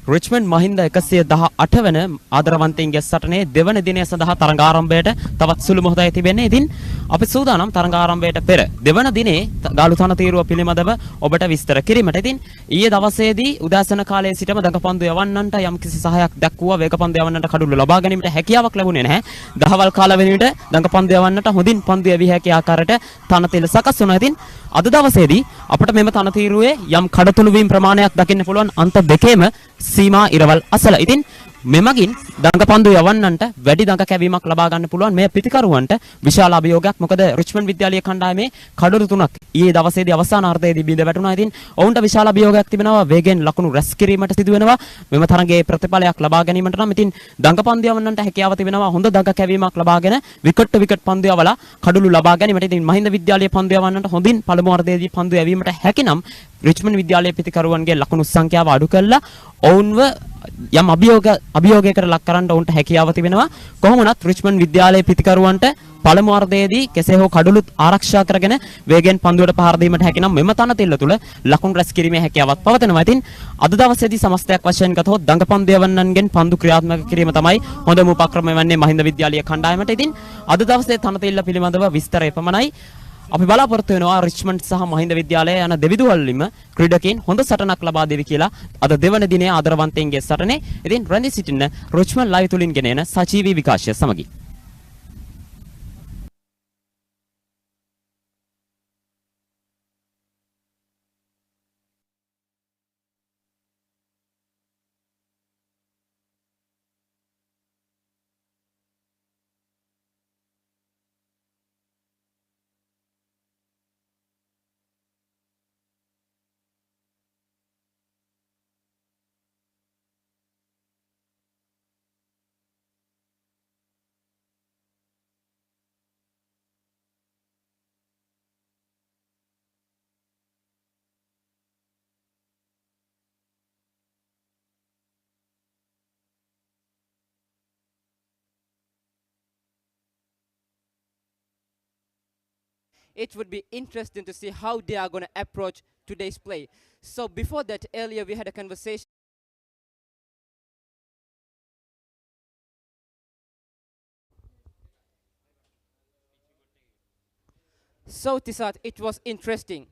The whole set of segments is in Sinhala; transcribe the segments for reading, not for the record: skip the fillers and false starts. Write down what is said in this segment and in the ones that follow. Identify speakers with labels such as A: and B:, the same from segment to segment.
A: Richmond Mahinda 118 වන ආදරවන්තයින්ගේ සටනේ දෙවන දිනය සඳහා තරඟ ආරම්භයට තවත් සුළු මොහොතයි තිබෙන්නේ. ඉතින් අපි සූදානම් තරඟ ආරම්භයට පෙර දෙවන දිනේ ගාලු තනතිරුව පිළිබඳව ඔබට විස්තර කිරීමට. ඉතින් ඊයේ දවසේදී උදෑසන කාලයේ සිටම දඟපන්දු යවන්නන්ට යම්කිසි සහායක් දක්වුවා. වේගපන්දු යවන්නන්ට කඩුළු ලබා ගැනීමට හැකියාවක් ලැබුණේ නැහැ. දහවල් කාල වෙනුවට දඟපන්දු යවන්නට හොඳින් පන්දු යවිය හැකි ආකාරයට තනතිල සකස් වුණා. ඉතින් අද දවසේදී අපිට මෙම තනතිරුවේ යම් කඩතුළු වීම ප්‍රමාණයක් දකින්න පුළුවන් අන්ත දෙකේම සීමා ඉරවල් අසල. ඉතින් මෙමගින් දඟපන්දු යවන්නන්ට වැඩි දඟ කැවීමක් ලබා ගන්න පුළුවන් මේ පිටිකරුවන්ට විශාල අභියෝගයක්. මොකද රිච්මන්ඩ් විද්‍යාලීය කණ්ඩායමේ කඩොළු තුනක් ඊයේ දවසේදී අවසාන අර්ධයේදී බිඳ වැටුණා. ඉතින් ඔවුන්ට විශාල අභියෝගයක් තිබෙනවා. වේගෙන් ලකුණු රැස් කිරීමට සිදු වෙනවා. මෙම තරගයේ ප්‍රතිඵලයක් ලබා ගැනීමට නම් ඉතින් දඟපන්දු යවන්නන්ට හැකියාව තිබෙනවා. හොඳ දඟ කැවීමක් ලබාගෙන විකට් විකට් පන්දු යවලා කඩොළු ලබා ගැනීමට. ඉතින් මහින්ද විද්‍යාලීය පන්දු යවන්නන්ට හොඳින් පළමු අර්ධයේදී පන්දු යැවීමට හැකිනම් රිච්මන්ඩ් විද්‍යාලයේ පිටිකරුවන්ගේ ලකුණු සංඛ්‍යාව අඩු කළා ඔවුන්ව යම් අභියෝගයකට ලක් කරන්න ඔවුන්ට හැකියාව තිබෙනවා. කොහොම වුණත් රිච්මන්ඩ් විද්‍යාලයේ පිටිකරුවන්ට පළමු අර්ධයේදී කෙසේ හෝ කඩුළුත් ආරක්ෂා කරගෙන වේගෙන් පන්දුවට පහර දීමට හැකිනම් මෙම තනතිල්ල තුල ලකුණු රැස් කිරීමේ හැකියාවක් පවතිනවා. ඉතින් අද දවසේදී සමස්තයක් වශයෙන් ගතහොත් දඟපන්දු යවන්නන්ගෙන් පන්දු ක්‍රියාත්මක කිරීම තමයි හොඳම උපක්‍රමය වන්නේ මහින්ද විද්‍යාලීය කණ්ඩායමට. ඉතින් අද දවසේ තනතිල්ල පිළිබඳව විස්තරය පමණයි. අපි බලාපොරොත්තු වෙනවා රිච්මන්ඩ් සහ මහින්ද විද්‍යාලය යන දෙවිදුවල්ලිම ක්‍රීඩකයන් හොඳ සටනක් ලබා දෙවි කියලා අද දෙවන දිනේ ආදරවන්තයින්ගේ සටනේ. ඉතින් රැඳී සිටින්න රිච්මන්ඩ් ලයිව් තුලින් ගෙන එන සජීවී විකාශය සමගින්.
B: It would be interesting to see how they are going to approach today's play. So before that, earlier we had a conversation. So Tisat, it was interesting.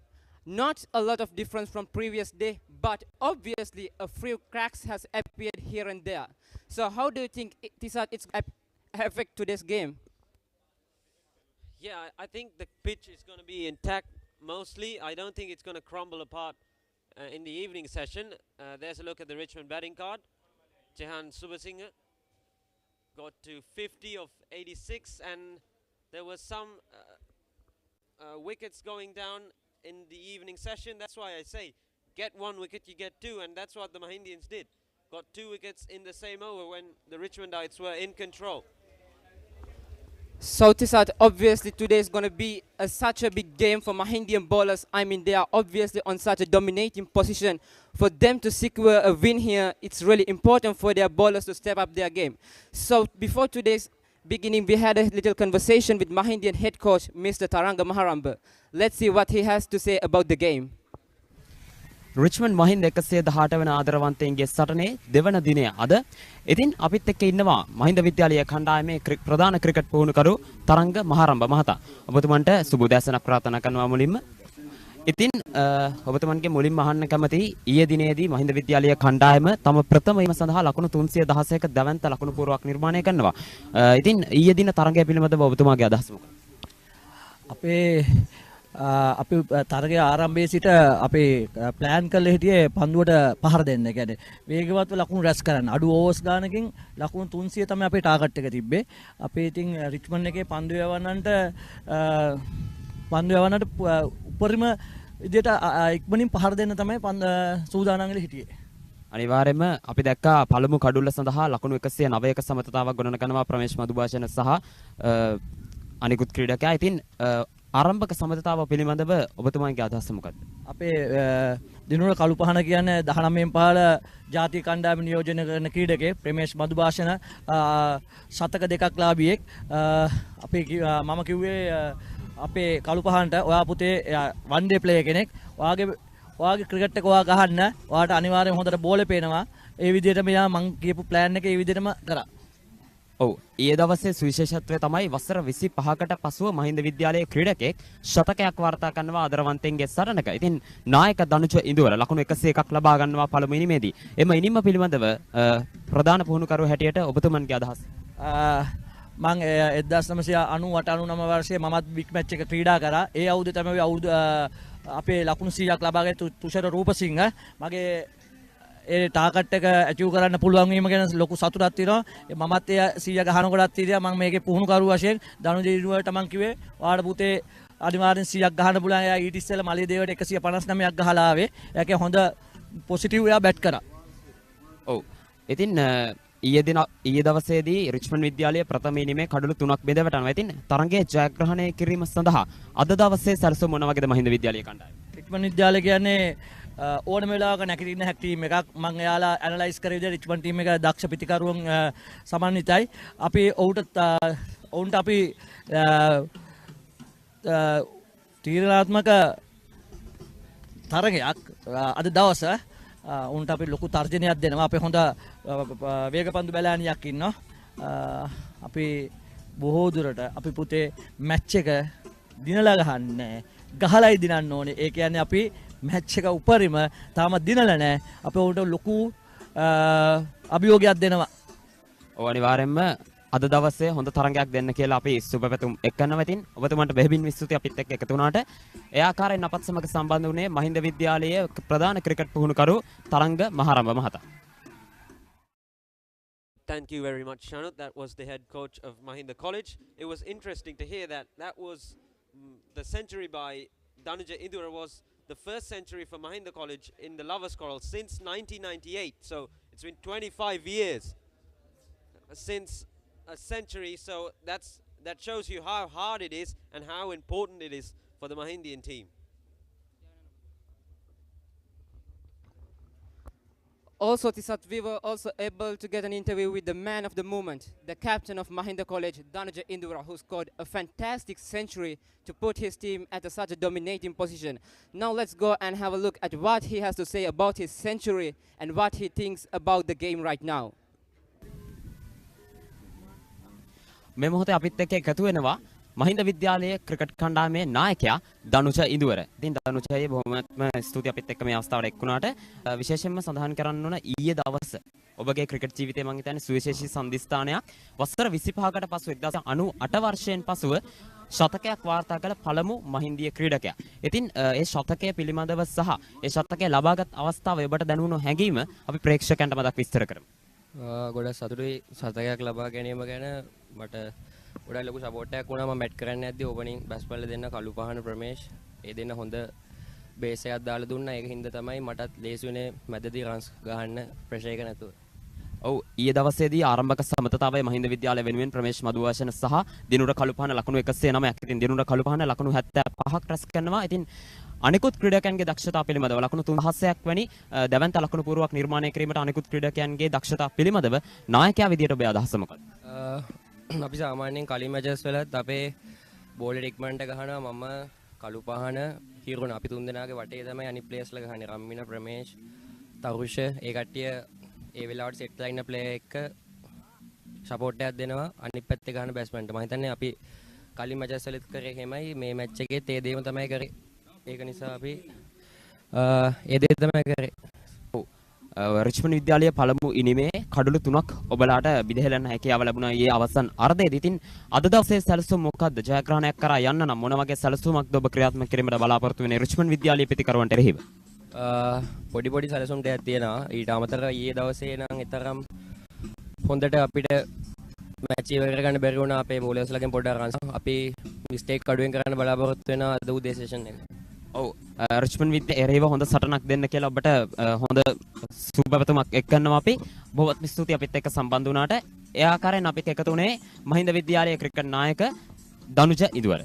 B: Not a lot of difference from previous day, but obviously a few cracks has appeared here and there. So how do you think, Tisat, it's affect today's game?
C: Yeah, I think the pitch is going to be intact mostly. I don't think it's going to crumble apart in the evening session. There's a look at the Richmond batting card. Jehan Subasinghe got to 50 of 86, and there was some wickets going down in the evening session. That's why I say, get one wicket, you get two, and that's what the Mahindians did. Got 2 wickets in the same over when the Richmondites were in control.
B: So Tisat, obviously today is going to be such a big game for Mahindian bowlers. I mean, they are obviously on such a dominating position. For them to secure a win here, it's really important for their bowlers to step up their game. So before today's beginning, we had a little conversation with Mahindian head coach, Mr. Taranga Maharamba. Let's see what he has to say about the game.
A: Richmond Mahinda 118 වන ආදරවන්තයින්ගේ සටනේ දෙවන දිනය අද. ඉතින් අපිත් එක්ක ඉන්නවා මහින්ද විද්‍යාලීය කණ්ඩායමේ ප්‍රධාන ක්‍රිකට් පුහුණුකරු තරංග මහරම්බ මහතා. ඔබතුමන්ට සුබ උදෑසනක් ප්‍රාර්ථනා කරනවා මුලින්ම. ඉතින් ඔබතුමන්ගේ මුලින්ම අහන්න කැමති ඊයේ දිනේදී මහින්ද විද්‍යාලීය කණ්ඩායම තම ප්‍රථම වීම සඳහා ලකුණු 316ක දැවැන්ත ලකුණු පුරාවක් නිර්මාණය කරනවා. ඉතින් ඊයේ දින තරගය පිළිබඳව ඔබතුමාගේ අදහස මොකක්ද?
D: අපි තරගයේ ආරම්භයේ සිට අපි ප්ලෑන් කරලා හිටියේ පන්දුවට පහර දෙන්න. ඒ කියන්නේ වේගවත්ව ලකුණු රැස් කරන්න. අඩු ඕවර්ස් ගානකින් ලකුණු 300 තමයි අපේ ටාගට් එක තිබ්බේ. අපි ඉතින් රිච්මන්ඩ් එකේ පන්දු යවන්නන්ට උපරිම විදියට ඉක්මනින් පහර දෙන්න තමයි සූදානම් වෙලා හිටියේ.
A: අනිවාර්යයෙන්ම අපි දැක්කා පළමු කඩුල්ල සඳහා ලකුණු 109ක සමතතාවක් ගොඩනගනවා ප්‍රමේශ් මදුභාෂණ සහ අනිකුත් ක්‍රීඩකයා. ඉතින් ආරම්භක සමතතාව පිළිබඳව ඔබතුමාගේ අදහස මොකක්ද?
D: අපේ දිනුර කළුපහන කියන්නේ 19න් පහළ ජාතික කණ්ඩායම නියෝජනය කරන ක්‍රීඩකයෙක් ප්‍රමේශ් මදුභාෂණ ශතක 2ක් ලාභියෙක්. අපේ මම කිව්වේ අපේ කළුපහනට ඔයා පුතේ වන් ඩේ ප්ලේයර් කෙනෙක්. ඔයාගේ ක්‍රිකට් එක ඔයා ගහන්න. ඔයාට අනිවාර්යයෙන් හොඳට බෝලේ පේනවා. ඒ විදිහට මෙයා මං කියපු ප්ලෑන් එක ඒ විදිහටම කරා.
A: ඔව් ඊයේ දවසේ සුවිශේෂත්වය තමයි වසර 25කට පසුව මහින්ද විද්‍යාලයේ ක්‍රීඩකෙක් ශතකයක් වාර්තා කරනවා ආදරවන්තයින්ගේ සරණක. ඉතින් නායක දනුජ ඉඳුවර ලකුණු 101ක් ලබා ගන්නවා පළමු ඉනිමේදී. එම ඉනිම පිළිබඳව ප්‍රධාන පුහුණුකරුව හැටියට ඔබතුමන්ගේ අදහස්.
D: මං 1998-99 වර්ෂයේ මමත් බිග් මැච් එක ක්‍රීඩා කරා. ඒ අවුරුද්දේ තමයි අවුරුදු අපේ ලකුණු 100ක් ලබාගෙන තුෂාර රූපසිංහ මගේ ඒ ටාගට් එක ඇචීව් කරන්න පුළුවන් වීම ගැන ලොකු සතුටක් තියෙනවා. මමත් ඒ 100 ගහනකොටත් හිටියා. මම මේකේ පුහුණුකරු වශයෙන් දනුජ ඉරුවට මං කිව්වේ ඔයාලා පුතේ අනිවාර්යෙන් 100ක් ගහන්න පුළුවන්. එයා ඊට ඉස්සෙල්ලා මලියදේවට 159ක් ගහලා ආවේ. එයාගේ හොඳ පොසිටිව් එයා බැට් කරා.
A: ඔව්. ඉතින් ඊයේ දවසේදී රිච්මන්ඩ් විද්‍යාලයේ ප්‍රථම ඉනිමේ කඩලු 3ක් බෙදවට යනවා. ඉතින් තරගයේ ජයග්‍රහණය කිරීම සඳහා අද දවසේ සැලසුම් මොන වගේද මහින්ද විද්‍යාලයේ කණ්ඩායම?
D: රිච්මන්ඩ් විද්‍යාලය කියන්නේ ඕනම වෙලාවක නැගිටින්න හැක් ටීම් එකක්. මම එයාලා ඇනලයිස් කරේ විදිහට රිච්මන්ඩ් ටීම් එක දක්ෂ පිටිකරුවන් සමන්විතයි. අපි ඔවුන්ට අපි තීරණාත්මක තරගයක් අද දවස උන්ට අපි ලොකු තර්ජනයක් දෙනවා. අපි හොඳ වේගපන්දු බැලෑනියක් ඉන්නවා. අපි බොහෝ දුරට අපි පුතේ මැච් එක දිනලා ගහන්නේ ගහලයි දිනන්න ඕනේ. ඒ කියන්නේ අපි මැච් එක උපරිම තාම දිනලා නැහැ. අපි උන්ට ලොකු අභියෝගයක් දෙනවා.
A: ඔව් අනිවාර්යෙන්ම අද දවසේ හොඳ තරගයක් දෙන්න කියලා අපි සුබපැතුම් එක්කනවා. ඉතින් ඔබතුමන්ට බෙහෙවින් ස්තුතියි අපිත් එක්ක එකතු වුණාට. ඒ ආකාරයෙන් අපත් සමග සම්බන්ධ වුණේ මහින්ද විද්‍යාලයේ ප්‍රධාන ක්‍රිකට් පුහුණුකරු තරංග මහරඹ මහතා.
C: Thank you very much, Shanut. That was the head coach of Mahinda College. It was interesting to hear that was the century by Danuja Indura was the first century for Mahinda College in the Lovers Quarrel since 1998. So it's been 25 years since a century. So that shows you how hard it is and how important it is for the Mahindian team.
B: Also, Tisat, we were also able to get an interview with the man of the moment, the captain of Mahinda College, Danuja Indura, who scored a fantastic century to put his team at such a dominating position. Now let's go and have a look at what he has to say about his century and what he thinks about the game right now.
A: මේ මොහොතේ අපිත් එක්ක එකතු වෙනවා මහින්ද විද්‍යාලයේ ක්‍රිකට් කණ්ඩායමේ නායකයා දනුජ ඉඳුවර. ඉතින් දනුජයි බොහොමත්ම ස්තුතියි අපිත් එක්ක මේ අවස්ථාවට එක් වුණාට. විශේෂයෙන්ම සඳහන් කරන්න ඕන ඊයේ දවස ඔබගේ ක්‍රිකට් ජීවිතේ මම හිතන්නේ සුවිශේෂී සම්දිස්ථානයක්. වසර 25කට පසු 1998 වර්ෂයෙන් පසුව ශතකයක් වාර්තා කළ පළමු මහින්දීය ක්‍රීඩකයා. ඉතින් ඒ ශතකය පිළිබඳව සහ ඒ ශතකය ලබාගත් අවස්ථාව ඔබට දැනුණු හැඟීම අපි ප්‍රේක්ෂකයන්ට මතක් විස්තර කරමු.
E: ගොඩක් සතුටුයි ශතකයක් ලබා ගැනීම ගැන. මට ගොඩක් ලොකු සපෝට් එකක් වුණා. මම බැට් කරන්න යද්දී ඕපනින් බැස්බල් දෙන්න කළුපහන ප්‍රමේෂ් ඒ දෙන්න හොඳ බේස් එකක් දාලා දුන්නා. ඒක හින්දා තමයි මටත් ලේසි වුණේ මැදදී රන්ස් ගහන්න ප්‍රෙෂර් එක නැතුව.
A: ඔව් ඊයේ දවසේදී ආරම්භක සමතතාවයේ මහින්ද විද්‍යාලය වෙනුවෙන් ප්‍රමේෂ් මදුවාශන සහ දිනුර කළුපහන ලකුණු 109ක්. ඉතින් දිනුර කළුපහන ලකුණු 75ක් රැස් කරනවා. ඉතින් අනිකුත් ක්‍රීඩකයන්ගේ දක්ෂතා පිළිබඳව ලකුණු 300ක් වැනි දැවැන්ත ලකුණු පුරුවක් නිර්මාණය කිරීමට අනිකුත් ක්‍රීඩකයන්ගේ දක්ෂතා පිළිබඳව නායකයා විදියට ඔබේ අදහස මොකක්ද?
E: අපි සාමාන්‍යයෙන් කලින් මැචස් වලත් අපේ බෝල් රික්මන්ට් ගහනවා. මම කළුපහන හිරුණ අපි තුන් දෙනාගේ වටේ තමයි අනිත් ප්ලේයර්ස්ලා ගහන්නේ. රම්මින ප්‍රමේෂ් තරුෂ ඒ කට්ටිය ඒ වෙලාවට සෙට් ලයින් ප්ලේ එක සපෝට් එකක් දෙනවා අනිත් පැත්තේ ගහන බැට්ස්මන්ට. මම හිතන්නේ අපි කලින් මැචස් වලත් කරේ එහෙමයි මේ මැච් එකේත් ඒ දේම තමයි කරේ. ඒක නිසා අපි ඒ දේ තමයි කරේ.
A: රිච්මන්ඩ් විද්‍යාලයේ පළමු ඉනිමේ කඩලු 3ක් ඔබලාට බිදහෙලන්න හැකියාව ලැබුණා ඊයේ අවසන් අර්ධයේදී. ඉතින් අද දවසේ සැලසුම මොකද්ද? ජයග්‍රහණයක් කරා යන්න නම් මොන වගේ සැලසුමක්ද ඔබ ක්‍රියාත්මක කිරීමට බලාපොරොත්තු වෙන්නේ රිච්මන්ඩ් විද්‍යාලයේ පිටිකරුවන්ට එරෙහිව?
E: පොඩි සැලසුම් ටිකක් තියෙනවා. ඊට අමතරව ඊයේ දවසේ නම් ඊතරම් හොඳට අපිට මැච් ඉවර කරගන්න බැරි වුණා. අපේ බෝලර්ස්ලාගෙන් පොඩ්ඩක් රන්ස් අපි මිස්ටේක් අඩුවෙන් කරන්න බලාපොරොත්තු වෙනවා අද උදේ සෙෂන් එක.
A: ඔව් රිච්මන්ඩ් විද්‍යාලය එරෙහිව හොඳ සටනක් දෙන්න කියලා ඔබට හොඳ සුබපැතුමක් එක්කන්නවා අපි. බොහොමත් ස්තුතියි අපිත් එක්ක සම්බන්ධ වුණාට. ඒ ආකාරයෙන් අපිත් එකතු වුණේ මහින්ද විද්‍යාලයේ ක්‍රිකට් නායක දනුජ ඉඳුවර.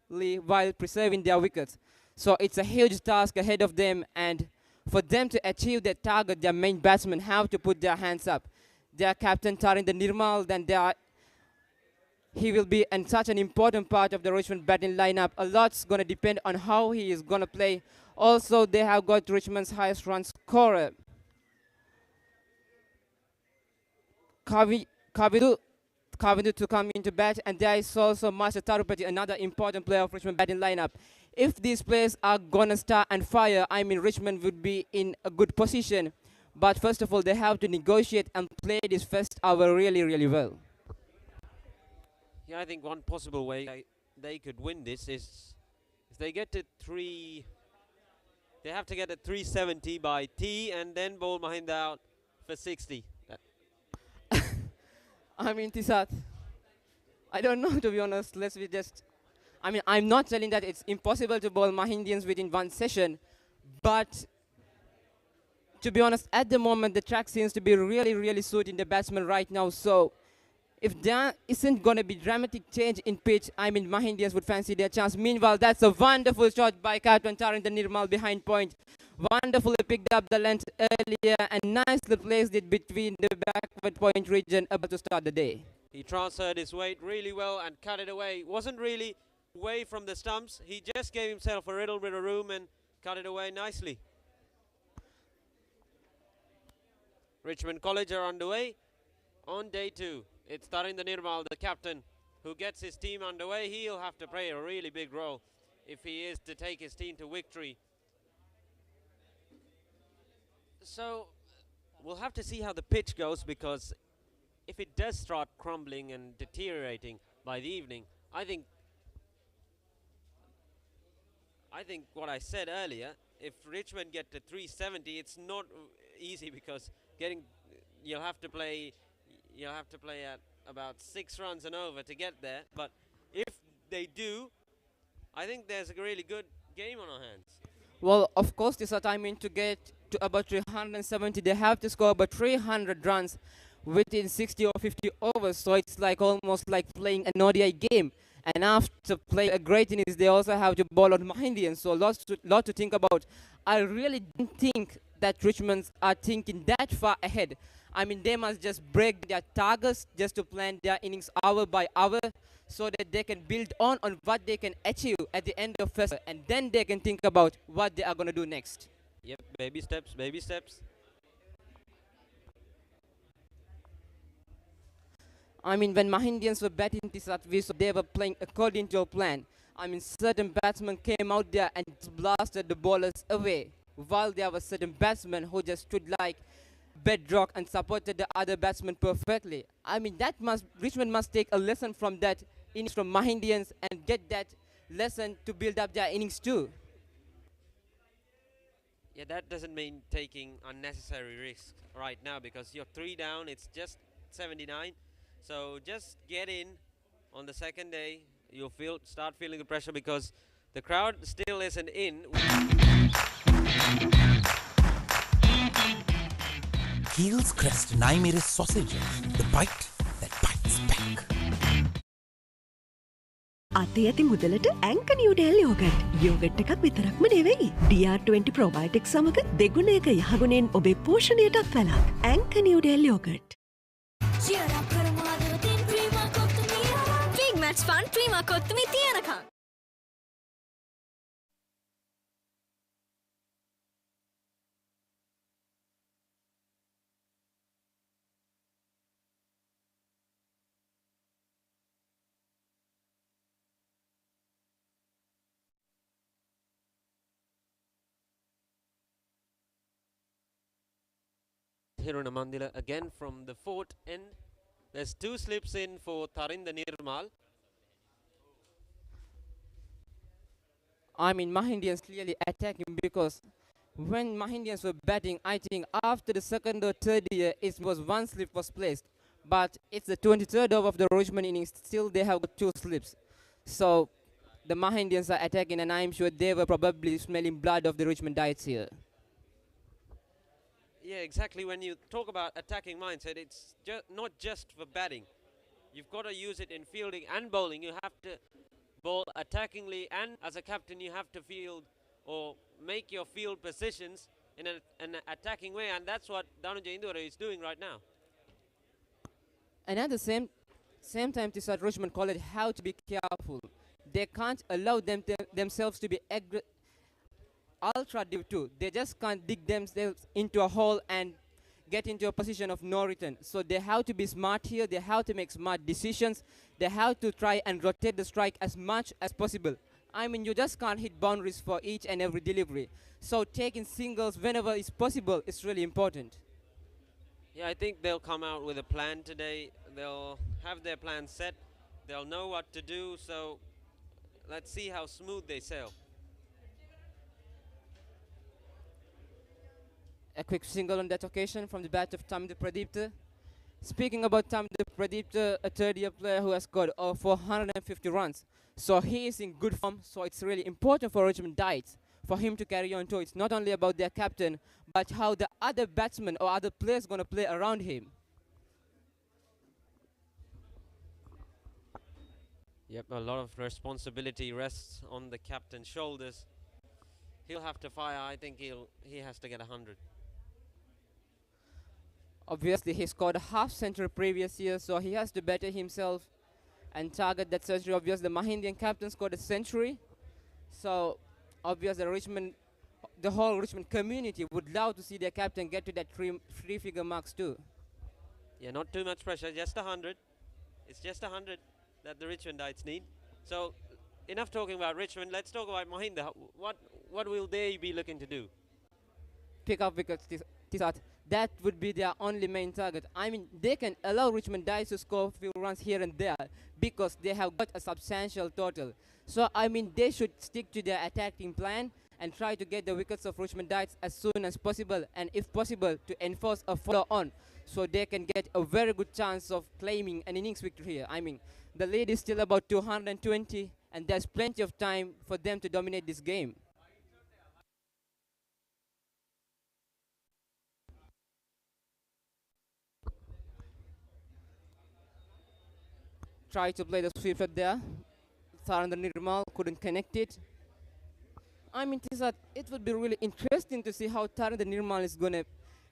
B: while preserving their wickets. So it's a huge task ahead of them, and for them to achieve their target, their main batsmen have to put their hands up. Their captain Tarinder Nirmal, then he will be such an important part of the Richmond batting lineup. A lot's going to depend on how he is going to play. Also, they have got Richmond's highest run scorer, Kavidu to come into bat, and there is also Master Tarupati, another important player of Richmond batting lineup. If these players are gonna start and fire, I mean Richmond would be in a good position. But first of all, they have to negotiate and play this first hour really, really well.
C: Yeah, I think one possible way they could win this is if they get to they have to get a 370 by T and then bowl Mahinda out for 60.
B: I mean, Tisat, I don't know, to be honest. I mean, I'm not telling that it's impossible to bowl Mahindians within one session, but to be honest, at the moment, the track seems to be really, really suiting the batsman right now. So if there isn't going to be dramatic change in pitch, I mean, Mahindians would fancy their chance. Meanwhile, that's a wonderful shot by Captain Tarinder Nirmal behind point. Wonderfully picked up the length earlier and nicely placed it between the backward point region about to start the day.
C: He transferred his weight really well and cut it away. Wasn't really away from the stumps. He just gave himself a little bit of room and cut it away nicely. Richmond College are underway on day 2. It's Tarinder Nirmal, the captain, who gets his team underway. He'll have to play a really big role if he is to take his team to victory. So we'll have to see how the pitch goes, because if it does start crumbling and deteriorating by the evening, I think what I said earlier, if Richmond get to 370, it's not easy, because you'll have to play at about 6 runs and over to get there. But if they do, I think there's a really good game on our hands.
B: Well, of course, this I mean, to get to about 370, they have to score about 300 runs within 60 or 50 overs. So it's like almost like playing an ODI game. And after playing a great innings, they also have to bowl on Mahindians. So lot to think about. I really don't think that Richmonds are thinking that far ahead. I mean, they must just break their targets just to plan their innings hour by hour, so that they can build on what they can achieve at the end of first, and then they can think about what they are going to do next.
C: Yep, baby steps, baby steps.
B: I mean, when Mahindians were batting they were playing according to a plan. I mean, certain batsmen came out there and blasted the bowlers away, while there were certain batsmen who just stood like bedrock and supported the other batsmen perfectly. I mean, Richmond must take a lesson from that innings from Mahindians and get that lesson to build up their innings too.
C: Yeah, that doesn't mean taking unnecessary risks right now, because you're 3 down, it's just 79. So just get in on the second day. You'll start feeling the pressure, because the crowd still isn't in.
F: Heels Crest Naimir's sausages, the bite that bites back.
G: අතේ ඇති මුදලට ඇංක නිව්ඩෙල් යෝගට්. යෝගට් එකක් විතරක්ම නෙවෙයි. DR20 probiotics සමග දෙගුණයක යහගුණෙන් ඔබේ පෝෂණයටත් වැළක්. ඇංක Newdale yoghurt. Big match fun Prima කොත්තුමි තියනකම්.
C: Hiruna Mandila again from the fort end. There's 2 slips in for Tarinder Nirmal.
B: I mean, Mahindians clearly attacking, because when Mahindians were batting, I think after the second or third year, it was 1 slip was placed. But it's the 23rd over of the Richmond innings, still they have got 2 slips. So the Mahindians are attacking, and I'm sure they were probably smelling blood of the Richmond Diets here.
C: Yeah, exactly. When you talk about attacking mindset, it's not just for batting. You've got to use it in fielding and bowling. You have to ball attackingly, and as a captain you have to field or make your field positions in an attacking way, and that's what Danuja Indore is doing right now.
B: And at the same time, Tisat Richmond College have to be careful. They can't allow themselves to be ultra deep too. They just can't dig themselves into a hole and get into a position of no return. So they have to be smart here. They have to make smart decisions. They have to try and rotate the strike as much as possible. I mean, you just can't hit boundaries for each and every delivery. So taking singles whenever it's possible is really important.
C: Yeah, I think they'll come out with a plan today. They'll have their plan set. They'll know what to do. So let's see how smooth they sail.
B: A quick single on that occasion from the bat of Tamde Pradipta. Speaking about Tamde Pradipta, a third-year player who has got 450 runs. So he is in good form, so it's really important for Richmond Dites for him to carry on too. It's not only about their captain, but how the other batsmen or other players going to play around him.
C: Yep, a lot of responsibility rests on the captain's shoulders. He'll have to fire. I think he has to get 100.
B: Obviously, he scored a half century previous year, so he has to better himself and target that century. Obviously, the Mahindian captain scored a century, so obviously the whole Richmond community would love to see their captain get to that three-figure marks too.
C: Yeah, not too much pressure, just 100. It's just 100 that the Richmondites need. So enough talking about Richmond. Let's talk about Mahinda. What will they be looking to do?
B: Pick up wickets, Tisat. That would be their only main target. I mean, they can allow Richmond Dites to score a few runs here and there because they have got a substantial total. So, I mean, they should stick to their attacking plan and try to get the wickets of Richmond Dites as soon as possible, and if possible, to enforce a follow-on so they can get a very good chance of claiming an innings victory here. I mean, the lead is still about 220, and there's plenty of time for them to dominate this game. Try to play the sweep shot there. Tharanda Nirmal couldn't connect it. I mean, it would be really interesting to see how Tharanda Nirmal is going to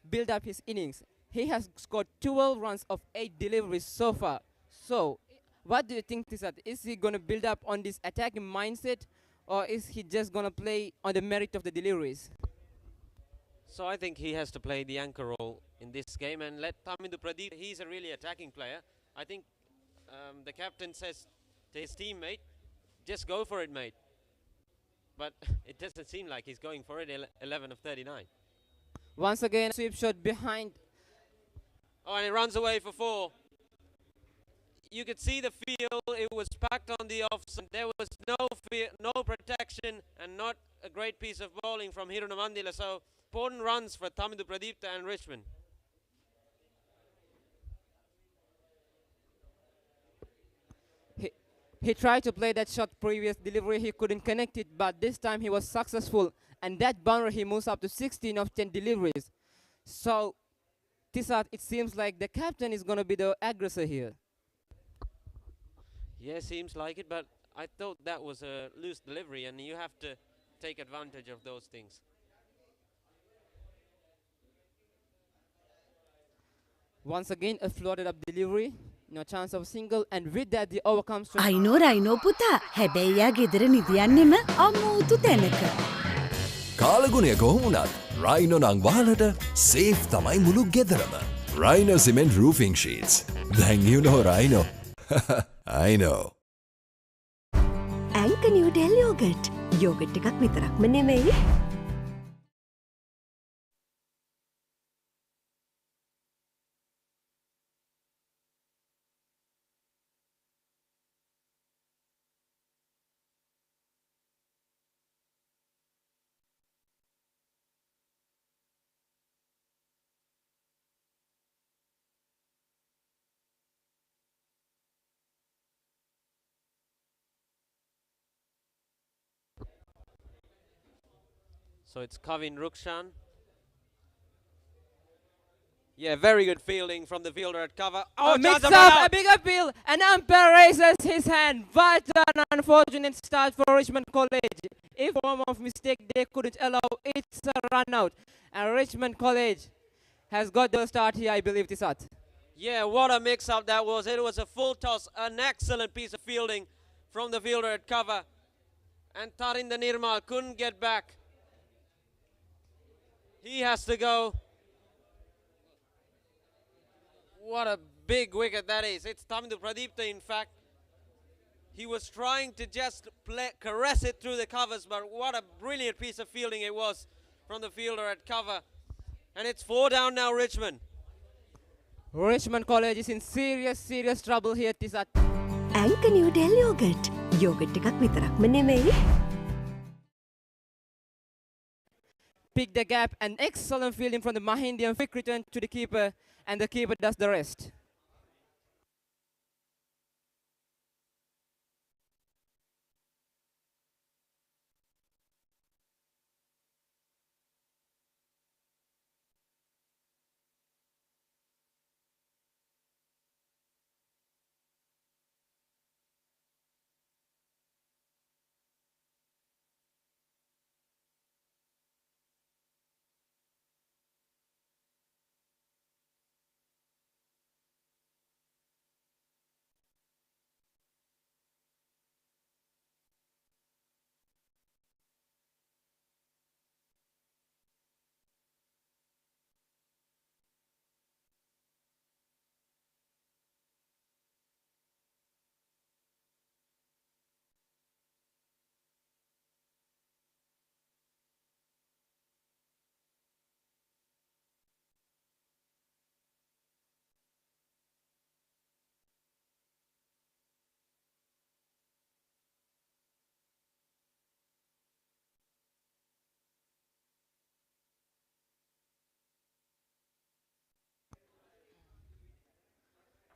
B: build up his innings. He has scored 12 runs of 8 deliveries so far. So, what do you think, Tisat? Is he going to build up on this attacking mindset, or is he just going to play on the merit of the deliveries?
C: So I think he has to play the anchor role in this game and let Thamindu Pradeep. He's a really attacking player. I think the captain says to his teammate, just go for it, mate. But it doesn't seem like he's going for it. 11 of 39.
B: Once again, sweep shot behind.
C: Oh, and it runs away for 4. You could see the field. It was packed on the offside. There was no protection and not a great piece of bowling from Hiruna Mandila. So important runs for Thamindu Pradipta and Richmond.
B: He tried to play that shot previous delivery. He couldn't connect it, but this time he was successful. And that boundary, he moves up to 16 of 10 deliveries. So, Tisat, it seems like the captain is going to be the aggressor here.
C: Yeah, seems like it, but I thought that was a loose delivery, and you have to take advantage of those things.
B: Once again, a floated up delivery. No chance of single, and with that, the over comes to...
H: I know Rhino පුතා හැබැයියා ගෙදර නිදියන්නෙම අමුතු තැනක.
I: කාලගුණය කොහොමුණත් රයිනෝ නං වහලට සේෆ් තමයි මුළු ගෙදරම. Rhino Cement Roofing Sheets. Then you know Rhino. I know.
G: ඇංක නිව්ඩෙල් යෝගට්. යෝගට් එකක් විතරක්ම නෙමෙයි.
C: So it's Kavin Rukshan. Yeah, very good fielding from the fielder at cover.
B: Oh,
C: chance
B: mix
C: of
B: up,
C: run
B: a
C: out.
B: big appeal, and umpire raises his hand. But an unfortunate start for Richmond College. If form of mistake, they couldn't allow it's a run out. And Richmond College has got the start here, I believe, Tisat.
C: Yeah, what a mix-up that was. It was a full toss, an excellent piece of fielding from the fielder at cover. And Tarinda Nirmal couldn't get back. He has to go. What a big wicket that is. It's Tamindu Pradipta, in fact. He was trying to just caress it through the covers, but what a brilliant piece of fielding it was from the fielder at cover. And it's 4 down now, Richmond.
B: Richmond College is in serious trouble here, Tisat.
G: Anchor New Delhi yogurt. Yogurt එකක් විතරක්ම නෙමෙයි.
B: Pick the gap, and excellent fielding from the Mahindian. Quick return to the keeper, and the keeper does the rest.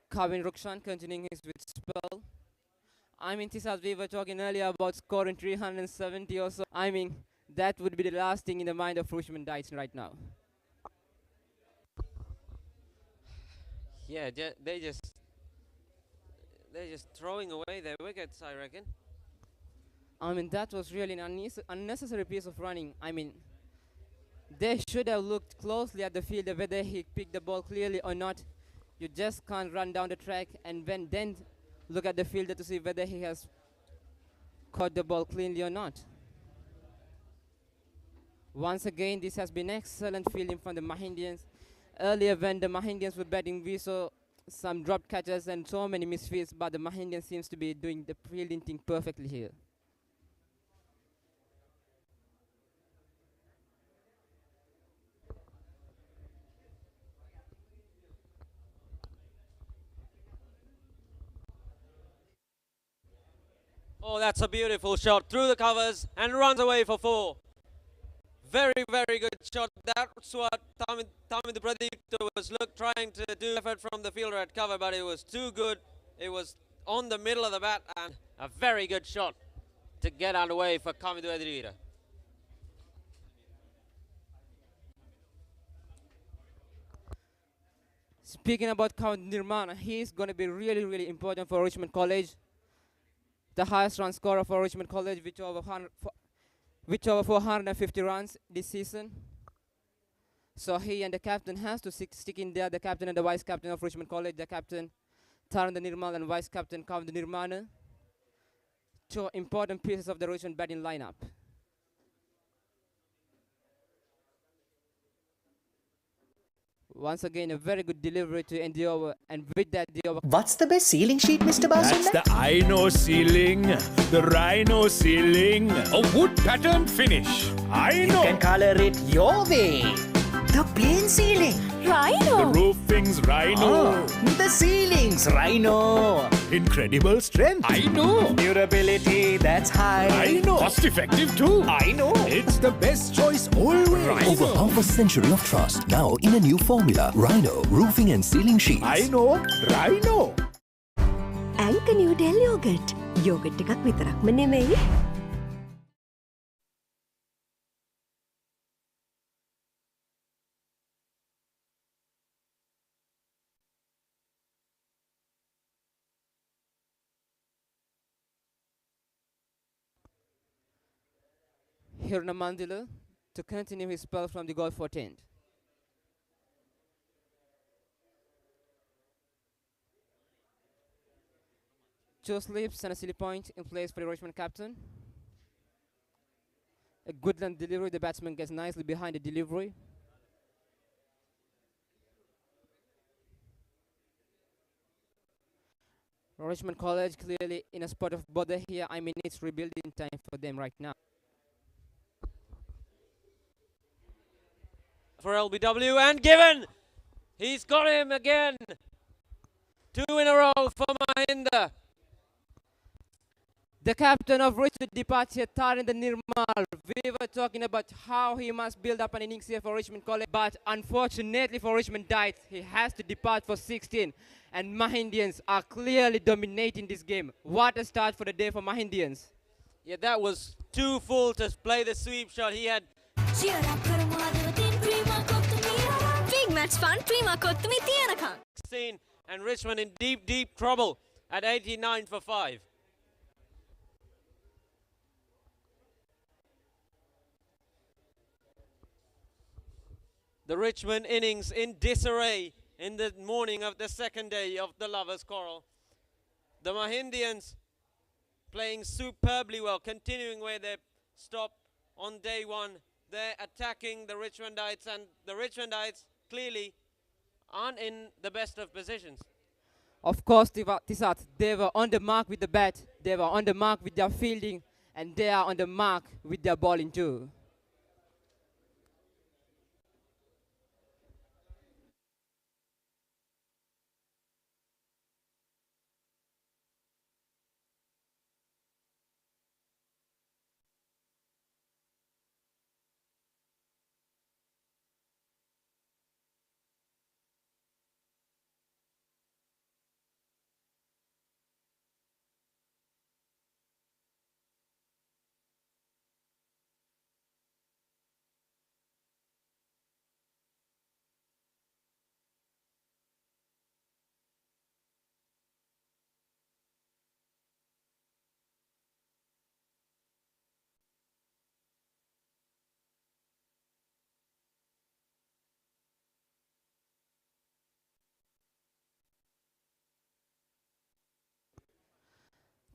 B: Kavin Rukshan continuing his with spell. I mean, Tisat, we were talking earlier about scoring 370 or so. I mean, that would be the last thing in the mind of Richmond Dites right now.
C: Yeah, they're just throwing away their wickets, I reckon.
B: I mean, that was really an unnecessary piece of running. I mean, they should have looked closely at the fielder, whether he picked the ball clearly or not. You just can't run down the track and then look at the fielder to see whether he has caught the ball cleanly or not. Once again, this has been excellent fielding from the Mahindians. Earlier when the Mahindians were batting, we saw some dropped catches and so many misfits, but the Mahindians seems to be doing the fielding thing perfectly here.
C: Oh, that's a beautiful shot through the covers and runs away for 4. Very good shot. That's what Tamindu Pradipta was trying to do. Effort from the fielder at cover, but it was too good. It was on the middle of the bat, and a very good shot to get underway for Kamindu Edirira.
B: Speaking about Kamindu Nirmana, he is going to be really important for Richmond College. The highest run scorer for Richmond College, with over 450 runs this season. So he and the captain has to stick in there, the captain and the vice captain of Richmond College, the captain Taranda Nirmal and vice captain Kamindu Nirmana. 2 important pieces of the Richmond batting lineup. Once again, a very good delivery to end the over, and with that, the over.
J: What's the best ceiling sheet, Mr. Barsunda?
K: That's the Rhino ceiling. The Rhino ceiling. A wood pattern finish. I know.
J: You can color it your way. The plain ceiling.
H: Rhino.
K: The roofing's Rhino.
J: The ceiling's Rhino.
K: Incredible strength. I know.
J: Durability, that's high.
K: I know. Cost effective too.
J: I know.
K: It's the best choice always. Rhino.
I: Over half a century of trust, now in a new formula. Rhino Roofing and Ceiling Sheets.
K: I know. Rhino.
G: Anchor New Delhi yogurt. Yogurt එකක් විතරක්ම නෙමෙයි.
B: Hirna Mandela to continue his spell from the goal 14th. Two slips and a silly point in place for the Richmond captain. A good land delivery, the batsman gets nicely behind the delivery. Richmond College clearly in a spot of bother here. I mean, it's rebuilding time for them right now.
C: For LBW and given. He's got him again. 2 in a row for Mahinda.
B: The captain of Richmond departs here, Tarinder Nirmal. We were talking about how he must build up an innings here for Richmond College, but unfortunately for Richmond Dites, he has to depart for 16. And Mahindians are clearly dominating this game. What a start for the day for Mahindians.
C: Yeah, that was too full to play the sweep shot. He had
L: big match fun. Prima kottumi tiyanaka.
C: 16 and Richmond in deep trouble at 89 for 5. The Richmond innings in disarray in the morning of the second day of the Lovers Quarrel. The Mahindians playing superbly well, continuing where they stopped on day one. They're attacking the Richmondites, and the Richmondites clearly aren't in the best of positions.
B: Of course, Tisat, they were on the mark with the bat, they were on the mark with their fielding, and they are on the mark with their bowling too.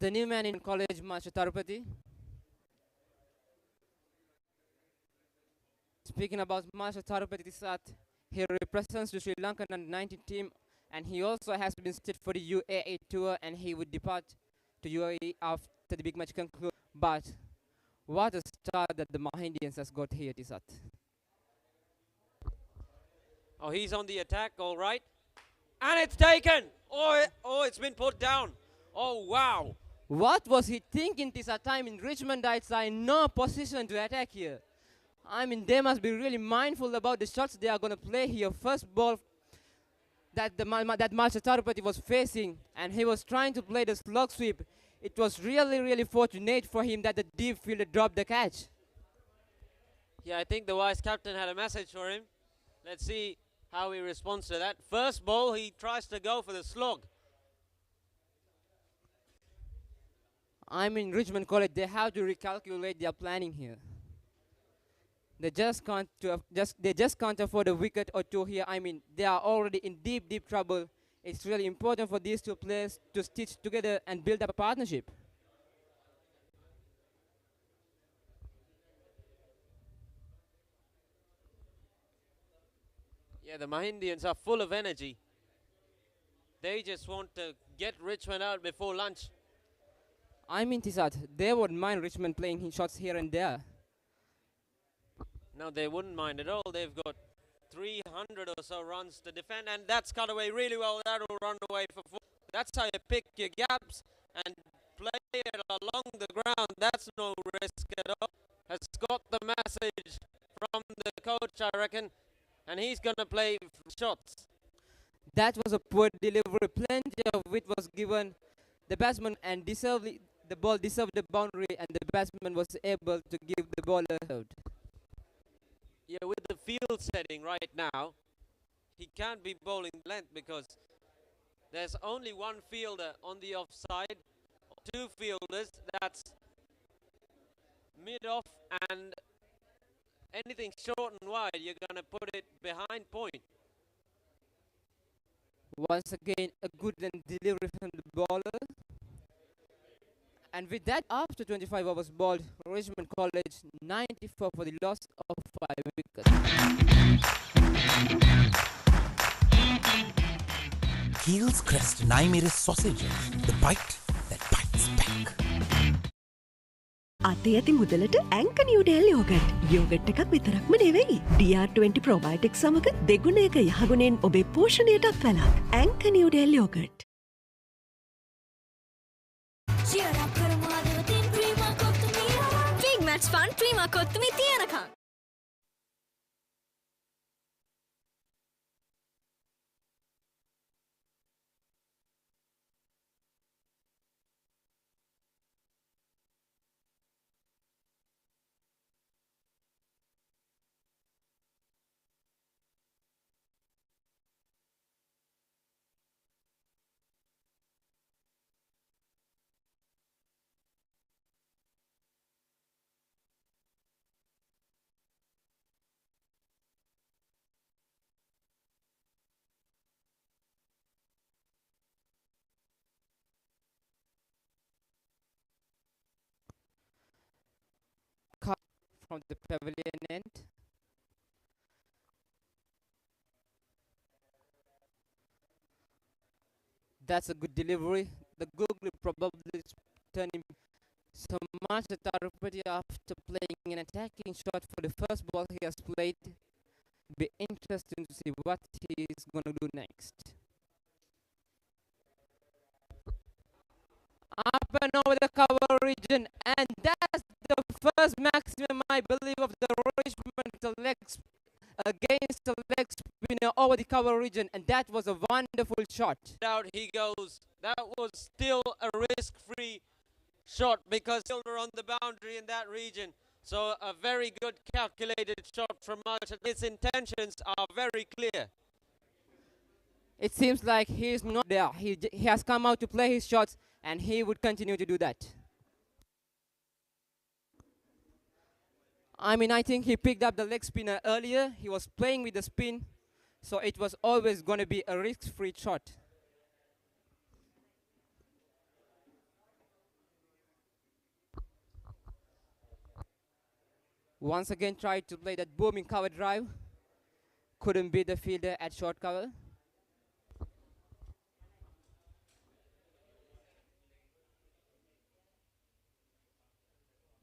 B: The new man in college, Master Tarupati. Speaking about Master Tarupati Tisat, he represents the Sri Lankan under-19 team, and he also has been selected for the UAE tour, and he would depart to UAE after the big match concludes. But what a start that the Mahindians has got here, Tisat.
C: Oh, he's on the attack, all right. And it's taken. Oh, it's been put down. Oh, wow.
B: What was he thinking this time? In Richmondites are in no position to attack here. I mean, they must be really mindful about the shots they are going to play here. First ball that that Master Tarupati was facing, and he was trying to play the slug sweep. It was really fortunate for him that the deep fielder dropped the catch.
C: Yeah, I think the vice captain had a message for him. Let's see how he responds to that. First ball, he tries to go for the slog.
B: I'm in Richmond College. They have to recalculate their planning here. They just can't afford a wicket or two here. I mean, they are already in deep trouble. It's really important for these two players to stitch together and build up a partnership.
C: Yeah, the Mahindians are full of energy. They just want to get Richmond out before lunch.
B: I mean, Tisat, they wouldn't mind Richmond playing shots here and there.
C: No, they wouldn't mind at all. They've got 300 or so runs to defend, and that's cut away really well. That'll run away for 4. That's how you pick your gaps and play it along the ground. That's no risk at all. Has got the message from the coach, I reckon, and he's going to play shots.
B: That was a poor delivery. Plenty of it was given the batsman, and the ball deserved the boundary, and the batsman was able to give the ball a out.
C: Yeah, with the field setting right now, he can't be bowling length because there's only one fielder on the offside, 2 fielders. That's mid off, and anything short and wide, you're going to put it behind point.
B: Once again, a good delivery from the bowler. And with that, after 25 overs bowled, Richmond College 94 for the loss of 5 wickets.
F: Heels Crest Naimir's sausages, the bite that bites back.
G: අතේ ඇති මුදලට ඇංක නිව්ඩෙල් යෝගට්. යෝගට් එකක් විතරක්ම නෙවෙයි. DR20 ප්‍රොබයොටික් සමග දෙගුණයක යහගුණෙන් ඔබේ පෝෂණයටත් වැළක්. ඇංක Newdale yoghurt.
L: Big match fun prima කොත්තුමි තියනකම්.
B: From the pavilion end. That's a good delivery. The googly probably turning so much the Tarupati after playing an attacking shot for the first ball he has played. Be interesting to see what he is going to do next. Up and over the cover region, and that's the first maximum, I believe, of the Richmond against the leg spinner over the cover region, and that was a wonderful shot.
C: Out he goes. That was still a risk-free shot because still we're on the boundary in that region. So a very good calculated shot from Marshall. His intentions are very clear.
B: It seems like he is not there. He has come out to play his shots, and he would continue to do that. I mean, I think he picked up the leg spinner earlier. He was playing with the spin, so it was always going to be a risk-free shot. Once again tried to play that booming cover drive. Couldn't beat the fielder at short cover.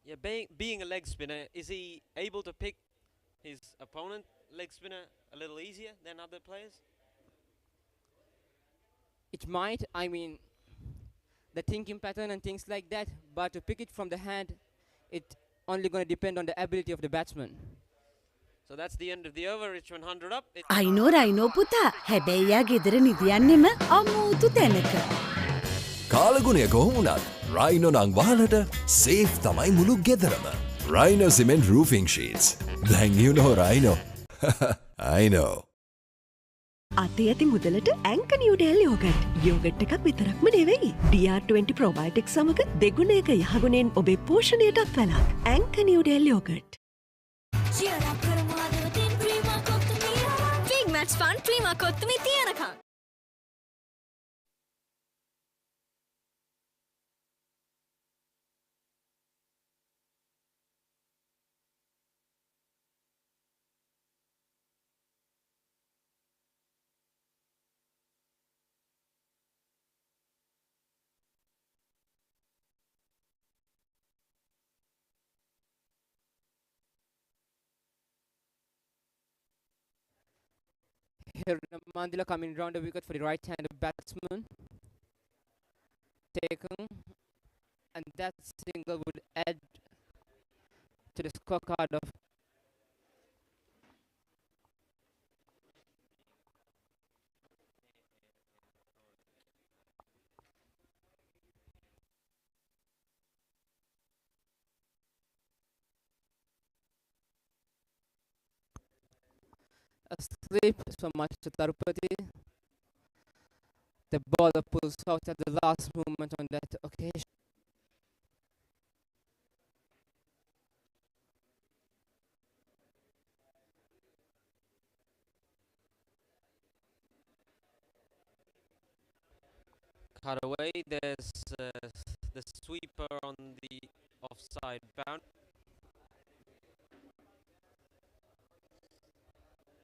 C: Yeah, being a leg spinner, is he able to pick his opponent leg spinner a little easier than other players?
B: It might, I mean, the thinking pattern and things like that, but to pick it from the hand, it only going to depend on the ability of the batsman.
C: So that's the end of the over. Richmond 100 up.
H: අයිනෝ Rhino පුතා හැබැයි යා ගෙදර නිදියන්නෙම අමුතු තැනක.
I: කාලගුණය කොහොමුණත් රයිනෝ නං වාලට සේෆ් තමයි මුළු ගෙදරම. Rhino Cement Roofing Sheets. Then you know Rhino. I know.
G: අතේ ඇති මුදලට ඇංක නිව්ඩෙල් යෝගට්. යෝගට් එකක් විතරක්ම නෙවෙයි. DR20 ප්‍රොබයොටික් සමග දෙගුණයක යහගුණෙන් ඔබේ පෝෂණයටත් වැළක්. ඇංක Newdale yoghurt.
L: Big match fun prima කොත්තුමි තියනකම්.
B: Here Mandila coming round the wicket for the right-handed batsman. Taken, and that single would add to the scorecard of a slip from Master Tarupati. The bowler pulls out at the last moment on that occasion.
C: cut away. There's the sweeper on the offside bound.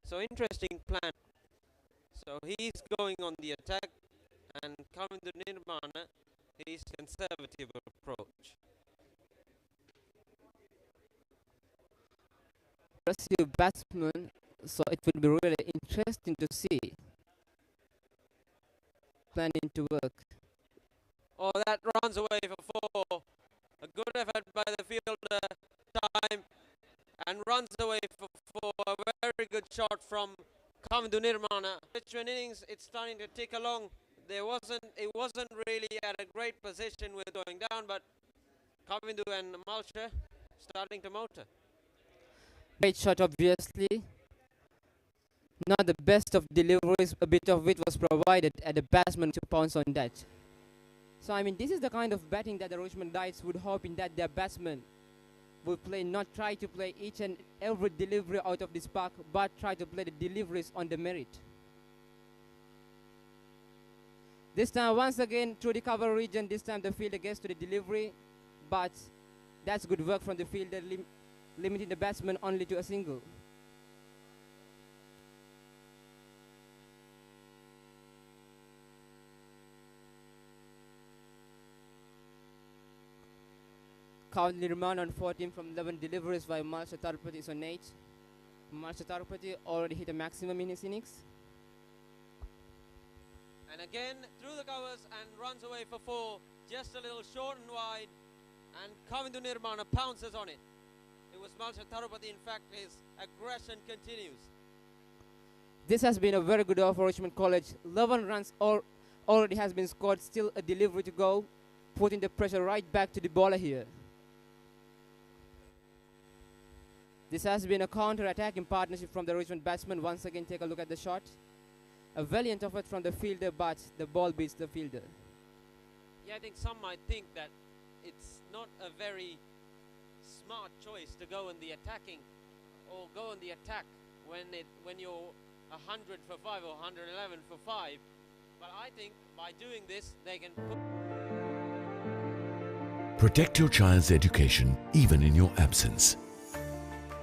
C: So interesting plan. So he's going on the attack, and coming to Nirmana, he's conservative approach.
B: Aggressive batsman, so it would be really interesting to see planning to work.
C: Oh, that runs away for 4. A good effort by the fielder, time, and runs away for 4. A very good shot from Kamindu Nirmana. Richmond innings, it's starting to tick along. It wasn't really at a great position with going down, but Kamindu and Malcha starting to motor.
B: Great shot, obviously. Not the best of deliveries, a bit of it was provided at the batsman to pounce on that. So I mean, this is the kind of batting that the Richmondites would hope in, that their batsmen would play, not try to play each and every delivery out of this park, but try to play the deliveries on the merit. This time, once again, through the cover region, this time the fielder gets to the delivery, but that's good work from the fielder, limiting the batsman only to a single. Currently Nirmana on 14 from 11 deliveries, while Marsha Tarupati is on 8. Marsha Tarupati already hit a maximum in his innings.
C: And again, through the covers and runs away for 4. Just a little short and wide. And Kamindu Nirmana pounces on it. It was Marsha Tarupati. In fact, his aggression continues.
B: This has been a very good over for Richmond College. 11 runs already has been scored. Still a delivery to go, putting the pressure right back to the bowler here. This has been a counter-attacking partnership from the Richmond batsman. Once again, take a look at the shot. A valiant effort from the fielder, but the ball beats the fielder.
C: Yeah, I think some might think that it's not a very smart choice to go in the attacking or go in the attack when you're 100 for 5 or 111 for 5. But I think by doing this, they can
I: Protect your child's education even in your absence.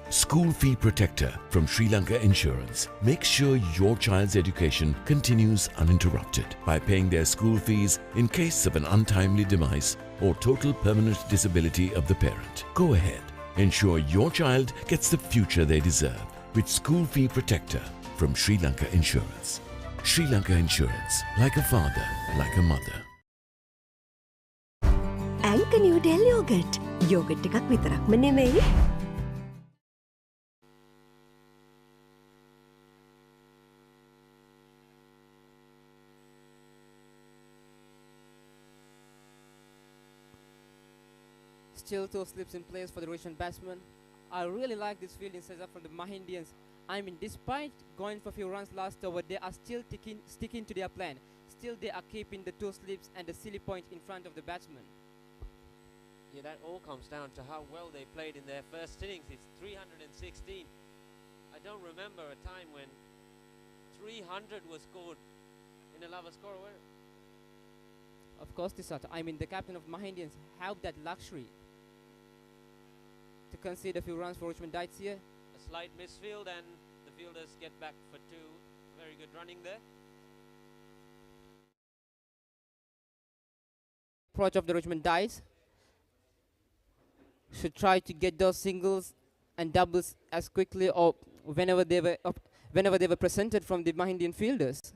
I: School Fee Protector from Sri Lanka Insurance makes sure your child's education continues uninterrupted by paying their school fees in case of an untimely demise or total permanent disability of the parent. Go ahead, ensure your child gets the future they deserve with School Fee Protector from Sri Lanka Insurance. Sri Lanka Insurance, like a father, like a mother.
G: Anchor New Delhi Yogurt. Yogurt එකක් විතරක්ම නෙමෙයි.
B: Still 2 slips in place for the Richmond batsman. I really like this fielding setup from the Mahindians. I mean, despite going for a few runs last over, they are still sticking to their plan. Still, they are keeping the 2 slips and the silly point in front of the batsman.
C: Yeah, that all comes down to how well they played in their first innings. It's 316. I don't remember a time when 300 was scored in a Lovers Quarrel.
B: Of course, I mean, the captain of Mahindians have that luxury to concede a few runs for Richmondites here.
C: A slight misfield and the fielders get back for 2. Very good running there.
B: Approach of the Richmondites should try to get those singles and doubles as quickly or whenever they were presented from the Mahindian fielders.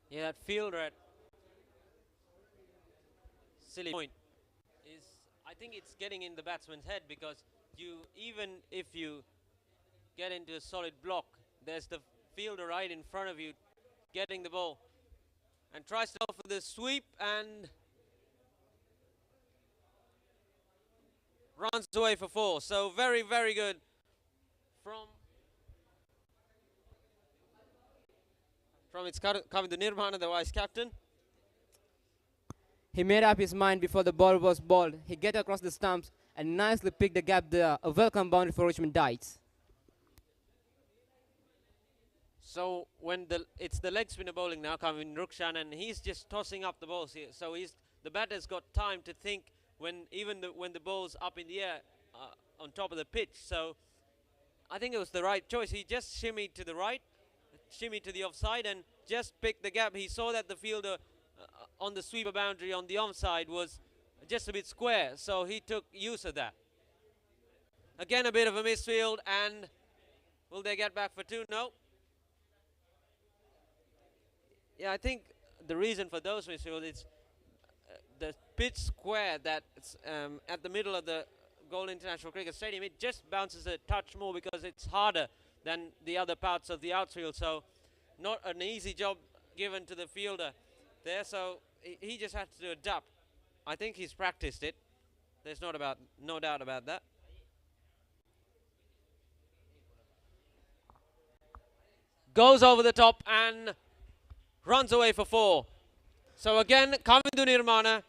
C: Yeah, that fielder at silly point is, I think it's getting in the batsman's head, because even if you get into a solid block, there's the fielder right in front of you getting the ball and tries to go for the sweep and runs away for 4. So very, very good from from its Kavindu Nirmana, the vice captain.
B: He made up his mind before the ball was bowled. He get across the stumps and nicely picked the gap there. A welcome boundary for Richmond Dites.
C: So when it's the leg spinner bowling now, Kavin Rukshan, and he's just tossing up the balls here. So the batter's got time to think when the ball's up in the air on top of the pitch. So I think it was the right choice. He just shimmied to the right, shimmied to the offside, and just picked the gap. He saw that the fielder on the sweeper boundary on the onside was just a bit square, so he took use of that. Again, a bit of a misfield, and will they get back for two? No. Yeah, I think the reason for those misfields is the pitch square that's at the middle of the Galle International Cricket Stadium. It just bounces a touch more because it's harder than the other parts of the outfield, so not an easy job given to the fielder there, so he just had to adapt. I think he's practiced it. There's no doubt about that. Goes over the top and runs away for four. So again, Kavindu Nirmana,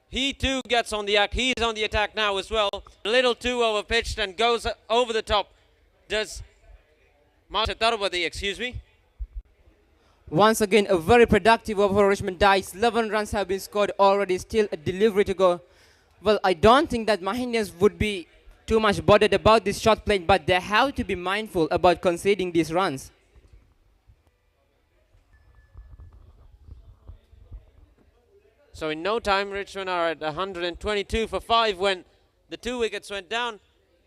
C: he too gets on the act. He's on the attack now as well. A little too over pitched and goes over the top. Does Masha Tarupati, excuse me.
B: Once again, a very productive over for Richmond Dice. 11 runs have been scored already, still a delivery to go. Well, I don't think that Mahindans would be too much bothered about this shot playing, but they have to be mindful about conceding these runs.
C: So in no time, Richmond are at 122 for 5 when the 2 wickets went down.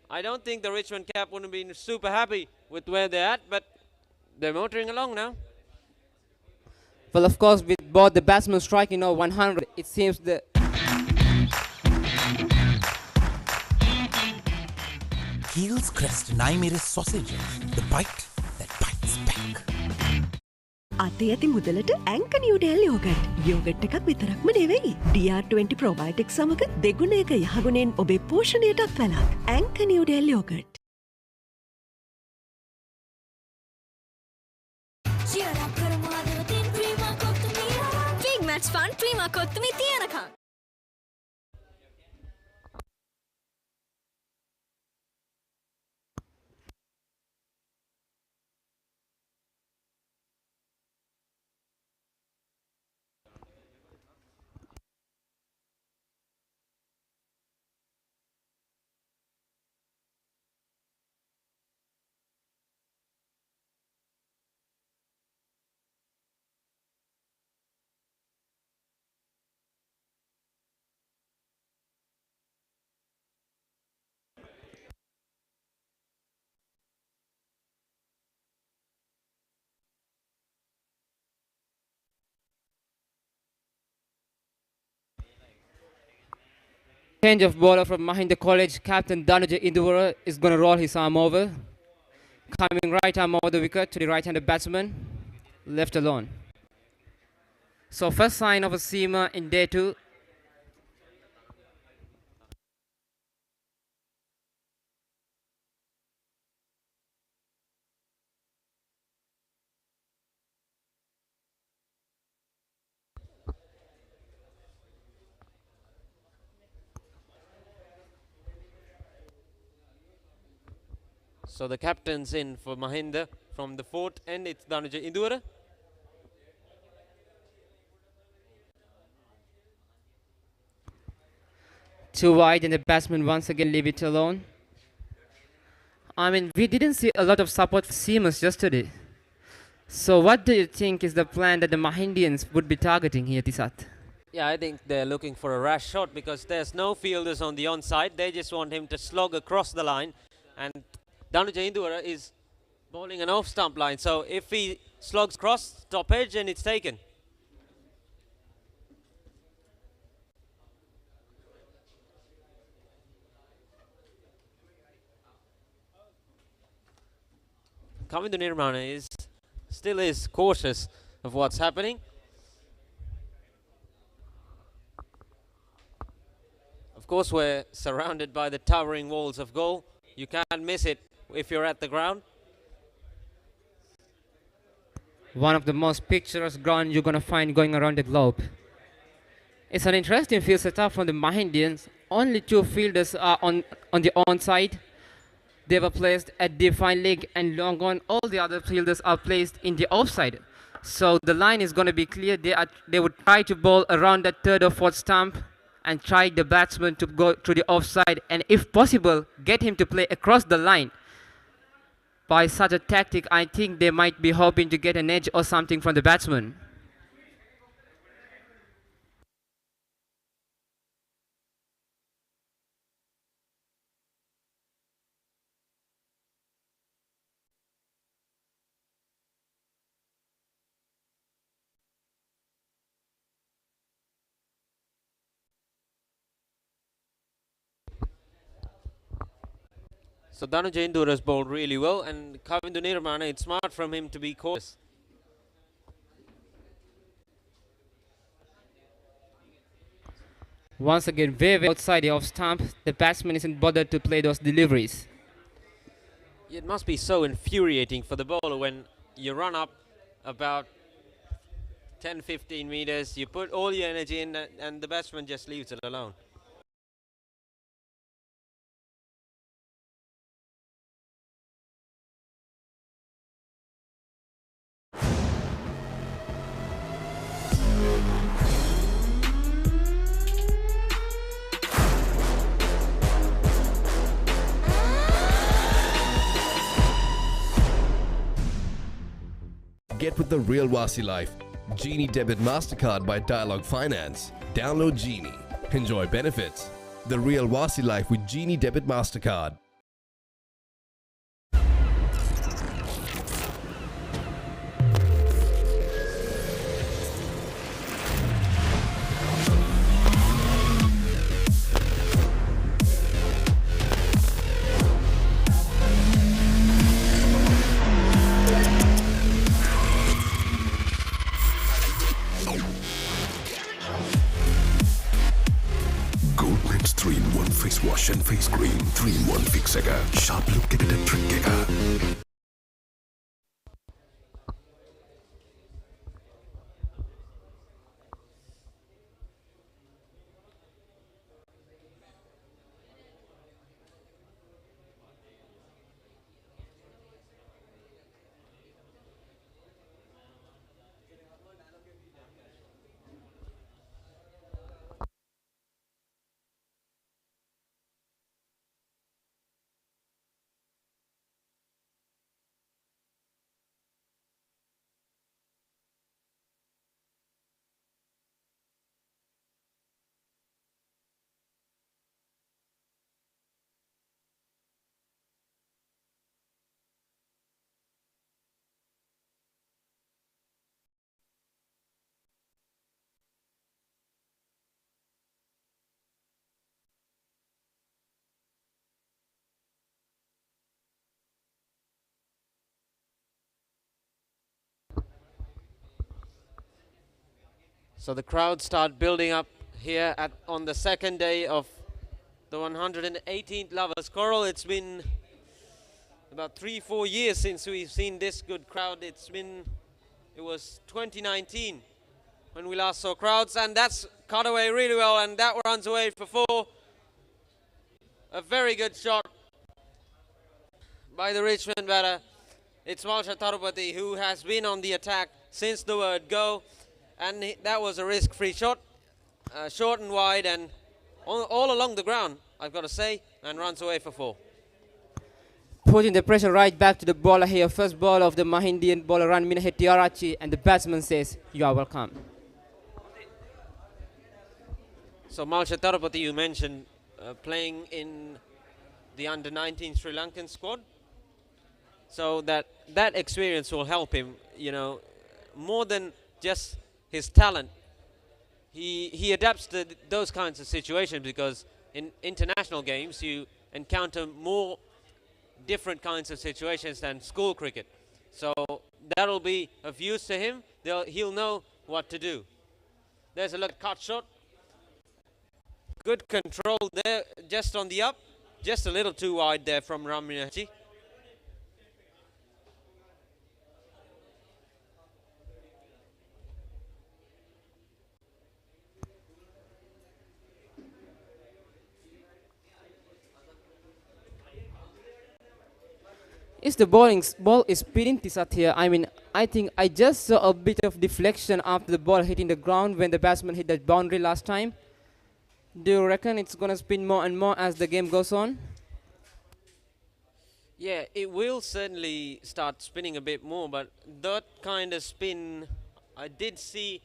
C: I don't think the Richmond cap wouldn't be super happy with where they're at, but they're motoring along now.
B: Well, of course, with both the batsmen striking over 100, it seems the
F: Heels Crest Naimiris sausages, the bite that bites back.
G: අතේ ඇති මුදලට ඇංක නිවඩෙල් යෝගට්. යෝගට් එකක් විතරක්ම නෙවෙයි. DR20 ප්‍රොබයොටික් සමග දෙගුණයක යහගුණෙන් ඔබේ පෝෂණයටත් වැළක්. ඇංක Newdale yoghurt.
L: Big match fun, prima kottumi tiyanaka.
B: change of bowler from Mahinda College. Captain Danuja Induvara is going to roll his arm over. Coming right arm over the wicket to the right-handed batsman. Left alone. So first sign of a seamer in day 2.
C: So the captain's in for Mahinda from the fort end. It's Danuja Induvara.
B: Too wide and the batsman once again leave it alone. I mean, we didn't see a lot of support for seamers yesterday. So what do you think is the plan that the Mahindians would be targeting here, Tisat?
C: Yeah, I think they're looking for a rash shot because there's no fielders on the onside. They just want him to slog across the line. And Danuja Induvara is bowling an off-stump line. So if he slogs across top edge, and it's taken. Kavindu Nirmana still is cautious of what's happening. Of course, we're surrounded by the towering walls of goal. You can't miss it if you're at the ground.
B: One of the most picturesque grounds you're going to find going around the globe. It's an interesting field setup from the Mahindians. Only 2 fielders are on the onside. They were placed at the fine leg and long on. All the other fielders are placed in the offside. So the line is going to be clear. They would try to bowl around that 3rd or 4th stump and try the batsman to go to the offside, and if possible, get him to play across the line. By such a tactic, I think they might be hoping to get an edge or something from the batsman.
C: So Dhanuja Indur has bowled really well, and Kavindu Nirmana, it's smart from him to be cautious.
B: Once again, very outside the off stump. The batsman isn't bothered to play those deliveries.
C: It must be so infuriating for the bowler when you run up about 10-15 meters, you put all your energy in, and the batsman just leaves it alone.
M: Get with the real Wasi life. Genie Debit MasterCard by Dialog Finance. Download Genie. Enjoy benefits. The real Wasi life with Genie Debit MasterCard.
N: Goldman's 3-in-1 face wash and face cream. 3-in-1 fix එක sharp look එකට trick එක.
C: So the crowd start building up here on the second day of the 118th Lovers Quarrel. It's been about 3-4 years since we've seen this good crowd. It was 2019 when we last saw crowds, and that's cut away really well, and that runs away for 4. A very good shot by the Richmond batter. It's Malsha Tarupati who has been on the attack since the word go. And that was a risk-free shot, short and wide, and all along the ground, I've got to say, and runs away for 4.
B: Putting the pressure right back to the bowler here. First ball of the Mahindian bowler, Ranmina Hettiarachchi, and the batsman says, "You are welcome."
C: So Malsha Tarupati, you mentioned playing in the under-19 Sri Lankan squad. So that experience will help him, more than just his talent. He adapts to those kinds of situations, because in international games you encounter more different kinds of situations than school cricket. So that'll be of use to him. He'll know what to do. There's a look, cut shot. Good control there, just on the up. Just a little too wide there from Raminachi.
B: Is the ball is spinning Tisat here? I mean, I think I just saw a bit of deflection after the ball hitting the ground when the batsman hit that boundary last time. Do you reckon it's going to spin more and more as the game goes on?
C: Yeah, it will certainly start spinning a bit more, but that kind of spin I did see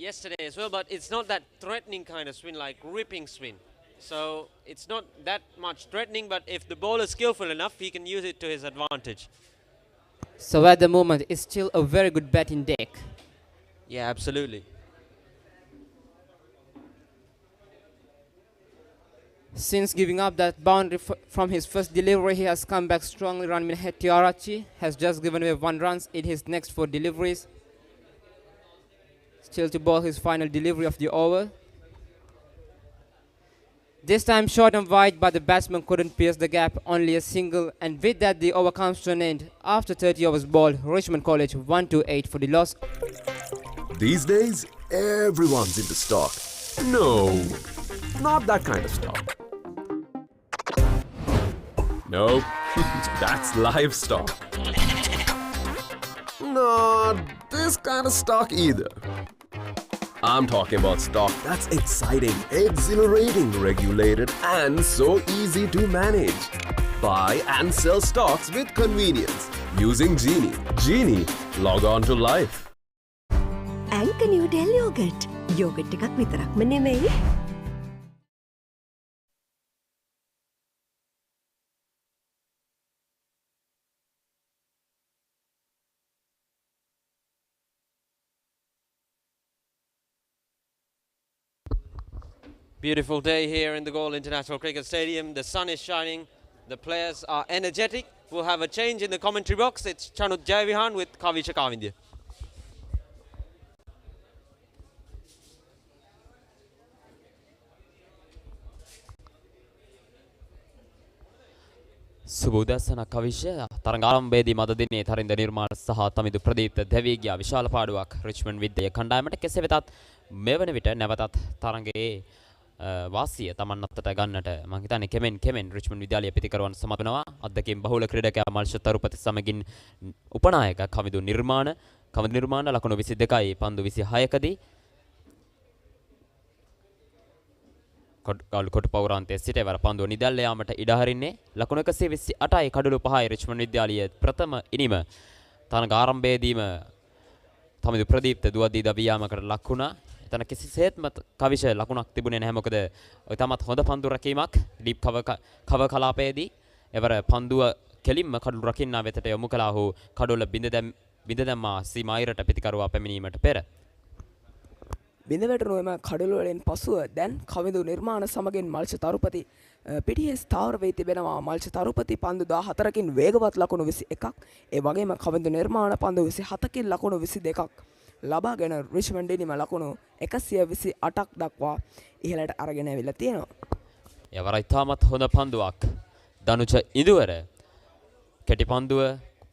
C: yesterday as well, but it's not that threatening kind of spin, like ripping spin. So it's not that much threatening, but if the bowler is skillful enough, he can use it to his advantage.
B: So at the moment, it's still a very good batting deck.
C: Yeah, absolutely.
B: Since giving up that boundary from his first delivery, he has come back strongly. Ranmin Hettiarachchi has just given away 1 run in his next 4 deliveries. Still to bowl his final delivery of the over. This time short and wide, but the batsman couldn't pierce the gap, only a single. And with that, the over comes to an end. After 30 overs bowled, Richmond College 1-8 for the loss.
N: These days, everyone's into stock. No, not that kind of stock. Nope, that's livestock. Not this kind of stock either. I'm talking about stock that's exciting, exhilarating, regulated, and so easy to manage. Buy and sell stocks with convenience using Genie. Genie, log on to life.
G: Anchor New Delhi Yogurt. Yogurt එකක් විතරක්ම නෙමෙයි.
C: Beautiful day here in the Galle International Cricket Stadium. The sun is shining. The players are energetic. We'll have a change in the commentary box. It's Chanut Jayavihan with Kavisha Kavindya.
A: සුබෝදස්සන කවිෂ තරංගාරම්භයේදී මද දිනේ තරින්ද නිර්මාණ සහ තමිදු ප්‍රදීප්ත දෙවී ගියා විශාල පාඩුවක් රිච්මන්ඩ් විද්‍යාලය කණ්ඩායමට. කෙසේ වෙතත් මෙවන විට නැවතත් තරංගයේ වාසිය තමන් අතට ගන්නට මම හිතන්නේ කෙමෙන් රිච්මන්ඩ් විද්‍යාලය පිටිකරවන්න සමත් වෙනවා. අද්දකින් බහුල ක්‍රීඩකයා මල්ෂ තරුපති සමගින් උපනායක කවිදු නිර්මාණ ලකුණු 22යි පන්දු 26කදී කොටු පෞරාන්තයේ සිට එවර පන්දුව නිදැල්ල යාමට ඉඩ හරින්නේ. ලකුණු 128යි කඩලු 5යි රිච්මන්ඩ් විද්‍යාලයේ ප්‍රථම ඉනිම තරඟ ආරම්භයේදීම තමිදු ප්‍රදීප්ත දුවදී දවී යාමකට ලක් වුණා. එතන කිසිසේත්ම කවිෂ ලකුණක් තිබුණේ නැහැ. මොකද ඔය තමත් හොඳ පන්දු රැකීමක් ඩීප් කව කලාපයේදී එවර පන්දුව කෙලින්ම කඩලු රකින්නා වෙතට යොමු කළා. ඔහු කඩොල බිඳ දැම්මා සීමායිරට පිටිකරුවා පැමිණීමට පෙර.
O: බිඳවැටුණු එම කඩළු වලින් පසුව දැන් කවිදු නිර්මාණ සමගින් මල්ෂ තරුපති පිටියේ ස්ථාවර වී තිබෙනවා. මල්ෂ තරුපති පන්දු 14කින් වේගවත් ලකුණු 21ක්, ඒ වගේම කවිදු නිර්මාණ පන්දු 27කින් ලකුණු 22ක් ලබාගෙන රිච්මන්ඩ් ඉනිම ලකුණු 128ක් දක්වා ඉහළට අරගෙන ඇවිල්ලා තියෙනවා.
A: එවර ඉතාමත් හොඳ පන්දුවක්. දනුජ ඉදුවර කෙටි පන්දුව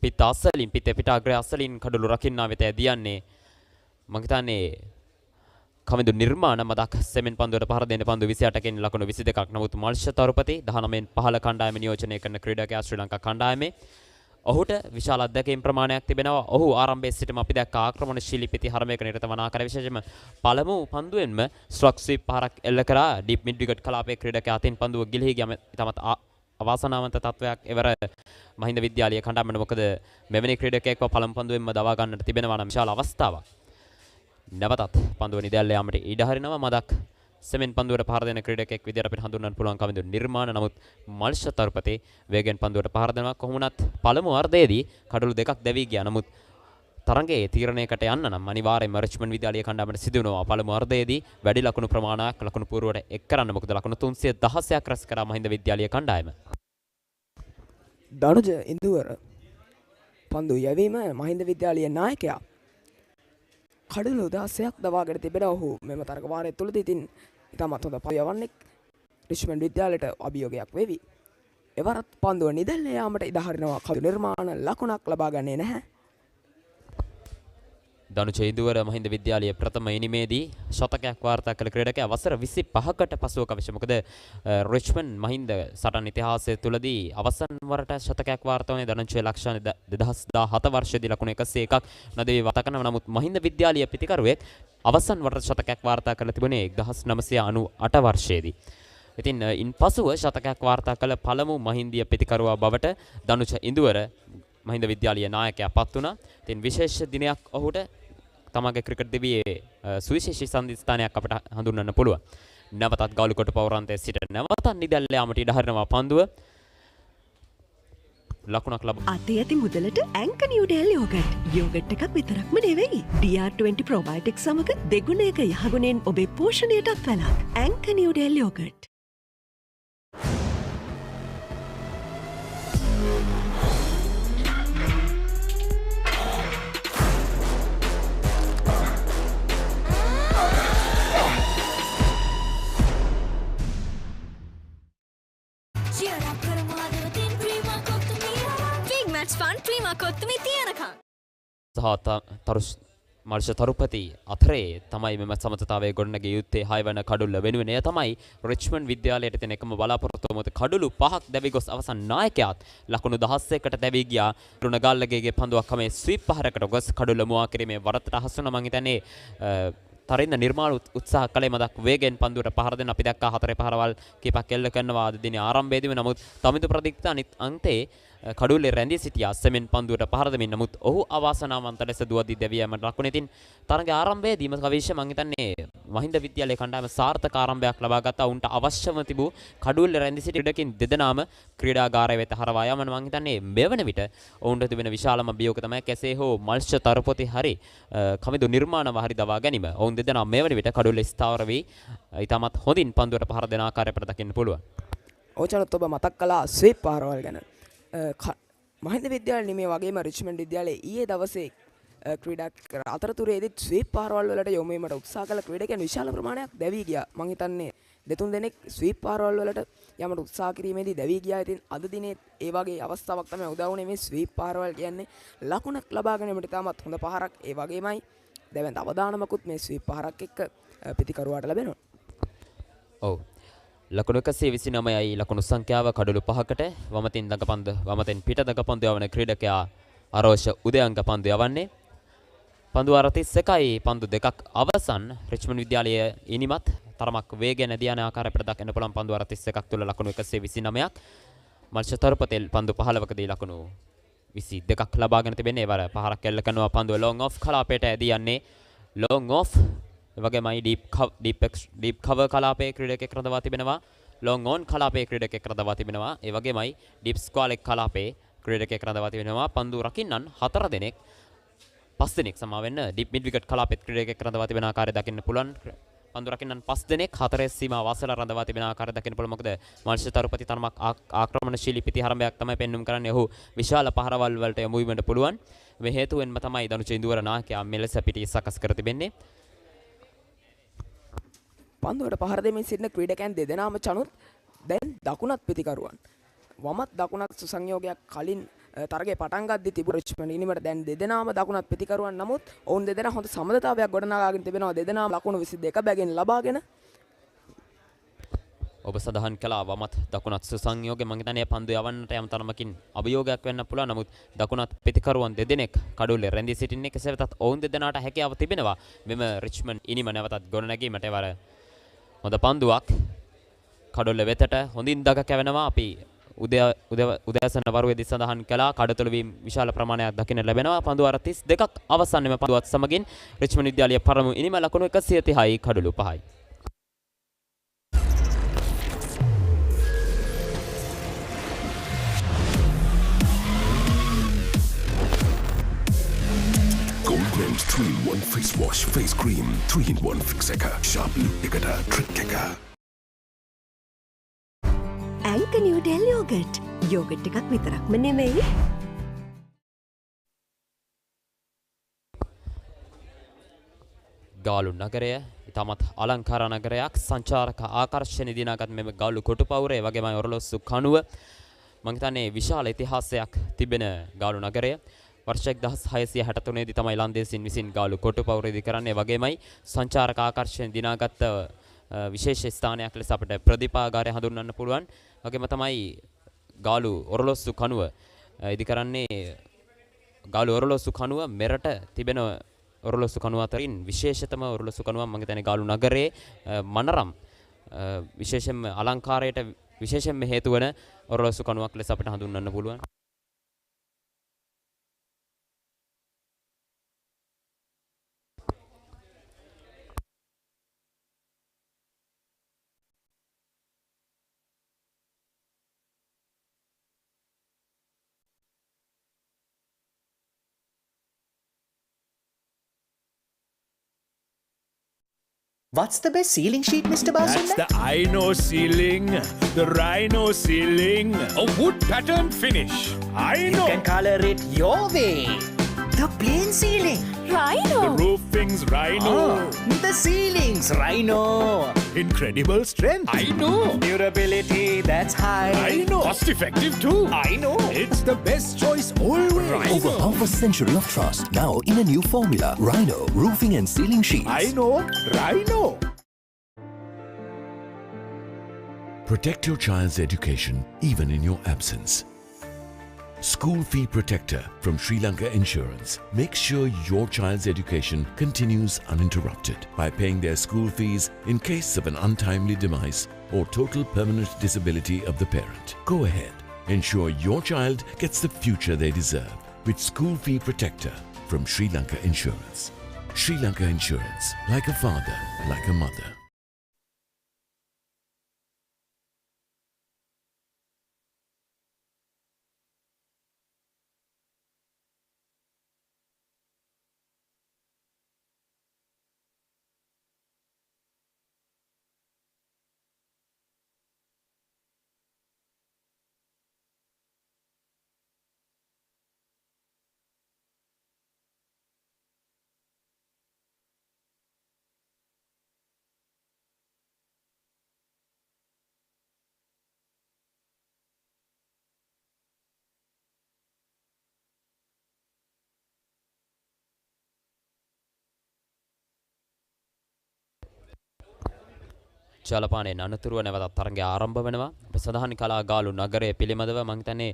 A: පිට අස්සලින් පිට අග්‍රය අස්සලින් කඩළු රකින්නා වෙත ඇදියන්නේ. මම හිතන්නේ කවිදු නිර්මාණ මදක් සෙමෙන් පන්දුවට පහර දෙන්න පන්දු 28කින් ලකුණු 22ක්. නමුත් මල්ෂ තරුපති 19න් 15 කණ්ඩායම නියෝජනය කරන ක්‍රීඩකයා ශ්‍රී ලංකා කණ්ඩායමේ. ඔහුට විශාල අත්දැකීම් ප්‍රමාණයක් තිබෙනවා. ඔහු ආරම්භයේ සිටම අපි දැක්ක ආක්‍රමණශීලී පිටිහරමයක නිරත වන ආකාරය විශේෂයෙන්ම පළමු පන්දුවෙන්ම ස්ට්‍රොක් ස්වීප් පහරක් එල්ල කරා. ඩීප් මිඩ් විකට් කලාපයේ ක්‍රීඩකයා අතින් පන්දුව ගිලිහි ගියම තමත් අවාසනාවන්ත තත්වයක් එවර මහින්ද විද්‍යාලයේ කණ්ඩායමට. මොකද මෙවැනි ක්‍රීඩකයෙක්ව පළමු පන්දුවෙන්ම දවා ගන්නට තිබෙනවා නම් විශාල අවස්ථාවක්. නැවතත් පන්දුව නිදැල්ල යාමට ඉඩ හරිනවා. මදක් සෙමෙන් පන්දුවට පහර දෙන ක්‍රීඩකයෙක් විදිහට අපිට හඳුන්වන්න පුළුවන් කවිදු නිර්මාණ. නමුත් මල්ෂ තරුපති වේගෙන් පන්දුවට පහර දෙනවා. කොහොමුණත් පළමු අර්ධයේදී කඩළු දෙකක් දැවී ගියා. නමුත් තරඟයේ තීරණයකට යන්න නම් අනිවාර්යයෙන්ම රිච්මන්ඩ් විද්‍යාලයේ කණ්ඩායමට සිදු වෙනවා පළමු අර්ධයේදී වැඩි ලකුණු ප්‍රමාණයක් ලකුණු පුවරුවට එක් කරන්න. මොකද ලකුණු 316ක් රැස් කරා මහින්ද විද්‍යාලයේ කණ්ඩායම.
O: දනුජ ඉන්දුවර පන්දු යැවීම මහින්ද විද්‍යාලයේ නායකයා කඩළු 16ක් දවාගෙන තිබෙනවා. ඔහු මෙම තරග වාරය තුලදී ඉතින් ඉතාමත් හොඳ පයවන්නෙක් රිච්මන්ඩ් විද්‍යාලයට අභියෝගයක් වෙවි. එවරත් පන්දුව නිදැල්ල යාමට ඉඩ හරිනවා. කවිදු නිර්මාණ ලකුණක් ලබා ගන්නේ නැහැ.
A: දනුච ඉදුවර මහින්ද විද්‍යාලයේ ප්‍රථම ඉනිමේදී ශතකයක් වාර්තා කළ ක්‍රීඩකයා වසර 25කට පසුව කවිෂ. මොකද රිච්මන්ඩ් මහින්ද සටන් ඉතිහාසය තුලදී අවසන් වරට ශතකයක් වාර්තා වුණේ දනුචේ ලක්ෂණ 2017 වර්ෂයේදී ලකුණු 101ක් නදවි වතකන. නමුත් මහින්ද විද්‍යාලයේ පිතිකරුවෙක් අවසන් වරට ශතකයක් වාර්තා කළ තිබුණේ 1998 වර්ෂයේදී. ඉතින් ඉන්පසුව ශතකයක් වාර්තා කළ පළමු මහින්දිය පිතිකරුවා බවට දනුච ඉදුවර මහින්ද විද්‍යාලයේ නායකයා පත් වුණා. ඉතින් විශේෂ දිනයක් ඔහුට තමගේ ක්‍රිකට් දිවියේ සුවිශේෂී සම්දිස්ථානයක් අපට හඳුන්වන්න පුළුවන්. නැවතත් ගාලුකොට පවරන්තේ සිට නැවතත් නිදැල්ල යාමට ඉඩ හරිනවා පන්දුව. ලකුණක් ලබ
G: අතේ ඇති මුදලට ඇංක නිව්ඩෙල් යෝගට්. යෝගට් එකක් විතරක්ම නෙවෙයි. DR20 ප්‍රොබයෝටික් සමග දෙගුණයක යහගුණෙන් ඔබේ පෝෂණයටත් වැළක්. ඇංක නිව්ඩෙල් යෝගට්.
A: මර්ෂ තරුපති අතරේ තමයි මෙම සමතතාවයේ ගොඩනැගිය යුත්තේ 6 වන කඩුල්ල වෙනුවෙන්. එය තමයි රිච්මන්ඩ් විද්‍යාලයට තියෙන එකම බලාපොරොත්තුව. මොකද කඩුළු 5ක් දැවි ගොස් අවසන් නායකයාත් ලකුණු 16කට දැවි ගියා. රුණගල්ලගේ පන්දුවක් කමේ ස්වීප් පහරකට ගොස් කඩුල්ල මුවා කිරීමේ වරතට හසු වුණා. මං හිතන්නේ තරින්න නිර්මාණ උත්සාහ කළේ මදක් වේගෙන් පන්දුවට පහර දෙන්න අපි දැක්කා 4 පහරවල් කීපක් එල්ල කරනවා අද දිනේ ආරම්භයේදී. නමුත් තමිතු ප්‍රතික්ත අනිත් අන්තේ කඩුල්ලේ රැඳී සිටියා සෙමෙන් පන්දුවට පහර දෙමින්. නමුත් ඔහු අවාසනාවන්ත ලෙස දුවදී දැවියමට ලකුණු. ඉතින් තරඟයේ ආරම්භයේදීම කවිෂ මං හිතන්නේ මහින්ද විද්‍යාලයේ කණ්ඩායම සාර්ථක ආරම්භයක් ලබා ගත්තා. උන්ට අවශ්‍යම තිබූ කඩුල්ලේ රැඳී සිටි ඉඩකින් දෙදෙනාම ක්‍රීඩාගාරය වෙත හරවා යාම. මං හිතන්නේ මෙවන විට ඔවුන්ට තිබෙන විශාලම බියෝක තමයි කෙසේ හෝ මල්ෂ තරපොති හරි කමිදු නිර්මාණව හරි දවා ගැනීම. ඔවුන් දෙදෙනා මෙවන විට කඩුල්ලේ ස්ථාවර වී ඊටමත් හොඳින් පන්දුවට පහර දෙන ආකාරය අපට දකින්න පුළුවන්.
O: ඕචනත් ඔබ මතක් කළා ස්වීප් පහරවල් ගැන. මහින්ද විද්‍යාලය නෙමේ වගේම රිච්මන්ඩ් විද්‍යාලයේ ඊයේ දවසේ ක්‍රීඩා අතරතුරේදී ස්වීප් පහරවල් වලට යොමු වීමට උත්සාහ කළ ක්‍රීඩකයන් විශාල ප්‍රමාණයක් දැවී ගියා. මං හිතන්නේ දෙතුන් දෙනෙක් ස්වීප් පහරවල් වලට යමට උත්සාහ කිරීමේදී දැවී ගියා. ඉතින් අද දිනේ ඒ වගේ අවස්ථාවක් තමයි උදා වුණේ. මේ ස්වීප් පහරවල් කියන්නේ ලකුණක් ලබා ගැනීමට ඉතාමත් හොඳ පහරක්. ඒ වගේමයි දැවැන්ත අවදානමකුත් මේ ස්වීප් පහරක් එක්ක පිතිකරුවාට ලැබෙනවා.
A: ඔව්. ලකුණු 129යි ලකුණු සංඛ්‍යාව කඩලු 5කට වමතින් දඟපන්ද වමතෙන් පිට දඟපන්දු යවන ක්‍රීඩකයා අරෝෂ උදයංග පන්දු යවන්නේ. පන්දු 31යි පන්දු දෙකක් අවසන්. රිච්මන්ඩ් විද්‍යාලයේ ඉනිමත් තරමක් වේගය නැති යන ආකාරයට දක්වන්න පුළුවන්. පන්දු 31ක් තුල ලකුණු 129ක්. මල්ෂ තරපතෙල් පන්දු 15කදී ලකුණු 22ක් ලබාගෙන තිබෙන්නේ. ඒවර පහරක් එල්ල කරනවා පන්දුව ලොං ඔෆ් කලාපයට ඇදී යන්නේ. ලොං ඔෆ් වගේමයි ඩීප් කවර් කලාපයේ ක්‍රීඩකයෙක් රඳවා තිබෙනවා. ලොං ඔන් කලාපයේ ක්‍රීඩකයෙක් රඳවා තිබෙනවා. ඒ වගේමයි ඩීප් ස්ක්වාලෙක් කලාපයේ ක්‍රීඩකයෙක් රඳවා තිබෙනවා. පන්දු රකින්නන් 4 දෙනෙක් 5 දෙනෙක් සමා වෙන්න ඩීප් මිඩ් විකට් කලාපයේ ක්‍රීඩකයෙක් රඳවා තිබෙන ආකාරය දකින්න පුළුවන්. පන්දු රකින්නන් 5 දෙනෙක් 4 සීමා වාසල රඳවා තිබෙන ආකාරය දකින්න පුළුවන්. මොකද මල්ෂ තරපති තරමක් ආක්‍රමණශීලී පිටිහරඹයක් තමයි පෙන්눔 කරන්නේ. ඔහු විශාල පහරවල් වලට යොමු වීමට පුළුවන්. මේ හේතුවෙන්ම තමයි දනුච ඉන්දුවර නායකයා මෙලෙස පිටි සකස් කර තිබෙන්නේ.
O: පන්දුවට පහර දෙමින් සිටින ක්‍රීඩකයන් දෙදෙනාම චනුත් දැන් දකුණත් පිතිකරුවන්. වමත් දකුණත් සුසංයෝගයක් කලින් තරගයේ පටන් ගද්දී තිබුණු රිච්මන්ඩ් ඉනිමට දැන් දෙදෙනාම දකුණත් පිතිකරුවන්. නමුත් ඔවුන් දෙදෙනා හොඳ සමදතාවයක් ගොඩනගාගෙන තිබෙනවා. දෙදෙනාම ලකුණු 22 බැගින් ලබාගෙන
A: ඔබ සඳහන් කළා වමත් දකුණත් සුසංයෝගය. මම හිතන්නේ පන්දු යවන්නට යම් තරමකින් අභියෝගයක් වෙන්න පුළුවන්. නමුත් දකුණත් පිතිකරුවන් දෙදෙනෙක් කඩුල්ලේ රැඳී සිටින්නේ. කෙසේ වෙතත් ඔවුන් දෙදෙනාට හැකියාව තිබෙනවා මෙම රිච්මන්ඩ් ඉනිම නැවතත් ගොඩනැගීමට. ඒවර හොඳ පන්දුවක් කඩොල්ල වෙතට හොඳින් දග කැවෙනවා. අපි උදෑසන වරුවේදී සඳහන් කළා කඩතොළු වීම විශාල ප්‍රමාණයක් දකින්න ලැබෙනවා. පන්දු 32ක් අවසන් වෙන පන්දුවත් සමගින් රිච්මන්ඩ් විද්‍යාලයේ පළමු ඉනිම ලකුණු 130යි කඩොළු 5යි.
I: Goldman's 3-in-1 face wash, face cream, 3-in-1 fix එක, sharp look එකට trick එක.
G: ඇංක නිව්ඩෙල් යෝගට්. යෝගට් එකක් විතරක්ම නෙමෙයි.
A: ගාලු නගරය ඉතාමත් අලංකාර නගරයක්. සංචාරක ආකර්ෂණ දිනාගත් මෙම ගාලු කොටුපවුර ඒ වගේම ඔරලොස්සු කණුව මම හිතන්නේ විශාල ඉතිහාසයක් තිබෙන ගාලු නගරය. වර්ෂ 1663 දී තමයි ලන්දේසින් විසින් ගාලු කොටුපවුර ඉදි කරන්නේ. වගේමයි සංචාරක ආකර්ෂණ දිනාගත් විශේෂ ස්ථානයක් ලෙස අපිට ප්‍රදීපාගාරය හඳුන්වන්න පුළුවන්. වගේම තමයි ගාලු ඔරලොස්සු කණුව ඉදි කරන්නේ. ගාලු ඔරලොස්සු කණුව මෙරට තිබෙන ඔරලොස්සු කණුව අතරින් විශේෂතම ඔරලොස්සු කණුවක් මම හිතන්නේ ගාලු නගරයේ මනරම් විශේෂයෙන්ම අලංකාරයට විශේෂයෙන්ම හේතු වන ඔරලොස්සු කණුවක් ලෙස අපිට හඳුන්වන්න පුළුවන්.
J: What's the best ceiling sheet, Mr. Basunda?
K: That's the Ino ceiling, the Rhino ceiling, a wood pattern finish. I know.
J: You can color it your way. The plain ceiling.
L: Rhino.
K: The roofing's Rhino.
J: The ceiling's Rhino.
K: Incredible strength. I know.
J: Durability, that's high.
K: I know. Cost effective too.
J: I know.
K: It's the best choice always.
J: Rhino.
P: Over half a century of trust, now in a new formula. Rhino, roofing and ceiling sheets.
K: I know. Rhino.
I: Protect your child's education even in your absence. School Fee Protector from Sri Lanka Insurance makes sure your child's education continues uninterrupted by paying their school fees in case of an untimely demise or total permanent disability of the parent. Go ahead, ensure your child gets the future they deserve with School Fee Protector from Sri Lanka Insurance. Sri Lanka Insurance, like a father, like a mother.
A: ජලපානයේ අනතුරුව නැවතත් තරඟය ආරම්භ වෙනවා. අපි සඳහන් කළා ගාලු නගරයේ පිළිමදව මම හිතන්නේ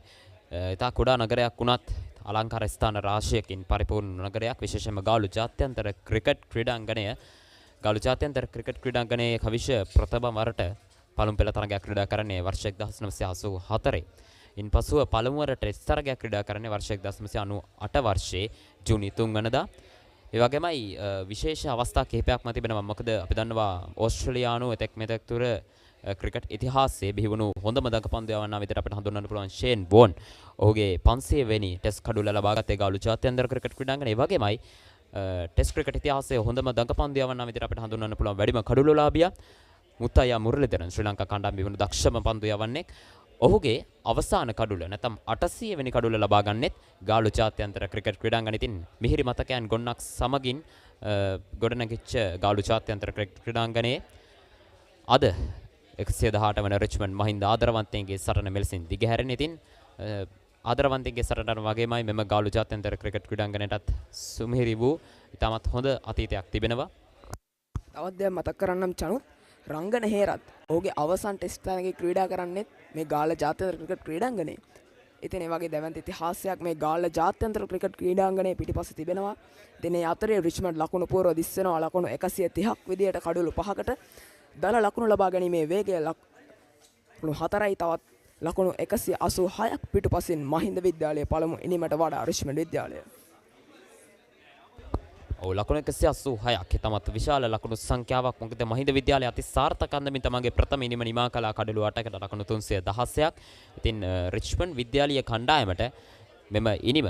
A: ඉතා කුඩා නගරයක් වුණත් අලංකාර ස්ථාන රාශියකින් පරිපූර්ණ නගරයක්. විශේෂයෙන්ම ගාලු ජාත්‍යන්තර ක්‍රිකට් ක්‍රීඩාංගණයේ කවිෂ ප්‍රථම වරට පළමු පෙළ තරඟයක් ක්‍රීඩා කරන්නේ වර්ෂ 1984. ඉන්පසුව පළමු වරට ටෙස්ට් තරඟයක් ක්‍රීඩා කරන්නේ වර්ෂ 1998 වර්ෂයේ ජූනි 3 වෙනිදා. ඒ වගේමයි විශේෂ අවස්ථා කිහිපයක්ම තිබෙනවා. මොකද අපි දන්නවා ඕස්ට්‍රේලියානු එතෙක් මෙතෙක් තුර ක්‍රිකට් ඉතිහාසයේ බිහිවුණු හොඳම දඟපන්දු යවන්නා විදිහට අපිට හඳුන්වන්න පුළුවන් ෂේන් වෝන්. ඔහුගේ 500 වෙනි ටෙස්ට් කඩුල ලබාගත්තේ ගාලු ජාත්‍යන්තර ක්‍රිකට් ක්‍රීඩාංගණයේ. ඒ වගේමයි ටෙස්ට් ක්‍රිකට් ඉතිහාසයේ හොඳම දඟපන්දු යවන්නා විදිහට අපිට හඳුන්වන්න පුළුවන් වැඩිම කඩුලලාභියා මුත්තයා මුරලිදරන් ශ්‍රී ලංකා කණ්ඩායම බිහිවුණු දක්ෂම පන්දු යවන්නේ. ඔහුගේ අවසාන කඩුල නැත්නම් 800 වෙනි කඩුල ලබා ගන්නෙත් ගාලු ජාත්‍යන්තර ක්‍රිකට් ක්‍රීඩාංගණයෙන්. මිහිරි මතකයන් ගොන්නක් සමගින් ගොඩනැගිච්ච ගාලු ජාත්‍යන්තර ක්‍රිකට් ක්‍රීඩාංගණයේ අද 118 වන රිච්මන්ඩ් මහින්ද ආදරවන්තයන්ගේ සටන මෙලෙසින් දිගහැරෙන. ඉතින් ආදරවන්තයන්ගේ සටනට වගේමයි මෙම ගාලු ජාත්‍යන්තර ක්‍රිකට් ක්‍රීඩාංගණයටත් සුමිහිරි වූ ඉතාමත් හොඳ අතීතයක් තිබෙනවා.
O: තවත් දෙයක් මතක් කරන්නම් චනුත් රංගන හේරත් ඔහුගේ අවසන් ටෙස්ට් තරගයේ ක්‍රීඩා කරන්නේත් මේ ගාල්ල ජාත්‍යන්තර ක්‍රිකට් ක්‍රීඩාංගණයේ. ඉතින් ඒ වගේ දැවැන්ත ඉතිහාසයක් මේ ගාල්ල ජාත්‍යන්තර ක්‍රිකට් ක්‍රීඩාංගණයේ පිටිපස්සේ තිබෙනවා. ඉතින් ඒ අතරේ රිච්මන්ඩ් ලකුණු පූර්ව දිස්සනවා ලකුණු 130ක් විදියට කඩුළු 5කට දල ලකුණු ලබා ගැනීමේ වේගය ලකුණු 4යි. තවත් ලකුණු 186ක් පිටුපසින් මහින්ද විද්‍යාලය පළමු ඉනිමට වඩා රිච්මන්ඩ් විද්‍යාලය.
A: ලකුණු 186ක් තමත් විශාල ලකුණු සංඛ්‍යාවක්. මොකද මහින්ද විද්‍යාලය අති සාර්ථක අන්දමින් තමගේ ප්‍රථම ඉනිම නිමා කළා කඩලු 8කට ලකුණු 316ක්. ඉතින් රිච්මන්ඩ් විද්‍යාලීය කණ්ඩායමට මෙම ඉනිම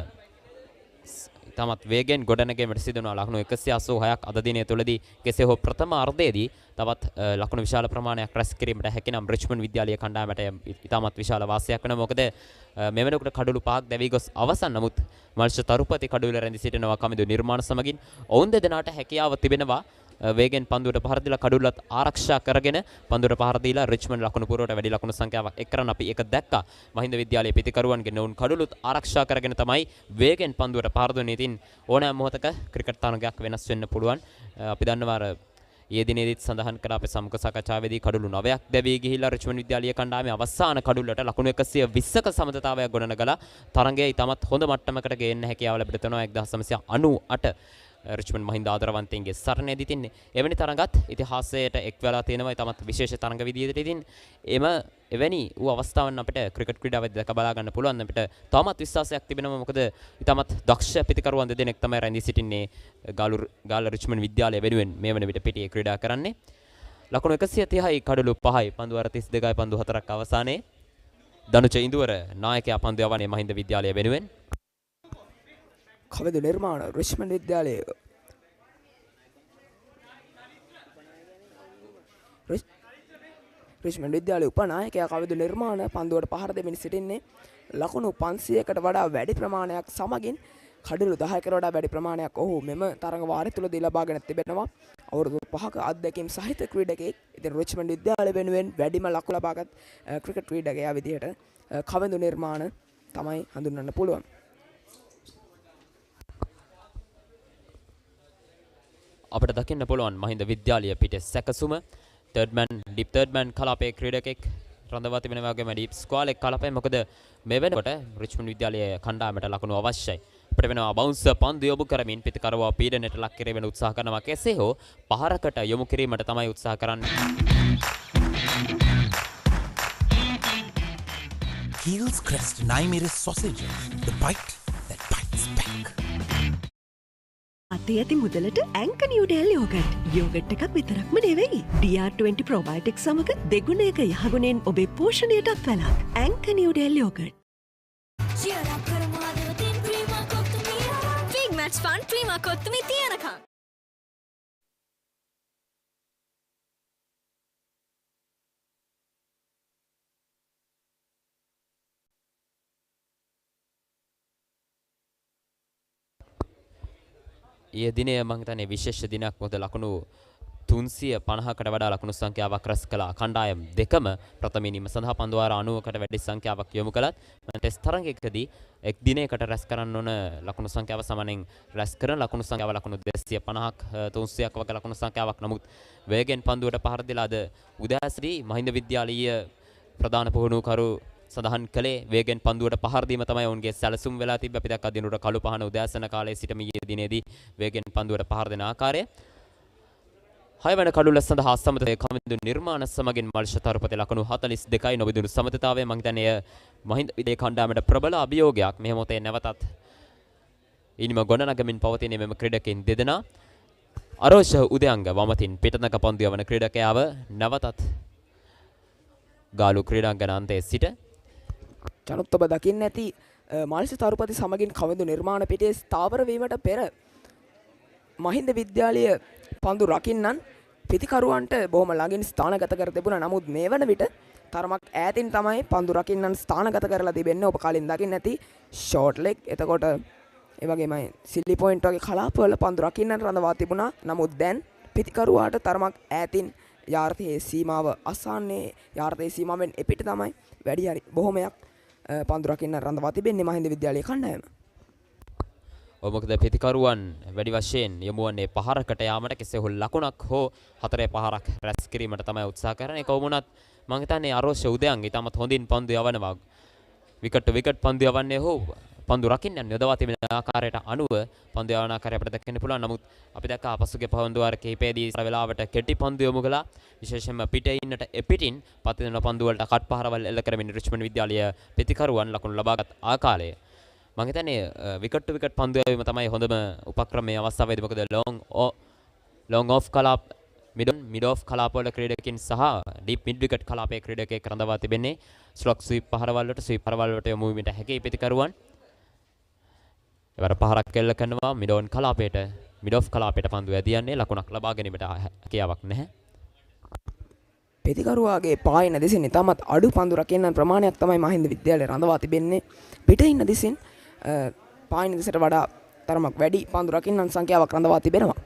A: තමත් වේගෙන් ගොඩනැගීමට සිදු වුණා. ලකුණු 186ක් අද දිනය තුලදී කෙසේ හෝ ප්‍රථම අර්ධයේදී තවත් ලකුණු විශාල ප්‍රමාණයක් රැස් කිරීමට හැකි නම් රිච්මන්ඩ් විද්‍යාලීය කණ්ඩායමට ඉතාමත් විශාල වාසියක් වෙනවා. මොකද මෙවැනිකට කඩලු 5ක් දැවී ගොස් අවසන්. නමුත් මල්ෂ තරුපති කඩුල රැඳී සිටිනවා කමිදු නිර්මාණ සමගින්. ඔවුන් දෙදෙනාට හැකියාව තිබෙනවා වේගෙන් පන්දුවට පහර දීලා කඩුල්ලත් ආරක්ෂා කරගෙන පන්දුවට පහර දීලා රිච්මන්ඩ් ලකුණු පුරවට වැඩි ලකුණු සංඛ්‍යාවක් එක් කරන් අපි ඒක දැක්කා. මහින්ද විද්‍යාලයේ පිතිකරුවන්ගේ නෝන් කඩුලුත් ආරක්ෂා කරගෙන තමයි වේගෙන් පන්දුවට පහර දුන්නේ. ඉතින් ඕනෑම මොහොතක ක්‍රිකට් තරගයක් වෙනස් වෙන්න පුළුවන්. අපි දන්නවා ඊයේ දිනේදීත් සඳහන් කළා අපේ සමුක සාකච්ඡාවේදී කඩුළු 9ක් දැවී ගිහිල්ලා රිච්මන්ඩ් විද්‍යාලීය කණ්ඩායමේ අවසාන කඩුල්ලට ලකුණු 120ක සමතතාවයක් ගොඩනගලා තරගය ඉතාමත් හොඳ මට්ටමකට ගේන්න හැකියාව ලැබිලා තිනවා 1998 රිච්මන්ඩ් මහින්ද ආදරවන්තයින්ගේ සරණේදී තින්නේ. එවැනි තරඟත් ඉතිහාසයට එක් වෙලා තියෙනවා ඉතාමත් විශේෂ තරඟ විදියට. ඉතින් එවැනි වූ අවස්ථාවන් අපිට ක්‍රිකට් ක්‍රීඩාවෙදී දැක බලා ගන්න පුළුවන්. අපිට තාමත් විශ්වාසයක් තිබෙනවා. මොකද ඉතාමත් දක්ෂ පිතිකරුවන් දෙදෙනෙක් තමයි රැඳී සිටින්නේ ගාල්ල රිච්මන්ඩ් විද්‍යාලය වෙනුවෙන් මේ වන විට පිටියේ ක්‍රීඩා කරන්නේ. ලකුණු 130යි කඩලු 5යි පන්දු 32යි පන්දු 4ක් අවසානයේ දනුච ඉඳුවර නායකයා පන්දු යවන්නේ මහින්ද විද්‍යාලය වෙනුවෙන්.
O: කවද නිර්මාණ රිච්මන්ඩ් විද්‍යාලයේ රිච්මන්ඩ් විද්‍යාලයේ උපනායකයා කවද නිර්මාණ පන්දුවට පහර දෙමින් සිටින්නේ. ලකුණු 500කට වඩා වැඩි ප්‍රමාණයක් සමගින් කඩලු 10කට වඩා වැඩි ප්‍රමාණයක් ඔහු මෙම තරඟ වාරය තුලදී ලබාගෙන තිබෙනවා. අවුරුදු 5ක අත්දැකීම් සහිත ක්‍රීඩකයෙක්. ඉතින් රිච්මන්ඩ් විද්‍යාලය වෙනුවෙන් වැඩිම ලකුණු ලබාගත් ක්‍රිකට් ක්‍රීඩකයා විදිහට කවද නිර්මාණ තමයි හඳුන්වන්න පුළුවන්.
A: අපිට දකින්න පුළුවන් මහින්ද විද්‍යාලීය පිටේ සැකසුම third man කලාපයේ ක්‍රීඩකෙක් රඳවා තිබෙන වගේම ඩීප් ස්ක්වාල් එක කලාපයේ. මොකද මේ වෙනකොට රිච්මන්ඩ් විද්‍යාලයේ කණ්ඩායමට ලකුණු අවශ්‍යයි. අපිට වෙනවා බවුන්සර් පන්දු යොමු කරමින් පිතිකරුවා පීඩනයට ලක් කිරීමෙන් උත්සාහ කරනවා. කෙසේ හෝ පහරකට යොමු කිරීමට තමයි උත්සාහ කරන්නේ.
F: Keel's Crest 9 Miris sausages, the bite that bites back.
G: අතේ ඇති මුදලට ඇංක නිව්ඩෙල් යෝගට්. යෝගට් එකක් විතරක්ම නෙවෙයි. DR20 ප්‍රොබයොටික් සමග දෙගුණයක යහගුණෙන් ඔබේ පෝෂණයටත් වැළක්. ඇංක Newdale yoghurt.
L: Big match fun Prima කොත්තුමි තියනකම්.
A: ඊයේ දිනේ මම හිතන්නේ විශේෂ දිනක්. මොකද ලකුණු 350කට වඩා ලකුණු සංඛ්‍යාවක් රැස් කළා. කණ්ඩායම් දෙකම ප්‍රථම ඉනිම සඳහා පන්දු වාර 90කට වැඩි සංඛ්‍යාවක් යොමු කළත් ටෙස්ට් තරඟයකදී එක් දිනයකට රැස් කරන්න ඕන ලකුණු සංඛ්‍යාව සමානෙන් රැස් කරන ලකුණු සංඛ්‍යාව ලකුණු 250ක් 300ක් වගේ ලකුණු සංඛ්‍යාවක්. නමුත් වේගෙන් පන්දුවට පහර දීලා අද උදෑසනදී මහින්ද විද්‍යාලීය ප්‍රධාන පුහුණුකරු සඳහන් කළේ වේගෙන් පන්දුවට පහර දීම තමයි ඔවුන්ගේ සැලසුම් වෙලා තිබ්බ. අපි දැක්කා දිනුට කළු පහන උදෑසන කාලයේ සිට ඊයේ දිනේදී වේගෙන් පන්දුවට පහර දෙන ආකාරය. 6 වෙනි කඩුල්ල සඳහා සමතේ කමින්දු නිර්මාණ සමගින් මල්ෂ තරුපති ලකුණු 42යි නොබිදුණු සමතතාවය. මම හිතන්නේ මහින්ද විද්‍යාලයේ කණ්ඩායමට ප්‍රබල අභියෝගයක්. මේ මොහොතේ නැවතත් ඉනිම ගොඩනගමින් පවතින මෙම ක්‍රීඩකයන් දෙදෙනා අරෝෂ උදයංග වමතින් පිටතක පන්දු යවන ක්‍රීඩකයාව නැවතත් ගාලු ක්‍රීඩාංගනාන්තයේ සිට
O: ජනුත් ඔබ දකින්න ඇති මල්ෂ තරුපති සමගින් කවිඳු නිර්මාණ පිටේ ස්ථාවර වීමට පෙර මහින්ද විද්‍යාලීය පන්දු රකින්නන් පිතිකරුවන්ට බොහොම ළඟින් ස්ථානගත කර තිබුණා. නමුත් මේ වන විට තරමක් ඈතින් තමයි පන්දු රකින්නන් ස්ථානගත කරලා තිබෙන්නේ. ඔබ කලින් දකින්න ඇති ෂෝට් ලෙග්, එතකොට ඒ වගේමයි සිලි පොයින්ට් වගේ කලාපවල පන්දු රකින්නන් රඳවා තිබුණා. නමුත් දැන් පිතිකරුවාට තරමක් ඈතින් යාර්ථයේ සීමාව අසන්නේ යාර්ථයේ සීමාවෙන් එපිට තමයි වැඩි හරි බොහොමයක් පන්දු රකින්න රඳවා තිබෙන්නේ මහින්ද විද්‍යාලයේ කණ්ඩායම.
A: මොකද පිතිකරුවන් වැඩි වශයෙන් යොමු වන්නේ පහරකට යාමට. කෙසේ හෝ ලකුණක් හෝ 4 පහරක් රැස් කිරීමට තමයි උත්සාහ කරන්නේ. කොහොමුණත් මම හිතන්නේ අරෝෂ උදයන් ඊටමත් හොඳින් පන්දු යවනවා. විකට් පන්දු යවන්නේ හෝ පන්දු රකින්න යොදවා තිබෙන ආකාරයට අනුව පන්දු යවන ආකාරය අපිට දකින්න පුළුවන්. නමුත් අපි දැක්කා පසුගිය පන්දු වාර කිහිපයේදී ඉස්සර වෙලාවට කෙටි පන්දු යොමු කළා. විශේෂයෙන්ම පිටේ ඉන්නට එපිටින් පතින පන්දු වලට කට් පහරවල් එල්ල කරමින් රිච්මන්ඩ් විද්‍යාලීය පිතිකරුවන් ලකුණු ලබාගත් ආකාරය මම හිතන්නේ විකට් පන්දු යවීම තමයි හොඳම උපක්‍රමයේ අවස්ථාවේදී. මොකද ලොං ඔෆ් කලාප් මිඩ් ඔෆ් කලාපවල ක්‍රීඩකයන් සහ ඩීප් මිඩ් විකට් කලාපයේ ක්‍රීඩකයෙක් රඳවා තිබෙන්නේ. ස්ලොක් ස්වීප් පහරවල් වලට යොමු වීමට හැකි පිතිකරුවන් එවර පහරක් එල්ල කරනවා. මිඩ් ඔෆ් කලාපයට පන්දු ඇදියන්නේ ලකුණක් ලබා ගැනීමට හැකියාවක් නැහැ.
O: පිතිකරුවාගේ පායන දෙසින් ඉතාමත් අඩු පන්දු රකින්න ප්‍රමාණයක් තමයි මහින්ද විද්‍යාලයේ රඳවා තිබෙන්නේ. පිට ඉන්න දෙසින් පායන දෙසට වඩා තරමක් වැඩි පන්දු රකින්නන් සංඛ්‍යාවක් රඳවා තිබෙනවා.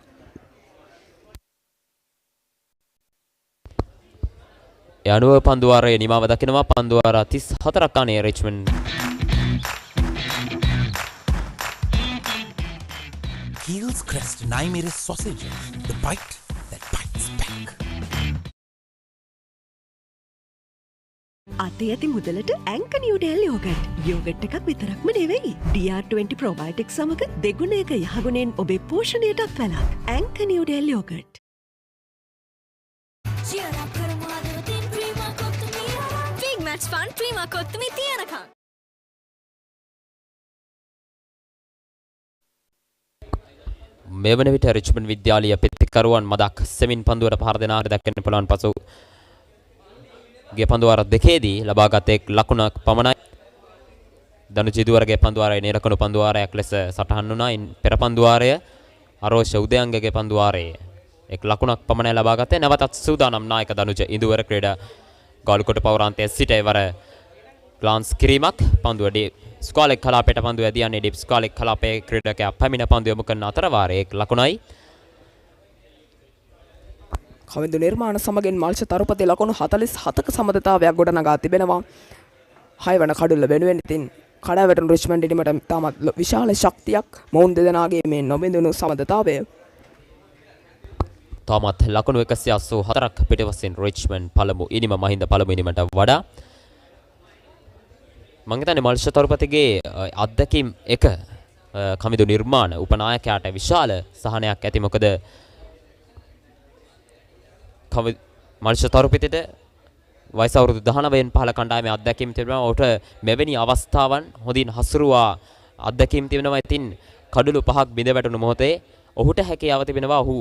A: ඒ අනුව පන්දුවාරයේ නිමාව දකිනවා පන්දුවාර 34ක් අනේ Richmond.
F: Heels Crest 9 sausages, the bite that bites back.
G: අතේ ඇති මුදලට ඇංක නිව්ඩෙල් යෝගට්. යෝගට් එකක් විතරක්ම නෙවෙයි. DR20 ප්‍රොබයෝටික් සමග දෙගුණයක යහගුණෙන් ඔබේ පෝෂණයටත් වැළක්. ඇංක Newdale yoghurt.
L: Big match fun Prima කොත්තුමි තියනකම්.
A: මෙවන විට රිච්මන්ඩ් විද්‍යාලීය පිටිකරුවන් මදක් සෙමින් පන්දුවට පහර දෙන ආකාරය දක්වන්න පුළුවන් පසු ගේ පන්දුවාර දෙකේදී ලබාගත් එක් ලකුණක් පමණයි. දනුජිදුවරගේ පන්දුවාරයේ නිරකණු පන්දුවාරයක් ලෙස සටහන් වුණා. ඉන් පෙර පන්දුවාරය අරෝෂ උදයංගගේ පන්දුවාරයේ එක් ලකුණක් පමණයි ලබාගත්තේ. නැවතත් සූදානම් නායක දනුජ ඉදුවර ක්‍රීඩා ගෝල්කොට පවරාන්තයේ සිට එවර ග්ලාන්ස් කිරීමක් පන්දුවේදී ස්කාලෙක් කලාපයට පන්දුව ඇදියන්නේ ඩිප් ස්කාලෙක් කලාපයේ ක්‍රීඩකයා පැමිණ පන්දුව යොමු කරන අතර වාරයේ එක් ලකුණයි.
O: කවිඳු නිර්මාණ සමගින් මල්ෂ තරුපති ලකුණු 47ක සමතතාවයක් ගොඩනගා තිබෙනවා. 6 වන කඩුල්ල වෙනුවෙන් ඉතින් කඩාවැටුණු රිච්මන්ඩ් ටීමට තාමත් විශාල ශක්තියක් මොවුන් දෙදෙනාගේ මේ නොබිඳුණු සමතතාවය.
A: තාමත් ලකුණු 184ක් පිටවසින් රිච්මන්ඩ් පළමු ඉනිම මහින්ද පළමු ඉනිමට වඩා මම හිතන්නේ මල්ෂ තරුපතිගේ අත්දැකීම් එක කමිදු නිර්මාණ උපනායකයාට විශාල සහනයක් ඇති. මොකද මල්ෂ තරුපතිට වයස අවුරුදු 19න් පහළ කණ්ඩායමේ අත්දැකීම් තිබෙනවා. ඔහුට මෙවැනි අවස්ථාවන් හොඳින් හසුරුවා අත්දැකීම් තිබෙනවා. ඉතින් කඩළු 5ක් බිඳ වැටුණු මොහොතේ ඔහුට හැකියාව තිබෙනවා. ඔහු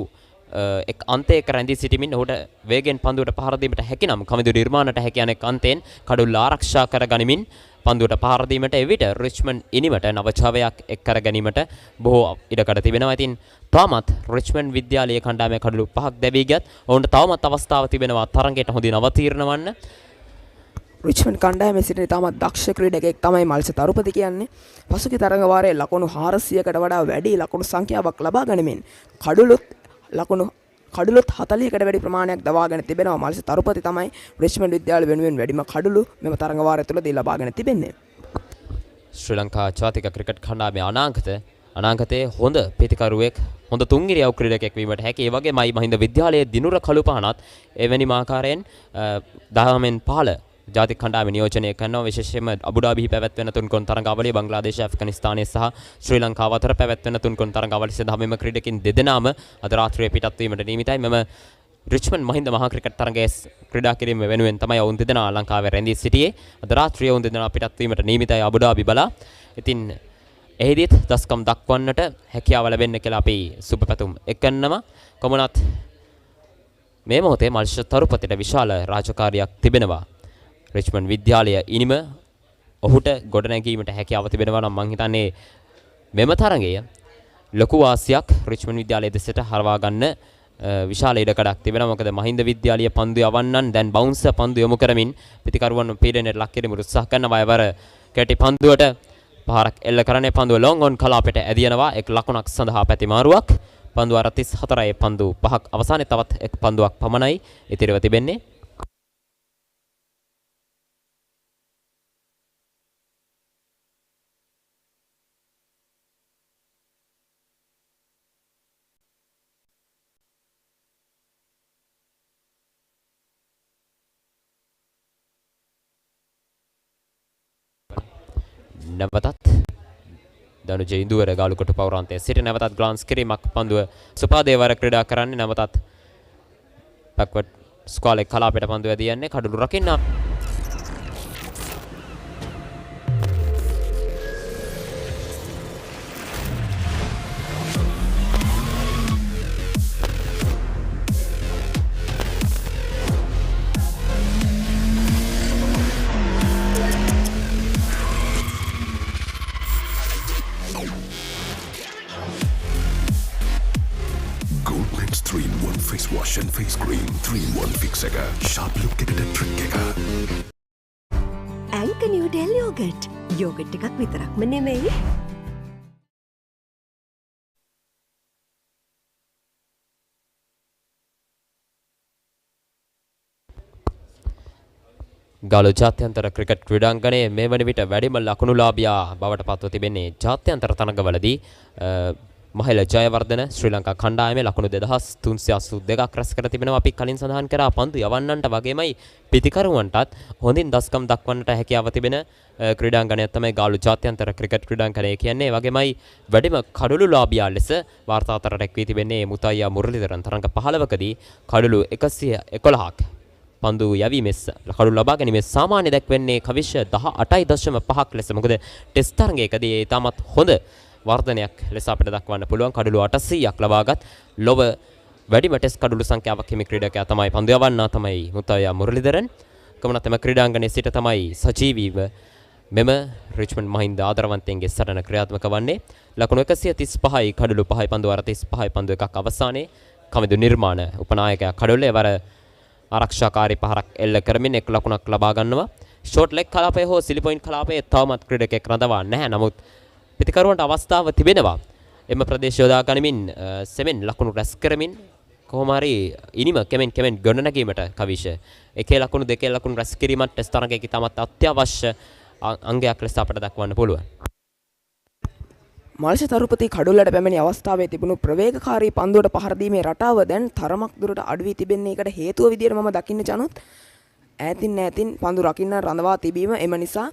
A: එක් අන්තයක රැඳී සිටීමෙන් ඔහුට වේගෙන් පන්දුවට පහර දීමට හැකි නම් කමිදු නිර්මාණයට හැකි අනෙක් අන්තයෙන් කඩුල්ල ආරක්ෂා කර ගනිමින් පන්දුවට පහර දීමට එවිට රිච්මන්ඩ් ඉනිමට නවචාවයක් එක් කර ගැනීමට බොහෝ ඉඩකඩ තිබෙනවා. ඉතින් තාමත් රිච්මන්ඩ් විද්‍යාලයේ කණ්ඩායමේ කඩලු 5ක් දැවී ගියත් ඔවුන්ට තවමත් අවස්ථාව තිබෙනවා තරඟයට හොඳින් අවතීර්ණ වන්න.
O: රිච්මන්ඩ් කණ්ඩායමේ සිටින තාමත් දක්ෂ ක්‍රීඩකයෙක් තමයි මල්ෂ තරුපති කියන්නේ. පසුගිය තරඟ වාරයේ ලකුණු 400කට වඩා වැඩි ලකුණු සංඛ්‍යාවක් ලබා ගනිමින් කඩලුත් 40කට වැඩි ප්‍රමාණයක් දවාගෙන තිබෙනවා. මල්ෂ තරුපති තමයි රිච්මන්ඩ් විද්‍යාලය වෙනුවෙන් වැඩිම කඩලු මෙම තරඟ වාරය තුළදී ලබාගෙන තිබෙන්නේ.
A: ශ්‍රී ලංකා ජාතික ක්‍රිකට් කණ්ඩායමේ අනාගතයේ හොඳ පිතිකරුවෙක් හොඳ තුන්ගිරියව් ක්‍රීඩකයෙක් වීමට හැකි. ඒ වගේමයි මහින්ද විද්‍යාලයේ දිනුර කළුපහනත් එවැනිම ආකාරයෙන් 10න් 15 ජාතික කණ්ඩායම නියෝජනය කරනවා. විශේෂයෙන්ම අබුඩාබිහි පැවැත්වෙන තුන්කොන් තරඟාවලිය බංග්ලාදේශ ඇෆ්ගනිස්තානය සහ ශ්‍රී ලංකාව අතර පැවැත්වෙන තුන්කොන් තරඟාවලිය සඳහා මෙම ක්‍රීඩකින් දෙදෙනාම අද රාත්‍රියේ පිටත් වීමට නියමිතයි. මෙම රිච්මන්ඩ් මහින්ද මහා ක්‍රිකට් තරගයේ ක්‍රීඩා කිරීම වෙනුවෙන් තමයි ඔවුන් දෙදෙනා ලංකාවේ රැඳී සිටියේ. අද රාත්‍රියේ ඔවුන් දෙදෙනා පිටත් වීමට නියමිතයි අබුඩාබි බලා. ඉතින් එහිදීත් දස්කම් දක්වන්නට හැකියාව ලැබෙන්න කියලා අපි සුබ පැතුම් එක්කන්නම. කොමුණත් මේ මොහොතේ මල්ෂ තරුපතිට විශාල රාජකාරියක් තිබෙනවා. රිච්මන්ඩ් විද්‍යාලය ඉනිම ඔහුට ගොඩනැගීමට හැකියාව තිබෙනවා නම් මම හිතන්නේ මෙම තරගය ලොකු වාසියක් රිච්මන්ඩ් විද්‍යාලය දෙසට හරවා ගන්න විශාල ඉඩකඩක් තිබෙනවා. මොකද මහින්ද විද්‍යාලය පන්දු යවන්නන් දැන් බවුන්ස් පන්දු යොමු කරමින් පිටිකරුවන් පීඩනයට ලක් කිරීම උත්සාහ කරනවා. එවර කැටි පන්දුවට පහරක් එල්ල කරන්නේ පන්දුව ලොං ඔන් කලාපයට ඇදියනවා. එක් ලකුණක් සඳහා පැතිමාරුවක්. පන්දුව 34 පන්දු 5ක් අවසානයේ තවත් එක් පන්දුවක් පමණයි ඉතිරිව තිබෙන්නේ. නැවතත් දනුජ ඉන්දුවර ගාලුකොට පවරාන්තයේ සිට නැවතත් ග්ලාන්ස් කිරීමක් පන්දුව සුපාදේවර ක්‍රීඩා කරන්නේ. නැවතත් බැක්වර්ඩ් ස්ක්වාලේ කලාපයට පන්දුව ඇදියන්නේ කඩළු රකින්න.
P: Face wash and face cream 3-in-1 fix එක sharp look එකට trick එක.
G: ඇංක නිව්ඩෙල් යෝගට්. යෝගට් එකක් විතරක්ම නෙමෙයි.
Q: ගාලු ජාත්‍යන්තර ක්‍රිකට් ක්‍රීඩාංගණයේ මේ වන විට වැඩිම ලකුණුලාභියා බවට පත්ව තිබෙන්නේ ජාත්‍යන්තර තරඟවලදී මහිල ජයවර්ධන ශ්‍රී ලංකා කණ්ඩායමේ ලකුණු 2382ක් රැස් කර තිබෙනවා. අපි කලින් සඳහන් කරා පන්දු යවන්නන්ට වගේමයි පිතිකරුවන්ටත් හොඳින් දස්කම් දක්වන්නට හැකියාව තිබෙන ක්‍රීඩාංගණය තමයි ගාලු ජාත්‍යන්තර ක්‍රිකට් ක්‍රීඩාංගණය කියන්නේ. ඒ වගේමයි වැඩිම කඩලුලාභියා ලෙස වාර්තාතරට එක් වී තිබෙන්නේ මුතයියා මුරලිදරන් තරඟ 15කදී කඩලු 111ක් පන්දු යැවීමේ කඩලු ලබා ගැනීමේ සාමාන්‍ය දක්වන්නේ කවිෂ 18.5ක් ලෙස. මොකද ටෙස්ට් තරඟයකදී ඒ තාමත් හොඳ වර්ධනයක් ලෙස අපිට දක්වන්න පුළුවන්. කඩලු 800ක් ලබාගත් ලොව වැඩිම ටෙස්ට් කඩලු සංඛ්‍යාවක් හිමි ක්‍රීඩකයා තමයි පන්දු යවන්නා තමයි මුතයියා මුරලිදරන්. කමනත් එම ක්‍රීඩාංගණයේ සිට තමයි සජීවීව මෙම රිච්මන්ඩ් මහින්ද ආදරවන්තයන්ගේ සටන ක්‍රියාත්මක වන්නේ. ලකුණු 135යි කඩලු 5යි පන්දු 35යි පන්දු එකක් අවසානයේ කමිදු නිර්මාණ උපනායකයා කඩොල්ලේ වර ආරක්ෂාකාරී පහරක් එල්ල කරමින් එක් ලකුණක් ලබා ගන්නවා. ෂෝට් ලෙග් කලාපයේ හෝ සිලි පොයින්ට් කලාපයේ තවමත් ක්‍රීඩකයෙක් රඳවා නැහැ. නමුත් පිතිකරුවන්ට අවස්ථාව තිබෙනවා එම ප්‍රදේශ යොදා ගනිමින් සෙමෙන් ලකුණු රැස් කරමින් කොහොම හරි ඉනිම කෙමෙන් ගොඩනැගීමට කවිෂ එකේ ලකුණු දෙකේ ලකුණු රැස් කිරීමත් ටෙස්ට් තරඟයක ඉතාමත් අත්‍යවශ්‍ය අංගයක් ලෙස අපට දක්වන්න පුළුවන්.
O: මල්ෂ තරුපති කඩුල්ලට පැමිණි අවස්ථාවේ තිබුණු ප්‍රවේගකාරී පන්දුවට පහර දීමේ රටාව දැන් තරමක් දුරට අඩු වී තිබෙන්නේ. ඒකට හේතුව විදියට මම දකින්න ජනුත් ඈතින් පන්දු රකින්න රඳවා තිබීම. එම නිසා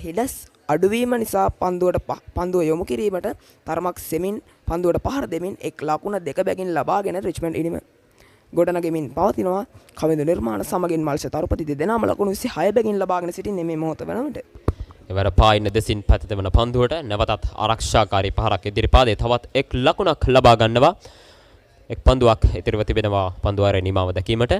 O: හිඩස් අඩුවීම නිසා පන්දුව යොමු කිරීමට තරමක් සෙමින් පන්දුවට පහර දෙමින් එක් ලකුණ දෙක බැගින් ලබාගෙන රිච්මන්ඩ් ඉනිම ගොඩනගමින් පවතිනවා. කවිඳු නිර්මාණ සමගින් මල්ෂ තරුපති දෙදෙනාම ලකුණු 26 බැගින් ලබාගෙන සිටින්නේ මේ මොහොත වෙනකොට.
Q: එවර පායින දෙසින් පැත්තට වන පන්දුවට නැවතත් ආරක්ෂාකාරී පහරක් ඉදිරිපාදේ තවත් එක් ලකුණක් ලබා ගන්නවා. එක් පන්දුවක් ඉතිරිව තිබෙනවා පන්දුවාරේ නිමාව දැකීමට.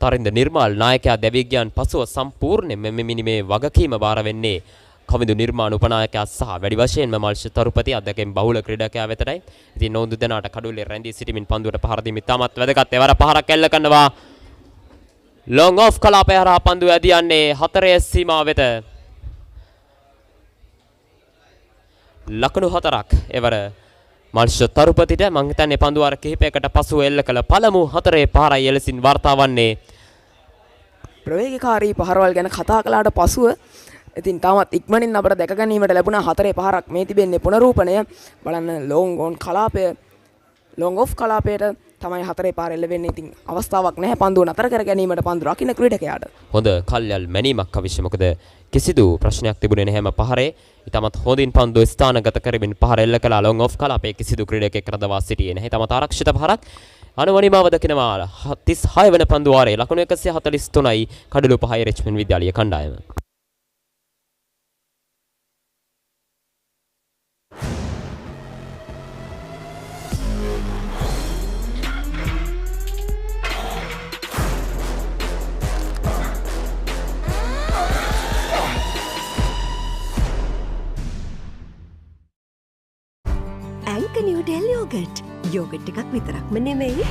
Q: තරින්ද නිර්මාල් නායකයා දැවී ගියන් පසුව සම්පූර්ණයෙන්ම මේ වගකීම බාර වෙන්නේ කවිඳු නිර්මාණ උපනායකයා සහ වැඩි වශයෙන්ම මල්ෂ තරුපති අධ්‍යක්ෂකෙන් බහුල ක්‍රීඩකයා වෙතයි. ඉතින් නොඳු දෙනාට කඩුල්ලේ රැඳී සිටමින් පන්දුවට පහර දීම ඉතාමත් වැදගත්. එවර පහරක් එල්ල කරනවා. ලොං ඔෆ් කලාපය හරහා පන්දුව ඇදී යන්නේ 4 සීමාව වෙත. ලකුණු 4ක් එවර මල්ෂ තරුපතිට මං හිතන්නේ පන්දු වාර කිහිපයකට පසුව එල්ල කළ පළමු 4 පහරයි එලෙසින් වාර්තා වන්නේ.
O: ප්‍රවේගකාරී පහරවල් ගැන කතා කළාට පසුව ඉතින් තාමත් ඉක්මනින් අපට දැක ගැනීමට ලැබුණා 4 පහරක් මේ තිබෙන්නේ පුනරූපණය. බලන්න ලොං ඔන් කලාපය ලොං ඔෆ් කලාපයට තමයි 4 පාර එල්ල වෙන්නේ. ඉතින් අවස්ථාවක් නැහැ පන්දුව නතර කර ගැනීමට පන්දු රකින්න ක්‍රීඩකයාට.
Q: හොඳ කල්යල් මැනීමක් අවශ්‍ය. මොකද කිසිදු ප්‍රශ්නයක් තිබුණේ නැහැ හැම පහරේ. ඊටමත් හොඳින් පන්දුව ස්ථානගත කරමින් පහර එල්ල කළා. ලොං ඔෆ් කලාපයේ කිසිදු ක්‍රීඩකයෙක් රඳවා සිටියේ නැහැ. ඊටමත් ආරක්ෂිත පහරක් අනුවනිමාව දකිනවා. 36 වෙනි පන්දු වාරයේ ලකුණු 143යි කඩලු 5යි රිච්මන්ඩ් විද්‍යාලීය කණ්ඩායම.
G: යෝගට් එකක් විතරක්ම නෙමෙයි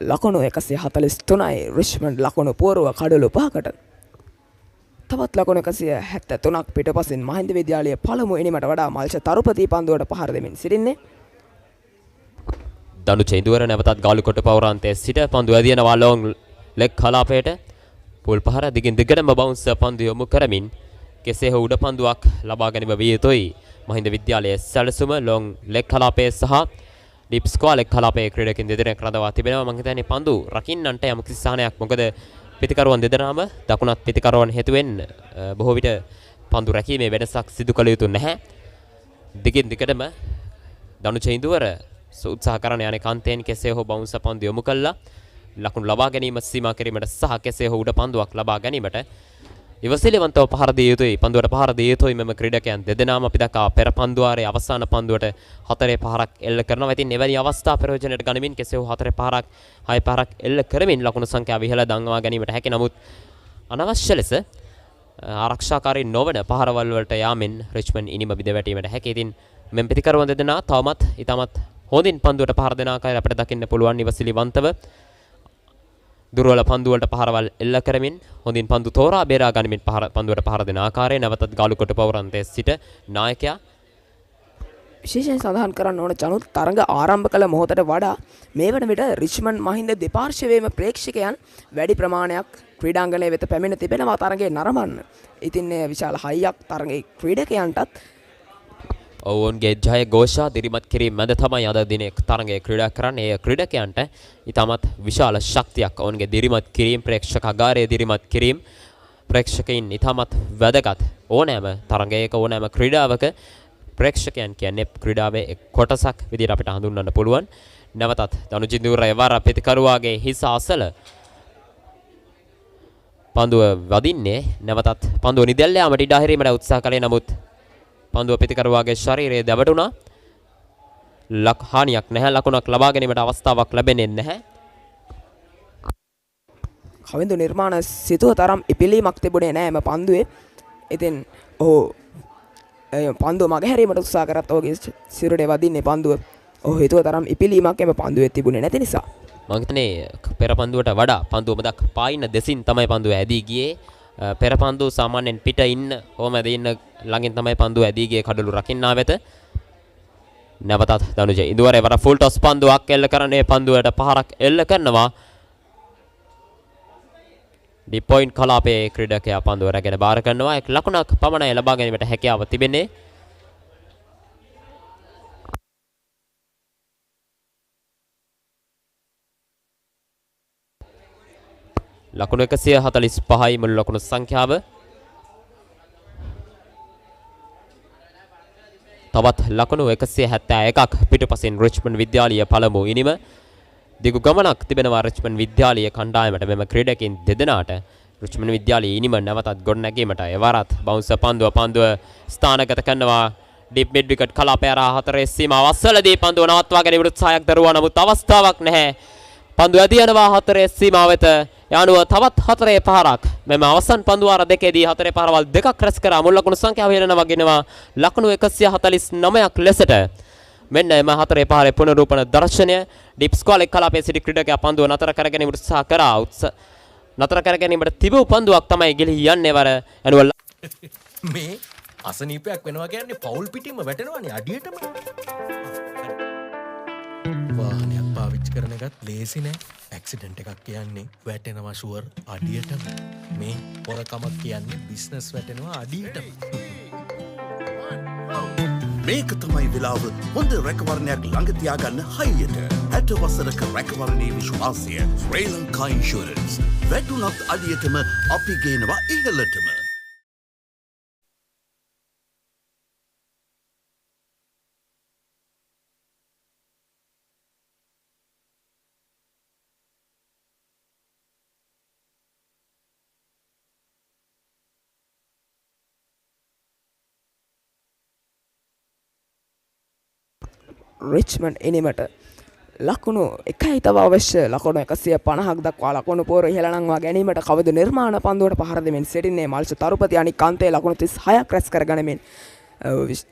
O: ලකුණු 143යි රිච්මන්ඩ් ලකුණු පුවරුව කඩලු 5කට. තවත් ලකුණු 173ක් පිටපසින් මහින්ද විද්‍යාලයේ පළමු ඉනිමට වඩා මල්ෂ තරුපති පන්දුවට පහර දෙමින් සිටින්නේ.
Q: දනු චේන්දුවර නැවතත් ගාලු කොට පවුරාන්තයේ සිට පන්දුව ඇදිනවා ලොං ලෙග් කලාපයට. පොල් පහර දිගින් දිගටම බවුන්ස් පන්දු යොමු කරමින් කෙසේ හෝ උඩ පන්දුවක් ලබා ගැනීම විය යුතුයි. මහින්ද විද්‍යාලයේ සැලසුම ලොං ලෙග් කලාපයේ සහ ඩීප් ස්ක්වයර් ලෙග් කලාපයේ ක්‍රීඩකින් දෙදෙනෙක් රඳවා තිබෙනවා. මම හිතන්නේ පන්දු රකින්නන්ට යම් කිසි සහනයක්. මොකද පිතිකරුවන් දෙදෙනාම දකුණත් පිතිකරුවන් හේතුවෙන් බොහෝ විට පන්දු රැකීමේ වෙනසක් සිදු කළ යුතු නැහැ. දිගින් දිගටම දනු චේන්දුවර උත්සාහ කරන යන්නේ කාන්තෙන් කෙසේ හෝ බවුන්ස් පන්දු යොමු කළා ලකුණු ලබා ගැනීම සීමා කිරීමට සහ කෙසේ හෝ උඩ පන්දුවක් ලබා ගැනීමට ඉවසිලිවන්තව පහර දිය යුතුයි. පන්දුවට පහර දිය යුතුයි. මෙම ක්‍රීඩකයන් දෙදෙනාම අපි දක්වා පෙර පන්දුවාරයේ අවසාන පන්දුවට 4 පහරක් එල්ල කරනවා. ඉතින් එවැනි අවස්ථා ප්‍රයෝජනයට ගනිමින් කෙසේ හෝ 4 පහරක් 6 පහරක් එල්ල කරමින් ලකුණු සංඛ්‍යාව ඉහළ දන්වා ගැනීමට හැකි. නමුත් අනවශ්‍ය ලෙස ආරක්ෂාකාරී නොවන පහරවල් වලට යාමෙන් රිච්මන්ඩ් ඉනිම බිඳ වැටීමට හැකි. ඉතින් මෙම් ප්‍රතිකරුවන් දෙදෙනා තවමත් ඊටමත් හොඳින් පන්දුවට පහර දෙන ආකාරය අපිට දකින්න පුළුවන් ඉවසිලිවන්තව. දුර්වල පන්දු වලට පහරවල් එල්ල කරමින් හොඳින් පන්දු තෝරා බේරා ගනිමින් පන්දුවට පහර දෙන ආකාරය නැවතත් ගාලුකොට පවරන්තේ සිට නායකයා
O: විශේෂයෙන් සඳහන් කරන්න ඕන චනුත් තරඟ ආරම්භ කළ මොහොතට වඩා මේ වන විට රිච්මන්ඩ් මහින්ද දෙපාර්ශ්වයේම ප්‍රේක්ෂකයන් වැඩි ප්‍රමාණයක් ක්‍රීඩාංගණය වෙත පැමිණ තිබෙනවා තරඟේ නරඹන්න. ඉතින් විශාල හයියක් තරඟේ ක්‍රීඩකයන්ටත්
Q: ඔවුන්ගේ ජය ഘോഷා දිරිමත් කිරීම මැද තමයි අද දිනේ තරඟයේ ක්‍රීඩා කරන්නේ. ඒ ක්‍රීඩකයන්ට ඉතාමත් විශාල ශක්තියක් ඔවුන්ගේ දිරිමත් කිරීම ප්‍රේක්ෂකාගාරයේ දිරිමත් කිරීම ප්‍රේක්ෂකයින් ඉතාමත් වැදගත්. ඕනෑම තරඟයක ඕනෑම ක්‍රීඩාවක ප්‍රේක්ෂකයන් කියන්නේ ක්‍රීඩාවේ එක් කොටසක් විදිහට අපිට හඳුන්වන්න පුළුවන්. නැවතත් දනුජින්දුර එවර ප්‍රතිකරුවාගේ හිස අසල පන්දුව වදින්නේ. නැවතත් පන්දුව නිදැල්ල යාමට ඉඩ හැරීමට උත්සාහ කළේ. නමුත් පන්දුව ප්‍රතිකරුවාගේ ශරීරයේ දැවටුණා. හානියක් නැහැ. ලකුණක් ලබා ගැනීමට අවස්ථාවක් ලැබෙන්නේ නැහැ.
O: කවිඳු නිර්මාණ සිතුව තරම් ඉපිලීමක් තිබුණේ නැහැ මේ පන්දුවේ. ඉතින් ඔහු පන්දුව මගහැරීමට උත්සාහ කරත් ඔහුගේ සිරුරේ වදින්නේ පන්දුව. ඔහු හිතුව තරම් ඉපිලීමක් එම පන්දුවේ තිබුණේ නැති නිසා.
Q: මම හිතන්නේ පෙර පන්දුවට වඩා පන්දුව මදක් පායින දෙසින් තමයි පන්දුව ඇදී ගියේ. පෙර පන්දුව සාමාන්‍යයෙන් පිට ඉන්න ඕම ඇදී ඉන්න ළඟින් තමයි පන්දුව ඇදී ගියේ කඩළු රකින්නා වෙත. නැවතත් දනුජ ඉදුවරේ වර ෆුල් ටොස් පන්දුවක් එල්ල කරන්නේ පන්දුවට පහරක් එල්ල කරනවා. ඩිප් පොයින්ට් කලාපයේ ක්‍රීඩකයා පන්දුව රැගෙන බාර කරනවා. එක් ලකුණක් පමණයි ලබා ගැනීමට හැකියාව තිබෙන්නේ. ලකුණු 145යි මුළු ලකුණු සංඛ්‍යාව. තවත් ලකුණු 171ක් පිටුපසින් රිච්මන්ඩ් විද්‍යාලීය පළමු ඉනිම. දිගු ගමනක් තිබෙනවා රිච්මන්ඩ් විද්‍යාලීය කණ්ඩායමට. මෙම ක්‍රීඩකයන් දෙදෙනාට රිච්මන්ඩ් විද්‍යාලීය ඉනිම නැවතත් ගොඩනැගීමට එවරත් බවුන්සර් පන්දුව ස්ථානගත කරනවා. ඩීප් මිඩ් විකට් කලාපය හරහා හතරේ සීමාව අසලදී පන්දුව නවත්වා ගැනීමට උත්සාහයක් දරුවා. නමුත් අවස්ථාවක් නැහැ. පන්දුව ඇදී යනවා හතරේ සීමාව වෙත. යානුව තවත් හතරේ පහරක්. මෙම අවසන් පන්දු වාර දෙකේදී හතරේ පහරවල් දෙකක් රැස් කරා. මුල් ලකුණු සංඛ්‍යාව හෙළනවා ගෙනවා ලකුණු 149ක් ලෙසට. මෙන්න එම හතරේ පහරේ පුනරූපන දර්ශනය. ඩීප් ස්ක්වාල් එක් කලාපයේ සිටි ක්‍රීඩකයා පන්දුව නතර කර ගැනීමට උත්සාහ කරා. නතර කර ගැනීමට තිබූ පන්දුවක් තමයි ගෙලිහි යන්නේ වර. යානුව
F: මේ අසනීපයක් වෙනවා කියන්නේ පවුල් පිටින්ම වැටෙනවානේ අඩියටම. වාහනයක් පාවිච්චි කරන එකත් ලේසි නෑ. ඇක්සිඩන්ට් එකක් කියන්නේ වැටෙනවා ෂුවර් අඩියටම. මේ පොරකමක් කියන්නේ බිස්නස් වැටෙනවා අඩියටම.
R: මේක තමයි වෙලාව හොඳ රැකවරණයක් ළඟ තියාගන්න හයියට. 60 වසරක රැකවරණයේ විශ්වාසය ශ්‍රී ලංකා ඉන්ෂුරන්ස්. වැටුණත් අඩියටම අපි ගේනවා ඉහළටම.
O: රිච්මන්ඩ් එනීමට ලකුණු එකයි තව අවශ්‍ය. ලකුණු 150ක් දක්වා ලකුණු පෝර ඉහළ නංවා ගැනීමට කවදු නිර්මාණ පන්දුවට පහර දෙමින් සිටින්නේ මල්ෂ තරුපති. අනික් අන්තයේ ලකුණු 36ක් රැස් කර ගනිමින්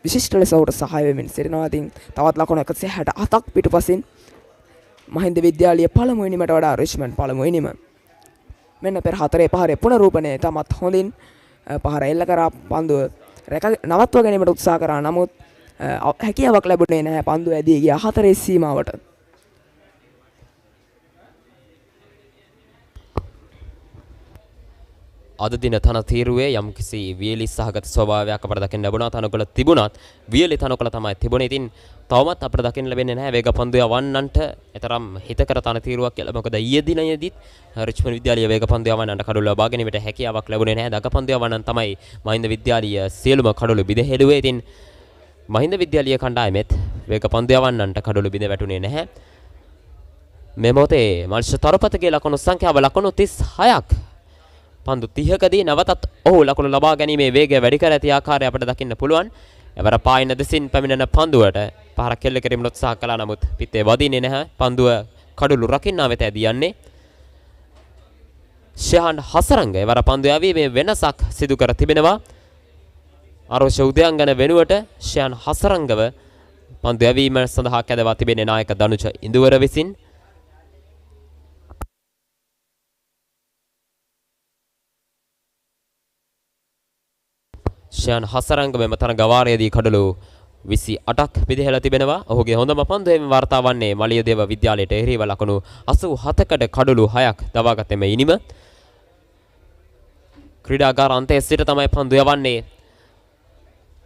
O: විශිෂ්ට ලෙස ඔහුට සහාය වෙමින් සිටිනවා. ඉතින් තවත් ලකුණු 167ක් පිටුපසින් මහින්ද විද්‍යාලීය පළමු ඉනිමට වඩා රිච්මන්ඩ් පළමු ඉනිම. මෙන්න පෙර හතරේ පහරේ පුනරූපණය තමත් හොඳින් පහර එල්ල කරා. පන්දුව නවත්වා ගැනීමට උත්සාහ කරා. නමුත් හැකියාවක් ලැබුණේ නැහැ. පන්දුව ඇදී ගියා හතරේ සීමාවට.
Q: අද දින තනතිරුවේ යම්කිසි වියලි සහගත ස්වභාවයක් අපට දකින්න ලැබුණා. තනකොළ තිබුණත් වියලි තනකොළ තමයි තිබුණේ. ඉතින් තවමත් අපට දකින්න ලැබෙන්නේ නැහැ වේග පන්දු යවන්නන්ට එතරම් හිතකර තනතිරුවක් කියලා. මොකද ඊයේ දිනයේදීත් රිච්මන්ඩ් විද්‍යාලීය වේග පන්දු යවන්නන්ට කඩොළු ලබා ගැනීමට හැකියාවක් ලැබුණේ නැහැ. දක පන්දු යවන්නන් තමයි මහින්ද විද්‍යාලීය සියලුම කඩොළු බිඳ ඉතින් මහින්ද විද්‍යාලීය කණ්ඩායමෙත් වේග පන්දු යවන්නන්ට කඩොළු බිඳ වැටුනේ නැහැ. මේ මොහොතේ මල්ෂ තරපතගේ ලකුණු සංඛ්‍යාව ලකුණු 36ක්. පන්දු 30කදී නැවතත් ඔහු ලකුණු ලබා ගැනීමේ වේගය වැඩි කර ඇති ආකාරය අපිට දකින්න පුළුවන්. එවර පායින දෙසින් පැමිණෙන පන්දුවට පහරක් කෙල්ල කිරීමට උත්සාහ කළා. නමුත් පිටේ වදින්නේ නැහැ. පන්දුව කඩළු රකින්නා වෙත ඇදී යන්නේ. ෂහන් හසරංග එවර පන්දු යැවීමේ වෙනසක් සිදු කර තිබෙනවා. ආරෝෂ උදයංගන වෙනුවට ෂහන් හසරංගව පන්දු යැවීම සඳහා කැදවා තිබෙන්නේ නායක දනුජ ඉඳුවර විසින්. ෂහන් හසරංග මෙම තරගවාරයේදී කඩලු 28ක් පිදෙහෙලා තිබෙනවා. ඔහුගේ හොඳම පන්දු යැවීම වාර්තා වන්නේ මලියදේව විද්‍යාලයට එරෙහිව ලකුණු 87කට කඩලු 6ක් දවාගත් එම ඉනිම. ක්‍රීඩාගාර අන්තයේ සිට තමයි පන්දු යවන්නේ.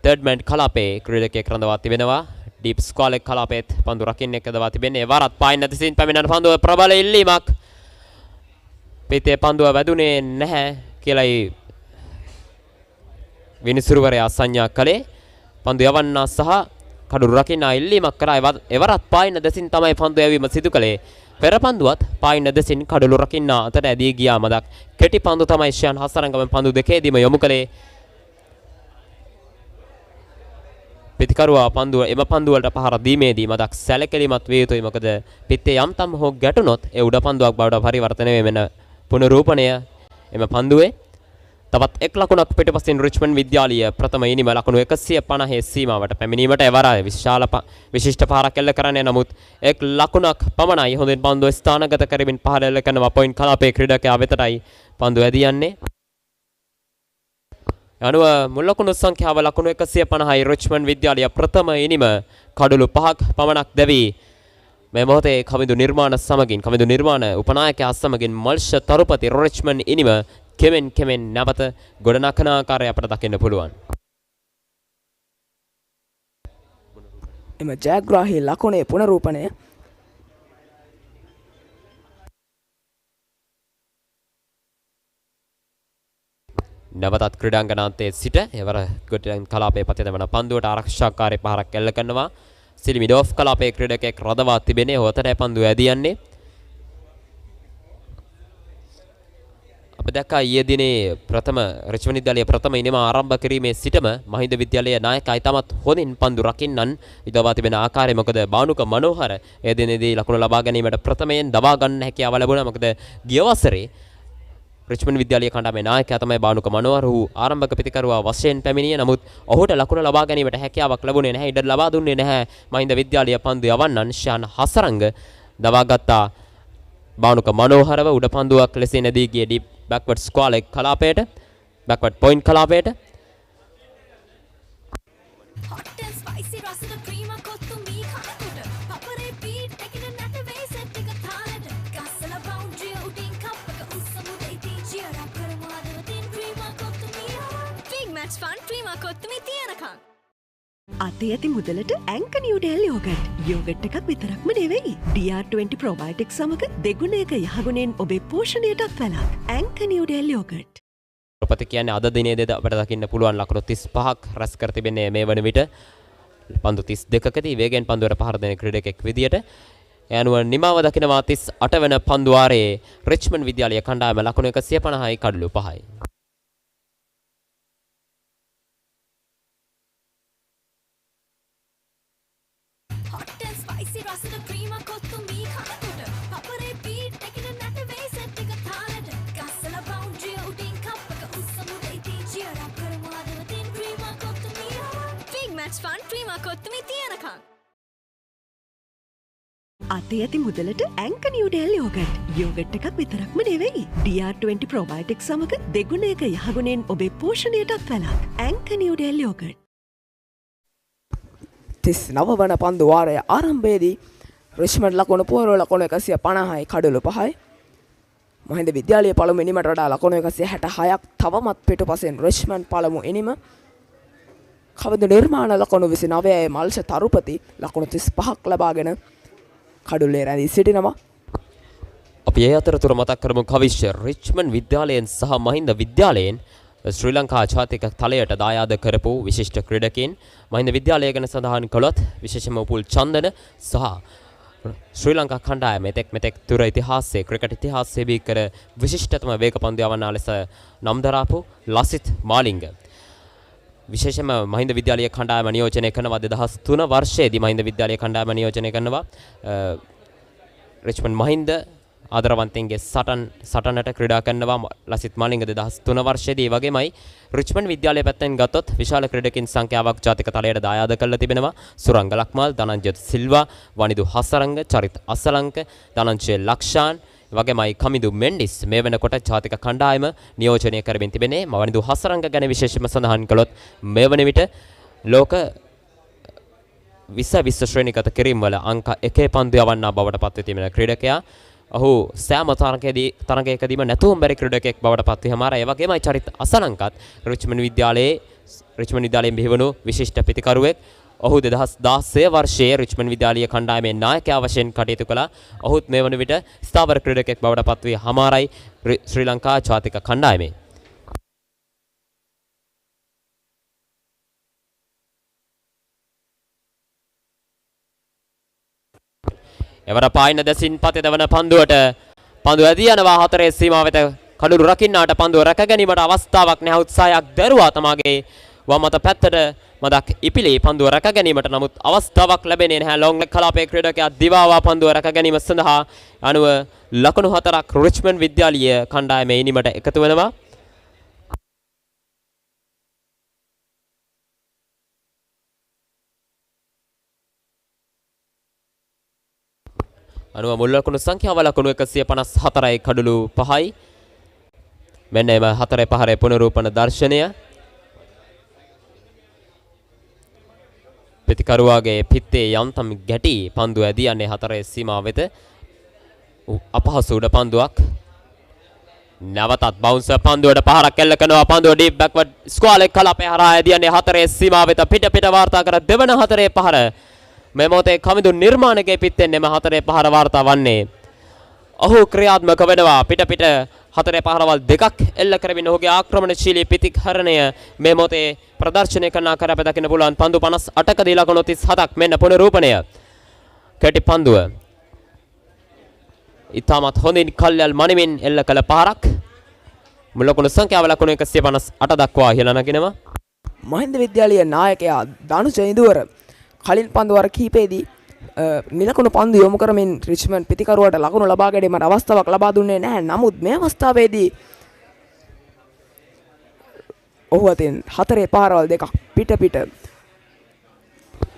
Q: තර්ඩ් මෑන් කලාපයේ ක්‍රීඩකයෙක් රඳවා තිබෙනවා. ඩීප් ස්ක්වාලෙක් කලාපයේත් පන්දු රකින්න එකදවා තිබෙන්නේ. වරත් පායින් නැතිසින් පැමිණෙන පන්දුව ප්‍රබල ඉල්ලීමක්. පිටේ පන්දුව වැදුනේ නැහැ කියලායි විනිසුරුවරයා සංඥා කළේ. පන්දු යවන්න සහ කඩුරු රකින්න ඉල්ලීමක් කරා. එවරත් පායින් දෙසින් තමයි පන්දු යැවීම සිදු කළේ. පෙර පන්දුවත් පායින් දෙසින් කඩුරු රකින්න අතර ඇදී ගියා මදක්. කෙටි පන්දු තමයි ෂයන් හසරංගම පන්දු දෙකේදීම යොමු කළේ. පිටිකරුවා පන්දුව එම පන්දු වලට පහර දීමේදී මදක් සැලකිලිමත් විය යුතුයි. මොකද පිටේ යම්තම් හෝ ගැටුනොත් ඒ උඩ පන්දුවක් බවට පරිවර්තනය වෙන පුනරූපණය එම පන්දුවේ. තවත් එක් ලකුණක් පිටපසින් රිච්මන්ඩ් විද්‍යාලීය ප්‍රථම ඉනිම ලකුණු 150 සීමාවට පැමිණීමට එවර විශාල විශිෂ්ට පාරක් එල්ල කරන්නේ. නමුත් එක් ලකුණක් පමණයි හොඳින් පන්දුව ස්ථානගත කරමින් පහළ එල්ල කරනවා. පොයින්ට් කලාපයේ ක්‍රීඩකයා වෙතටයි පන්දුව ඇදී යන්නේ. අනුව මුල් ලකුණු සංඛ්‍යාව ලකුණු 150යි. රිච්මන්ඩ් විද්‍යාලීය ප්‍රථම ඉනිම කඩලු 5ක් පමණක් දැවි මේ මොහොතේ කවිඳු නිර්මාණ උපනායකයා සමගින් මල්ෂ තරුපති රිච්මන්ඩ් ඉනිම කෙමෙන් නැවත ගොඩනගන ආකාරය අපට දකින්න පුළුවන්.
O: එම ජයග්‍රාහී ලකුණේ පුනරූපණය
Q: නැවතත් ක්‍රීඩාංගනාන්තයේ සිට එවර ගොඩනැගිලි කලාපයේ පතේ දමන පන්දුවට ආරක්ෂාකාරී පහරක් එල්ල කරනවා. සිලිමිඩෝෆ් කලාපයේ ක්‍රීඩකයෙක් රඳවා තිබෙනේ. ඔහුටයි පන්දුව ඇදී යන්නේ. අප දැක්කා ඊයේ දිනේ ප්‍රථම රිච්මන්ඩ් විද්‍යාලයේ ප්‍රථම ඉනිම ආරම්භ කිරීමේ සිටම මහින්ද විද්‍යාලයේ නායකයා ඉතාමත් හොඳින් පන්දු රකින්නන් විදවා තිබෙන ආකාරය. මොකද බානුක මනෝහර ඒ දිනේදී ලකුණු ලබා ගැනීමට ප්‍රථමයෙන් දවා ගන්න හැකියාව ලැබුණා. මොකද ගිය වසරේ රිච්මන්ඩ් විද්‍යාලයේ කණ්ඩායමේ නායකයා තමයි බානුක මනෝහර. ඔහු ආරම්භක පිටිකරුවා වශයෙන් පැමිණියේ. නමුත් ඔහුට ලකුණු ලබා ගැනීමට හැකියාවක් ලැබුණේ නැහැ. ඉඩ ලබා දුන්නේ නැහැ. මහින්ද විද්‍යාලයේ පන්දු යවන්නන් ෂාන් හසරංග දවාගත්තා. බානුක මනෝහරව උඩ පන්දුවක් ලෙස නැදී ගියේ deep backward squall කලාපයට backward point කලාපයට.
G: අතේ ඇති මුදලට ඇංක නිව්ඩෙල් යෝගට්. යෝගට් එකක් විතරක්ම නෙවෙයි. DR20 ප්‍රොබයොටික් සමග දෙගුණයක යහගුණෙන් ඔබේ පෝෂණයටත් වැළක්. ඇංක නිව්ඩෙල් යෝගට්.
Q: ප්‍රපති කියන්නේ අද දිනේදී අපිට දකින්න පුළුවන් ලකුණු 35ක් රැස් කර තිබෙන්නේ මේ වන විට. පන්දු 32කදී වේගෙන් පන්දුවට පහර දෙන ක්‍රීඩකෙක් විදියට. ඒ අනුව නිමාව දකිනවා 38 වෙනි පන්දු වාරයේ රිච්මන්ඩ් විද්‍යාලයේ කණ්ඩායම ලකුණු 150යි කඩලු 5යි.
G: අතේ ඇති මුදලට ඇංක නිව්ඩෙල් යෝගට්. යෝගට් එකක් විතරක්ම නෙවෙයි. DR20 ප්‍රොබයොටික් සමග දෙගුණයක යහගුණෙන් ඔබේ පෝෂණයටත් වැළක්. ඇංක නිව්ඩෙල් යෝගට්.
O: 39 වන පන්දු වාරය ආරම්භයේදී රිච්මන්ඩ් ලකුණු පුවරුව ලකුණු 150යි කඩලු 5යි. මහින්ද විද්‍යාලයේ පළමු ඉනිමට වඩා ලකුණු 166ක් තවමත් පිටුපසින් රිච්මන්ඩ් පළමු ඉනිම. කවිඳු නිර්මාණ ලකුණු 29යි. මල්ෂ තරුපති ලකුණු 35ක් ලබාගෙන කඩුල්ලේ රැඳී සිටිනවා.
Q: අපි ඒ අතරතුර මතක් කරමු කවිශ්‍ය රිච්මන්ඩ් විද්‍යාලයෙන් සහ මහින්ද විද්‍යාලයෙන් ශ්‍රී ලංකා ජාතික තලයට දායාද කරපු විශිෂ්ට ක්‍රීඩකයන්. මහින්ද විද්‍යාලය ගැන සඳහන් කළොත් විශේෂයෙන්ම උපුල් චන්දන සහ ශ්‍රී ලංකා කණ්ඩායම මෙතෙක් තුර ඉතිහාසයේ ක්‍රිකට් ඉතිහාසයේ බීකර විශිෂ්ටතම වේග පන්දු යවන්නා ලෙස නම් දරාපු ලසිත් මාලිංග. විශේෂයෙන්ම මහින්ද විද්‍යාලයේ කණ්ඩායම නියෝජනය කරනවා 2003 වර්ෂයේදී මහින්ද විද්‍යාලයේ කණ්ඩායම නියෝජනය කරනවා රිච්මන්ඩ් මහින්ද ආදරවන්තයින්ගේ සටනට ක්‍රීඩා කරනවා ලසිත් මාලිංග 2003 වර්ෂයේදී. ඒ වගේමයි රිච්මන්ඩ් විද්‍යාලය පැත්තෙන් ගත්තොත් විශාල ක්‍රීඩකින් සංඛ්‍යාවක් ජාතික තලයට දායාද කරලා තිබෙනවා. සුරංග ලක්මාල්, ධනංජය සිල්වා, වනිදු හසරංග, චරිත අසලංක, ධනංජය ලක්ෂාන් වගේමයි කමිදු මෙන්ඩිස් මේ වෙනකොට ජාතික කණ්ඩායම නියෝජනය කරමින් තිබෙනේ. වනිදු හසරංග ගැන විශේෂයෙන්ම සඳහන් කළොත් මේ වන විට ලෝක විශ්ව ශ්‍රේණිගත කිරීම වල අංක 1 පන්දු යවන්නා බවට පත් වී තිබෙන ක්‍රීඩකයා. ඔහු සෑම තරගයකදීම නැතුම් බැරි ක්‍රීඩකයෙක් බවට පත් වී හමාරා. ඒ වගේමයි චරිත අසලංකත් රිච්මන්ඩ් විද්‍යාලයේ බිහිවුණු විශිෂ්ට පිතිකරුවෙක්. ඔහු 2016 වර්ෂයේ රිච්මන්ඩ් විද්‍යාලීය කණ්ඩායමේ නායකයා වශයෙන් කටයුතු කළා. ඔහුත් මේ වන විට ස්ථාවර ක්‍රීඩකයෙක් බවට පත් වී හමාරයි ශ්‍රී ලංකා ජාතික කණ්ඩායමේ. එවර පායින දැසින් පතේ දවන පන්දුවට පන්දුව ඇදී යනවා 4 සීමාව වෙත. කඩුළු රකින්නාට පන්දුව රැක ගැනීමට අවස්ථාවක් නැහැ. උත්සාහයක් දරුවා තමාගේ වම් අත පැත්තට මදක් ඉපිලි පන්දුව රැක ගැනීමට. නමුත් අවස්ථාවක් ලැබෙන්නේ නැහැ. ලොංග් ලෙග් කලාපයේ ක්‍රීඩකයා දිවාවා පන්දුව රැක ගැනීම සඳහා අනුව ලකුණු 4ක් රිච්මන්ඩ් විද්‍යාලීය කණ්ඩායමේ ඉනිමට එකතු වෙනවා. අනුව මුල් ලකුණු සංඛ්‍යාව ලකුණු 154යි කඩුළු 5යි. මෙන්න එම 4 පහරේ පුනරූපන දර්ශනය. පිතිකරුවාගේ පිත්තේ යන්තම් ගැටි පන්දුව ඇදී යන්නේ 4 සීමාව වෙත. අපහසු උඩ පන්දුවක්. නැවතත් බවුන්සර් පන්දුවට පහරක් එල්ල කරනවා. පන්දුව ඩීප් බැක්වර්ඩ් ස්ක්වාලේ කලාපේ හරහා ඇදී යන්නේ 4 සීමාව වෙත. පිට වාර්තා කර දෙවන 4 පහර. මේ මොහොතේ කමිදු නිර්මාණකයේ පිටෙන් එම 4 පහර වාර්තා වන්නේ. ඔහු ක්‍රියාත්මක වෙනවා. පිට 4 පහරවල් දෙකක් එල්ල කරමින් ඔහුගේ ආක්‍රමණශීලී පිතිකරණය මේ මොහොතේ ප්‍රදර්ශනය කරන ආකාරය අප දකින්න පුළුවන්. පන්දු 58කදී ලකුණු 37ක්. මෙන්න පුනරූපණය. කෙටි පන්දුව. ඊටමත් හොඳින් කල්යල් මනිමින් එල්ල කළ පහරක්. මුල් ලකුණු සංඛ්‍යාව ලකුණු 158 දක්වා ඉහළ නගිනවා.
O: මහින්ද විද්‍යාලීය නායකයා ධනුෂ ඉඳුවර කලින් පන්දු වර කීපෙදී නිලකුණු පන්දු යොමු කරමින් රිච්මන්ඩ් පිතිකරුවට ලකුණු ලබා ගැනීමට අවස්ථාවක් ලබා දුන්නේ නැහැ. නමුත් මේ අවස්ථාවේදී ඔහු අතින් 4 පාරවල් දෙකක් පිට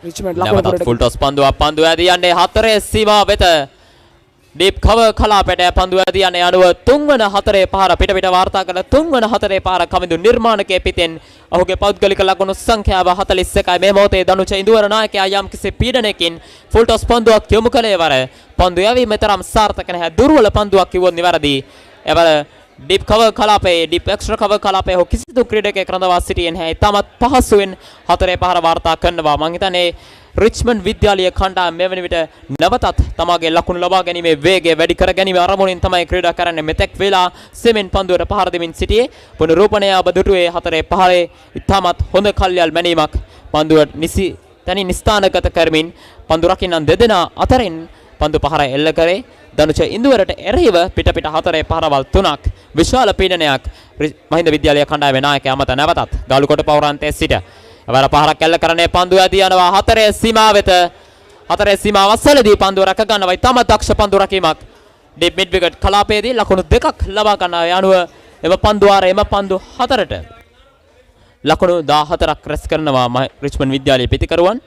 O: රිච්මන්ඩ් ලකුණු
Q: ෆුල් ටොස් පන්දුව ඇදී යන්නේ 4 සීමාව වෙත. ඩීප් කවර් කලාපයට පන්දුව ඇදී යන්නේ අනුව තුන්වන 4 පහර පිට වාර්තා කළ තුන්වන 4 පහර කමිදු නිර්මාණකයේ පිටෙන් ඔහුගේ පෞද්ගලික ලකුණු සංඛ්‍යාව 41යි. මේ මොහොතේ ධනුෂ ඉඳුවර නායකයා යම් කිසි පීඩනයකින් ෆුල් ටොස් පන්දුවක් යොමු කළේ වර පන්දුව යවීම තරම් සාර්ථක නැහැ. දුර්වල පන්දුවක් කිව්වොත් නිවැරදි. එවර ඩීප් කවර් කලාපයේ ඩීප් එක්ස්ට්‍රා කවර් කලාපයේ ඔහු කිසිදු ක්‍රීඩකයෙක් රඳවා සිටියේ නැහැ. තාමත් පහසුවෙන් 4 පහර වාර්තා කරනවා. මං හිතන්නේ රිච්මන්ඩ් විද්‍යාලීය කණ්ඩායම මේ වන විට නැවතත් තමාගේ ලකුණු ලබා ගැනීමේ වේගය වැඩි කර ගැනීම අරමුණින් තමයි ක්‍රීඩා කරන්නේ. මෙතෙක් වෙලා සෙමෙන් පන්දුවට පහර දෙමින් සිටියේ. පුනරූපණය ඔබ දුටුවේ 4 පහරේ ඉතාමත් හොඳ කල්යල් මැනීමක්. පන්දුව නිසි තනින් ස්ථානගත කරමින් පන්දු රකින්නන් දෙදෙනා අතරින් පන්දු පහර එල්ල කරේ. ධනුෂ ඉඳුවරට එරෙහිව පිට 4 පහරවල් 3ක් විශාල පීඩනයක් මහින්ද විද්‍යාලීය කණ්ඩායමේ නායකයා මත නැවතත් ගාලුකොට පෞරාන්තයේ සිට එවර පහරක් එල්ල කරන්නේ පන්දුව ඇදී යනවා 4 සීමාව වෙත. 4 සීමාව අස්සලදී පන්දුව රැක ගන්නවා. ඊටම දක්ෂ පන්දු රැකීමක්. ඩීප් මිඩ් විකට් කලාපයේදී ලකුණු 2ක් ලබා ගන්නවා. යනුව එම පන්දු ආරේ එම පන්දු 4ට ලකුණු 14ක් රැස් කරනවා රිච්මන්ඩ් විද්‍යාලීය පිතිකරුවන්.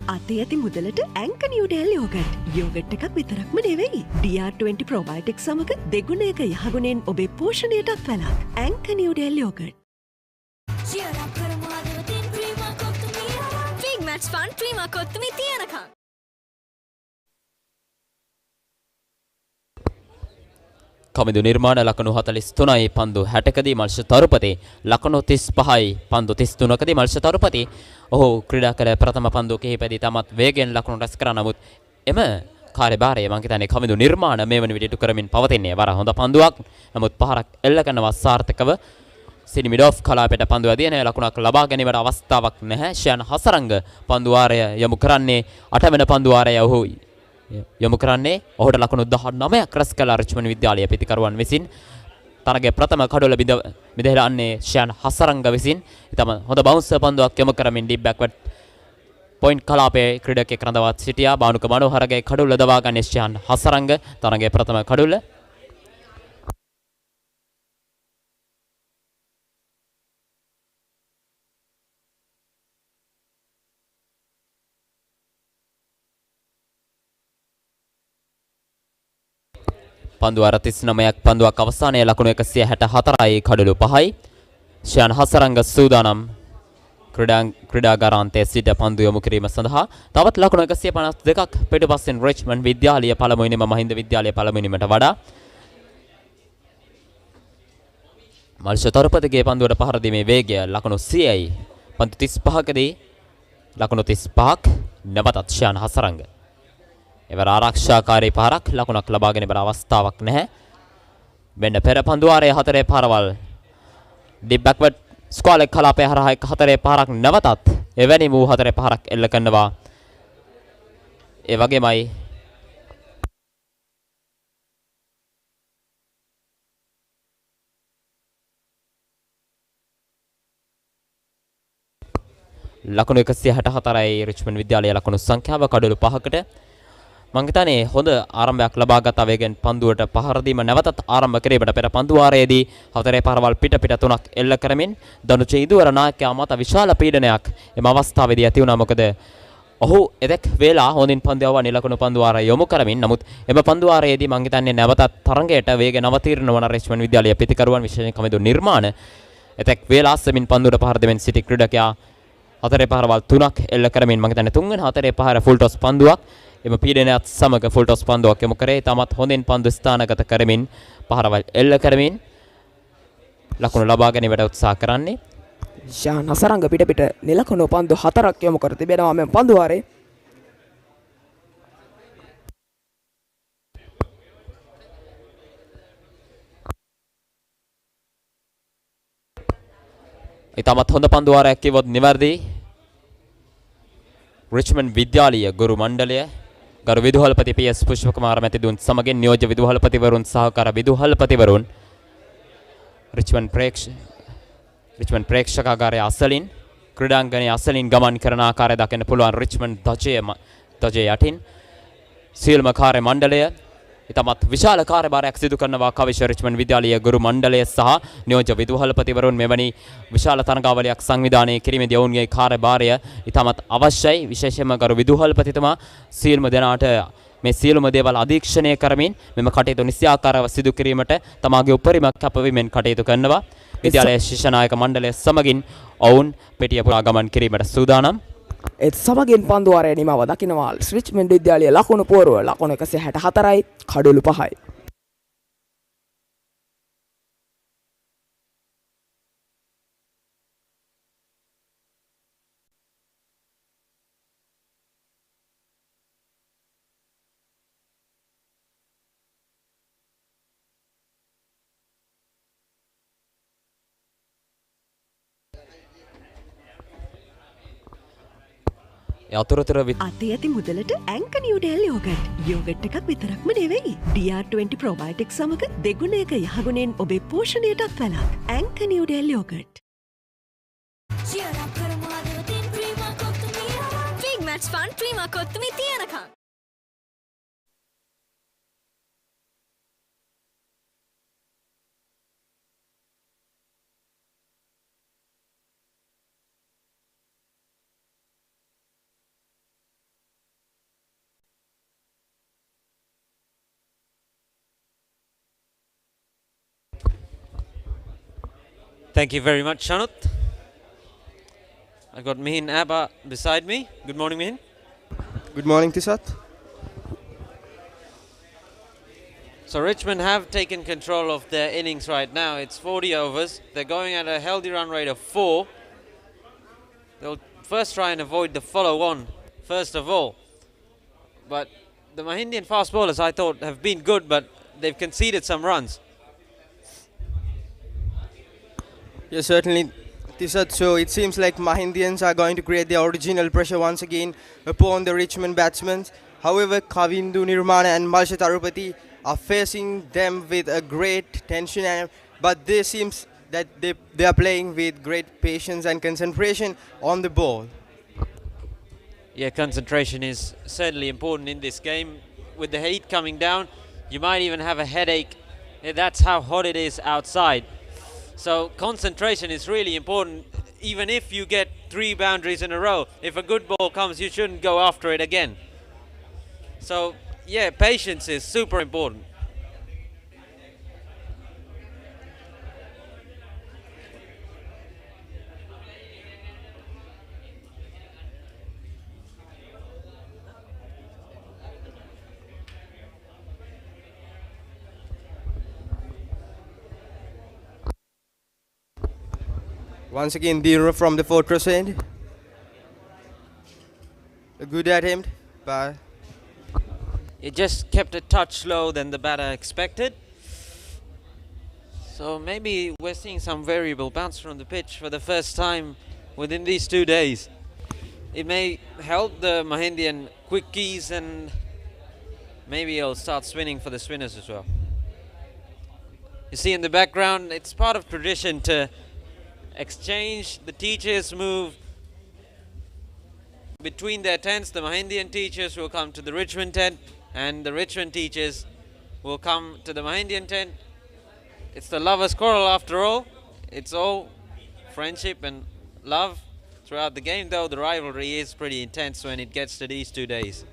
G: අතේ ඇති මුදලට ඇංක නිව්ඩෙල් යෝගට් එකක් විතරක්ම නෙවෙයි. DR20 ප්‍රොබයොටික්ස් සමග දෙගුණයක යහගුණෙන් ඔබේ පෝෂණයටත් වැළක්. ඇංක Newdale yoghurt.
L: Big match fun prima කොත්තුමි තියනකම්.
Q: කමිදු නිර්මාණ ලකුණු 43යි පන්දු 60කදී මල්ෂ තරුපති. ලකුණු 35යි පන්දු 33කදී මල්ෂ තරුපති. ඔහු ක්‍රීඩා කළ ප්‍රථම පන්දු කිහිපෙදී තමත් වේගෙන් ලකුණු රැස් කරා. නමුත් එම කාර්යභාරය මම හිතන්නේ කමිදු නිර්මාණ මේ වන විදිහට කරමින් පවතින්නේ. වර හොඳ පන්දුවක්. නමුත් පහරක් එල්ල කරනවා සාර්ථකව. සිනිමිඩෝෆ් කලාපයට පන්දු ඇදී යන ලකුණක් ලබා ගැනීමට අවස්ථාවක් නැහැ. ෂයන් හසරංග පන්දු වාරය යොමු කරන්නේ 8 වෙනි පන්දු වාරය ඔහු යොමු කරන්නේ. ඔහුට ලකුණු 19ක් රැස් කළ රිච්මන්ඩ් විද්‍යාලය පිතිකරුවන් විසින් තරගයේ ප්‍රථම කඩොල බිඳෙහළන්නේ ෂයන් හසරංග විසින්. ඊටම හොඳ බවුන්සර් පන්දුවක් යොමු කරමින් ඩීප් බෑක්වර්ඩ් පොයින්ට් කලාපයේ ක්‍රීඩකයෙක් රඳවා සිටියා. බානුක මනෝහරගේ කඩොල දවා ගන්නේ ෂයන් හසරංග තරගයේ ප්‍රථම කඩොල. පන්දුව 39ක් පන්දුවක් අවසානයේ ලකුණු 164යි කඩලු 5යි. ෂයන් හසරංග සූදානම් ක්‍රීඩාගාරාන්තයේ සිට පන්දු යොමු කිරීම සඳහා. තවත් ලකුණු 152ක් පිටුපස්සෙන් රිච්මන්ඩ් විද්‍යාලය පළමුවෙනිම මහින්ද විද්‍යාලය පළමුවෙනිමට වඩා. මල්ෂ තරුපතිගේ පන්දුවට පහර දීමේ වේගය ලකුණු 100යි. පන්දු 35කදී ලකුණු 35ක් නැවතත් ෂයන් හසරංග. එවර ආරක්ෂාකාරී පාරක් ලකුණක් ලබාගෙන ඉවර අවස්ථාවක් නැහැ. මෙන්න පෙර පන්දුවාරයේ 4 පාරවල් ඩීප් බෑක්වර්ඩ් ස්ක්වාලේ කලාපය හරහා 4 පාරක් නැවතත් එවැනි වූ 4 පාරක් එල්ල කරනවා. ඒ වගේමයි ලකුණු 164යි රිච්මන්ඩ් විද්‍යාලය ලකුණු සංඛ්‍යාව කඩලු 5කට. මං හිතන්නේ හොඳ ආරම්භයක් ලබාගත් අවේගෙන් පන්දුවට පහර දීම නැවතත් ආරම්භ කිරීමට පෙර පන්දුවාරයේදී 4 පාරවල් පිට 3ක් එල්ල කරමින් දනුචේ ඉදුවර නායකයා මත විශාල පීඩනයක් එම අවස්ථාවේදී ඇති වුණා. මොකද ඔහු එදෙක් වේලා හොඳින් පන්දු යවන ලකුණු පන්දුවාරය යොමු කරමින් නමුත් එම පන්දුවාරයේදී මං හිතන්නේ නැවතත් තරඟයට වේග නවතීර්ණ වන රිච්මන්ඩ් විද්‍යාලය පිතිකරුවන් විශේෂයෙන් කමිදු නිර්මාණ එතෙක් වේලා සෙමින් පන්දුවට පහර දෙමින් සිටි ක්‍රීඩකයා 4 පාරවල් 3ක් එල්ල කරමින් මං හිතන්නේ තුන්වෙනි 4 පාර ෆුල් ටොස් පන්දුවක් එම පීඩනයත් සමග ෆුල් ටොස් පන්දුවක් යොමු කරේ. තමත් හොඳින් පන්දු ස්ථානගත කරමින් පහරවල් එල්ල කරමින් ලකුණු ලබා ගැනීමට උත්සාහ කරන්නේ.
O: ෂයන් හසරංග පිට නිලකුණු පන්දු 4ක් යොමු කර තිබෙනවා මෙම පන්දුවාරේ.
Q: ඉතාමත් හොඳ පන්දුවාරයක් කිව්වොත් නිවැරදි. රිච්මන්ඩ් විද්‍යාලීය ගුරු මණ්ඩලය ගරු විදුහල්පති පී.එස්. පුෂ්පකුමාර මැතිතුන් සමගින් නියෝජ්‍ය විදුහල්පතිවරුන් සහකාර විදුහල්පතිවරුන් රිච්මන්ඩ් ප්‍රේක්ෂකාගාරයේ අසලින් ක්‍රීඩාංගණයේ අසලින් ගමන් කරන ආකාරය දකින්න පුළුවන්. රිච්මන්ඩ් ධජය යටින් සියලුම කාර්ය මණ්ඩලය ඉතාමත් විශාල කාර්යභාරයක් සිදු කරනවා. කවිශ රිච්මන්ඩ් විද්‍යාලීය ගුරු මණ්ඩලය සහ නියෝජ්‍ය විදුහල්පතිවරුන් මෙවැනි විශාල තරඟාවලියක් සංවිධානය කිරීමේදී ඔවුන්ගේ කාර්යභාරය ඉතාමත් අවශ්‍යයි. විශේෂයෙන්ම ගරු විදුහල්පතිතුමා සියලුම දෙනාට මේ සියලුම දේවල් අධීක්ෂණය කරමින් මෙම කටයුතු නිසියාකාරව සිදු කිරීමට තමාගේ උපරිම කැපවීමෙන් කටයුතු කරනවා. විද්‍යාලයේ ශිෂ්‍ය නායක මණ්ඩලය සමගින් ඔවුන් පෙටිය පුරා ගමන් කිරීමට සූදානම්.
O: ඒත් සමගින් පන්දුවාරයේ නිමාව දකිනවා රිච්මන්ඩ් විද්‍යාලය ලකුණු පුවරුව ලකුණු 164යි කඩලු 5යි.
G: අතේ ඇති මුදලට ඇංක නිව්ඩෙල් යෝගට්. යෝගට් එකක් විතරක්ම නෙවෙයි. DR20 ප්‍රොබයෝටික් සමග දෙගුණයක යහගුණෙන් ඔබේ පෝෂණයටත් වැළක්. ඇංක Newdale yoghurt.
L: Big match fun prima කොත්තුමි තියනකම්.
C: Thank you very much, Shanut. I've got Mihin Abba beside me. Good morning, Mihin.
S: Good morning, Tisat.
C: So Richmond have taken control of their innings right now. It's 40 overs. They're going at a healthy run rate of 4. They'll first try and avoid the follow-on, first of all. But the Mahindian fast bowlers, I thought, have been good, but they've conceded some runs.
S: Yes, certainly, Tisat. So it seems like Mahindians are going to create their original pressure once again upon the Richmond batsmen. However, Kavindu Nirmana and Malsha Tarupati are facing them with a great tension, but they seems that they are playing with great patience and concentration on the ball.
C: Yeah, concentration is certainly important in this game. With the heat coming down, you might even have a headache. That's how hot it is outside. So concentration is really important. Even if you get 3 boundaries in a row, if a good ball comes, you shouldn't go after it again. So yeah, patience is super important.
S: Once again, Dira from the fortress end. A good attempt, but
C: it just kept a touch slower than the batter expected. So maybe we're seeing some variable bounce from the pitch for the first time within these 2 days. It may help the Mahindian quickies, and maybe it'll start swinging for the spinners as well. You see in the background, it's part of tradition to exchange. The teachers move between their tents. The Mahindian teachers will come to the Richmond tent, and the Richmond teachers will come to the Mahindian tent. It's the Lovers Quarrel after all. It's all friendship and love throughout the game, though the rivalry is pretty intense when it gets to these 2 days.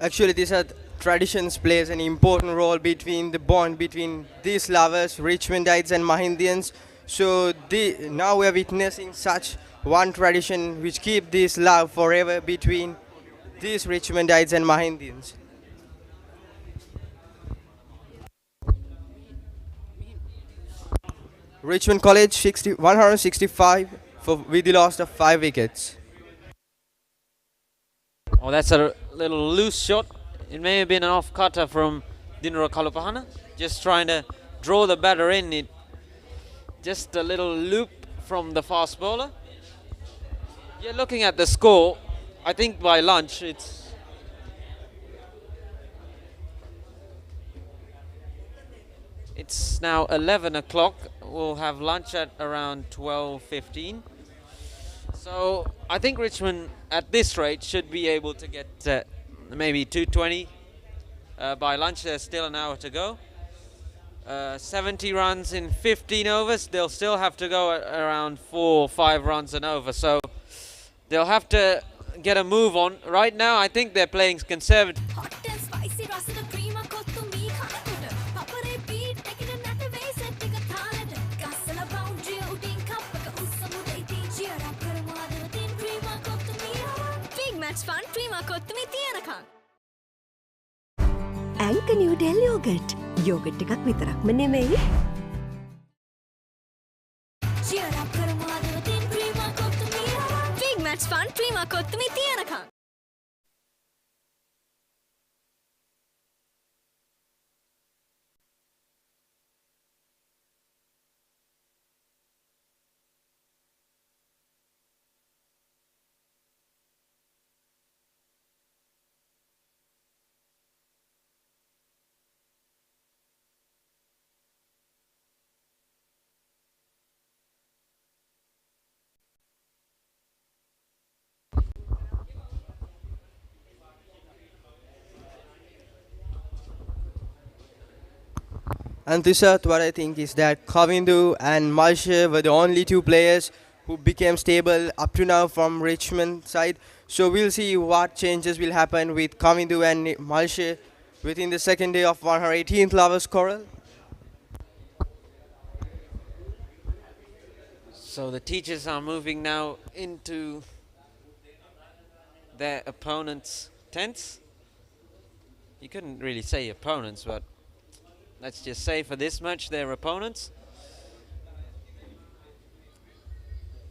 S: actually these are traditions plays an important role between the bond between these lovers, Richmondites and Mahindians. So now we are witnessing such one tradition which keep this love forever between these Richmondites and Mahindians. Richmond College 165 with the loss of 5 wickets.
C: Oh, that's a little loose shot. It may have been an off cutter from Dinura Kalupahana. Just trying to draw the batter in. It just a little loop from the fast bowler. Yeah, looking at the score, I think by lunch it's now 11 o'clock. We'll have lunch at around 12:15. So I think Richmond at this rate should be able to get maybe 220 by lunch. There's still an hour to go. 70 runs in 15 overs. They'll still have to go at around 4 or 5 runs an over. So they'll have to get a move on. Right now, I think they're playing conservative.
L: Fun prima kottumi tiyanaka.
G: Anchor New Del yogurt. Yogurt එකක් විතරක්ම නෙමෙයි.
L: Cheer up karama din prima kottumi. Big match fun prima kottumi tiyanaka.
S: And Tishat, what I think is that Kavindu and Malsha were the only 2 players who became stable up to now from Richmond side. So we'll see what changes will happen with Kavindu and Malsha within the second day of 118th Lovers Quarrel.
C: So the teachers are moving now into their opponents' tents. You couldn't really say opponents, but let's just say for this match, their opponents.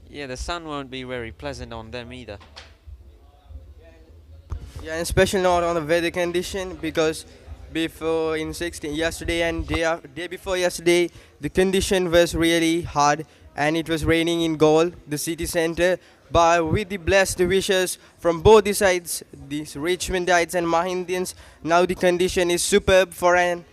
C: Yeah, the sun won't be very pleasant on them either.
S: Yeah, and special note on the weather condition, because before in 16 yesterday and day before yesterday, the condition was really hard and it was raining in Galle, the city center. But with the blessed wishes from both the sides, these Richmondites and Mahindians, now the condition is superb for an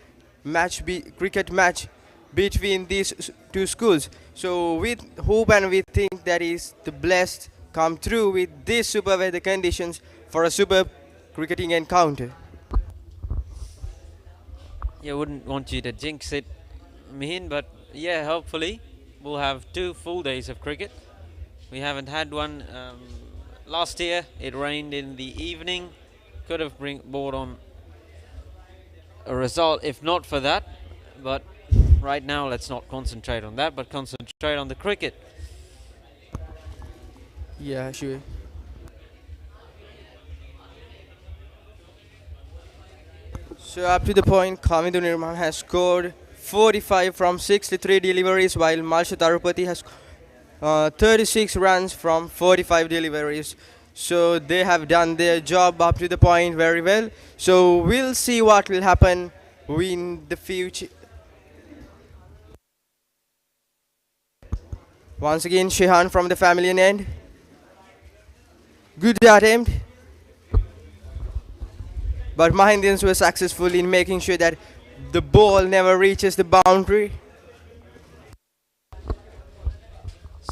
S: cricket match between these two schools. So we hope and we think that is the blessed come through with these super weather conditions for a superb cricketing encounter.
C: Yeah, wouldn't want you to jinx it, Mihin, but yeah, hopefully we'll have 2 full days of cricket. We haven't had one. Last year it rained in the evening. Could have brought on a result if not for that. But right now let's not concentrate on that, but concentrate on the cricket.
S: Yeah, sure. So up to the point, Kamindu Nirman has scored 45 from 63 deliveries, while Malsha Tarupati has 36 runs from 45 deliveries. So they have done their job up to the point very well. So we'll see what will happen in the future. Once again, Shehan from the family end. Good attempt. But Mahindians were successful in making sure that the ball never reaches the boundary.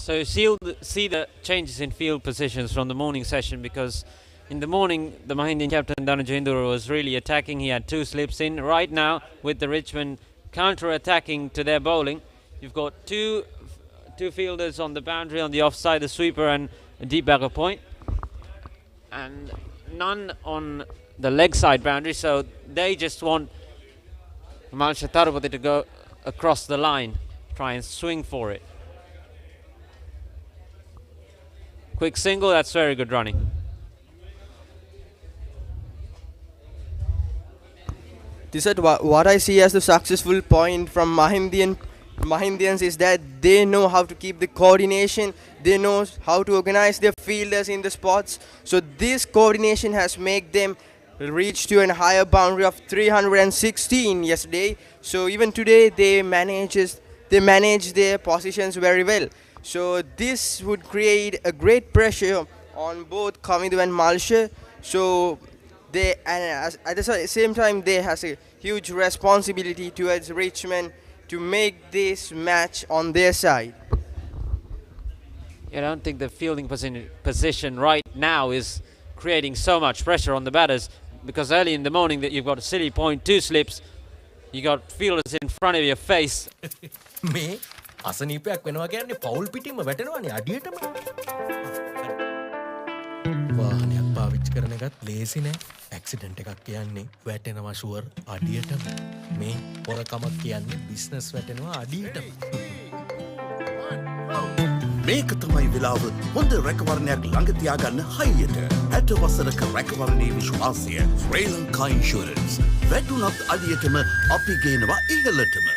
C: So see the changes in field positions from the morning session, because in the morning the Mahindian captain Dhanajendra was really attacking. He had 2 slips in. Right now with the Richmond counter-attacking to their bowling, you've got two fielders on the boundary, on the offside, the sweeper and a deep bagger point, and none on the leg side boundary. So they just want Malsha Tarupati to go across the line, try and swing for it. Quick single, that's very good running.
S: This is what I see as the successful point from Mahindians is that they know how to keep the coordination, they know how to organize their fielders in the spots. So this coordination has made them reach to a higher boundary of 316 yesterday. So even today they manage their positions very well. So this would create a great pressure on both Kamindu and Malsha. So they, and at the same time, they has a huge responsibility towards Richmond to make this match on their side.
C: I don't think the fielding position right now is creating so much pressure on the batters, because early in the morning that you've got a silly point, 2 slips, you got fielders in front of your face.
F: Me? අසනීපයක් වෙනවා කියන්නේ පවුල් පිටින්ම වැටෙනවානේ අඩියටම. වාහනයක් පාවිච්චි කරන එකත් ලේසි නෑ. ඇක්සිඩන්ට් එකක් කියන්නේ වැටෙනවා ෂුවර් අඩියටම. මේ පොරකමක් කියන්නේ බිස්නස් වැටෙනවා අඩියටම.
R: මේක තමයි වෙලාව හොඳ රැකවරණයක් ළඟ තියාගන්න හයියට. 60 වසරක රැකවරණයේ විශ්වාසය ශ්‍රී ලංකා ඉන්ෂුරන්ස්. වැටුණත් අඩියටම අපි ගේනවා ඉහළටම.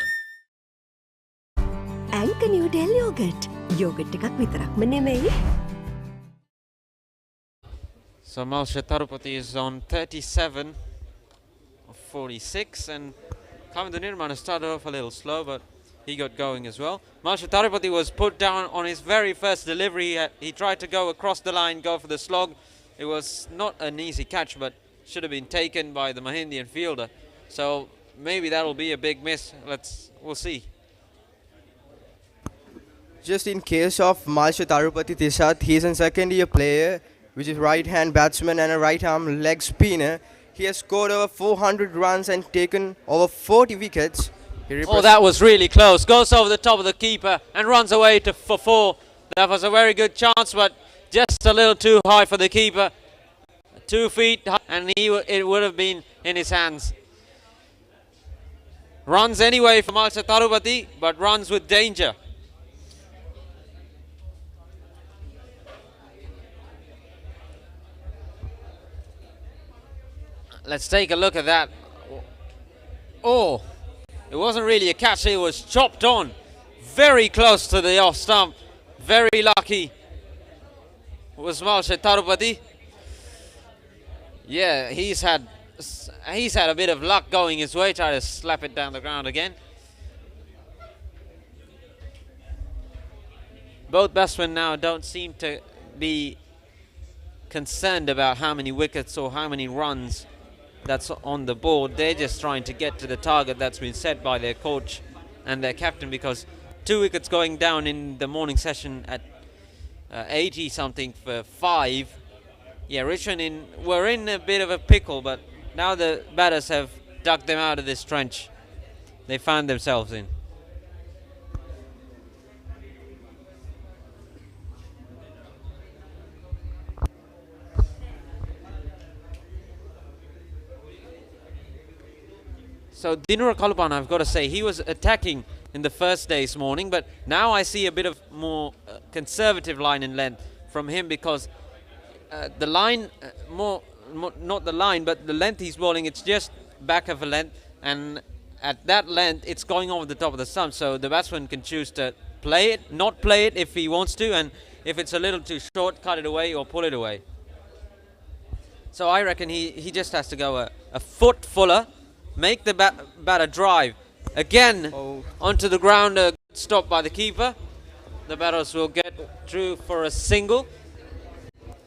G: ඇංක නිව්ඩෙල් යෝගට්. යෝගට් එකක් විතරක්ම නෙමෙයි.
C: So Malsha Tarupati is on 37 of 46, and Kamindu Nirmana started off a little slow, but he got going as well. Malsha Tarupati was put down on his very first delivery. He tried to go across the line, go for the slog. It was not an easy catch, but should have been taken by the Mahindian fielder. So maybe that'll be a big miss. We'll see.
S: Just in case of Malsha Tarupati Tisat, he's a second-year player, which is right-hand batsman and a right-arm leg spinner. He has scored over 400 runs and taken over 40 wickets.
C: Oh, that was really close. Goes over the top of the keeper and runs away for 4. That was a very good chance, but just a little too high for the keeper. 2 feet high, and it would have been in his hands. Runs anyway for Malsha Tarupati, but runs with danger. Let's take a look at that. Oh, it wasn't really a catch, it was chopped on. Very close to the off stump. Very lucky was Malsha Tarupati. Yeah, he's had a bit of luck going his way. Try to slap it down the ground again. Both batsmen now don't seem to be concerned about how many wickets or how many runs that's on the board. They're just trying to get to the target that's been set by their coach and their captain, because 2 wickets going down in the morning session at 80 something for 5. Yeah, Richmond were in a bit of a pickle, but now the batters have dug them out of this trench they found themselves in. So Dinura Kalupana, I've got to say, he was attacking in the first day's morning, but now I see a bit of more conservative line in length from him, because the line, not the line, but the length he's bowling, it's just back of a length, and at that length, it's going over the top of the stump, so the batsman can choose to play it, not play it if he wants to, and if it's a little too short, cut it away or pull it away. So I reckon he just has to go a foot fuller, make the batter drive again onto the ground, stopped by the keeper. The batters will get through for a single.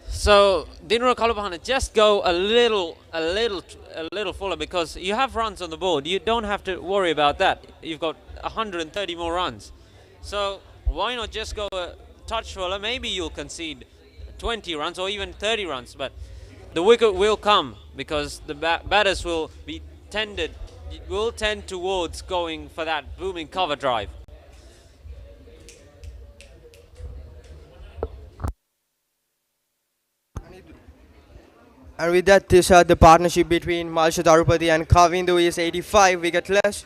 C: So Dinura Kalupahana, just go a little fuller, because you have runs on the board. You don't have to worry about that. You've got 130 more runs. So why not just go a touch fuller? Maybe you'll concede 20 runs or even 30 runs, but the wicket will come, because the batters will tend towards going for that booming cover drive.
S: And with that, the partnership between Malsha Tarupati and Kavindu is 85 wicketless.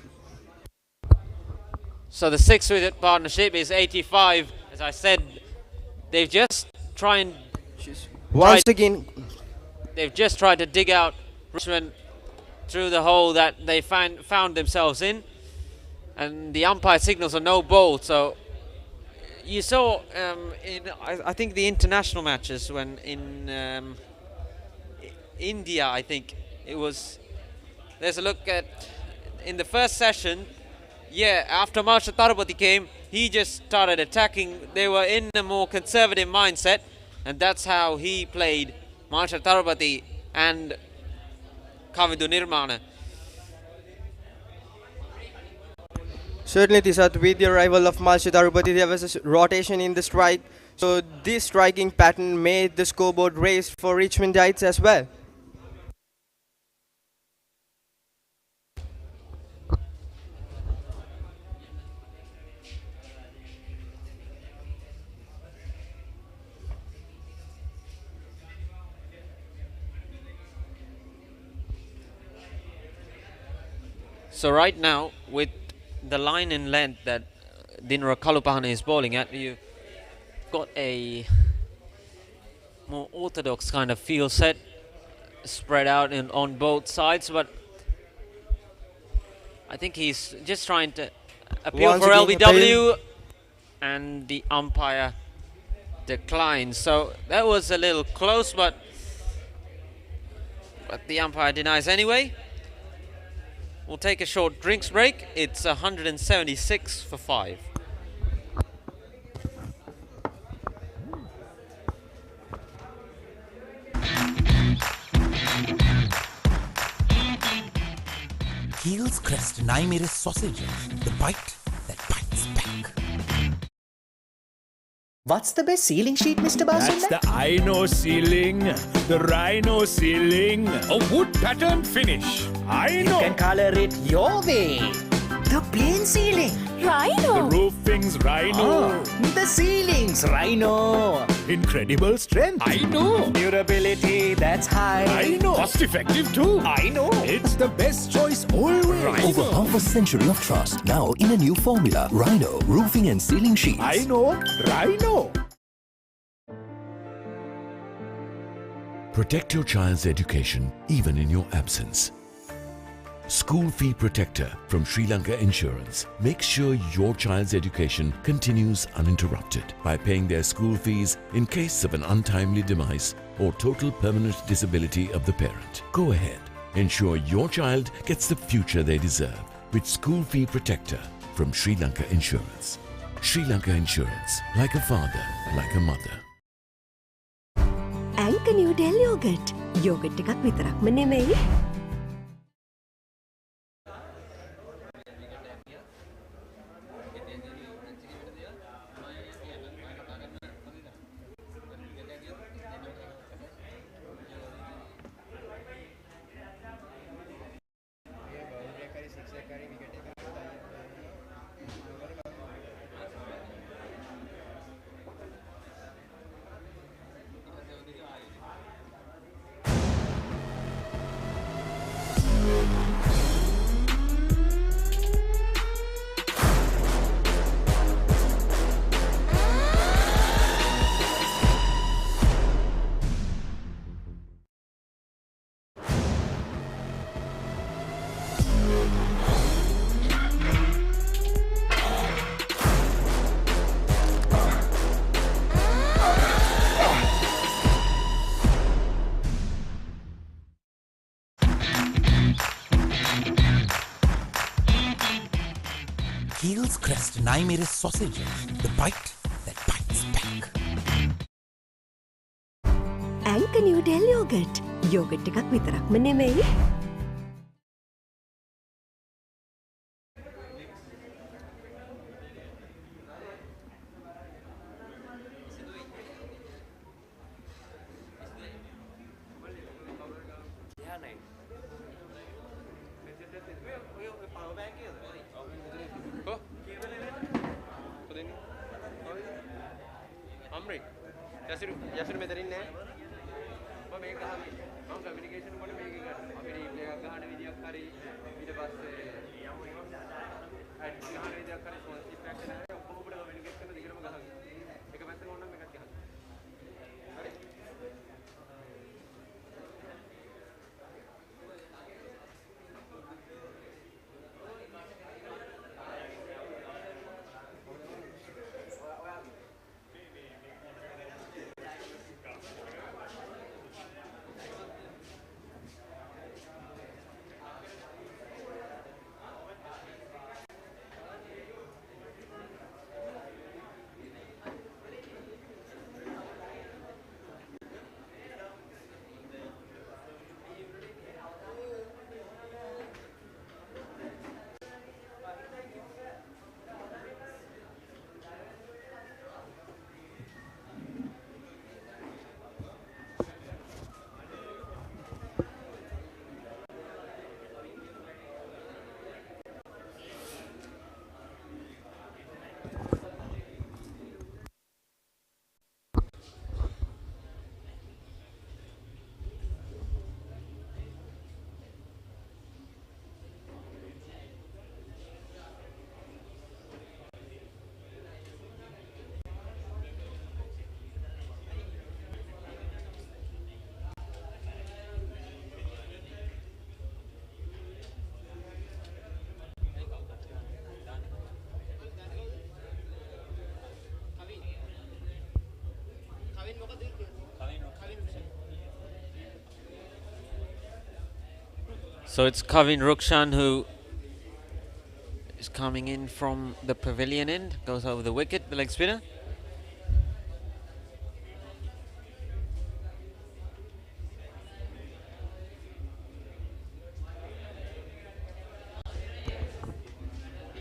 C: So the 6-wicket partnership is 85. As I said, they've just tried to dig out Richmond through the hole that they found themselves in, and the umpire signals a no ball. So you saw in I think the international matches, when in India, I think it was, there's a look at in the first session, after Malsha Tarupati came, he just started attacking. They were in a more conservative mindset, and that's how he played Malsha Tarupati and Kavindu Nirmana.
S: Certainly, Tisat, with the arrival of Malsha Tarupati, there was a rotation in the strike. So this striking pattern made the scoreboard race for Richmondites as well.
C: So right now, with the line in length that Dinura Kalupahana is bowling at, you've got a more orthodox kind of field set spread out on both sides, but I think he's just trying to appeal for LBW, and the umpire declines. So that was a little close, but the umpire denies anyway. We'll take a short drinks break. It's 176 for 5.
J: Keel's Crest and I made a sausages. The bite that bites back. What's the best ceiling sheet, Mr. Basu?
K: That's the Ino ceiling, the Rhino ceiling, a wood pattern finish. I know.
J: You can color it your way. The plain ceiling.
K: Rhino. The roofing's Rhino.
J: The ceiling's Rhino.
K: Incredible strength. I know.
J: Durability that's high.
K: I know. Cost effective too.
J: I know.
K: It's the best choice always. Rhino.
P: Over half a century of trust, now in a new formula. Rhino roofing and ceiling sheets.
K: I know. Rhino.
I: Protect your child's education even in your absence. School Fee Protector from Sri Lanka Insurance makes sure your child's education continues uninterrupted by paying their school fees in case of an untimely demise or total permanent disability of the parent. Go ahead, ensure your child gets the future they deserve with School Fee Protector from Sri Lanka Insurance. Sri Lanka Insurance, like a father, like a mother.
G: ඇංක නිවඩෙල් යෝගට්. යෝගට් එකක් විතරක්ම නෙමෙයි.
J: Heels crest and I made a sausage. The bite that bites back.
G: ඇංක නිවඩෙල් යෝගට්. යෝගට් එකක් විතරක්ම නෙමෙයි.
T: යසුරු මෙතනින් නෑ මම මේක අහන්නේ මම කමියුනිකේෂන් වල මේක ගන්න අපි රීප්ලේ එකක් ගන්න විදියක් හරි ඊට පස්සේ ඇඩ් ගන්න විදියක් හරි ස්පොන්සර්ෂිප් එකක් කරනවා ඔක්කොම අපිට කමියුනිකේට් කරන දිගටම ගහන්න එක පැත්තක ඕනනම් එකක් ගහන්න හරි
C: So it's Kavin Rukshan who is coming in from the pavilion end, goes over the wicket, the leg spinner.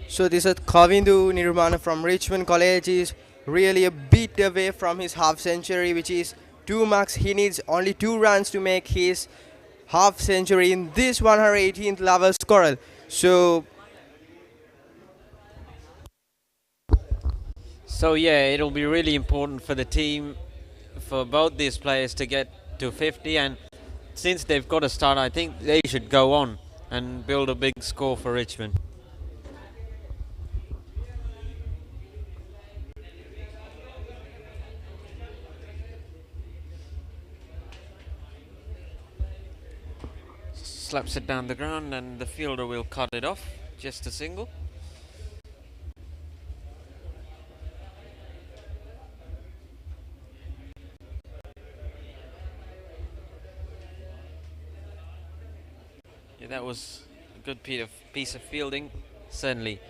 S: So this is Kavindu Nirmana from Richmond College. He's really a bit away from his half century, which is 2 marks. He needs only 2 runs to make his half century in this 118th Lovers Quarrel. So
C: yeah, it'll be really important for the team, for both these players to get to 50, and since they've got a start, I think they should go on and build a big score for Richmond. Slaps it down the ground and the fielder will cut it off, just a single. Yeah, that was a good piece of fielding, certainly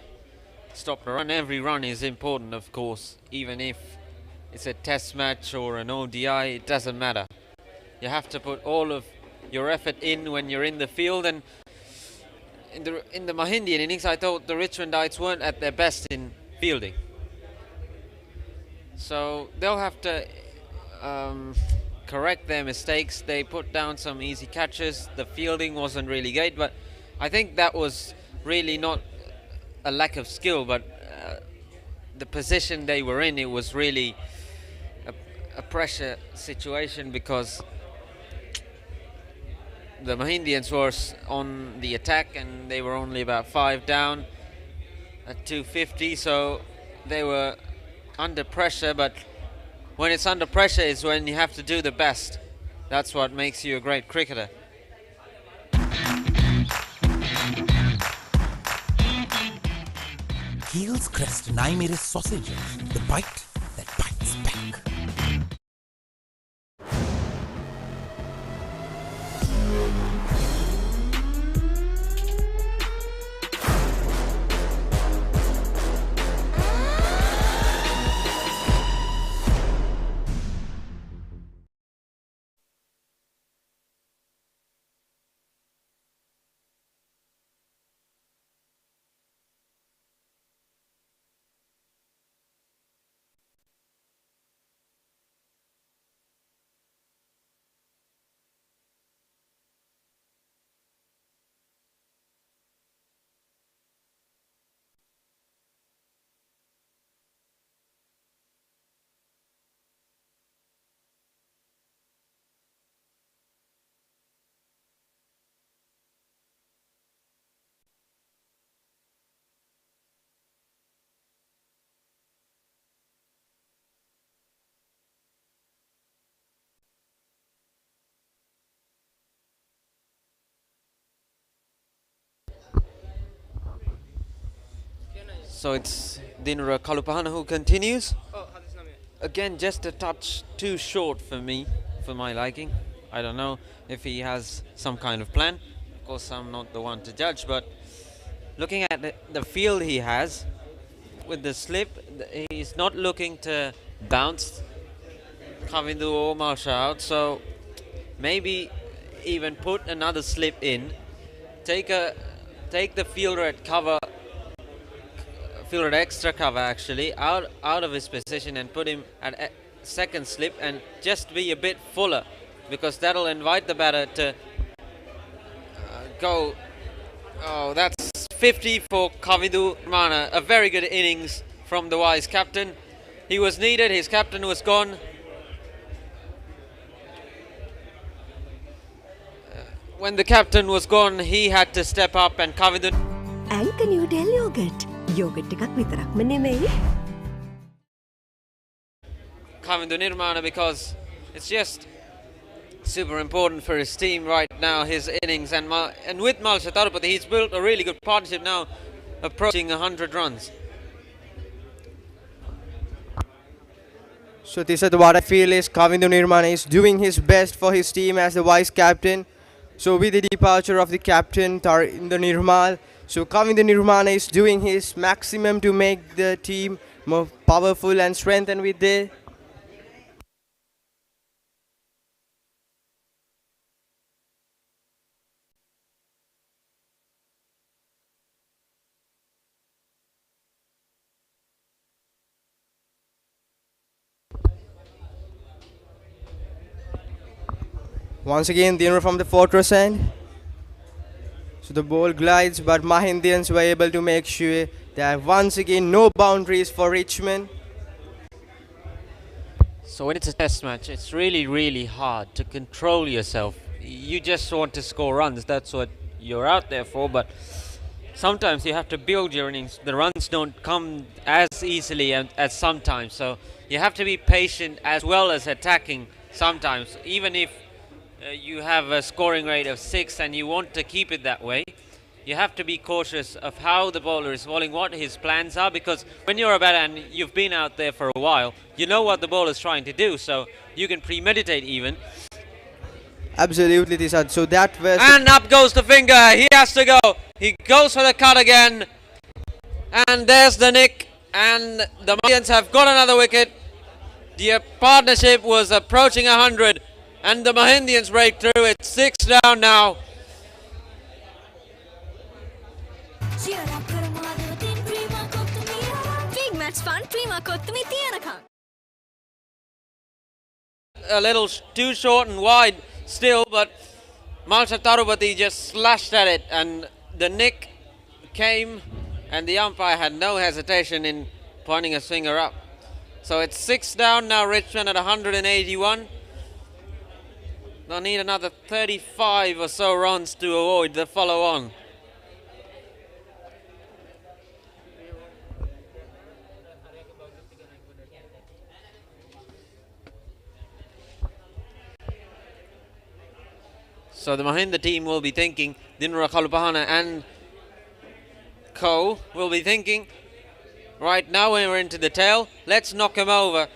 C: stopped the run. Every run is important, of course, even if it's a test match or an ODI, it doesn't matter. You have to put all of your effort in when you're in the field. And in the Mahindian innings, I thought the Richmondites weren't at their best in fielding. So they'll have to correct their mistakes. They put down some easy catches. The fielding wasn't really great, but I think that was really not a lack of skill, but the position they were in, it was really a pressure situation because the Mahindians were on the attack and they were only about 5 down at 250, so they were under pressure. But when it's under pressure is when you have to do the best. That's what makes you a great cricketer.
J: Heels crest and I made a sausage. The bite that bites back.
C: So it's Dinara Kalupahana who continues. Again, just a touch too short for me, for my liking. I don't know if he has some kind of plan. Of course, I'm not the one to judge, but looking at the field he has with the slip, he's not looking to bounce Kavindu or Marsha out. So maybe even put another slip in. Take the fielder at cover. Fielder extra cover actually out of his position and put him at second slip and just be a bit fuller, because that'll invite the batter to go. Oh, that's 50 for Kavindu Mana. A very good innings from the wise captain. He was needed, his captain was gone. When the captain was gone, he had to step up, and Kavindu
G: Anchor New Delhi Yogurt. Yogurt එකක් විතරක්ම නෙමෙයි.
C: Kavindu Nirmana, because it's just super important for his team right now, his innings, and with Malsha Tarupati, he's built a really good partnership now, approaching 100 runs.
S: So this is what I feel is Kavindu Nirmana is doing his best for his team as the vice captain. So with the departure of the captain Tarinder Nirmal, so Kavindu Nirmana is doing his maximum to make the team more powerful and strengthened with the once again the inner from the fortress end. So the ball glides, but Mahindians were able to make sure that once again no boundaries for Richmond.
C: So when it's a test match, it's really, really hard to control yourself. You just want to score runs, that's what you're out there for, but sometimes you have to build your innings. The runs don't come as easily as sometimes, so you have to be patient as well as attacking sometimes. Even if you have a scoring rate of 6 and you want to keep it that way, you have to be cautious of how the bowler is bowling, what his plans are, because when you're a batter and you've been out there for a while, you know what the bowler is trying to do, so you can premeditate even.
S: Absolutely, Tisad. So that was...
C: And up goes the finger. He has to go. He goes for the cut again. And there's the nick. And the Mahindians have got another wicket. The partnership was approaching 100. And the Mahindians break through. It's 6 down now.
L: Big match fun, prima kottumi tiyanaka.
C: A little too short and wide still, but Malcha Tarupati just slashed at it, and the nick came, and the umpire had no hesitation in pointing his finger up. So it's 6 down now, Richmond at 181. They'll need another 35 or so runs to avoid the follow-on. So the Mahinda team will be thinking, Dinura Kalupahana and co will be thinking, right now when we're into the tail, let's knock him over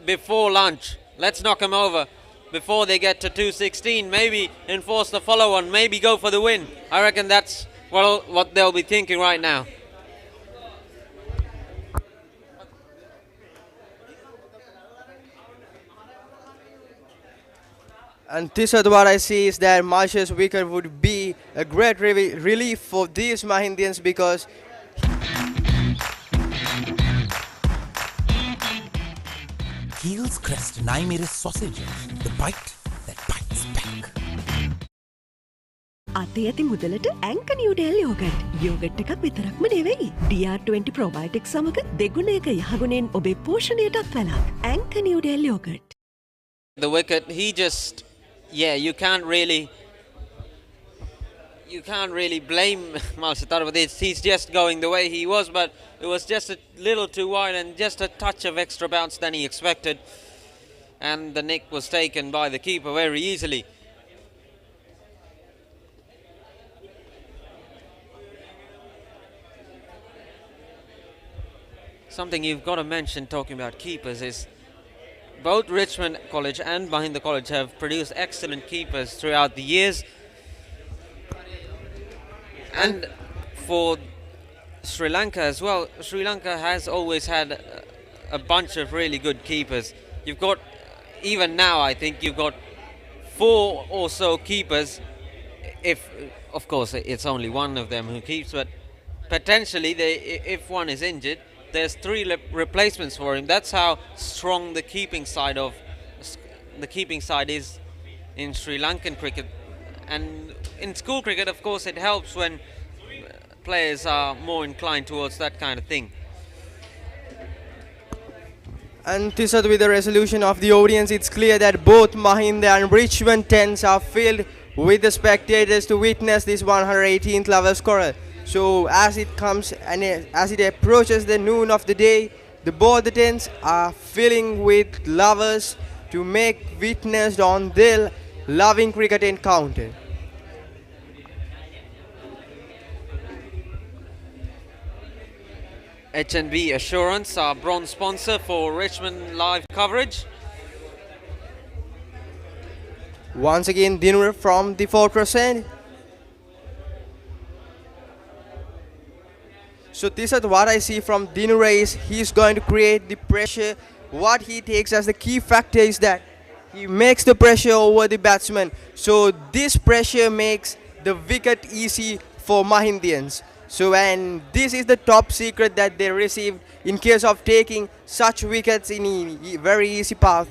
C: before lunch. Let's knock him over before they get to 216. Maybe enforce the follow-on, maybe go for the win. I reckon that's what they'll be thinking right now.
S: And this is what I see is that Marsha's wicket would be a great relief for these Mahindians because
J: Heels crest and I made a sausage. The bite that bites back.
G: අතේ ඇති මුදලට ඇංක නිව්ඩෙල් යෝගට්. යෝගට් එකක් විතරක්ම නෙවෙයි. DR20 probiotic සමග දෙගුණයක යහගුණෙන් ඔබේ පෝෂණයටත් වැළක්. ඇංක Newdale yoghurt.
C: The wicket, he just, you can't really blame Malsatar with this. He's just going the way he was, but it was just a little too wide and just a touch of extra bounce than he expected. And the nick was taken by the keeper very easily. Something you've got to mention talking about keepers is both Richmond College and Mahinda College have produced excellent keepers throughout the years. And for Sri Lanka as well, Sri Lanka has always had a bunch of really good keepers. You've got, even now I think you've got 4 or so keepers, if of course it's only one of them who keeps, but potentially if one is injured, there's 3 replacements for him. That's how strong the keeping side is in Sri Lankan cricket. And in school cricket, of course, it helps when players are more inclined towards that kind of thing.
S: And Tisad, with the resolution of the audience, it's clear that both Mahinda and Richmond tents are filled with the spectators to witness this 118th Lovers Quarrel. So as it comes and as it approaches the noon of the day, both the tents are filling with lovers to make witness on their loving cricket encounter.
C: H&B Assurance, our bronze sponsor for Richmond live coverage.
S: Once again, Dinur from the 4%. So this is what I see from Dinur is he's going to create the pressure. What he takes as the key factor is that he makes the pressure over the batsman. So this pressure makes the wicket easy for Mahindians. So, and this is the top secret that they received in case of taking such wickets in a very easy path.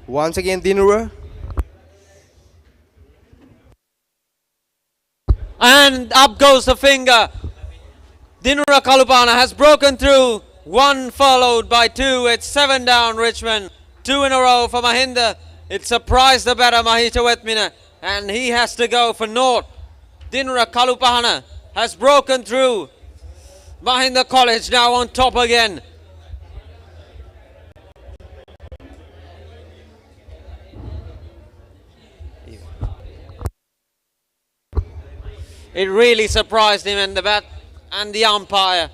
S: Once again, Dinura.
C: And up goes the finger. Dinura Kalupana has broken through. 1 followed by 2. It's 7 down, Richmond. 2 in a row for Mahinda. It surprised the batter, Mahita Wetmina. And he has to go for naught. Dinura Kalupahana has broken through. Mahinda College now on top again. It really surprised him and the bat and the umpire.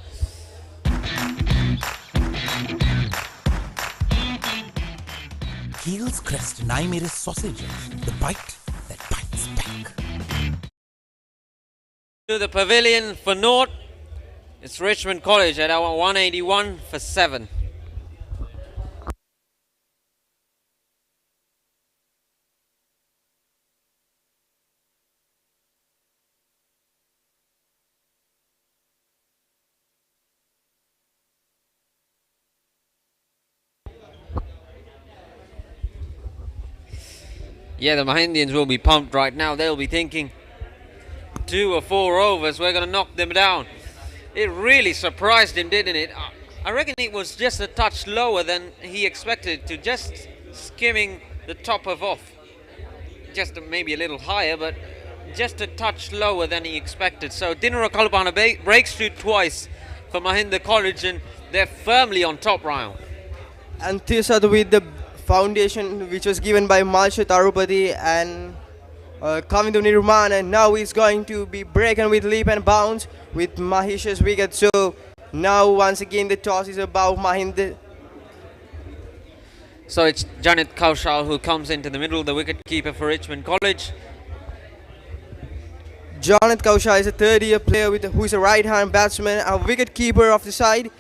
J: Heels crest and I made a sausage. The bite that bites back.
C: To the pavilion for naught. It's Richmond College at our 181 for 7. Yeah, the Mahindians will be pumped right now. They'll be thinking 2 or 4 overs, we're going to knock them down. It really surprised him, didn't it? I reckon it was just a touch lower than he expected to, just skimming the top of off. Just maybe a little higher, but just a touch lower than he expected. So Dinara Kalpana breaks through twice for Mahinda College, and they're firmly on top round.
S: And this other with the foundation which was given by Malsha Tarupati and Kavindu Nirman, and now he's going to be breaken with leap and bounce with Mahish's wicket. So now once again the toss is above Mahinda.
C: So it's Janet Kaushal who comes into the middle, the wicket keeper for Richmond College.
S: Janet Kaushal is a third-year player who is a right-hand batsman, a wicket keeper of the side,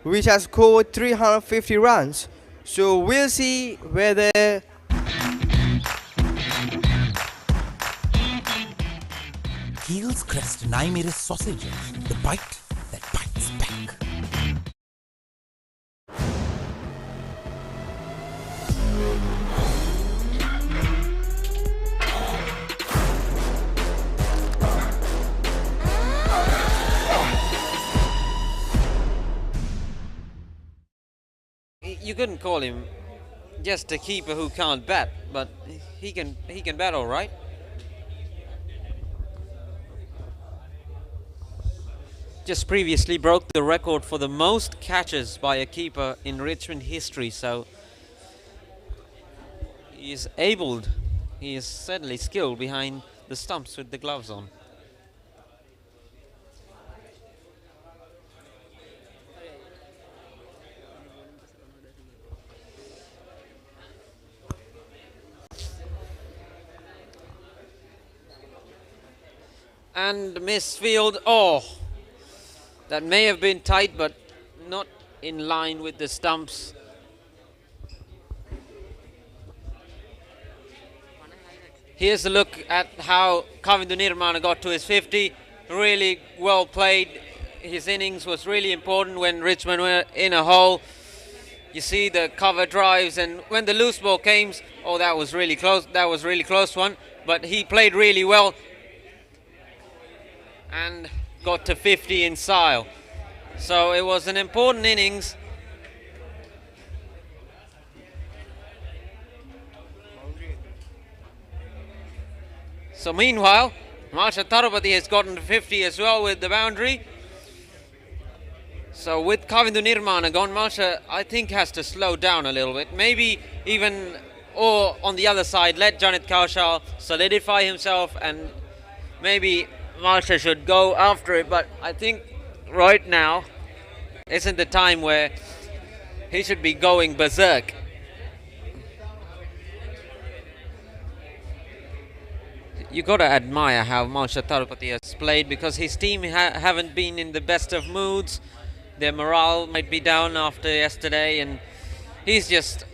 S: which has scored 350 runs. So we'll see whether
J: Heels crest and I made a sausage. The bite that bites back.
C: You couldn't call him just a keeper who can't bat, but he can bat all right. Just previously broke the record for the most catches by a keeper in Richmond history, so he is abled. He is certainly skilled behind the stumps with the gloves on. And misfield, oh, that may have been tight, but not in line with the stumps. Here's a look at how Kavindu Nirmana got to his 50. Really well played. His innings was really important when Richmond were in a hole. You see the cover drives, and when the loose ball came, oh, that was really close. That was really close one, but he played really well and got to 50 in style. So it was an important innings. So meanwhile, Malsha Tarupati has gotten to 50 as well with the boundary. So with Kavindu Nirmana gone, Malsha I think has to slow down a little bit. Maybe even, or on the other side, let Janet Kaushal solidify himself, and maybe Malsha should go after it. But I think right now isn't the time where he should be going berserk. You got to admire how Malsha Tarupati has played, because his team haven't been in the best of moods. Their morale might be down after yesterday, and he's just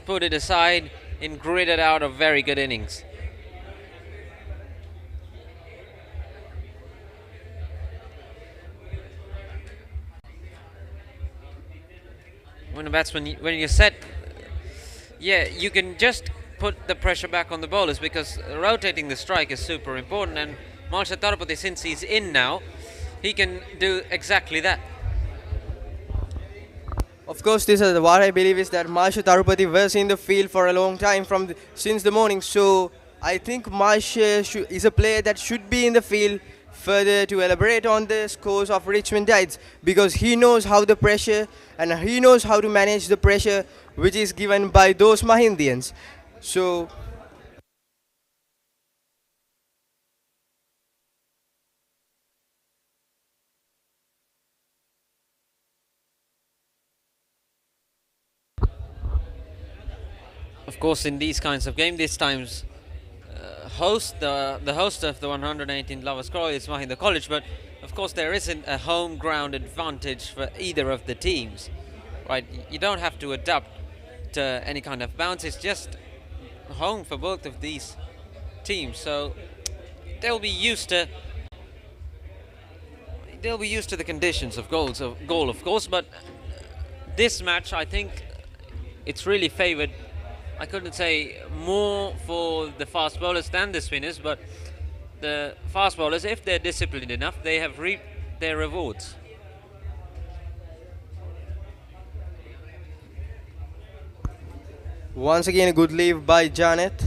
C: put it aside and gritted out a very good innings. When a batsman, when you're set, yeah, you can just put the pressure back on the bowlers, because rotating the strike is super important, and Malsha Tarupati, since he's in now, he can do exactly that.
S: Of course, this is what I believe is that Malsha Tarupati was in the field for a long time since the morning. So I think Malsha is a player that should be in the field further to elaborate on the scores of Richmond Tides, because he knows how the pressure and he knows how to manage the pressure which is given by those Mahindians. So
C: of course, in these kinds of games, these times host, the host of the 118th Lovers Quarrel is Mahinda College, but of course there isn't a home ground advantage for either of the teams, right? You don't have to adapt to any kind of bounce. It's just home for both of these teams, so they'll be used to the conditions of goal, of course. But this match, I think it's really favoured. I couldn't say more for the fast bowlers than the spinners, but the fast bowlers, if they're disciplined enough, they have reaped their rewards.
S: Once again, a good leave by Janet.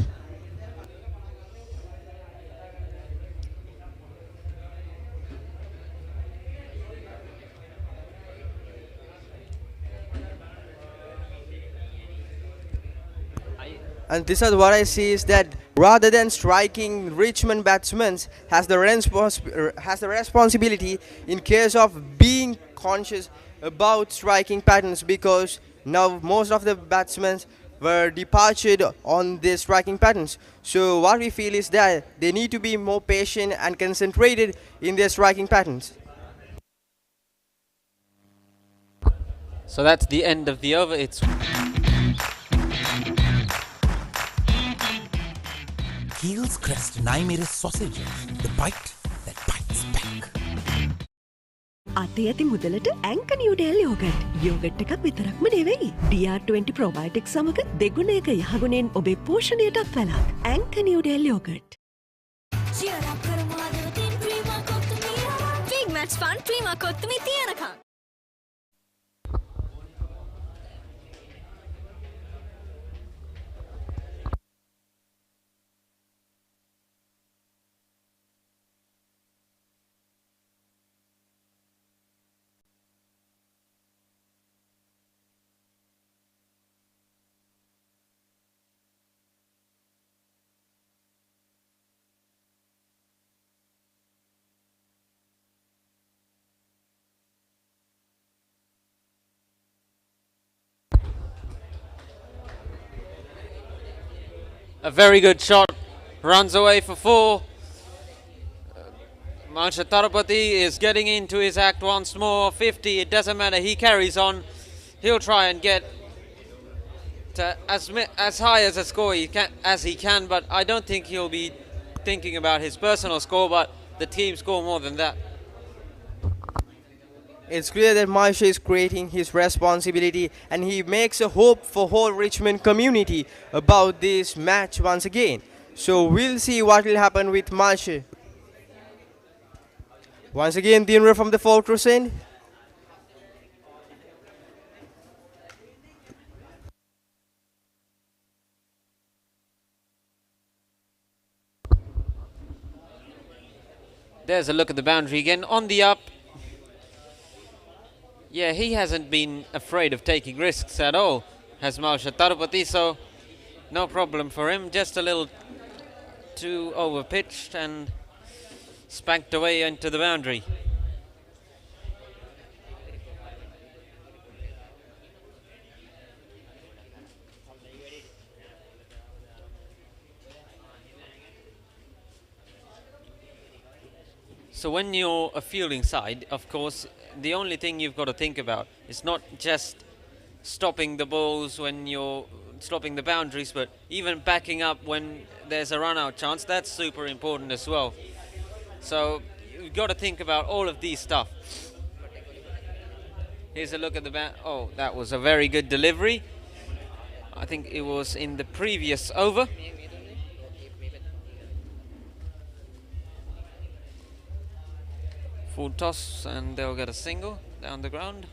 S: And this is what I see is that rather than striking Richmond batsmen has the responsibility in case of being conscious about striking patterns, because now most of the batsmen were departed on their striking patterns. So what we feel is that they need to be more patient and concentrated in their striking patterns.
C: So that's the end of the over. It's
J: Heels Crest and I made a sausage. The bite that bites back.
G: අතේ ඇති මුදලට ඇංක නිව්ඩේල් යෝගට්. යෝගට් එකක් විතරක්ම නෙවෙයි. DR20 ප්‍රොබයොටික් සමග දෙගුණයක යහගුණෙන් ඔබේ පෝෂණයටත් වැළක්. ඇංක නිව්ඩේල් යෝගට්.
L: Cheer up කරමු හදවතින් ප්‍රීමා කොත්තුමිය. Big match fun ප්‍රීමා කොත්තුමිය තියනකම්.
C: a very good shot, runs away for 4. Mansha Tarupati is getting into his act once more. 50, it doesn't matter, he carries on. He'll try and get to as high as a score as he can, but I don't think he'll be thinking about his personal score, but the team score more than that.
S: It's clear that Marsha is creating his responsibility, and he makes a hope for whole Richmond community about this match once again. So we'll see what will happen with Marsha. Once again, the runner from the fortress end.
C: There's a look at the boundary again, on the up. Yeah, he hasn't been afraid of taking risks at all, has Marsha Tarupati, so no problem for him. Just a little too over-pitched and spanked away into the boundary. So when you're a fielding side, of course, the only thing you've got to think about is not just stopping the balls when you're stopping the boundaries, but even backing up when there's a run-out chance. That's super important as well. So you've got to think about all of these stuff. Here's a look at the oh, that was a very good delivery. I think it was in the previous over. Full toss, and they'll get a single down the ground.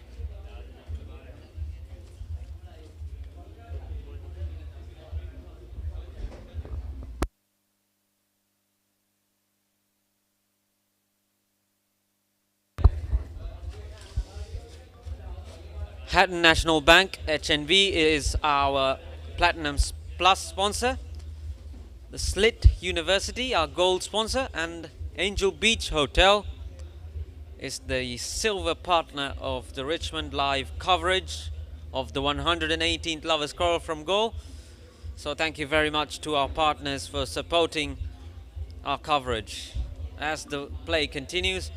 C: Hatton National Bank, HNB, is our Platinum Plus sponsor. The Slit University, our gold sponsor, and Angel Beach Hotel is the silver partner of the Richmond live coverage of the 118th Lovers Quarrel from goal. So thank you very much to our partners for supporting our coverage as the play continues.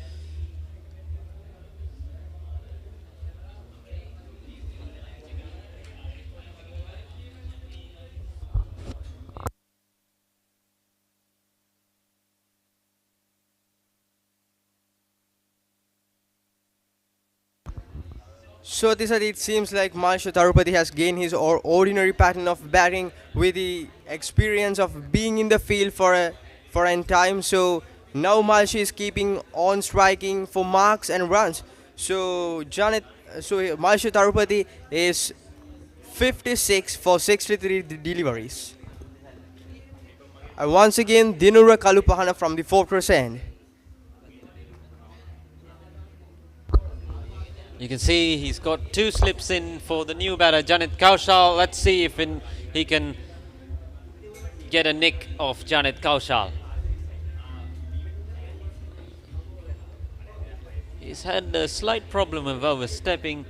S: So it seems like Marsha Tarupati has gained his ordinary pattern of batting with the experience of being in the field for a time. So now Marsha is keeping on striking for marks and runs. So Marsha Tarupati is 56 for 63 deliveries. And once again, Dinura Kalupahana from the fortress end.
C: You can see he's got 2 slips in for the new batter, Janit Kaushal. Let's see if he can get a nick of Janit Kaushal. He's had a slight problem of overstepping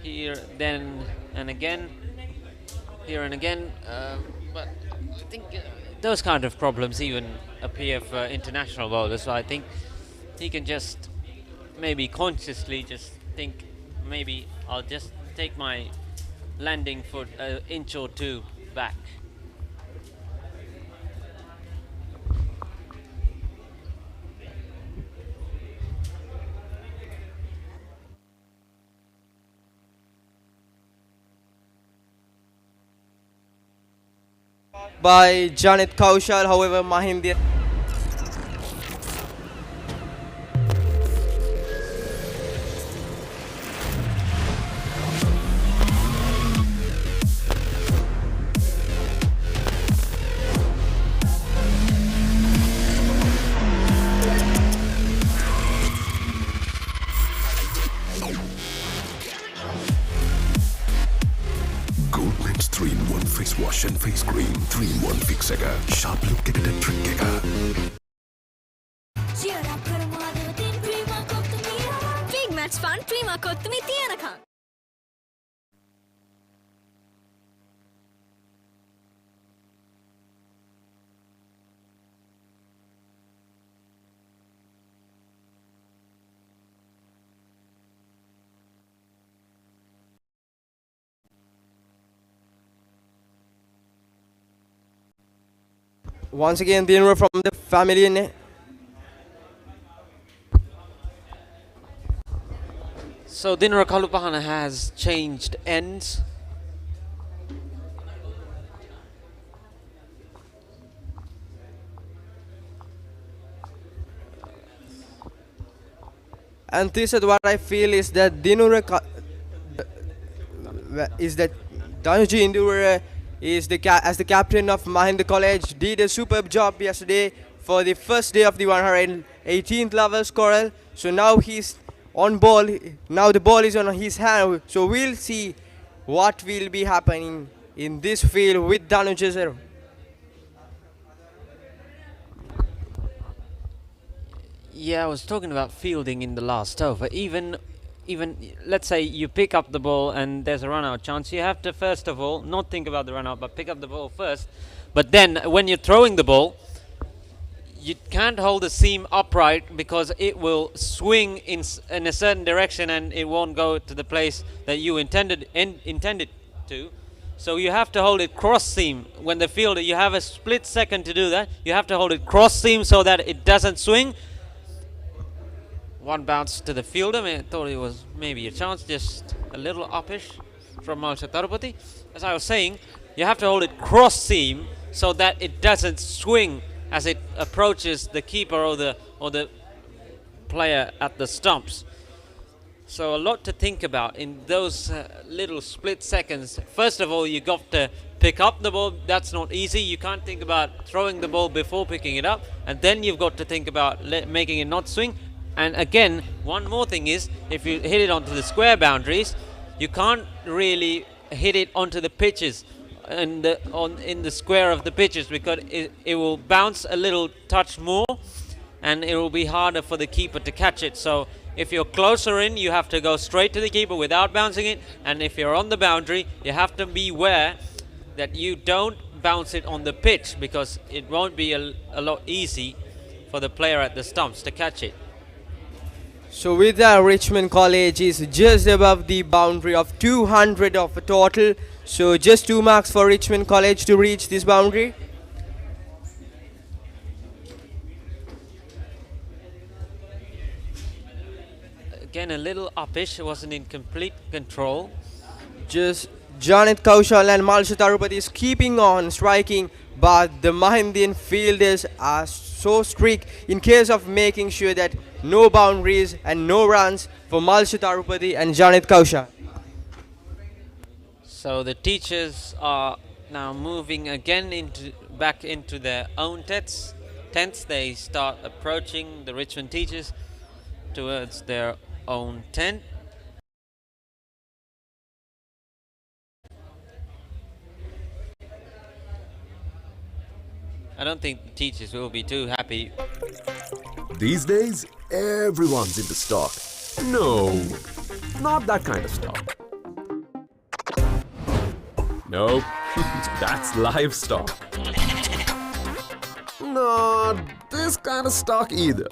C: here, then and again, here and again. But I think those kind of problems even appear for international bowlers. So I think he can just maybe consciously just think, maybe I'll just take my landing foot an inch or 2 back.
S: By Janit Kaushal, however, Mahinda
P: Goldman's 3-in-1 face wash and face cream. 3-in-1 fix එක. Sharp look එකට trick එක.
L: Big match fun ප්‍රීමා කොත්තුමි තියනකම්.
S: once again Dinura from the family in.
C: So Dinura Kalupahana has changed ends.
S: And this is what I feel is that Danuji Indura is as the captain of Mahinda College did a superb job yesterday for the first day of the 118th Lovers Quarrel. So now he's on ball. Now the ball is on his hand. So we'll see what will be happening in this field with Danuji.
C: Yeah, I was talking about fielding in the last over. Even let's say you pick up the ball and there's a run out chance, you have to first of all not think about the run out but pick up the ball first. But then when you're throwing the ball, you can't hold the seam upright because it will swing in a certain direction and it won't go to the place that you intended to. So you have to hold it cross seam. When the fielder, you have a split second to do that. You have to hold it cross seam so that it doesn't swing. One bounce to the fielder. I thought it was maybe a chance, just a little uppish from Marsha Tarupati. As I was saying, you have to hold it cross seam so that it doesn't swing as it approaches the keeper or the player at the stumps. So a lot to think about in those little split seconds. First of all, you got to pick up the ball. That's not easy. You can't think about throwing the ball before picking it up, and then you've got to think about making it not swing. And again, one more thing is, if you hit it onto the square boundaries, you can't really hit it onto the pitches in the square of the pitches because it will bounce a little touch more and it will be harder for the keeper to catch it. So if you're closer in, you have to go straight to the keeper without bouncing it, and if you're on the boundary, you have to be aware that you don't bounce it on the pitch, because it won't be a lot easy for the player at the stumps to catch it.
S: So with that, Richmond College is just above the boundary of 200 of a total. So just 2 marks for Richmond College to reach this boundary.
C: Again, a little uppish, it wasn't in complete control.
S: Just Janet Kaushal and Malsha Tarupati is keeping on striking, but the Mahindian fielders are so strict in case of making sure that no boundaries and no runs for Malsha Tarupati and Janet Kaushal.
C: So the teachers are now moving again back into their own tents. They start approaching the Richmond teachers towards their own tent. I don't think the teachers will be too happy.
N: These days, everyone's into stock. No, not that kind of stock. Nope, that's livestock. Not this kind of stock either.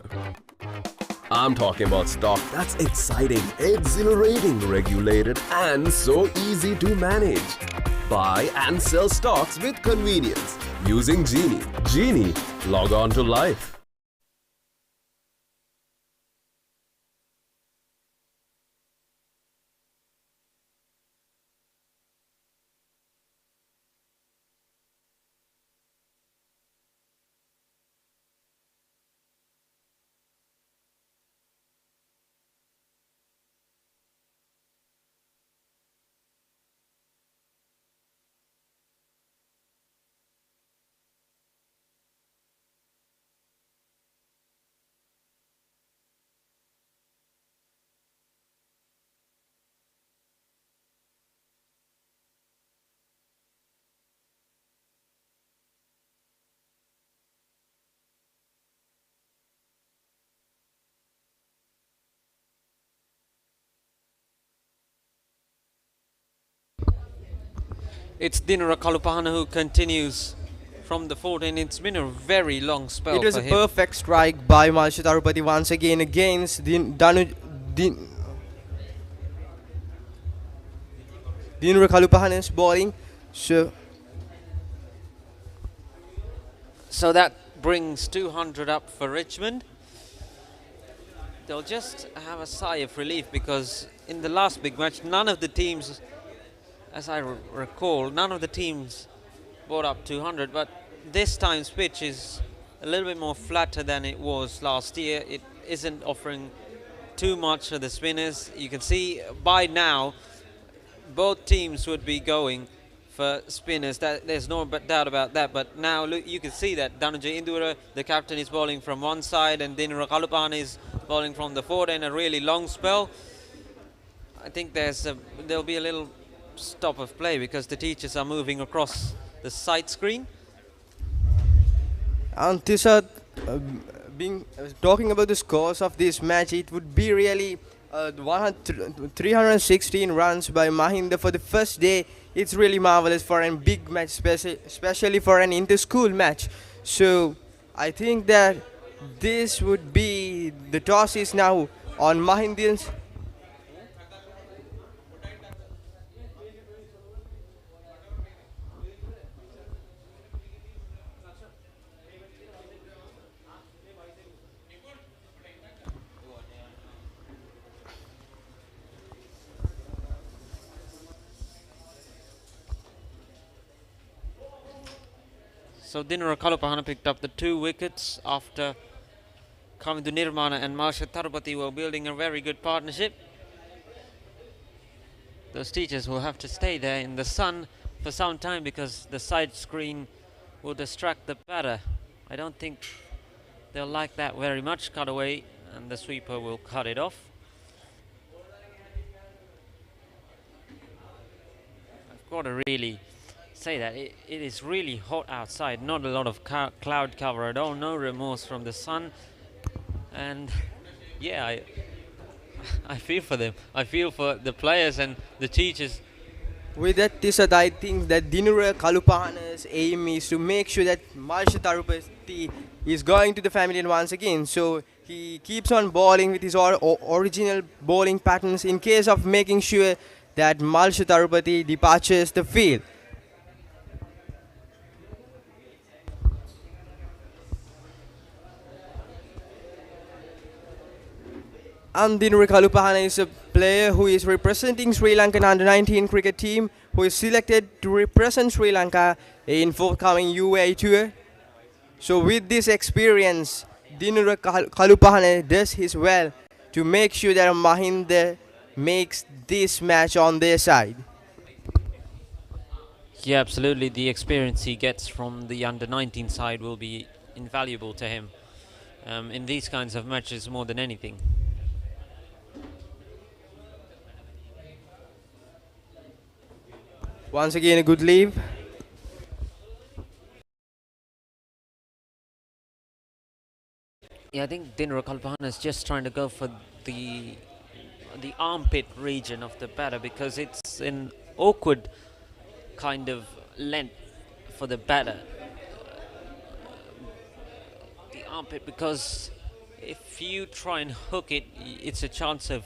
N: I'm talking about stock that's exciting, exhilarating, regulated, and so easy to manage. Buy and sell stocks with convenience using Genie. Genie, log on to life.
C: It's Dinara Kalupahana who continues from the 14. It's been a very long spell.
S: It was
C: for
S: a
C: him.
S: perfect strike by Malsha Tarupati once again against Dinara Kalupahana's bowling. So
C: that brings 200 up for Richmond. They'll just have a sigh of relief, because in the last big match, none of the teams, as I recall, none of the teams brought up 200, but this time's pitch is a little bit more flatter than it was last year. It isn't offering too much for the spinners. You can see by now both teams would be going for spinners. There's no doubt about that, but now look, you can see that Dhanuja Indura, the captain, is bowling from one side, and Dinara Kalupahana is bowling from the forward in a really long spell. I think there'll be a little stop of play because the teachers are moving across the side screen.
S: And Tisha, talking about the scores of this match, it would be really 316 runs by Mahinda for the first day. It's really marvelous for a big match, especially for an inter-school match. So I think that this would be, the toss is now on Mahindians.
C: So Dinara Kalupahana picked up the 2 wickets after Kavindu Nirmana and Malsha Tarupati were building a very good partnership. Those teachers will have to stay there in the sun for some time because the side screen will distract the batter. I don't think they'll like that very much. Cut away, and the sweeper will cut it off. I've got to really say that it is really hot outside. Not a lot of cloud cover at all. No remorse from the sun. And yeah, I feel for them. I feel for the players and the teachers
S: With that, Tisad, I think that Dinura Kalupahana's aim is to make sure that Marsha Tarupati is going to the family once again. So he keeps on bowling with his original bowling patterns in case of making sure that Marsha Tarupati departures the field. And Dinura Kalupahana is a player who is representing Sri Lankan under-19 cricket team, who is selected to represent Sri Lanka in forthcoming UAE tour. So with this experience, Dinura Kalupahana does his well to make sure that Mahinda makes this match on their side.
C: Yeah, absolutely. The experience he gets from the under-19 side will be invaluable to him in these kinds of matches more than anything.
S: Once again, a good leave.
C: Yeah, I think Dinura Kalupahana is just trying to go for the armpit region of the batter because it's an awkward kind of length for the batter. The armpit, because if you try and hook it, it's a chance of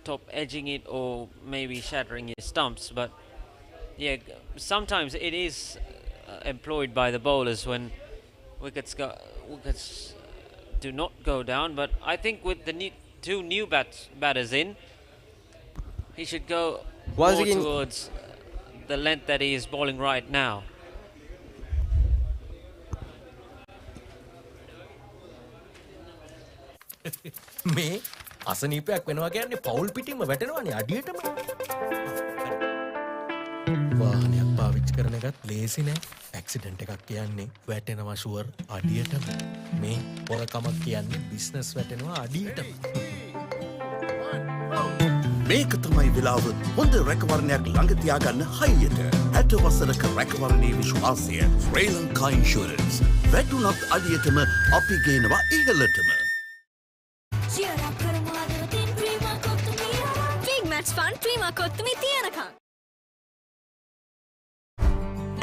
C: top edging it or maybe shattering your stumps. But yeah, sometimes it is employed by the bowlers when wickets do not go down. But I think with the two new batters in, he should go more towards the length that he is bowling right now.
F: මේ අසනීපයක් වෙනවා කියන්නේ පවුල් පිටින්ම වැටෙනවානේ අඩියටම. වාහනයක් පාවිච්චි කරන එකත් ලේසි නෑ. ඇක්සිඩන්ට් එකක් කියන්නේ වැටෙනවා ෂුවර් අඩියටම. මේ පොරකමක් කියන්නේ බිස්නස් වැටෙනවා අඩියටම.
R: මේක තමයි වෙලාව හොඳ රැකවරණයක් ළඟ තියාගන්න හයියට. 60 වසරක රැකවරණයේ විශ්වාසය ශ්‍රී ලංකා ඉන්ෂුරන්ස්. වැටුණත් අඩියටම අපි ගේනවා ඉහළටම.
L: Big match fun, Prima Kottumi Tiyanaka.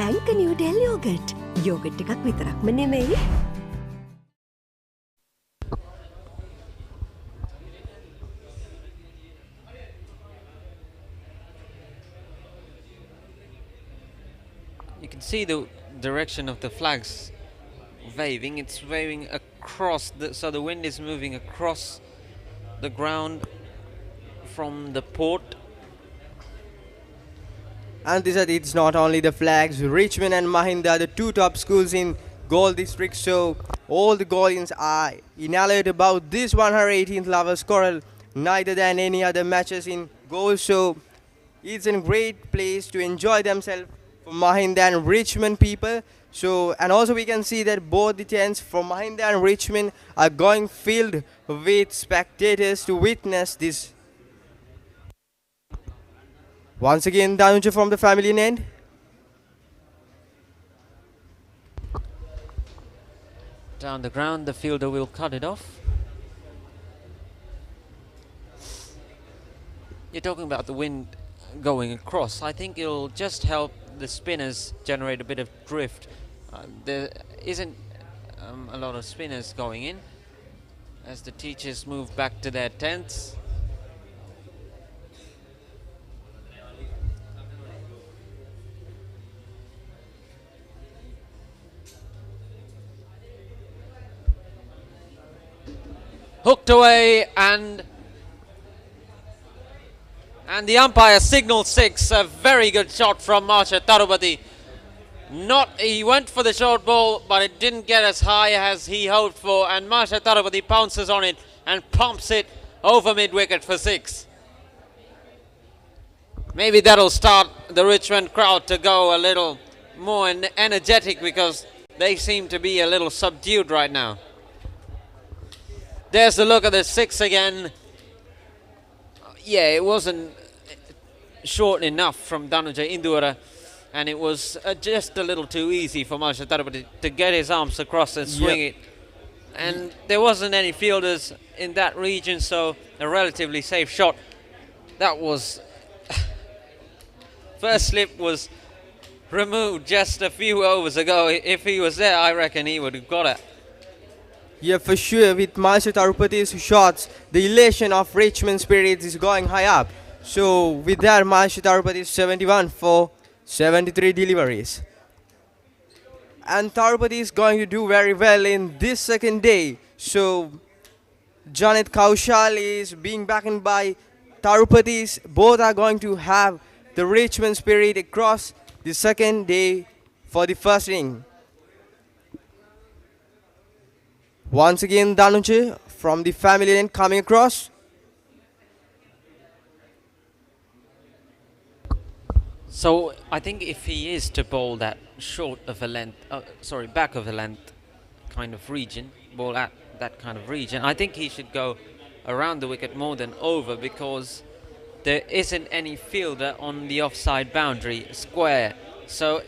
G: ඇංක නිව්ඩෙල් යෝගට්. යෝගට් එකක් විතරක්ම නෙමෙයි.
C: You can see the direction of the flags waving. It's waving across, so the wind is moving across the ground from the port.
S: And it's not only the flags. Richmond and Mahinda are the two top schools in Galle district, so all the Gallians are enamored about this 118th Lovers Quarrel, neither than any other matches in Galle. So it's a great place to enjoy themselves for Mahinda and Richmond people. So, and also we can see that both the tents from Mahinda and Richmond are going filled with spectators to witness this. Once again, Danuja from the family end.
C: Down the ground, the fielder will cut it off. You're talking about the wind going across. I think it'll just help the spinners generate a bit of drift. There isn't a lot of spinners going in as the teachers move back to their tents. Hooked away, and the umpire signaled 6. A very good shot from Marsha Tarupati. He went for the short ball, but it didn't get as high as he hoped for, and Marsha Tarupati pounces on it and pumps it over mid-wicket for 6. Maybe that'll start the Richmond crowd to go a little more energetic, because they seem to be a little subdued right now. There's a look at the 6 again. Yeah, it wasn't short enough from Danuja Indura, and it was just a little too easy for Marsha Tarupati to get his arms across and swing it. And there wasn't any fielders in that region, so a relatively safe shot. That was first slip was removed just a few overs ago. If he was there, I reckon he would have got it.
S: Yeah, for sure. With Marsha Tarupati's shots, the elation of Richmond spirits is going high up. So with that, Marsha Tarupati is 71 for 73 deliveries. And Tarupati is going to do very well in this second day. So Janet Kaushal is being backed by Tarupati's. Both are going to have the Richmond spirit across the second day for the first inning. Once again, Danuche from the family end coming across.
C: So I think if he is to bowl that short of a length, back of a length kind of region, bowl at that kind of region, I think he should go around the wicket more than over, because there isn't any fielder on the offside boundary square. So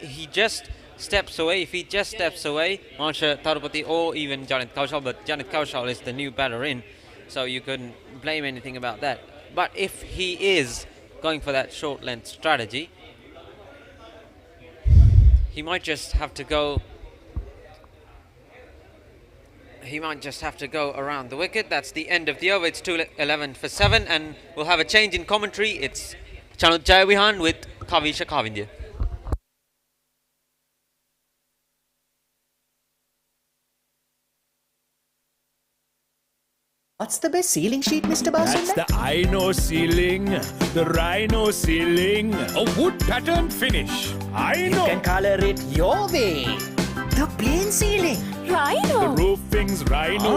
C: he just steps away. If he just steps away, Marsha Tarupati or even Janet Kaushal, but Janet Kaushal is the new batter in, so you couldn't blame anything about that. But if he is going for that short length strategy, he might just have to go around the wicket. That's the end of the over. It's 2:11 for 7, and we'll have a change in commentary. It's Channel Jayavihan with Kavisha Kavindya.
U: What's the best ceiling sheet, Mr. Bausunda?
K: That's the I know ceiling, the Rhino ceiling, a wood pattern finish. I know.
U: You can color it your way. The plain ceiling.
K: The roofing's Rhino.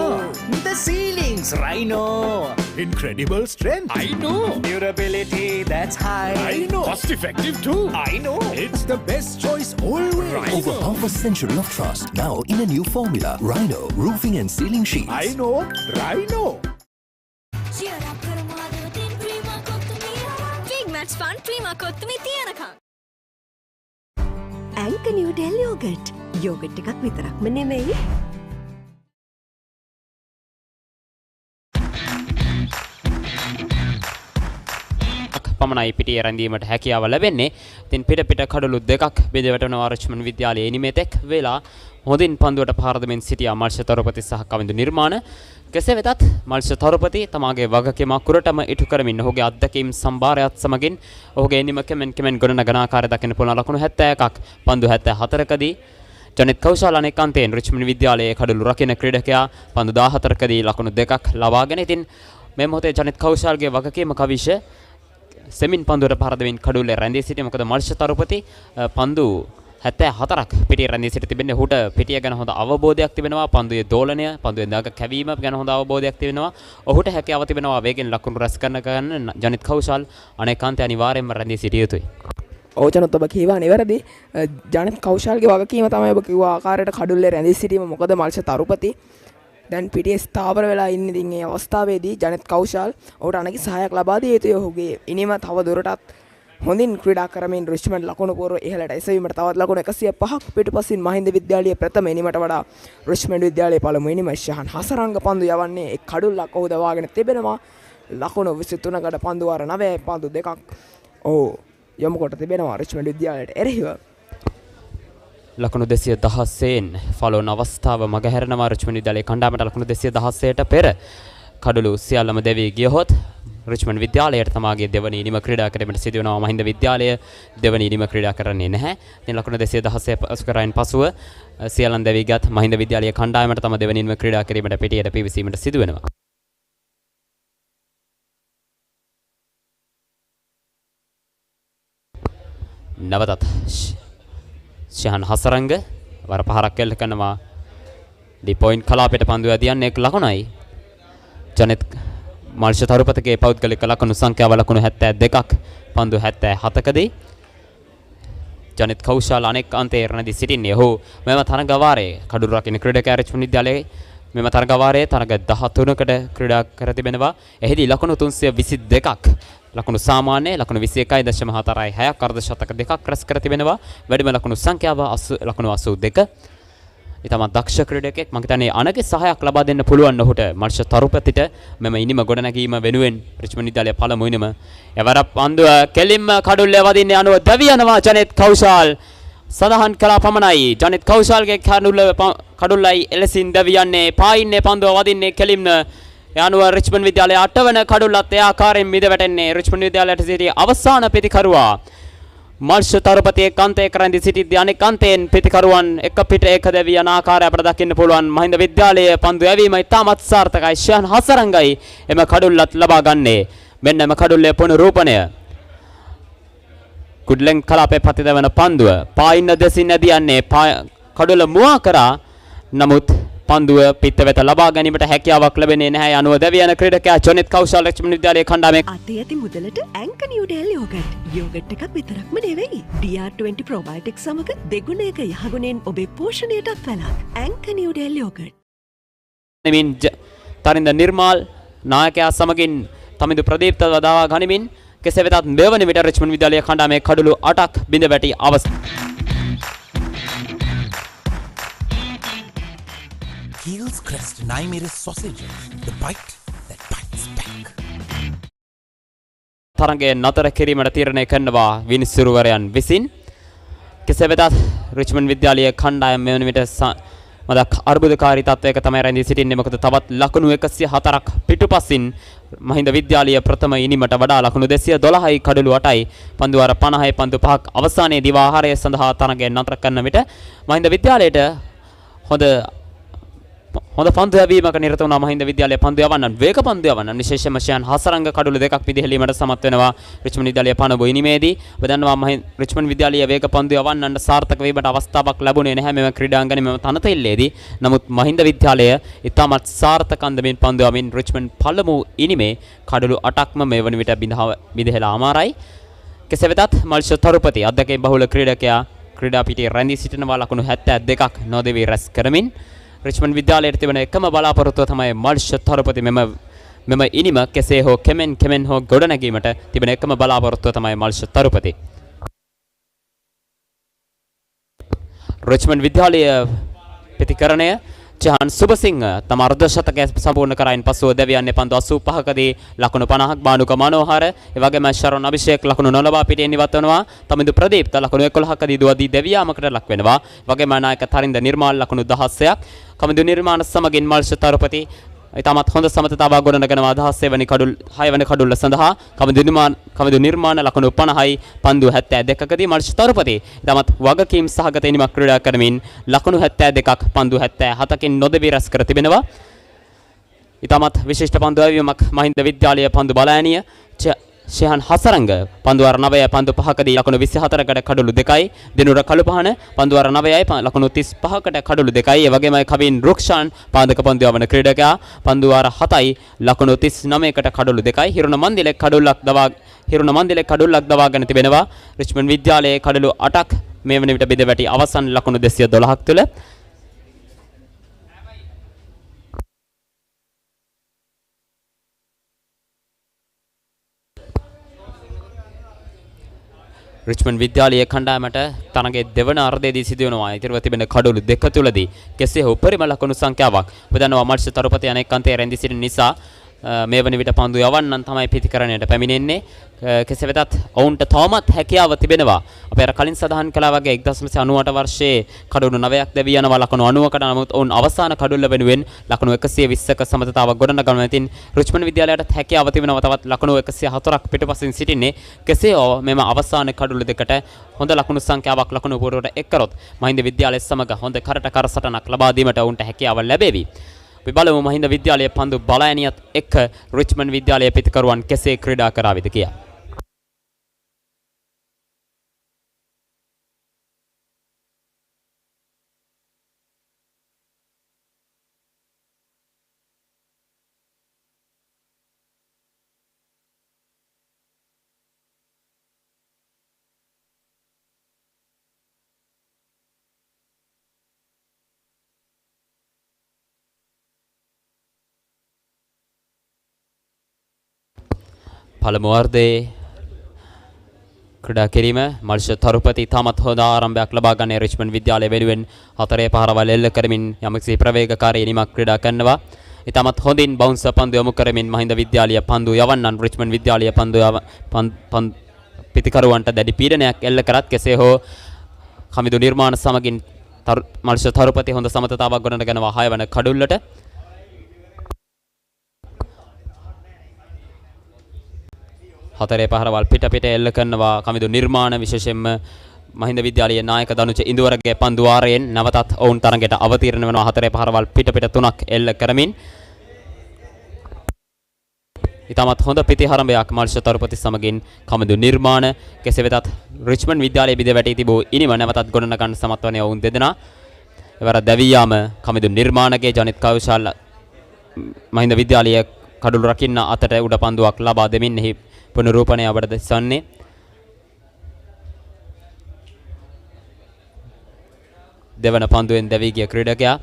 U: The ceiling's Rhino.
K: Incredible strength. I know.
U: Durability, that's high.
K: I know. Cost effective too.
U: I know.
K: It's the best choice always.
P: Rhino. Over half a century of trust, now in a new formula. Rhino, roofing and ceiling sheets.
K: I know. Rhino.
L: Big match fun, Prima Kottumi Tiyanaka.
G: Anchor New Del Yogurt. Yogurt එකක් විතරක්ම නෙමෙයි.
Q: පමණයි පිටියේ රැඳීමට හැකියාව ලැබෙන්නේ. ඉතින් පිට කඩලු දෙකක් බෙදවටනවා රිච්මන්ඩ් විද්‍යාලයේ එනිමේතෙක් වෙලා හොඳින් පන්දුවට පාර දෙමින් සිටියා මල්ෂ තරුපති සහ කවිඳු නිර්මාණ. කෙසේ වෙතත් මල්ෂ තරුපති තමාගේ වගකීම අකුරටම ඉටු කරමින් ඔහුගේ අත්දැකීම් සම්භාරයත් සමගින් ඔහුගේ එනිම කෙමෙන් ගොඩනගන ආකාරය දකින්න පුළුවන් ලකුණු 71ක් පන්දු 74කදී ජනිත් කෞශල් අනෙකාන්තයෙන් රිච්මන්ඩ් විද්‍යාලයේ කඩලු රකින්න ක්‍රීඩකයා පන්දු 14කදී ලකුණු දෙකක් ලබාගෙන ඉතින් මේ මොහොතේ ජනිත් කෞශල්ගේ වගකීම කවිෂ සෙමින් පන්දුවට පාර දෙමින් කඩුල්ලේ රැඳී සිටි. මොකද මල්ෂ තරුපති පන්දු 74ක් පිටියේ රැඳී සිට තිබෙන්නේ. ඔහුට පිටිය ගැන හොඳ අවබෝධයක් තිබෙනවා. පන්දුවේ දෝලනය, පන්දුවේ දාග කැවීම ගැන හොඳ අවබෝධයක් තිබෙනවා. ඔහුට හැකියාව තිබෙනවා වේගෙන් ලකුණු රැස් කරන ජනිත් කෞශල් අනේකාන්තය අනිවාර්යයෙන්ම රැඳී සිටිය යුතුයි.
O: ඕචනොත් ඔබ කියවා නිවැරදි. ජනිත් කෞශල්ගේ වගකීම තමයි ඔබ කිව්ව ආකාරයට කඩුල්ලේ රැඳී සිටීම. මොකද මල්ෂ තරුපති දැන් පිටියේ ස්ථාවර වෙලා ඉන්නේ. ඉතින් මේ අවස්ථාවේදී ජනිත් කෞශල් ඔහුට අනගි සහායක් ලබා දිය යුතුයි. ඔහුගේ ඉනිම තව දුරටත් හොඳින් ක්‍රීඩා කරමින් රිච්මන්ඩ් ලකුණු පුරව ඉහළට එසවීමට තවත් ලකුණු 105ක් පිටුපසින් මහින්ද විද්‍යාලයේ ප්‍රථම ඉනිමට වඩා රිච්මන්ඩ් විද්‍යාලයේ පළමු ඉනිම ශහන් හසරංග පන්දු යවන්නේ එක් කඩුල්ලක් ඔහු දවාගෙන තිබෙනවා. ලකුණු 23කට පන්දු වාර 9 පන්දු දෙකක් යොමු කොට තිබෙනවා රිච්මන්ඩ් විද්‍යාලයට එරෙහිව.
Q: ලකුණු 216න් ෆලෝන අවස්ථාව මගහැරෙනවා රිච්මන්ඩ් විද්‍යාලයේ කණ්ඩායමට. ලකුණු 216ට පෙර කඩලු සියල්ලම දෙවි ගියහොත් රිච්මන්ඩ් විද්‍යාලයට තමාගේ දෙවනි ඉනිම ක්‍රීඩා කිරීමට සිදු වෙනවා. මහින්ද විද්‍යාලය දෙවනි ඉනිම ක්‍රීඩා කරන්නේ නැහැ. ඉතින් ලකුණු 216 පසු කරයින් පසුව සියල්ලන් දෙවි ගත් මහින්ද විද්‍යාලයේ කණ්ඩායමට තම දෙවනි ඉනිම ක්‍රීඩා කිරීමට පිටියට පිවිසීමට සිදු වෙනවා. නවතත් ශහන් හසරංග වර පහරක් එල්ල කරනවා. ඩි පොයින්ට් කලාපයට පන්දුව දියන්නේ එක් ලකුණයි. ජනිත් මල්ෂ තරුපතගේ පෞද්ගලික ලකුණු සංඛ්‍යාව ලකුණු 72ක් පන්දු 77කදී ජනිත් කෞශල් අනෙක් අන්තයේ රැඳී සිටින්නේ. ඔහු මෙම තරගවාරයේ කඩුළු රකින්න ක්‍රීඩකයා රිච්මන්ඩ් විද්‍යාලයේ මෙම තරගවාරයේ තරග 13කට ක්‍රීඩා කර තිබෙනවා. එහිදී ලකුණු 322ක් ලකුණු සාමාන්‍ය ලකුණු 21.46ක් අර්ධ ශතක දෙකක් රැස් කර තිබෙනවා. වැඩිම ලකුණු සංඛ්‍යාව ලකුණු 82. ඉතමත් දක්ෂ ක්‍රීඩකෙක්. මම හිතන්නේ අනගේ සහායක් ලබා දෙන්න පුළුවන් ඔහුට මර්ෂ තරුපතිට මෙම ඉනිම ගොඩනැගීම වෙනුවෙන් රිච්මන්ඩ් විද්‍යාලය පළමු ඉනිම එවර පන්දුව කෙලින්ම කඩුල්ලේ වදින්න යනුව දෙවියනවා ජනෙත් කෞශල් සඳහන් කළා පමණයි. ජනෙත් කෞශල්ගේ කඩුල්ලයි එලෙසින් දෙවියන්නේ පායින්නේ පන්දුව වදින්නේ කෙලින්ම යනුව රිච්මන්ඩ් විද්‍යාලය 8 වන කඩුල්ලත් ඒ ආකාරයෙන් මිද වැටෙන්නේ. රිච්මන්ඩ් විද්‍යාලයට සිටි අවසාන පිතිකරුවා මර්ෂ තරුපතියේ කාන්තේ කරන්දි සිටිද්දී අනෙක් අන්තයෙන් පිතිකරුවන් එක පිට එක දෙවි යන ආකාරය අපට දකින්න පුළුවන්. මහින්ද විද්‍යාලයේ පන්දු යැවීම ඉතාමත් සාර්ථකයි. ෂයන් හසරංගයි එම කඩුල්ලත් ලබා ගන්නේ. මෙන්න එම කඩුල්ලේ පුනරූපණය. කුඩ්ලෙන් කලාපේ පතිතවන පන්දුව පායින්න දෙසින් නැදියන්නේ කඩුල්ල මුවා කරා. නමුත් පන්දුව පිට වෙත ලබා ගැනීමට හැකියාවක් ලැබෙන්නේ නැහැ. අනුව දෙවියන ක්‍රීඩකයා ජොනිත් කෞශල් රිච්මන්ඩ් විද්‍යාලයේ කණ්ඩායමේ
G: අතේ ඇති මුදලට ඇන්ක නිව්ඩෙල් යෝගට්. යෝගට් එකක් විතරක්ම නෙවෙයි. DR20 ප්‍රොබයොටික්ස් සමග දෙගුණයක යහගුණෙන් ඔබේ පෝෂණයටත් වැළක්. ඇන්ක නිව්ඩෙල් යෝගට්.
Q: නිමින් තරින්ද නිර්මාල් නායකයා සමගින් තමිඳු ප්‍රදීප්ත වදාවා ගනිමින් කෙසේ වෙතත් මෙවන විට රිච්මන්ඩ් විද්‍යාලයේ කණ්ඩායමේ කඩලු 8ක් බිඳ වැටි අවස්ථාව.
J: Heels crest and I made a sausage. The bite that bites back.
Q: තරගයේ නතර කිරීමට තීරණය කරනවා විනිසුරුවරයන් විසින්. කෙසේ වෙතත් රිච්මන්ඩ් විද්‍යාලයේ කණ්ඩායම මෙවන විට මදක් අර්බුදකාරී තත්වයක තමයි රැඳී සිටින්නේ. මොකද තවත් ලකුණු 104ක් පිටුපසින් මහින්ද විද්‍යාලය ප්‍රථම ඉනිමට වඩා ලකුණු 212යි කඩලු 8යි පන්දුවාර 50යි පන්දු 5ක් අවසානයේ දිවාහාරය සඳහා තරගය නතර කරන විට මහින්ද විද්‍යාලයට හොඳ පන්දු යැවීමක නිරත වුණා මහින්ද විද්‍යාලයේ පන්දු යවන්නන් වේග පන්දු යවන්නන් විශේෂයෙන්ම ෂයන් හසරංග කඩුළු දෙකක් පිදිහෙලීමට සමත් වෙනවා රිච්මන්ඩ් විද්‍යාලයේ පනබු ඉනිමේදී. ඔබ දන්නවා රිච්මන්ඩ් විද්‍යාලයේ වේග පන්දු යවන්නන් සාර්ථක වීමට අවස්ථාවක් ලැබුණේ නැහැ මෙම ක්‍රීඩාංගණයේ මෙම තනතෙල්ලේදී. නමුත් මහින්ද විද්‍යාලය ඉතාමත් සාර්ථක අන්දමින් පන්දු යවමින් රිච්මන්ඩ් පළමු ඉනිමේ කඩුළු 8ක්ම මේ වන විට බිඳහෙලා අමාරයි. කෙසේ වෙතත් මල්ෂ තරුපති අධ්‍යක්ෂ බහුල ක්‍රීඩකයා ක්‍රීඩා පිටියේ රැඳී සිටිනවා ලකුණු 72ක් නොදෙවි රැස් කරමින්. රිච්මන්ඩ් විද්‍යාලයට තිබෙන එකම බලාපොරොත්තුව තමයි මල්ෂ තරුපති මෙම ඉනිම කෙසේ හෝ කෙමෙන් හෝ ගොඩනැගීමට තිබෙන එකම බලාපොරොත්තුව තමයි මල්ෂ තරුපති. රිච්මන්ඩ් විද්‍යාලයේ ප්‍රතිකරණය ජහන් සුබසිංහ තම අර්ධ ශතකය සම්පූර්ණ කරයින් පසුව දෙවියන්නේ පන්දු 85කදී ලකුණු 50ක් බානුක මනෝහර එවැගේම ශරණ අභිෂේක් ලකුණු නොලබා පිටින් ඉවත් වෙනවා. තමිඳු ප්‍රදීප්ත ලකුණු 11කදී දුවදී දෙවියාමකට ලක් වෙනවා. වගේම නායක තරින්ද නිර්මාල් ලකුණු 16ක් කමිඳු නිර්මාණ සමගින් මල්ෂ තරුපති ඉතාමත් හොඳ සමතතාවක් ගොඩනගනවා 6 වෙනි කඩුල්ල සඳහා කමිඳු නිර්මාණ ලකුණු 50යි පන්දු 72කදී මල්ෂ තරුපති ඉතාමත් වගකීම් සහගත ඉනිමක් ක්‍රීඩා කරමින් ලකුණු 72ක් පන්දු 77කින් නොදෙවි රැස් කර තිබෙනවා. ඉතාමත් විශිෂ්ට පන්දු යැවීමක් මහින්ද විද්‍යාලයේ පන්දු බලෑනිය ෂයන් හසරංග පන්දුවාර 9යි පන්දු 5කදී ලකුණු 24කට කඩලු 2යි දිනුර කළුපහන පන්දුවාර 9යි ලකුණු 35කට කඩලු 2යි ඒ වගේම කවින් රුක්ෂාන් පාදක පන්දු යවන ක්‍රීඩකයා පන්දුවාර 7යි ලකුණු 39කට කඩලු 2යි හිරුණ මන්දිලේ කඩුල්ලක් දවාගෙන තිබෙනවා. රිච්මන්ඩ් විද්‍යාලයේ කඩලු 8ක් මේ වන විට බෙද වැටි අවසන් ලකුණු 212ක් තුළ. රිච්මන්ඩ් විද්‍යාලයේ කණ්ඩායමට තරගයේ දෙවන අර්ධයේදී සිදුවෙනවා ඉතිරිව තිබෙන කඩලු දෙක තුලදී කෙසේ හෝ උපරිම ලකුණු සංඛ්‍යාවක් ඔබ දන්නවා මල්ෂ තරුපති අනෙක් අන්තයේ රැඳී සිටින නිසා මේ වන විට පන්දු යවන්නන් තමයි පිතිකරණයට පැමිණෙන්නේ. කෙසේ වෙතත් ඔවුන්ට තවමත් හැකියාව තිබෙනවා. අපි අර කලින් සඳහන් කළා වගේ 1998 වර්ෂයේ කඩලු 9ක් දෙවි යනවා ලකුණු 90කට. නමුත් ඔවුන් අවසාන කඩුල්ල වෙනුවෙන් ලකුණු 120ක සමතතාවක් ගොඩනගනවා. ඉතින් රිච්මන්ඩ් විද්‍යාලයට හැකියාව තිබෙනවා තවත් ලකුණු 104ක් පිටුපසින් සිටින්නේ. කෙසේ හෝ මෙම අවසාන කඩුල්ල දෙකට හොඳ ලකුණු සංඛ්‍යාවක් ලකුණු පුරවට එක් කරොත් මහින්ද විද්‍යාලය සමග හොඳ කරට කර සටනක් ලබා දීමට ඔවුන්ට හැකියාව ලැබෙවි. අපි බලමු මහින්ද විද්‍යාලයේ පන්දු බලෑනියත් එක්ක රිච්මන්ඩ් විද්‍යාලයේ පිතිකරුවන් කෙසේ ක්‍රීඩා කරාවිද කියා. පළමු වර්ධයේ ක්‍රීඩා කිරීම මල්ෂ තරුපති තාමත් හොඳ ආරම්භයක් ලබා ගන්න රිච්මන්ඩ් විද්‍යාලය වෙනුවෙන් 4 පහරවල් එල්ල කරමින් යම්කිසි ප්‍රවේගකාරී ඉනිමක් ක්‍රීඩා කරනවා. ඉතාමත් හොඳින් බවුන්ස් පන්දු යොමු කරමින් මහින්ද විද්‍යාලය පන්දු යවන්නන් රිච්මන්ඩ් විද්‍යාලය පන්දු පිතිකරුවන්ට දැඩි පීඩනයක් එල්ල කරත් කෙසේ හෝ කමිදු නිර්මාණ සමගින් මල්ෂ තරුපති හොඳ සමතතාවක් ගොඩනගනවා 6 වන කඩුල්ලට. හතරේ පහරවල් පිට එල්ල කරනවා කමිදු නිර්මාණ විශේෂයෙන්ම මහින්ද විද්‍යාලයේ නායක දනුච ඉන්දුවරගේ පන්දු වාරයෙන් නැවතත් ඔවුන් තරඟයට අවතීර්ණ වෙනවා. හතරේ පහරවල් පිට 3ක් එල්ල කරමින් ඉතාමත් හොඳ පිටිහරඹයක් මල්ෂ තරුපති සමගින් කමිදු නිර්මාණ. කෙසේ වෙතත් රිච්මන්ඩ් විද්‍යාලයේ බිඳ වැටී තිබූ ඉනිම නැවතත් ගොඩනගන්න සමත් වන්නේ ඔවුන් දෙදෙනා. එවර දැවියාම කමිදු නිර්මාණගේ ජනිත් කෞශල් මහින්ද විද්‍යාලයේ කඩුළු රකින්න අතට උඩ පන්දුවක් ලබා දෙමින් එහි පුනරූපණය අපට දැසන්නේ. දෙවන පන්දුවෙන් දැවී ගිය ක්‍රීඩකයා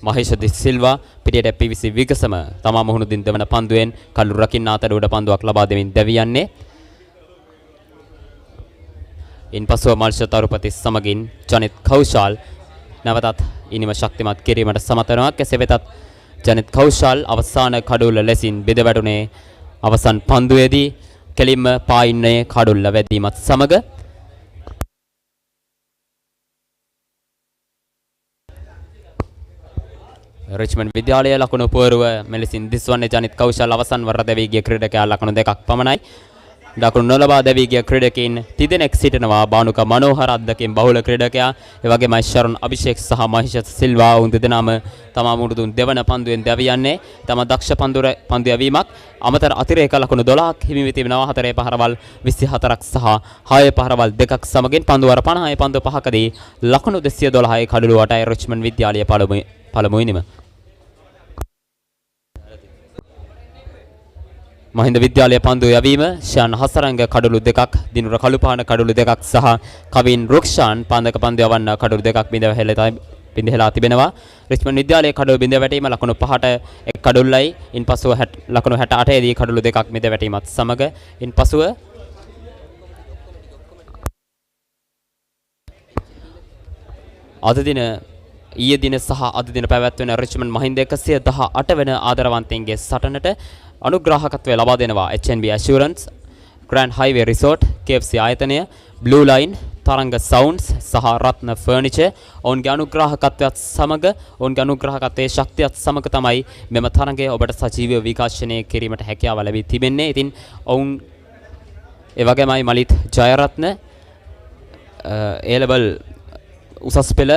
Q: මහේෂ ද සිල්වා පිටියට පිවිසි විගසම තමා මුහුණුදින් දෙවන පන්දුවෙන් කඩුළු රකින්න අතට උඩ පන්දුවක් ලබා දෙමින් දැවියන්නේ. ඉන්පසුව මල්ෂ තරුපති සමගින් ජනිත් කෞශල් නැවතත් ඉනිම ශක්තිමත් කිරීමට සමත් වෙනවා. කෙසේ වෙතත් ජනිත් කෞශල් අවසාන කඩුල්ල ලෙසින් බෙද වැටුනේ අවසන් පන්දුවේදී කෙලින්ම පායින්නේ කඩුල්ල වැදීමත් සමග. රිච්මන්ඩ් විද්‍යාලයේ ලකුණු පුවරුව මෙලෙසින් දිස්වන්නේ ජනිත් කෞශල් අවසන් වර දැවී ගිය ක්‍රීඩකයා ලකුණු 2ක් පමණයි. දකුණු නොලබා දැවී ගිය ක්‍රීඩකයින් තිදෙනෙක් සිටිනවා. බානුක මනෝහර අද්දකින් බහුල ක්‍රීඩකයා එවැගේම ශරණ අභිෂේක් සහ මහේෂ සිල්වා උන් දෙදෙනාම තමා මුහුදුන් දෙවන පන්දුවෙන් දැවියන්නේ. තම දක්ෂ පන්දු යැවීමක් අමතර අතිරේක ලකුණු 12ක් හිමි වී තිබෙනවා. 4 පහරවල් 24ක් සහ 6 පහරවල් 2ක් සමගින් පන්දුවර 50 පන්දු 5කදී ලකුණු 212යි කඩළු 8යි රිච්මන්ඩ් විද්‍යාලයේ පළමු ඉනිම. මහින්ද විද්‍යාලයේ පන්දු යැවීම ශාන් හසරංග කඩළු 2ක් දිනුර කළුපාන කඩළු 2ක් සහ කවින් රුක්ෂාන් පාන්දක පන්දු යවන්න කඩළු 2ක් බිඳ තිබෙනවා. රිච්මන්ඩ් විද්‍යාලයේ කඩළු බිඳ වැටීම ලකුණු 5ට එක් කඩුල්ලයි. ඉන්පසුව ලකුණු 68 දී කඩළු 2ක් බිඳ වැටීමත් සමග ඉන්පසුව ඊයේ දින සහ අද දින පැවැත්වෙන රිච්මන්ඩ් මහින්ද 118 වෙන ආදරවන්තයින්ගේ සටනට අනුග්‍රාහකත්වය ලබා දෙනවා HNB Assurance, Grand Highway Resort, KFC ආයතනය, Blue Line, තරංග Sounds සහ රත්න Furniture. ඔවුන්ගේ අනුග්‍රාහකත්වයත් සමග ඔවුන්ගේ අනුග්‍රාහකත්වයේ ශක්තියත් සමග තමයි මෙම තරඟය ඔබට සජීවීව විකාශනය කිරීමට හැකියාව ලැබී තිබෙන්නේ. ඉතින් ඔවුන් එවැගේමයි මලිත් ජයරත්න A-level උසස් පෙළ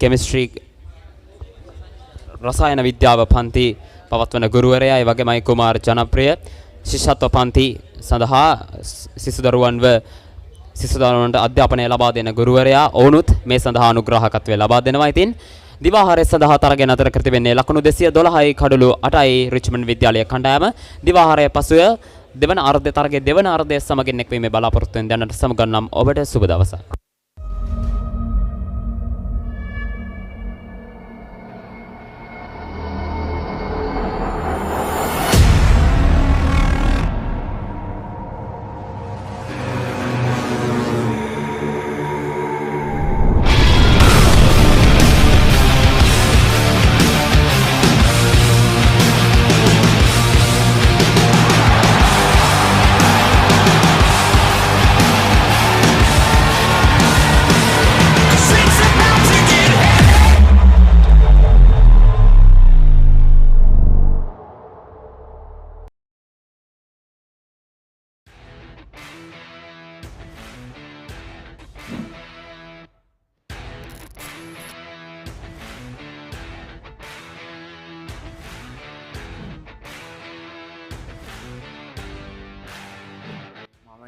Q: කෙමිස්ට්‍රි රසායන විද්‍යාව පන්ති පවත්වන ගුරුවරයා. ඒ වගේමයි කුමාර් ජනප්‍රිය ශිෂ්‍යත්ව පන්ති සඳහා සිසු දරුවන්ට අධ්‍යාපනය ලබා දෙන ගුරුවරයා. ඔවුනුත් මේ සඳහා අනුග්‍රාහකත්වය ලබා දෙනවා. ඉතින් දිවාහාරය සඳහා තරගය නතර කර තිබෙන්නේ ලකුණු 212යි කඩළු 8යි රිච්මන්ඩ් විද්‍යාලයේ කණ්ඩායම. දිවාහාරය පසුව දෙවන අර්ධ තරගයේ දෙවන අර්ධය සමගින් එක්වීමේ බලාපොරොත්තුවෙන් දැනට සමුගන්නම් ඔබට සුබ දවසක්.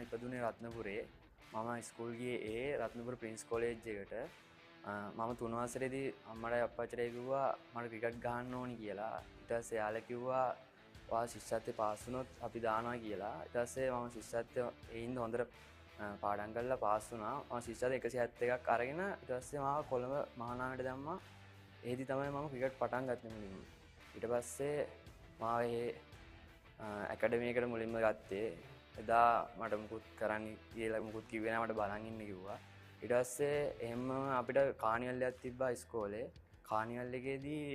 D: ඉපදුනේ රත්නපුරේ. මම ස්කූල් ගියේ ඒ රත්නපුර ප්‍රින්ස් කොලේජ් එකට. මම 3 වසරේදී අම්මට අප්පච්චිට කිව්වා මට ක්‍රිකට් ගහන්න ඕනි කියලා. ඊට පස්සේ යාළුවා කිව්වා ඔයා ශිෂ්‍යත්වයේ පාස් වුණොත් අපි දානවා කියලා. ඊට පස්සේ මම ශිෂ්‍යත්වයේ ඒින්ද හොඳට පාඩම් කරලා පාස් වුණා. මම ශිෂ්‍යත්වයේ 171ක් අරගෙන ඊට පස්සේ මාව කොළඹ මහානාගමට දැම්මා. ඒදි තමයි මම ක්‍රිකට් පටන් ගත්තේ මුලින්ම. ඊට පස්සේ මාව ඇකඩමි එකට මුලින්ම ගත්තේ. එදා මට මුකුත් කරන්න කියලා මුකුත් කිව්වේ නැහැ, මට බලන් ඉන්න කිව්වා. ඊට පස්සේ එහෙම අපිට කානිවල් එකක් තිබ්බා ඉස්කෝලේ. කානිවල් එකේදී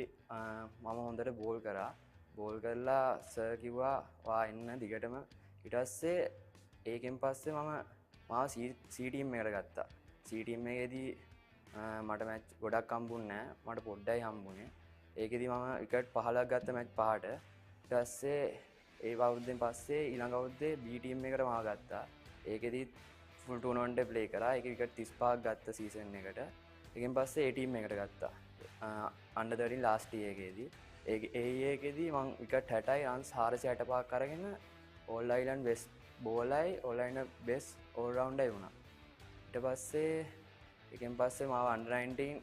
D: මම හොඳට බෝල් කරා. බෝල් කරලා සර් කිව්වා වා එන්න දිගටම. ඊට පස්සේ ඒකෙන් පස්සේ මාව C ටීම් එකට ගත්තා. C ටීම් එකේදී මට මැච් ගොඩක් හම්බුන්නේ නැහැ. මට පොඩ්ඩයි හම්බුනේ. ඒකෙදී මම විකට් 15ක් ගත්ත මැච් 5ට. ඊට පස්සේ ඒ අවුරුද්දෙන් පස්සේ ඊළඟ අවුරුද්දේ B ටීම් එකට මාව ගත්තා. ඒකෙදී ෆුල් ටූර්නමන්ට් එක ප්ලේ කරා. ඒකේ විකට් 35ක් ගත්ත සීසන් එකට. ඒකෙන් පස්සේ A ටීම් එකට ගත්තා. අන්ඩර් 13 ලාස්ට් ඉයර් එකේදී. ඒ එකේදී මම විකට් 60යි රන්ස් 465ක් අරගෙන ඕල් අයිලන්ඩ් බෙස්ට් බෝලයි all island best all rounder වුණා. ඊට පස්සේ ඒකෙන් පස්සේ මාව අන්ඩර් 19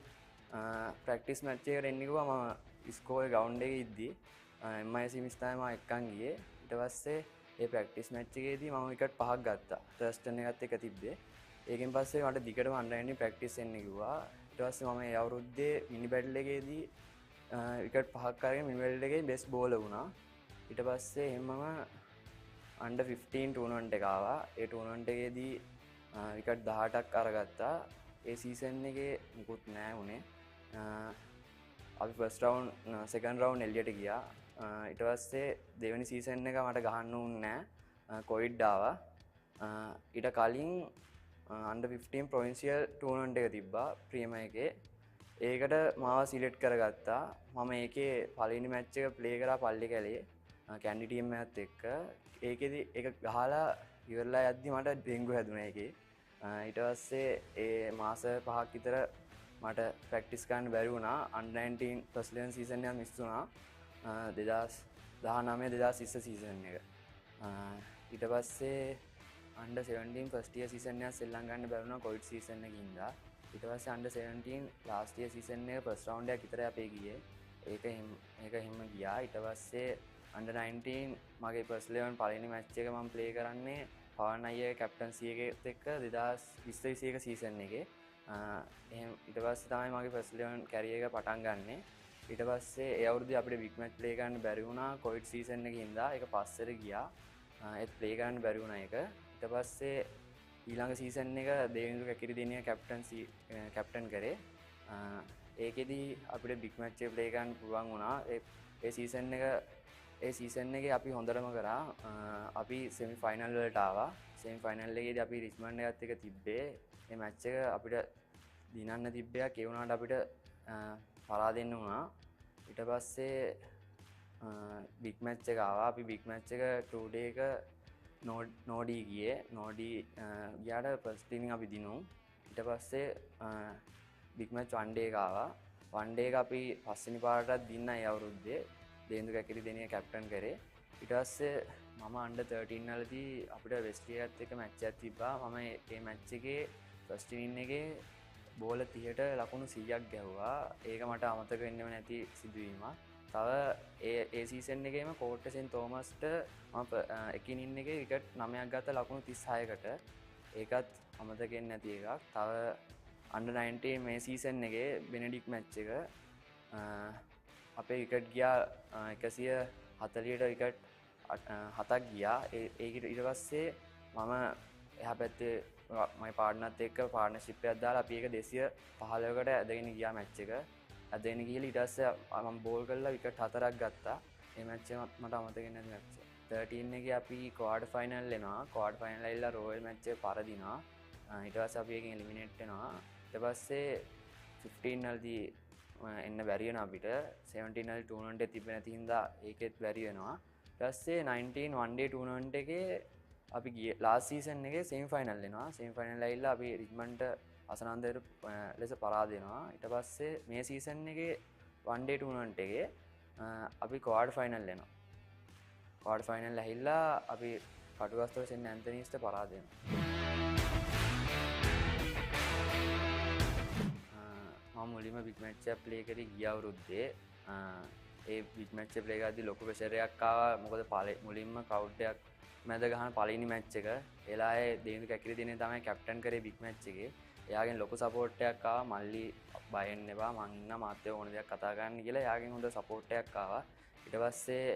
D: ප්‍රැක්ටිස් මැච් එකට එන්න කිව්වා. මම ඉස්කෝලේ ග්‍රවුන්ඩ් එකේ ඉද්දි MIC මිස් තමයි මම එක්කන් ගියේ. ඊට පස්සේ ඒ ප්‍රැක්ටිස් මැච් එකේදී මම විකට් 5ක් ගත්තා. ටර්ස්ටන් එකත් එක තිබ්බේ. ඒකෙන් පස්සේ මට දිගටම අන්ඩර් 19 ප්‍රැක්ටිස් එන්න කිව්වා. ඊට පස්සේ මම ඒ අවුරුද්දේ මිනි බැටල් එකේදී විකට් 5ක් අරගෙන මිනි බැටල් එකේ බෙස්ට් බෝලර් වුණා. ඊට පස්සේ එහෙමම අන්ඩර් 15 ටූර්නමන්ට් එක ආවා. ඒ ටූර්නමන්ට් එකේදී විකට් 18ක් අරගත්තා. ඒ සීසන් එකේ මුකුත් නෑ උනේ. අපි ෆස්ට් රවුන්ඩ් සෙකන්ඩ් රවුන්ඩ් එළියට ගියා. ඊට පස්සේ දෙවෙනි සීසන් එක මට ගහන්න උන්නේ නෑ. කොවිඩ් ආවා. ඊට කලින් අන්ඩර් 15 ප්‍රොවින්සියල් ටූර්නමන්ට් එක තිබ්බා ප්‍රීමියර් එකේ. ඒකට මාව සිලෙක්ට් කරගත්තා. මම ඒකේ පළවෙනි මැච් එක ප්ලේ කරා පල්ලි කැලේ කැන්ඩි ටීම් එකත් එක්ක. ඒකෙදි ඒක ගහලා ඉවරලා යද්දි මට ඩෙන්ගු හැදුනා ඒකේ. ඊට පස්සේ ඒ මාස 5ක් විතර මට ප්‍රැක්ටිස් කරන්න බැරි වුණා. අන්ඩර් 19 ෆස්ට් 11 සීසන් එක මිස් වුණා. 2019 2020 සීසන් එක. ඊට පස්සේ අන්ඩර් 17 ෆස්ට් ඉයර් සීසන් එක ශ්‍රී ලංකාවට බැරි වුණා කොවිඩ් සීසන් එකකින් ඉඳලා. ඊට පස්සේ අන්ඩර් 17 ලාස්ට් ඉයර් සීසන් එක ෆස්ට් රවුන්ඩ් එකක් විතරයි අපේ ගියේ. ඒක එහෙම ගියා. ඊට පස්සේ අන්ඩර් 19 මගේ ෆස්ට් 11 පළවෙනි මැච් එක මම ප්ලේ කරන්නේ පවන් අයියාගේ කැප්ටන්සි එකත් එක්ක 2020 සීසන් එකේ. ඊට පස්සේ තමයි මගේ ෆස්ට් 11 කැරියර් එක පටන් ගන්නෙ. ඊට පස්සේ ඒ අවුරුද්දේ අපිට බිග් මැච් ප්ලේ කරන්න බැරි වුණා කොවිඩ් සීසන් එකේ ඉඳලා. ඒක පස්සට ගියා. ඒත් ප්ලේ කරන්න බැරි වුණා ඒක. ඊට පස්සේ ඊළඟ සීසන් එක දේවින්දු කැකිරිදෙනිය කැප්ටන් කරේ. ඒකෙදි අපිට බිග් මැච් එක ප්ලේ කරන්න පුළුවන් වුණා. ඒ සීසන් එකේ අපි හොඳටම කරා. අපි සෙමි ෆයිනල් වලට ආවා. සෙමි ෆයිනල් එකේදී අපි රිච්මන්ඩ් එකත් එක්ක තිබ්බේ. මේ මැච් එක අපිට දිනන්න තිබ්බයක්. ඒ වුණාට අපිට පරාදෙන්න වුණා. ඊට පස්සේ බිග් මැච් එක ආවා. අපි බිග් මැච් එක 2 day එක නෝඩී ගියේ. නෝඩී ගියාට ෆස්ට් ඉනිං අපි දිනුම්. ඊට පස්සේ බිග් මැච් 1 day එක ආවා. 1 day එක අපි පස්වෙනි පාරටත් දින්න ඒ අවුරුද්දේ. දේන්දු කැකිරිදෙනිය කැප්ටන් කරේ. ඊට පස්සේ මම අන්ඩර් 13 වලදී අපිට වෙස්ට්ලියත් එක්ක මැච් එකක් තිබ්බා. මම ඒ මැච් එකේ ෆස්ට් ඉනින් එකේ බෝල 30ට ලකුණු 100ක් ගැහුවා. ඒක මට අමතක වෙන්නේම නැති සිදුවීමක්. තව ඒ සීසන් එකේම කෝට්ටසෙන් තෝමස්ට මම එක ඉනින් එකේ විකට් 9ක් ගත්ත ලකුණු 36කට. ඒකත් අමතක වෙන්නේ නැති එකක්. තව අන්ඩර් 19 මේ සීසන් එකේ බෙනෙඩික් මැච් එක අපේ විකට් ගියා 140ට විකට් 7ක් ගියා. ඒකට ඊට පස්සේ මම එහා පැත්තේ මගේ පාර්ට්නර්ත් එක්ක පාර්ට්නර්ෂිප් එකක් දාලා අපි ඒක 215කට ඇදගෙන ගියා මැච් එක. ඇදගෙන ගිහලා ඊට පස්සේ මම බෝල් කරලා විකට් 4ක් ගත්තා. මේ මැච් එක මට අමතක වෙන්නේ නැති මැච් එක. 13 එකේ අපි ක්වාඩර් ෆයිනල් එනවා. ක්වාඩර් ෆයිනල් ඇවිල්ලා රොයල් මැච් එක පරදිනවා. ඊට පස්සේ අපි එකෙන් එලිමිනේට් වෙනවා. ඊට පස්සේ 15 වලදී එන්න බැරි වෙනවා අපිට. 17 වල ටූර්නමන්ට් එක තිබ්බේ නැති හින්දා ඒකෙත් බැරි වෙනවා. ඊට පස්සේ 19 one day ටූර්නමන්ට් එකේ අපි ගියේ ලාස්ට් සීසන් එකේ සෙමි ෆයිනල් එනවා. සෙමි ෆයිනල් ඇවිල්ලා අපි රිච්මන්ඩ්ට අසනන්දයට ලෙස පරාද වෙනවා. ඊට පස්සේ මේ සීසන් එකේ one day ටූර්නමන්ට් එකේ අපි ක්වාඩර් ෆයිනල් එනවා. ක්වාඩර් ෆයිනල් ඇහිල්ලා අපි කටුගස්තොට සෙන් ඇන්තනීස්ට පරාද වෙනවා. මම මුලින්ම බිග් මැච් එකක් ප්ලේ කරේ ගිය අවුරුද්දේ. ඒ බිග් මැච් එක ප්ලේ කරද්දී ලොකු ප්‍රෙෂර් එකක් ආවා. මොකද මුලින්ම ක්‍රවුඩ් එකක් මැද ගහන පළවෙනි මැච් එක. එලායේ දේවින්දු කැකිරිදෙනිය තමයි කැප්ටන් කරේ බිග් මැච් එකේ. එයාගෙන් ලොකු සපෝට් එකක් ආවා. මල්ලි බය වෙන්න එපා. මං ඉන්න මාත් එක්ක ඕන දෙයක් කතා කරන්න කියලා එයාගෙන් හොඳ සපෝට් එකක් ආවා. ඊට පස්සේ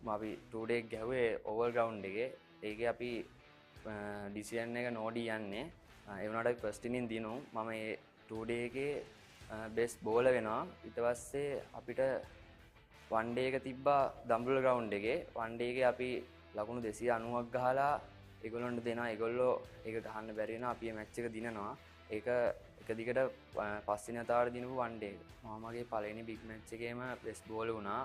D: අපි 2 day ගැහුවේ ඕවර් ග්‍රවුන්ඩ් එකේ. ඒකේ අපි ඩිසිෂන් එක නෝඩි යන්නේ. ඒ වුණාට අපි ෆස්ට් ඉනින් දිනු මම ඒ 2 day එකේ බෙස්ට් බෝලර් වෙනවා. ඊට පස්සේ අපිට 1 day එක තිබ්බා දඹුල්ල ග්‍රවුන්ඩ් එකේ. 1 day එකේ අපි ලකුණු 290ක් ගහලා ඒගොල්ලන්ට දෙනවා. ඒගොල්ලෝ ඒක ගහන්න බැරි වෙනවා. අපි මේ මැච් එක දිනනවා. ඒක එක දිගට පස්වෙනි වතාවට දිනපු 1 day එක. මම මගේ පළවෙනි බිග් මැච් එකේම බෙස්ට් බෝලර් වුණා.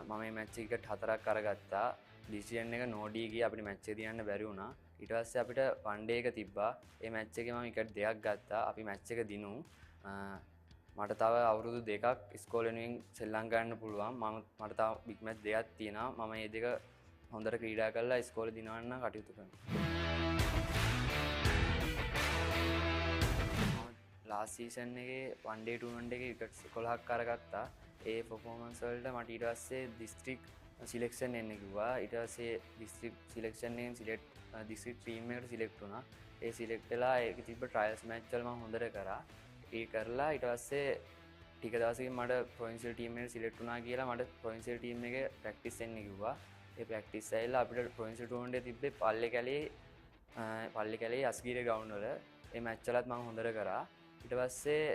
D: මම මේ මැච් එක විකට් 4ක් අරගත්තා. ඩිසිෂන් එක නෝඩි ගියේ අපිට මැච් එක දිනන්න බැරි වුණා. ඊට පස්සේ අපිට 1 day එක තිබ්බා. ඒ මැච් එකේ මම විකට් 2ක් ගත්තා. අපි මැච් එක දිනු. මට තව අවුරුදු 2ක් ඉස්කෝලේ වෙනුවෙන් ශ්‍රී ලංකාවට යන්න පුළුවන්. මට තව බිග් මැච් 2ක් තියෙනවා. මම මේ දෙක හොඳට ක්‍රීඩා කරලා ඉස්කෝලේ දිනවන්න කටයුතු කරනවා. ලාස්ට් සීසන් එකේ 1 day tournament එකේ විකට්ස් 11ක් අරගත්තා. ඒ පර්ෆෝමන්ස් වලට මට ඊට පස්සේ දිස්ත්‍රික් සිලෙක්ෂන් එන්න කිව්වා. ඊට පස්සේ දිස්ත්‍රික් සිලෙක්ෂන් එකෙන් දිස්ත්‍රික් ටීම් එකට සිලෙක්ට් වුණා. ඒ සිලෙක්ට් වෙලා ඒක තිබ්බ ට්‍රයල්ස් මැච් වල මම හොඳට කරා. ඒ කරලා ඊට පස්සේ ටික දවසකින් මට ප්‍රොවින්සියල් ටීම් එකට සිලෙක්ට් වුණා කියලා මට ප්‍රොවින්සියල් ටීම් එකේ ප්‍රැක්ටිස් එන්න කිව්වා. ඒ ප්‍රැක්ටිස් ඇවිල්ලා අපිට ප්‍රොවින්සියල් ටූර්නමන්ට් එකේ තිබ්බේ පල්ලේ කැලේ අස්ගීර ග්‍රවුන්ඩ් වල. ඒ මැච් වලත් මම හොඳට කරා. ඊට පස්සේ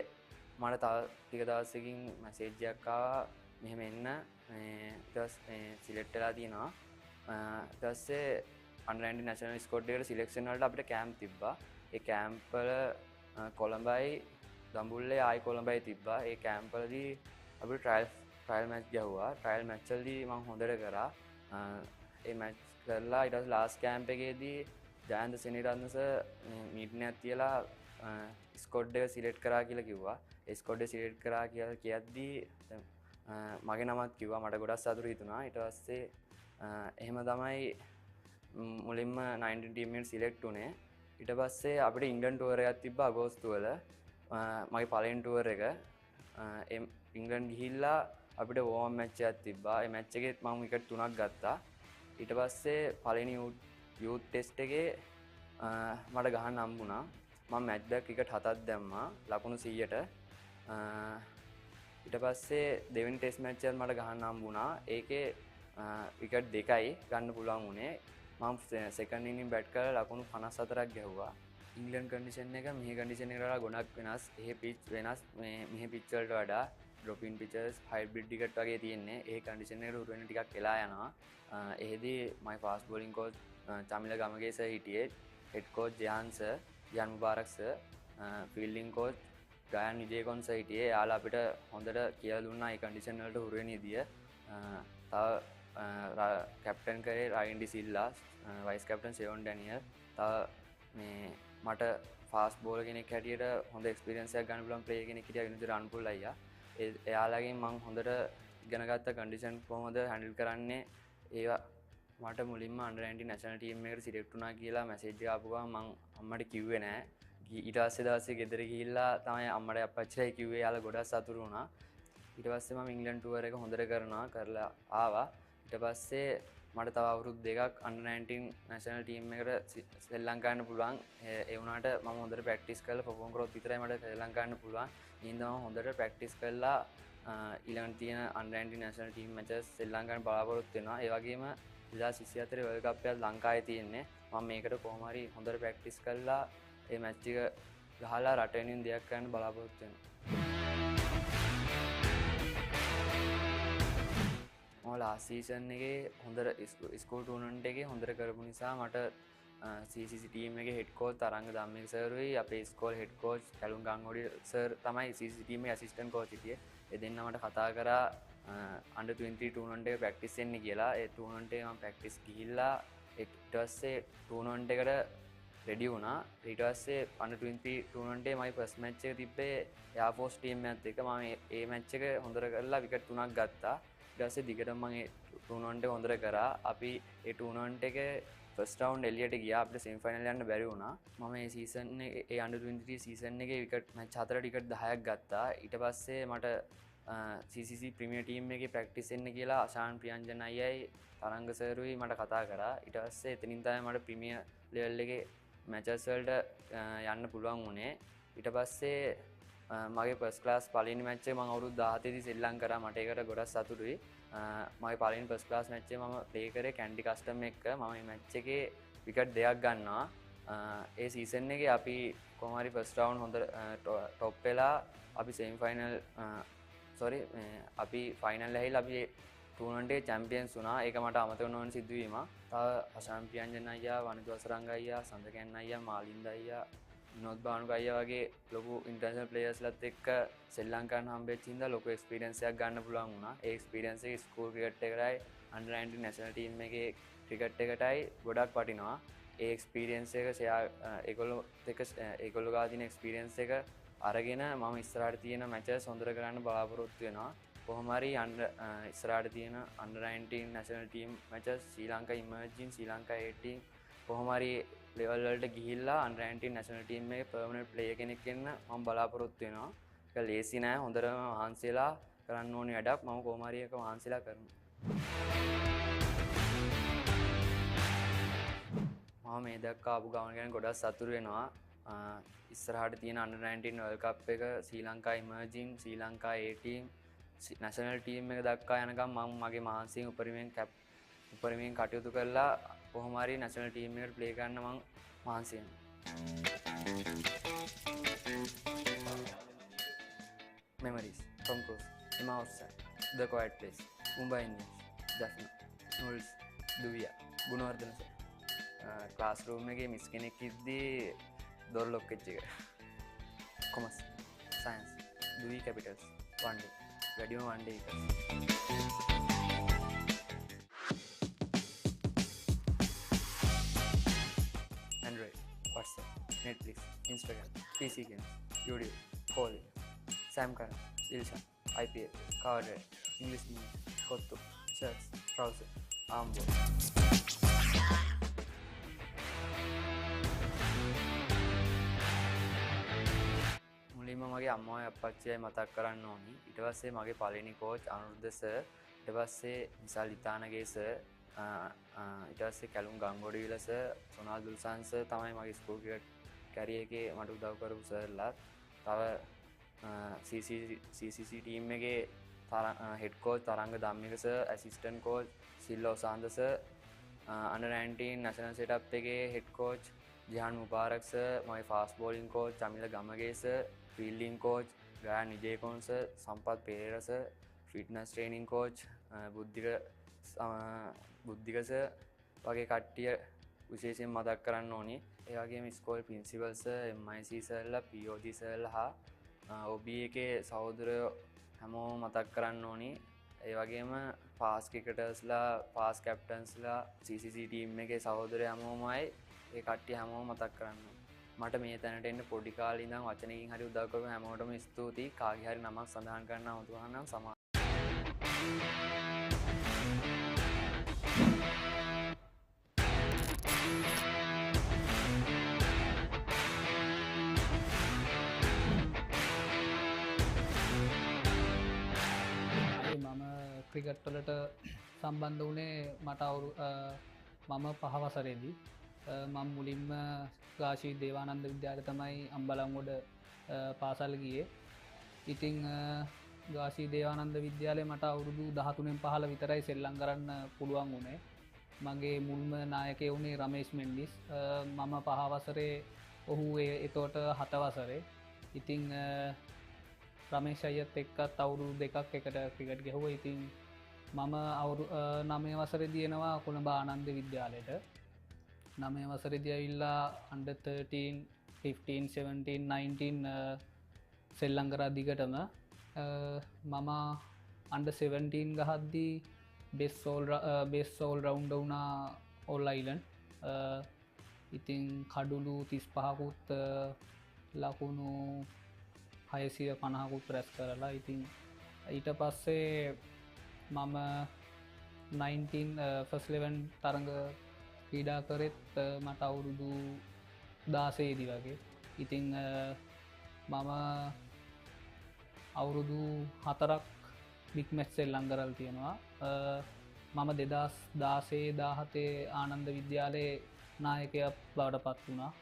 D: මට තව ටික දවසකින් මැසේජ් එකක් ආවා මෙහෙම එන්න සිලෙක්ට් වෙලා තියෙනවා. ඊට පස්සේ under 19 national squad එකට සිලෙක්ෂන් වලට අපිට කැම්ප් තිබ්බා. ඒ කැම්ප් වල කොළඹයි දඹුල්ලේ ආයි කොළඹයි තිබ්බා. ඒ කැම්ප් වලදී අපිට ට්‍රයල් මැච් ගැහුවා. ට්‍රයල් මැච් වලදී මම හොඳට කරා. ඒ මැච් කරලා ඊට පස්සේ ලාස්ට් කැම්ප් එකේදී ජයන්ත සෙනෙරත්න සර් මීටින් එකක් තියලා ස්කොඩ් එක සිලෙක්ට් කරා කියලා කිව්වා. ඒ ස්කොඩ් එක සිලෙක්ට් කරා කියලා කියද්දී මගේ නමත් කිව්වා. මට ගොඩක් සතුටු හිතුණා. ඊට පස්සේ එහෙම තමයි මුලින්ම 19 ටීම් එකට සිලෙක්ට් වුණේ. ඊට පස්සේ අපිට ඉංග්ලන්ඩ් ටුවර් එකක් තිබ්බා අගෝස්තු වල. මගේ පළවෙනි ටුවර් එක. ඉංග්ලන්ඩ් ගිහිල්ලා අපිට වෝම් මැච් එකක් තිබ්බා. ඒ මැච් එකෙත් මම විකට් 3ක් ගත්තා. ඊට පස්සේ පළවෙනි යූත් ටෙස්ට් එකේ මට ගහන්න හම්බුණා. මම මැච් බැක් විකට් 7ක් දැම්මා ලකුණු 100ට. ඊට පස්සේ දෙවෙනි ටෙස්ට් මැච් එකත් මට ගහන්න හම්බුණා. ඒකේ විකට් 2යි ගන්න පුළුවන් වුණේ. මම සෙකන්ඩ් ඉනින් බැට් කරලා ලකුණු 54ක් ගැහුවා. ඉංග්ලන්ඩ් කන්ඩිෂන් එක මෙහි කන්ඩිෂන් එකට වඩා ගොඩක් වෙනස්. එහෙ පිච් වෙනස්. මෙහි පිච් වලට වඩා drop in pitches hybrid ticket වගේ තියෙන්නේ. ඒ කන්ඩිෂන් එකට උරු වෙන ටිකක් වෙලා යනවා. එහෙදී my fast bowling coach Chamila Gamage sir හිටියේ. head coach ජයන් සර්, යන් Mubarak sir, fielding coach Gayan Wijekoon sir හිටියේ. යාලා අපිට හොඳට කියලා දුන්නා ඒ කන්ඩිෂන් වලට උරු වෙන විදිය. තව කැප්ටන් කරේ රයින්ඩි සිල්ලා, වයිස් කැප්ටන් සෙවන් ඩැනියල්. තව මේ මට ෆාස්ට් බෝලර් කෙනෙක් හැටියට හොඳ එක්ස්පීරියන්ස් එකක් ගන්න පුළුවන් ප්ලේයර් කෙනෙක් හිටියා විනුත් රන්පුල් අයියා. එයාලගෙන් මම හොඳට ඉගෙන ගත්ත කන්ඩිෂන් කොහොමද හැන්ඩල් කරන්නේ. ඒවා මට මුලින්ම under 19 national team එකට සිලෙක්ට් වුණා කියලා මැසේජ් එක ආපු ගමන් මම අම්මට කිව්වේ නෑ. ඊට පස්සේ දවසේ ගෙදර ගිහිල්ලා තමයි අම්මට අප්පච්චිට කිව්වේ. යාලා ගොඩක් සතුටු වුණා. ඊට පස්සේ මම ඉංග්ලන්ඩ් ටුවර් එක හොඳට කරලා ආවා. ඊට පස්සේ මට තව අවුරුදු 2ක් under 19 national team එකට ශ්‍රී ලංකාවට යන්න පුළුවන්. ඒ වුණාට මම හොඳට ප්‍රැක්ටිස් කරලා perform කරොත් විතරයි මට ශ්‍රී ලංකාවට යන්න පුළුවන්. ඉතින් මම හොඳට ප්‍රැක්ටිස් කරලා ඊළඟට තියෙන under 19 national team matches ශ්‍රී ලංකාවට බලාපොරොත්තු වෙනවා. ඒ වගේම 2024 World Cup එකත් ලංකාවේ තියෙන්නේ. මම මේකට කොහොම හරි හොඳට ප්‍රැක්ටිස් කරලා ඒ මැච් එක ගහලා රට වෙනුවෙන් දෙයක් කරන්න බලාපොරොත්තු වෙනවා. මම ලාස්ට් සීසන් එකේ හොඳට ස්කූල් ටූර්නමන්ට් එකේ හොඳට කරපු නිසා මට CCC ටීම් එකේ හෙඩ් කෝච් තරංග ධම්මික සර්ුයි අපේ ඉස්කෝලේ හෙඩ් කෝච් කැලුම් ගංගොඩි සර් තමයි CCC ටීම් එකේ ඇසිස්ටන්ට් කෝච් හිටියේ. ඒ දෙන්නා මට කතා කරා under 20 ටූර්නමන්ට් එක ප්‍රැක්ටිස් වෙන්න කියලා. ඒ ටූර්නමන්ට් එකේ මම ප්‍රැක්ටිස් ගිහිල්ලා ඊට පස්සේ ටූර්නමන්ට් එකට රෙඩි වුණා. ඊට පස්සේ under 20 ටූර්නමන්ට් එකේ මගේ ෆස්ට් මැච් එක තිබ්බේ එයා ෆෝස් ටීම් එකත් එක්ක. මම ඒ මැච් එක හොඳට කරලා විකට් 3ක් ගත්තා. ඊට පස්සේ දිගටම මම ඒ ටූර්නමන්ට් එක හොඳට කරා. අපි ඒ ටූර්නමන්ට් එකේ ෆස්ට් රවුන්ඩ් එළියට ගියා. අපිට සෙමි ෆයිනල් යන්න බැරි වුණා. මම මේ සීසන් එකේ ඒ under 23 සීසන් එකේ විකට් මැච් 4 විකට් 10ක් ගත්තා. ඊට පස්සේ මට CCC ප්‍රීමියර් ටීම් එකේ ප්‍රැක්ටිස් වෙන්න කියලා අශාන් ප්‍රියංජන අයියයි තරංග සර්ුයි මට කතා කරා. ඊට පස්සේ එතනින් තමයි මට ප්‍රීමියර් ලෙවල් එකේ මැචස් වලට යන්න පුළුවන් වුණේ. ඊට පස්සේ මගේ ෆස්ට් ක්ලාස් පළවෙනි මැච් එක මම අවුරුදු 17 දී ශ්‍රී ලංකාවට කරා. මට ඒකට ගොඩක් සතුටුයි. මගේ පළවෙනි ෆස්ට් ක්ලාස් මැච් එක මම ප්ලේ කරේ කැන්ඩි කස්ටම් එක්ක. මම මේ මැච් එකේ විකට් දෙකක් ගන්නවා. ඒ සීසන් එකේ අපි කොහොම හරි ෆස්ට් රවුන්ඩ් හොඳ টොප් වෙලා අපි සෙමි ෆයිනල් අපි ෆයිනල් ඇහිලා අපි ටූර්නමන්ට් එකේ චැම්පියන්ස් වුණා. ඒක මට අමතක නොවන සිදුවීමක්. තව අශාන් පියංජන අයියා, වනිදු අසරංග අයියා, සඳකැන් අයියා, මාලින්ද අයියා, විනෝද් බානුක අයියා වගේ ලොකු ඉන්ටර්නැෂනල් ප්ලේයර්ස්ලත් එක්ක ශ්‍රී ලංකාවෙන් හම්බෙච්ච හින්දා ලොකු එක්ස්පීරියන්ස් එකක් ගන්න පුළුවන් වුණා. ඒ එක්ස්පීරියන්ස් එක ස්කූල් ක්‍රිකට් එකටයි අන්ඩර් 19 නැෂනල් ටීම් එකේ ක්‍රිකට් එකටයි ගොඩක් වටිනවා. ඒ එක්ස්පීරියන්ස් එක ඒගොල්ලෝ ගාව තියෙන එක්ස්පීරියන්ස් එක අරගෙන මම ඉස්සරහට තියෙන මැචස් හොඳට කරන්න බලාපොරොත්තු වෙනවා. කොහොම හරි ඉස්සරහට තියෙන under 19 national team matches Sri Lanka emerging Sri Lanka A team කොහොම හරි ලෙවල් වලට ගිහිල්ලා අන්ඩර් 19 නැෂනල් ටීම් එකේ පර්මනන්ට් ප්ලේයර් කෙනෙක් වෙන්න මම බලාපොරොත්තු වෙනවා. ඒක ලේසි නෑ. හොඳටම මහන්සිලා කරන්න ඕනේ වැඩක්. මම කොහොම හරි ඒක මහන්සිලා කරනවා. මම මේ දක්වා ආපු ගමන ගැන ගොඩක් සතුටු වෙනවා. ඉස්සරහට තියෙන අන්ඩර් 19 වර්ල්ඩ් කප් එක Sri Lanka emerging Sri Lanka A team national team එක දක්වා යනකම් මම මගේ මහන්සියෙන් උපරිමයෙන් කටයුතු කරලා කොහොම හරි නැෂනල් ටීම් එකට ප්ලේ කරන්න මම මහන්සි වෙනවා. Memories Tom Cruise, Emma Watson, The Quiet Place, Mumbai Indians, Jaffna, Knowles, Duvia, Gunawardena sir. Classroom එකේ මිස් කෙනෙක් ඉද්දී දොර ලොක් වෙච්ච එක. කොමර්ස්, සයන්ස්, දුවි කැපිටල්ස්, වන් ඩේ. වැඩිම වන් ඩේ එකක්. Android, WhatsApp, Netflix, Instagram, PC games, YouTube, calling, Sam Karan, Ilshan, IPL, Cover Drive, English news, Kottu, shirts, trousers, armband. මුලින්ම මගේ අම්මායි අප්පච්චියයි මතක් කරන්න ඕනි. ඊට පස්සේ මගේ පළවෙනි කෝච් අනුරුද්ධ සර්, ඊට පස්සේ විශාල් ඉතානගේ සර්, ඊට පස්සේ කැලුම් ගංගොඩවිල සර්, සොනාල් දුල්සන් සර් තමයි මගේ ස්කූල් ක්‍රිකට් කැරියර් එකේ මට උදව් කරපු සර්ලා. තව CCC ටීම් එකේ head coach Tharanga Dhammika sir, assistant coach Silva Sanda sir, under 19 national setup එකේ head coach Jihan Mubarak sir, මගේ fast bowling coach Chamila Gamage sir, fielding coach Gayan Wijekoon sir, Sampath Perera sir, fitness training coach Buddhika sir වගේ කට්ටිය විශේෂයෙන් මතක් කරන්න ඕනි. ඒ වගේම ස්කෝල් ප්‍රින්සිපල් සර්, MIC සර්ලා, POG සර්ලා හා OB එකේ සහෝදරයෝ හැමෝම මතක් කරන්න ඕනි. ඒ වගේම ෆාස්ට් ක්‍රිකටර්ස්ලා, ෆාස්ට් කැප්ටන්ස්ලා, CCC ටීම් එකේ සහෝදරයෝ හැමෝමයි ඒ කට්ටිය හැමෝම මතක් කරන්න ඕනි. මට මේ තැනට එන්න පොඩි කාලේ ඉඳන් වචනකින් හරි උදව් කරපු හැමෝටම ස්තුතියි. කාගේ හරි නමක් සඳහන් කරන්න අවුතුහා නම් සමා
E: මම ක්‍රිකට් වලට සම්බන්ධ වුණේ මට මම 5 වසරේදී මම මුලින්ම ගාශී දේවානන්ද විද්‍යාලය තමයි අම්බලන්ගොඩ පාසල් ගියේ. ඉතින් ගාශී දේවානන්ද විද්‍යාලය මට අවුරුදු 13න් 15 විතරයි සෙල්ලම් කරන්න පුළුවන් වුණේ. මගේ මුල්ම නායකයා වුණේ රමේෂ් මෙන්ඩිස්. මම 5 වසරේ ඔහු එතකොට 7 වසරේ. ඉතින් රමේෂ් අයියත් එක්කත් අවුරුදු 2ක් එකට ක්‍රිකට් ගැහුවා. ඉතින් මම අවුරුදු 9 වසරේදී එනවා කොළඹ ආනන්ද විද්‍යාලයට. 9 වසරේදී ඇවිල්ලා under 13, 15, 17, 19 සෙල්ලම් කරා දිගටම. මම under 17 ගහද්දී best all rounder වුණා all island. ඉතින් කඩුළු 35කුත් ලකුණු 650කුත් රැස් කරලා. ඉතින් ඊට පස්සේ මම 19 first 11 තරඟ ක්‍රීඩා කරෙත් මට අවුරුදු 16 දී වගේ. ඉතින් මම අවුරුදු 4ක් බිග් මැච් සෙල්ලම් කරලා තියෙනවා. මම 2016-17 ආනන්ද විද්‍යාලයේ නායකයෙක් බවට පත් වුණා.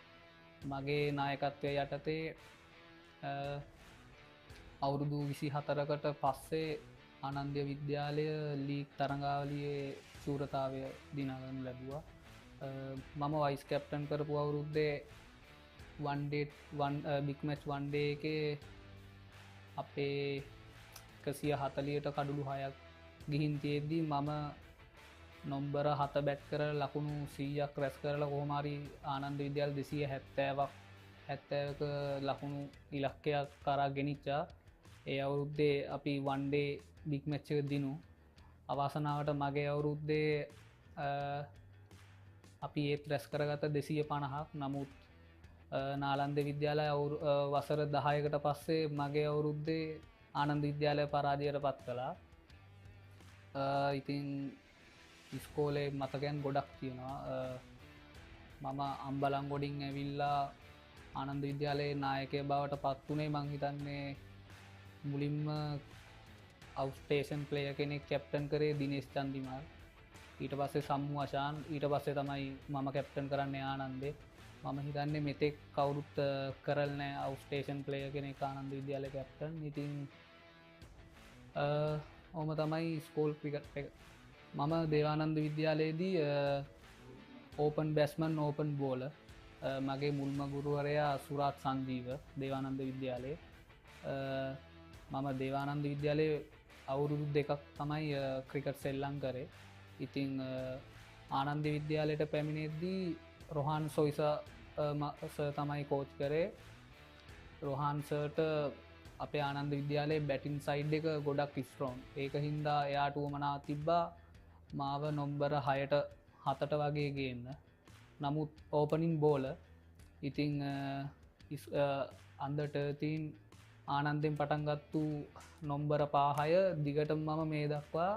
E: මගේ නායකත්වය යටතේ අවුරුදු 24කට පස්සේ ආනන්දය විද්‍යාලය ලීග් තරඟාවලියේ ශූරතාවය දිනාගන්න ලැබුවා. මම වයිස් කැප්ටන් කරපු අවුරුද්දේ බික් මැච් වන්ඩේ එක අපේ 140ට කඩුළු 6ක් ගිහින් තියෙද්දී මම නොම්බර 7 බැට් කර ලකුණු 100ක් රැස් කරලා කොහොම හරි ආනන්ද විද්‍යාල 270ක ලකුණු ඉලක්කයක් කරා ගෙනිච්චා. ඒ අවුරුද්දේ අපි වන්ඩේ බික් මැච් එක දිනු. අවාසනාවට මගේ අවුරුද්දේ අපි ඒත් රැස් කරගත 250ක්. නමුත් නාලන්ද විද්‍යාලය වසර 10කට පස්සේ මගේ අවුරුද්දේ ආනන්ද විද්‍යාලය පරාජයට පත් කළා. ඉතින් ඉස්කෝලේ මතකයන් ගොඩක් තියෙනවා. මම අම්බලන්ගොඩින් ඇවිල්ලා ආනන්ද විද්‍යාලයේ නායකය බවට පත් වුණේ මං හිතන්නේ මුලින්ම අවුස්ටේෂන් ප්ලේය කෙනෙක් කැප්ටන් කරේ දිනේෂ් චන්දිමාල්. ඊට පස්සේ සම්මු අශාන්, ඊට පස්සේ තමයි මම කැප්ටන් කරන්නේ ආනන්දේ. මම හිතන්නේ මෙතෙක් කවුරුත් කරලා නැහැ අවුස්ටේෂන් ප්ලේය කෙනෙක් ආනන්ද විද්‍යාලයේ කැප්ටන්. ඉතින් ඔහොම තමයි ස්කෝල් ක්‍රිකට් එක. මම දේවානන්ද විද්‍යාලයේදී ඕපන් බැස්මන් ඕපන් බෝල. මගේ මුල්ම ගුරුවරයා සුරාත් සංජීව දේවානන්ද විද්‍යාලයේ. මම දේවානන්ද විද්‍යාලයේ අවුරුදු 2ක් තමයි ක්‍රිකට් සෙල්ලම් කරේ. ඉතින් ආනන්ද විද්‍යාලයට පැමිණෙද්දී රොහාන් සොයිස තමයි කෝච් කරේ. රොහාන් සර්ට අපේ ආනන්ද විද්‍යාලයේ බැටින් සයිඩ් එක ගොඩක් ස්ට්‍රෝන්. ඒක හින්දා එයාට උවමනා තිබ්බා මාව නොම්බර 6ට 7ට වගේ ගේන්න. නමුත් ඕපනින් බෝල. ඉතිං අන්දර් 13 ආනන්දෙන් පටන්ගත්තු නොම්බර 5 දිගට මම මේ දක්වා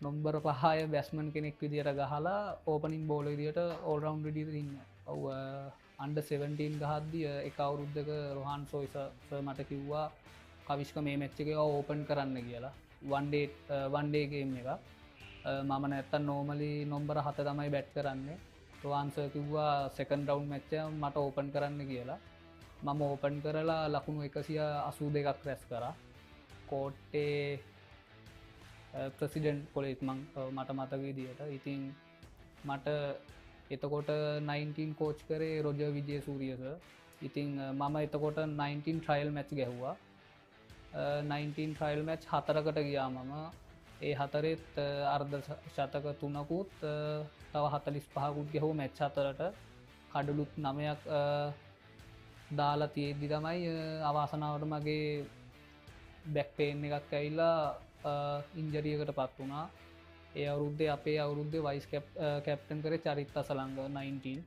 E: නොම්බර 5 බැස්මන් කෙනෙක් විදියට ගහලා ඕපනින් බෝල විදියට ඕල් රවුන්ඩ් විදියට ඉන්න. ඔව් අන්ඩර් 17 ගහද්දී එක අවුරුද්දක රොහාන් සොයිස මට කිව්වා කවිෂ්ක මේ මැච් එකේ ඕපන් කරන්න කියලා. වන් ඩේ ගේම් එක. මම නැත්තම් නෝමලි නොම්බර 7 තමයි බැට් කරන්නේ. රොහාන් සර් කිව්වා සෙකන්ඩ් රවුන්ඩ් මැච් එක මට ඕපන් කරන්න කියලා. මම ඕපන් කරලා ලකුණු 182ක් රැස් කරා. කෝට්ටේ ප්‍රෙසිඩන්ට් කොලේජ් මට මතක විදියට. ඉතින් මට එතකොට 19 කෝච් කරේ රොජර් විජේසූරිය සර්. ඉතින් මම එතකොට 19 ට්‍රයිල් මැච් ගැහුවා. 19 ට්‍රයිල් මැච් 4කට ගියා මම. ඒ 4ෙත් අර්ධ ශතක 3කුත් තව 45කුත් ගැහුවා මැච් 4ට. කඩලුත් 9ක් දාලා තියෙද්දි තමයි අවාසනාවට මගේ බැක් පේන් එකක් ඇවිල්ලා ඉන්ජරියකට පත් වුණා. ඒ අවුරුද්දේ අපේ අවුරුද්දේ වයිස් කැප්ටන් කරේ චරිත් අසලංග 19.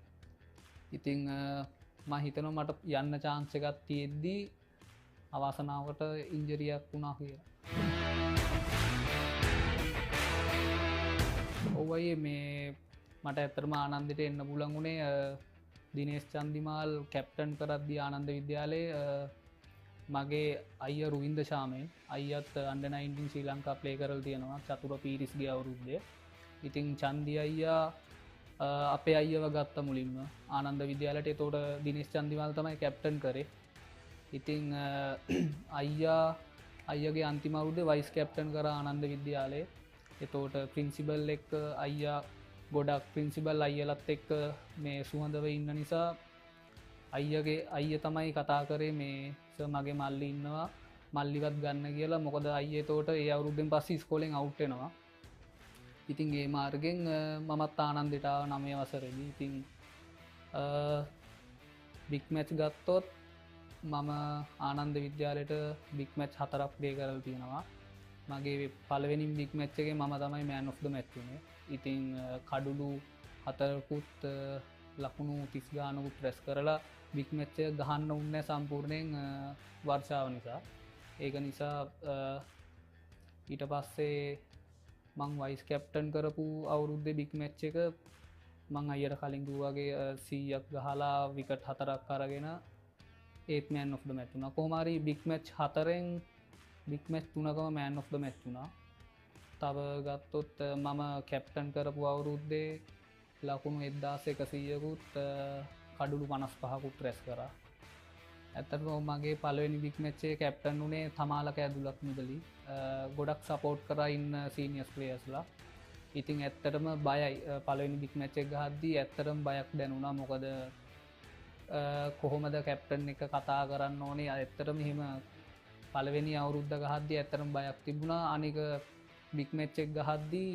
E: ඉතින් මම හිතනවා මට යන්න chance එකක් තියෙද්දි අවාසනාවට ඉන්ජරියක් වුණා කියලා. ඔවයි මේ මට ඇත්තටම ආනන්දයට එන්න පුළුවන් වුණේ දිනේෂ් චන්දිමාල් කැප්ටන් කරද්දී ආනන්ද විද්‍යාලයේ මගේ අයියා රුවින්ද ශාමෙන් අයියත් අන්ඩර් 19 ශ්‍රී ලංකා ප්ලේ කරලා තියෙනවා චතුර පීරිස්ගේ අවුරුද්දේ. ඉතින් චන්දි අයියා අපේ අයියව ගත්ත මුලින්ම ආනන්ද විද්‍යාලයට. එතකොට දිනේෂ් චන්දිමාල් තමයි කැප්ටන් කරේ. ඉතින් අයියාගේ අන්තිම අවුරුද්දේ වයිස් කැප්ටන් කරා ආනන්ද විද්‍යාලයේ. එතකොට ප්‍රින්සිපල් එක්ක අයියා ගොඩක් ප්‍රින්සිපල් අයියලත් එක්ක මේ සුහඳව ඉන්න නිසා අයිය තමයි කතා කරේ මේ සර් මගේ මල්ලි ඉන්නවා මල්ලිවත් ගන්න කියලා. මොකද අයියේ එතකොට ඒ අවුරුද්දෙන් පස්සේ ඉස්කෝලෙන් අවුට් වෙනවා. ඉතින් ඒ මාර්ගෙන් මමත් ආනන්දයට ආව 9 වසරේදී. ඉතින් බිග් මැච් ගත්තොත් මම ආනන්ද විද්‍යාලයට බිග් මැච් 4ක් ප්ලේ කරලා තියෙනවා. මගේ පළවෙනි බිග් මැච් එකේ මම තමයි මෑන් ඔෆ් ද මැච් වුණේ. ඉතින් කඩුළු 4කුත් ලකුණු 30 ගානකුත් රැස් කරලා බිග් මැච් එක ගහන්න උන්නේ සම්පූර්ණයෙන් වර්ෂාව නිසා. ඒක නිසා ඊට පස්සේ මං වයිස් කැප්ටන් කරපු අවුරුද්දේ බිග් මැච් එක මං අයියට කලින් කිව්වාගේ 100ක් ගහලා විකට් 4ක් අරගෙන ඒත් මෑන් ඔෆ් ද මැච් වුණා. කොහොම හරි බිග් මැච් 4ෙන් බිග් මැච් 3කම මෑන් ඔෆ් ද මැච් වුණා. තව ගත්තොත් මම කැප්ටන් කරපු අවුරුද්දේ ලකුණු 1100කුත් කඩුළු 55කුත් රැස් කරා. ඇත්තටම මගේ පළවෙනි බිග් මැච් එකේ කැප්ටන් උනේ තමාලක ඇදුලත් මුදලි. ගොඩක් සපෝට් කරා ඉන්න සීනියර්ස් ප්ලේයර්ස්ලා. ඉතින් ඇත්තටම බයයි පළවෙනි බිග් මැච් එක ගහද්දී ඇත්තටම බයක් දැනුණා. මොකද කොහොමද කැප්ටන් එක කතා කරන්න ඕනේ ඇත්තටම එහෙම පළවෙනි අවුරුද්ද ගහද්දී ඇත්තටම බයක් තිබුණා. අනික බිග් මැච් එක ගහද්දී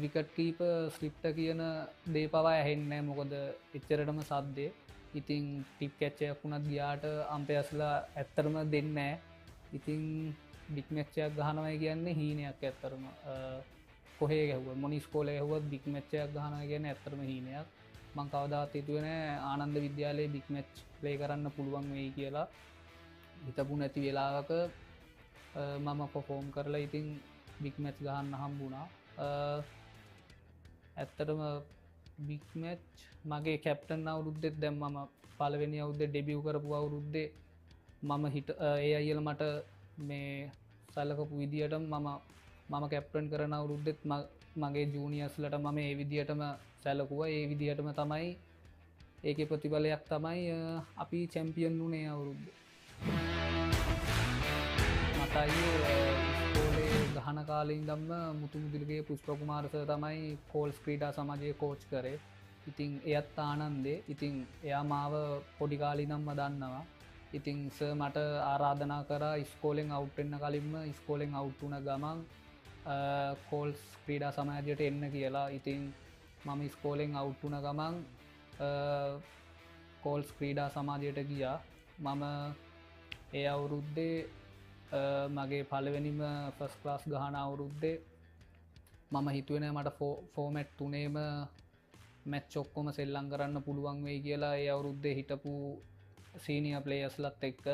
E: විකට් කීපර් ස්ලිප්ට කියන දේ පවා ඇහෙන්නේ නැහැ. මොකද එච්චරටම සද්දේ. ඉතින් ටිප් කැච් එකක් වුණත් ගියාට අම්පයර්ස්ලා ඇත්තටම දෙන්නේ නැහැ. ඉතින් බිග් මැච් එකක් ගහනවා කියන්නේ හීනයක් ඇත්තටම. කොහේ ගැහුවත් මොන ඉස්කෝලේ ගැහුවත් බිග් මැච් එකක් ගහනවා කියන්නේ ඇත්තටම හීනයක්. මම කවදාවත් හිතුවේ නැහැ ආනන්ද විද්‍යාලයේ බිග් මැච් ප්ලේ කරන්න පුළුවන් වෙයි කියලා. හිතපු නැති වෙලාවක මම පර්ෆෝම් කරලා ඉතින් බිග් මැච් ගහන්න හම්බුණා. ඇත්තටම බිග් මැච් මගේ කැප්ටන් අවුරුද්දෙත් දැන් මම පළවෙනි අවුරුද්දේ ඩෙබියු කරපු අවුරුද්දේ මම ඒ අයියලා මට මේ සලකපු විදියට මම කැප්ටන් කරන අවුරුද්දෙත් මගේ ජූනියර්ස්ලට මම ඒ විදියටම සැලකුවා. ඒ විදිහටම තමයි ඒකේ ප්‍රතිඵලයක් තමයි අපි චැම්පියන් වුණේ අවුරුද්දේ. මතයි ඉස්කෝලේ ගහන කාලේ ඉඳන්ම මුතුමුදිරිගේ පුෂ්ප කුමාර සර් තමයි කෝල්ස් ක්‍රීඩා සමාජයේ කෝච් කරේ. ඉතින් එයත් ආනන්දේ. ඉතින් එයා මාව පොඩි කාලේ ඉඳන්ම දන්නවා. ඉතින් සර් මට ආරාධනා කරා ඉස්කෝලෙන් අවුට් වෙන්න කලින්ම ඉස්කෝලෙන් අවුට් වුණ ගමන් කෝල්ස් ක්‍රීඩා සමාජයට එන්න කියලා. ඉතින් මම ඉස්කෝලෙන් අවුට් වුණ ගමන් කෝල්ස් ක්‍රීඩා සමාජයට ගියා. මම ඒ අවුරුද්දේ මගේ පළවෙනිම ෆස්ට් ක්ලාස් ගහන අවුරුද්දේ මම හිතුවේ නෑ මට ෆෝමැට් තුනේම මැච් ඔක්කොම සෙල්ලම් කරන්න පුළුවන් වෙයි කියලා. ඒ අවුරුද්දේ හිටපු සීනියර් ප්ලේයර්ස්ලත් එක්ක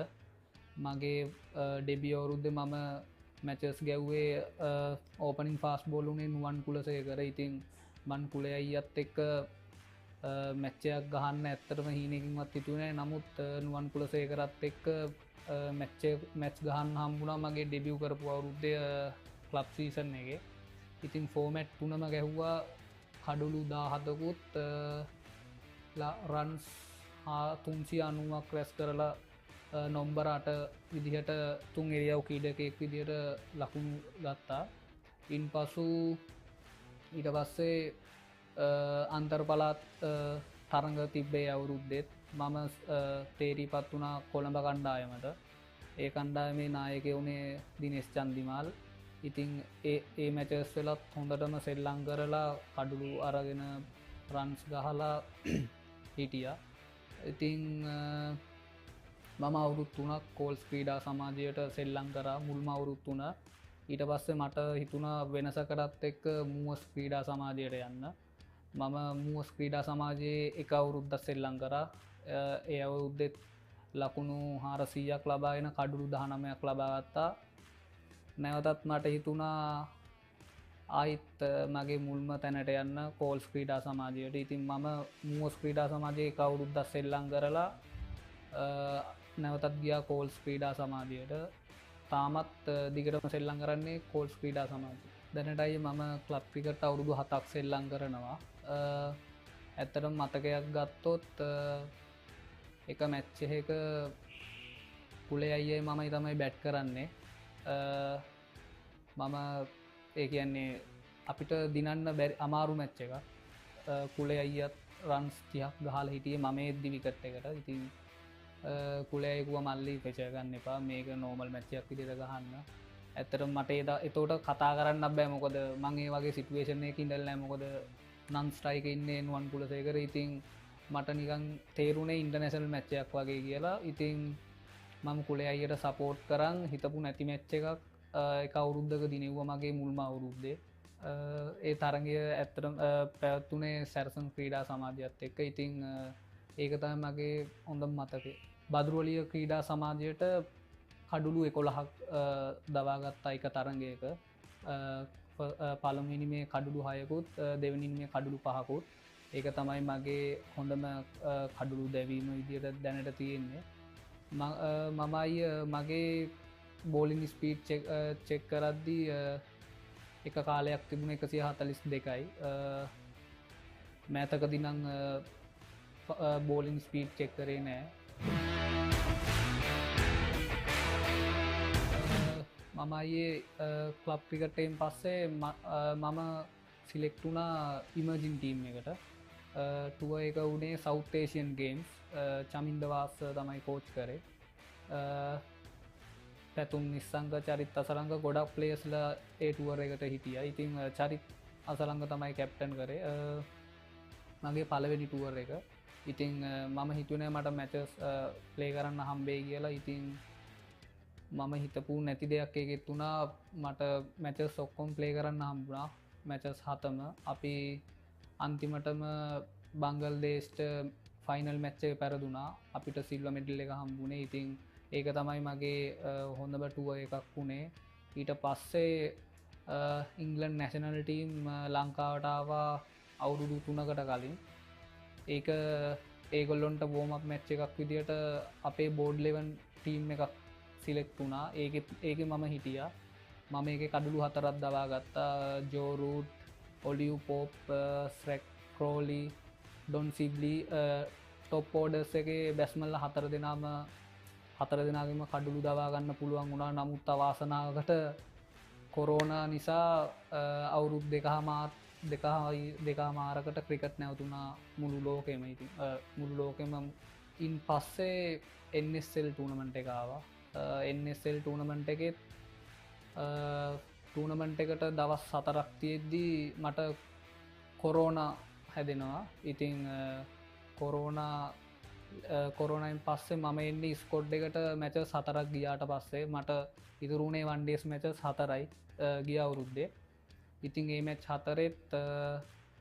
E: මගේ ඩෙබියු අවුරුද්දේ මම මැචස් ගැව්වේ ඕපනින් ෆාස්ට් බෝල් උනේ නුවන් කුලසේකර. ඉතින් මන් කුලේ අයියත් එක්ක මැච් එකක් ගහන්න ඇත්තටම හීනකින්වත් හිතුවේ නෑ. නමුත් නුවන් කුලසේකරත් එක්ක මැච් ගහන්න හම්බුණා මගේ ඩෙබියු කරපු අවුරුද්දේ ක්ලබ් සීසන් එකේ. ඉතින් ෆෝමැට් තුනම ගැහුවා. කඩුළු 17කුත් රන්ස් 390ක් රැස් කරලා නොම්බර 8 විදිහට තුන් එරියව් ක්‍රීඩකයෙක් විදිහට ලකුණු ගත්තා. ඉන්පසු ඊට පස්සේ අන්තර් පළාත් තරඟ තිබ්බේ අවුරුද්දෙත් මම තේරීපත් වුණා කොළඹ කණ්ඩායමට. ඒ කණ්ඩායමේ නායකයා වුණේ දිනේෂ් චන්දිමාල්. ඉතින් ඒ මැචස් වලත් හොඳටම සෙල්ලම් කරලා කඩුළු අරගෙන රන්ස් ගහලා හිටියා. ඉතින් මම අවුරුදු 3ක් කෝල්ස් ක්‍රීඩා සමාජයට සෙල්ලම් කරා මුල්ම අවුරුදු 3. ඊට පස්සේ මට හිතුණා වෙනසකටත් එක්ක මූවස් ක්‍රීඩා සමාජයට යන්න. මම මූවස් ක්‍රීඩා සමාජයේ එක අවුරුද්දක් සෙල්ලම් කරා. ඒ අවුරුද්දෙත් ලකුණු 400ක් ලබාගෙන කඩුළු 19ක් ලබා ගත්තා. නැවතත් මට හිතුණා ආයිත් මගේ මුල්ම තැනට යන්න කෝල්ස් ක්‍රීඩා සමාජයට. ඉතින් මම මූවස් ක්‍රීඩා සමාජයේ එක අවුරුද්දක් සෙල්ලම් කරලා නැවතත් ගියා කෝල්ස් ක්‍රීඩා සමාජයට. තාමත් දිගටම සෙල්ලම් කරන්නේ කෝල්ස් ක්‍රීඩා සමාජය. දැනටයි මම ක්ලබ් ක්‍රිකට් අවුරුදු 7ක් සෙල්ලම් කරනවා. ඇත්තටම මතකයක් ගත්තොත් එක මැච් එකක කුලේ අයියේ මමයි තමයි බැට් කරන්නේ. මම ඒ කියන්නේ අපිට දිනන්න බැරි අමාරු මැච් එකක්. කුලේ අයියත් රන්ස් 30ක් ගහලා හිටියේ මම එද්දි විකට් එකට. ඉතින් කුලේ අයියුව මල්ලි ප්‍රෙෂර් ගන්න එපා මේක නෝමල් මැච් එකක් විදිහට ගහන්න. ඇත්තටම මට ඒතකොට කතා කරන්න බෑ මොකද මම ඒ වගේ සිටුේෂන් එකක ඉඳලා නැහැ. මොකද නන් ස්ට්‍රයික් ඉන්නේ නුවන් කුලසේකර. ඉතින් මට නිකන් තේරුනේ ඉන්ටර්නැෂනල් මැච් එකක් වගේ කියලා. ඉතින් මම කුලේ අයියට සපෝට් කරන් හිතපු නැති මැච් එකක් එක අවුරුද්දක දිනෙව්වා මගේ මුල්ම අවුරුද්දේ. ඒ තරගය ඇත්තටම පැවැත්ුනේ සැරසන් ක්‍රීඩා සමාජයත් එක්ක. ඉතින් ඒක තමයි මගේ හොඳම මතකය. බදුරුවලිය ක්‍රීඩා සමාජයට කඩුළු 11ක් දවාගත්තා එක තරගයක. පළමුවෙනි මේ කඩුළු 6කුත් දෙවෙනි මේ කඩුළු 5කුත්. ඒක තමයි මගේ හොඳම කඩුළු දැවීම විදියට දැනට තියෙන්නේ. මමයි මගේ බෝලින් ස්පීඩ් චෙක් කරද්දී එක කාලයක් තිබුණ 142යි. මෑතකදී නම් බෝලින් ස්පීඩ් චෙක් කරේ නෑ. මම අයේ ක්ලබ් ක්‍රිකට්ටයෙන් පස්සේ මම සිලෙක්ට් වුණා ඉමර්ජින් ටීම් එකට ටුව එක වුණේ සවුත් ඒෂියන් ගේම්ස් චමින්දවාස තමයි කෝච් කරේ පැතුම් නිස්සංග චරිත් අසරංග ගොඩක් ප්ලේස්ලා ඒ ටුවර් එකට හිටිය ඉතින් චරිත් අසරංග තමයි කැප්ටන් කරේ මගේ පළවෙනි ටුවර් එක ඉතිං මම හිතුනේ මට මැචස් ප්ලේ කරන්න හම්බේ කියලා ඉතින් මම හිතපු නැති දෙයක් එකෙත් වුණා මට මැචස් ඔක්කොම් ප්ලේ කරන්න හම්බුණා මැචස් 7ම අපි අන්තිමටම බංගල් දේශ්ට ෆයිනල් මැච්ච එක පැරදුනා අපිට සිල්ව මෙඩල් එක හම්බුනේ ඉතින් ඒක තමයි මගේ හොඳම ටුව එකක් වුණේ ඊට පස්සේ ඉංගලන්ඩ් නැෂනල් ටීම් ලංකාවටාවා අවුරුදු 3කට කලින් ඒක ඒගොල්ලොන්ට වෝමප් මැච්ච එකක් විදියට අපේ බෝඩ් ලෙවන් ටීම් එකක් සිලෙක්ට් වුණා ඒක මම හිටියා මම ඒක කඩුළු 4ක් දවා ගත්තා ජෝරූට් olive pope ස්රැක් ක්‍රෝලි Don සිබ්ලි top orders එකේ බැස්මල්ල 4 දෙනාගේම කඩුළු දවා ගන්න පුළුවන් වුණා නමුත් අවාසනාවකට කොරෝනා නිසා අවුරුදු දෙකා මාරකට ක්‍රිකට් නැවතුනා මුළු ලෝකෙම ඉතින් මුළු ලෝකෙම ඉන් පස්සේ NSL ටූර්නමන්ට් එක ආවා NSL ටූර්නමන්ට් එකෙත් ටූර්නමන්ට් එකට දවස් 4ක් තියෙද්දී මට කොරෝනා හැදෙනවා ඉතින් කොරෝනයින් පස්සේ මම එන්නේ ස්කොඩ් එකට මැචස් 4ක් ගියාට පස්සේ මට ඉතුරුනේ වන් ඩේස් මැචස් 4යි ගිය අවුරුද්දේ ඉතින් ඒ මැච් 4ෙත්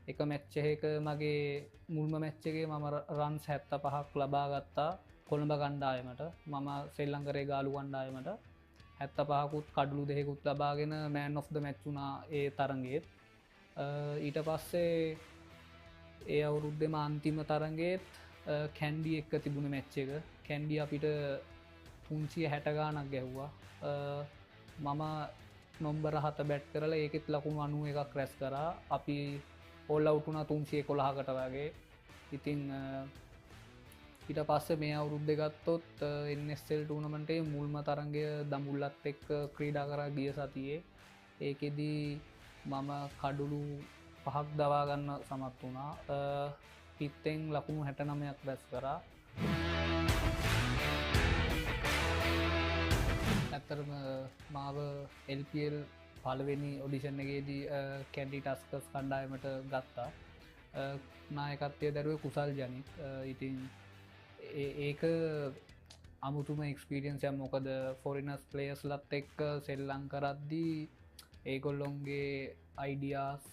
E: එක මැච් එකක මගේ මුල්ම මැච් එකේ මම රන්ස් 75ක් ලබා ගත්තා කොළඹ කණ්ඩායමට මම ශ්‍රී ලංකාවේ ගාලු කණ්ඩායමට 75කුත් කඩලු දෙකකුත් ලබාගෙන මෑන් ඔෆ් ද මැච් වුණා ඒ තරඟෙත් ඊට පස්සේ ඒ අවුරුද්දේම අන්තිම තරඟෙත් කැන්ඩි එක්ක තිබුණ මැච් එක කැන්ඩි අපිට 360 ගානක් ගැහුවා මම නොම්බර 7 බැට් කරලා ඒකෙත් ලකුණු 91ක් රැස් කරා අපි ඕල් අවුට් වුණා 311කට වගේ ඉතින් ඊට පස්සේ මේ අවුරුද්දේ ගත්තොත් NSL ටූර්නමන්ට් එකේ මුල්ම තරඟය දඹුල්ලත් එක්ක ක්‍රීඩා කරා ගිය සතියේ ඒකෙදී මම කඩුළු 5ක් දවා ගන්න සමත් වුණා පිත්තෙන් ලකුණු 69ක් රැස් කරා ඇත්තටම මාව LPL පළවෙනි ඔඩිෂන් එකේදී කැන්ඩි ටස්කර්ස් කණ්ඩායමට ගත්තා නායකත්වය දරුවේ කුසල් ජනිත් ඉතින් ඒක අමුතුම එක්ස්පීරියන්ස් එකක් මොකද ෆොරිනර්ස් ප්ලේයර්ස් ලත් එක්ක සෙල්ලම් කරද්දී ඒගොල්ලොන්ගේ අයිඩියාස්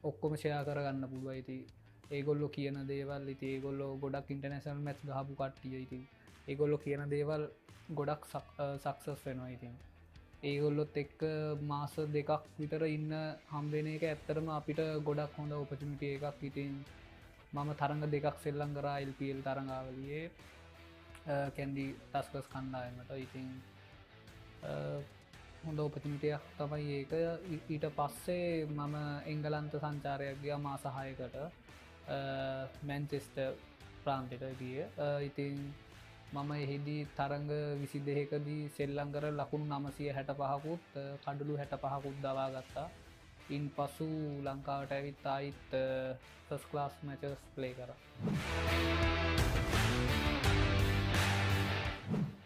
E: ඔක්කොම ෂෙයා කරගන්න පුළුවන් ඉතින් ඒගොල්ලෝ කියන දේවල් ඉතින් ඒගොල්ලෝ ගොඩක් ඉන්ටර්නැෂනල් මැච් ගහපු කට්ටිය ඉතින් ඒගොල්ලෝ කියන දේවල් ගොඩක් සක්සස් වෙනවා ඉතින් ඒගොල්ලොත් එක්ක මාස 2ක් විතර ඉන්න හම්බෙන එක ඇත්තටම අපිට ගොඩක් හොඳ ඔපචුනිටි එකක් ඉතින් මම තරඟ 2ක් සෙල්ලම් කරා LPL තරඟාවලියේ කැන්ඩි ටස්කර්ස් කණ්ඩායමට ඉතින් හොඳ ඔපචුනිටි එකක් තමයි ඒක ඊට පස්සේ මම එංගලන්ත සංචාරයක් ගියා මාස 6කට මැන්චෙස්ටර් ප්‍රාන්තයට ගිය ඉතින් මම එහිදී තරඟ 22කදී සෙල්ලම් කර ලකුණු 965කුත් කඩලු 65කුත් දවා ගත්තා ඉන් පසු ලංකාවට ඇවිත් ආයිත් ෆස්ට් ක්ලාස් මැචස් ප්ලේ කරා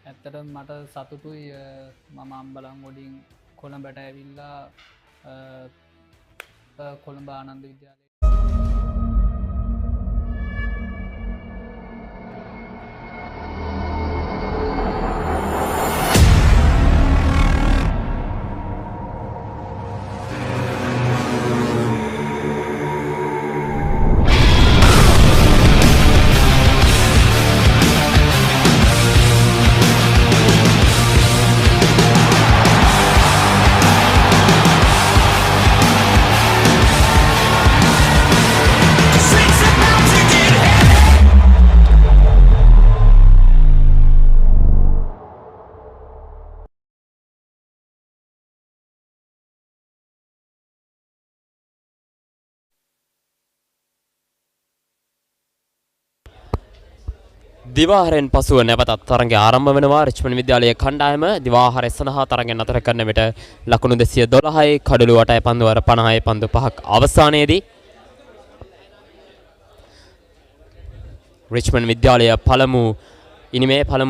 E: ඇත්තටම මට සතුටුයි මම අම්බලන් වලින් කොළඹට ඇවිල්ලා කොළඹ ආනන්ද විද්‍යාලයේ
Q: දිවාහරෙන් පසුව නැවතත් තරඟය ආරම්භ වෙනවා. රිච්මන්ඩ් විද්‍යාලයේ කණ්ඩායම දිවාහරය සඳහා තරඟය නතර කරන විට ලකුණු 212යි කඩලු 8යි පන්දු වර 50යි පන්දු 5ක් අවසානයේදී රිච්මන්ඩ් විද්‍යාලය පළමු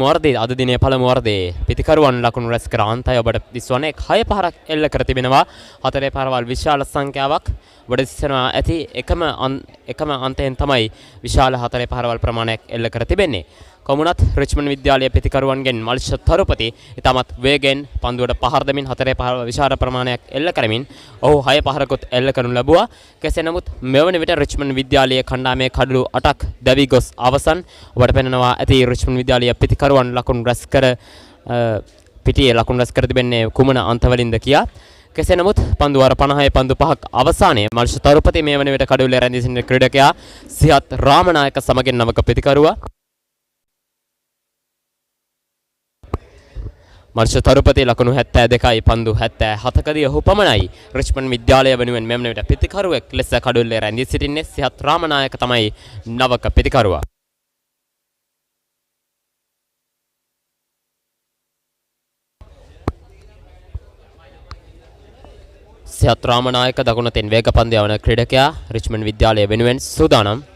Q: වර්ධයේ අද දිනේ පළමු වර්ධයේ පිතිකරුවන් ලකුණු රැස් කර අන්තය ඔබට දිස්වන්නේ 6 පහරක් එල්ල කර තිබෙනවා. 4 පහරවල් විශාල සංඛ්‍යාවක් ඔබට දිස්වනවා ඇති එකම අන්තයෙන් තමයි විශාල 4 පහරවල් ප්‍රමාණයක් එල්ල කර තිබෙන්නේ. කොමුණත් රිච්මන්ඩ් විද්‍යාලයේ පිතිකරුවන්ගෙන් මල්ෂ තරුපති ඉතාමත් වේගෙන් පන්දුවට පහර දෙමින් 4 පහරවල් විශාල ප්‍රමාණයක් එල්ල කරමින් ඔහු 6 පහරකුත් එල්ල කරනු ලැබුවා. කෙසේ නමුත් මෙවන විට රිච්මන්ඩ් විද්‍යාලයේ කණ්ඩායමේ කඩලු 8ක් දැවි ගොස් අවසන්. ඔබට පෙනෙනවා ඇති රිච්මන්ඩ් විද්‍යාලයේ පිතිකරුවන් ලකුණු රැස් කර පිටියේ ලකුණු රැස් කර තිබෙන්නේ කුමන අන්තවලින්ද කියා. කෙසේ නමුත් පන්දු වර 50යි පන්දු 5ක් අවසානයේ මල්ෂ තරුපති මේ වන විට කඩුල්ලේ රැඳී සිටින ක්‍රීඩකයා සියත් රාමනායක සමගින් නවක පිතිකරුවා. මර්ෂ තරුපති ලකුණු 72යි පන්දු 77කදී ඔහු පමණයි රිච්මන්ඩ් විද්‍යාලය වෙනුවෙන් මෙන්න විට පිතිකරුවෙක් ලෙස කඩුල්ලේ රැඳී සිටින්නේ. සියත් රාමනායක තමයි නවක පිතිකරුවා. සියත් රාමනායක දකුණතෙන් වේග පන්දු යවන ක්‍රීඩකයා රිච්මන්ඩ් විද්‍යාලය වෙනුවෙන් සූදානම්.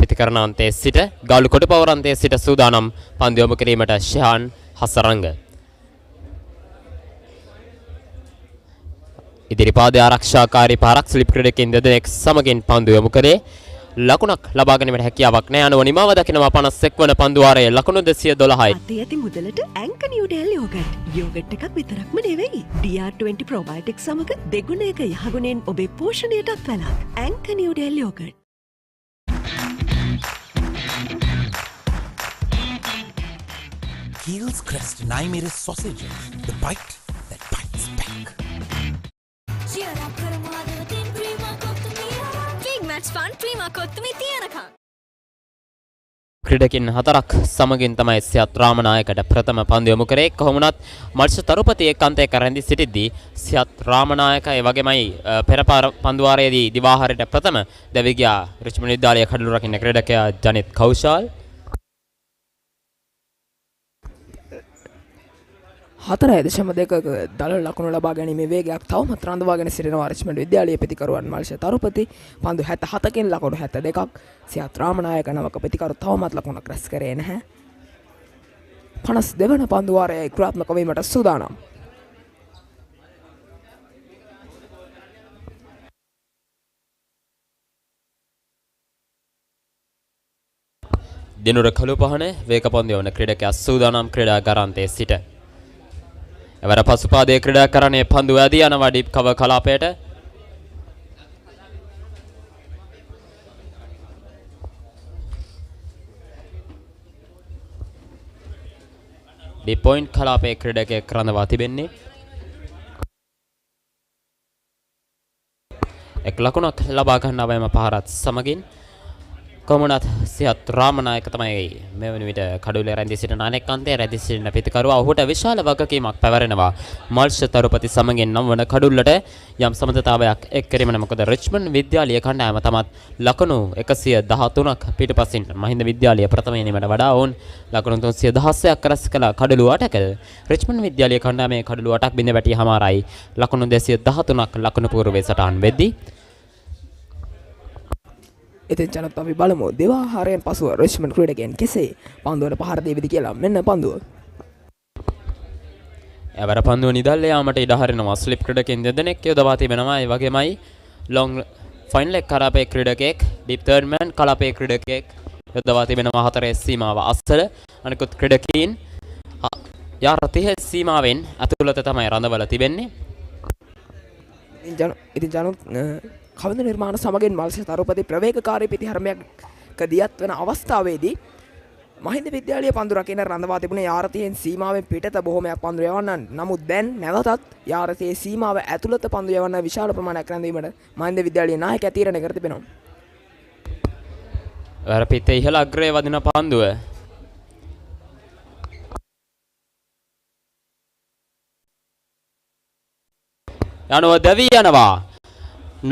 Q: පිතිකරණ අන්තයේ සිට ගාලු කොටපවර අන්තයේ සිට සූදානම් පන්දු යොමු කිරීමට ශාන් හසරංග. ඉදිරිපාද ආරක්ෂාකාරී පාරක් ස්ලිප් ක්‍රීඩකයන් දෙදෙනෙක් සමගින් පන්දු යොමු කරේ. ලකුණක් ලබා ගැනීමට හැකියාවක් නැහැ. අනුව නිමාව දකිනවා 51 වන පන්දු වාරයේ ලකුණු 212යි.
G: අතේ ඇති මුදලට ඇන්ක නිව්ඩෙල් යෝගට්. යෝගට් එකක් විතරක්ම නෙවෙයි. DR20 ප්‍රොබයොටික් සමග දෙගුණයක යහගුණෙන් ඔබේ පෝෂණයටත් වැළක්. ඇන්ක නිව්ඩෙල් yoghurt.
J: Heels Crest Naimeris sausages, the bite that bites back.
L: Big match fun, prima kottumi tiyanaka.
Q: ක්‍රීඩකින් 4ක් සමගින් තමයි සියත් රාමනායකට ප්‍රථම පන්දු යොමු කරේ. කොහොමුණත් මල්ෂ තරුපති එක්කන්තයක රැඳී සිටිද්දී සියත් රාමනායක ඒ වගේමයි පෙර පන්දු වාරයේදී දිවාහරයට ප්‍රථම දැවි ගියා රිච්මන්ඩ් විද්‍යාලයේ කඩලු රකින්න ක්‍රීඩකයා ජනිත් කෞශල්.
O: 4.2ක දල ලකුණු ලබා ගැනීමේ වේගයක් තවමත් රඳවාගෙන සිටිනවා රිච්මන්ඩ් විද්‍යාලයේ පිතිකරුවන් මල්ෂ තරුපති පන්දු 77කින් ලකුණු 72ක්. සියත් රාමනායක නවක පිතිකරු තවමත් ලකුණක් රැස් කරේ නැහැ. 52 වන පන්දු වාරයේ ක්‍රියාත්මක වීමට සූදානම්.
Q: දිනුර කළු පහන වේග පන්දු යවන ක්‍රීඩකයා සූදානම් ක්‍රීඩා ගරන්තයේ සිට. එවර පසුපාදයේ ක්‍රීඩා කරන්නේ පන්දු ඇදී යනවා ඩීප් කවර් කලාපයට. ඩීප් පොයින්ට් කලාපයේ ක්‍රීඩකයෙක් රඳවා තිබෙන්නේ. එක් ලකුණක් ලබා ගන්නා වෑම පහරත් සමගින් කොමුණත් සියත් රාමනායක තමයි මේ වන විට කඩුල්ලේ රැඳී සිටින අනෙක් අන්තයේ රැඳී සිටින පිතිකරුවා. ඔහුට විශාල වගකීමක් පැවරෙනවා මල්ෂ තරුපති සමගින් නම් වන කඩුල්ලට යම් සමතතාවයක් එක් කිරීමන. මොකද රිච්මන්ඩ් විද්‍යාලයේ කණ්ඩායම තමත් ලකුණු 113ක් පිටපසින් මහින්ද විද්‍යාලයේ ප්‍රථමයෙන්මට වඩා ඔවුන් ලකුණු 316ක් රැස් කළ කඩලු 8ක රිච්මන්ඩ් විද්‍යාලයේ කණ්ඩායමේ කඩලු 8ක් බිඳ වැටි හමාරයි ලකුණු 213ක් ලකුණු පූර්වයේ සටහන් වෙද්දී.
O: ඉතින් ජනත් අපි බලමු දිවාහාරයෙන් පසුව රිච්මන්ඩ් ක්‍රීඩකයන් කෙසේ පන්දුවට පහර දෙවිද කියලා. මෙන්න පන්දුව.
Q: එවර පන්දුව නිදල්ල යාමට ඉඩ හරිනවා ස්ලිප් ක්‍රීඩකයන් දෙදෙනෙක් යොදවා තිබෙනවා. ඒ වගේමයි ලොං ෆයිනල් එක කලාපයේ ක්‍රීඩකයෙක් ඩීප් තර්ඩ් මෑන් කලාපයේ ක්‍රීඩකයෙක් යොදවා තිබෙනවා 4 සීමාව අස්සල. අනිකුත් ක්‍රීඩකීන් යාර 30 සීමාවෙන් අතුලත තමයි රඳවලා තිබෙන්නේ.
O: ඉතින් ජනුත් කවිද නිර්මාණ සමගින් මල්ෂ තරුපති ප්‍රවේගකාරී පිතිහරමයක් දියත් වන අවස්ථාවේදී මහින්ද විද්‍යාලයේ පන්දු රකින්න රඳවා තිබුණේ යාරතියෙන් සීමාවෙන් පිටත බොහොමයක් පන්දු යවන්න. නමුත් දැන් නැවතත් යාරතියේ සීමාව ඇතුළත පන්දු යවන්න විශාල ප්‍රමාණයක් රැඳවීමට මහින්ද විද්‍යාලයේ නායකයා තීරණය කර තිබෙනවා.
Q: වර පිටේ ඉහළ අග්‍රයේ වදින පන්දුව යනවා දැවි යනවා.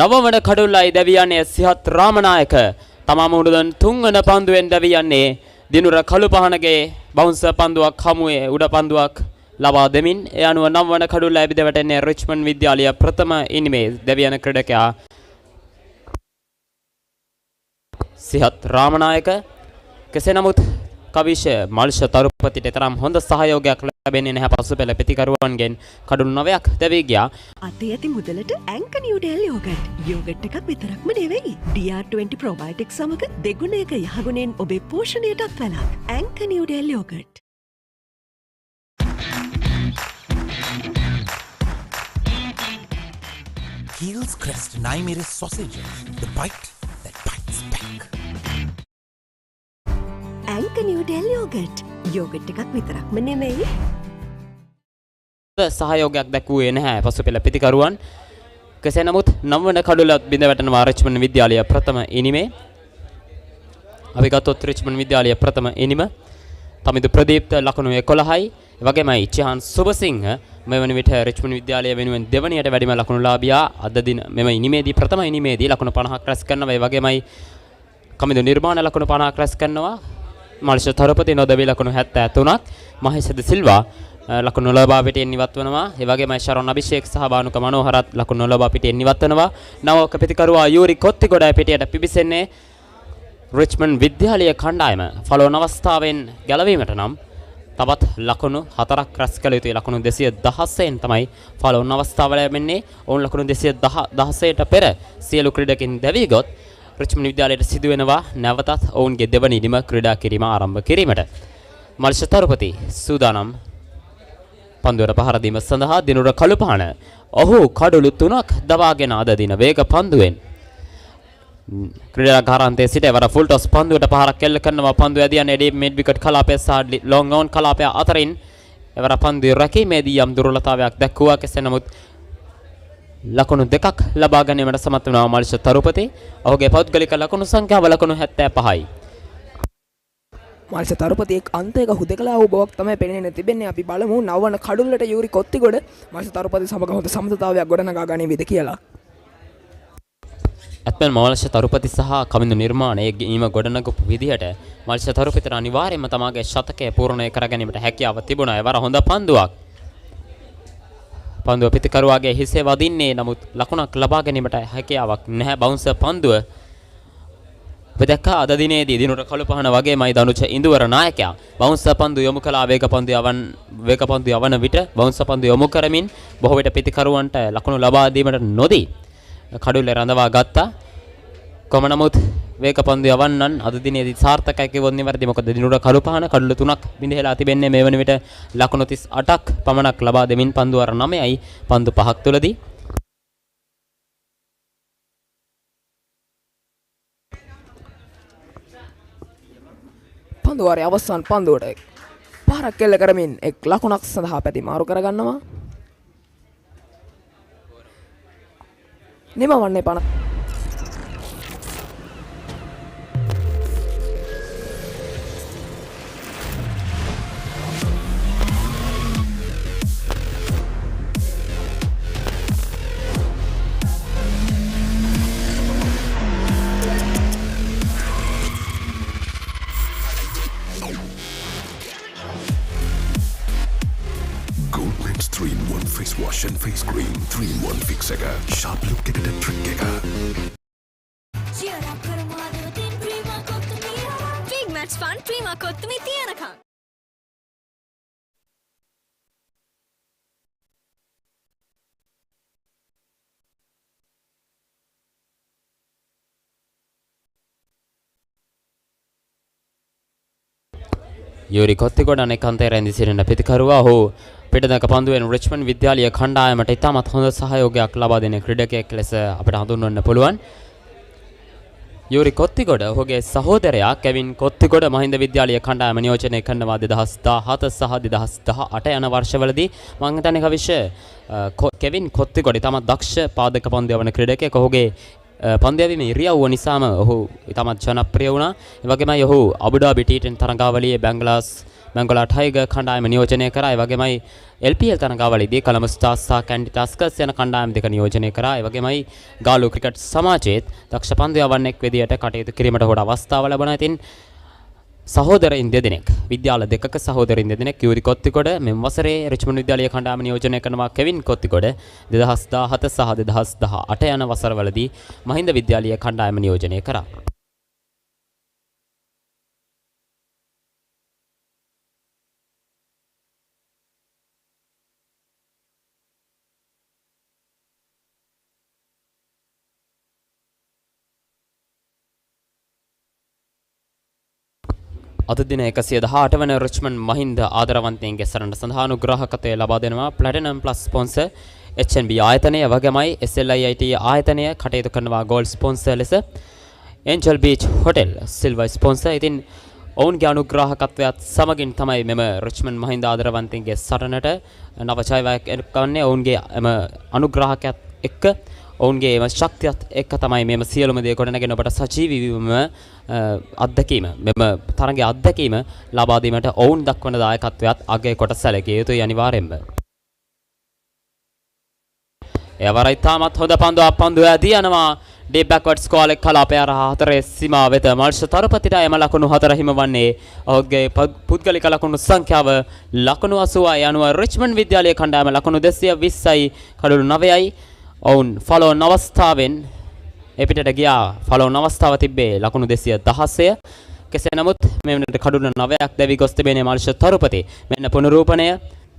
Q: නවවන කඩුල්ලයි දැවි යන්නේ සිහත් රාමනායක. තමා මුහුණුදන් 3 වන පන්දුවෙන් දැවි යන්නේ දිනුර කළු පහනගේ බවුන්සර් පන්දුවක් හමුවේ උඩ පන්දුවක් ලබා දෙමින් ඒ අනුව 9 වන කඩුල්ල ඇවිද වැටෙන්නේ රිච්මන්ඩ් විද්‍යාලය ප්‍රථම ඉනිමේ දෙවියන ක්‍රීඩකයා සිහත් රාමනායක. කෙසේ නමුත් කවිෂ මල්ෂ තරුපතිට තරම් හොඳ සහයෝගයක් ලැබෙන්නේ නැහැ පසුපෙළ පිතිකරුවන්ගෙන් කඩුළු 9ක් දැවී ගියා.
G: අතේ ඇති මුදලට ඇංක නිව්ඩෙල් යෝගට්. යෝගට් එකක් විතරක්ම නෙවෙයි. DR20 ප්‍රොබයොටික් සමග දෙගුණයක යහගුණෙන් ඔබේ පෝෂණයටත් වැළක්. ඇංක Newdale yoghurt.
J: Heels Crest 9mm sausages. The bite that bites back.
G: ඇංක නිව්ඩෙල් යෝගට්. යෝගට් එකක් විතරක්ම නෙමෙයි.
Q: සහයෝගයක් දැක්වුවේ නැහැ පසුපෙළ පිතිකරුවන්. කෙසේ නමුත් 9 වන කඩුලත් බිඳ වැටෙනවා රිච්මන්ඩ් විද්‍යාලය ප්‍රථම ඉනිමේ. අපි ගත්තොත් රිච්මන්ඩ් විද්‍යාලය ප්‍රථම ඉනිම තමිදු ප්‍රදීප්ත ලකුණු 11යි. ඒ වගේමයි චිහාන් සුබසිංහ මෙවන විට රිච්මන්ඩ් විද්‍යාලය වෙනුවෙන් දෙවනියට වැඩිම ලකුණු ලාභියා අද දින මෙම ඉනිමේදී ප්‍රථම ඉනිමේදී ලකුණු 50ක් රැස් කරනවා. ඒ වගේමයි කමිදු නිර්මාණ ලකුණු 50ක් රැස් කරනවා. මල්ෂ තරපති නොදවි ලකුණු 73ක්. මහේෂද සිල්වා ලකුණු ලබා පිටින් ඉවත් වෙනවා. ඒ වගේමයි ශරණ අභිෂේක් සහ බානුක මනෝහරත් ලකුණු ලබා පිටින් ඉවත් වෙනවා. නවක ප්‍රතිකරුවා යූරි කොත්තිගොඩ පිටියට පිබිසෙන්නේ රිච්මන්ඩ් විද්‍යාලය කණ්ඩායම ෆලෝන් අවස්ථාවෙන් ගැලවීමට නම් තවත් ලකුණු 4ක් රැස් කළ යුතුයි. ලකුණු 216න් තමයි ෆලෝන් අවස්ථාව ලැබෙන්නේ. ඔවුන් ලකුණු 216ට පෙර සියලු ක්‍රීඩකින් දැවී ගොත් රිච්මන්ඩ් විද්‍යාලයට සිදු වෙනවා නැවතත් ඔවුන්ගේ දෙවන ඉනිම ක්‍රීඩා කිරීම ආරම්භ කිරීමට. මල්ෂ තරුපති සූදානම් පන්දුවට පහර දීම සඳහා දිනුර කළුපහන. ඔහු කඩුළු 3ක් දවාගෙන අද දින වේග පන්දුවෙන් ක්‍රීඩාකාරාන්තයේ සිට වර ෆුල් ටොස් පන්දුවට පහරක් එල්ල කරනවා. පන්දුව ඇදියන්නේ ඩීප් මිඩ් විකට් කලාපය සහ ලොං ඔන් කලාපය අතරින් එවර පන්දුවේ රැකීමේදී යම් දුර්වලතාවයක් දැක්වුවා. කෙසේ නමුත් ලකුණු 2ක් ලබා ගැනීමට සමත් වෙනවා මල්ෂ තරුපති. ඔහුගේ පෞද්ගලික ලකුණු සංඛ්‍යාව ලකුණු 75යි.
O: මල්ෂ තරුපති එක් අන්තයක හුදකලා වූ බවක් තමයි පෙනෙන්නේ තිබෙන්නේ. අපි බලමු 9 වන කඩුල්ලට යූරි කොත්තිගොඩ මල්ෂ තරුපති සමග හොඳ සමතතාවයක් ගොඩනගා ගනිවේද කියලා.
Q: ඇත්මන් මල්ෂ තරුපති සහ කමින්දු නිර්මාණයේ ගීම ගොඩනගපු විදිහට මල්ෂ තරුපතිට අනිවාර්යයෙන්ම තමාගේ ශතකය පූර්ණය කර ගැනීමට හැකියාව තිබුණා. ඒවර හොඳ පන්දුවක්. පන්දුව පිටිකරුවාගේ හිසේ වදින්නේ නමුත් ලකුණක් ලබා ගැනීමට හැකියාවක් නැහැ. බවුන්සර් පන්දුව දැක්කා අද දිනේදී දිනුර කළුපහන වගේමයි දනුච ඉන්දුවර 나යකයා බවුන්සර් පන්දු යොමු කළා. වේග පන්දු යවන විට බවුන්සර් පන්දු යොමු කරමින් බොහෝ විට පිටිකරුවන්ට ලකුණු ලබා දීමට නොදී කඩුල්ලේ රඳවා ගත්තා. කොම නමුත් වේග පන්දු යවන්නන් අද දිනේදී සාර්ථකයි කිව්වොත් නිවැරදි. මොකද දිනුර කළුපහන කඩුල්ල 3ක් බිඳහෙලා තිබෙන්නේ. මේ වන විට ලකුණු 38ක් පමණක් ලබා දෙමින් පන්දු වර 9යි පන්දු 5ක් තුලදී.
O: පන්දුවාරයේ අවසන් පන්දුවට පාරක් කෙල්ල කරමින් එක් ලකුණක් සඳහා පැති මාරු කරගන්නවා. නිමවන්නේ පන
P: Goldman's 3-in-1 face wash and face cream. 3-in-1 fix එක. Sharp look එකට trick එක.
L: Big match fun ප්‍රීමා කොත්තුමි තියනකම්.
Q: යූරි කොත්තිගොඩ අනෙකාන්තයේ රැඳී සිටින පිටිකරුවා ඔහු පිටදක පන්දුවෙන් රිච්මන්ඩ් විද්‍යාලය කණ්ඩායමට ඉතාමත් හොඳ සහයෝගයක් ලබා දෙන ක්‍රීඩකයෙක් ලෙස අපිට හඳුන්වන්න පුළුවන්. යූරි කොත්තිගොඩ ඔහුගේ සහෝදරයා කෙවින් කොත්තිගොඩ මහින්ද විද්‍යාලය කණ්ඩායම නියෝජනය කරනවා 2017 සහ 2018 යන වර්ෂවලදී. මම හිතන්නේ කවිෂ කෙවින් කොත්තිගොඩ ඉතාමත් දක්ෂ පාදක පන්දු යවන ක්‍රීඩකයෙක්. ඔහුගේ පන්දු යැවීමේ ඉරියව්ව නිසාම ඔහු ඉතාමත් ජනප්‍රිය වුණා. ඒ වගේමයි ඔහු අබුඩාබි T10 තරඟාවලියේ බැංගලා ටයිගර් කණ්ඩායම නියෝජනය කරා. ඒ වගේමයි LPL තරඟාවලියේදී කොළඹ ස්ටාර්ස් සහ කැන්ඩි ටස්කර්ස් යන කණ්ඩායම් දෙක නියෝජනය කරා. ඒ වගේමයි ගාලු ක්‍රිකට් සමාජයේත් දක්ෂ පන්දු යවන්නෙක් විදියට කටයුතු කිරීමට හොඩ අවස්ථාව ලැබුණා. ඉතින් සහෝදරයින් දෙදෙනෙක් විද්‍යාල දෙකක සහෝදරින් දෙදෙනෙක් යූරි කොත්තිකොඩ මෙම වසරේ රිච්මන්ඩ් විද්‍යාලීය කණ්ඩායම නියෝජනය කරනවා කෙවින් කොත්තිකොඩ 2017 සහ 2018 යන වසරවලදී මහින්ද විද්‍යාලීය කණ්ඩායම නියෝජනය කරා. අද දින 118 වන රිච්මන්ඩ් මහින්ද ආදරවන්තයන්ගේ සරණ සඳහා අනුග්‍රහකත්වය ලබා දෙනවා ප්ලැටිනම් ප්ලස් ස්පොන්සර් HNB ආයතනය වගේමයි SLIIT ආයතනය කටයුතු කරනවා ගෝල්ඩ් ස්පොන්සර් ලෙස Angel Beach Hotel silver sponsor. ඉතින් ඔවුන්ගේ අනුග්‍රහකත්වයත් සමගින් තමයි මෙම රිච්මන්ඩ් මහින්ද ආදරවන්තයන්ගේ සරණට නව ඡායාවක් එක්වන්නේ. ඔවුන්ගේ එම අනුග්‍රහකයත් එක්ක ඔවුන්ගේ එම ශක්තියත් එක්ක තමයි මෙම සියලුම දේ ගොඩනගෙන ඔබට සජීවී වීම අත්දැකීම මෙම තරගයේ අත්දැකීම ලබා දීමට ඔවුන් දක්වන දායකත්වයත් අගය කොට සැලකිය යුතුයි අනිවාර්යෙන්ම. එවරයි තාමත් හොඳ පන්දුව ඇදී යනවා ඩීප් බෑක්වර්ඩ්ස් කෝල් එක කලාපය හරහා හතරේ සීමාව වෙත මල්ෂ තරපතිට එම ලකුණු 4 හිමවන්නේ. ඔහුගේ පුද්ගලික ලකුණු සංඛ්‍යාව ලකුණු 80යි අනුව රිච්මන්ඩ් විද්‍යාලීය කණ්ඩායම ලකුණු 220යි කඩලු 9යි. ඔවුන් ෆලෝන් අවස්ථාවෙන් එපිටට ගියා. ෆලෝන් අවස්ථාව තිබ්බේ ලකුණු 216. කෙසේ නමුත් මේ වෙනට කඩුන 9ක් දැවි ගොස් තිබෙනේ මල්ෂ තරුපති. මෙන්න පුනරූපණය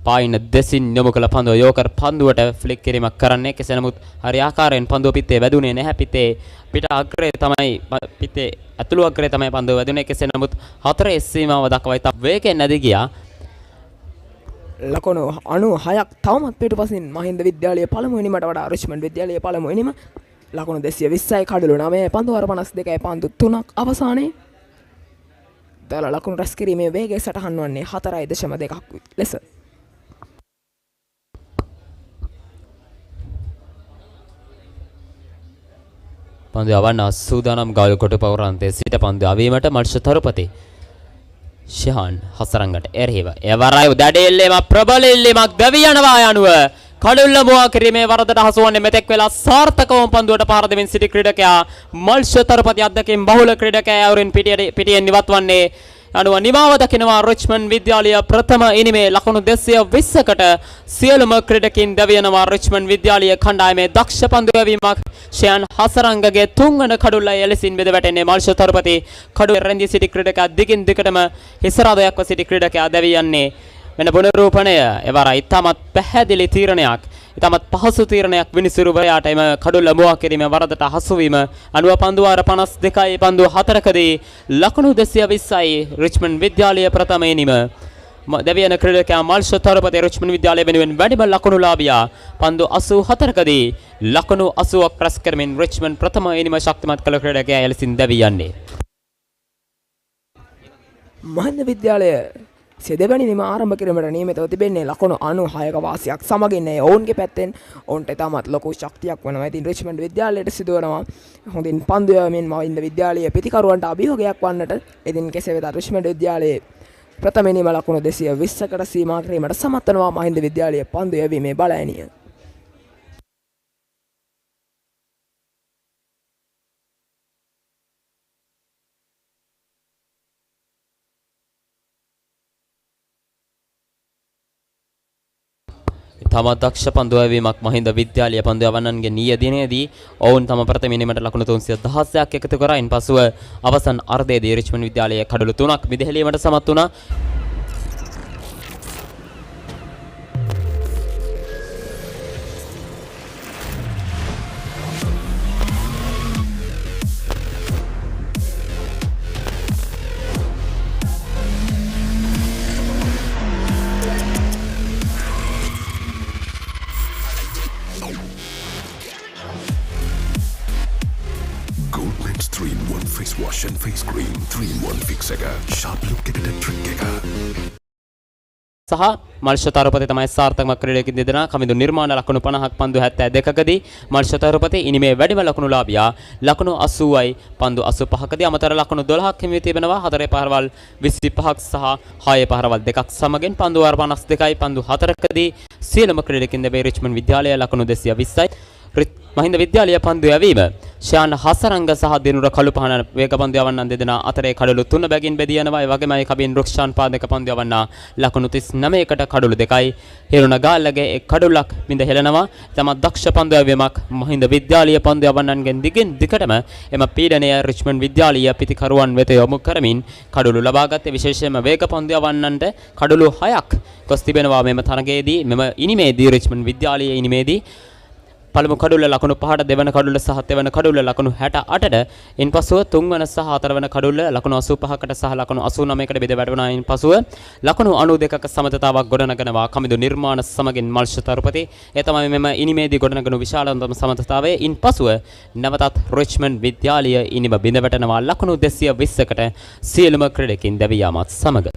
Q: පායින දෙසින් යොමු කළ පන්දුව යෝකර් පන්දුවට ෆ්ලික් කිරීමක් කරන්නේ. කෙසේ නමුත් හරි ආකාරයෙන් පන්දුව පිටේ වැදුනේ නැහැ. පිටේ පිට අග්‍රේ තමයි පිටේ ඇතුළු අග්‍රේ තමයි පන්දුව වැදුනේ. කෙසේ නමුත් හතරේ සීමාව දක්වා ඉතා වේගෙන් නැදී ගියා.
O: ලකුණු 96ක් තවමත් පිටුපසින් මහින්ද විද්‍යාලීය පළමු ඉනිමට වඩා රිච්මන්ඩ් විද්‍යාලීය පළමු ඉනිම ලකුණු 220යි කඩලු 9යි පන්දු 52යි පන්දු 3ක් අවසානයේ දල ලකුණු රැස් කිරීමේ වේගය සටහන් වන්නේ 4.2ක් ලෙස.
Q: පන්දු අවන්න සූදානම් ගාල් කොට පවරන්තේ සිට පන්දු අවීමට මල්ෂ තරුපති ශහන් හසරංගට එරෙහිව එවරයි උදැඩෙල්ලේම ප්‍රබල ඉල්ලීමක් දැවී යනවා යනුව කඩුල්ල මුවා කිරීමේ වරදට හසු වන්නේ මෙතෙක් වෙලා සාර්ථකවම පන්දුවට පහර දෙමින් සිටි ක්‍රීඩකයා මල්ෂ තරුපති අධ්‍යක්ෂින් බහුල ක්‍රීඩකයා අවරින් පිටියෙන් ඉවත් වන්නේ අනුව නිමාව දකිනවා රිච්මන්ඩ් විද්‍යාලීය ප්‍රථම ඉනිමේ ලකුණු 220කට සියලුම ක්‍රීඩකින් දැවියනවා රිච්මන්ඩ් විද්‍යාලීය කණ්ඩායමේ දක්ෂ පන්දු යැවීමක් ෂයන් හසරංගගේ තුන්වන කඩුල්ලයි එලෙසින් බෙද වැටෙන්නේ මල්ෂ තරුපති කඩුවේ රැඳී සිටි ක්‍රීඩකයා දිගින් දිගටම හිසරදයක්ව සිටි ක්‍රීඩකයා දැවී යන්නේ. මෙන්න පුනරූපණය එවරයි ඉතාමත් පැහැදිලි තීරණයක් ඉතාමත් පහසු තීරණයක් විනිසුරුවයාට එම කඩුල්ල මුවා කිරීමේ වරදට හසු වීම අනුව පන්දු වාර 52යි පන්දු 4කදී ලකුණු 220යි රිච්මන්ඩ් විද්‍යාලීය ප්‍රථම ඉනිම දැවියන ක්‍රීඩකයා මල්ෂ තරුපති රිච්මන්ඩ් විද්‍යාලය වෙනුවෙන් වැඩිම ලකුණු ලාභියා පන්දු 84කදී ලකුණු 80ක් රැස් කරමින් රිච්මන්ඩ් ප්‍රථම ඉනිම ශක්තිමත් කළ ක්‍රීඩකයා එලෙසින් දැවී යන්නේ.
O: මහින්ද විද්‍යාලය දෙවැනි නිම ආරම්භ කිරීමට නියමිතව තිබෙන්නේ ලකුණු 96ක වාසියක් සමගින් ඔවුන්ගේ පැත්තෙන් ඔවුන්ට ඉතාමත් ලොකු ශක්තියක් වෙනවා. ඉතින් රිච්මන්ඩ් විද්‍යාලයට සිදුවනවා හොඳින් පන්දු යවමින් මහින්ද විද්‍යාලීය පිතිකරුවන්ට අභියෝගයක් වන්නට. ඉතින් කෙසේ වෙතත් රිච්මන්ඩ් විද්‍යාලයේ ප්‍රථම ඉනිම ලකුණු 220කට සීමා කිරීමට සමත් වෙනවා මහින්ද විද්‍යාලීය පන්දු යැවීමේ බලෑනිය.
Q: තම දක්ෂ පන්දු යැවීමක් මහින්ද විද්‍යාලීය පන්දු යවන්නන්ගේ නිය දිනේදී ඔවුන් තම ප්‍රථම ඉනිමට ලකුණු 316ක් එකතු කරා. ඉන්පසුව අවසන් අර්ධයේදී රිච්මන්ඩ් විද්‍යාලයේ කඩලු 3ක් මිදහෙලීමට සමත් වුණා.
P: face wash and face cream 3-in-1 fix එක sharp look එකට trick එක
Q: සහ මල්ෂ තරුපති තමයි සාර්ථකම ක්‍රීඩකකින් දෙදෙනා කමිදු නිර්මාණ ලකුණු 50ක් පන්දු 72කදී මල්ෂ තරුපති ඉනිමේ වැඩිම ලකුණු ලාභියා ලකුණු 80යි පන්දු 85කදී අමතර ලකුණු 12ක් හිමි තිබෙනවා. 4 පහරවල් 25ක් සහ 6 පහරවල් 2ක් සමගින් පන්දු 52යි පන්දු 4කදී සියලුම ක්‍රීඩකකින් දෙබේ රිච්මන්ඩ් විද්‍යාලය ලකුණු 220යි මහින්ද විද්‍යාලය පන්දු යැවීම ශාන් හසරංග සහ දිනුර කළුපහන වේග පන්දු යවන්නන් දෙදෙනා අතරේ කඩලු 3 බැගින් බෙදී යනවා. ඒ වගේමයි කබින් රුක්ෂාන් පාදක පන්දු යවන්නා ලකුණු 39කට කඩලු 2යි. හිරුණ ගාල්ලගේ එක් කඩලක් බිඳ හෙළනවා. තම දක්ෂ පන්දු යැවීමක් මහින්ද විද්‍යාලය පන්දු යවන්නන්ගෙන් දිගින් දිගටම එම පීඩනය රිච්මන්ඩ් විද්‍යාලය පිතිකරුවන් වෙත යොමු කරමින් කඩලු ලබාගත්තේ. විශේෂයෙන්ම වේග පන්දු යවන්නන්ට කඩලු 6ක් ගොස් තිබෙනවා මෙම තරගයේදී. මෙම ඉනිමේදී රිච්මන්ඩ් විද්‍යාලයේ ඉනිමේදී පළමු කඩුල්ල ලකුණු 5ට දෙවන කඩුල්ල සහ තෙවන කඩුල්ල ලකුණු 68ට ඉන්පසුව තුන්වන සහ හතරවන කඩුල්ල ලකුණු 85කට සහ ලකුණු 89කට බෙද වැටුණා. ඉන්පසුව ලකුණු 92ක සමතතාවක් ගොඩනගනවා කමිදු නිර්මාණ සමගින් මල්ෂ තරුපති. ඒ තමයි මෙම ඉනිමේදී ගොඩනගනු විශාලතම සමතතාවය. ඉන්පසුව නැවතත් රිච්මන්ඩ් විද්‍යාලය ඉනිම බිඳ වැටෙනවා ලකුණු 220කට සියලුම ක්‍රීඩකින් දැවී යාමත් සමග.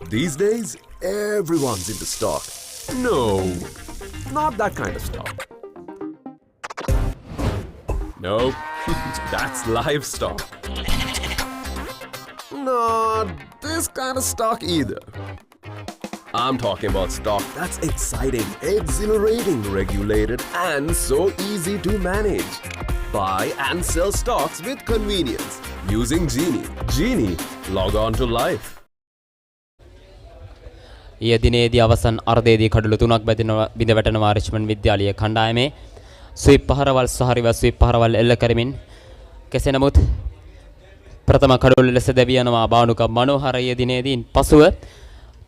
N: These days, everyone's into stock. No, not that kind of stock. Nope, that's livestock. Not this kind of stock either. I'm talking about stock that's exciting, exhilarating, regulated, and so easy to manage. Buy and sell stocks with convenience using Genie. Genie, log on to life.
Q: ඊයේ දිනේදී අවසන් අර්ධයේදී කඩලු 3ක් බිඳ වැටෙනවා රිච්මන්ඩ් විද්‍යාලයේ කණ්ඩායමේ. ස්වීප් පහරවල් සහ රිවර්ස් ස්වීප් පහරවල් එල්ල කරමින් කෙසේ නමුත් ප්‍රථම කඩුල්ල ලෙස දැවී යනවා බානුක මනෝහර ඊයේ දිනේදී. පසුව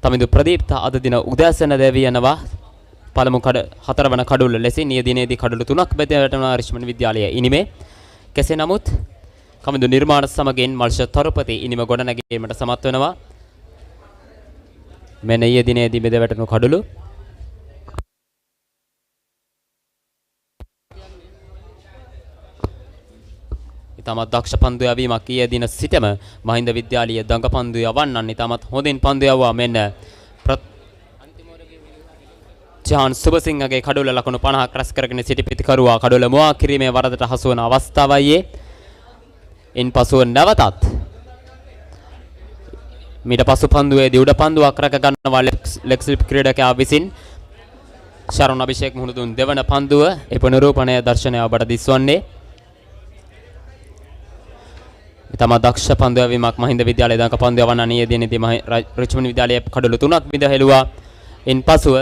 Q: තමිඳු ප්‍රදීප්ත අද දින උදෑසන දැවී යනවා පළමු හතරවන කඩුල්ල ලෙසින්. ඊයේ දිනේදී කඩලු 3ක් බිඳ වැටෙනවා රිච්මන්ඩ් විද්‍යාලයේ ඉනිමේ. කෙසේ නමුත් කමිදු නිර්මාණ සමගින් මල්ෂ තරුපති ඉනිම ගොඩනැගීමට සමත් වෙනවා. මෙන්න ඊයේ දිනේදී බෙද වැටෙනු කඩලු ඉතාමත් දක්ෂ පන්දු යැවීමක් ඊයේ දින සිටම මහින්ද විද්‍යාලීය දඟ පන්දු යවන්නන් ඉතාමත් හොඳින් පන්දු යවුවා. මෙන්න ජාන් සුබසිංහගේ කඩුල ලකුණු 50ක් රැස් කරගෙන සිටි පිතිකරුවා කඩුල මුවා කිරීමේ වරදට හසු වන අවස්ථාවයි. ඉන්පසුව නැවතත් මීට පසු පන්දුවේදී උඩ පන්දුවක් රැක ගන්නවා ලෙග් ස්ලිප් ක්‍රීඩකයා විසින්. ශරණ අභිෂේක් මුහුණ දුන් දෙවන පන්දුව ඒ පුනරූපණය දර්ශනය ඔබට දිස්වන්නේ. ඉතම දක්ෂ පන්දු යැවීමක් මහින්ද විද්‍යාලයේ දඟ පන්දු යවන්න ඊයේ දිනේදී රිච්මන්ඩ් විද්‍යාලයේ කඩලු 3ක් බිඳ හෙළුවා. ඉන්පසුව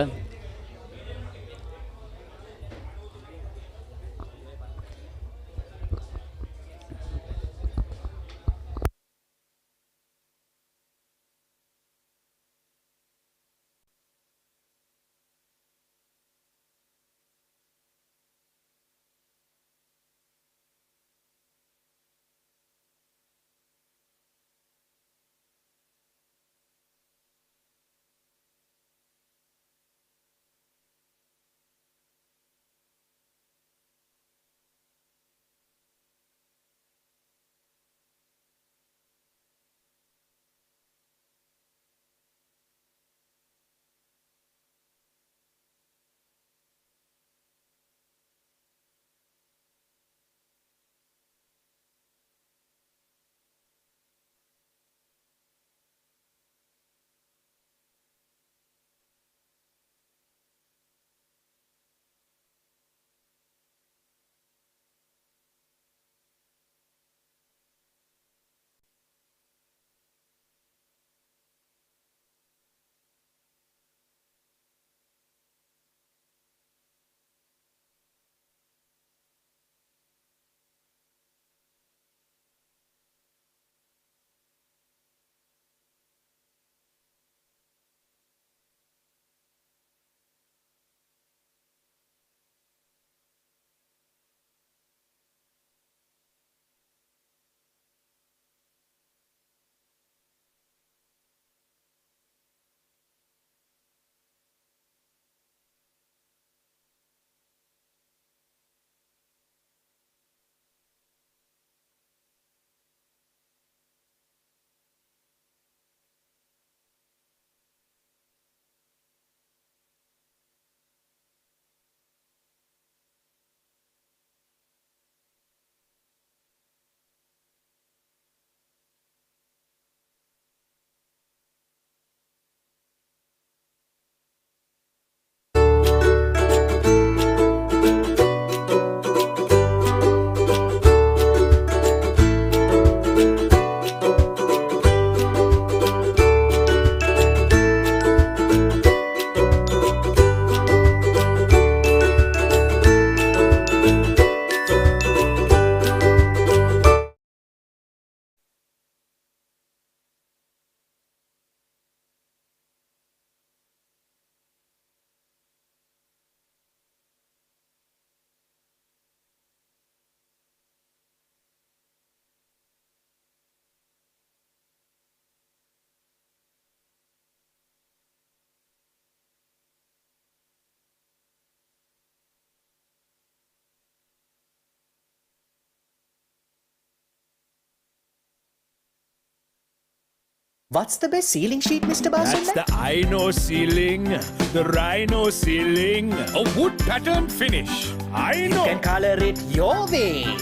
U: What's the best ceiling sheet, Mr. Basunda?
K: That's the Aino ceiling, the Rhino ceiling, a wood pattern finish. Aino.
U: You can color it your way.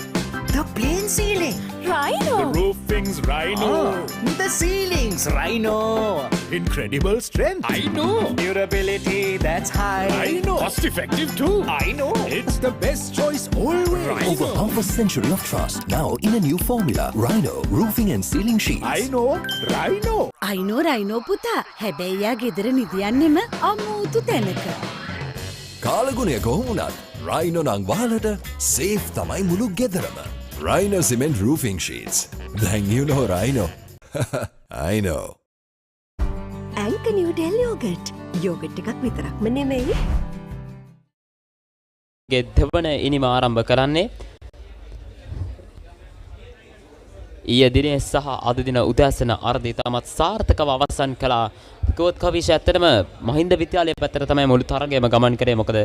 U: The plain ceiling.
L: Rhino.
K: The roofing's Rhino.
U: The ceiling's Rhino.
K: Incredible strength. I know.
U: Durability, that's high.
K: I know. Cost effective too.
U: I know.
K: It's the best choice always.
P: Rhino. Over half a century of trust. Now in a new formula. Rhino. Roofing and ceiling sheets.
K: I know. Rhino.
H: I know Rhino පුතා. හැබැයි යා ගෙදර නිදියන්නෙම අමුතු තැනක.
P: කාලගුණය කොහොමුණත් Rhino නං වහලට safe තමයි මුළු ගෙදරම. Rhino cement roofing sheets. Then you know Rhino. I know.
G: Anchor New Del yogurt. Yogurt එකක් විතරක්ම නෙමෙයි.
Q: ගෙදවන ඉනිම ආරම්භ කරන්නේ ඊයේ දිනේ සහ අද දින උදෑසන අර්ධය තමත් සාර්ථකව අවසන් කළා. කිව්වොත් කවිෂ ඇත්තටම මහින්ද විද්‍යාලයේ පැත්තට තමයි මුළු තරගයම ගමන් කරේ. මොකද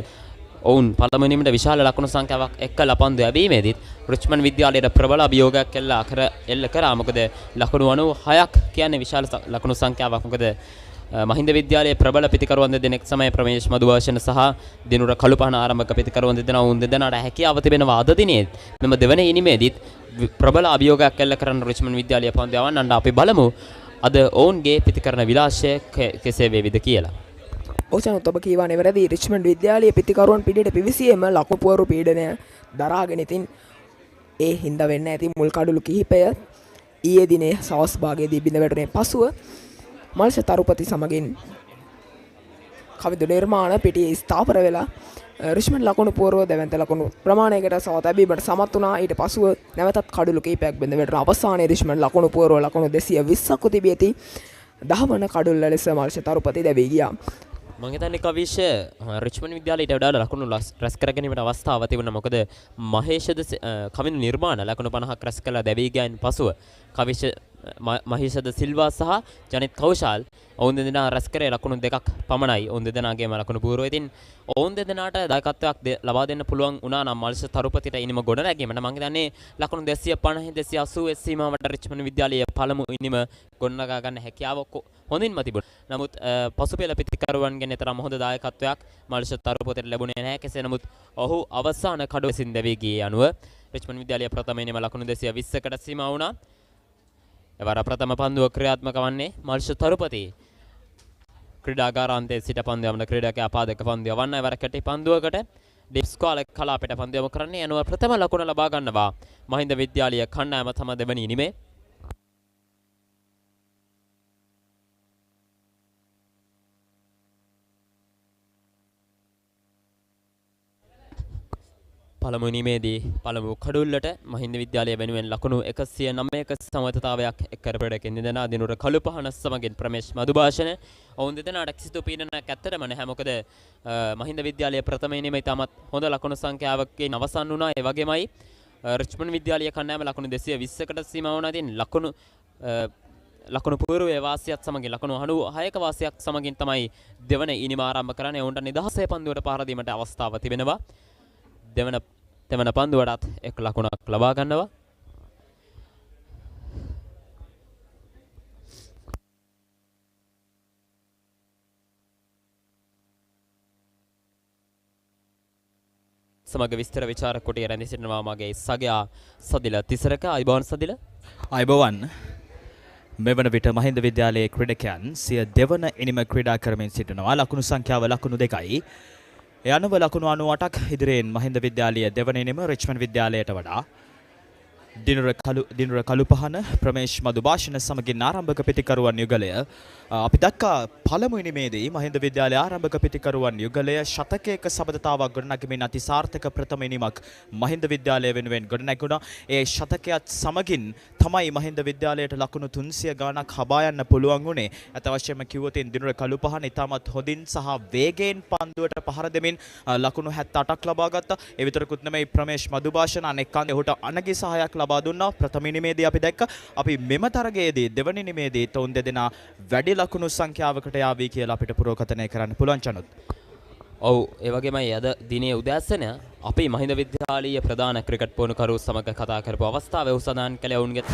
Q: ඔවුන් පළමුවෙනිමට විශාල ලකුණු සංඛ්‍යාවක් එක්කලා පන්දු යැවීමේදීත් රිච්මන්ඩ් විද්‍යාලයට ප්‍රබල අභියෝගයක් එල්ල කරා. මොකද ලකුණු 96ක් කියන්නේ විශාල ලකුණු සංඛ්‍යාවක්. මොකද මහින්ද විද්‍යාලයේ ප්‍රබල පිතිකරුවන් දෙදෙනෙක් සමය ප්‍රමේශ් මදුභාෂණ සහ දිනුර කළුපහන ආරම්භක පිතිකරුවන් දෙදෙනා වුන් දෙදෙනාට හැකියාව තිබෙනවා අද දිනේ මෙම දෙවන ඉනිමේදීත් ප්‍රබල අභියෝගයක් එල්ල කරන රිච්මන්ඩ් විද්‍යාලය පන්දු යවන්නට අපි බලමු අද ඔවුන්ගේ පිතිකරන විලාසය කෙසේ වේවිද කියලා.
O: ඔසනොත් ඔබ කියවනේ වැරදි. රිච්මන්ඩ් විද්‍යාලයේ පිතිකරුවන් පිටියට පිවිසියෙම ලකුණු පුවරු පීඩනය දරාගෙන ඉතින් ඒ හින්දා වෙන්න ඇති මුල් කඩළු කිහිපය ඊයේ දිනේ සවස් භාගයේදී බිඳ වැටුනේ. පසුව මල්ෂ තරුපති සමගින් කවිදු නිර්මාණ පිටියේ ස්ථාපර වෙලා රිච්මන්ඩ් ලකුණු පුවරුව දැවැන්ත ලකුණු ප්‍රමාණයකට සව තැබීමට සමත් වුණා. ඊට පසුව නැවතත් කඩළු කිහිපයක් බිඳ වැටුණා. අවසානයේ රිච්මන්ඩ් ලකුණු පුවරුව ලකුණු 220ක් තිබී ඇති 10 වන කඩුල්ල ලෙස මල්ෂ තරුපති දැවී ගියා.
Q: මම හිතන්නේ කවිෂ රිච්මන්ඩ් විද්‍යාලයට වඩා ලකුණු රැස් කර ගැනීමට අවස්ථාවක් තිබුණා. මොකද මහේෂද කවිදු නිර්මාණ ලකුණු 50ක් රැස් කළා දැවී ගියන් පසුව කවිෂ මහේෂද සිල්වා සහ ජනිත් කෞශල් ඔවුන් දෙදෙනා රැස් කරේ ලකුණු 2ක් පමණයි. ඔවුන් දෙදෙනාගේම ලකුණු පුවරුව. ඉතින් ඔවුන් දෙදෙනාට දායකත්වයක් ලබා දෙන්න පුළුවන් වුණා නම් මල්ෂ තරුපතිට ඉනිම ගොඩ නැගීමට මම හිතන්නේ ලකුණු 250 280 සීමාවට රිච්මන්ඩ් විද්‍යාලයේ පළමු ඉනිම ගොඩනගා ගන්න හැකියාව හොඳින්ම තිබුණා. නමුත් පසුපෙළ පිතිකරුවන්ගෙන් තරම් හොඳ දායකත්වයක් මල්ෂ තරුපතිට ලැබුණේ නැහැ. කෙසේ නමුත් ඔහු අවසාන කඩුව විසින් දැවී ගියේ අනුව රිච්මන්ඩ් විද්‍යාලයේ ප්‍රථම ඉනිම ලකුණු 220කට සීමා වුණා. එවර ප්‍රථම පන්දුව ක්‍රියාත්මක වන්නේ මල්ෂ තරුපති. ක්‍රීඩාගාරාන්තයේ සිට පන්දු යවන ක්‍රීඩකයා පාදක පන්දු යවන්න එවර කැටි පන්දුවකට ඩිප්ස් කාල කලාපයට පන්දු යොමු කරන්නේ අනුව ප්‍රථම ලකුණ ලබා ගන්නවා මහින්ද විද්‍යාලීය කණ්ඩායම තම දෙවනි ඉනිමේ. පළමු ඉනිමේදී පළමු කඩුල්ලට මහින්ද විද්‍යාලය වෙනුවෙන් ලකුණු 109ක සමතතාවයක් එක් කර ප්‍රඩකින් දෙදෙනා දිනුර කළුපහන සමගින් ප්‍රමේශ් මදුභාෂණ ඔවුන් දෙදෙනාට කිසිදු පීඩනයක් ඇත්තටම නැහැ. මොකද මහින්ද විද්‍යාලයේ ප්‍රථම ඉනිමේ තමත් හොඳ ලකුණු සංඛ්‍යාවකින් අවසන් වුණා. ඒ වගේමයි රිච්මන්ඩ් විද්‍යාලීය කණ්ඩායම ලකුණු 220කට සීමා වුණා. ඉතින් ලකුණු පුවරුවේ වාසියත් සමගින් ලකුණු 96ක වාසියක් සමගින් තමයි දෙවන ඉනිම ආරම්භ කරන්නේ. ඔවුන්ට නිදහසේ පන්දුවට පහර දීමට අවස්ථාව තිබෙනවා. දෙවන පන්දුවටත් එක් ලකුණක් ලබා ගන්නවා. සමග විස්තර විචාරක කොටිය රැඳී සිටිනවා මගේ සගයා සදිල තිසරක. අයිබෝන් සදිල.
V: අයිබෝවන්. මෙවන විට මහින්ද විද්‍යාලයේ ක්‍රීඩකයන් සිය දෙවන ඉනිම ක්‍රීඩා කරමින් සිටිනවා. ලකුණු සංඛ්‍යාව ලකුණු 2යි. ඒ අනුව ලකුණු 98ක් ඉදිරියෙන් මහින්ද විද්‍යාලීය දෙවන ඉනිම රිච්මන්ඩ් විද්‍යාලයට වඩා දිනුර කළුපහන ප්‍රමේශ් මදුභාෂණ සමගින් ආරම්භක පිතිකරුවන් යුගලය අපි දැක්කා පළමු ඉනිමේදී මහින්ද විද්‍යාලයේ ආරම්භක පිතිකරුවන් යුගලය ශතකයක සබඳතාවක් ගොඩනැගීමෙන් අති සාර්ථක ප්‍රථම ඉනිමක් මහින්ද විද්‍යාලය වෙනුවෙන් ගොඩනැගුණා. ඒ ශතකයත් සමගින් තමයි මහින්ද විද්‍යාලයට ලකුණු 300 ගාණක් හබා යන්න පුළුවන් වුණේ. අත අවශ්‍යම කිව්වොත් දිනුර කළුපහන ඉතාමත් හොඳින් සහ වේගයෙන් පන්දුවට පහර දෙමින් ලකුණු 78ක් ලබා ගත්තා. ඒ විතරකුත් නෙමෙයි ප්‍රමේශ් මදුභාෂණ අනෙක් කන්දේ ඔහුට අනගි සහායක් ලබා දුන්නා. ප්‍රථම ඉනිමේදී අපි දැක්ක අපි මෙම තරගයේදී දෙවන ඉනිමේදී තොන් දෙදෙනා වැඩි ලකුණු සංඛ්‍යාවකට යාවී කියලා අපිට පුරෝකථනය කරන්න පුළුවන් චනුත්.
Q: ඔව් ඒ වගේමයි අද දිනේ උදෑසන අපි මහින්ද විද්‍යාලීය ප්‍රධාන ක්‍රිකට් පුහුණුකරු සමග කතා කරපු අවස්ථාවේ උසඳන් කළේ ඔවුන්ගේ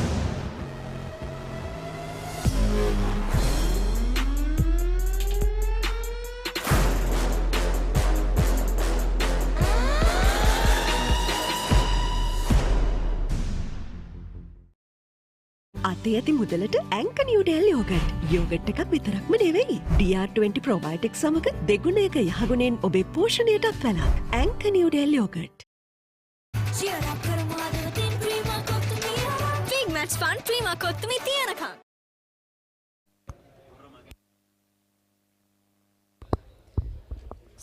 G: අතේ ඇති මුදලට ඇංක නිව්ඩෙල් යෝගට්. යෝගට් එකක් විතරක්ම නෙවෙයි. DR20 ප්‍රොබයොටික් සමග දෙගුණයක යහගුණෙන් ඔබේ පෝෂණයටත් වැළක්. ඇංක Newdale yoghurt.
L: Big match fun Prima කොත්තුමි තියනකම්.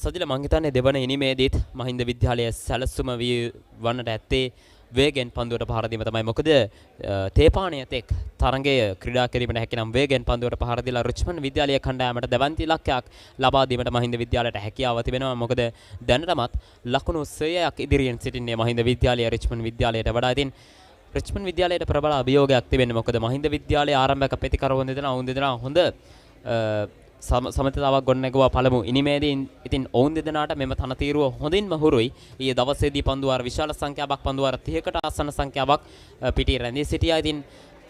Q: සදිල මං හිතන්නේ දෙවන ඉනිමේදීත් මහින්ද විද්‍යාලයේ සැලසුම වන්නට ඇත්තේ වේගෙන් පන්දුවට පහර දීම තමයි. මොකද තේපාණයත් එක් තරඟයේ ක්‍රීඩා කිරීමට හැකිනම් වේගෙන් පන්දුවට පහර දීලා රිච්මන්ඩ් විද්‍යාලයේ කණ්ඩායමට දැවන්ති ඉලක්කයක් ලබා දීමට මහින්ද විද්‍යාලයට හැකියාව තිබෙනවා. මොකද දැනටමත් ලකුණු 100ක් ඉදිරියෙන් සිටින්නේ මහින්ද විද්‍යාලය රිච්මන්ඩ් විද්‍යාලයට වඩා. ඉතින් රිච්මන්ඩ් විද්‍යාලයට ප්‍රබල අභියෝගයක් තිබෙන්නේ. මොකද මහින්ද විද්‍යාලයේ ආරම්භක ප්‍රතිකරවන දෙදෙනා හොඳ සමතතාවක් ගොඩනැගුවා පළමු ඉනිමේදී. ඉතින් ඔවුන් දෙදෙනාට මෙම තනතිරුව හොඳින්ම හුරුයි. ඊයේ දවසේදී පන්දුවාර විශාල සංඛ්‍යාවක් පන්දුවාර 30කට ආසන්න සංඛ්‍යාවක් පිටි රැඳී සිටියා. ඉතින්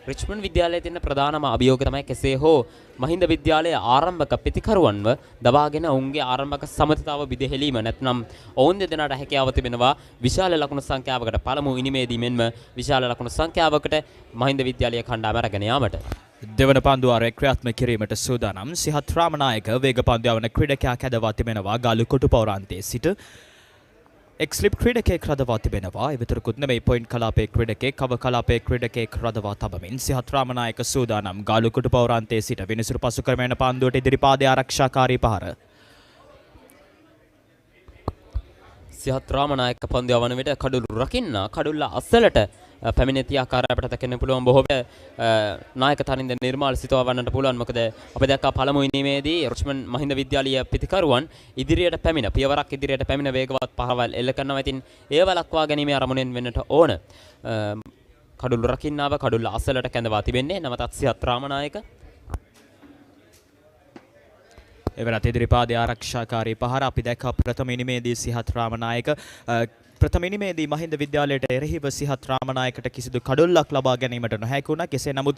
Q: රිච්මන්ඩ් විද්‍යාලයේ තියෙන ප්‍රධානම අභියෝගය තමයි කෙසේ හෝ මහින්ද විද්‍යාලයේ ආරම්භක ප්‍රතිකරුවන්ව දබාගෙන ඔවුන්ගේ ආරම්භක සමතතාව බිඳහෙලීම. නැත්නම් ඔවුන් දෙදෙනාට හැකියාව තිබෙනවා විශාල ලකුණු සංඛ්‍යාවකට පළමු ඉනිමේදී මෙන්ම විශාල ලකුණු සංඛ්‍යාවකට මහින්ද විද්‍යාලයේ කණ්ඩායම අරගෙන යාමට.
V: දෙවන පන්දුවාරය ක්‍රියාත්මක කිරීමට සූදානම් සිහත් රාමනායක වේග පන්දු යවන ක්‍රීඩකයා කැදවා තිබෙනවා ගාලු කොටු පෞරාන්තයේ සිට. එක් ස්ලිප් ක්‍රීඩකයෙක් රඳවා තිබෙනවා. ඒ විතරකුත් නෙමෙයි පොයින්ට් කලාපයේ ක්‍රීඩකයෙක් කව කලාපයේ ක්‍රීඩකයෙක් රඳවා තබමින් සිහත් රාමනායක සූදානම් ගාලු කොටු පෞරාන්තයේ සිට විනිසුරු පසු කරගෙන පන්දුවට ඉදිරිපාදයේ ආරක්ෂාකාරී පහර.
Q: සිහත් රාමනායක පන්දු යවන විට කඩුළු රකින්න කඩුල්ල අස්සලට පැමිණෙති ආකාරයට දකින්න පුළුවන්. බොහෝ විට නායක තනින්ද නිර්මාල් සිතවා වන්නට පුළුවන්. මොකද අපි දැක්කා පළමු ඉනිමේදී රිච්මන්ඩ් මහින්ද විද්‍යාලීය පිතිකරුවන් ඉදිරියට පැමිණ පියවරක් ඉදිරියට පැමිණ වේගවත් පහරවල් එල්ල කරනවා. ඉතින් ඒ වලක්වා ගැනීමේ අරමුණෙන් වෙන්නට ඕන. කඩුළු රකින්නාව කඩුල්ල අසලට කැඳවා තිබෙන්නේ නවතත් සිහත් රාමනායක.
V: එවරත් ඉදිරිපාදයේ ආරක්ෂාකාරී පහර අපි දැක්කා ප්‍රථම ඉනිමේදී සිහත් රාමනායක ප්‍රථම ඉනිමේදී මහින්ද විද්‍යාලයට එරෙහිව සිහත් රාමනායකට කිසිදු කඩොල්ලක් ලබා ගැනීමට නොහැකි වුණා. කෙසේ නමුත්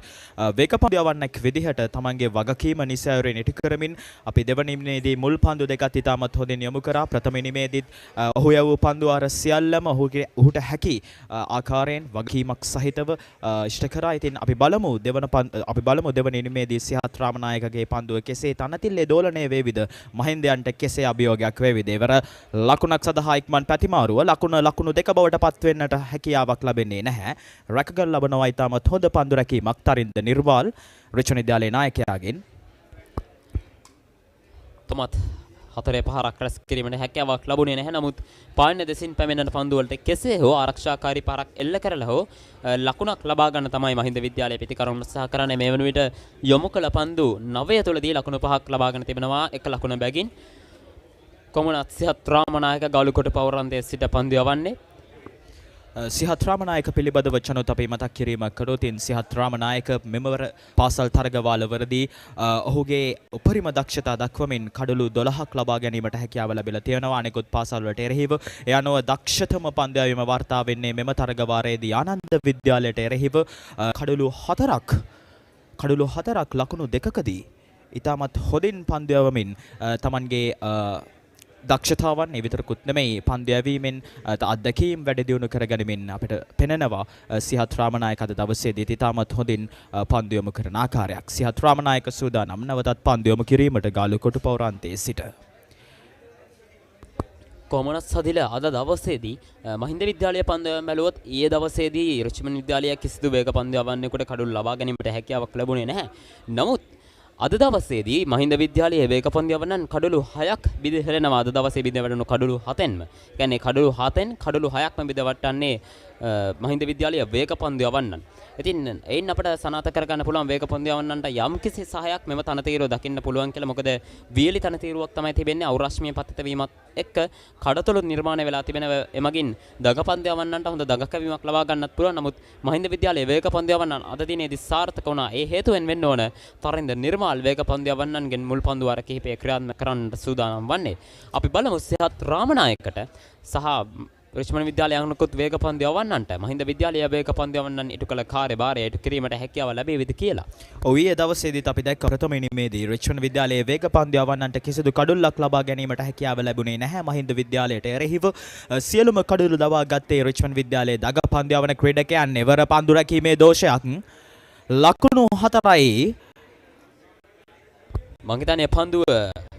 V: වේගපන්දු යවන්නක් විදිහට තමන්ගේ වගකීම නිසැවරෙන් ඉටු කරමින් අපි දෙවන ඉනිමේදී මුල් පන්දු දෙකත් ඉතාමත් හොඳින් යොමු කරා. ප්‍රථම ඉනිමේදීත් ඔහු යවූ පන්දු අර සියල්ලම ඔහුට හැකි ආකාරයෙන් වගකීමක් සහිතව ඉෂ්ට කරා. ඉතින් අපි බලමු දෙවන ඉනිමේදී සිහත් රාමනායකගේ පන්දුව කෙසේ තනතිල්ලේ දෝලණය වේවිද, මහින්දයන්ට කෙසේ අභියෝගයක් වේවිද. එවර ලකුණක් සඳහා ඉක්මන් පැතිමාරුව ලකුණු දෙක බවට පත්වෙන්නට හැකියාවක් ලැබෙන්නේ නැහැ. රැකගන්න ලබනවා ඉතාමත් හොඳ පන්දු රැකීමක් තරින්ද නිර්වාල් රිච්මන්ඩ් විද්‍යාලයේ නායකයාගෙන්.
Q: තමත් 4-5ක් රැස් කිරීමට හැකියාවක් ලැබුණේ නැහැ. නමුත් පායන දෙසින් පැමිණෙන පන්දු වලට කෙසේ හෝ ආරක්ෂාකාරී පාරක් එල්ල කරලා හෝ ලකුණක් ලබා ගන්න තමයි මහින්ද විද්‍යාලයේ පිටිකරුන් උත්සාහ කරන්නේ. මේ වන විට යොමු කළ පන්දු 9 තුළදී ලකුණු 5ක් ලබාගෙන තිබෙනවා. එක ලකුණ බැගින් කොමුණත් සිහත් රාමනායක ගාලුකොට පෞරාන්තයේ සිට පන්දු යවන්නේ.
V: සිහත් රාමනායක පිළිබඳව චනොත් අපි මතක් කිරීමක් කළොත් සිහත් රාමනායක මෙමවර පාසල් තරගවාලවලදී ඔහුගේ උපරිම දක්ෂතා දක්වමින් කඩලු 12ක් ලබා ගැනීමට හැකියාව ලැබිලා තියෙනවා. අනෙකුත් පාසල් වලට එරෙහිව ඒ අනුව දක්ෂතම පන්දු යැවීම වාර්තා වෙන්නේ මෙම තරගවාරයේදී ආනන්ද විද්‍යාලයට එරෙහිව කඩලු 4ක් ලකුණු දෙකකදී ඉතාමත් හොඳින් පන්දු යවමින් තමන්ගේ දක්ෂතාවන් විතරකුත් නෙමෙයි පන්දු යැවීමෙන් අත්දැකීම් වැඩි දියුණු කරගනිමින් අපිට පෙනෙනවා සිහත් රාමනායක අද දවසේදී ඉතාමත් හොඳින් පන්දු යොමු කරන ආකාරයක්. සිහත් රාමනායක සූදානම් නැවතත් පන්දු යොමු කිරීමට ගාලු කොටු පෞරාන්තයේ සිට.
Q: කොමනස් සදිල අද දවසේදී මහින්ද විද්‍යාලයේ පන්දු යවන්න බැලුවොත් ඊයේ දවසේදී රිච්මන්ඩ් විද්‍යාලයේ කිසිදු වේග පන්දු යවන්නෙකුට කඩුළු ලබා ගැනීමට හැකියාවක් ලැබුණේ නැහැ. නමුත් අද දවසේදී මහින්ද විද්‍යාලයේ වේග පන්දු යවන්නන් කඩුළු 6ක් බිඳ අද දවසේ බිඳ වැටුණු කඩුළු 7න්ම. කියන්නේ කඩුළු 7න් කඩුළු 6ක්ම බිඳ වටන්නේ මහින්ද විද්‍යාලයේ වේග පන්දු යවන්නන්. ඉතින් එයින් අපිට සනාථ කරගන්න පුළුවන් වේග පන්දු යවන්නන්ට යම්කිසි සහායක් මෙම තනතිරුව දකින්න පුළුවන් කියලා. මොකද වියලි තනතිරුවක් තමයි තිබෙන්නේ. අවරශ්මීය පතිත වීමත් එක්ක කඩතොළු නිර්මාණය වෙලා තිබෙන එමගින් දග පන්දු යවන්නන්ට හොඳ දගකවීමක් ලබා ගන්නත් පුළුවන්. නමුත් මහින්ද විද්‍යාලයේ වේග පන්දු යවන්නන් අද දිනේදී සාර්ථක වුණා. ඒ හේතුවෙන් වෙන්න ඕන තරින්ද නිර්මාල් වේග පන්දු යවන්නන්ගෙන් මුල් පන්දු වාර කිහිපය ක්‍රියාත්මක කරන්න සූදානම් වන්නේ. අපි බලමු සිහත් රාමනායකට සහ රිච්මන්ඩ් විද්‍යාලය අනුකුත් වේග පන්දු යවන්නන්ට මහින්ද විද්‍යාලයේ වේග පන්දු යවන්නන් ඉටු කළ කාර්යභාරය ඉටු කිරීමට හැකියාව ලැබෙවිද කියලා.
V: ඔව් ඊයේ දවසේදීත් අපි දැක්ක ප්‍රථම ඉනිමේදී රිච්මන්ඩ් විද්‍යාලයේ වේග පන්දු යවන්නන්ට කිසිදු කඩුල්ලක් ලබා ගැනීමට හැකියාව ලැබුණේ නැහැ. මහින්ද විද්‍යාලයට එරෙහිව සියලුම කඩුළු ලබා ගත්තේ රිච්මන්ඩ් විද්‍යාලයේ දග පන්දු යවන ක්‍රීඩකයන්. එවර පන්දු රැකීමේ දෝෂයක් ලකුණු 4යි.
Q: මං හිතන්නේ පන්දුව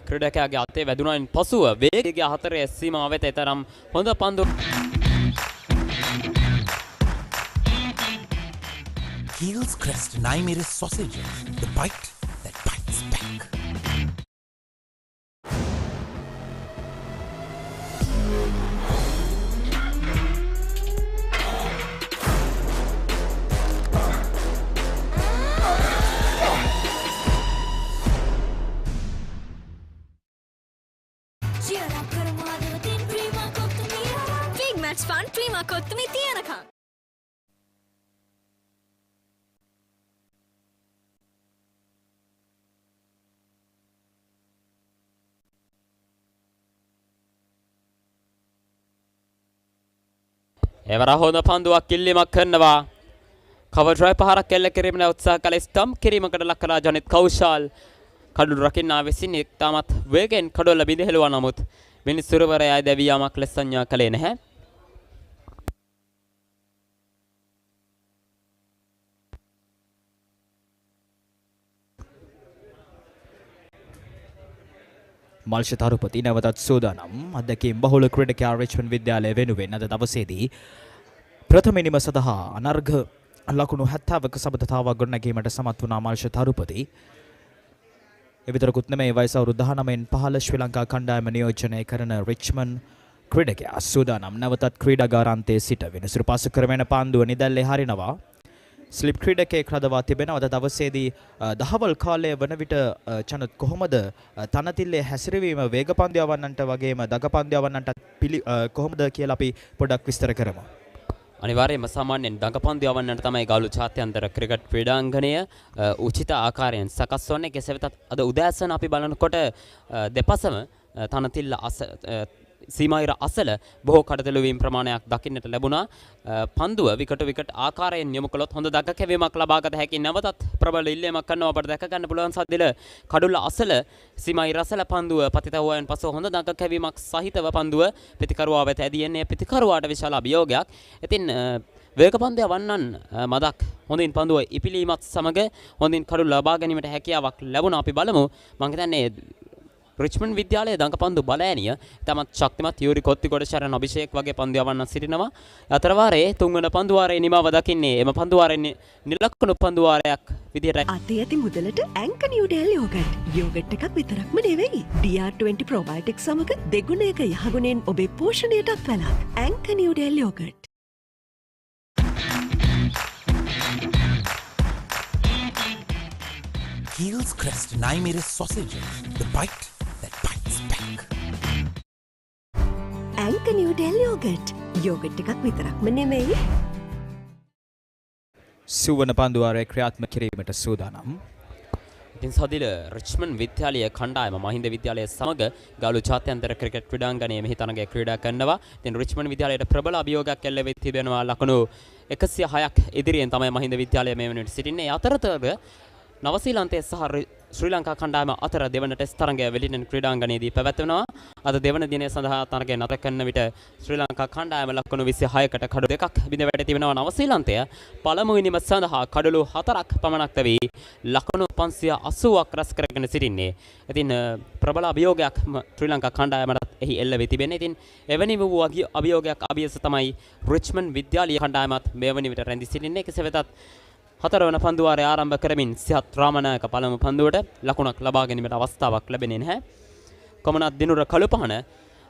Q: ක්‍රීඩකයාගේ අතේ වැදුනායින් පසුව වේගය 4 සීමාව වෙත තරම් හොඳ පන්දු.
J: Heels crest 9mm sausages. The bite that bites back.
L: Big match fun, Prima Kottumi Tiyanaka.
Q: එවර හොඳ පන්දුවක් කිල්ලීමක් කරනවා. කවර් ඩ්‍රයිව් පහරක් එල්ල කිරීමේ උත්සාහ කළ ස්ටම්ප් කිරීමකට ලක් කළා ජනිත් කෞශල්. කඩුළු රකින්නා විසින් ඉතාමත් වේගෙන් කඩොල්ල බිඳහෙළුවා නමුත් මිනිස්සුරවරයා දැවියාමක් ලෙස සංඥා කළේ නැහැ.
V: මල්ෂ තරුපති නැවතත් සූදානම්. අදකින් බහුල ක්‍රීඩකයා රිච්මන්ඩ් විද්‍යාලය වෙනුවෙන් අද දවසේදී ප්‍රථම ඉනිම සඳහා අනර්ඝ ලකුණු 70ක සබඳතාවක් ගොඩනැගීමට සමත් වුණා මල්ෂ තරුපති. එවිතරකුත් නෙමෙයි වයස අවුරුදු 19න් 15 ශ්‍රී ලංකා කණ්ඩායම නියෝජනය කරන රිච්මන්ඩ් ක්‍රීඩකයා සූදානම්. නැවතත් ක්‍රීඩාගාරාන්තයේ සිට විනිසුරු පසු කරගෙන පන්දුව නිදැල්ලේ හරිනවා. ස්ලිප් ක්‍රීඩකයෙක් රඳවා තිබෙනවා. අද දවසේදී දහවල් කාලයේ වන විට චනත් කොහොමද තනතිල්ලේ හැසිරවීම වේග පන්දු යවන්නන්ට වගේම දග පන්දු යවන්නන්ට කොහොමද කියලා අපි පොඩ්ඩක් විස්තර කරමු.
Q: අනිවාර්යයෙන්ම සාමාන්‍යයෙන් දඟ පන්දු යවන්නට තමයි ගාලු ජාත්‍යන්තර ක්‍රිකට් ක්‍රීඩාංගණය උචිත ආකාරයෙන් සකස් වන්නේ. කෙසේ වෙතත් අද උදෑසන අපි බලනකොට දෙපසම තනතිල්ල සීමායිර අසල බොහෝ කඩතලු වීම ප්‍රමාණයක් දකින්නට ලැබුණා. පන්දුව විකට ආකාරයෙන් යොමු කළොත් හොඳ දග කැවීමක් ලබාගත හැකි. නැවතත් ප්‍රබල ඉල්ලීමක් කරනවා අපට දැක ගන්න පුළුවන් සද්දෙල කඩුල්ල අසල සීමායිර අසල පන්දුව පතිත වූයන් පසු හොඳ දග කැවීමක් සහිතව පන්දුව පිටිකරුවා වෙත ඇදියන්නේ. පිටිකරුවාට විශාල අභියෝගයක්. ඉතින් වේග පන්දු යවන්නන් මදක් හොඳින් පන්දුව ඉපිලීමත් සමග හොඳින් කඩුල්ල ලබා ගැනීමට හැකියාවක් ලැබුණා. අපි බලමු. මම හිතන්නේ රිච්මන්ඩ් විද්‍යාලයේ දඟ පන්දු බලෑනිය තමත් ශක්තිමත් යූරි කොත්තිගොඩ ශරණ අභිෂේක් වගේ පන්දු යවන්න සිටිනවා. අතර වාරයේ තුන්වන පන්දු වාරයේ නිමාව දකින්නේ එම පන්දු වාරයේ නිලක්කණු පන්දු වාරයක් විදිහට
G: අතේ ඇති මුදලට ඇන්කර් නිව්ඩෙල් යෝගට්. යෝගට් එකක් විතරක්ම නෙවෙයි. DR20 ප්‍රොබයොටික් සමග දෙගුණයක යහගුණෙන් ඔබේ පෝෂණයටත් වැළක්. Anchor Newdale yoghurt.
J: Heels crest 9mm sausages. The bite that bites back.
G: Anchor Newdale yoghurt. Yoghurt එකක් විතරක්ම නෙමෙයි.
V: සුවන පන්දුවාරය ක්‍රියාත්මක කිරීමට සූදානම්.
Q: ඉතින් සදිල රිච්මන්ඩ් විද්‍යාලයේ කණ්ඩායම මහින්ද විද්‍යාලය සමග ගාලු ජාත්‍යන්තර ක්‍රිකට් ක්‍රීඩාංගණයේ මෙහි තරගයේ ක්‍රීඩා කරනවා. ඉතින් රිච්මන්ඩ් විද්‍යාලයට ප්‍රබල අභියෝගයක් එල්ල වෙ තිබෙනවා. ලකුණු 106ක් ඉදිරියෙන් තමයි මහින්ද විද්‍යාලය මේ වෙනුවට සිටින්නේ. අතරතුර නවසීලන්තයේ සහ ශ්‍රී ලංකා කණ්ඩායම අතර දෙවන ටෙස්ට් තරගය වෙලින්ටන් ක්‍රීඩාංගණයේදී පැවැත්වෙනවා. අද දෙවන දිනය සඳහා තරගය නැත කරන විට ශ්‍රී ලංකා කණ්ඩායම ලකුණු 26කට කඩු දෙකක් බිඳ වැටී තිබෙනවා. නවසීලන්තය පළමු ඉනිම සඳහා කඩලු 4ක් පමණක් තැවී ලකුණු 580ක් රැස් කරගෙන සිටින්නේ. ඉතින් ප්‍රබල අභියෝගයක් ශ්‍රී ලංකා කණ්ඩායමට එහි එල්ල වෙ තිබෙන්නේ. ඉතින් එවැනි වූ අභියෝගයක් අභියස තමයි රිච්මන්ඩ් විද්‍යාලීය කණ්ඩායමත් මේ වන විට රැඳී සිටින්නේ. කෙසේ වෙතත් හතරවන පන්දුවාරය ආරම්භ කරමින් සිහත් රාමනායක පළමු පන්දුවට ලකුණක් ලබා ගැනීමට අවස්ථාවක් ලැබෙන්නේ නැහැ. කොමනත් දිනුර කළුපහන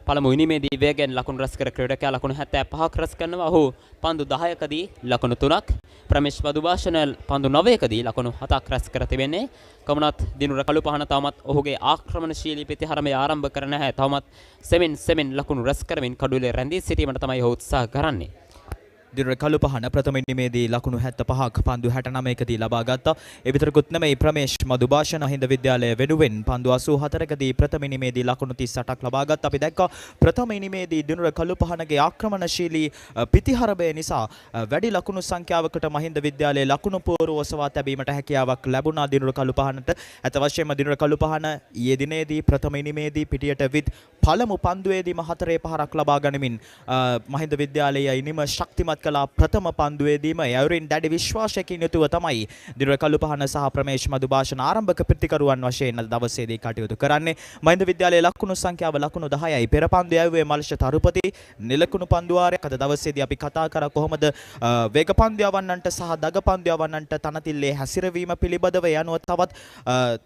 Q: පළමු ඉනිමේදී වේගෙන් ලකුණු රැස් කර ක්‍රීඩකයා ලකුණු 75ක් රැස් කරනවා. ඔහු පන්දු 10කදී ලකුණු 3ක්, ප්‍රමේෂ් මදුභාෂණ පන්දු 9කදී ලකුණු 7ක් රැස් කර තිබෙන්නේ. කොමනත් දිනුර කළුපහන තවමත් ඔහුගේ ආක්‍රමණශීලී ප්‍රතිහරමය ආරම්භ කර නැහැ. තවමත් සෙමින් ලකුණු රැස් කරමින් කඩුවේ රැඳී සිටීමට තමයි ඔහු උත්සාහ කරන්නේ.
V: දිනුර කළුපහන ප්‍රථම ඉනිමේදී ලකුණු 75ක් පන්දු 69කදී ලබා ගත්තා. ඒ විතරකුත් නෙමෙයි ප්‍රමේෂ් මදුභාෂණ හින්ද විද්‍යාලය වෙනුවෙන් පන්දු 84කදී ප්‍රථම ඉනිමේදී ලකුණු 38ක් ලබා ගත්තා. අපි දැක්කා ප්‍රථම ඉනිමේදී දිනුර කළුපහනගේ ආක්‍රමණශීලී පිතිහරබය නිසා වැඩි ලකුණු සංඛ්‍යාවකට මහින්ද විද්‍යාලයේ ලකුණු පෝරුව ඔසවා තැබීමට හැකියාවක් ලැබුණා දිනුර කළුපහනට. අත වශයෙන්ම දිනුර කළුපහන ඊයේ දිනේදී ප්‍රථම ඉනිමේදී පිටියට විත් පළමු පන්දුවේදීම 4 පහරක් ලබා ගනිමින් මහින්ද විද්‍යාලයේ ඉනිම ශක්තිමත් කළා ප්‍රථම පන්දුවේදීම යවරින් දැඩි විශ්වාසයකින් යුතුව තමයි දිනුර කළුපහන සහ ප්‍රමේශ් මදුභාෂණ ආරම්භක පිටිකරුවන් වශයෙන් අද දවසේදී කටයුතු කරන්නේ. මහින්ද විද්‍යාලයේ ලකුණු සංඛ්‍යාව ලකුණු 10යි. පෙර පන්දු යවුවේ මල්ෂ තරුපති නිලකුණු පන්දුවාරයක්. අද දවසේදී අපි කතා කරා කොහොමද වේග පන්දු යවන්නන්ට සහ දග පන්දු යවන්නන්ට තනතිල්ලේ හැසිරවීම පිළිබඳව යනුව තවත්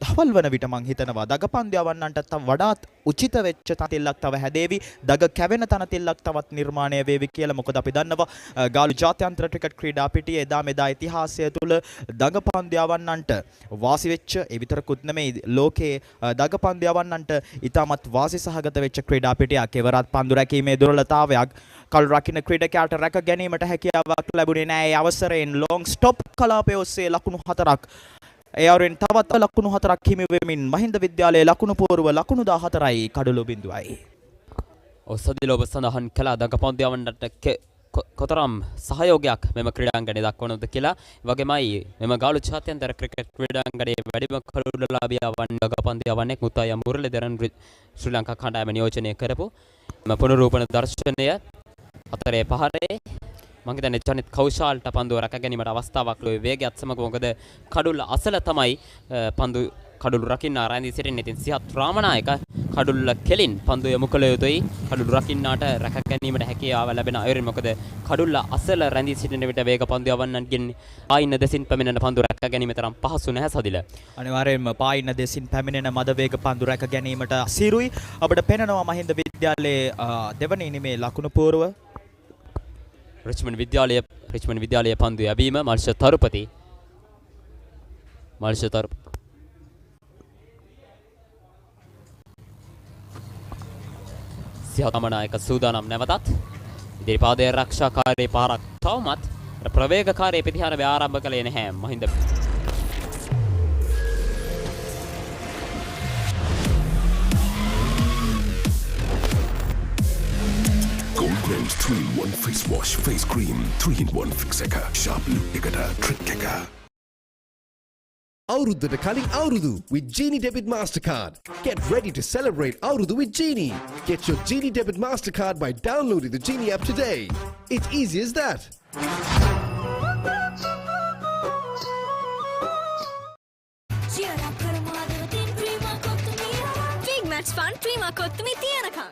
V: දහවල් වන විට මං හිතනවා දග පන්දු යවන්නන්ට තව වඩාත් උචිත වෙච්ච තනතිල්ලක් තව හැදේවි. දග කැවෙන තනතිල්ලක් තවත් නිර්මාණය වේවි කියලා. මොකද අපි දන්නවා ගාලු ජාත්‍යන්තර ක්‍රිකට් ක්‍රීඩා පිටියේ එදා ඉතිහාසය තුළ දග පන්දු යවන්නන්ට වාසි වෙච්ච ඒ විතරකුත් නෙමෙයි ලෝකයේ දග පන්දු යවන්නන්ට ඉතාමත් වාසි සහගත වෙච්ච ක්‍රීඩා පිටියක්. එවරත් පන්දු රැකීමේ දුර්වලතාවයක් කල් රකින්න ක්‍රීඩකයාට රැක ගැනීමට හැකියාවක් ලැබුණේ නැහැ. ඒ අවසරයෙන් ලොං ස්ටොප් කලාපය ඔස්සේ ලකුණු 4ක් එයවරින් තවත් ලකුණු 4ක් හිමි වෙමින් මහින්ද විද්‍යාලයේ ලකුණු පෝරුව ලකුණු 14යි කඩළු බිඳුවයි.
Q: ඔසදිල ඔබ සඳහන් කළා දග පන්දු යවන්නට කොතරම් සහයෝගයක් මෙම ක්‍රීඩාංගණය දක්වනවද කියලා. වගේමයි මෙම ගාලු ජාත්‍යන්තර ක්‍රිකට් ක්‍රීඩාංගණයේ වැඩිම කළුලාභියා වන්නේ දග පන්දු යවන්නේ මුත්තයි මුරලිදරන් ශ්‍රී ලංකා කණ්ඩායම නියෝජනය කරපු මෙම පුනරූපන දර්ශනය අතරේ පහරේ මම හිතන්නේ ජනිත් කෞශාල්ට පන්දුව රැක ගැනීමට අවස්ථාවක් ලැබුවේ වේගයත් සමග. මොකද කඩුල්ල අසල තමයි පන්දු කඩුළු රකින්න ආරම්භ සිටින්නේ. ඉතින් සිහත් රාමනායක කඩුල්ල කෙලින් පන්දු යොමු කළ යුතුයි. කඩුළු රකින්නාට රැක ගැනීමට හැකියාව ලැබෙන අයුරින්. මොකද කඩුල්ල අසල රැඳී සිටින විට වේග පන්දු යවන්නන්ගෙන් පායින්න දෙසින් පැමිණෙන පන්දු රැක ගැනීම තරම් පහසු නැහැ සදිල.
V: අනිවාර්යයෙන්ම පායින්න දෙසින් පැමිණෙන මද වේග පන්දු රැක ගැනීමට සිරුයි. අපිට පෙනෙනවා මහින්ද විද්‍යාලයේ දෙවන ඉනිමේ ලකුණු පෝරුව
Q: රිච්මන්ඩ් විද්‍යාලයේ පන්දු යැවීම මල්ෂ තරුපති සිහතමනායක සූදානම් නැවතත් ඉදිරිපාදයේ ආරක්ෂාකාරී පාරක් තවමත් ප්‍රවේගකාරී පිටිහාරව ආරම්භ කළේ නැහැ Mahinda.
I: Goldman's 3-in-1 face wash, face cream, 3-in-1 fix එක, sharp look එකට trick එක.
B: අවුරුද්දට කලින් අවුරුදු with Genie Debit Mastercard. Get ready to celebrate අවුරුදු with Genie. Get your Genie Debit Mastercard by downloading the Genie app today. It's easy as that.
L: Big match fun, Prima Kottumi Tiyanaka.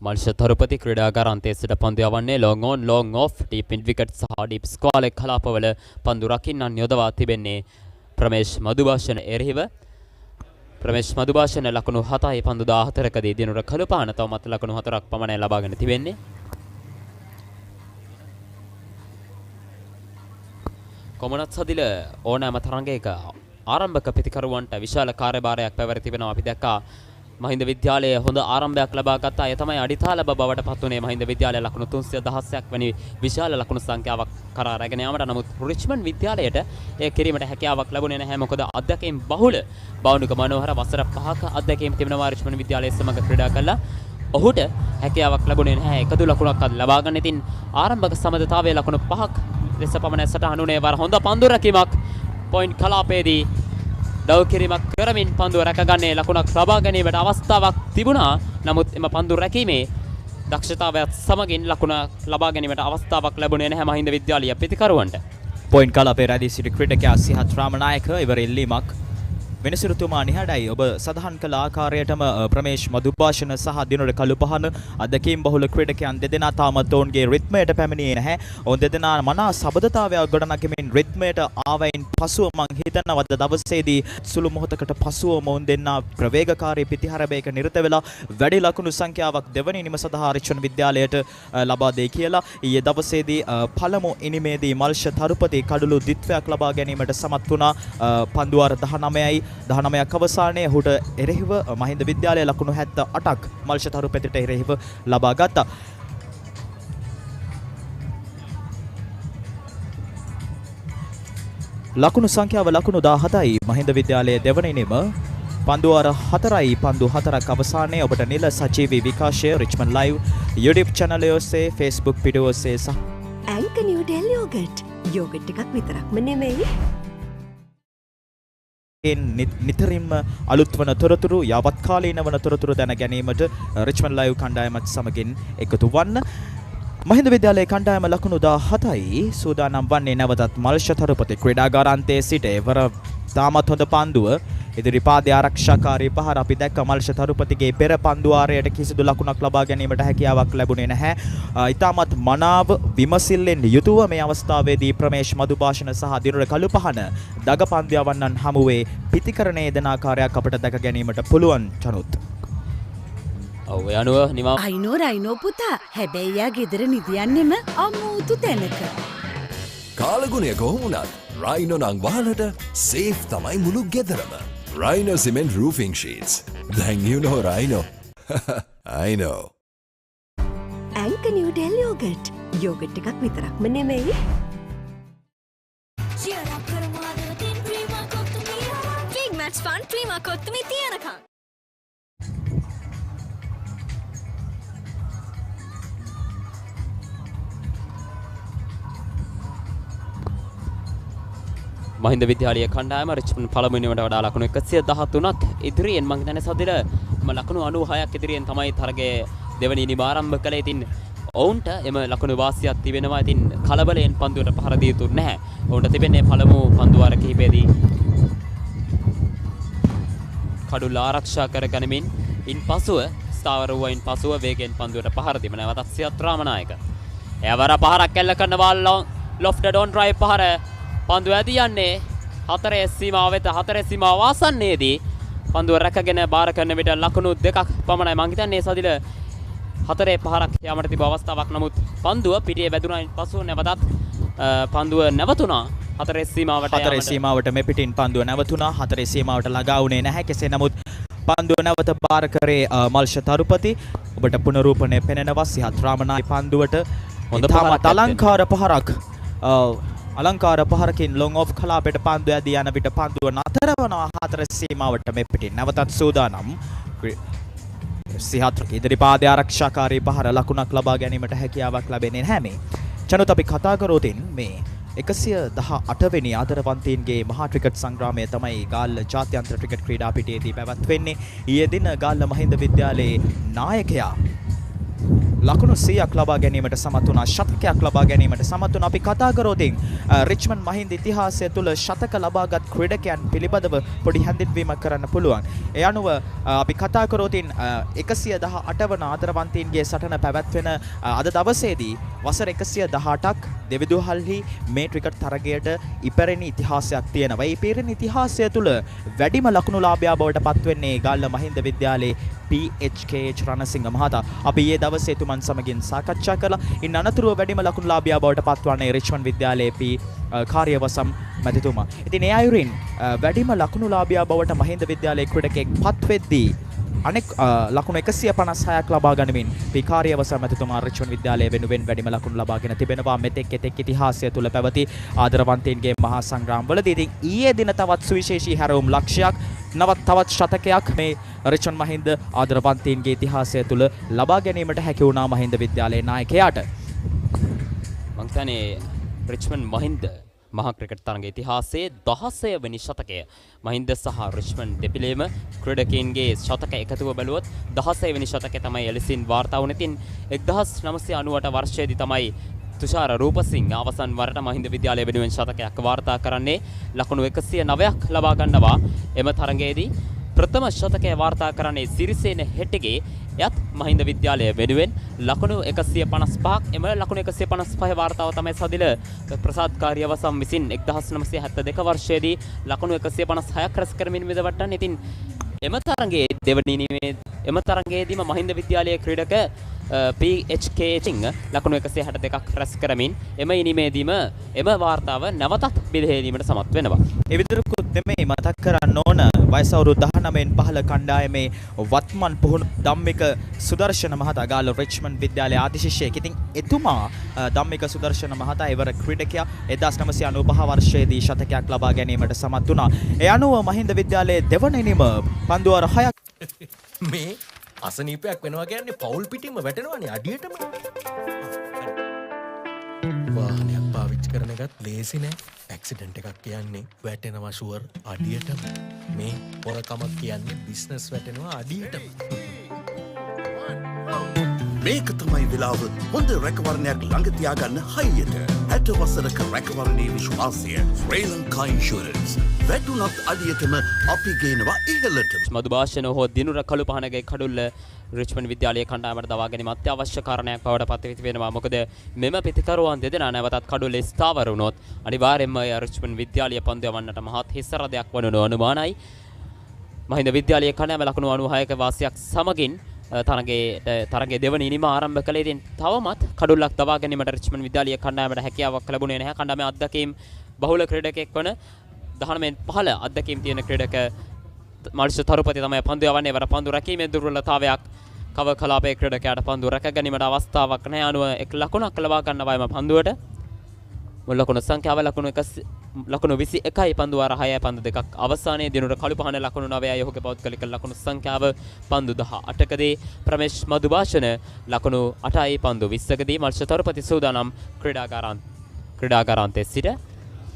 Q: මල්ෂ තරුපති ක්‍රීඩාගාර අන්තයේ සිට පන්දු යවන්නේ long on long off deep in wicket සහ deep square කලාපවල පන්දු රකින්නන් යොදවා තිබෙන්නේ ප්‍රමේශ් මදුභාෂණ එරෙහිව. ප්‍රමේශ් මදුභාෂණ ලකුණු 7යි පන්දු 14කදී දිනුර කළුපාන තවමත් ලකුණු 4ක් පමණයි ලබාගෙන තිබෙන්නේ. කොමනත් සදිල ඕනෑම තරඟයක ආරම්භක පිතිකරුවන්ට විශාල කාර්යභාරයක් පැවැර තිබෙනවා. අපි දැක්කා මහින්ද විද්‍යාලයේ හොඳ ආරම්භයක් ලබා ගත්තා. ඒ තමයි අඩිතාලබ බවට පත් වුණේ මහින්ද විද්‍යාලයේ ලකුණු 316ක් වැනි විශාල ලකුණු සංඛ්‍යාවක් කරා රැගෙන යාමට. නමුත් රිච්මන්ඩ් විද්‍යාලයට ඒ කිරීමට හැකියාවක් ලැබුණේ නැහැ. මොකද අධ්‍යක්ෂකයන් බහුල බවුනික මනෝහර වසර 5ක අධ්‍යක්ෂකයන් තිබෙනවා රිච්මන්ඩ් විද්‍යාලයේ සමග ක්‍රීඩා කළා. ඔහුට හැකියාවක් ලැබුණේ නැහැ. එකදු ලකුණක්වත් ලබා ගන්න. ඉතින් ආරම්භක සමදතාවයේ ලකුණු 5ක් ලෙස පමණ සටහන් වුණේ. වර හොඳ පන්දු රැකීමක් පොයින්ට් කලාපයේදී දව කිරීමක් කරමින් පන්දුව රැකගන්නේ ලකුණක් ලබා ගැනීමට අවස්ථාවක් තිබුණා. නමුත් එම පන්දු රැකීමේ දක්ෂතාවයත් සමගින් ලකුණ ලබා ගැනීමට අවස්ථාවක් ලැබුණේ නැහැ මහින්ද විද්‍යාලීය පිතිකරුවන්ට.
V: පොයින්ට් කලාපයේ රැඳී සිටි ක්‍රීඩකයා සිහත් රාමනායක ඉවර එල්ලීමක් වෙනසිරුතුමා නිහඬයි. ඔබ සඳහන් කළ ආකාරයටම ප්‍රමේශ් මදුභාෂණ සහ දිනුර කළුපහන අධ්‍යක්ෂකයන් බහුල ක්‍රීඩකයන් දෙදෙනා තාමත් ඔවුන්ගේ රිද්මයට පැමිණියේ නැහැ. ඔවුන් දෙදෙනා මනා සබඳතාවයක් ගොඩනගමින් රිද්මයට ආවයින් පසුව මං හිතනවා දවසේදී සුළු මොහොතකට පසුව ඔවුන් දෙන්නා ප්‍රවේගකාරී පිටිහරබයක නිරත වෙලා වැඩි ලකුණු සංඛ්‍යාවක් දෙවන ඉනිම සඳහා රිච්මන්ඩ් විද්‍යාලයට ලබා දෙයි කියලා. ඊයේ දවසේදී පළමු ඉනිමේදී මල්ෂ තරුපති කඩළු ද්විත්වයක් ලබා ගැනීමට සමත් වුණා. පන්දුවාර 19යි 19ක් අවසානයේ ඔහුට එරෙහිව මහින්ද විද්‍යාලයේ ලකුණු 78ක් මල්ෂ තරුපතිට එරෙහිව ලබා ගත්තා. ලකුණු සංඛ්‍යාව ලකුණු 17යි මහින්ද විද්‍යාලයේ දෙවන ඉනිම පන්දුවාර 4යි පන්දු 4ක් අවසානයේ ඔබට නිල සජීවී විකාශය Richmond Live YouTube channel ඔස්සේ Facebook පිටුව ඔස්සේ සහ
G: ඇන්කර් නිව්ඩෙල් යෝගට් එකක් විතරක්ම නෙමෙයි
V: නිතරින්ම අලුත් වන තොරතුරු යවත් කාලීන වන තොරතුරු දැන ගැනීමට රිච්මන්ඩ් ලයිව් කණ්ඩායමත් සමගින් එකතු වන්න. මහින්ද විද්‍යාලයේ කණ්ඩායම ලකුණු 17යි සූදානම් වන්නේ නැවතත් මල්ෂ තරුපති ක්‍රීඩාගාරාන්තයේ සිට එවර තාමත් හොඳ පන්දුව ඉදිරිපාදයේ ආරක්ෂාකාරී පහර අපි දැක්ක මල්ෂ තරුපතිගේ පෙර පන්දු ආරයට කිසිදු ලකුණක් ලබා ගැනීමට හැකියාවක් ලැබුණේ නැහැ. ඊටමත් මනාව විමසිල්ලෙන් යුතුව මේ අවස්ථාවේදී ප්‍රමේෂ් මදුභාෂණ සහ දිනුර කළුපහන දග පන්දියවන්නන් හමුවේ පිතිකරණයේ දෙන ආකාරයක් අපට දැක ගැනීමට පුළුවන් චනුත්.
Q: ඔව් ඒ අනුව නිමා
H: අයිනෝ පුතා හැබැයි යා ගෙදර නිදියන්නෙම අමුතු තැනක.
P: කාලගුණය කොහොම වුණත් රයිනෝ නං වහලට සේෆ් තමයි මුළු ගෙදරම. Rhino cement roofing sheets. Then you know Rhino. I know.
G: Anchor New Del Yogurt. Yogurt එකක් විතරක්ම නෙමෙයි.
L: ජීරක් කරමාද තින් Prima Kottumee big match fun Prima කොත්තුමී තියනකම්.
Q: මහින්ද විද්‍යාලීය කණ්ඩායම රිච්මන්ඩ් පළමුවෙනිවට වඩා ලකුණු 113ක් ඉදිරියෙන් මං හිතන්නේ සදිල ලකුණු 96ක් ඉදිරියෙන් තමයි තරගයේ දෙවනි ඉනිම ආරම්භ කළේ. ඉතින් ඔවුන්ට එම ලකුණු වාසියක් තිබෙනවා. ඉතින් කලබලයෙන් පන්දුවට පහර දිය යුතු නැහැ. ඔවුන්ට තිබෙන්නේ පළමු පන්දු වාර කිහිපයේදී කඩුල ආරක්ෂා කරගනිමින් ඉන්පසුව ස්ථාවර වූයින් පසුව වේගයෙන් පන්දුවට පහර දීම නැවතත් සියත් රාමනායක. එවර පහරක් එල්ල කරනවා ලොෆ්ටඩ් ඔන් ඩ්‍රයිව් පහර පන්දුව ඇදී යන්නේ හතරේ සීමාව වෙත. හතරේ සීමාව වාසන්නේදී පන්දුව රැකගෙන බාර කරන විට ලකුණු 2ක් පමණයි. මං හිතන්නේ සදිල හතරේ පහරක් යාමට තිබු අවස්ථාවක්. නමුත් පන්දුව පිටියේ වැදුනායින් පසු නැවතත් පන්දුව නැවතුණා හතරේ සීමාවට.
V: හතරේ සීමාවට මෙපිටින් පන්දුව නැවතුණා. හතරේ සීමාවට ළඟා වුණේ නැහැ. කෙසේ නමුත් පන්දුව නැවත බාර කරේ මල්ෂ තරුපති. ඔබට පුනරූපණය පෙනෙනවා සිහත් රාමනායි පන්දුවට හොඳ අලංකාර පහරක්. අලංකාර පහරකින් ලොං ඔෆ් කලාපයට පන්දුව ඇදී යන විට පන්දුව නතර වනවා හතර සීමාවට මෙපිටින්. නැවතත් සූදානම් සිහත් ඉදිරිපාදයේ ආරක්ෂාකාරී පහර ලකුණක් ලබා ගැනීමට හැකියාවක් ලැබෙන්නේ නැහැ මේ. චනුත් අපි කතා කරෝතින් මේ 118 වෙනි ආදරවන්තයින්ගේ මහා ක්‍රිකට් සංග්‍රාමය තමයි ගාල්ල ජාත්‍යන්තර ක්‍රිකට් ක්‍රීඩා පිටියේදී පැවැත්වෙන්නේ. ඊයේ දින ගාල්ල මහින්ද විද්‍යාලයේ නායකයා ලකුණු 100ක් ලබා ගැනීමට සමත් වුණා. ශතකයක් ලබා ගැනීමට සමත් වුණා. අපි කතා කරෝතින් රිච්මන්ඩ් මහින්ද ඉතිහාසය තුළ ශතක ලබාගත් ක්‍රීඩකයන් පිළිබඳව පොඩි හැඳින්වීමක් කරන්න පුළුවන්. ඒ අනුව අපි කතා කරෝතින් 118 වන ආදරවන්තයින්ගේ සටන පැවැත්වෙන අද දවසේදී වසර 118ක් දෙවිදුහල්හි මේ ක්‍රිකට් තරගයට ඉපැරණි ඉතිහාසයක් තියෙනවා. මේ ඉපැරණි ඉතිහාසය තුළ වැඩිම ලකුණුලාභයා බවට පත්වෙන්නේ ගාල්ල මහින්ද විද්‍යාලයේ PHKH රණසිංහ මහතා. අපි ඊයේ දවසේ තුමන් සමගින් සාකච්ඡා කළා. ඉන් අනතුරුව වැඩිම ලකුණුලාභයා බවට පත්වන්නේ රිච්මන්ඩ් විද්‍යාලයේ කාර්යවසම් මැතිතුමා. ඉතින් ඒ අයුරින් වැඩිම ලකුණුලාභයා බවට මහින්ද විද්‍යාලයේ ක්‍රීඩකෙක් පත්වෙද්දී අනෙක් ලකුණු 156ක් ලබා ගනිමින් කාර්යවසම් මැතිතුමා රිච්මන්ඩ් විද්‍යාලය වෙනුවෙන් වැඩිම ලකුණු ලබාගෙන තිබෙනවා. මෙතෙක් ඉතිහාසය තුළ පැවති ආදරවන්තයින්ගේ මහා සංග්‍රාමවලදී ඉතින් ඊයේ දින තවත් සුවිශේෂී හැරවුම් ලක්ෂයක් තවත් ශතකයක් මේ රිච්මන්ඩ් මහින්ද ආදරවන්තයින්ගේ ඉතිහාසය තුළ ලබා ගැනීමට හැකි වුණා මහින්ද විද්‍යාලයේ නායකයාට.
Q: මං හිතන්නේ රිච්මන්ඩ් මහින්ද මහා ක්‍රිකට් තරග ඉතිහාසයේ 16 වෙනි ශතකය. මහින්ද සහ රිච්මන්ඩ් දෙපිළේම ක්‍රීඩකයින්ගේ ශතක එකතුව බැලුවොත් 16 වෙනි ශතකය තමයි එලෙසින් වාර්තා වුණේ. ඉතින් 1998 වර්ෂයේදී තමයි තුෂාර රූපසිංහ අවසන් වරට මහින්ද විද්‍යාලය වෙනුවෙන් ශතකයක් වාර්තා කරන්නේ. ලකුණු 109ක් ලබා ගන්නවා එම තරගයේදී. ප්‍රථම ශතකය වාර්තා කරන්නේ සිරිසේන හෙට්ටිගේ. එයත් මහින්ද විද්‍යාලය වෙනුවෙන් ලකුණු 155ක්. එම ලකුණු 155 වාර්තාව තමයි සදිල ප්‍රසාද් කාර්යවසම් විසින් 1972 වර්ෂයේදී ලකුණු 156ක් රැස් කරමින් විදවට්ටන්. ඉතින් එම තරගයේ දෙවනි ඉනිමේ එම තරගයේදීම මහින්ද විද්‍යාලයේ ක්‍රීඩක PHK සිංහ ලකුණු 162ක් රැස් කරමින් එම ඉනිමේදීම එම වාර්තාව නැවතත් බෙදීමට සමත් වෙනවා.
V: ඒ විතරකුත් නෙමෙයි මතක් කරන්න ඕන වයස අවුරුදු 19න් පහළ කණ්ඩායමේ වත්මන් පුහුණු ධම්මික සුදර්ශන මහතා ගාල්ල රිච්මන්ඩ් විද්‍යාලයේ ආදි ශිෂ්‍යයෙක්. ඉතින් එතුමා ධම්මික සුදර්ශන මහතා එවර ක්‍රීඩකයා 1995 වර්ෂයේදී ශතකයක් ලබා ගැනීමට සමත් වුණා. ඒ අනුව මහින්ද විද්‍යාලයේ දෙවන ඉනිම පන්දුවර 6ක්
F: මේ අසනීපයක් වෙනවා කියන්නේ පවුල් පිටින්ම වැටෙනවානේ අඩියටම. වාහනයක් පාවිච්චි කරන එකත් ලේසි නෑ. ඇක්සිඩන්ට් එකක් කියන්නේ වැටෙනවා ෂුවර් අඩියටම. මේ පොරකමක් කියන්නේ බිස්නස් වැටෙනවා අඩියටම.
R: මේක තමයි වෙලාව හොඳ රැකවරණයක් ළඟ තියාගන්න හයියට. 60 වසරක රැකවරණයේ විශ්වාසය ශ්‍රී ලංකා ඉන්ෂුරන්ස්. වැටුණත් අඩියටම අපි ගේනවා ඉහළට.
Q: මදුභාෂණ හෝ දිනුර කළු පහනගේ කඩුල්ල රිච්මන්ඩ් විද්‍යාලයේ කණ්ඩායමට දවා ගැනීම අත්‍යවශ්‍ය කාරණයක් බවට පත් වෙනවා. මොකද මෙම පිතිකරුවන් දෙදෙනා නැවතත් කඩුල්ලේ ස්ථාවර වුණොත් අනිවාර්යයෙන්ම රිච්මන්ඩ් විද්‍යාලය පන්දු යවන්නට මහත් හිස්සරදයක් වනු අනුමානයි. මහින්ද විද්‍යාලයේ කණ්ඩායම ලකුණු 96ක වාසියක් සමගින් තරගේ දෙවන ඉනිම ආරම්භ කළේ. ඉතින් තවමත් කඩුල්ලක් දවා ගැනීමට රිච්මන්ඩ් විද්‍යාලයේ කණ්ඩායමට හැකියාවක් ලැබුණේ නැහැ. කණ්ඩායමේ අත්දැකීම් බහුල ක්‍රීඩකෙක් වන 19 අත්දැකීම් තියෙන ක්‍රීඩක මල්ෂ තරුපති තමයි පන්දු යවන්නේ. වර පන්දු රැකීමේ දුර්වලතාවයක් කව කලාපයේ ක්‍රීඩකයාට පන්දු රැක ගැනීමට අවස්ථාවක් නැහැ. අනුව එක් ලකුණක් ලබා ගන්නවාම පන්දුවට මුල් ලකුණු සංඛ්‍යාව ලකුණු 21යි පන්දු වාර 6යි පන්දු දෙකක් අවසානයේ දිනුර කළු පහන ලකුණු 9යි ඔහුගේ පෞද්ගලික ලකුණු සංඛ්‍යාව පන්දු 18කදී ප්‍රමේශ් මදුභාෂණ ලකුණු 8යි පන්දු 20කදී මල්ෂ තරුපති සූදානම් ක්‍රීඩාගාරාන්තයේ සිට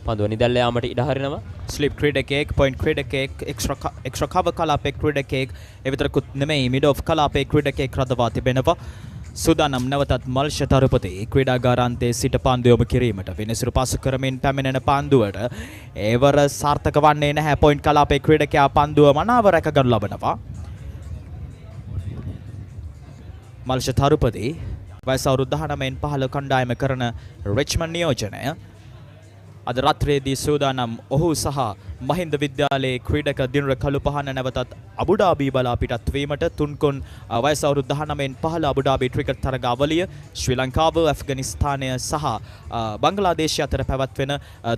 Q: පන්දුව නිදැල්ල යාමට ඉඩ හරිනවා.
V: ස්ලිප් ක්‍රීඩකයෙක්, පොයින්ට් ක්‍රීඩකයෙක්, එක්ස්ට්‍රා කවර් කලාපයේ ක්‍රීඩකයෙක්, එවිතරකුත් නෙමෙයි මිඩ් ඔෆ් කලාපයේ ක්‍රීඩකයෙක් රඳවා තිබෙනවා. සූදානම් නැවතත් මල්ෂ තරුපති ක්‍රීඩාගාරාන්තයේ සිට පන්දු යොමු කිරීමට විනිසුරු පසු කරමින් පැමිණෙන පන්දුවට ඒවර සාර්ථක වන්නේ නැහැ. පොයින්ට් කලාපයේ ක්‍රීඩකයා පන්දුව මනාව රැකගනු ලබනවා. මල්ෂ තරුපති වයස අවුරුදු 19න් 15 කණ්ඩායම කරන රිච්මන්ඩ් නියෝජනය අද රාත්‍රියේදී සූදානම් ඔහු සහ මහින්ද විද්‍යාලයේ ක්‍රීඩක දිනුර කළුපහන නැවතත් අබුඩාබි බලා පිටත් වීමට තුන්කොන් වයස අවුරුදු 19න් 15 අබුඩාබි ක්‍රිකට් තරගාවලිය ශ්‍රී ලංකාව, ඇෆ්ගනිස්තානය සහ බංග්ලාදේශය අතර පැවැත්වෙන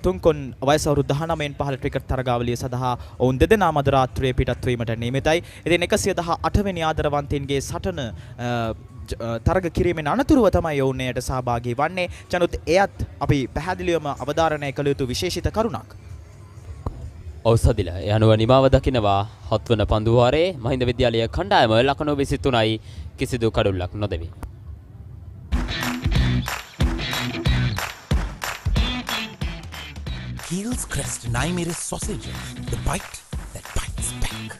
V: තුන්කොන් වයස අවුරුදු 19න් 15 ක්‍රිකට් තරගාවලිය සඳහා ඔවුන් දෙදෙනාම අද රාත්‍රියේ පිටත් වීමට නියමිතයි. ඉතින් 118 වෙනි ආදරවන්තයින්ගේ සටන තරග කිරීමෙන් අනතුරුව තමයි ඔවුන් එයට සහභාගී වන්නේ. චනුත් එයත් අපි පැහැදිලිවම අවධාරණය කළ යුතු විශේෂිත කරුණක්.
Q: ඖෂධිල යනුව නිමාව දකිනවා 7 වන පන්දු වාරයේ මහින්ද විද්‍යාලයේ කණ්ඩායම ලකුණු 23යි කිසිදු කඩුල්ලක් නොදෙවි.
J: Heels Crest Naimere sausage, the bite that bites back.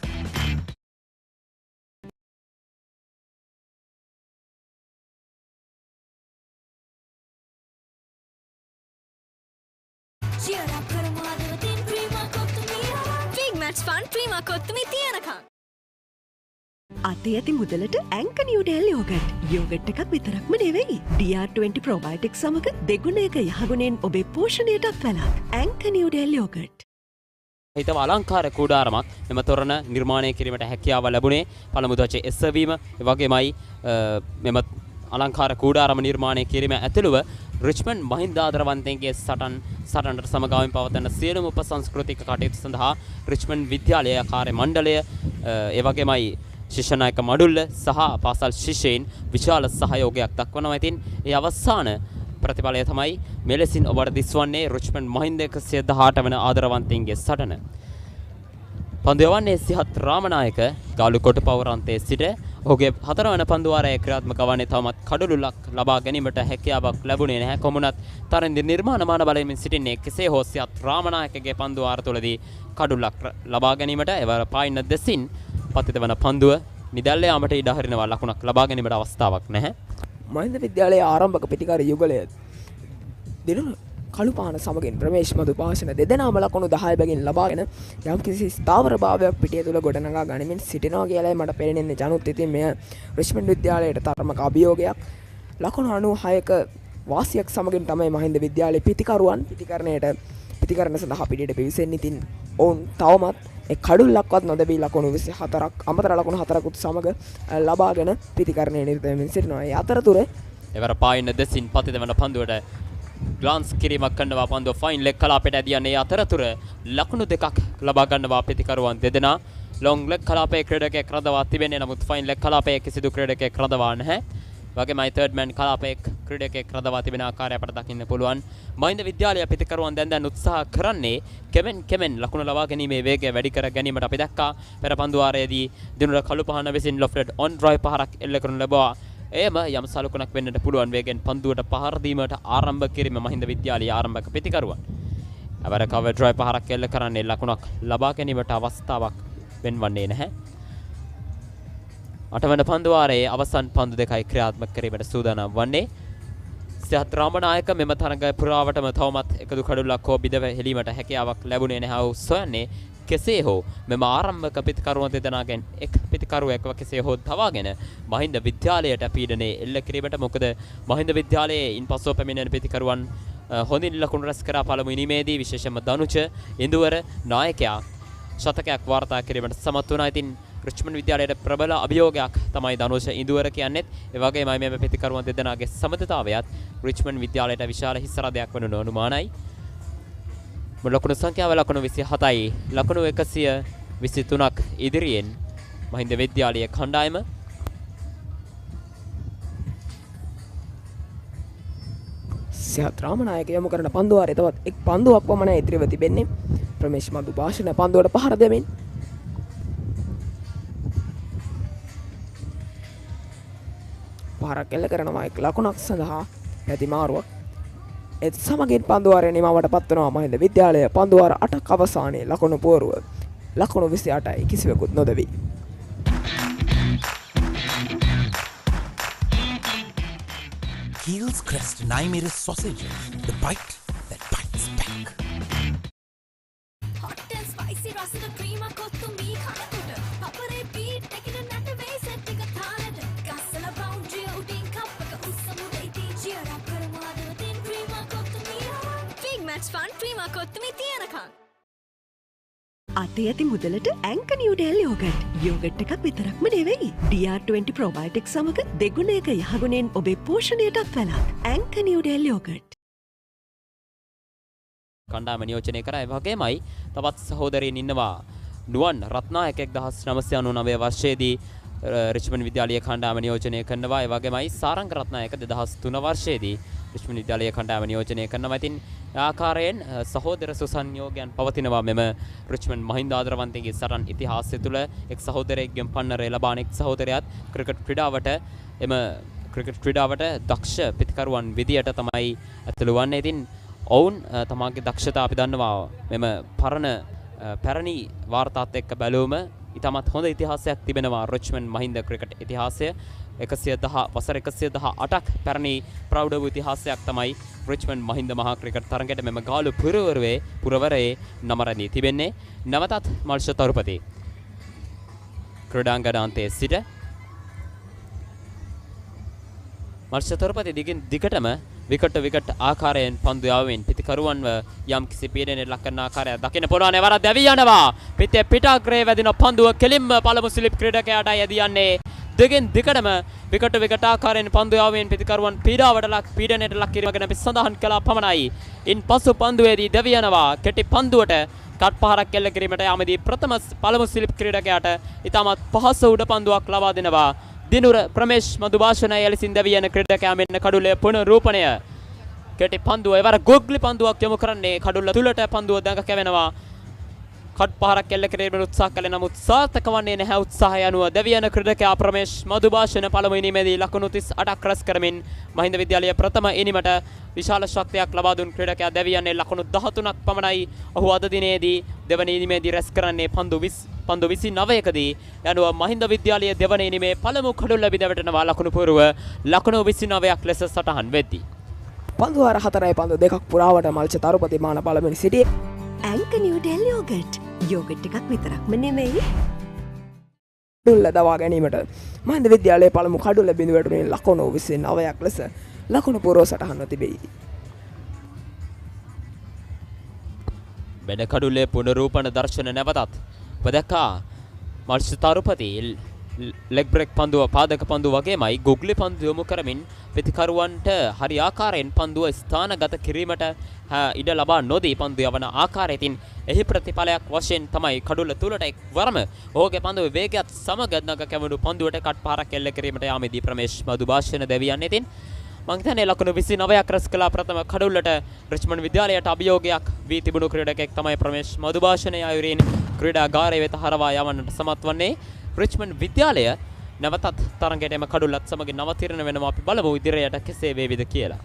G: අතේ ඇති මුදලට ඇංක නිව්ඩෙල් යෝගට්. යෝගට් එකක් විතරක්ම නෙවෙයි. DR20 ප්‍රොබයොටික් සමග දෙගුණයක යහගුණෙන් ඔබේ පෝෂණයටත් වැළක්. ඇංක නිව්ඩෙල් යෝගට්.
Q: හිතව අලංකාර කුඩාරමක් මෙම තොරණ නිර්මාණය කිරීමට හැකියාව ලැබුණේ පළමු දවසේ එසවීම එවැගේමයි මෙම අලංකාර කුඩාරම නිර්මාණය කිරීම ඇතුළුව රිච්මන්ඩ් මහින්ද ආදරවන්තයන්ගේ සටනට සමගාමීව පවත්වන සියලුම උපසංස්කෘතික කටයුතු සඳහා රිච්මන්ඩ් විද්‍යාලයේ කාර්ය මණ්ඩලය එවැගේමයි ශිෂ්‍ය නායක මඩුල්ල සහ පාසල් ශිෂ්‍යයින් විශාල සහයෝගයක් දක්වනවා. ඉතින් ඒ අවසාන ප්‍රතිඵලය තමයි මෙලෙසින් ඔබට දිස්වන්නේ රිච්මන්ඩ් මහින්ද 118 වන ආදරවන්තයින්ගේ සටන. පන්දු යවන්නේ සිහත් රාමනායක ගාලු කොටපවරන්තයේ සිට ඔහුගේ 4 වන පන්දු වාරයේ ක්‍රියාත්මක වන්නේ තවමත් කඩුලුලක් ලබා ගැනීමට හැකියාවක් ලැබුණේ නැහැ. කොමුණත් තරෙන් නිර්මාණමාන බලයෙන් සිටින්නේ කෙසේ හෝ සිහත් රාමනායකගේ පන්දු වාර තුළදී කඩුලක් ලබා ගැනීමට එවර පායින්න දෙසින් පතිත වන පන්දුව නිදැල්ල යාමට ඉඩ හරිනවා. ලකුණක් ලබා ගැනීමට අවස්ථාවක් නැහැ.
O: මහින්ද විද්‍යාලයේ ආරම්භක පිටිකාර යුගලය දිනුර කළුපාන සමගින් ප්‍රමේශ් මදුභාෂණ දෙදෙනාම ලකුණු 10 බැගින් ලබාගෙන යම්කිසි ස්ථාවර භාවයක් පිටිය තුල ගොඩනගා ගනිමින් සිටිනවා කියලායි මට පෙනෙන්නේ. ජනුත් ඉතින් මෙය රිච්මන්ඩ් විද්‍යාලයට තරමක අභියෝගයක්. ලකුණු 96ක වාසියක් සමගින් තමයි මහින්ද විද්‍යාලයේ පිටිකරුවන් පිටිකරණ සඳහා පිටියට පිවිසෙන්නේ. ඉතින් ඔවුන් තවමත් ඒ කඩුල්ලක්වත් නොදැබී ලකුණු 24ක් අමතර ලකුණු 4කුත් සමග ලබාගෙන පිටිකරණයේ නිරත වෙමින් සිටිනවා. ඒ අතරතුර
Q: එවර පායින්න දෙසින් පතිත වන පන්දුවට ග්ලාන්ස් කිරීමක් කරනවා. පන්දුව ෆයින් ලෙග් කලාපයට ඇදියන්නේ. අතරතුර ලකුණු දෙකක් ලබා ගන්නවා පිටිකරුවන් දෙදෙනා. ලොං ලෙග් කලාපයේ ක්‍රීඩකයෙක් රඳවා තිබෙන්නේ. නමුත් ෆයින් ලෙග් කලාපයේ කිසිදු ක්‍රීඩකයෙක් රඳවා නැහැ. වගේමයි තර්ඩ් මෑන් කලාපයේ ක්‍රීඩකයෙක් රඳවා තිබෙන ආකාරය අපට දකින්න පුළුවන්. මහින්ද විද්‍යාලය පිටිකරුවන් දැන් උත්සාහ කරන්නේ කෙමෙන් ලකුණු ලබා ගැනීමේ වේගය වැඩි කර ගැනීමට අපි දැක්කා. පෙර පන්දු වාරයේදී දිනුර කළුපහන විසින් ලොෆ්ටඩ් ඔන් ඩ්‍රයිව් පහරක් එල්ල කරනු ලැබුවා. එයම යම් සලකුණක් වෙන්නට පුළුවන් වේගෙන් පන්දුවට පහර දීමට ආරම්භ කිරීම මහින්ද විද්‍යාලයේ ආරම්භක පිටිකරුවන්. අවර කවර් ඩ්‍රයිව් පහරක් එල්ල කරන්නේ ලකුණක් ලබා ගැනීමට අවස්ථාවක් වෙන්වන්නේ නැහැ. 8 වන පන්දු වාරයේ අවසන් පන්දු දෙකයි ක්‍රියාත්මක කිරීමට සූදානම් වන්නේ. සිහත් රාමනායක මෙම තරඟ පුරාවටම තවමත් එකදු කඩුල්ලක් හෝ බිඳ හෙලීමට හැකියාවක් ලැබුණේ නැහැ වූ සොයන්නේ කෙසේ හෝ මෙම ආරම්භක පිතිකරුවන් දෙදෙනාගෙන් එක් පිතිකරුවෙක්ව කෙසේ හෝ තවාගෙන මහින්ද විද්‍යාලයට පීඩනයේ එල්ල කිරීමට. මොකද මහින්ද විද්‍යාලයේ ඉන්පසුව පැමිණෙන පිතිකරුවන් හොඳින් ලකුණු රැස් කරා පළමු ඉනිමේදී විශේෂයෙන්ම දනුච ඉන්දුවර නායකයා ශතකයක් වාර්තා කිරීමට සමත් වුණා. ඉතින් රිච්මන්ඩ් විද්‍යාලයේ ප්‍රබල අභියෝගයක් තමයි දනුච ඉන්දුවර කියන්නේත්. ඒ වගේමයි මේ පිතිකරුවන් දෙදෙනාගේ සමතතාවයත් රිච්මන්ඩ් විද්‍යාලයට විශාල හිස්සරදයක් වනු නොඅනුමානයි. ලකුණු සංඛ්‍යාව ලකුණු 27යි. ලකුණු 123ක් ඉදිරියෙන් මහින්ද විද්‍යාලයේ කණ්ඩායම.
O: සිහත් රාමනායක යොමු කරන පන්දුවාරය තවත් එක් පන්දුවක් පමණ ඉදිරිව තිබෙන්නේ. ප්‍රමේශ් මදු භාෂණ පන්දුවට පහර දෙමින් පහරක් එල්ල කරනවා. එක් ලකුණක් සඳහා පැති මාරුවක්. ඒත් සමගින් පන්දුවාරය නිමවට පත් වෙනවා මහින්ද විද්‍යාලය. පන්දුවාර 8ක් අවසානයේ ලකුණු පුවරුව ලකුණු 28යි කිසිවෙකුත් නොදවි.
J: Heels Crest and I made a sausages. The bite that bites back.
L: Hot and spicy rasada cream akottu mee kanakuta. Papare beat tekina natta way set එක තාලෙට. ගස්සලා boundary උඩින් කප්පක උස්සමුද ඉතින් cheer up කරමාද tin cream akottu mee. Big match fun cream akottu mee තියනකම්.
G: අතේ ඇති මුදලට ඇංක නිව්ඩෙල් යෝගට්. යෝගට් එකක් විතරක්ම නෙවෙයි. DR20 ප්‍රොබයොටික් සමග දෙගුණයක යහගුණෙන් ඔබේ පෝෂණයටත් වැළක්. ඇංක නිව්ඩෙල් යෝගට්.
Q: කණ්ඩායම නියෝජනය කරා. ඒ වගේමයි තවත් සහෝදරයින් ඉන්නවා. නුවන් රත්නායක 1999 වර්ෂයේදී රිච්මන්ඩ් විද්‍යාලීය කණ්ඩායම නියෝජනය කරනවා. ඒ වගේමයි සාරංග රත්නායක 2003 වර්ෂයේදී රිච්මන්ඩ් විද්‍යාලීය කණ්ඩායම නියෝජනය කරනවා. ඉතින් ආකාරයෙන් සහෝදර සුසංයෝගයන් පවතිනවා මෙම රිච්මන්ඩ් මහින්ද ආදරවන්තගේ සටන් ඉතිහාසය තුළ. එක් සහෝදරයෙක්ගෙන් පන්නරේ ලබාන එක් සහෝදරයාත් ක්‍රිකට් ක්‍රීඩාවට එම ක්‍රිකට් ක්‍රීඩාවට දක්ෂ පිතිකරුවන් විදියට තමයි ඇතුළු වන්නේ. ඉතින් ඔවුන් තමාගේ දක්ෂතා අපි දන්නවා මෙම පැරණි වාර්තාත් එක්ක බැලුවම ඉතාමත් හොඳ ඉතිහාසයක් තිබෙනවා රිච්මන්ඩ් මහින්ද ක්‍රිකට් ඉතිහාසය. වසර 118ක් පැරණි ප්‍රෞಢ වූ ඉතිහාසයක් තමයි රිච්මන්ඩ් මහින්ද මහා ක්‍රිකට් තරගයට මෙම ගාලු පුරවරයේ නම රැඳී තිබෙන්නේ. නැවතත් මල්ෂ තරුපති ක්‍රීඩාංගණාන්තයේ සිට මල්ෂ තරුපති දිගටම විකට් ආකාරයෙන් පන්දු යාවෙන් පිතිකරුවන්ව යම් කිසි පීඩනයක් ලක් කරන ආකාරය දකින්න පුළුවන්. එවර දැවි යනවා. පිටේ පිටාග්‍රේ වැදින පන්දුව කෙලින්ම පළමු ස්ලිප් ක්‍රීඩකයාට යදී යන්නේ. දෙගෙන් දිගටම විකට ආකාරයෙන් පන්දු යාවෙන් පිතිකරුවන් පීඩනයට ලක් කිරීම ගැන අපි සඳහන් කළා පමණයි. ඉන්පසු පන්දුවේදී දැවි යනවා. කෙටි පන්දුවට කට් පහරක් එල්ල කිරීමට යාමේදී පළමු ස්ලිප් ක්‍රීඩකයාට ඉතාමත් පහසු උඩ පන්දුවක් ලබා දෙනවා. දිනුර ප්‍රමේශ් මදුභාෂණ යලසින් දැවි යන ක්‍රීඩකයා මෙන්න කඩුල්ලේ පුනරූපණය. කෙටි පන්දුව එවර ගොග්ලි පන්දුවක් යොමු කරන්නේ කඩුල්ල තුලට පන්දුව දඟ කැවෙනවා. කට් පහරක් එල්ල කිරීමට උත්සාහ කළේ නමුත් සාර්ථක වන්නේ නැහැ. උත්සාහය අනුව දැවි යන ක්‍රීඩකයා ප්‍රමේශ් මදුභාෂණ පළමු ඉනිමේදී ලකුණු 38ක් රැස් කරමින් මහින්ද විද්‍යාලයේ ප්‍රථම ඉනිමට විශාල ශක්තියක් ලබා දුන් ක්‍රීඩකයා දැවි යන්නේ ලකුණු 13ක් පමණයි. ඔහු අද දිනේදී දෙවන ඉනිමේදී රැස් කරන්නේ පන්දු 29කදී. යනුව මහින්ද විද්‍යාලයේ දෙවන ඉනිමේ පළමු කඩුල්ල බිඳවැටෙනවා ලකුණු පුරව ලකුණු 29ක් ලෙස සටහන් වෙද්දී.
O: පන්දුවාර 4යි පන්දු දෙකක් පුරාවට මල්ච තරුපති මාන පළමුවෙනි සිටියේ.
G: ඇංක නිව්ඩෙල් යෝගට්. යෝගට් එකක් විතරක්ම නෙමෙයි.
O: කඩුල්ල දවා ගැනීමට මහින්ද විද්‍යාලයේ පළමු කඩුල්ල බිඳවැටුනේ ලකුණු 29ක් ලෙස ලකුණු පුරව සටහන්ව තිබෙයි.
Q: බෙඩ කඩුල්ලේ පුනරූපණ දර්ශන නැවතත් පදක්කා මල්ෂ තරුපති ලෙග් බ්‍රේක් පන්දුව පාදක පන්දුව වගේමයි ගොග්ලි පන්දු යොමු කරමින් ප්‍රතිකරුවන්ට හරි ආකාරයෙන් පන්දුව ස්ථානගත කිරීමට ඉඩ ලබා නොදී පන්දු යවන ආකාරයෙන් එහි ප්‍රතිඵලයක් වශයෙන් තමයි කඩුල්ල තුලට එක්වරම ඔහුගේ පන්දුවේ වේගයත් සමග නග කැවුණු පන්දුවට කට් පහරක් එල්ල කිරීමට යාමේදී ප්‍රමේශ් මදුභාෂණ දැවියන් ඉතින් මං හිතන්නේ ලකුණු 29ක් රැස් කළා ප්‍රථම කඩුල්ලට රිච්මන්ඩ් විද්‍යාලයට අභියෝගයක් වී තිබුණු ක්‍රීඩකෙක් තමයි ප්‍රමේශ් මදුභාෂණ අයුරින් ක්‍රීඩාගාරය වෙත හරවා යවන්නට සමත් වන්නේ. රිච්මන්ඩ් විද්‍යාලය නැවතත් තරගයට එම කඩුල්ලත් සමග නවතිරණ වෙනවා. අපි බලමු ඉදිරියට කෙසේ වේවිද කියලා.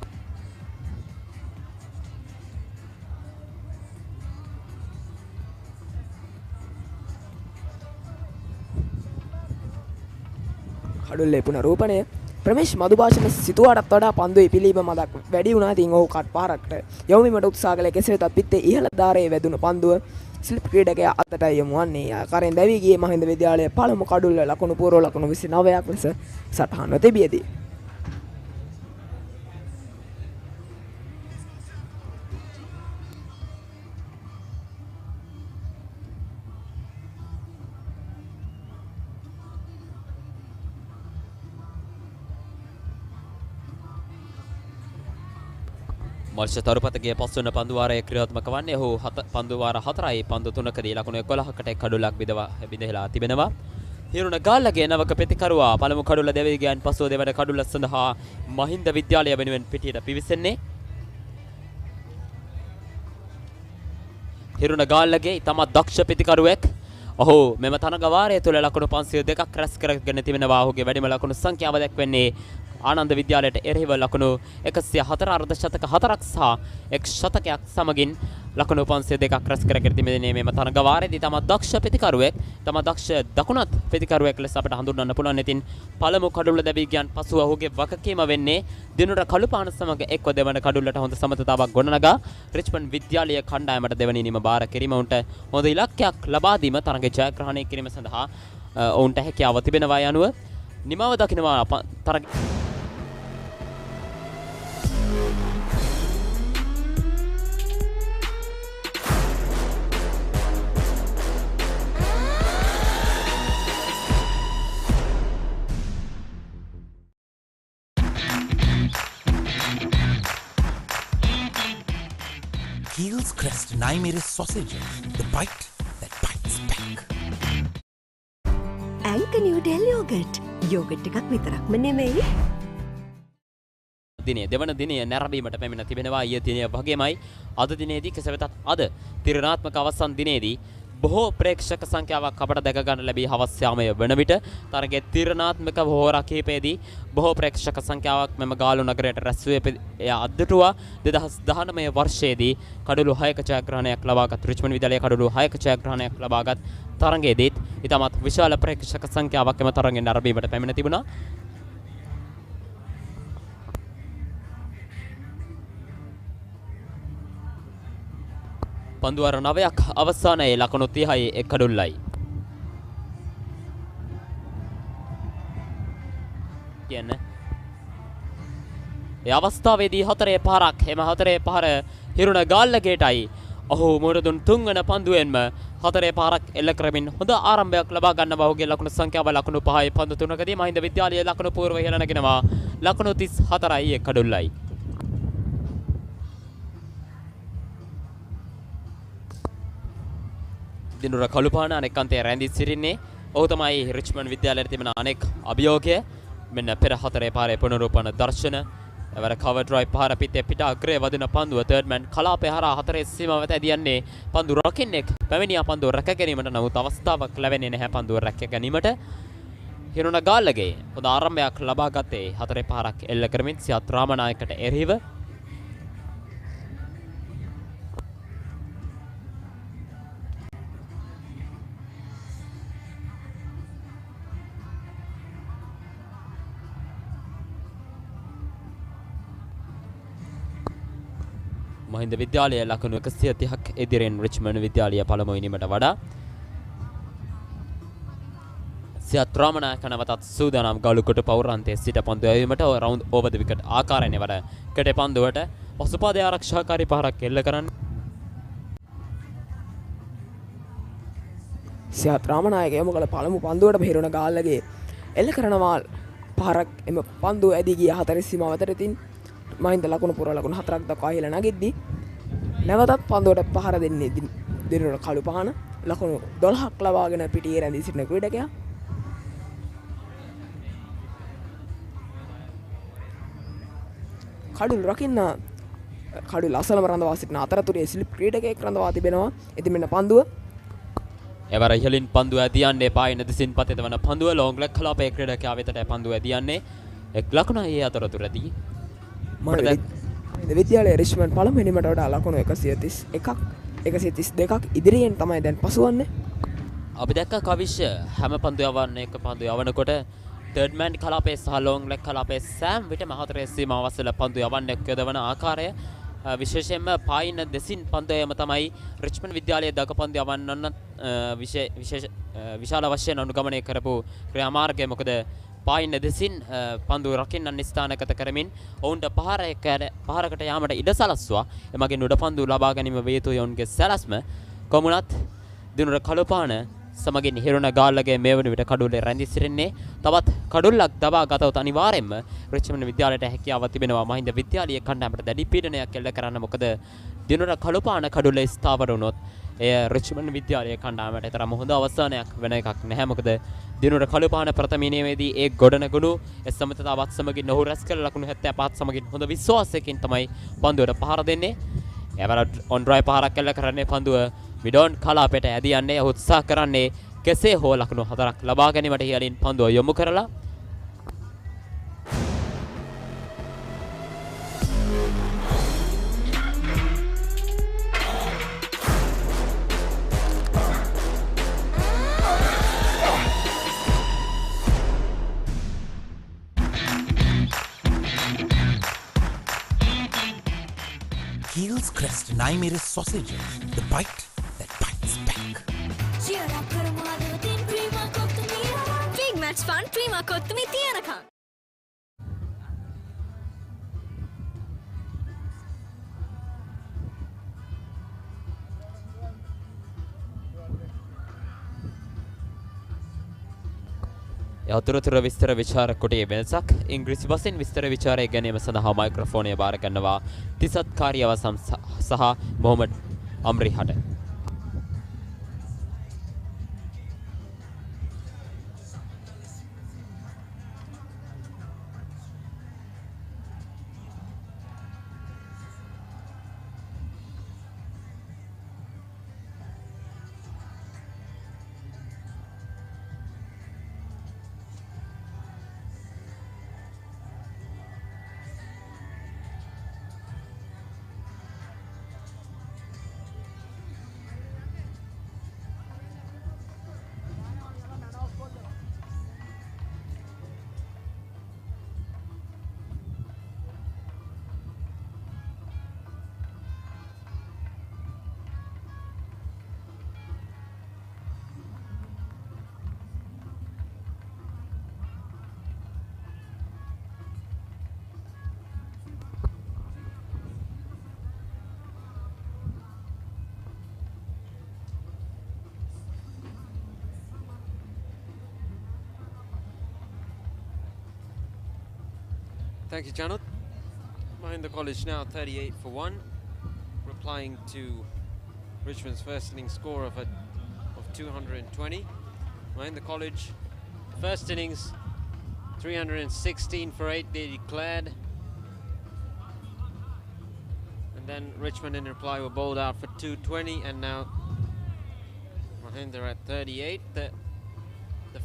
O: කඩුල්ලේ පුනරූපණය ප්‍රමේශ් මදුභාෂණ සිතුවාටත් වඩා පන්දුවේ පිළීම මදක් වැඩි වුණා. ඉතින් ඔහු කට් පාරකට යොමුවීමට උත්සාහ කළේ කෙසේ වෙතත් පිත්තේ ඉහළ ධාරයේ වැදුණු පන්දුව ස්ලිප් ක්‍රීඩකයා අතට යොමු වන්නේ. ආකාරයෙන් දැවී ගියේ මහින්ද විද්‍යාලයේ පළමු කඩුල්ල ලකුණු පූර්ව ලකුණු 29ක් ලෙස සටහන්ව තිබියදී.
Q: මල්ෂ තරුපතගේ පස්වන පන්දුවාරය ක්‍රියාත්මක වන්නේ ඔහු පන්දුවාර 4යි පන්දු 3කදී ලකුණු 11කට කඩුලක් බිඳලා තිබෙනවා. හිරුණ ගාල්ලගේ නවක ප්‍රතිකරුවා පළමු කඩුල දෙවී ගියන් පසුව දෙවන කඩුල සඳහා මහින්ද විද්‍යාලය වෙනුවෙන් පිටියට පිවිසෙන්නේ. හිරුණ ගාල්ලගේ ඉතාමත් දක්ෂ ප්‍රතිකරුවෙක්. ඔහු මෙම තරඟ වාරය තුළ ලකුණු 502ක් රැස් කරගෙන තිබෙනවා. ඔහුගේ වැඩිම ලකුණු සංඛ්‍යාව දක්වන්නේ ආනන්ද විද්‍යාලයට එරෙහිව ලකුණු 104 අර්ධශතක 4ක් සහ එක් ශතකයක් සමගින් ලකුණු 502ක් රැස් කරගෙන තිබෙනේ. මෙම තරඟ වාරයේදී තම දක්ෂ ප්‍රතිකරුවෙක් තම දක්ෂ දකුණත් ප්‍රතිකරුවෙක් ලෙස අපට හඳුන්වන්න පුළුවන්. ඉතින් පළමු කඩුල්ල දැවී ගියන් පසුව ඔහුගේ වගකීම වෙන්නේ දිනුර කළුපාන සමග එක්ව දෙවන කඩුල්ලට හොඳ සමතතාවක් ගොඩනගා රිච්මන්ඩ් විද්‍යාලීය කණ්ඩායමට දෙවන ඉනිම බාර කිරීම උන්ට හොඳ ඉලක්කයක් ලබා දීම තරඟ ජයග්‍රහණය කිරීම සඳහා ඔවුන්ට හැකියාව තිබෙනවා යනුව නිමව දකිනවා තරඟ.
J: Heels crest and I made a sausage. The bite that bites back.
G: Anchor New Delhi yogurt. Yogurt එකක් විතරක්ම නෙමෙයි.
Q: දිනේ දෙවන දිනය නැරඹීමට පැමිණ තිබෙනවා. ඊයේ දිනය වගේමයි අද දිනේදී කෙසේ වෙතත් අද තිරණාත්මක අවසන් දිනේදී බොහෝ ප්‍රේක්ෂක සංඛ්‍යාවක් අපට දැක ගන්න ලැබී හවස් යාමය වන විට තරගයේ තිරණාත්මක හෝරා කිහිපයේදී බොහෝ ප්‍රේක්ෂක සංඛ්‍යාවක් මෙම ගාලු නගරයට රැස් වූ අද්දුටුවා 2019 වර්ෂයේදී කඩලු 6ක ජයග්‍රහණයක් ලබාගත් රිච්මන්ඩ් විද්‍යාලයේ කඩලු 6ක ජයග්‍රහණයක් ලබාගත් තරගයේදීත් ඉතාමත් විශාල ප්‍රේක්ෂක සංඛ්‍යාවක් එම තරගයෙන් නැරඹීමට පැමිණ තිබුණා. පන්දුවාර 9ක් අවසානයේ ලකුණු 30යි එක් කඩුල්ලයි. කියන්නේ ඒ අවස්ථාවේදී හතරේ පාරක් එම හතරේ පාර හිරුණ ගාල්ලගේටයි. ඔහු මුරුදුන් තුන්වන පන්දුවෙන්ම හතරේ පාරක් එල්ල කරමින් හොඳ ආරම්භයක් ලබා ගන්න බහුගේ ලකුණු සංඛ්‍යාව ලකුණු 5යි පන්දු 3කදී මහින්ද විද්‍යාලයේ ලකුණු පූර්ව ඉහළ නැගෙනවා ලකුණු 34යි එක් කඩුල්ලයි. දිනුර කළුපාන අනෙක් අන්තයේ රැඳී සිටින්නේ ඔහු තමයි රිච්මන්ඩ් විද්‍යාලයේ තිබෙන අනෙක් අභියෝගය. මෙන්න පෙර හතරේ පාරේ පුනරුපන දර්ශන එවර කවර් ඩ්‍රයිව් පාර පිටේ පිට අග්‍රයේ වදින පන්දුව තර්ඩ් මෑන් කලාපය හරහා හතරේ සීමාව වෙත ඇදියන්නේ පන්දු රකින්නෙක් පැමිණියා පන්දුව රැක ගැනීමට. නමුත් අවස්ථාවක් ලැබෙන්නේ නැහැ පන්දුව රැක ගැනීමට. හිරුණ ගාල්ලගේ හොඳ ආරම්භයක් ලබා ගත්තේ හතරේ පාරක් එල්ල කරමින් සියත් රාමනායකට එරෙහිව. මහින්ද විද්‍යාලය ලකුණු 130ක් එදිරින් රිච්මන්ඩ් විද්‍යාලය පළමු ඉනිමට වඩා. සියත් රාමනායක නැවතත් සූදානම් ගලුකොට පෞරාන්තයේ සිට පන්දු යැවීමට රවුන්ඩ් ඕවර් ද විකට් ආකාරයෙන් වඩ කෙටේ පන්දුවට පසුපාදයේ ආරක්ෂාකාරී පහරක් එල්ල කරන්න.
O: සියත් රාමනායක යොමු කළ පළමු පන්දුවට බහිරුණ ගාල්ලගේ එල්ල කරනවා පහරක් එම පන්දුව ඇදී ගිය හතරේ සීමාව අතර තින් මහින්ද ලකුණු පුර ලකුණු 4ක් දක්වා ඉහළ නැගෙද්දී නැවතත් පන්දුවට පහර දෙන්නේ දිනුර කළුපාන ලකුණු 12ක් ලබාගෙන පිටියේ රැඳී සිටින ක්‍රීඩකයා. කඩුල් රකින්න කඩුල් අසලම රඳවා සිටින අතරතුරේ ස්ලිප් ක්‍රීඩකයෙක් රඳවා තිබෙනවා. ඉතින් මෙන්න පන්දුව
Q: එවර ඉහළින් පන්දුව ඇදියන්නේ පායින දිසින් පතේ වන පන්දුව ලොංග් ලෙග් කලාපයේ ක්‍රීඩකයා වෙතට පන්දුව ඇදියන්නේ එක් ලකුණයි ඒ අතරතුරදී.
O: විද්‍යාලයේ රිච්මන්ඩ් පළමුවෙනිමට වඩා ලකුණු 131ක් 132ක් ඉදිරියෙන් තමයි දැන් පසුවන්නේ.
Q: අපි දැක්ක කවිෂ හැම පන්දු යවන්න එක පන්දු යවනකොට තර්ඩ් මෑන් කලාපයේ සහ ලොන් ලෙග් කලාපයේ සෑම් විටම හතරේ සීමාව වසල පන්දු යවන්න යොදවන ආකාරය විශේෂයෙන්ම පායින් දෙසින් පන්දයම තමයි රිච්මන්ඩ් විද්‍යාලයේ දක පන්දු යවන්නන්න විශාල වශයෙන් අනුගමනය කරපු ක්‍රියාමාර්ගය. මොකද පායින් දෙසින් පන්දු රකින්නන් ස්ථානගත කරමින් ඔවුන්ට පහරකට යාමට ඉඩ සලස්වා එමගින් උඩ පන්දු ලබා ගැනීම වේ යුතුයි ඔවුන්ගේ සැලැස්ම. කොමුණත් දිනුර කළුපාන සමගින් හිරුණ ගාල්ලගේ මේ වන විට කඩුල්ලේ රැඳී සිටින්නේ. තවත් කඩුල්ලක් දබා ගතොත් අනිවාර්යෙන්ම රිච්මන්ඩ් විද්‍යාලයට හැකියාව තිබෙනවා මහින්ද විද්‍යාලීය කණ්ඩායමට දැඩි පීඩනයක් එල්ල කරන්න. මොකද දිනුර කළුපාන කඩුල්ලේ ස්ථාවර වුණොත් එය රිච්මන්ඩ් විද්‍යාලීය කණ්ඩායමට තරම් හොඳ අවසානයක් වෙන එකක් නැහැ. මොකද දිනුර කළුපාන ප්‍රථම ඉනිමේදී ඒ ගොඩනගුණු සමතතාවත් සමගින් ඔහු රැස් කළ ලකුණු 75 සමගින් හොඳ විශ්වාසයකින් තමයි පන්දුවට පහර දෙන්නේ. එවරත් ඔන් ඩ්‍රයිව් පහරක් එල්ල කරන්නේ පන්දුව විඩෝන් කලාපයට ඇදී යන්නේ. උත්සාහ කරන්නේ කෙසේ හෝ ලකුණු 4ක් ලබා ගැනීමට ඉහළින් පන්දුව යොමු කරලා.
J: Heels crest and I made a sausage. The bite that bites back.
L: Cheer up කරමාද තින් ක්‍රීමා කොත්තුමි Big Match Fun Prima Kottumee තියනකම්.
Q: යතුරුතුර විස්තර විචාර කොටේ වෙනසක් ඉංග්‍රීසි බසින් විස්තර විචාරය ගැනීම සඳහා මයික්‍රොෆෝනය බාර ගන්නවා තිසත් කාර්යවසම් සහ Mohammed අම්රිහට.
C: Thank you, Janet. Mahinda College now 38 for 1, replying to Richmond's first innings score of 220. Mahinda College, first innings 316 for 8, they declared. And then Richmond in reply were bowled out for 220, and now Mahinda at 38. The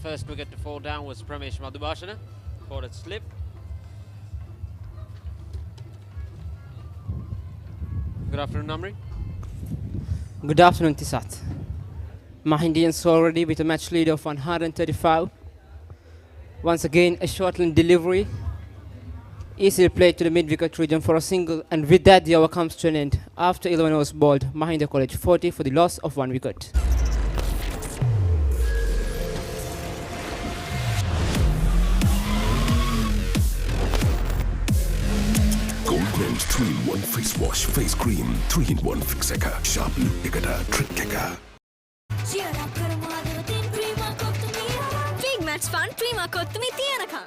C: first wicket to fall down was Pramesh Madhubhashana, caught it slip. Good afternoon, Namri.
A: Good afternoon, Tisat. Mahindians already with a match lead of 135. Once again, a shortland delivery. Easily played to the mid-wicket region for a single, and with that the over comes to an end. After 11 overs bowled, Mahinda College 40 for the loss of 1 wicket.
M: Goldman's 3-in-1 face wash, face cream, 3-in-1 fixer, sharp look ticketer, trick kicker.
L: Cheer up කරමාද තින් ක්‍රීමා කොත්තුමි Big Match Fun Prima Kottumee තියනකම්.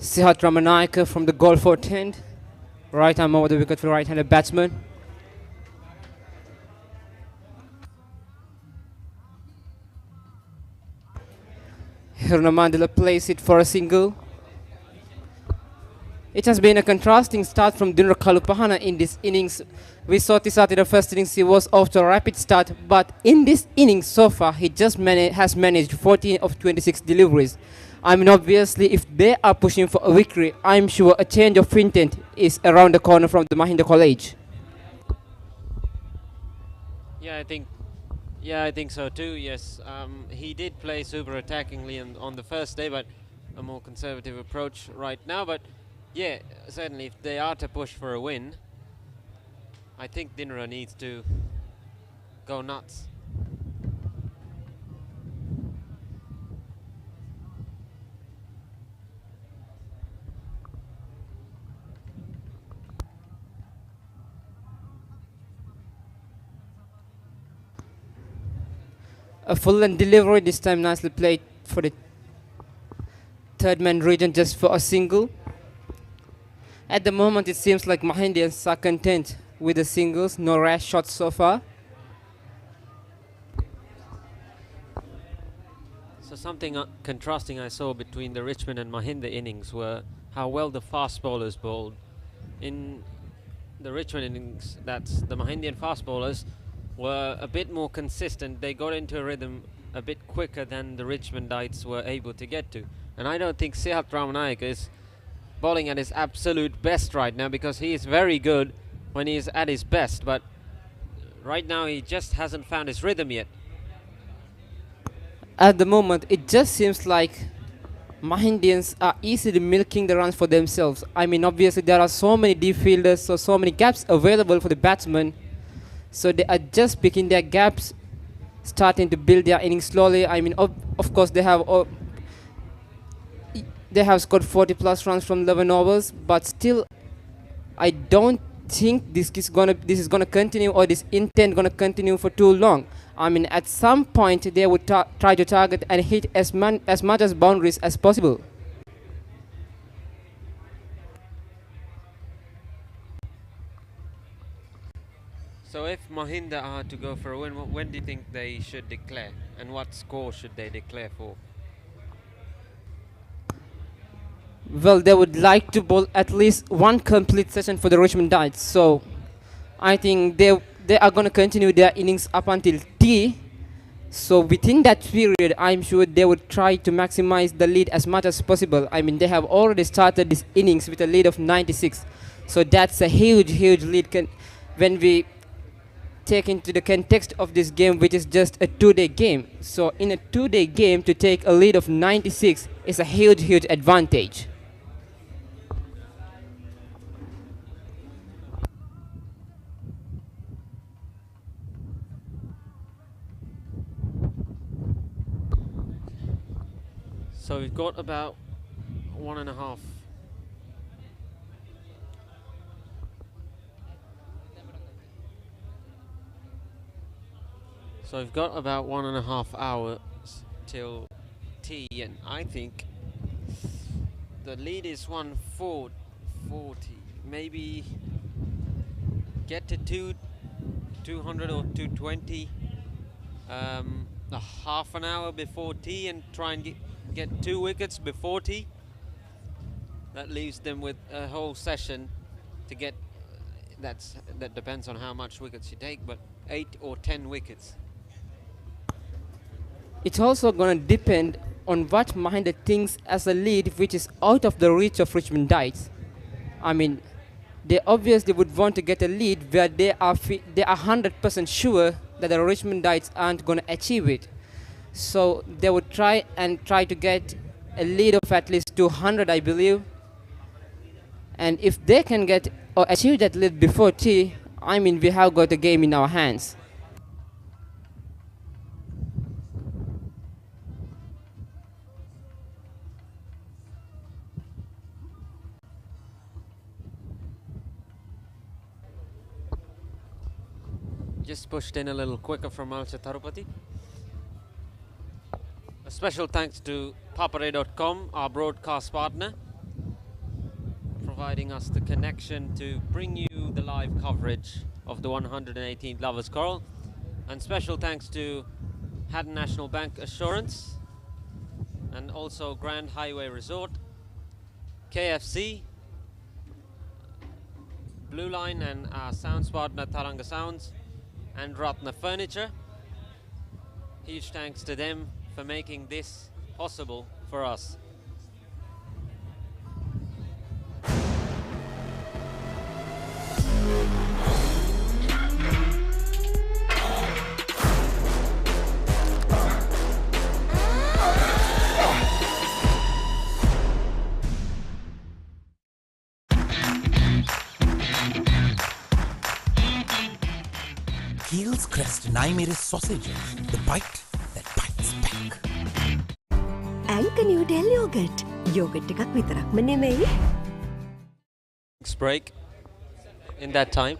A: Sihat Ramanayaka from the goal fort end. Right arm over the wicket for right-handed batsman. Hiruna Mandela plays it for a single. It has been a contrasting start from Dinra Kalupahana in this innings. We saw Tisat in the first innings, he was off to a rapid start, but in this innings so far, he just has managed 14 of 26 deliveries. I mean, obviously, if they are pushing for a victory, I'm sure a change of intent is around the corner from the Mahinda College.
C: Yeah, I think so too. Yes, he did play super attackingly on the first day, but a more conservative approach right now. But yeah, certainly if they are to push for a win, I think Dinra needs to go nuts.
A: A full and delivery, this time nicely played for the third man region just for a single. At the moment it seems like Mahindians are content with the singles, no rash shots so far.
C: So something contrasting I saw between the Richmond and Mahinda innings were how well the fast bowlers bowled. In the Richmond innings, that's the Mahindian fast bowlers were a bit more consistent. They got into a rhythm a bit quicker than the Richmondites were able to get to. And I don't think Sihat Ramanayake is bowling at his absolute best right now, because he is very good when he is at his best, but right now he just hasn't found his rhythm yet.
A: At the moment, it just seems like Mahindians are easily milking the runs for themselves. I mean, obviously there are so many deep fielders, so many gaps available for the batsmen. So they are just picking their gaps, starting to build their innings slowly. I mean, of course, they have scored 40 plus runs from 11 overs, but still, I don't think this is gonna continue, or this intent gonna continue for too long. I mean, at some point they would try to target and hit as much as boundaries as possible.
C: So if Mahinda are to go for a win, when do you think they should declare? And what score should they declare for?
A: Well, they would like to bowl at least one complete session for the Richmondites. So I think they are going to continue their innings up until tea. So within that period, I'm sure they would try to maximize the lead as much as possible. I mean, they have already started this innings with a lead of 96. So that's a huge, huge lead when we take into the context of this game, which is just a 2-day game. So in a 2-day game, to take a lead of 96 is a huge, huge advantage.
C: So we've got about 1.5. So we've got about 1.5 hours till tea, and I think the lead is 140. Maybe get to 200 or 220 a half an hour before tea, and try and get 2 wickets before tea. That leaves them with a whole session to get. That depends on how much wickets you take, but 8 or 10 wickets.
A: It's also going to depend on what Mahinda thinks as a lead which is out of the reach of Richmondites. I mean, they obviously would want to get a lead where they are 100% sure that the Richmondites aren't going to achieve it. So they would try to get a lead of at least 200, I believe. And if they can get or achieve that lead before tea, I mean, we have got a game in our hands.
C: Just pushed in a little quicker from Malcha Tarupati. A special thanks to Papare.com, our broadcast partner, providing us the connection to bring you the live coverage of the 118th Lovers Quarrel. And special thanks to Haddon National Bank Assurance, and also Grand Highway Resort, KFC, Blue Line and our sounds partner Taranga Sounds and Ratna Furniture. Huge thanks to them for making this possible for us.
J: Heels crest and I made a sausage. The bite that bites back.
G: ඇංක නිවඩෙල් යෝගට් යෝගට් එකක් විතරක්ම නෙමෙයි.
C: Break in that time.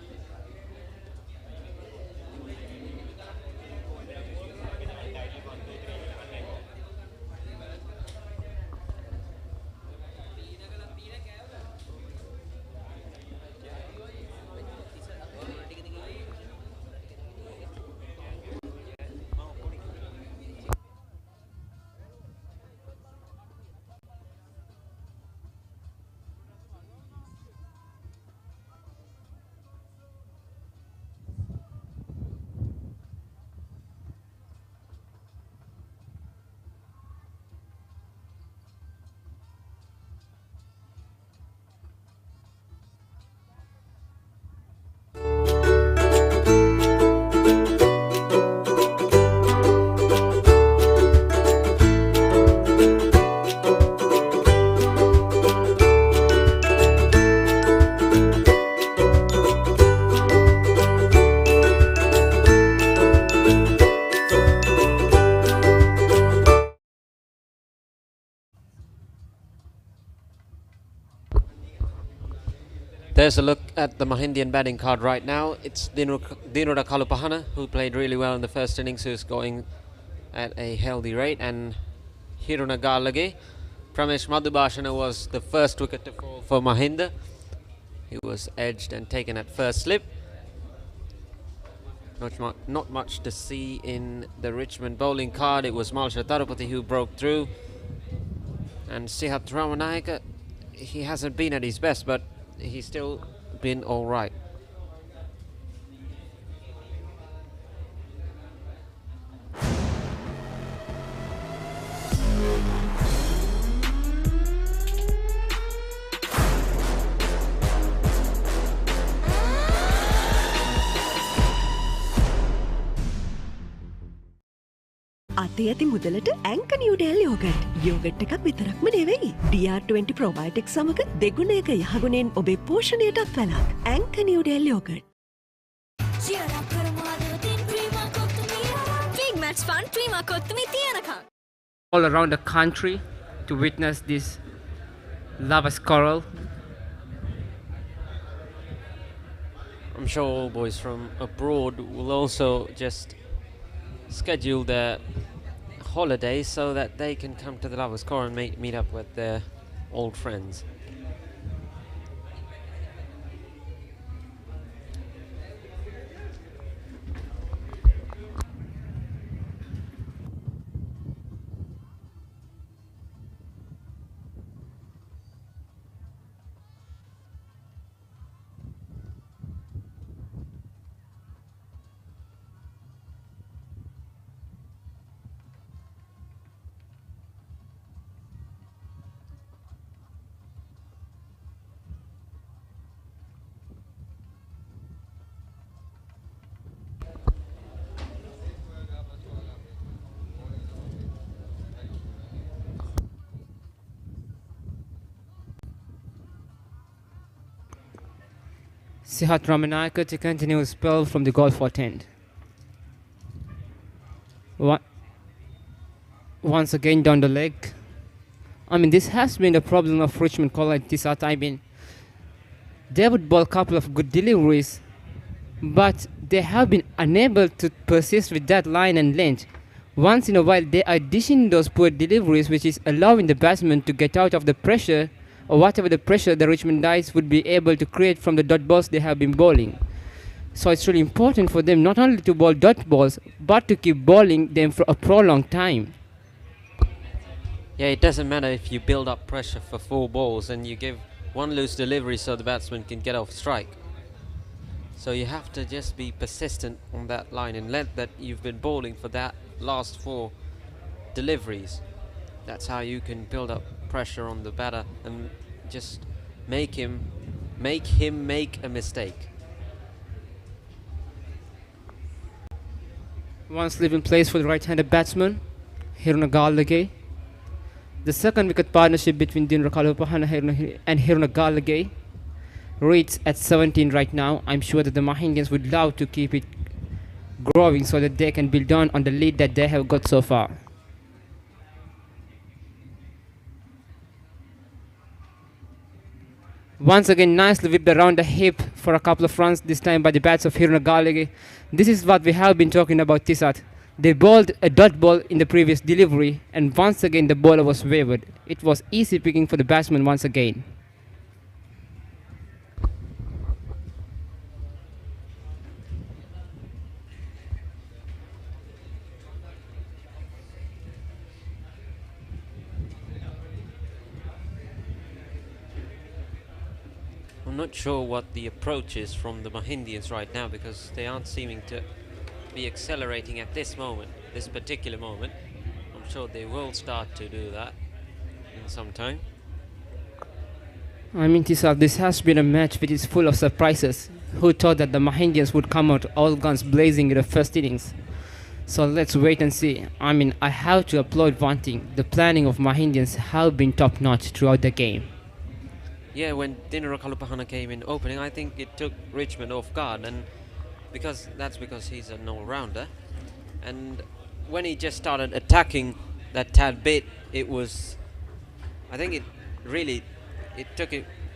C: There's a look at the Mahindian batting card right now. It's Dinuda Kalupahana, who played really well in the first innings, who's going at a healthy rate, and Hiruna Galle. Pramesh Madhubhashana was the first wicket to fall for Mahinda. He was edged and taken at first slip. Not much to see in the Richmond bowling card. It was Malsha Tarupati who broke through. And Sihat Ramanayaka, he hasn't been at his best, but he's still been all right.
G: අතේ ඇති මුදලට ඇංක නිවඩෙල් යෝගට් යෝගට් එකක් විතරක්ම නෙවෙයි DR20 ප්‍රොබයොටික් සමග දෙගුණයක යහගුණෙන් ඔබේ පෝෂණයටත් වැළක් ඇංක Newdale yoghurt
L: Big match fun Prima Kottumee තියනකම්
A: All around the country to witness this Lovers Quarrel.
C: I'm sure all boys from abroad will also just schedule their holidays so that they can come to the Lovers Quarrel and meet up with their old friends.
A: Sihat Ramanayaka to continue his spell from the golf end. Once again down the leg. I mean, this has been the problem of Richmond College this time. They would bowl a couple of good deliveries, but they have been unable to persist with that line and length. Once in a while, they are dishing those poor deliveries, which is allowing the batsman to get out of the pressure, or whatever the pressure the Richmond Dice would be able to create from the dot balls they have been bowling. So it's really important for them not only to bowl dot balls, but to keep bowling them for a prolonged time.
C: Yeah, it doesn't matter if you build up pressure for 4 balls and you give one loose delivery so the batsman can get off strike. So you have to just be persistent on that line and let that you've been bowling for that last 4 deliveries. That's how you can build up pressure on the batter and just make him make a mistake.
A: Once leaving place for the right-handed batsman, Hiruna Galle. The second wicket partnership between Dinra Kalupahana and Hiruna Galle reads at 17 right now. I'm sure that the Mahindians would love to keep it growing so that they can build on the lead that they have got so far. Once again, nicely whipped around the hip for a couple of runs, this time by the bats of Hiruna Galle. This is what we have been talking about, Tisat. They bowled a dot ball in the previous delivery, and once again the bowler was wavered. It was easy picking for the batsman once again.
C: I'm not sure what the approach is from the Mahindians right now, because they aren't seeming to be accelerating at this moment, this particular moment. I'm sure they will start to do that in some time.
A: I mean, Tisal, this has been a match which is full of surprises. Who thought that the Mahindians would come out all guns blazing in the first innings? So let's wait and see. I mean, I have to applaud one thing. The planning of Mahindians have been top-notch throughout the game.
C: Yeah, when Dinara Kalupahana came in opening, I think it took Richmond off guard, and because he's an all-rounder, and when he just started attacking that tad bit, it was, I think it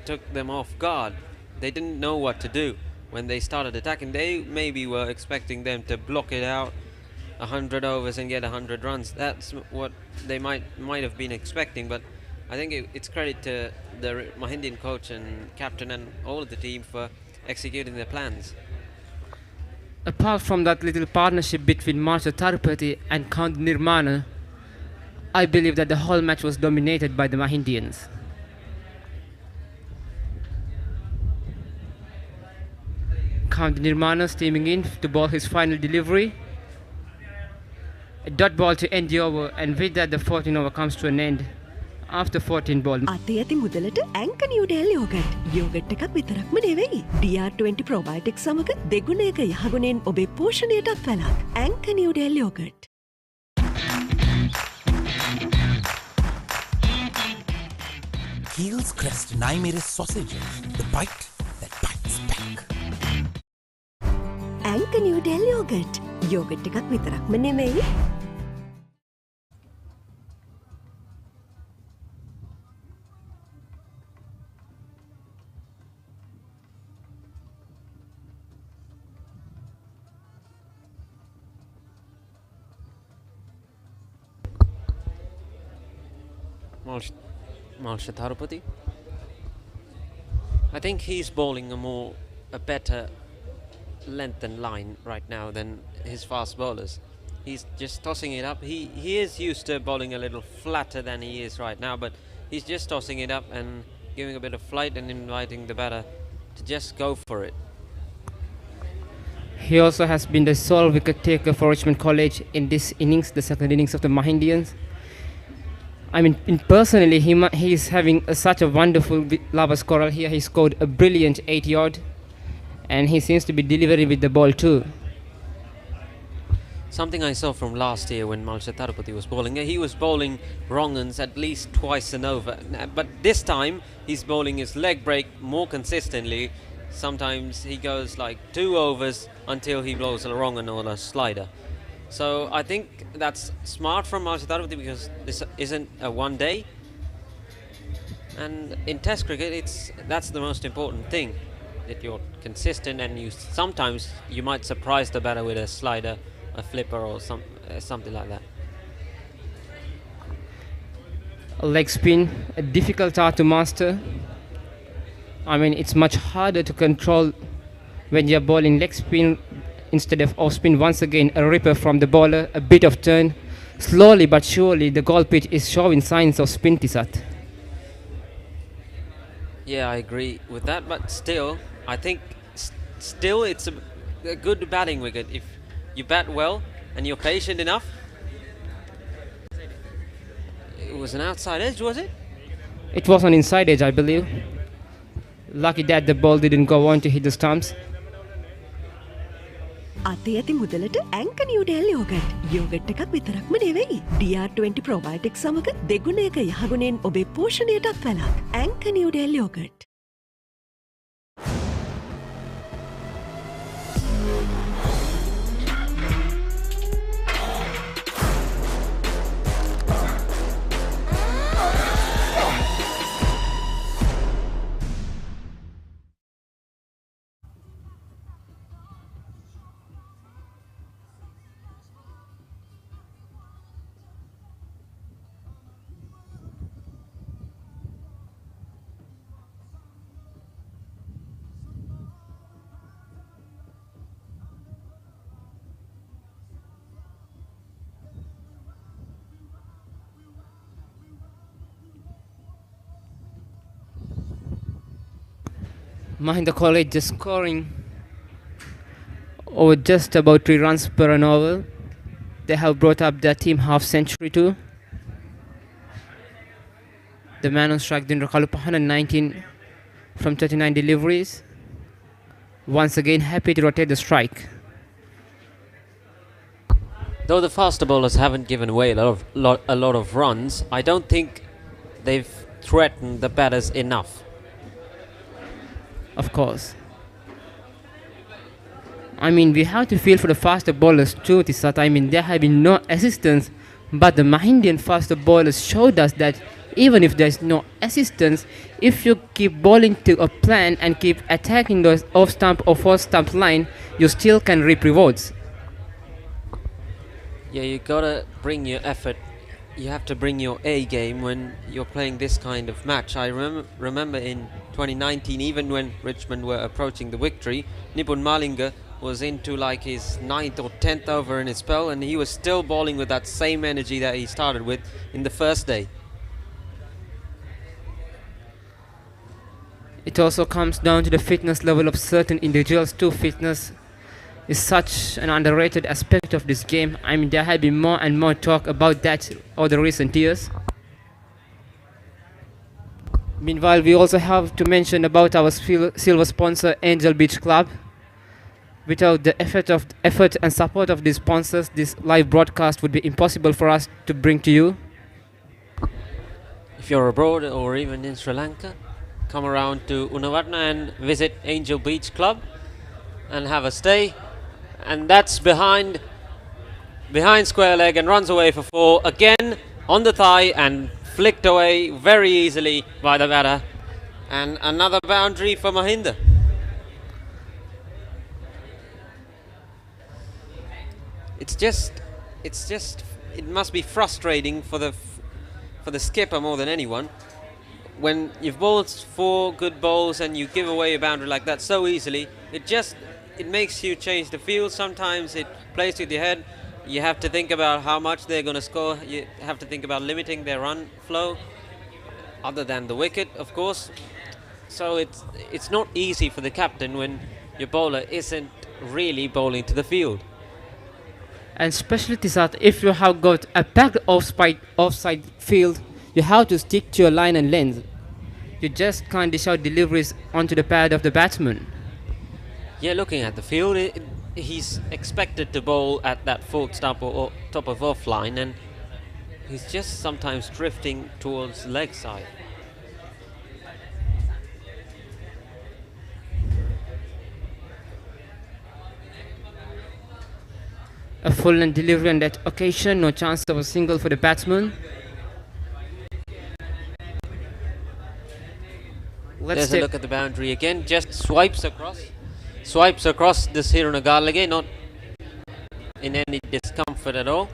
C: took them off guard. They didn't know what to do when they started attacking. They maybe were expecting them to block it out 100 overs and get 100 runs. That's what they might have been expecting, but I think it's credit to the Mahindian coach and captain and all of the team for executing their plans.
A: Apart from that little partnership between Marsha Tarupati and Count Nirmana, I believe that the whole match was dominated by the Mahindians. Count Nirmana steaming in to bowl his final delivery. A dot ball to end the over, and with that the 14 over comes to an end. After 14 ball.
G: අතේ ඇති මුදලට ඇංක නිව්ඩේල් යෝගට්. යෝගට් එකක් විතරක්ම නෙවෙයි. DR20 probiotics සමග දෙගුණයක යහගුණෙන් ඔබේ පෝෂණයටත් වැළක්. ඇංක Newdale yoghurt.
J: Heels Crest Naimeris sausages. The bite that bites back.
G: ඇංක නිව්ඩේල් යෝගට්. යෝගට් එකක් විතරක්ම නෙවෙයි.
C: Malsha Tarupati. I think he's bowling a better length and line right now than his fast bowlers. He's just tossing it up. He is used to bowling a little flatter than he is right now, but he's just tossing it up and giving a bit of flight and inviting the batter to just go for it.
A: He also has been the sole wicket taker for Richmond College in this innings, the second innings of the Mahindians. I mean, personally, he is having such a wonderful Lovers Quarrel here. He scored a brilliant 80-odd, and he seems to be delivering with the ball too.
C: Something I saw from last year when Malsha Tarupati was bowling, he was bowling wrong-uns at least twice an over. But this time, he's bowling his leg break more consistently. Sometimes he goes like 2 overs until he blows a wrong-un or a slider. So I think that's smart from Malsha Tarupati, because this isn't a one day. And in Test cricket, that's the most important thing, that you're consistent, and sometimes you might surprise the batter with a slider, a flipper, or something like that.
A: A leg spin, a difficult art to master. I mean, it's much harder to control when you're bowling leg spin instead of off spin. Once again, a ripper from the bowler, a bit of turn. Slowly but surely, the goal pitch is showing signs of spin, Tisat.
C: Yeah, I agree with that, but still, I think still it's a good batting wicket. If you bat well and you're patient enough. It was an outside edge, was it?
A: It was an inside edge, I believe. Lucky that the ball didn't go on to hit the stumps.
G: අතේ ඇති මුදලට ඇංක නිවඩෙල් යෝගට්. යෝගට් එකක් විතරක්ම නෙවෙයි. DR20 ප්‍රොබයොටික් සමග දෙගුණයක යහගුණෙන් ඔබේ පෝෂණයටත් වැළක්. ඇංක Newdale yoghurt.
A: Mahinda College just scoring over just about 3 runs per an over. They have brought up their team half century too. The man on strike Dindra Kalupa 119 from 39 deliveries. Once again happy to rotate the strike.
C: Though the faster bowlers haven't given away a lot of runs, I don't think they've threatened the batters enough.
A: Of course. I mean, we have to feel for the faster bowlers too, Tisat. I mean, there have been no assistance, but the Mahindian faster bowlers showed us that even if there's no assistance, if you keep bowling to a plan and keep attacking those off-stump or four-stump line, you still can reap rewards.
C: Yeah, you gotta bring your effort. You have to bring your A game when you're playing this kind of match. I remember in 2019, even when Richmond were approaching the victory, Nipun Malinga was into like his 9th or 10th over in his spell, and he was still bowling with that same energy that he started with in the first day.
A: It also comes down to the fitness level of certain individuals too. Fitness is such an underrated aspect of this game. I mean, there have been more and more talk about that over the recent years. Meanwhile, we also have to mention about our silver sponsor, Angel Beach Club. Without the effort and support of these sponsors, this live broadcast would be impossible for us to bring to you.
C: If you're abroad or even in Sri Lanka, come around to Unnavatna and visit Angel Beach Club and have a stay. And that's behind square leg and runs away for 4 again on the thigh and flicked away very easily by the batter, and another boundary for Mahinda. It must be frustrating for the skipper more than anyone when you've bowled 4 good bowls and you give away a boundary like that so easily. It makes you change the field. Sometimes it plays with your head. You have to think about how much they're going to score. You have to think about limiting their run flow, other than the wicket, of course. So it's not easy for the captain when your bowler isn't really bowling to the field.
A: And especially Tisat, if you have got a packed offside field, you have to stick to your line and length. You just can't dish out deliveries onto the pad of the batsman.
C: Yeah, looking at the field, he's expected to bowl at that 4th stump or top of off line, and he's just sometimes drifting towards leg side.
A: A full length delivery on that occasion, no chance of a single for the batsman.
C: There's a look at the boundary again, just swipes across this Hiruna Galle, not in any discomfort at all.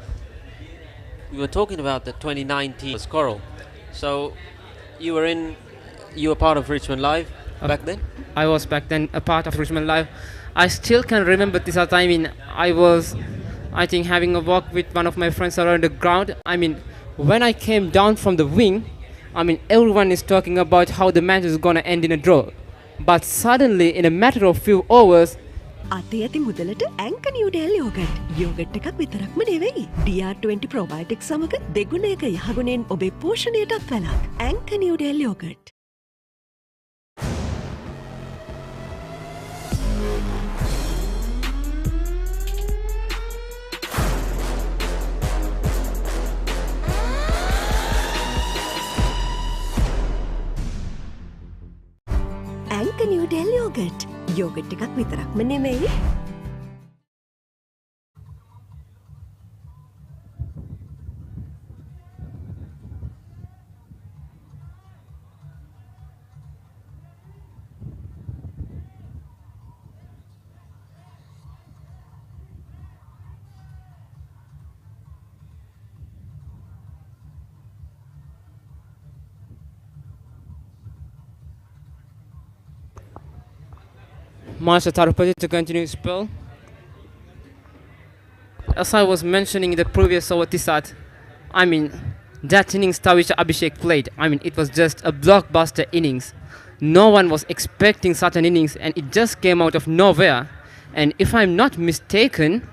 C: We were talking about the 2019 Lovers Quarrel. So you were part of Richmond Live back then?
A: I was back then a part of Richmond Live. I still can remember this time. I was having a walk with one of my friends around the ground. When I came down from the wing, everyone is talking about how the match is gonna end in a draw. But suddenly, in a matter of few hours,
G: අතේ ඇති මුදලට ඇංක නිවඩෙල් යෝගට්. යෝගට් එකක් විතරක්ම නෙවෙයි. DR20 ප්‍රොබයොටික් සමග දෙගුණයක යහගුණෙන් ඔබේ පෝෂණයටත් වැළක්. ඇංක Newdale yoghurt. ඇංක Newdale yoghurt. Yoghurt එකක් විතරක්ම නෙමෙයි.
A: Master Tarupati to continue his spell. As I was mentioning in the previous over Tisat, that innings Tavish Abhishek played, it was just a blockbuster innings. No one was expecting such an innings and it just came out of nowhere. And if I'm not mistaken,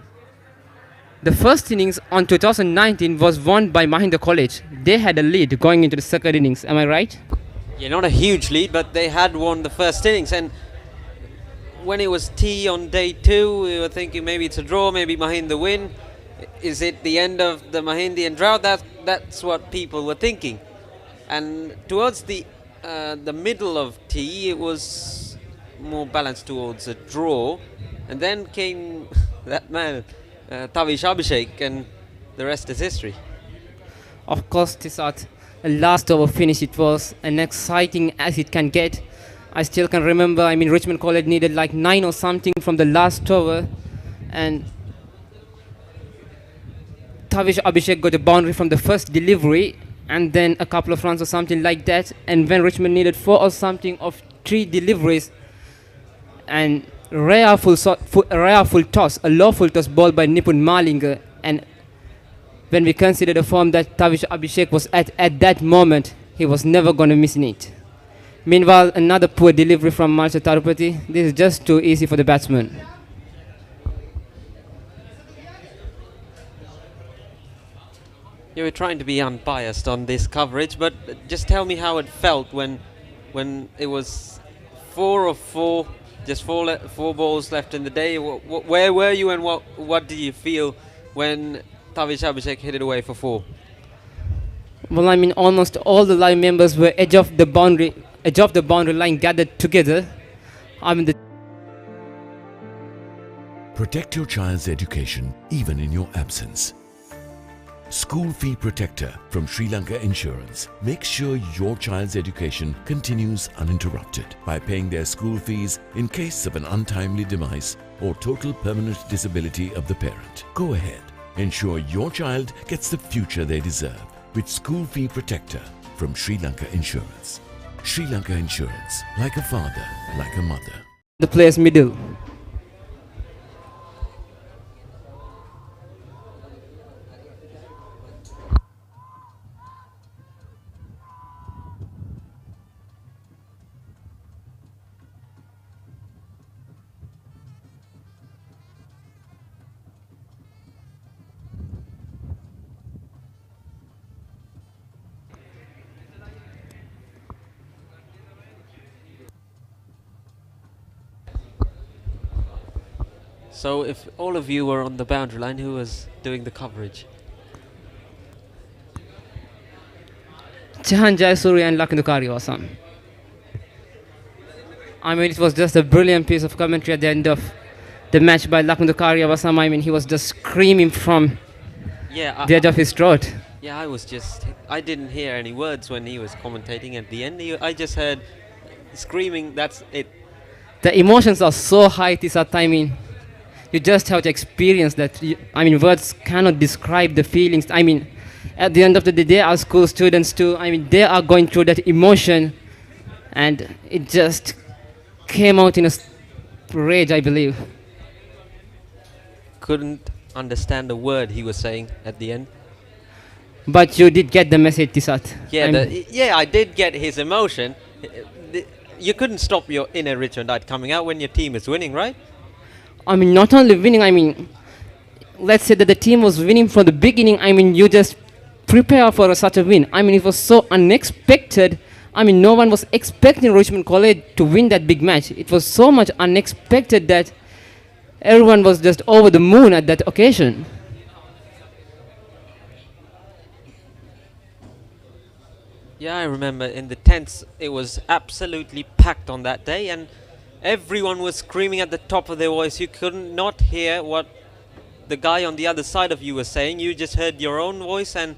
A: the first innings on 2019 was won by Mahinda College. They had a lead going into the second innings, am I right?
C: Yeah, not a huge lead, but they had won the first innings. And when it was tea on day 2, we were thinking maybe it's a draw, maybe Mahinda win. Is it the end of the Mahindian drought? That's what people were thinking. And towards the middle of tea, it was more balanced towards a draw. And then came that man, Tavish Abhishek, and the rest is history.
A: Of course, Tisat, a last over finish it was, and exciting as it can get. I still can remember, Richmond College needed like 9 or something from the last over, and Tavish Abhishek got a boundary from the first delivery, and then a couple of runs or something like that, and when Richmond needed 4 or something of 3 deliveries, and rare full toss, a lawful toss ball by Nipun Malinger, and when we consider the form that Tavish Abhishek was at that moment, he was never going to miss it. Meanwhile, another poor delivery from Master Tarupati. This is just too easy for the batsman.
C: You were trying to be unbiased on this coverage, but just tell me how it felt when it was 4 of 4, just 4 balls left in the day. Where were you, and what did you feel when Tavish Abhishek hit it away for 4?
A: Well, almost all the line members were edge of the boundary line gathered together.
I: Protect your child's education even in your absence. School Fee Protector from Sri Lanka Insurance makes sure your child's education continues uninterrupted by paying their school fees in case of an untimely demise or total permanent disability of the parent. Go ahead, ensure your child gets the future they deserve with School Fee Protector from Sri Lanka Insurance. Sri Lanka Insurance, like a father, like a mother.
A: The player's middle.
C: So if all of you were on the boundary line, who was doing the coverage?
A: Chahan Jayasuri and Lakindu Karyawasam. It was just a brilliant piece of commentary at the end of the match by Lakindu Karyawasam. He was just screaming from the edge of his throat.
C: Yeah, I didn't hear any words when he was commentating at the end. I just heard screaming, that's it.
A: The emotions are so high, Tisat. You just have to experience that. Words cannot describe the feelings. At the end of the day, our school students too, they are going through that emotion, and it just came out in a rage, I believe.
C: Couldn't understand a word he was saying at the end.
A: But you did get the message, Tisat.
C: Yeah, I did get his emotion. you couldn't stop your inner Richmondite coming out when your team is winning, right?
A: I mean, not only winning, I mean, let's say that the team was winning from the beginning. I mean, you just prepare for such a win. I mean, it was so unexpected. I mean, no one was expecting Richmond College to win that big match. It was so much unexpected that everyone was just over the moon at that occasion.
C: Yeah, I remember in the tents it was absolutely packed on that day, and everyone was screaming at the top of their voice. You could not hear what the guy on the other side of you was saying. You just heard your own voice and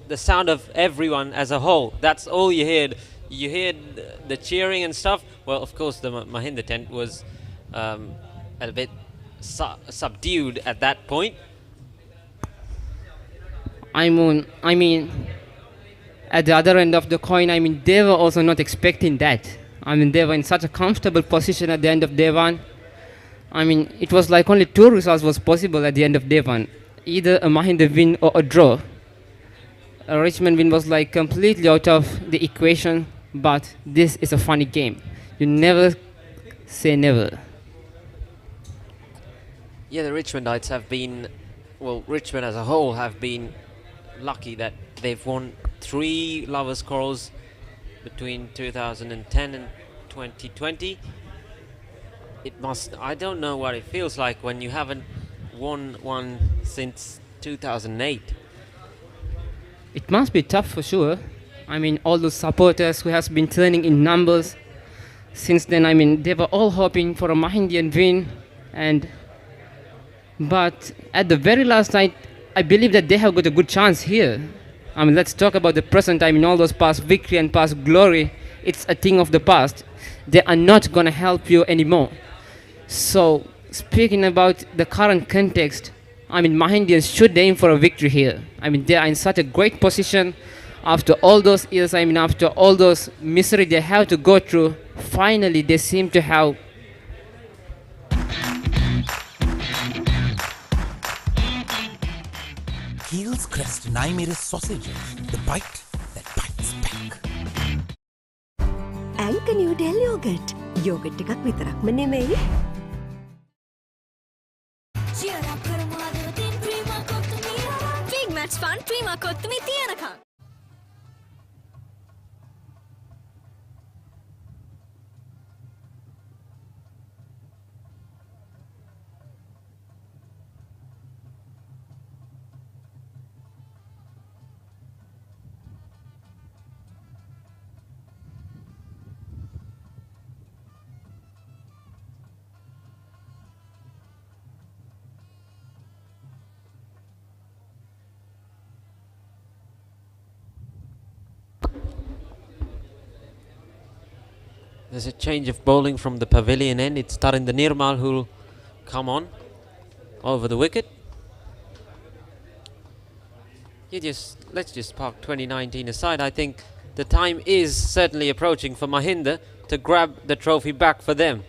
C: the sound of everyone as a whole. That's all you heard. You heard the cheering and stuff. Well, of course, the Mahinda tent was a bit subdued at that point.
A: I mean, at the other end of the coin, I mean, they were also not expecting that. I mean, they were in such a comfortable position at the end of day one. I mean, it was like only two results was possible at the end of day one. Either a Mahinda win or a draw. A Richmond win was like completely out of the equation, but this is a funny game. You never say never.
C: Yeah, the Richmondites have been, well, Richmond as a whole have been lucky that they've won 3 Lovers Quarrels between 2010 and 2020. It must, I don't know what it feels like when you haven't won one since 2008.
A: It must be tough for sure. I mean, all those supporters who has been turning in numbers since then. I mean, they were all hoping for a Mahindian win, but at the very last night, I believe that they have got a good chance here. I mean, let's talk about the present. I mean, all those past victory and past glory, it's a thing of the past. They are not going to help you anymore. So, speaking about the current context, I mean, Mahindians should aim for a victory here. I mean, they are in such a great position after all those years. I mean, after all those misery they have to go through, finally they seem to have
J: Heels Crest and I made a sausage. The bite that bites back.
G: Anchor New Del Yogurt. Yogurt එකක් විතරක්ම නෙමෙයි.
L: Big match fun, prima කොත්තුමි තියනකම්.
C: There's a change of bowling from the pavilion end. It's Tarinda Nirmal who'll come on over the wicket. Let's just park 2019 aside. I think the time is certainly approaching for Mahinda to grab the trophy back for them,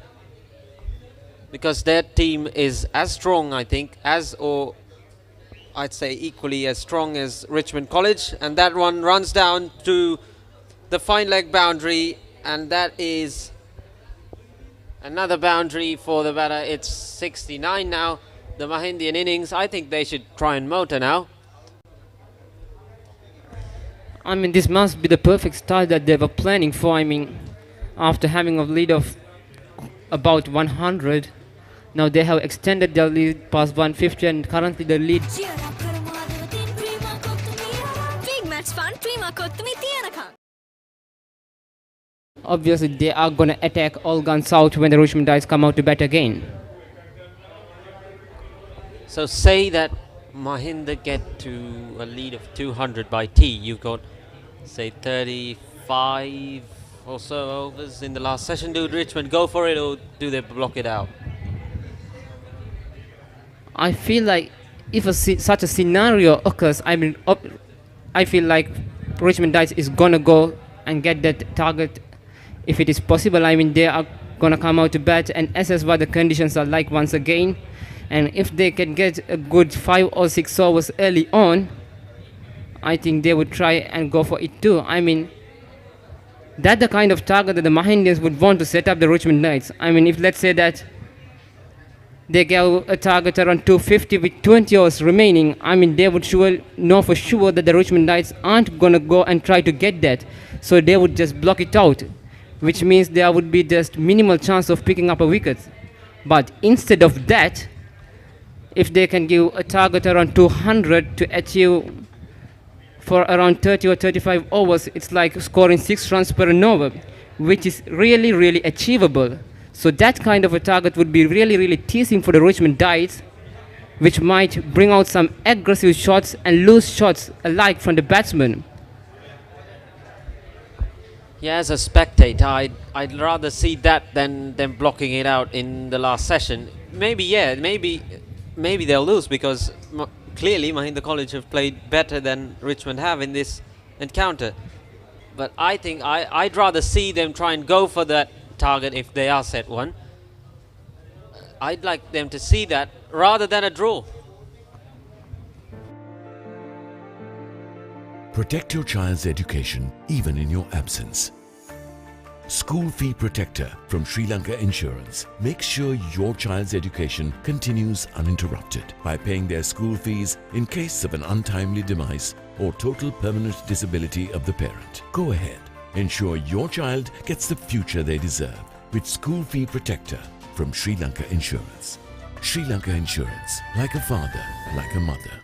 C: because their team is as strong, I think, or I'd say equally as strong as Richmond College, and that one runs down to the fine leg boundary. And that is another boundary for the batter. It's 69 now, the Mahindian innings. I think they should try and motor now.
A: I mean, this must be the perfect start that they were planning for. I mean, after having a lead of about 100, now they have extended their lead past 150, and currently the lead.
L: Big match fun, prima කොත්තුමි තියනකම්.
A: Obviously, they are going to attack all guns out when the Richmondites come out to bat again.
C: So say that Mahinda get to a lead of 200 by tea. You've got, say, 35 or so overs in the last session. Do Richmond go for it, or do they block it out?
A: I feel like if such a scenario occurs, I mean, I feel like Richmondites is going to go and get that target. If it is possible, I mean, they are going to come out to bat and assess what the conditions are like once again. And if they can get a good 5 or 6 overs early on, I think they would try and go for it too. I mean, That's the kind of target that the Mahindans would want to set up the Richmond Knights. I mean, if let's say that they gave a target around 250 with 20 hours remaining, I mean, they would sure know for sure that the Richmond Knights aren't going to go and try to get that. So they would just block it out, which means there would be just minimal chance of picking up a wicket. But instead of that, if they can give a target around 200 to achieve for around 30 or 35 overs, it's like scoring 6 runs per an over, which is really, really achievable. So that kind of a target would be really, really teasing for the Richmond Knights, which might bring out some aggressive shots and loose shots alike from the batsmen.
C: Yeah, as a spectator, I'd rather see that than them blocking it out in the last session. Maybe they'll lose because clearly Mahinda College have played better than Richmond have in this encounter. But I think I'd rather see them try and go for that target if they are set one. I'd like them to see that rather than a draw.
I: Protect your child's education even in your absence. School Fee Protector from Sri Lanka Insurance makes sure your child's education continues uninterrupted by paying their school fees in case of an untimely demise or total permanent disability of the parent. Go ahead. Ensure your child gets the future they deserve with School Fee Protector from Sri Lanka Insurance. Sri Lanka Insurance, like a father, like a mother.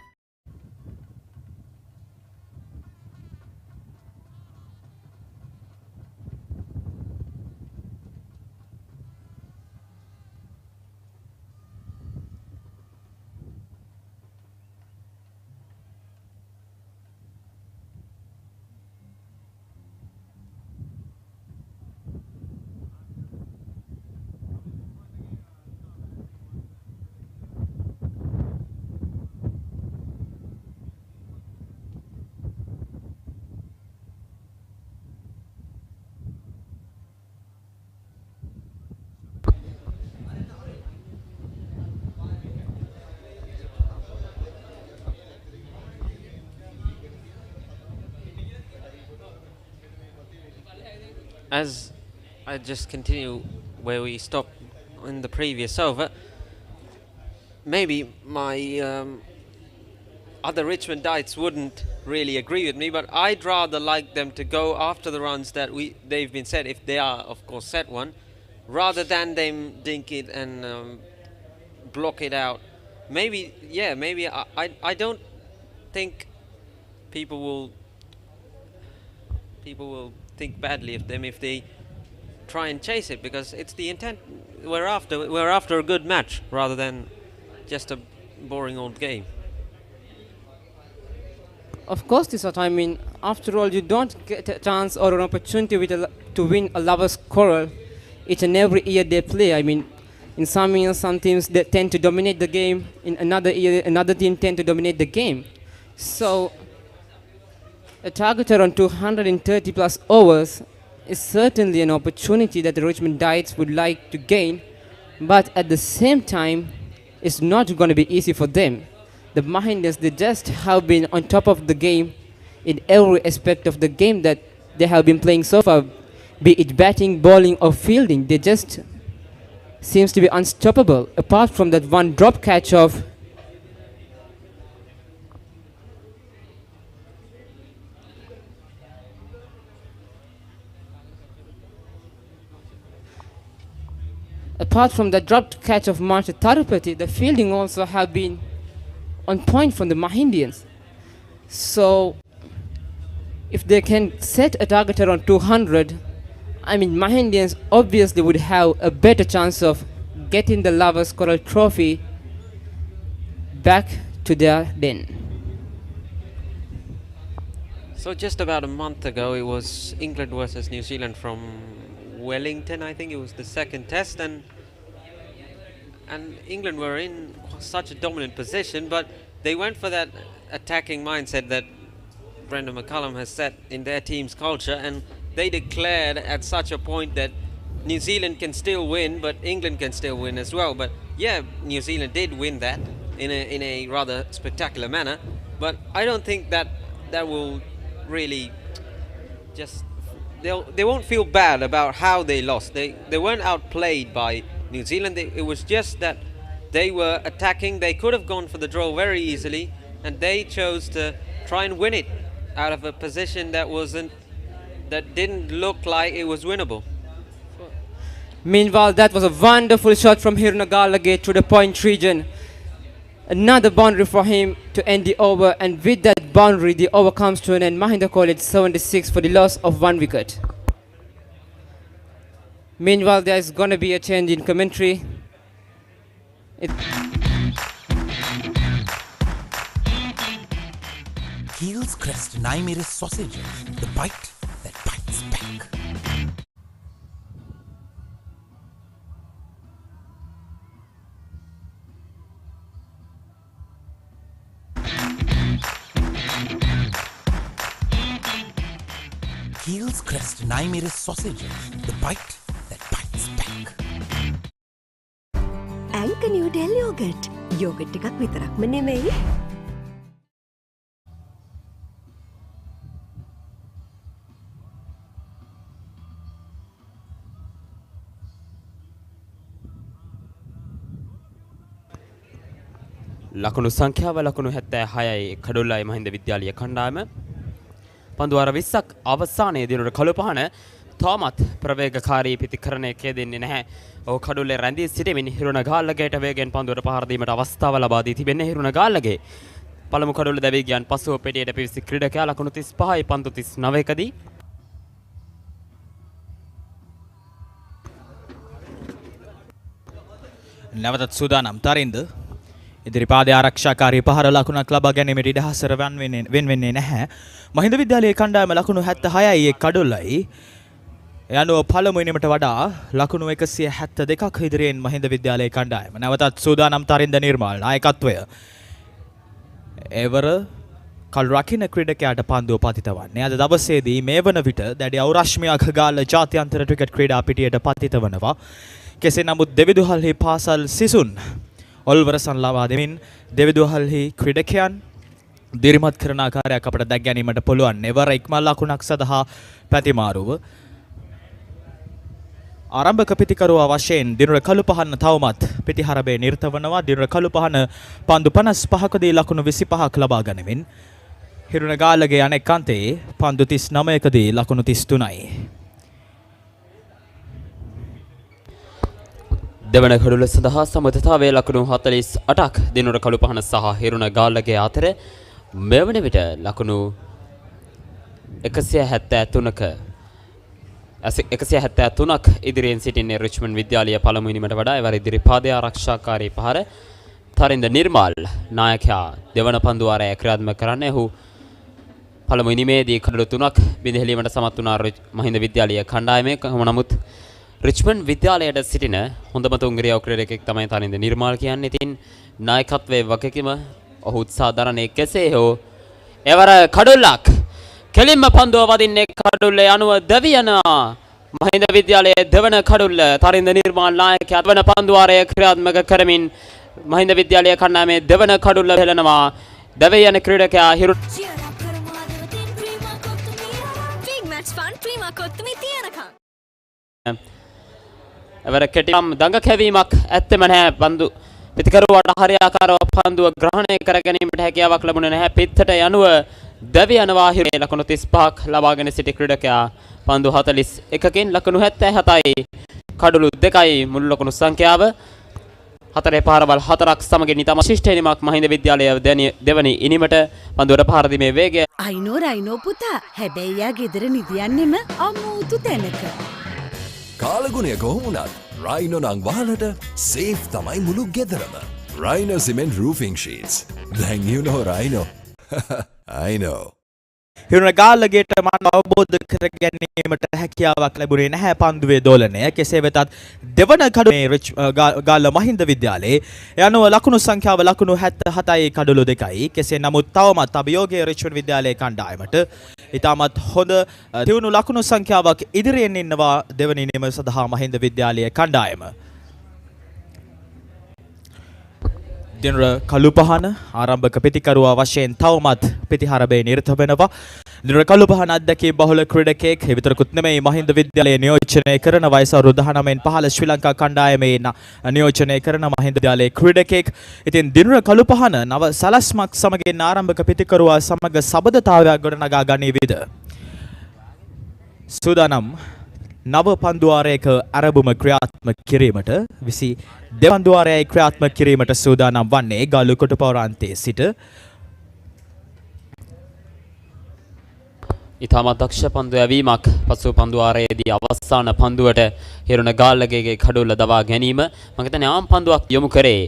C: As I just continue where we stopped in the previous over, maybe my other Richmond Knights wouldn't really agree with me, but I'd rather like them to go after the runs that they've been set, if they are of course set one, rather than them dink it and block it out. Maybe I don't think people will think badly of them if they try and chase it, because it's the intent we're after a good match rather than just a boring old game.
A: Of course, Tisat, I mean, after all, you don't get a chance or an opportunity to win a Lovers Quarrel each and every year they play. I mean, in some years, some teams they tend to dominate the game. In another year, another team tend to dominate the game. So a target around 230 plus overs is certainly an opportunity that the Richmond Knights would like to gain, but at the same time, it's not going to be easy for them. The Mahindans, they just have been on top of the game in every aspect of the game that they have been playing so far, be it batting, bowling or fielding. They just seems to be unstoppable, apart from that one drop catch of Marsha Tarupati. The fielding also have been on point from the Mahindans. So if they can set a target around 200, I mean, Mahindans obviously would have a better chance of getting the Lovers Quarrel trophy back to their den.
C: So just about a month ago, it was England versus New Zealand from Wellington. I think it was the second test, and England were in such a dominant position, but they went for that attacking mindset that Brendan McCullum has set in their team's culture, and they declared at such a point that New Zealand can still win, but England can still win as well. But yeah, New Zealand did win that in a rather spectacular manner, but I don't think that will really just they won't feel bad about how they lost. They weren't outplayed by New Zealand. It was just that they were attacking. They could have gone for the draw very easily, and they chose to try and win it out of a position that didn't look like it was winnable.
A: Meanwhile, that was a wonderful shot from Hiruna Galle to the point region. Another boundary for him to end the over, and with that boundary, the over comes to an end. Mahinda called it 76 for the loss of 1 wicket. Meanwhile, there's going to be a change in commentary.
J: Heels crest and I made a sausage. The bite that bites back. Heels crest and I made a sausage. The bite that bites back.
G: Anchor New Delhi Yogurt. Yogurt එකක් විතරක්ම නෙමෙයි.
Q: ලකුණු සංඛ්‍යාව ලකුණු 76යි කඩොල්ලයි මහින්ද විද්‍යාලීය කණ්ඩායම පන්දුවාර 20ක් අවසානයේ දිනට කළුපහන තාමත් ප්‍රවේගකාරී පිතිකරණයක දෙන්නේ නැහැ. ඔහු කඩොල්ලේ රැඳී සිටමින් හිරුණ ගාල්ලගේට වේගෙන් පන්දුවට පහර දීමට අවස්ථාව ලබා දී තිබෙන්නේ හිරුණ ගාල්ලගේ. පළමු කඩොල්ල දැවී ගියන් පසුව පෙඩියට පිවිසි ක්‍රීඩකයා ලකුණු 35යි පන්දු 39කදී
V: නැවතත් සූදානම් තරින්ද ඉදිරිපාදයේ ආරක්ෂාකාරී පහර ලකුණක් ලබා ගැනීමට ඉඩහසර වෙන්නේ නැහැ. මහින්ද විද්‍යාලයේ කණ්ඩායම ලකුණු 76යි ඒ කඩොල්ලයි. යනුව පළමු ඉනිමට වඩා ලකුණු 172ක් ඉදිරියෙන් මහින්ද විද්‍යාලයේ කණ්ඩායම. නැවතත් සූදානම් තරින්ද නිර්මාල් නායකත්වය. එවර කල් රකින්න ක්‍රීඩකයාට පන්දුව පතිත වන්නේ. අද දවසේදී මේ වන විට දැඩි අවරශ්මියක් ගාල්ල ජාත්‍යන්තර ක්‍රිකට් ක්‍රීඩා පිටියට පතිත වනවා. කෙසේ නමුත් දෙවිදුහල්හි පාසල් සිසුන් ඔල්වරසන් ලබා දෙමින් දෙවිදුහල්හි ක්‍රීඩකයන් දිරිමත් කරන ආකාරයක් අපට දැක් ගැනීමට පුළුවන්. එවර ඉක්මල් ලකුණක් සඳහා පැතිමාරුව ආරම්භක පිතිකරුවා වශයෙන් දිනුර කළුපහන තවමත් පිටිහරබේ නිරත වනවා. දිනුර කළුපහන පන්දු 55කදී ලකුණු 25ක් ලබා ගනිමින් හිරුණ ගාල්ලගේ අනෙක් අන්තයේ පන්දු 39කදී ලකුණු 33යි.
Q: දෙවන කඩොල්ල සඳහා සමතතාවයේ ලකුණු 48ක් දිනුර කළුපහන සහ හිරුණ ගාල්ලගේ අතර මෙවන විට ලකුණු 173ක් ඉදිරියෙන් සිටින්නේ රිච්මන්ඩ් විද්‍යාලීය පළමු ඉනිමට වඩා එවර ඉදිරිපාදයේ ආරක්ෂාකාරී පහර තරින්ද නිර්මාල් නායකයා දෙවන පන්දුවාරය ක්‍රියාත්මක කරන්නේ. ඔහු පළමු ඉනිමේදී කඩොළු 3ක් බිඳහෙලීමට සමත් වුණා මහින්ද විද්‍යාලීය කණ්ඩායමේ. නමුත් රිච්මන්ඩ් විද්‍යාලයට සිටින හොඳම තුන්ගරියව ක්‍රීඩකෙක් තමයි තරින්ද නිර්මාල් කියන්නේ. ඉතින් නායකත්වයේ වගකීම ඔහු උත්සාහ දරන්නේ කෙසේ හෝ එවර කඩොල්ලක් කෙලින්ම පන්දුව වදින්නේ කඩුල්ලේ අනුව දැවි යනවා. මහින්ද විද්‍යාලයේ දෙවන කඩුල්ල තරින්ද නිර්මාල් නායකයා දෙවන පන්දුවාරය ක්‍රියාත්මක කරමින් මහින්ද විද්‍යාලයේ කණ්ඩායමේ දෙවන කඩුල්ල හෙළනවා. දැවි යන ක්‍රීඩකයා හිරු එවර කෙටිම් දඟ කැවීමක් ඇත්තෙම නැහැ. පන්දු පිටිකරුවාට හරියාකාරව පන්දුව ග්‍රහණය කර ගැනීමට හැකියාවක් ලැබුණේ නැහැ. පිටතට යනුව දැවි යනවා. හිරේ ලකුණු 35ක් ලබාගෙන සිටි ක්‍රීඩකයා පන්දු 41කින් ලකුණු 77යි කඩලු 2යි මුළු ලකුණු සංඛ්‍යාව 4 පාරවල් 4ක් සමගින් ඉතාම ශිෂ්ට ඉනිමක් මහින්ද විද්‍යාලයේ දෙවනි ඉනිමට පන්දුවට පහර දීමේ වේගය
H: අයිනෝ පුතා හැබැයි යා ගෙදර නිදියන්නෙම අමුතු තැනක
P: කාලගුණය කොහොමුණත් රයිනෝ නං වහලට සේෆ් තමයි මුළු ගෙදරම. Rhino cement roofing sheets. Then you know Rhino. I know.
V: හිරුණ ගාල්ලගේට මම අවබෝධ කර ගැනීමට හැකියාවක් ලැබුණේ නැහැ පන්දුවේ දෝලනය. කෙසේ වෙතත් දෙවන කඩුවේ ගාල්ල මහින්ද විද්‍යාලයේ යනුව ලකුණු සංඛ්‍යාව ලකුණු 77යි කඩලු 2යි. කෙසේ නමුත් තවමත් අභියෝගයේ රිච්මන්ඩ් විද්‍යාලයේ කණ්ඩායමට ඉතාමත් හොඳ තියුණු ලකුණු සංඛ්‍යාවක් ඉදිරියෙන් ඉන්නවා දෙවනි ඉනිම සඳහා මහින්ද විද්‍යාලයේ කණ්ඩායම. දිනුර කළුපහන ආරම්භක පිතිකරුවා වශයෙන් තවමත් පිටිහරබේ නිරත වෙනවා. දිනුර කළු පහන අද්දකී බහුල ක්‍රීඩකයෙක් විතරකුත් නෙමෙයි මහින්ද විද්‍යාලයේ නියෝජනය කරන වයස අවුරුදු 19න් 15 ශ්‍රී ලංකා කණ්ඩායමේ නියෝජනය කරන මහින්ද විද්‍යාලයේ ක්‍රීඩකයෙක්. ඉතින් දිනුර කළු පහන නව සලස්මක් සමගින් ආරම්භක පිතිකරුවා සමග සබඳතාවයක් ගොඩනගා ගනීවිද? සූදානම් නව පන්දුවාරයක අරඹුම ක්‍රියාත්මක කිරීමට 22 පන්දුවාරයයි ක්‍රියාත්මක කිරීමට සූදානම් වන්නේ ගල්ලු කොටපවරාන්තයේ සිට
Q: ඉතාමත් දක්ෂ පන්දු යැවීමක් පසු පන්දුවාරයේදී අවසාන පන්දුවට හිරුණ ගාල්ලගේ කඩුල්ල දවා ගැනීම මම හිතන්නේ ආම් පන්දුවක් යොමු කරේ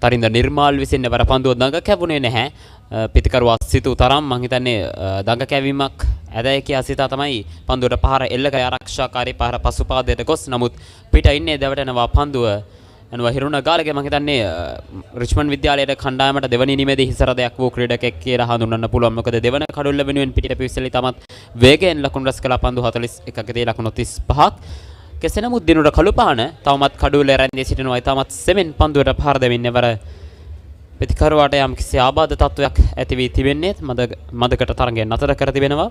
Q: තරින්ද නිර්මාල් විසින් වර පන්දුව දඟ කැවුනේ නැහැ පිටිකරුවා සිතු තරම් මම හිතන්නේ දඟ කැවීමක් ඇදයි කියා සිතා තමයි පන්දුවට පහර එල්ල කර ආරක්ෂාකාරී පහර පසුපාදයට ගොස් නමුත් පිට ඉන්නේ දැවටෙනවා පන්දුව අනුව හිරුණ ගාලගේ මම හිතන්නේ රිච්මන්ඩ් විද්‍යාලයේ කණ්ඩායමට දෙවනි නිමේදී හිසරදයක් වූ ක්‍රීඩකෙක් කියලා හඳුන්වන්න පුළුවන් මොකද දෙවන කඩොල්ල වෙනුවෙන් පිටිට පිවිසලි තමත් වේගයෙන් ලකුණු රැස් කළ පන්දු 41කදී ලකුණු 35ක් කෙසේ නමුත් දිනුර කළුපහන තවමත් කඩුල්ල රැඳී සිටිනවා ඊටමත් සෙමෙන් පන්දුවට පහර දෙමින් එවර ප්‍රතිකරුවාට යම් කිසි ආබාධ තත්වයක් ඇති වී තිබෙන්නේ මදකට තරඟයෙන් නතර කර තිබෙනවා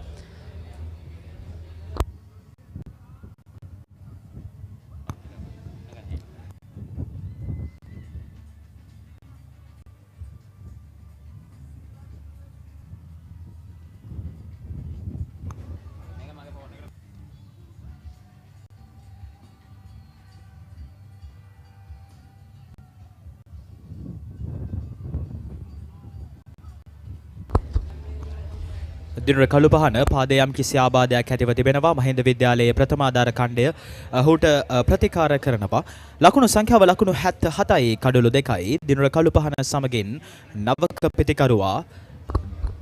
V: දිනුර කළු පහන පාදයේ යම් කිසි ආබාධයක් ඇතිව තිබෙනවා මහින්ද විද්‍යාලයේ ප්‍රථමාධාර ඛණ්ඩය ඔහුට ප්‍රතිකාර කරනවා ලකුණු සංඛ්‍යාව ලකුණු 77යි කඩලු 2යි දිනුර කළු පහන සමගින් නවක ප්‍රතිකරුවා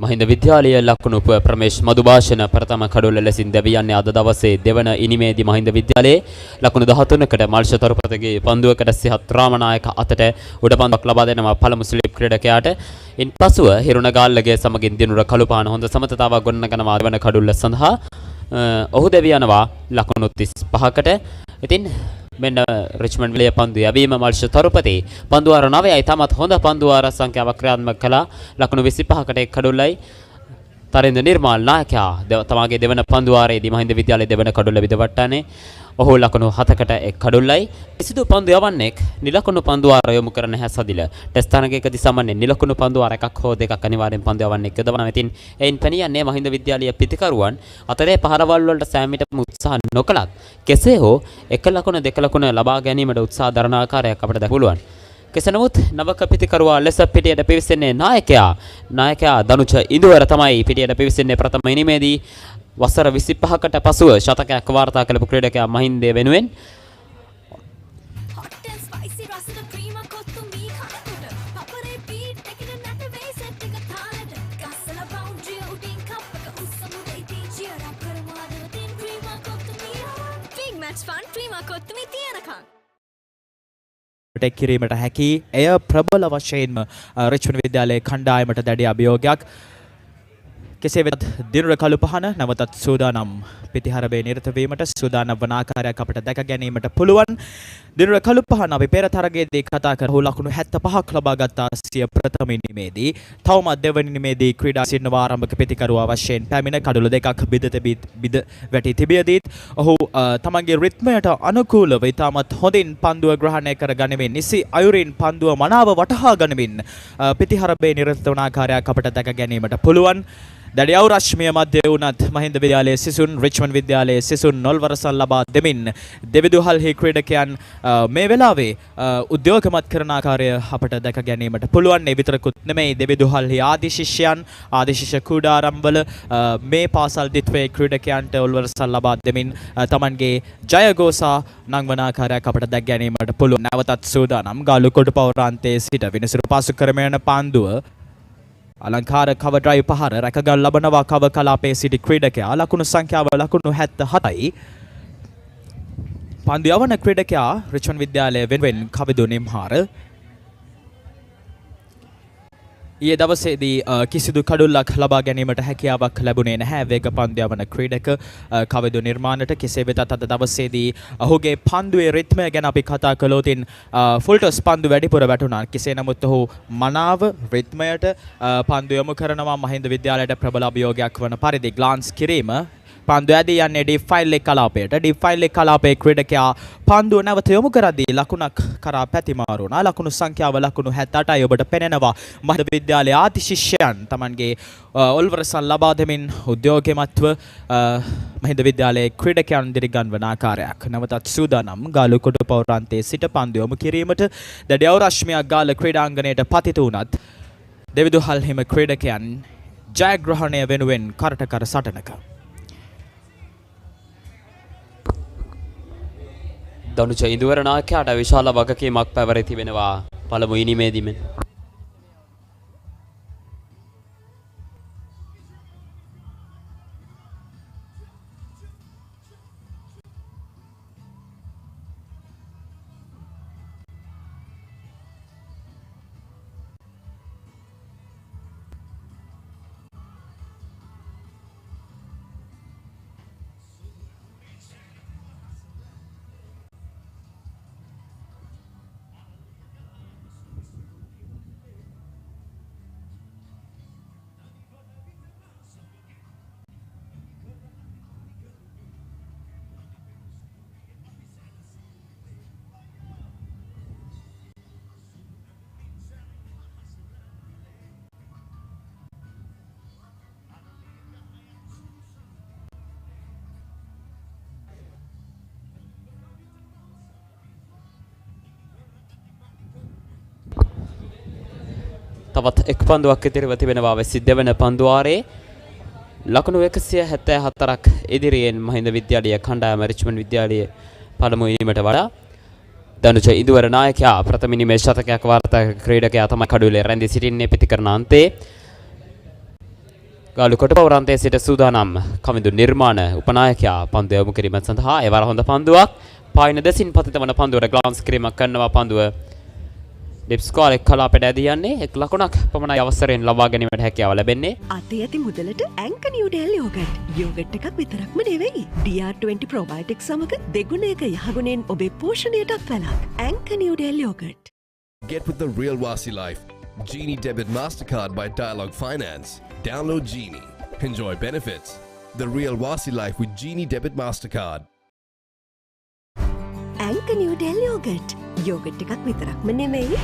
Q: මහින්ද විද්‍යාලයේ ලකුණු ප්‍රමේශ් මදුභාෂණ ප්‍රථම කඩොල්ල ලෙසින් දැවියන්නේ අද දවසේ දෙවන ඉනිමේදී මහින්ද විද්‍යාලයේ ලකුණු 13කට මල්ෂ තරුපතගේ පන්දුවකට සිහත් රාමනායක අතට උඩ පන්දුවක් ලබා දෙනවා පළමු ස්ලිප් ක්‍රීඩකයාට. ඉන්පසුව හිරුණ ගාල්ලගේ සමගින් දිනුර කළුපාන හොඳ සමතතාවක් ගොඩනගනවා දෙවන කඩොල්ල සඳහා. ඔහු දැවී යනවා ලකුණු 35කට. ඉතින් මෙන්න රිච්මන්ඩ් විලේ පන්දු යැවීම මල්ෂ තරුපති පන්දුවාර 9යි තමත් හොඳ පන්දුවාර සංඛ්‍යාවක් ක්‍රියාත්මක කළා ලකුණු 25කට එක් කඩොල්ලයි තරින්ද නිර්මාල් නායකයා තමාගේ දෙවන පන්දුවාරයේදී මහින්ද විද්‍යාලයේ දෙවන කඩොල්ල විදවට්ටානේ ඔහු ලකුණු 7කට එක් කඩොල්ලයි කිසිදු පන්දු යවන්නෙක් නිලකුණු පන්දුවාර යොමු කරන හැසදිල ටෙස්ට් තරගයකදී සමන්නේ නිලකුණු පන්දුවාර එකක් හෝ දෙකක් අනිවාර්යෙන් පන්දු යවන්නෙක් යොදවනවා. ඉතින් එයින් පෙනියන්නේ මහින්ද විද්‍යාලයේ පිටිකරුවන් අතරේ පහරවල් වලට සෑමීටම උත්සාහ නොකලත් කෙසේ හෝ එක ලකුණ දෙක ලකුණ ලබා ගැනීමට උත්සාහ දරන ආකාරයක් අපිට දක්වන්න පුළුවන්. කෙසේ නමුත් නවක පිටිකරුවා ලෙස පිටියට පිවිසෙන්නේ නායකයා දනුච ඉඳුවර තමයි පිටියට පිවිසෙන්නේ ප්‍රථම ඉනිමේදී වසර 25කට පසුව ශතකයක් වාර්තා කළ ක්‍රීඩකයා මහින්දේ වෙනුවෙන්
V: ටෙක් කිරීමට හැකි එය ප්‍රබල වශයෙන්ම රිච්මන්ඩ් විද්‍යාලයේ කණ්ඩායමට දැඩි අභියෝගයක්. කෙසේ වෙතත් දිනුර කළු පහන නැවතත් සූදානම් පිටිහරබේ නිරත වීමට සූදානම් වන ආකාරයක් අපිට දැක ගැනීමට පුළුවන්. දිනුර කළු පහන අපි පෙර තරගයේදී කතා කරපු ලකුණු 75ක් ලබා ගත්තා සිය ප්‍රථම ඉනිමේදී. තවමත් දෙවන ඉනිමේදී ක්‍රීඩා සිටින ආරම්භක පිටිකරුවා වශයෙන් පැමිණ කඩලු දෙකක් බිද වැටි තිබියදීත් ඔහු තමන්ගේ රිද්මයට අනුකූලව ඉතාමත් හොඳින් පන්දුව ග්‍රහණය කර ගනිමින් නිසි අයුරින් පන්දුව මනාව වටහා ගනිමින් පිටිහරබේ නිරත වන ආකාරයක් අපිට දැක ගැනීමට පුළුවන්. දැඩි අවරශ්මිය මැද වුණත් මහින්ද විද්‍යාලයේ සිසුන් රිච්මන්ඩ් විද්‍යාලයේ සිසුන් 0 වරසන් ලබා දෙමින් දෙවිදුහල්හි ක්‍රීඩකයන් මේ වෙලාවේ උද්‍යෝගමත් කරන ආකාරය අපට දැක ගැනීමට පුළුවන්. ඒ විතරකුත් නෙමෙයි දෙවිදුහල්හි ආදි ශිෂ්‍යයන් ආදි ශිෂ්‍ය කුඩාරම්වල මේ පාසල් දිත්වයේ ක්‍රීඩකයන්ට 0 වරසන් ලබා දෙමින් තමන්ගේ ජයගෝසා නංවන ආකාරයක් අපට දැක ගැනීමට පුළුවන්. නැවතත් සූදානම් ගාලු කොටපවරාන්තයේ සිට විනිසුරු පාසු කරමින් යන පන්දුව අලංකාර කව ඩ්‍රයිව් පහර රැකගත් ලබනවා කව කලාපයේ සිටි ක්‍රීඩකයා ලකුණු සංඛ්‍යාව ලකුණු 77යි. පන්දු යවන ක්‍රීඩකයා රිච්මන්ඩ් විද්‍යාලය වෙනුවෙන් කවිදු නිම්හාර. ඊයේ දවසේදී කිසිදු කඩුල්ලක් ලබා ගැනීමට හැකියාවක් ලැබුණේ නැහැ වේග පන්දු යවන ක්‍රීඩක කවදු නිර්මාණයට. කෙසේ වෙතත් අද දවසේදී ඔහුගේ පන්දුවේ රිද්මය ගැන අපි කතා කළොත් ෆුල් ටොස් පන්දු වැඩිපුර වැටුණා. කෙසේ නමුත් ඔහු මනාව රිද්මයට පන්දු යොමු කරනවා. මහින්ද විද්‍යාලයට ප්‍රබල අභියෝගයක් වන පරිදි ග්ලාන්ස් කිරීම පන්දු ඇදී යන්නේ ඩිෆයිල් එක් කලාපයට. ඩිෆයිල් එක් කලාපයේ ක්‍රීඩකයා පන්දුව නැවත යොමු කරද්දී ලකුණක් කරා පැතිමාරු වුණා. ලකුණු සංඛ්‍යාව ලකුණු 78යි. ඔබට පෙනෙනවා මහින්ද විද්‍යාලයේ ආදි ශිෂ්‍යයන් තමන්ගේ ඔල්වරසන් ලබා දෙමින් උද්‍යෝගයමත්ව මහින්ද විද්‍යාලයේ ක්‍රීඩකයන් දිරිගන්වන ආකාරයක්. නැවතත් සූදානම් ගාලු කොටු පෞරාන්තයේ සිට පන්දු යොමු කිරීමට දැඩි අවරශ්මියක් ගාල ක්‍රීඩාංගණයට පතිත වුණත් දෙවිදුහල් හිම ක්‍රීඩකයන් ජයග්‍රහණය වෙනුවෙන් කරටකර සටනක.
Q: දනුච ඉදුවර නායකයාට විශාල වගකීමක් පැවරී තිබෙනවා පළමු ඉනිමේදීම. තවත් එක් පන්දුවක් ඉදිරිව තිබෙනවා වෙසි දෙවන පන්දුවාරේ ලකුණු 174ක් ඉදිරියෙන් මහින්ද විද්‍යාලීය කණ්ඩායම රිච්මන්ඩ් විද්‍යාලීය පළමු ඉනිමට වඩා දනුච ඉදුවර නායකයා ප්‍රථම ඉනිමේ ශතකයක් වාර්තා ක්‍රීඩකයා තමයි කඩුවේ රැඳී සිටින්නේ පිටිකරන අන්තයේ ගාලු කොට පෞරාන්තයේ සිට සූදානම් කමිදු නිර්මාණ උපනායකයා පන්දු යොමු කිරීම සඳහා එවර හොඳ පන්දුවක් පායින දෙසින් පතිත වන පන්දුවට ග්ලාන්ස් කිරීමක් කරනවා පන්දුව ඩිප්ස්කෝල් එක් කලාපයට ඇදී යන්නේ එක් ලකුණක් පමණයි අවසරයෙන් ලබා ගැනීමට හැකියාව ලැබෙන්නේ.
G: අතේ ඇති මුදලට ඇංක නිව්ඩෙල් යෝගට්. යෝගට් එකක් විතරක්ම නෙවෙයි. DR20 ප්‍රොබයෝටික් සමග දෙගුණයක යහගුණෙන් ඔබේ පෝෂණයටත් වැළක්. ඇංක Newdale yoghurt.
B: Get with the real Wasi life. Genie Debit Mastercard by Dialog Finance. Download Genie. Enjoy benefits. The real Wasi life with Genie Debit Mastercard.
G: ඇංක නිව්ඩෙල් යෝගට්. යෝගට් එකක් විතරක්ම නෙමෙයි.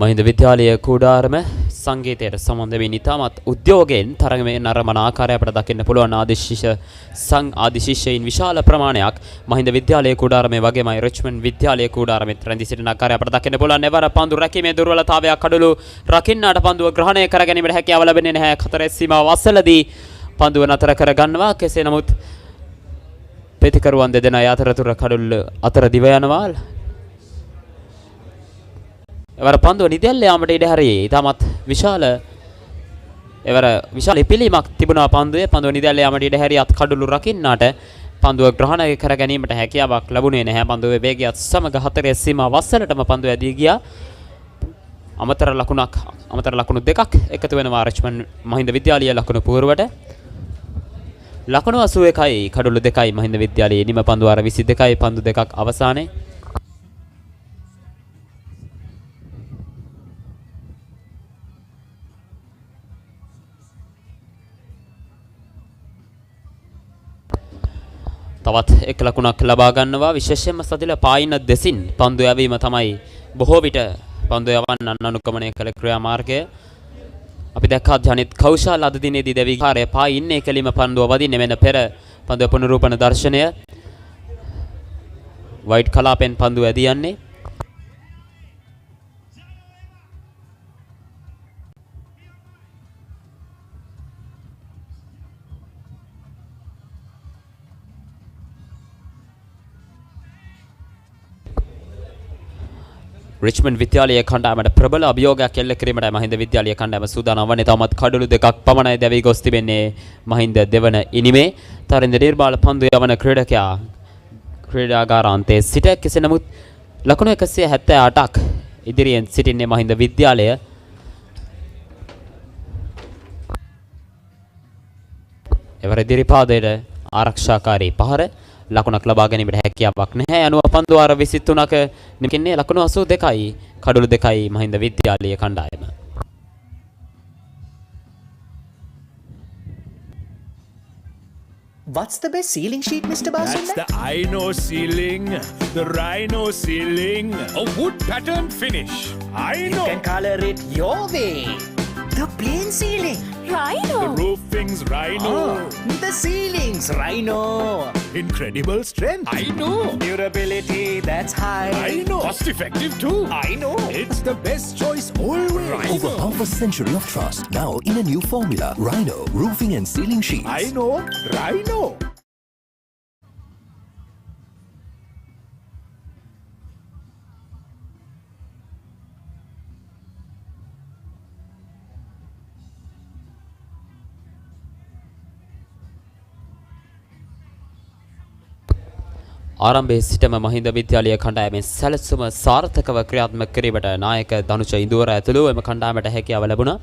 Q: මහින්ද විද්‍යාලීය කුඩාරම සංගීතයට සම්බන්ධ වෙමින් ඉතාමත් උද්‍යෝගයෙන් තරගමේ නරඹන ආකාරය අපට දකින්න පුළුවන් ආදිශිෂ්‍යයින් විශාල ප්‍රමාණයක් මහින්ද විද්‍යාලීය කුඩාරමේ වගේමයි රිච්මන්ඩ් විද්‍යාලීය කුඩාරමෙත් රැඳී සිටින ආකාරය අපට දකින්න පුළුවන්. එවර පන්දු රැකීමේ දුර්වලතාවයක් කඩළු රකින්නාට පන්දුව ග්‍රහණය කර ගැනීමට හැකියාව ලැබෙන්නේ නැහැ. කතරේ සීමාව අසලදී පන්දුව නතර කර ගන්නවා. කෙසේ නමුත් ප්‍රතිකරුවන් දෙදෙනා අතරතුර කඩළු අතර දිව යනවා. එවර පන්දුව නිදැල්ල යාමට ඉඩ හැරියේ. ඊටමත් විශාල පිළිමක් තිබුණා පන්දුවේ. පන්දුව නිදැල්ල යාමට ඉඩ හැරියත් කඩළු රකින්නාට පන්දුව ග්‍රහණය කර ගැනීමට හැකියාවක් ලැබුණේ නැහැ. පන්දුවේ වේගයත් සමග හතරේ සීමාව වස්සලටම පන්දුව ඇදී ගියා. අමතර ලකුණු දෙකක් එකතු වෙනවා රිච්මන්ඩ් මහින්ද විද්‍යාලීය ලකුණු පුවරුවට. ලකුණු 81යි කඩළු 2යි මහින්ද විද්‍යාලීය නිම පන්දු අර 22යි පන්දු දෙකක් අවසානයේ. තවත් එක් ලකුණක් ලබා ගන්නවා. විශේෂයෙන්ම සතිල පායින දෙසින් පන්දු යැවීම තමයි බොහෝ විට පන්දු යවන්න අනුගමනය කළ ක්‍රියාමාර්ගය. අපි දැක්කා ජනිත් කෞශල් අද දිනේදී දෙවි කාර්ය පායින්නේ කෙලිම පන්දුව වදින්නේ වෙන පෙර පන්දුව පුනරූපන දර්ශනය වයිට් කලාපෙන් පන්දුව ඇදී යන්නේ. රිච්මන්ඩ් විද්‍යාලයේ කණ්ඩායමට ප්‍රබල අභියෝගයක් එල්ල කිරීමට මහින්ද විද්‍යාලයේ කණ්ඩායම සූදානම් වන්නේ. තවමත් කඩලු දෙකක් පමණයි දැවි ගොස් තිබෙන්නේ මහින්ද දෙවන ඉනිමේ. තරින්ද නිර්මාල පන්දු යවන ක්‍රීඩකයා ක්‍රීඩාගාරාන්තයේ සිට කෙසේ නමුත් ලකුණු 178ක් ඉදිරියෙන් සිටින්නේ මහින්ද විද්‍යාලය. එවර ඉදිරිපාදයට ආරක්ෂාකාරී පහර ලකුණක් ලබා ගැනීමට හැකියාවක් නැහැ. 90 පන්දු වාර 23ක නිකින්නේ ලකුණු 82යි කඩලු 2යි මහින්ද විද්‍යාලයේ කණ්ඩායම.
U: What's the best ceiling sheet, Mr. Basunda?
K: That's the Aino ceiling, the Rhino ceiling, a wood pattern finish. Aino.
U: You can color it your way. The plain ceiling.
L: Rhino.
K: The roofing's Rhino.
U: The ceiling's Rhino.
K: Incredible strength. I know.
U: Durability, that's high.
K: I know. Cost effective too.
U: I know.
K: It's the best choice always.
P: Rhino. Over half a century of trust. Now in a new formula. Rhino. Roofing and ceiling sheets.
K: I know. Rhino.
Q: ආරම්භයේ සිටම මහින්ද විද්‍යාලයේ කණ්ඩායමෙන් සැලසුම සාර්ථකව ක්‍රියාත්මක කිරීමට නායක ධනුෂ ඉන්දුවර ඇතුළු එම කණ්ඩායමට හැකියාව ලැබුණා.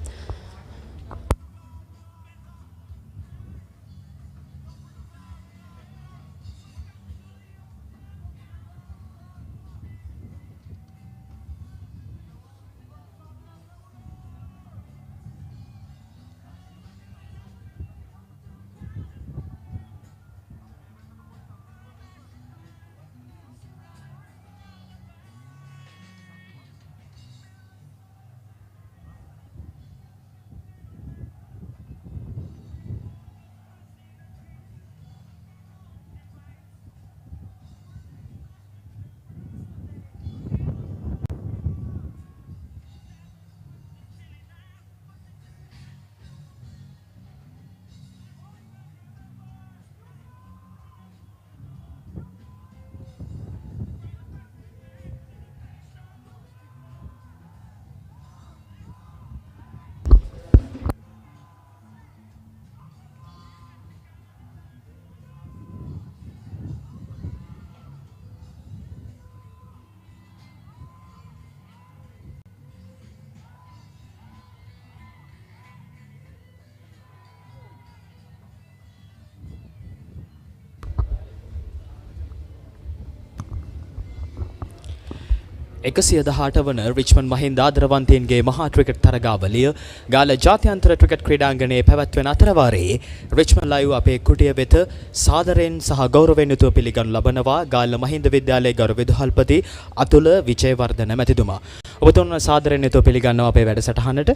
Q: එකසිය 18 වන රිච්මන්ඩ් මහින්ද ආදරවන්තයන්ගේ මහා ක්‍රිකට් තරගාවලිය ගාල්ල ජාත්‍යන්තර ක්‍රිකට් ක්‍රීඩාංගණයේ පැවැත්වෙන අතරවාරයේ රිච්මන්ඩ් ලයිව් අපේ කුටිය වෙත සාදරයෙන් සහ ගෞරවයෙන් යුතුව පිළිගනු ලබනවා ගාල්ල මහින්ද විද්‍යාලයේ ගරු විදුහල්පති අතුල විජේවර්ධන මැතිතුමා. ඔබතුන් සාදරයෙන් යුතුව පිළිගන්නවා අපේ වැඩසටහනට.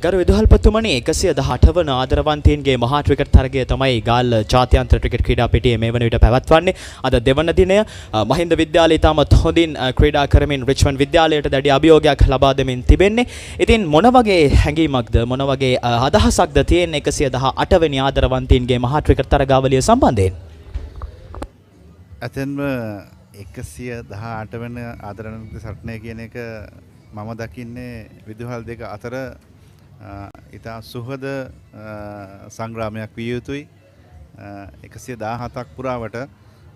Q: ගරු විදුහල්පතිතුමනි 118 වන ආදරවන්තයන්ගේ මහා ක්‍රිකට් තරගය තමයි ගාල්ල ජාත්‍යන්තර ක්‍රිකට් ක්‍රීඩා පිටියේ මේ වන විට පැවැත්වන්නේ. අද දෙවන දිනය මහින්ද විද්‍යාලය ඉතාමත් හොඳින් ක්‍රීඩා කරමින් රිච්මන්ඩ් විද්‍යාලයට දැඩි අභියෝගයක් ලබා දෙමින් තිබෙන්නේ. ඉතින් මොන වගේ හැඟීමක්ද මොන වගේ අදහසක්ද තියෙන්නේ 118 වෙනි ආදරවන්තයන්ගේ මහා ක්‍රිකට් තරගාවලිය සම්බන්ධයෙන්?
S: ඇතැන්ම 118 වෙන ආදරවන්ත සටනය කියන එක මම දකින්නේ විදුහල් දෙක අතර ඉතා සුහද සංග්‍රාමයක් විය යුතුයි. 117ක් පුරාවට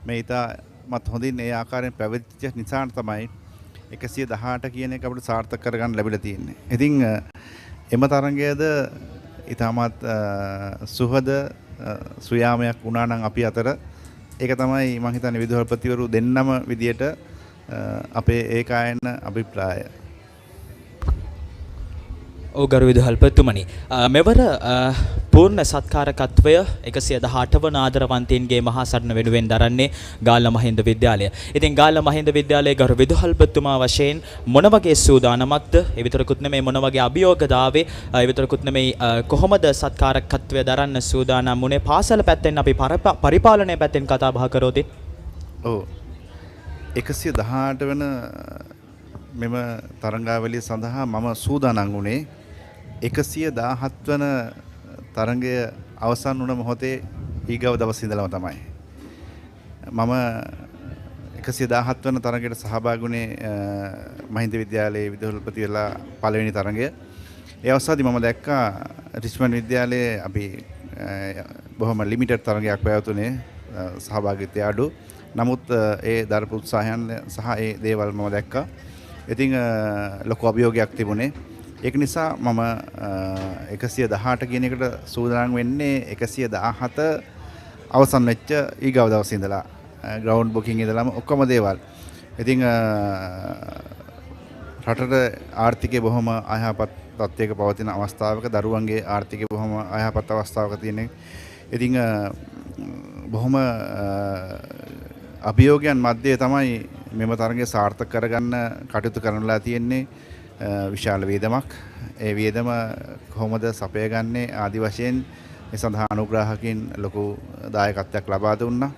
S: මේ ඉතාමත් හොඳින් ඒ ආකාරයෙන් පැවතිච්ච නිසා තමයි 118 කියන එක අපිට සාර්ථක කරගන්න ලැබිලා තියෙන්නේ. ඉතින් එම තරඟයේද ඉතාමත් සුහද සුයාමයක් වුණා නම් අපි අතර ඒක තමයි මම හිතන්නේ විදුහල්පතිවරු දෙන්නම විදියට අපේ ඒකායන අභිප්‍රාය.
V: ගරු විදුහල්පතිතුමනි මෙවර පූර්ණ සත්කාරකත්වය 118 වන ආදරවන්තයන්ගේ මහා සටන වෙනුවෙන් දරන්නේ ගාල්ල මහින්ද විද්‍යාලය. ඉතින් ගාල්ල මහින්ද විද්‍යාලයේ ගරු විදුහල්පතිතුමා වශයෙන් මොන වගේ සූදානමක්ද? ඒ විතරකුත් නෙමෙයි මොන වගේ අභියෝගද ආවේ? ඒ විතරකුත් නෙමෙයි කොහොමද සත්කාරකත්වය දරන්න සූදානම් වුණේ? පාසල පැත්තෙන් අපි පරිපාලනය පැත්තෙන් කතා බහ කරොත්.
S: ඔව් 118 වෙන මෙම තරඟාවලිය සඳහා මම සූදානම් වුණේ 117 වන තරඟය අවසන් වුණ මොහොතේ ඊගව දවස් ඉඳලම තමයි. මම 117 වන තරගයට සහභාගී වුණේ මහින්ද විද්‍යාලයේ විදුහල්පති වෙලා පළවෙනි තරගය. ඒ අවස්ථාවේදී මම දැක්කා රිච්මන්ඩ් විද්‍යාලයේ අපි බොහොම ලිමිටඩ් තරගයක් පැවතුනේ සහභාගීත්වය අඩු. නමුත් ඒ දරපු උත්සාහයන් සහ ඒ දේවල් මම දැක්කා. ඉතින් ලොකු අභියෝගයක් තිබුණේ. ඒක නිසා මම 118 කියන එකට සූදානම් වෙන්නේ 117 අවසන් වෙච්ච ඊගව දවසේ ඉඳලා ග්‍රවුන්ඩ් බුකින් ඉඳලාම ඔක්කොම දේවල්. ඉතින් රටට ආර්ථිකය බොහොම අයහපත් තත්ත්වයක පවතින අවස්ථාවක දරුවන්ගේ ආර්ථිකය බොහොම අයහපත් අවස්ථාවක තියෙන. ඉතින් බොහොම අභියෝගයන් මැද්දේ තමයි මෙම තරගය සාර්ථක කරගන්න කටයුතු කරන්නලා තියෙන්නේ. විශාල වේදමක්. ඒ වේදම කොහොමද සපයගන්නේ ආදි වශයෙන් ඒ සඳහා අනුග්‍රාහකින් ලොකු දායකත්වයක් ලබා දුන්නා.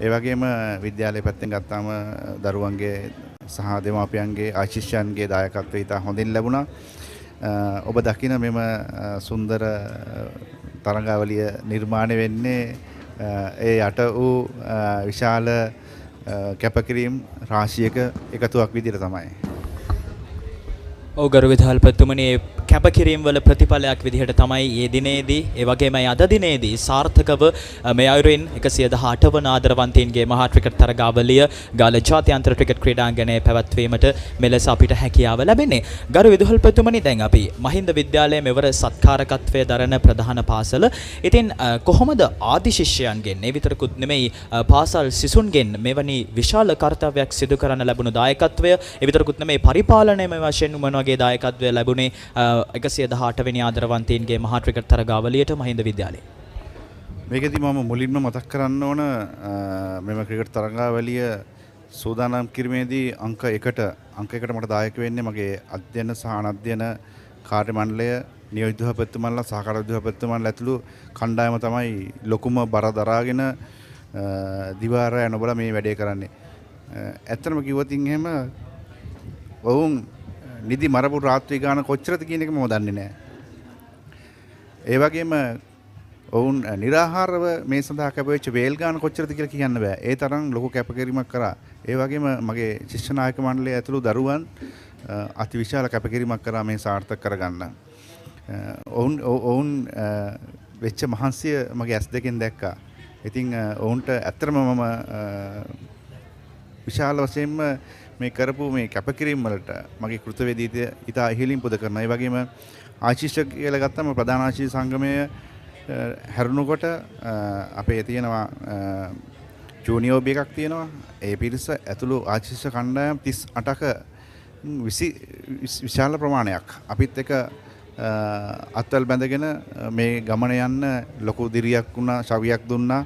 S: ඒ වගේම විද්‍යාලය පැත්තෙන් ගත්තාම දරුවන්ගේ සහ දෙමාපියන්ගේ ආශිෂ්‍යයන්ගේ දායකත්වය ඉතා හොඳින් ලැබුණා. ඔබ දකින මෙම සුන්දර තරඟාවලිය නිර්මාණය වෙන්නේ ඒ යට වූ විශාල කැපකිරීම් රාශියක එකතුවක් විදිහට තමයි.
V: ඔව් ගරු විධාල්පතිතුමනි කැපකිරීම් වල ප්‍රතිඵලයක් විදිහට තමයි මේ දිනේදී ඒ වගේම අද දිනේදී සාර්ථකව මේ අයුරින් 118 වන ආදරවන්තයින්ගේ මහා ක්‍රිකට් තරගාවලිය ගාල්ල ජාත්‍යන්තර ක්‍රිකට් ක්‍රීඩාංගණයේ පැවැත්වීමට මෙලෙස අපිට හැකියාව ලැබෙන්නේ. ගරු විධාල්පතිතුමනි දැන් අපි මහින්ද විද්‍යාලයේ මෙවර සත්කාරකත්වයේ දරන ප්‍රධාන පාසල. ඉතින් කොහොමද ආදි ශිෂ්‍යයන්ගෙන් මේ විතරකුත් නෙමෙයි පාසල් සිසුන්ගෙන් මෙවැනි විශාල කාර්යයක් සිදු කරන්න ලැබුණු දායකත්වය ඒ විතරකුත් නෙමෙයි පරිපාලනයේ වශයෙන් වගේ දායකත්වය ලැබුණේ 118 වෙනි ආදරවන්තයින්ගේ මහා ක්‍රිකට් තරගාවලියට මහින්ද විද්‍යාලයේ.
S: මේකදී මම මුලින්ම මතක් කරන්න ඕන මෙම ක්‍රිකට් තරගාවලිය සූදානම් කිරීමේදී අංක 1ට මට දායක වෙන්නේ මගේ අධ්‍යයන සහ අනධ්‍යයන කාර්ය මණ්ඩලය නියෝජිත විදුහල්පතිතුමන්ලා සහකාර විදුහල්පතිතුමන්ලා ඇතුළු කණ්ඩායම තමයි ලොකුම බර දරාගෙන දිවාරය නොබලා මේ වැඩේ කරන්නේ. ඇත්තටම කිව්වොත් එහෙම ඔවුන් නිදි මරපු රාත්‍රී ගාන කොච්චරද කියන එක මම දන්නේ නැහැ. ඒ වගේම ඔවුන් निराහාරව මේ සඳහා කැපවෙච්ච වේල් ගාන කොච්චරද කියලා කියන්න බෑ. ඒ තරම් ලොකු කැපකිරීමක් කරා. ඒ වගේම මගේ ශිෂ්‍ය නායක මණ්ඩලය ඇතුළු දරුවන් අතිවිශාල කැපකිරීමක් කරා මේ සාර්ථක කරගන්න. ඔවුන් වෙච්ච මහන්සිය මගේ ඇස් දෙකෙන් දැක්කා. ඉතින් ඔවුන්ට ඇත්තටම මම විශාල වශයෙන්ම මේ කරපු මේ කැපකිරීම වලට මගේ කෘතවේදීත්වය ඉතා ඉහළින් පුද කරනවා. ඒ වගේම ආශිෂ්‍ය කියලා ගත්තම ප්‍රධාන ආශිෂ්‍ය සංගමය හැරුණුකොට අපේ තියෙනවා ජූනියර් ඔබ් එකක් තියෙනවා. ඒ පිරිස ඇතුළු ආශිෂ්‍ය කණ්ඩායම් 38ක විශාල ප්‍රමාණයක් අපිත් එක අත්වල බැඳගෙන මේ ගමන යන්න ලොකු දිරියක් වුණා, ශවියක් දුන්නා.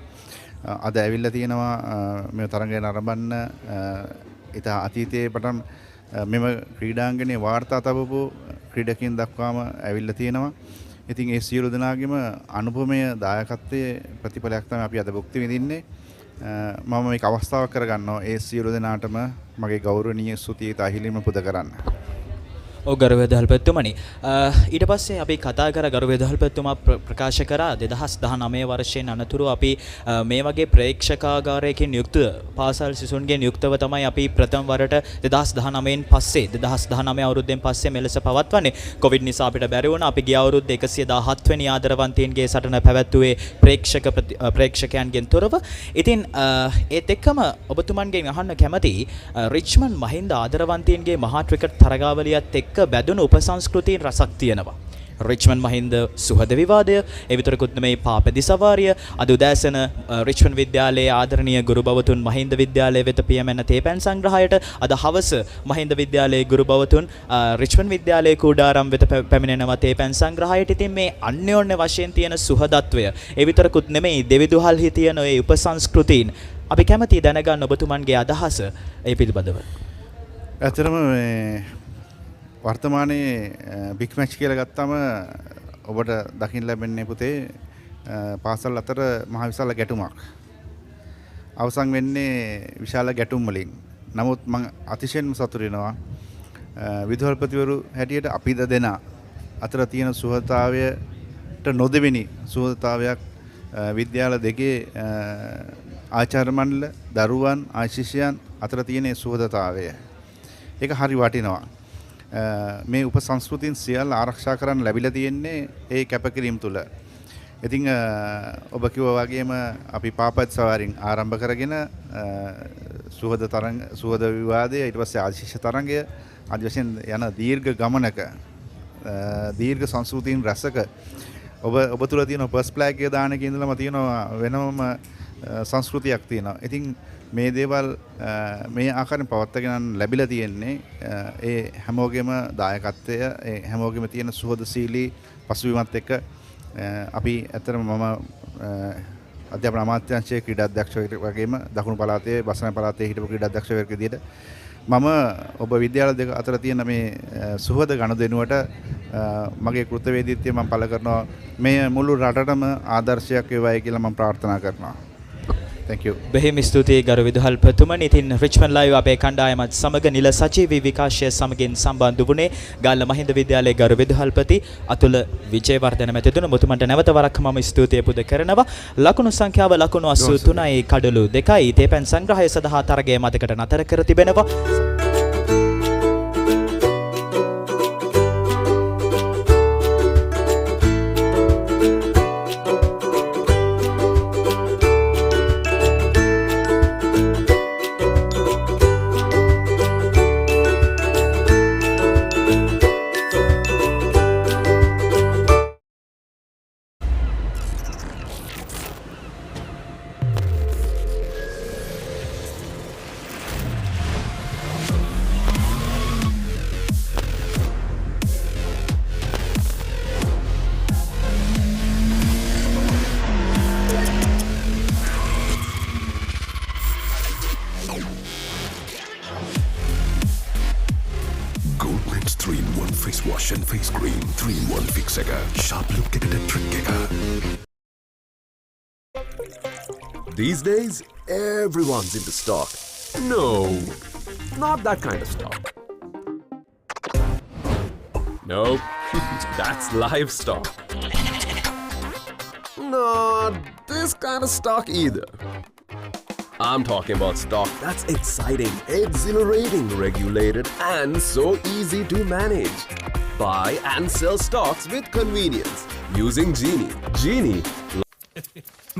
S: අද ඇවිල්ලා තියෙනවා මේ තරඟය නරඹන්න ඉතා අතීතයේ පටන් මෙම ක්‍රීඩාංගණයේ වාර්තා තබපු ක්‍රීඩකින් දක්වාම ඇවිල්ලා තියෙනවා. ඉතින් ඒ සියලු දෙනාගේම අනුපමය දායකත්වයේ ප්‍රතිඵලයක් තමයි අපි අද භුක්ති විඳින්නේ. මම මේක අවස්ථාවක් කරගන්නවා ඒ සියලු දෙනාටම මගේ ගෞරවනීය ස්තුතිය ඉතා ඉහළින්ම පුද කරන්න.
V: ඔව් ගරු විධාල්පතිතුමනි ඊට පස්සේ අපි කතා කර ගරු විධාල්පතිතුමා ප්‍රකාශ කරා 2019 වර්ෂයෙන් අනතුරු අපි මේ වගේ ප්‍රේක්ෂකාගාරයකින් යුක්ත පාසල් සිසුන්ගෙන් යුක්තව තමයි අපි ප්‍රථම වරට 2019න් පස්සේ 2019 අවුරුද්දෙන් පස්සේ මෙලෙස පවත්වන්නේ. කොවිඩ් නිසා අපිට බැරි වුණා. අපි ගිය අවුරුද්දේ 117 වෙනි ආදරවන්තයින්ගේ සටන පැවැත්වුවේ ප්‍රේක්ෂකයන්ගෙන් තොරව. ඉතින් ඒත් එක්කම ඔබතුමන්ගෙන් අහන්න කැමතියි රිච්මන්ඩ් මහින්ද ආදරවන්තයින්ගේ මහා ක්‍රිකට් තරගාවලියත් එක්ක බැඳුණු උපසංස්කෘතීන් රසක් තියෙනවා. රිච්මන්ඩ් මහින්ද සුහද විවාදය, ඒ විතරකුත් නෙමෙයි පාපෙදි සවාරිය, අද උදෑසන රිච්මන්ඩ් විද්‍යාලයේ ආදරණීය ගුරු බවතුන් මහින්ද විද්‍යාලයේ වෙත පියමැන තේපැන් සංග්‍රහයට, අද හවස මහින්ද විද්‍යාලයේ ගුරු බවතුන් රිච්මන්ඩ් විද්‍යාලයේ කූඩාරම් වෙත පැමිණෙනවා තේපැන් සංග්‍රහයට. ඉතින් මේ අන්‍යෝන්‍ය වශයෙන් තියෙන සුහදත්වය, ඒ විතරකුත් නෙමෙයි දෙවිදුහල්හි තියෙන ඒ උපසංස්කෘතීන් අපි කැමැති දැනගන්න ඔබතුමන්ගේ අදහස ඒ පිළිබඳව.
S: ඇත්තටම වර්තමානයේ බිග් මැච් කියලා ගත්තාම ඔබට දකින්න ලැබෙන්නේ පුතේ පාසල් අතර මහ විශාල ගැටුමක්. අවසන් වෙන්නේ විශාල ගැටුම් වලින්. නමුත් මම අතිශයින්ම සතුටු වෙනවා විදුහල්පතිවරු හැටියට අපි දෙදෙනා අතර තියෙන සුහදතාවයට නොදෙවෙනි සුහදතාවයක් විද්‍යාල දෙකේ ආචාර්ය මණ්ඩල, දරුවන්, ආශිෂ්‍යයන් අතර තියෙන සුවදතාවය. ඒක හරි වටිනවා. මේ උපසංස්කෘතියන් සියල්ල ආරක්ෂා කරන්න ලැබිලා තියෙන්නේ ඒ කැපකිරීම තුළ. ඉතින් ඔබ කිව්වා වගේම අපි පාපත් සවාරින් ආරම්භ කරගෙන සුහද විවාදය ඊට පස්සේ ආශිෂ තරංගය ආදි වශයෙන් යන දීර්ඝ ගමනක දීර්ඝ සංස්කෘතියන් රසක ඔබ තුල තියෙන ෆස්ට් ෆ්ලැග් එක දාන එකේ ඉඳලම තියෙනවා වෙනම සංස්කෘතියක් තියෙනවා. ඉතින් මේ දේවල් මේ ආකාරයෙන් පවත්වාගෙන ලැබිලා තියෙන්නේ ඒ හැමෝගෙම දායකත්වය ඒ හැමෝගෙම තියෙන සුහදශීලී පසුබිමත් එක්ක අපි ඇත්තටම මම අධ්‍යාපන අමාත්‍යාංශයේ ක්‍රීඩා අධ්‍යක්ෂකයෙක් වගේම දකුණු පළාතේ බස්නාහිර පළාතේ හිටපු ක්‍රීඩා අධ්‍යක්ෂකයෙක් විදිහට මම ඔබ විද්‍යාල දෙක අතර තියෙන මේ සුහද ගනුදෙනුවට මගේ කෘතවේදීත්වය මම පළ කරනවා. මේ මුළු රටටම ආදර්ශයක් වේවායි කියලා මම ප්‍රාර්ථනා කරනවා. Thank you.
V: බෙහෙම ස්තුතියි ගරු විදුහල්පතිතුමනි. ඉතින් රිච්මන්ඩ් ලයිව් අපේ කණ්ඩායමත් සමග නිල සජීවී විකාශය සමගින් සම්බන්ධ වුණේ ගාල්ල මහින්ද විද්‍යාලයේ ගරු විදුහල්පති අතුල විජේවර්ධන මැතිතුමන්. මුතුමන්ට නැවත වරක් මම ස්තුතිය පුද කරනවා. ලකුණු සංඛ්‍යාව ලකුණු 83යි කඩලු 2යි. තේපැන් සංග්‍රහය සඳහා තරගය මතකට නතර කර තිබෙනවා.
M: face wash and face cream 3-in-1 fix එක sharp look එකට trick එක.
N: These days, everyone's into stock. No, not that kind of stock. Nope, that's livestock. Not this kind of stock either. I'm talking about stock that's exciting, exhilarating, regulated, and so easy to manage. Buy and sell stocks with convenience using Genie. Genie.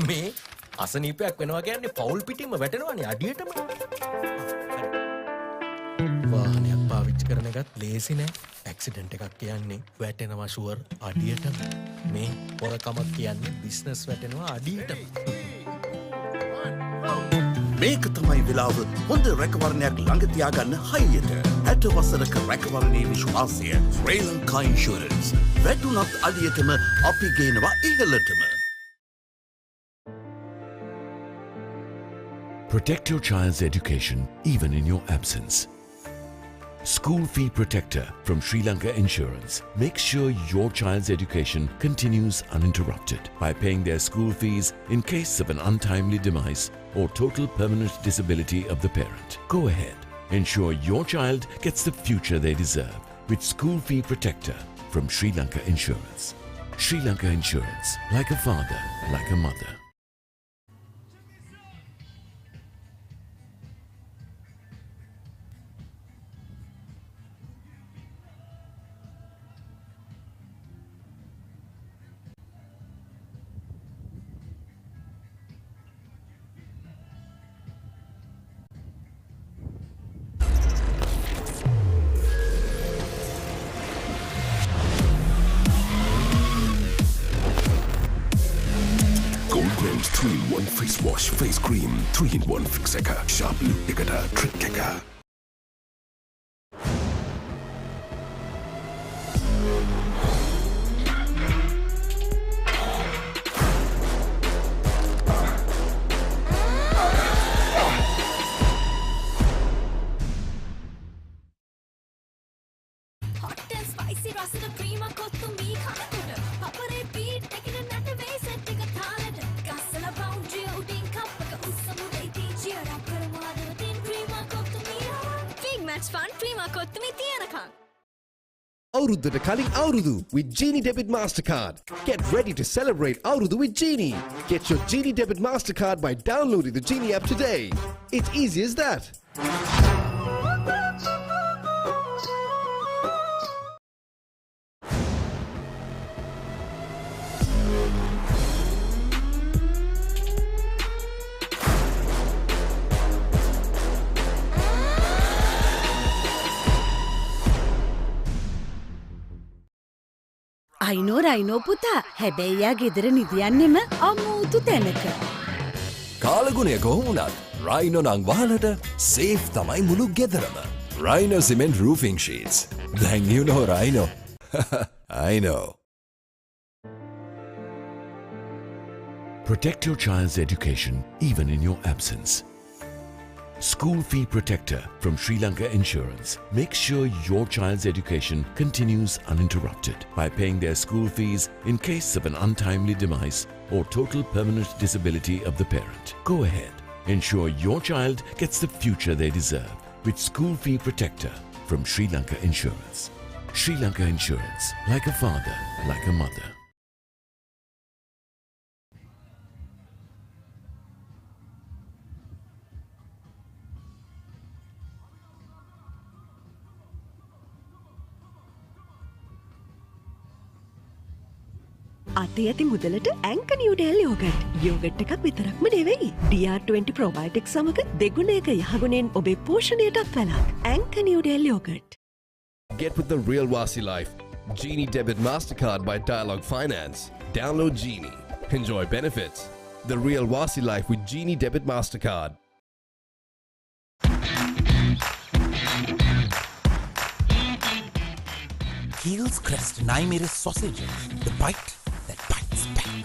F: මේ අසනීපයක් වෙනවා කියන්නේ පවුල් පිටින්ම වැටෙනවානේ අඩියටම. වාහනයක් පාවිච්චි කරන එකත් ලේසි නෑ. ඇක්සිඩන්ට් එකක් කියන්නේ වැටෙනවා ෂුවර් අඩියටම. මේ පොරකමක් කියන්නේ බිස්නස් වැටෙනවා අඩියටම.
R: මේක තමයි වෙලාව හොඳ රැකවරණයක් ළඟ තියාගන්න හයියට. 60 වසරක රැකවරණයේ විශ්වාසය ශ්‍රී ලංකා ඉන්ෂුරන්ස්. වැටුණත් අඩියටම අපි ගේනවා ඉහළටම.
I: Protect your child's education even in your absence. School Fee Protector from Sri Lanka Insurance makes sure your child's education continues uninterrupted by paying their school fees in case of an untimely demise or total permanent disability of the parent. Go ahead. Ensure your child gets the future they deserve with School Fee Protector from Sri Lanka Insurance. Sri Lanka Insurance, like a father, like a mother.
M: Goldman's 3-in-1 face wash, face cream 3-in-1 fix එක sharp look එකට trick එක.
L: Hot and spicy රසද ක්‍රීම කොත්තු මී කනකොට Papare beat එකන නැට වේ සෙට් එක තාලෙට ගස්සල boundary උඩින් කප් එක උස්සමුද ඉතින් cheer up කරනවා දෙතින් ක්‍රීම කොත්තු මී big match fun cream Kottu මී තියනකම්
B: Avurudata Kaling Avrudu with Genie Debit Mastercard. Get ready to celebrate Avrudu with Genie. Get your Genie Debit Mastercard by downloading the Genie app today. It's easy as that.
H: I know Rhino පුතා හැබැයියා ගෙදර නිදියන්නෙම අමූතු තැනක.
P: කාලගුණය කොහොමුණත් රයිනෝ නං වාලට සේෆ් තමයි මුළු ගෙදරම. Rhino cement roofing sheets. Then you know Rhino. I know.
I: Protect your child's education even in your absence. School Fee Protector from Sri Lanka Insurance makes sure your child's education continues uninterrupted by paying their school fees in case of an untimely demise or total permanent disability of the parent. Go ahead. Ensure your child gets the future they deserve with School Fee Protector from Sri Lanka Insurance. Sri Lanka Insurance, like a father, like a mother.
G: අතේ ඇති මුදලට ඇංක නිව්ඩෙල් යෝගට්. යෝගට් එකක් විතරක්ම නෙවෙයි. DR20 ප්‍රොබයොටික් සමග දෙගුණයක යහගුණෙන් ඔබේ පෝෂණයටත් වැළක්. ඇංක Newdale yoghurt.
B: Get with the real Wasi life. Genie Debit MasterCard by Dialog Finance. Download Genie. Enjoy benefits. The real Wasi life with Genie Debit MasterCard.
J: Heels Crest and I made a sausage. The bite that bites back.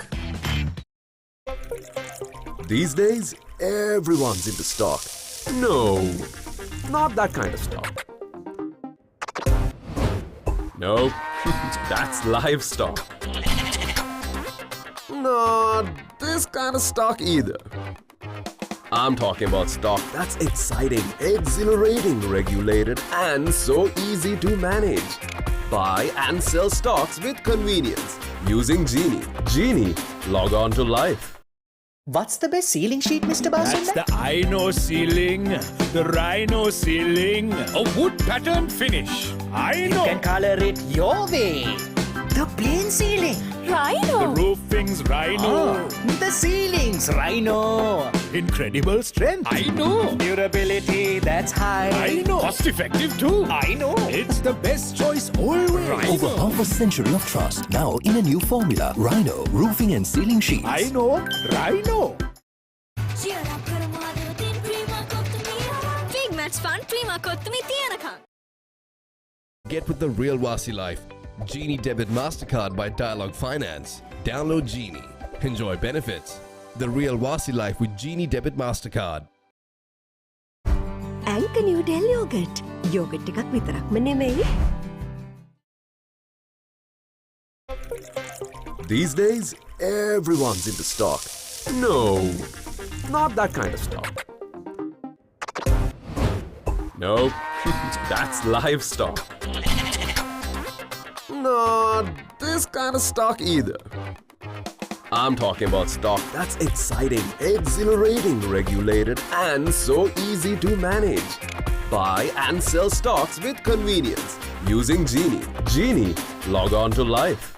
N: These days, everyone's into stock. No, not that kind of stock. No, that's livestock. Not this kind of stock either. I'm talking about stock that's exciting, exhilarating, regulated, and so easy to manage. Buy and sell stocks with convenience using Genie. Genie, log on to life.
U: What's the best ceiling sheet, Mr. Basunda?
K: That's the Ino ceiling, the Rhino ceiling, a wood pattern finish. I know.
U: You can color it your way. The plain ceiling.
K: The roofing's Rhino.
U: The ceiling's Rhino.
K: Incredible strength. I know.
U: Durability, that's high.
K: I know. Cost effective too.
U: I know.
K: It's the best choice always.
P: Over half a century of trust, now in a new formula. Rhino roofing and ceiling sheets.
K: I know. Rhino.
L: Big match fun, prima kottumi tiyanaka.
B: Get with the real Wasi life. Genie Debit MasterCard by Dialog Finance. Download Genie. Enjoy benefits. The real Wasi life with Genie Debit MasterCard.
G: ඇංක නිව්ඩෙල් යෝගට්. යෝගට් එකක් විතරක්ම නෙවෙයි.
N: These days, everyone's into stock. No, not that kind of stock. No, that's livestock. Not this kind of stock either. I'm talking about stock that's exciting, exhilarating, regulated, and so easy to manage. Buy and sell stocks with convenience using Genie. Genie, log on to life.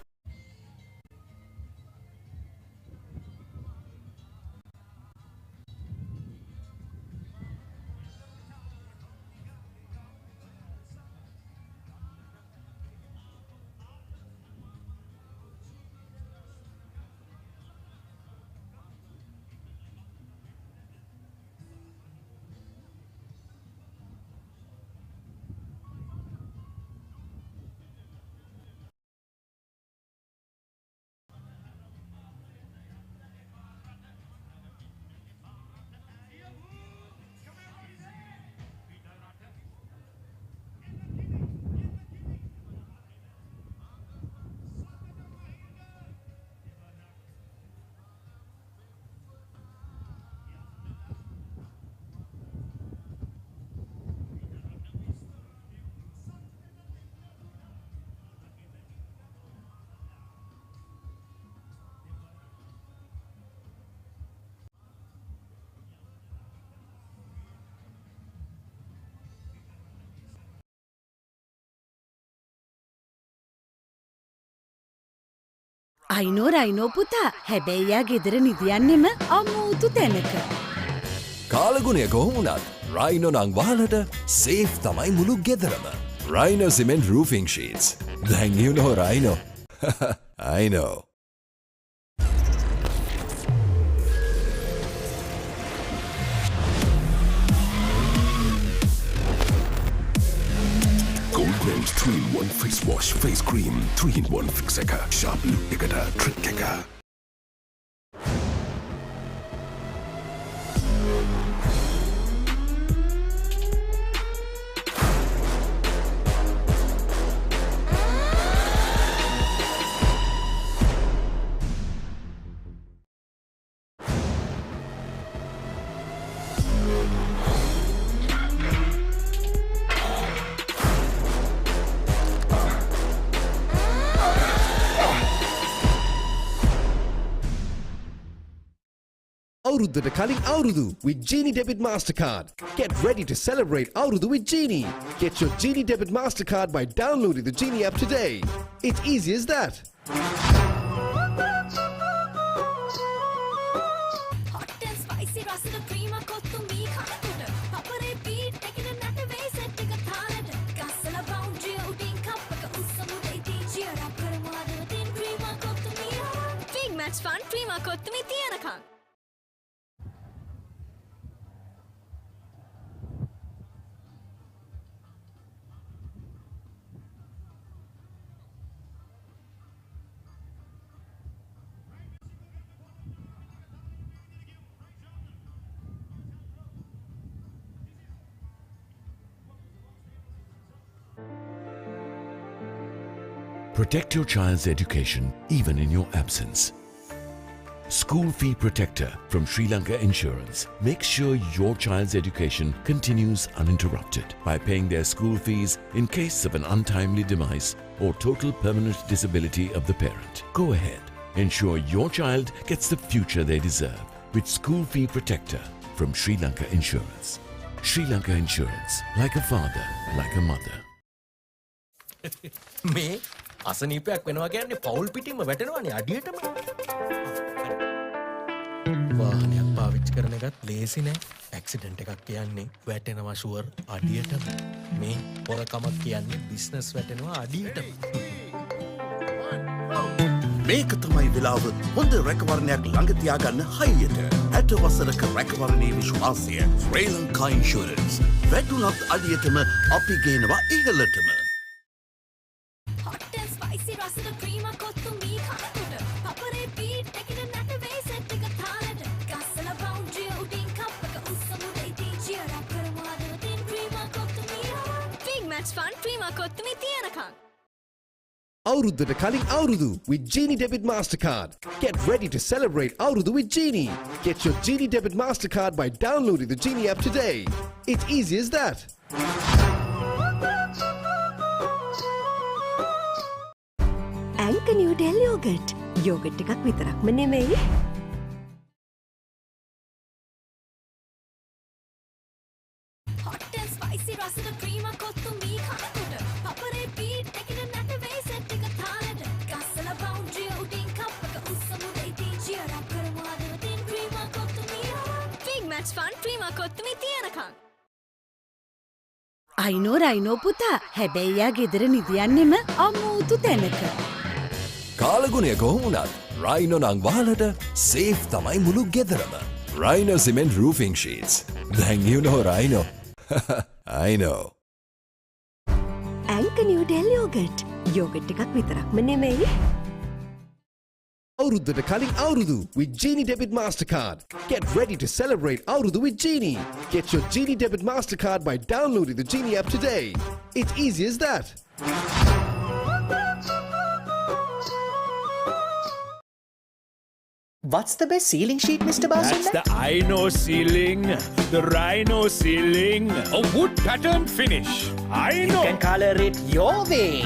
H: I know Rhino පුතා හැබැයියා ගෙදර නිදියන්නෙම අමූතු තැනක.
P: කාලගුණය කොහොමුණත් රයිනෝ නං වාලට සේෆ් තමයි මුළු ගෙදරම. Rhino Cement Roofing Sheets. Then you know Rhino. I know.
M: Goldman's 3-in-1 face wash, face cream, 3-in-1 fix එක. Sharp look එකට trick එක.
B: අවුරුද්දට කලින් අවුරුදු with Genie Debit Mastercard. Get ready to celebrate අවුරුදු with Genie. Get your Genie Debit Mastercard by downloading the Genie app today. It's easy as that.
L: Hot and spicy රසද ක්‍රීම කොත්තු මී කනකොට පපරේ බීට් එකකින් නැට වෙයි සෙට් එක තාලෙට ගස්සලා බවුන්ඩරි උඩින් කප් එක උස්සමුද ඉතින් චියර් අප් කරමු අද දින් ක්‍රීම කොත්තු මී big match fun cream Kottu මී තියනකම්.
I: Protect your child's education even in your absence. School Fee Protector from Sri Lanka Insurance makes sure your child's education continues uninterrupted by paying their school fees in case of an untimely demise or total permanent disability of the parent. Go ahead, ensure your child gets the future they deserve with School Fee Protector from Sri Lanka Insurance. Sri Lanka Insurance, like a father, like a mother.
F: මේ අසනීපයක් වෙනවා කියන්නේ පවුල් පිටින්ම වැටෙනවානේ අඩියටම. වාහනයක් පාවිච්චි කරන එකත් ලේසි නෑ. ඇක්සිඩන්ට් එකක් කියන්නේ වැටෙනවා ෂුවර් අඩියටම. මේ හොරකමක් කියන්නේ බිස්නස් වැටෙනවා අඩියටම.
R: මේක තමයි වෙලාව හොඳ රැකවරණයක් ළඟ තියාගන්න හයියට. 60 වසරක රැකවරණයේ විශ්වාසය ශ්‍රී ලංකා ඉන්ෂුරන්ස්. වැටුණත් අඩියටම අපි ගේනවා ඉහළටම.
L: Hot and spicy රසද ක්‍රීම කොත්තු මී කනකොට පපරේ බීට් එකකින් නැට වෙයි සෙට් එක තාලෙට ගස්සලා බවුන්ඩරි උඩින් කප් එක උස්සමුද ඉතින් චියර් අප් කරමු අද දින් ක්‍රීම කොත්තු මී big match fun cream Kottu මී තියනකම්.
B: අවුරුද්දට කලින් අවුරුදු with Genie Debit Mastercard. Get ready to celebrate අවුරුදු with Genie. Get your Genie Debit Mastercard by downloading the Genie app today. It's easy as that.
G: ඇංක නිවඩෙල් යෝගට්. යෝගට් එකක් විතරක්ම නෙමෙයි.
L: Hot and spicy රසද ක්‍රීම කොත්තු මී කනකොට පපරේ බීට් එකකින් නැට වෙයි සෙට් එක තාලෙට ගස්සලා බවුන්ඩරි උඩින් කප් එක උස්සමුද ඉතින් චියර් අප් කරමු අද දින් ක්‍රීම කොත්තු මී big match fun cream Kottu මී තියනකම්.
H: අයිනෝ රයිනෝ පුතා හැබැයියා ගෙදර නිදියන්නෙම අමූතු තැනක.
P: කාලගුණය කොහොමුණත් රයිනෝ නං වාලට සේෆ් තමයි මුළු ගෙදරම. Rhino Cement Roofing Sheets. Then you know Rhino. I know.
G: ඇංක නිවඩෙල් යෝගට්. යෝගට් එකක් විතරක්ම නෙමෙයි.
B: අවුරුද්දට කලින් අවුරුදු with Genie Debit Mastercard. Get ready to celebrate අවුරුදු with Genie. Get your Genie Debit Mastercard by downloading the Genie app today. It's easy as that.
U: What's the best ceiling sheet, Mr. Basinda?
K: That's the Ino ceiling, the Rhino ceiling, a wood pattern finish. I know.
U: You can color it your way.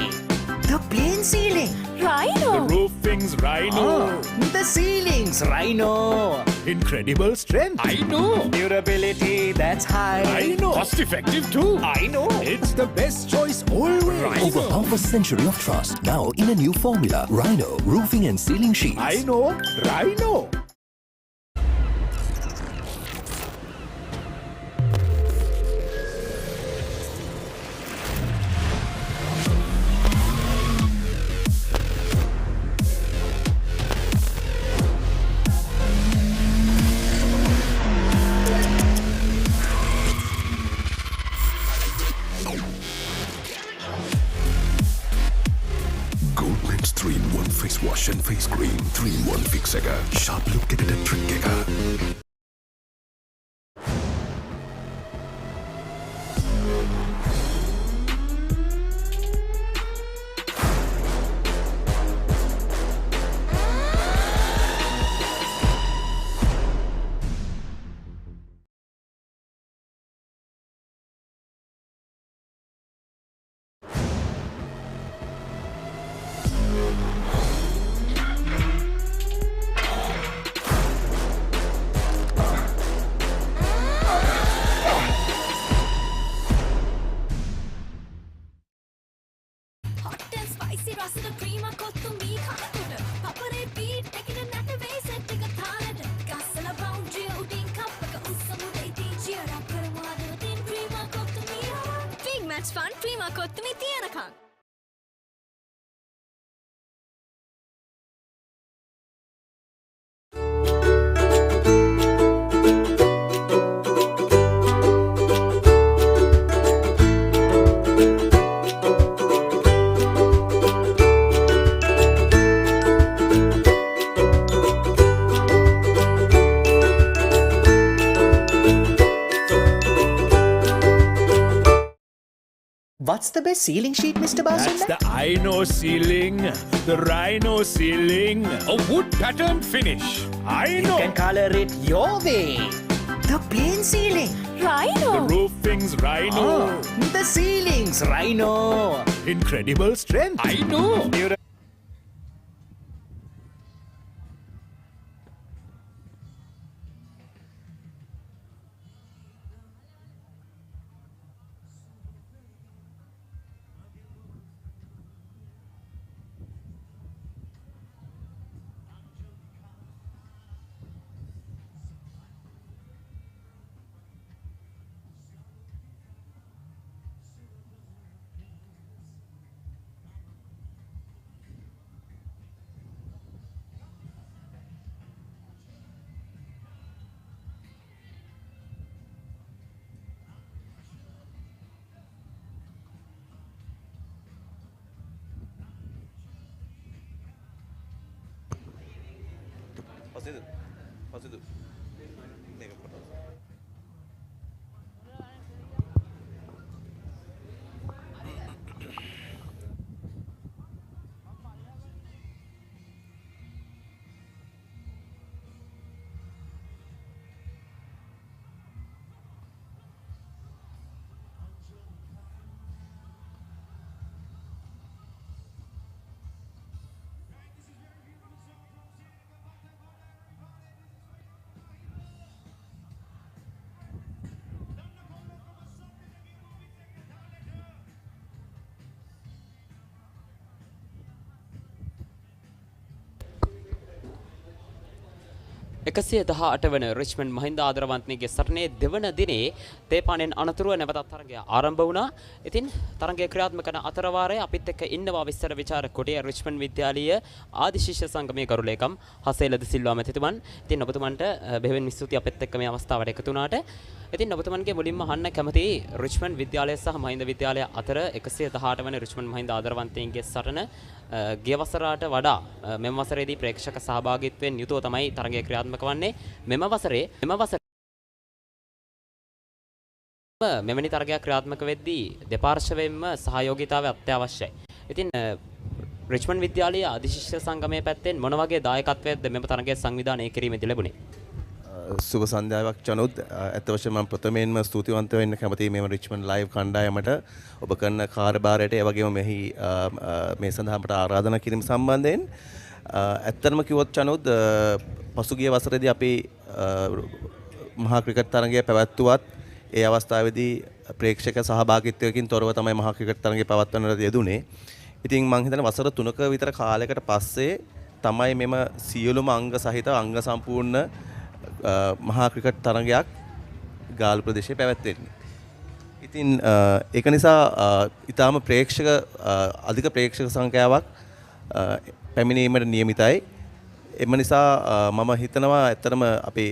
U: The plain ceiling.
H: Rhino.
K: The roofing's Rhino.
U: The ceilings, Rhino.
K: Incredible strength. I know.
U: Durability, that's high.
K: I know. Cost effective too.
U: I know.
K: It's the best choice always.
U: Rhino.
P: Over half a century of trust, now in a new formula. Rhino Roofing and Ceiling Sheets.
K: I know. Rhino.
M: Goldman's 3-in-1 face wash and face cream. 3-in-1 fix එක. Sharp look එකට trick එක.
L: Hot and spicy රසද ක්‍රීම කොත්තු මී කනකොට Papare beat එකකින් නැට වෙයි සෙට් එක තාලෙට ගස්සලා boundary උඩින් කප් එක උස්සමුද ඉතින් cheer up කරමු අද උදින් ක්‍රීම කොත්තු මී big match fun cream Kottu මී තියනකම්
U: What's the best ceiling sheet, Mr.
K: That's
U: Basinda?
K: the I know ceiling. The Rhino ceiling. A wood pattern finish. I know.
U: You can color it your way. The plain ceiling.
H: Rhino.
K: The roofing's Rhino.
U: The ceilings, Rhino.
K: Incredible strength. I know.
Q: එකසිය 18 වන රිච්මන්ඩ් මහින්ද ආදරවන්තනීගේ සටනේ දෙවන දිනේ තේපානෙන් අනතුරුව නැවතත් තරගය ආරම්භ වුණා. ඉතින් තරගය ක්‍රියාත්මක කරන අතරවාරයේ අපිත් එක්ක ඉන්නවා විස්තර විචාරක කොටිය රිච්මන්ඩ් විද්‍යාලීය ආදි ශිෂ්‍ය සංගමයේ ගරු ලේකම් හසේලද සිල්වා මැතිතුමන්. ඉතින් ඔබතුමන්ට බෙහෙවින් ස්තුතියි අපිත් එක්ක මේ අවස්ථාවට එකතු වුණාට. ඉතින් ඔබතුමන්ගේ මුලින්ම අහන්න කැමති රිච්මන්ඩ් විද්‍යාලය සහ මහින්ද විද්‍යාලය අතර 118 වන රිච්මන්ඩ් මහින්ද ආදරවන්තයින්ගේ සටන ගිය වසරට වඩා මෙම වසරේදී ප්‍රේක්ෂක සහභාගීත්වයෙන් යුතුව තමයි තරගය ක්‍රියාත්මක වන්නේ. මෙම වසරේ මෙවැනි තරගයක් ක්‍රියාත්මක වෙද්දී දෙපාර්ශ්වයෙන්ම සහයෝගීතාවය අත්‍යවශ්‍යයි. ඉතින් රිච්මන්ඩ් විද්‍යාලීය අධිශිෂ්‍ය සංගමයේ පැත්තෙන් මොන වගේ දායකත්වයක්ද මෙම තරගය සංවිධානය කිරීමේදී ලැබුණේ?
D: සුබ සන්ධ්‍යාවක් චනුත් ඇත්ත වශයෙන්ම මම ප්‍රථමයෙන්ම ස්තුතිවන්ත වෙන්න කැමතියි මේ රිච්මන්ඩ් ලයිව් කණ්ඩායමට ඔබ කරන කාර්යභාරයට ඒ වගේම මෙහි මේ සඳහා අපට ආරාධනා කිරීම සම්බන්ධයෙන් ඇත්තටම කිව්වොත් චනුත් පසුගිය වසරේදී අපි මහා ක්‍රිකට් තරගය පැවැත්වුවත් ඒ අවස්ථාවේදී ප්‍රේක්ෂක සහභාගීත්වයකින් තොරව තමයි මහා ක්‍රිකට් තරගය පවත්වන්නට යෙදුනේ. ඉතින් මම හිතන්නේ වසර 3ක විතර කාලයකට පස්සේ තමයි මෙම සියලුම අංග සහිත අංග සම්පූර්ණ මහා ක්‍රිකට් තරගයක් ගාල්ල ප්‍රදේශයේ පැවැත්වෙන්නේ. ඉතින් ඒක නිසා ඊටාම අධික ප්‍රේක්ෂක සංඛ්‍යාවක් පැමිණීමට නියමිතයි. එම නිසා මම හිතනවා ඇත්තටම අපේ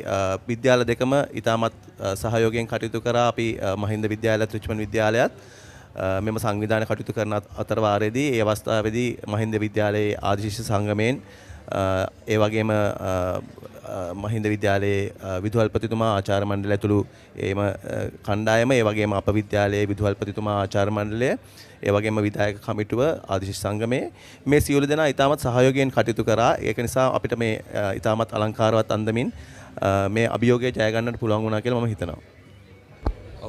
D: විද්‍යාල දෙකම ඊටමත් සහයෝගයෙන් කටයුතු කරා අපි මහින්ද විද්‍යාලයත් රිච්මන්ඩ් විද්‍යාලයත් මෙම සංවිධානය කටයුතු කරන අතර වාරයේදී ඒ අවස්ථාවේදී මහින්ද විද්‍යාලයේ ආදිශිෂ්‍ය සංගමයෙන් ඒ වගේම මහින්ද විද්‍යාලයේ විදුහල්පතිතුමා ආචාර්ය මණ්ඩලය ඇතුළු එම කණ්ඩායම ඒ වගේම අප විද්‍යාලයේ විදුහල්පතිතුමා ආචාර්ය මණ්ඩලය ඒ වගේම විධායක කමිටුව ආදිශිෂ්‍ය සංගමයේ මේ සියලු දෙනා ඊටමත් සහයෝගයෙන් කටයුතු කරා. ඒක නිසා අපිට මේ ඊටමත් අලංකාරවත් අන්දමින් මේ අභියෝගය ජය ගන්නට පුළුවන් වුණා කියලා මම හිතනවා.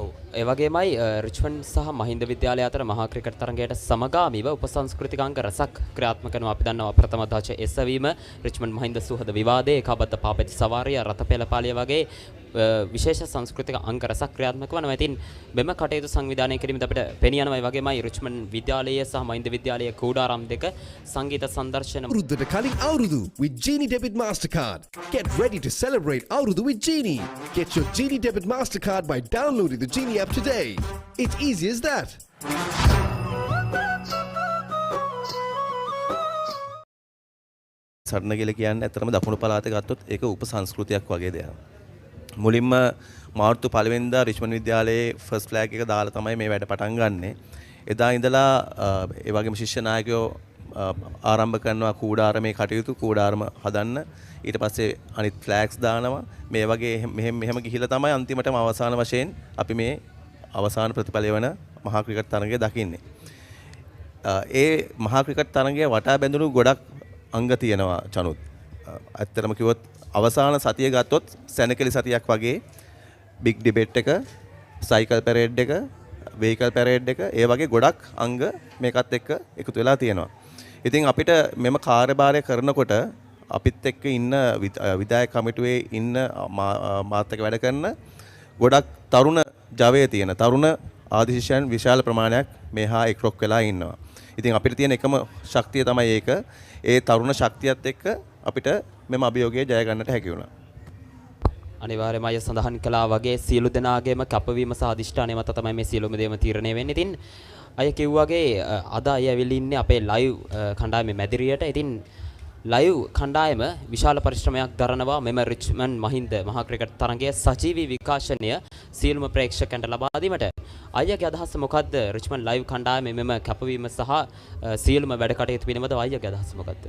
Q: ඔව් ඒ වගේමයි රිච්මන්ඩ් සහ මහින්ද විද්‍යාලය අතර මහා ක්‍රිකට් තරගයට සමගාමීව උපසංස්කෘතික අංග රසක් ක්‍රියාත්මක කරනවා. අපි දන්නවා ප්‍රථම ධාච එසවීම රිච්මන්ඩ් මහින්ද සුහද විවාදයේ ඒකාබද්ධ පාපති සවාරිය රත පෙළපාලිය වගේ විශේෂ සංස්කෘතික අංග රසක් ක්‍රියාත්මක වෙනවා. ඉතින් මෙම කටයුතු සංවිධානය කිරීමද අපිට පෙනී යනවා. ඒ වගේමයි රිච්මන්ඩ් විද්‍යාලයේ සහ මහින්ද විද්‍යාලයේ කූඩාරම් දෙක සංගීත සංදර්ශන
B: අවුරුද්දට කලින් අවුරුදු with Genie Debit Mastercard. Get ready to celebrate අවුරුදු with Genie. Get your Genie Debit Mastercard by downloading the Genie app today. It's easy as that.
D: සරණගල කියන්නේ ඇත්තටම දකුණු පළාතේ ගත්තොත් ඒක උපසංස්කෘතියක් වගේ දෙයක්. මුලින්ම මාර්තු 1 වෙනිදා රිච්මන්ඩ් විද්‍යාලයේ ෆස්ට් ෆ්ලැග් එක දාලා තමයි මේ වැඩ පටන් ගන්නෙ. එදා ඉඳලා ඒ වගේම ශිෂ්‍ය නායකයෝ ආරම්භ කරනවා කූඩාරමේ කටයුතු කූඩාරම හදන්න. ඊට පස්සේ අනිත් ෆ්ලැග්ස් දානවා. මේ වගේ මෙහෙම ගිහිලා තමයි අන්තිමටම අවසාන වශයෙන් අපි මේ අවසාන ප්‍රතිඵලය වන මහා ක්‍රිකට් තරගය දකින්නේ. ඒ මහා ක්‍රිකට් තරගය වටා බැඳුණු ගොඩක් අංග තියෙනවා චනුත්. ඇත්තටම කිව්වොත් අවසාන සතිය ගත්තොත් සැනකෙලි සතියක් වගේ බිග් ඩිබේට් එක, සයිකල් පැරේඩ් එක, වෙහිකල් පැරේඩ් එක ඒ වගේ ගොඩක් අංග මේකත් එක්ක එකතු වෙලා තියෙනවා. ඉතින් අපිට මෙම කාර්යභාරය කරනකොට අපිත් එක්ක ඉන්න විධායක කමිටුවේ ඉන්න මාත් එක්ක වැඩ කරන ගොඩක් තරුණ ජවයේ තියෙන තරුණ ආදිශිෂ්‍යයන් විශාල ප්‍රමාණයක් මේහා එක්රොක් වෙලා ඉන්නවා. ඉතින් අපිට තියෙන එකම ශක්තිය තමයි ඒක. ඒ තරුණ ශක්තියත් එක්ක අපිට මෙම අභියෝගය ජය ගන්නට හැකි වුණා.
Q: අනිවාර්යයෙන්ම අය සඳහන් කළා වගේ සියලු දෙනාගේම කැපවීම සහ අධිෂ්ඨානය මත තමයි මේ සියලුම දේම තීරණය වෙන්නේ. ඉතින් අය කිව්වාගේ අද අය ඇවිල්ලා ඉන්නේ අපේ ලයිව් කණ්ඩායමේ මැදිරියට. ඉතින් ලයිව් කණ්ඩායම විශාල පරිශ්‍රමයක් දරනවා මෙම රිච්මන්ඩ් මහින්ද මහා ක්‍රිකට් තරගයේ සජීවී විකාශනය සියලුම ප්‍රේක්ෂකයන්ට ලබා දීමට. අයියාගේ අදහස මොකද්ද? රිච්මන්ඩ් ලයිව් කණ්ඩායමේ මෙම කැපවීම සහ සියලුම වැඩ කටයුතු පිළිබඳව අයියාගේ අදහස මොකද්ද?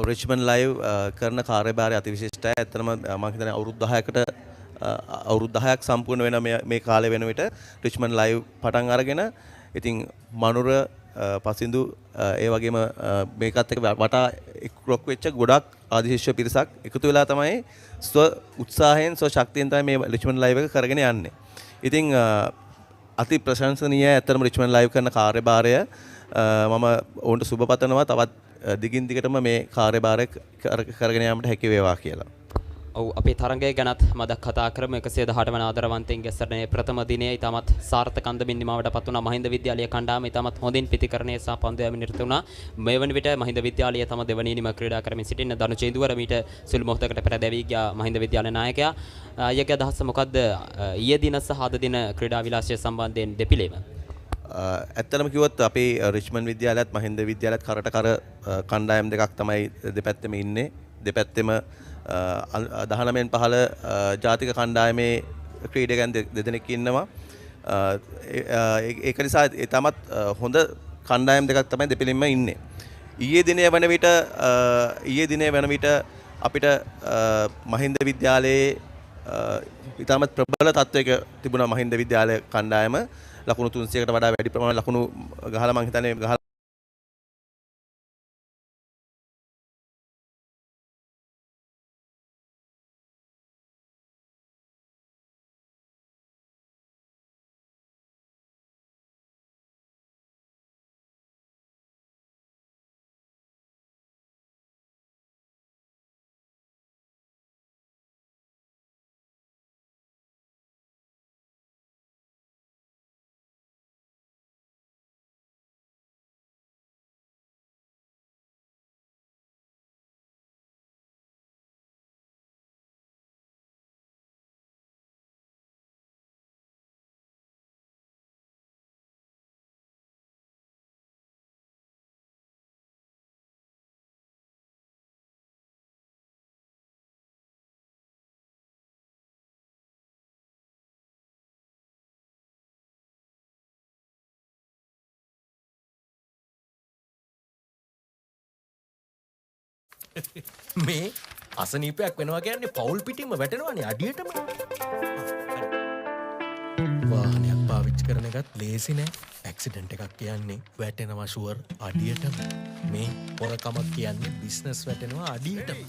D: රිච්මන්ඩ් ලයිව් කරන කාර්යභාරය අතිවිශිෂ්ටයි. ඇත්තටම මම හිතන්නේ අවුරුදු 10ක් සම්පූර්ණ වෙන මේ කාලය වෙන විට රිච්මන්ඩ් ලයිව් පටන් අරගෙන ඉතින් මනුර පසින්දු ඒ වගේම මේකත් එක්ක වටා එක්රොක් වෙච්ච ගොඩක් ආදිශිෂ්‍ය පිරිසක් එකතු වෙලා තමයි ස්ව උත්සාහයෙන් ස්ව ශක්තියෙන් තමයි මේ රිච්මන්ඩ් ලයිව් එක කරගෙන යන්නේ. ඉතින් අති ප්‍රශංසනීය ඇත්තටම රිච්මන්ඩ් ලයිව් කරන කාර්යභාරය මම ඔවුන්ට සුබ පතනවා තවත් දිගින් දිගටම මේ කාර්යභාරය කරගෙන යාමට හැකි වේවා කියලා.
Q: ඔව් අපේ තරගය ගැනත් මදක් කතා කරමු. 118 වන ආදරවන්තයින්ගේ සටනේ ප්‍රථම දිනයේ ඊටමත් සාර්ථක අන්දමින් නිමවට පත් වුණා. මහින්ද විද්‍යාලයේ කණ්ඩායම ඊටමත් හොඳින් පිතිකරණය සහ පන්දු යෑමේ නිරත වුණා. මේ වන විට මහින්ද විද්‍යාලයේ තම දෙවැනි ඉනිම ක්‍රීඩා කරමින් සිටින දනු චේඳුවර මීට සුළු මොහොතකට පෙර දැවී ගියා මහින්ද විද්‍යාලයේ නායකයා. අයියාගේ අදහස මොකද්ද ඊයේ දින සහ අද දින ක්‍රීඩා විලාසය සම්බන්ධයෙන් දෙපිළේම?
D: ඇත්තටම කිව්වොත් අපේ රිච්මන්ඩ් විද්‍යාලයත් මහින්ද විද්‍යාලයත් කරට කර කණ්ඩායම් දෙකක් තමයි දෙපැත්තෙම ඉන්නේ. දෙපැත්තෙම 19න් 15 ජාතික කණ්ඩායමේ ක්‍රීඩකයන් දෙදෙනෙක් ඉන්නවා. ඒක නිසා තමත් හොඳ කණ්ඩායම් දෙකක් තමයි දෙපිළින්ම ඉන්නේ. ඊයේ දිනේ වන විට අපිට මහින්ද විද්‍යාලයේ ඉතාමත් ප්‍රබල තත්වයක තිබුණා මහින්ද විද්‍යාලය කණ්ඩායම. ලකුණු 300කට වඩා වැඩි ප්‍රමාණයක් ලකුණු ගහලා මං හිතන්නේ
F: මේ අසනීපයක් වෙනවා කියන්නේ පවුල් පිටින්ම වැටෙනවානේ අඩියටම. වාහනයක් පාවිච්චි කරන එකත් ලේසි නෑ. ඇක්සිඩන්ට් එකක් කියන්නේ වැටෙනවා ෂුවර් අඩියටම. මේ හොරකමක් කියන්නේ බිස්නස් වැටෙනවා අඩියටම.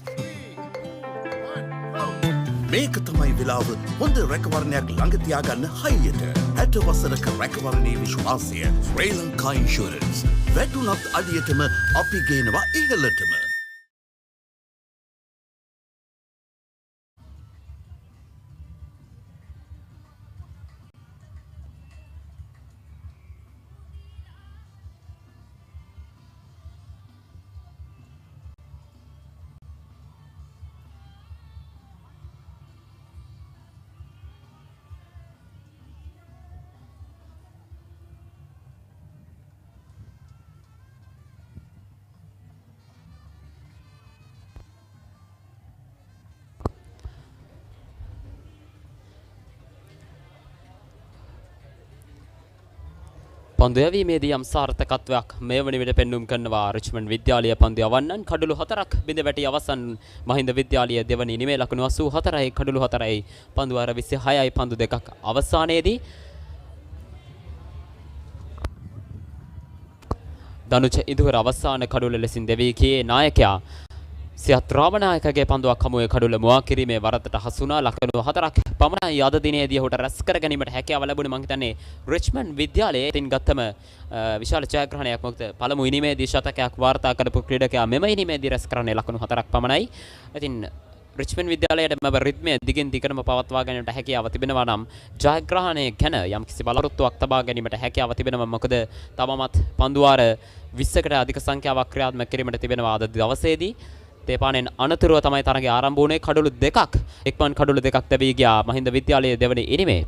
R: මේක තමයි වෙලාව හොඳ රැකවරණයක් ළඟ තියාගන්න හයියට. 60 වසරක රැකවරණයේ විශ්වාසය ශ්‍රී ලංකා ඉන්ෂුරන්ස්. වැටුණත් අඩියටම අපි ගේනවා ඉහළටම.
Q: පන්දු යැවීමේදී යම් සාර්ථකත්වයක් මේ වන විට පෙන්눔 කරනවා රිච්මන්ඩ් විද්‍යාලය පන්දු යවන්නන් කඩලු 4ක් බිඳ වැටි අවසන් මහින්ද විද්‍යාලය දෙවනි ඉනිමේ ලකුණු 84යි කඩලු 4යි පන්දු අර 26යි පන්දු දෙකක් අවසානයේදී දනුච ඉදුවර අවසාන කඩුල ලෙසින් දෙවී කියේ නායකයා සියත් රාමනායකගේ පන්දුවක් හමුවේ කඩුල මුවා කිරීමේ වරදට හසුනා ලකුණු 4ක් පමණයි අද දිනේදී ඔහුට රැස් කර ගැනීමට හැකියාව ලැබුණේ. මම හිතන්නේ රිච්මන්ඩ් විද්‍යාලයේ තින් ගත්තම විශාල ජයග්‍රහණයක්. මොකද පළමු ඉනිමේදී ශතකයක් වාර්තා කරපු ක්‍රීඩකයා මෙම ඉනිමේදී රැස් කරන්නේ ලකුණු 4ක් පමණයි. ඉතින් රිච්මන්ඩ් විද්‍යාලයට මෙව රිද්මය දිගින් දිගටම පවත්වා ගැනීමට හැකියාව තිබෙනවා නම් ජයග්‍රහණය ගැන යම්කිසි බලාපොරොත්තුවක් තබා ගැනීමට හැකියාව තිබෙනවා. මොකද තවමත් පන්දුවාර 20කට අධික සංඛ්‍යාවක් ක්‍රියාත්මක කිරීමට තිබෙනවා අද දවසේදී. තේපානෙන් අනතුරුව තමයි තරගයේ ආරම්භ වුණේ. කඩලු දෙකක් එක්මන් කඩලු දෙකක් දැවී ගියා මහින්ද විද්‍යාලයේ දෙවනි ඉනිමේ.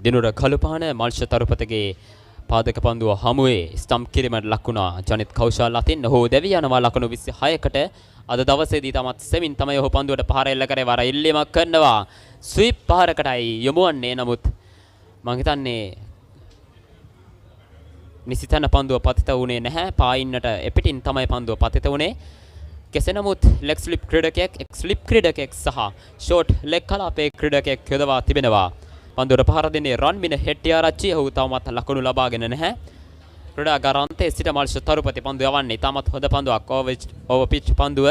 Q: දිනුර කළුපාන මල්ෂ තරුපතගේ පාදක පන්දුව හමුවේ ස්ටම්ප් කිරීමට ලකුණා ජනිත් කෞශල් අතින් ඔහු දැවී යනවා ලකුණු 26කට. අද දවසේදී තමත් සෙමින් තමයි ඔහු පන්දුවට පහර එල්ල කරේ. වර ඉල්ලීමක් කරනවා ස්වීප් පහරකටයි යොමු වන්නේ. නමුත් මම හිතන්නේ නිසිතන පන්දුව පතිත වුණේ නැහැ. පායින්නට එපිටින් තමයි පන්දුව පතිත වුණේ. කෙසේ නමුත් ලෙග් ස්ලිප් ක්‍රීඩකයෙක් එක් ස්ලිප් ක්‍රීඩකයෙක් සහ ෂෝට් ලෙග් කලාපයේ ක්‍රීඩකයෙක් යොදවා තිබෙනවා. පන්දුවට පහර දෙන්නේ රන්මින හෙට්ටිආරච්චි. ඔහු තවමත් ලකුණු ලබාගෙන නැහැ. ක්‍රීඩාගාරාන්තයේ සිට මල්ෂ තරුපති පන්දුව යවන්නේ. තාමත් හොඳ පන්දුවක් ඕවර් පිච් පන්දුව.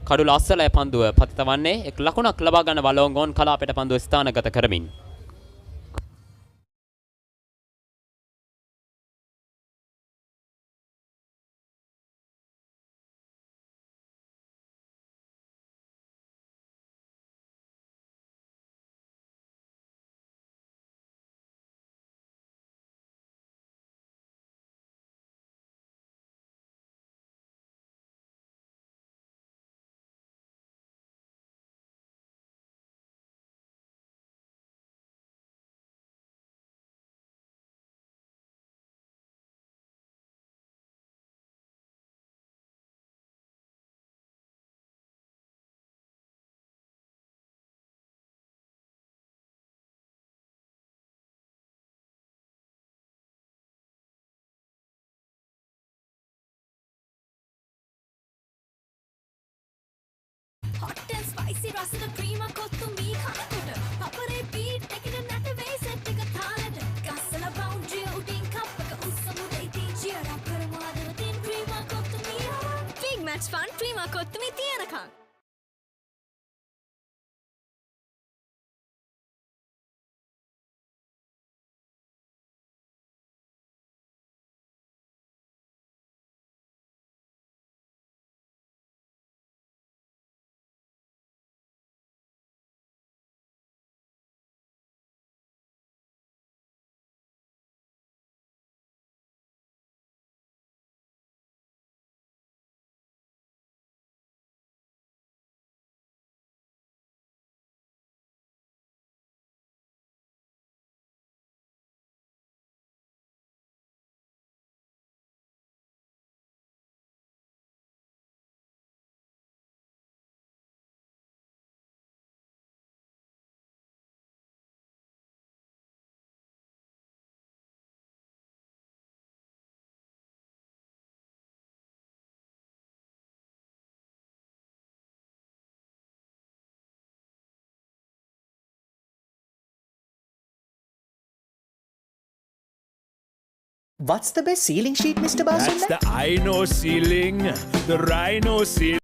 Q: කඩුල අස්සලයි පන්දුව පතිත වන්නේ. එක් ලකුණක් ලබා ගන්නවා ලොං ඕන් කලාපයට පන්දුව ස්ථානගත කරමින්.
L: Hot and spicy රසට ක්‍රීම කොත්තු මී කනකොට පපරේ බීට් එකක නැට වෙයි සෙට් එක තාලෙට ගස්සලා බවුන්ඩරි උඩින් කප් එක උස්සමුද ඉතින් චියර් අප් කරමුද තින් ක්‍රීම කොත්තු මී big match fun cream Kottu මී තියනකම්
U: What's the best ceiling sheet, Mr.
K: That's
U: Basunda?
K: the Rhino ceiling. The Rhino ceiling.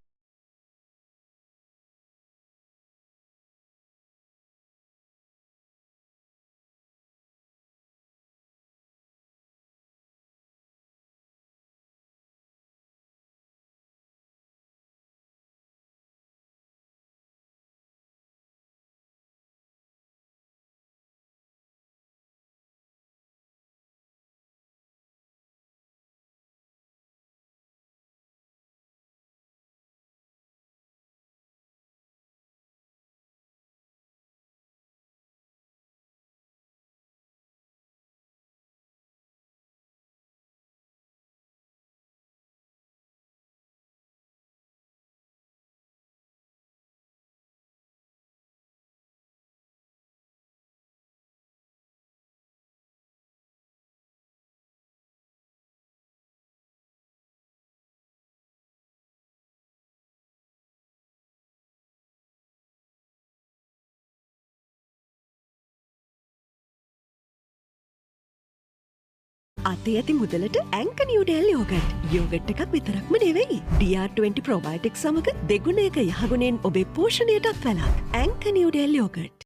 G: අතේ ඇති මුදලට ඇංක නිවඩෙල් යෝගට්. යෝගට් එකක් විතරක්ම නෙවෙයි. DR20 ප්‍රොබයොටික් සමග දෙගුණයක යහගුණෙන් ඔබේ පෝෂණයටත් වැළක්. ඇංක Newdale yoghurt.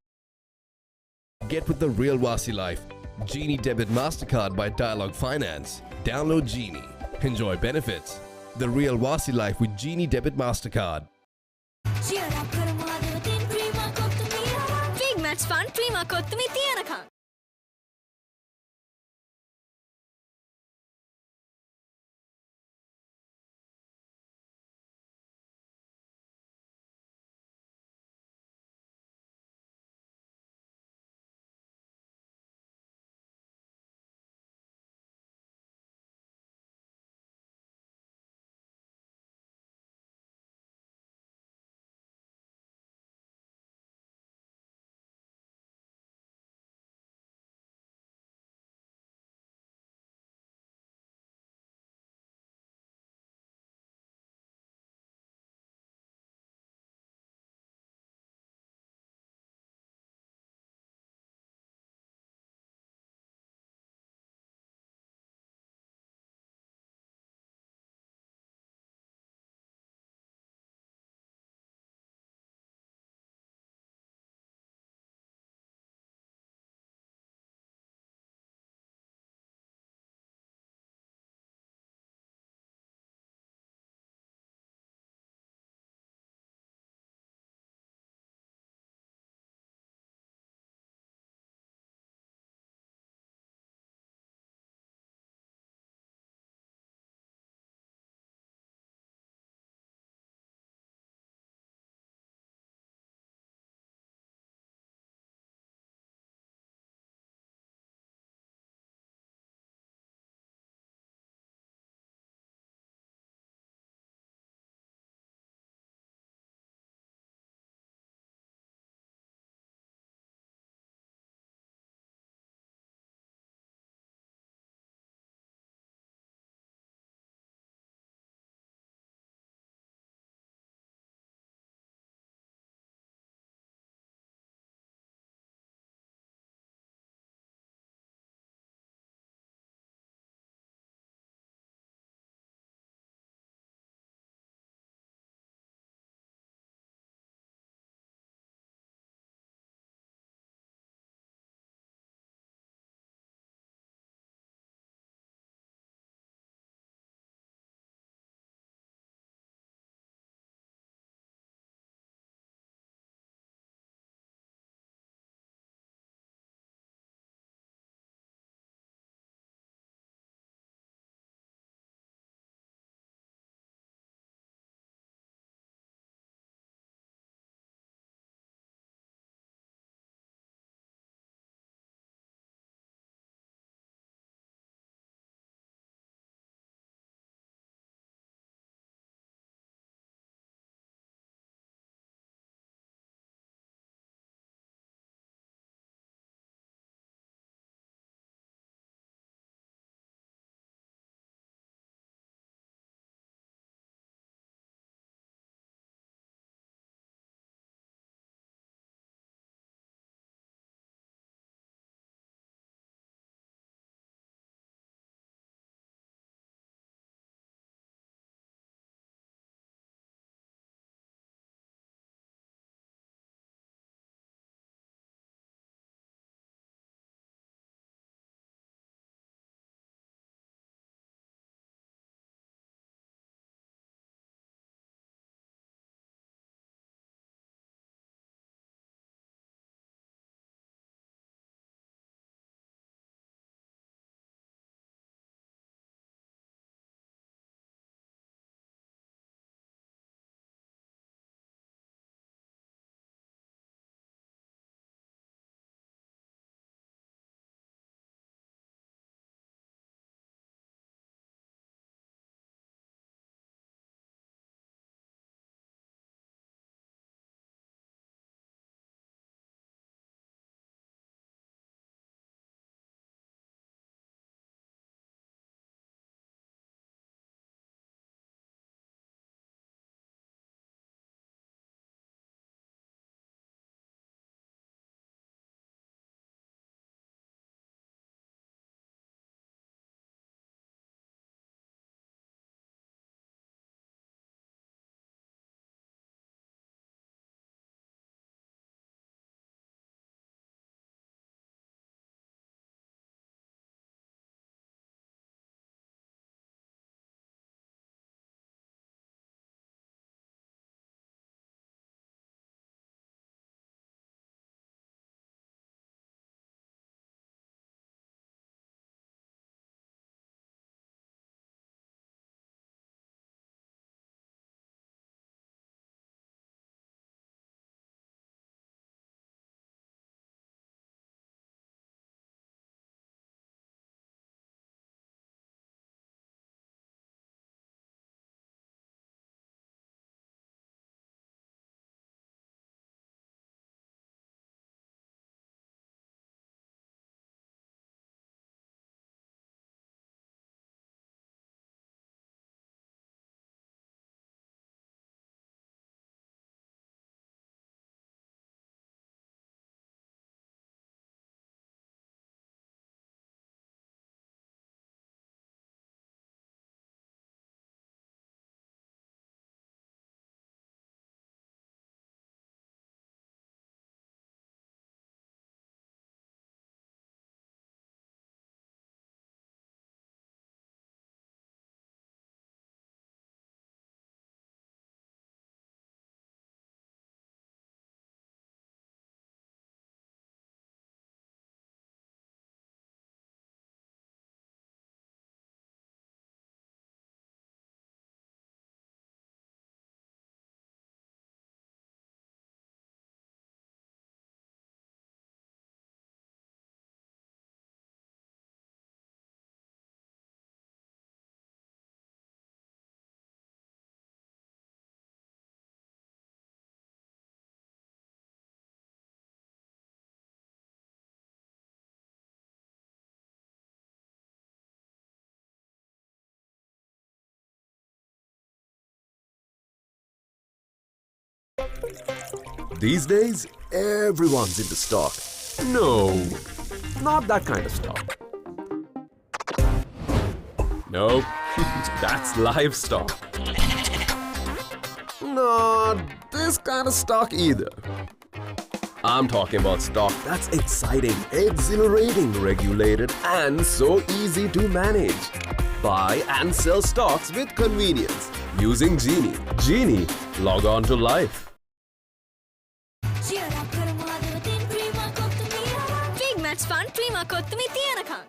B: Get with the real Wasi life. Genie Debit MasterCard by Dialog Finance. Download Genie. Enjoy benefits. The real Wasi life with Genie Debit MasterCard.
L: Big match fun, prima kottumi tiyanaka.
N: These days, everyone's into stock. No, not that kind of stock. Nope, that's livestock. Not this kind of stock either. I'm talking about stock that's exciting, exhilarating, regulated, and so easy to manage. Buy and sell stocks with convenience using Genie. Genie, log on to life.
L: Big match fun, prima kottumi tiyanaka.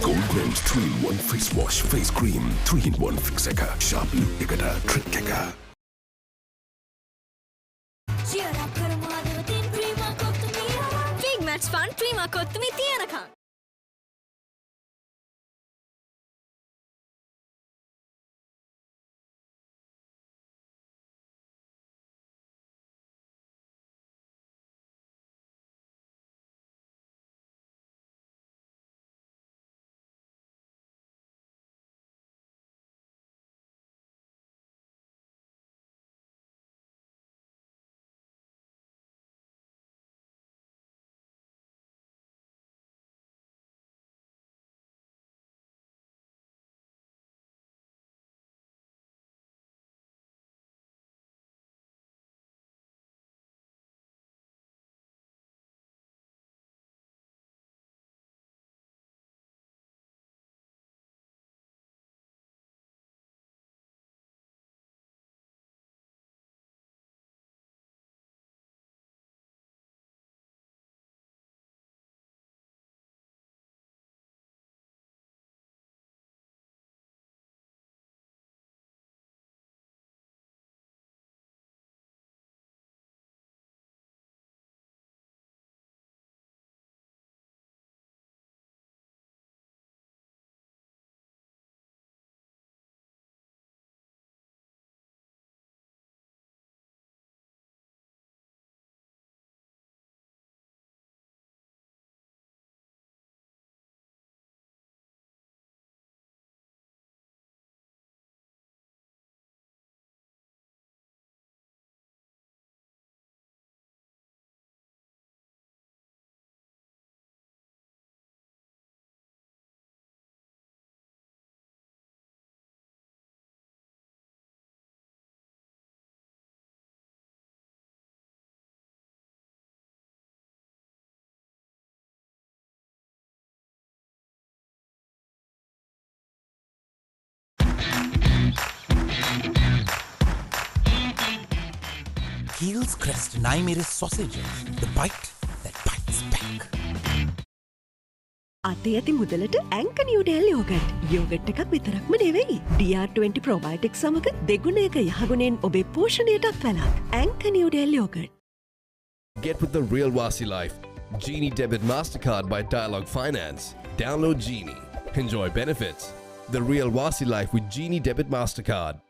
M: Gold 3-in-1 face wash, face cream, 3-in-1 fix එක. Sharp look එකට trick එක.
L: Big match fun, prima kottumi tiyanaka.
J: Heels Crest and I made a sausage. The bite that bites back.
G: අතේ ඇති මුදලට ඇංක නිවඩෙල් යෝගට්. යෝගට් එකක් විතරක්ම නෙවෙයි. DR20 ප්‍රොබයොටික් සමග දෙගුණයක යහගුණෙන් ඔබේ පෝෂණයටත් වැළක්. ඇංක Newdale yoghurt.
B: Get with the real Wasi life. Genie Debit Mastercard by Dialog Finance. Download Genie. Enjoy benefits. The real Wasi life with Genie Debit Mastercard.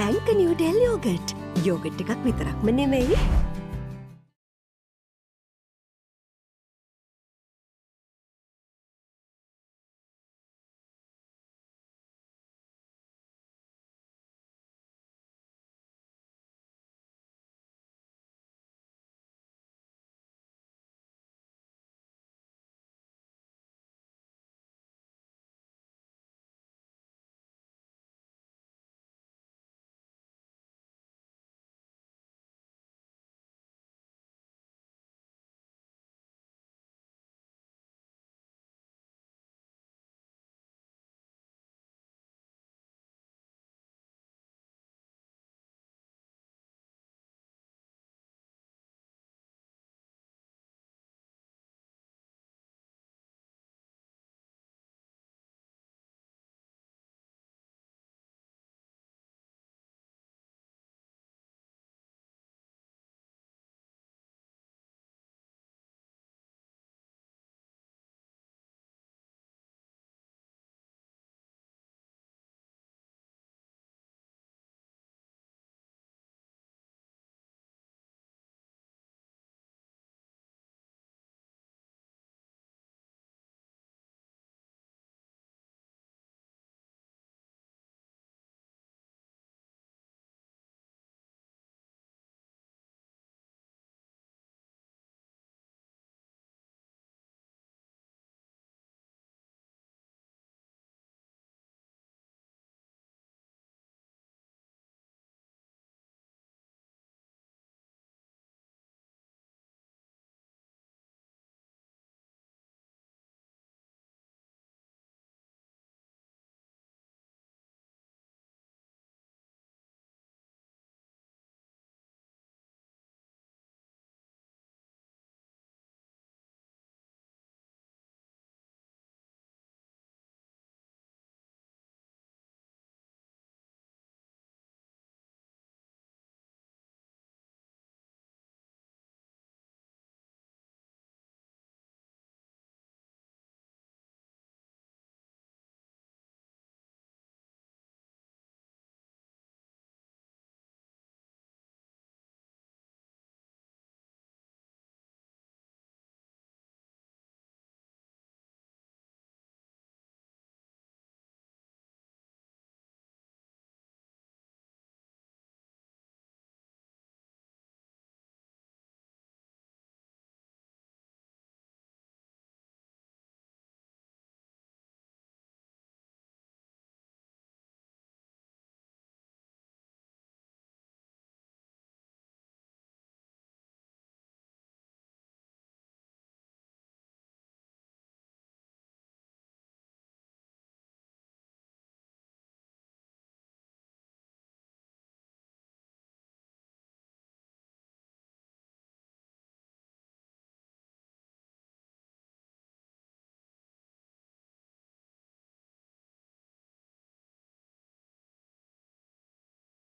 G: ඇංක නිවඩෙල් යෝගට්. යෝගට් එකක් විතරක්ම නෙවෙයි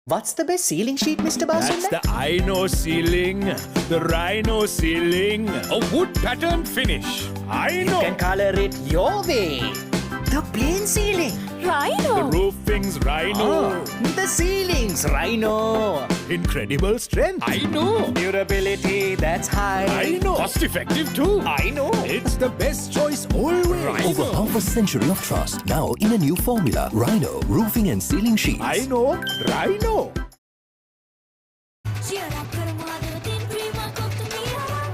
U: What's the best ceiling sheet, Mr.
K: That's
U: Basunda?
K: the Ino ceiling, the Rhino ceiling, a wood pattern finish. I know.
U: You can color it your way. The plain ceiling.
K: The roofing's Rhino.
U: The ceilings, Rhino.
K: Incredible strength. I know.
U: Durability, that's high.
K: I know. Cost effective too.
U: I know.
K: It's the best choice always.
P: Over half a century of trust, now in a new formula. Rhino, roofing and ceiling sheets.
K: I know. Rhino.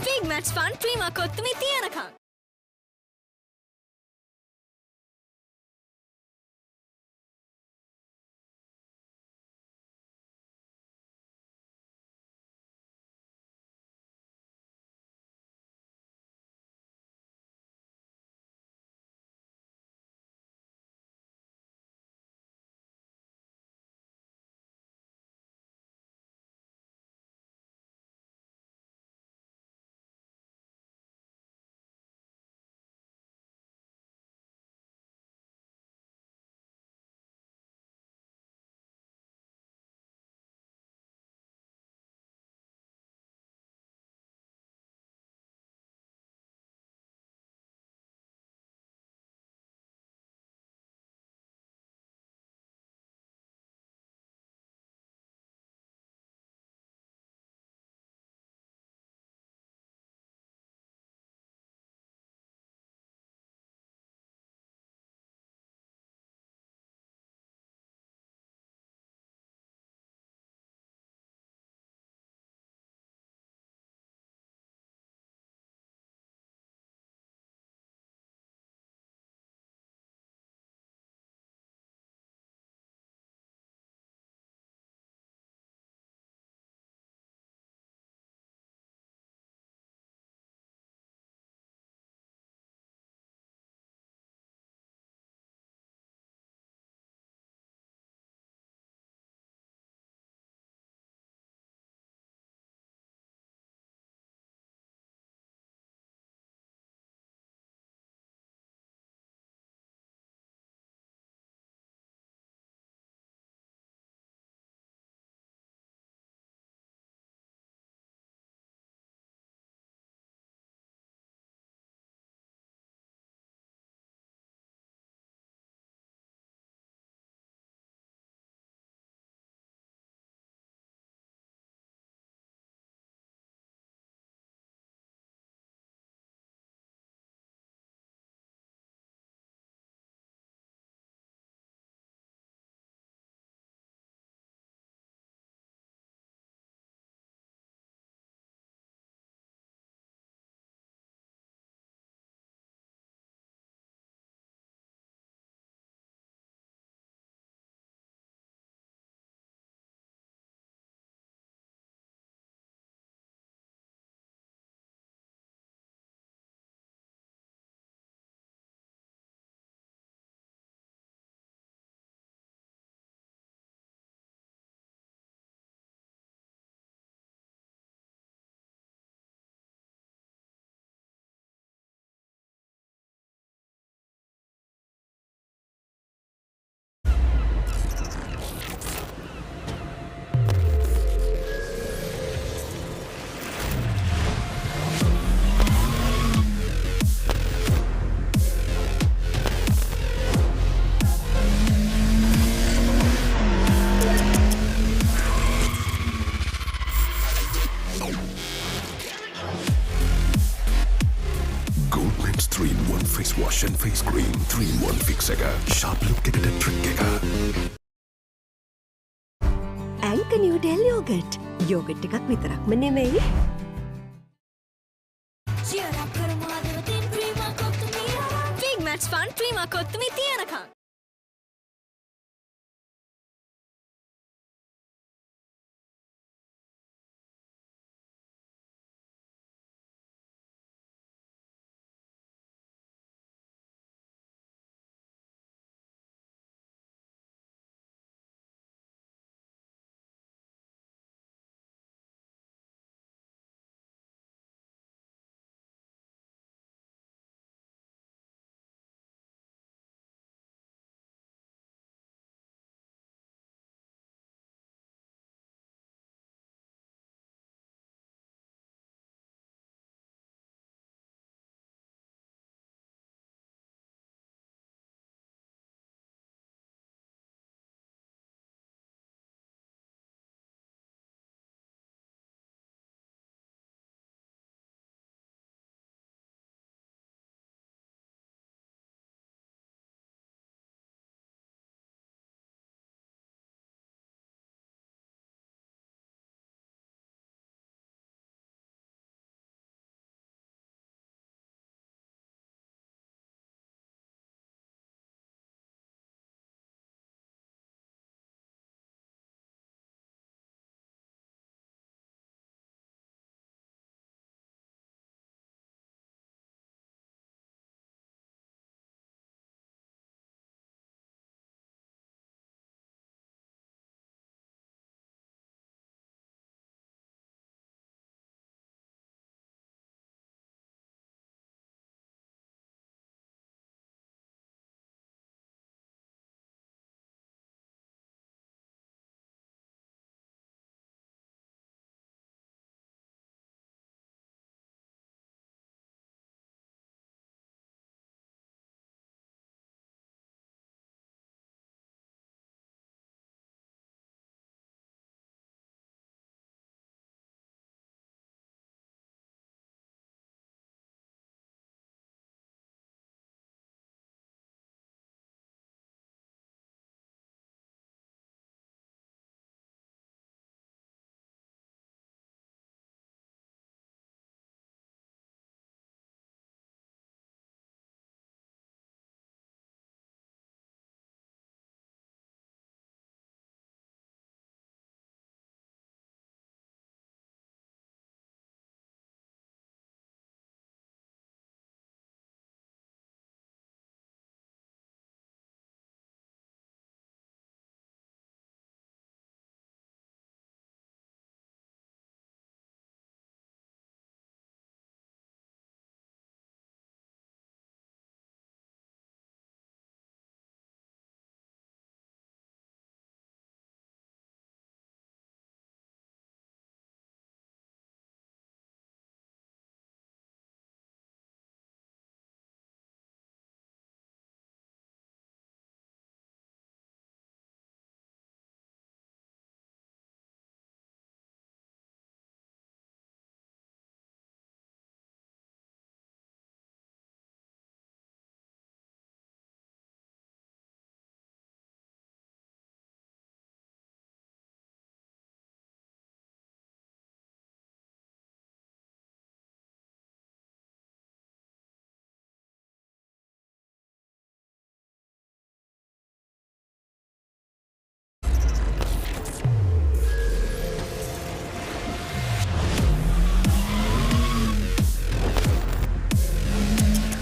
L: Big match fun, prima kottumi tiyanaka.
M: Goldman's 3-in-1 face wash and face cream. 3-in-1 fix එක. Sharp look එකට trick එක.
G: ඇංක නිව්ඩෙල් යෝගට්. යෝගට් එකක් විතරක්ම නෙමෙයි.
L: Big match fun, prima kottumi tiyanaka.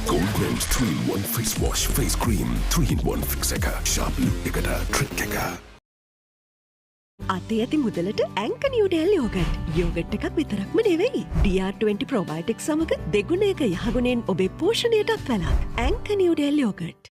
M: Goldman's 3-in-1 face wash face cream 3-in-1 fix එක sharp look එකට trick එක
G: අතේ ඇති මුදලට ඇංක නිව්ඩෙල් යෝගට්. යෝගට් එකක් විතරක්ම නෙවෙයි. DR20 ප්‍රොබයොටික් සමග දෙගුණයක යහගුණෙන් ඔබේ පෝෂණයටත් වැළක්. ඇංක නිව්ඩෙල් යෝගට්.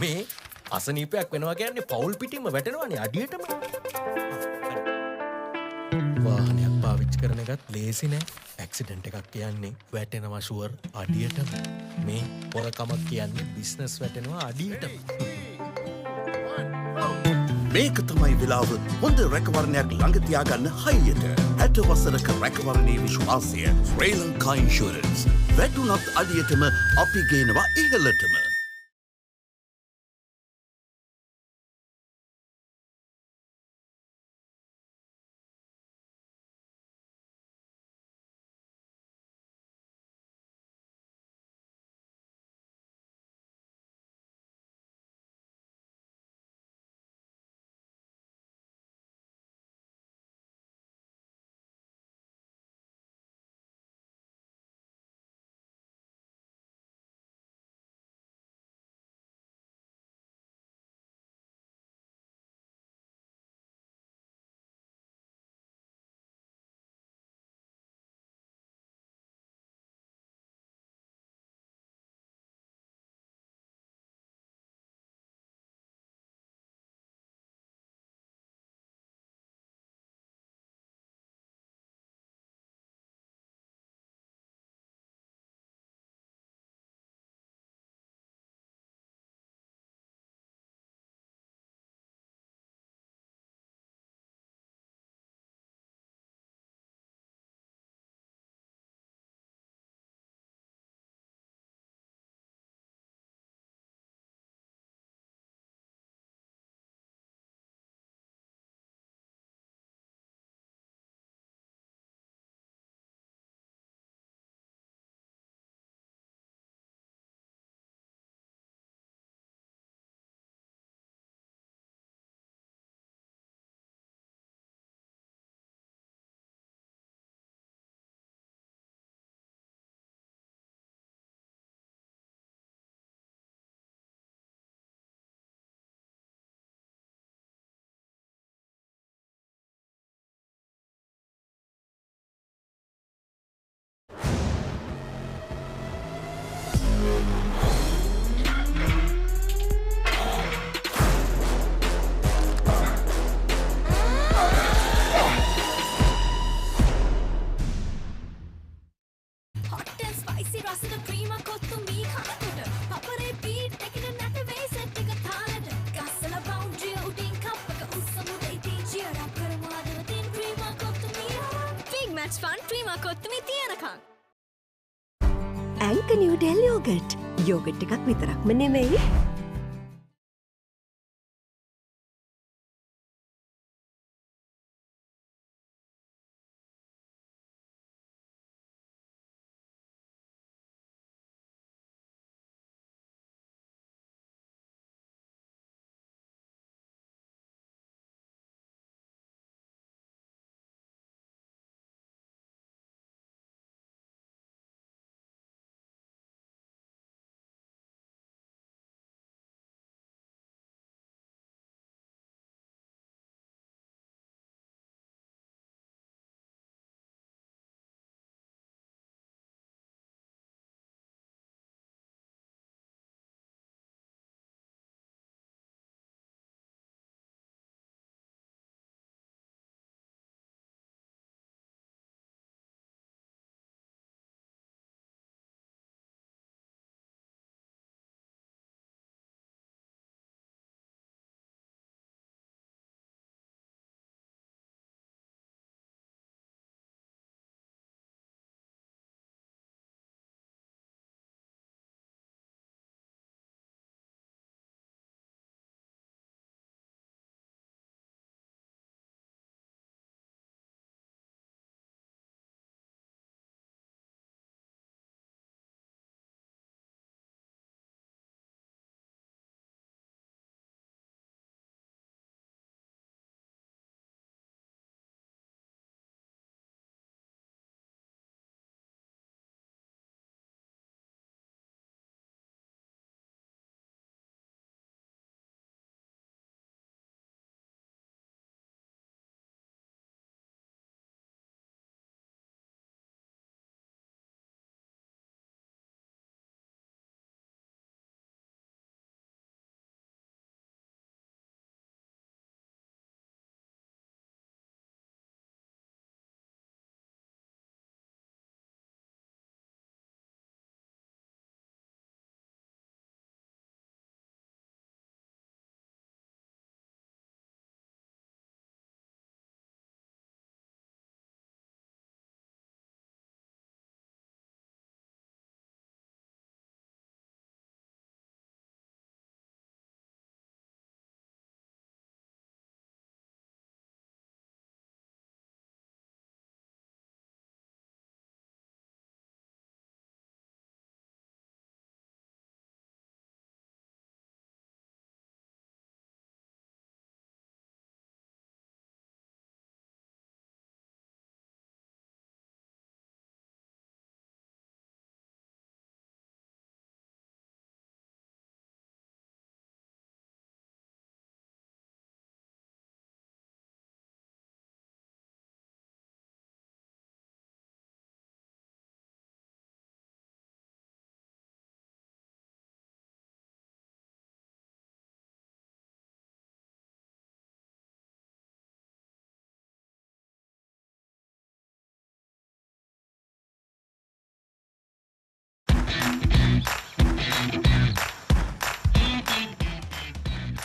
F: මේ අසනීපයක් වෙනවා කියන්නේ පවුල් පිටින්ම වැටෙනවානේ අඩියටම. වාහනයක් පාවිච්චි කරන එකත් ලේසි නෑ. ඇක්සිඩන්ට් එකක් කියන්නේ වැටෙනවා ෂුවර් අඩියටම. මේ පොරකමක් කියන්නේ බිස්නස් වැටෙනවා අඩියටම.
R: මේක තමයි වෙලාව හොඳ රැකවරණයක් ළඟ තියාගන්න හයියට. 60 වසරක රැකවරණයේ විශ්වාසය ශ්‍රී ලංකා ඉන්ෂුරන්ස්. වැටුණත් අඩියටම අපි ගේනවා ඉහළටම.
L: match fun ප්‍රීමා කොත්තුමේ තියනකම්.
G: ඇංක නිව්ඩෙල් යෝගට්. යෝගට් එකක් විතරක්ම නෙමෙයි.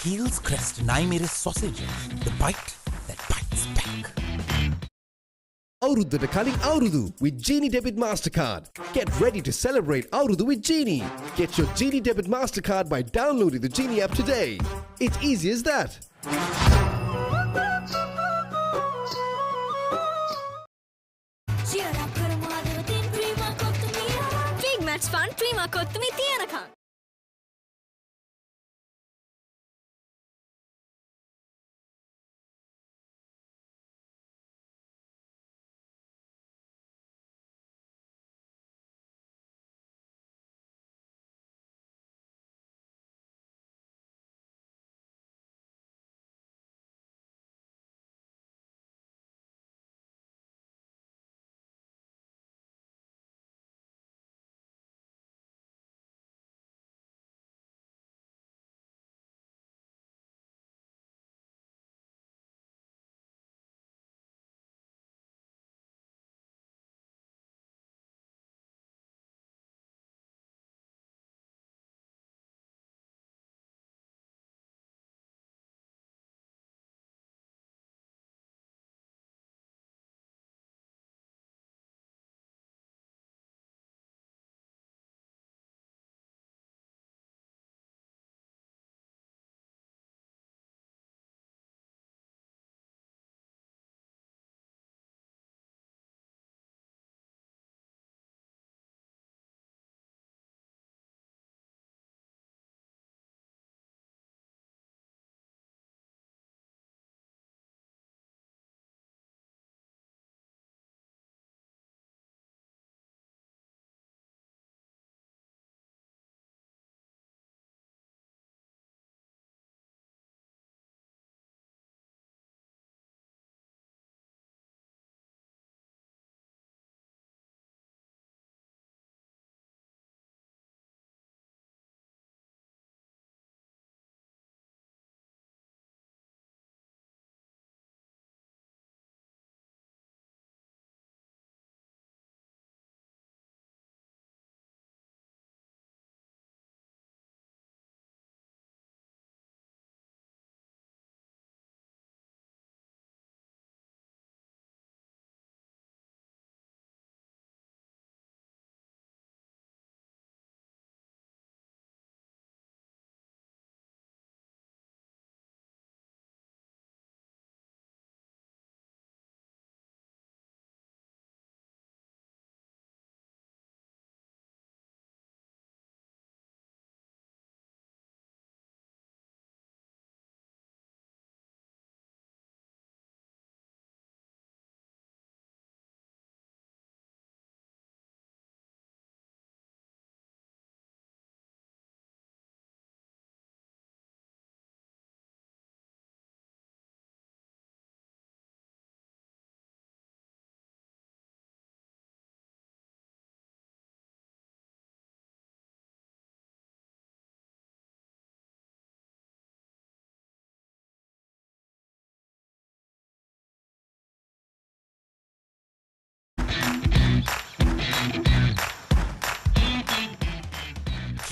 J: Heels Crest Naimiri sausages. The bite that bites back.
B: අවුරුද්දට කලින් අවුරුදු with Genie Debit Mastercard. Get ready to celebrate අවුරුදු with Genie. Get your Genie Debit Mastercard by downloading the Genie app today. It's easy as that.
L: cheer up කරමු අදවතින් Prima Kottumee. big match fun Prima Kottumee තියනකම්.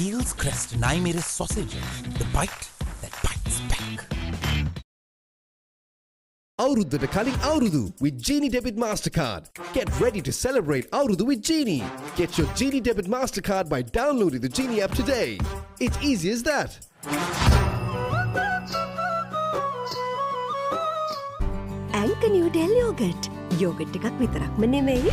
J: Heels Crest Naimere sausage. The bite that bites back.
B: Auruddata Kaling Aurudu with Genie Debit Mastercard. Get ready to celebrate Aurudu with Genie. Get your Genie Debit Mastercard by downloading the Genie app today. It's easy as that.
G: ඇංක නිවඩෙල් යෝගට් යෝගට් එකක් විතරක්ම නෙමෙයි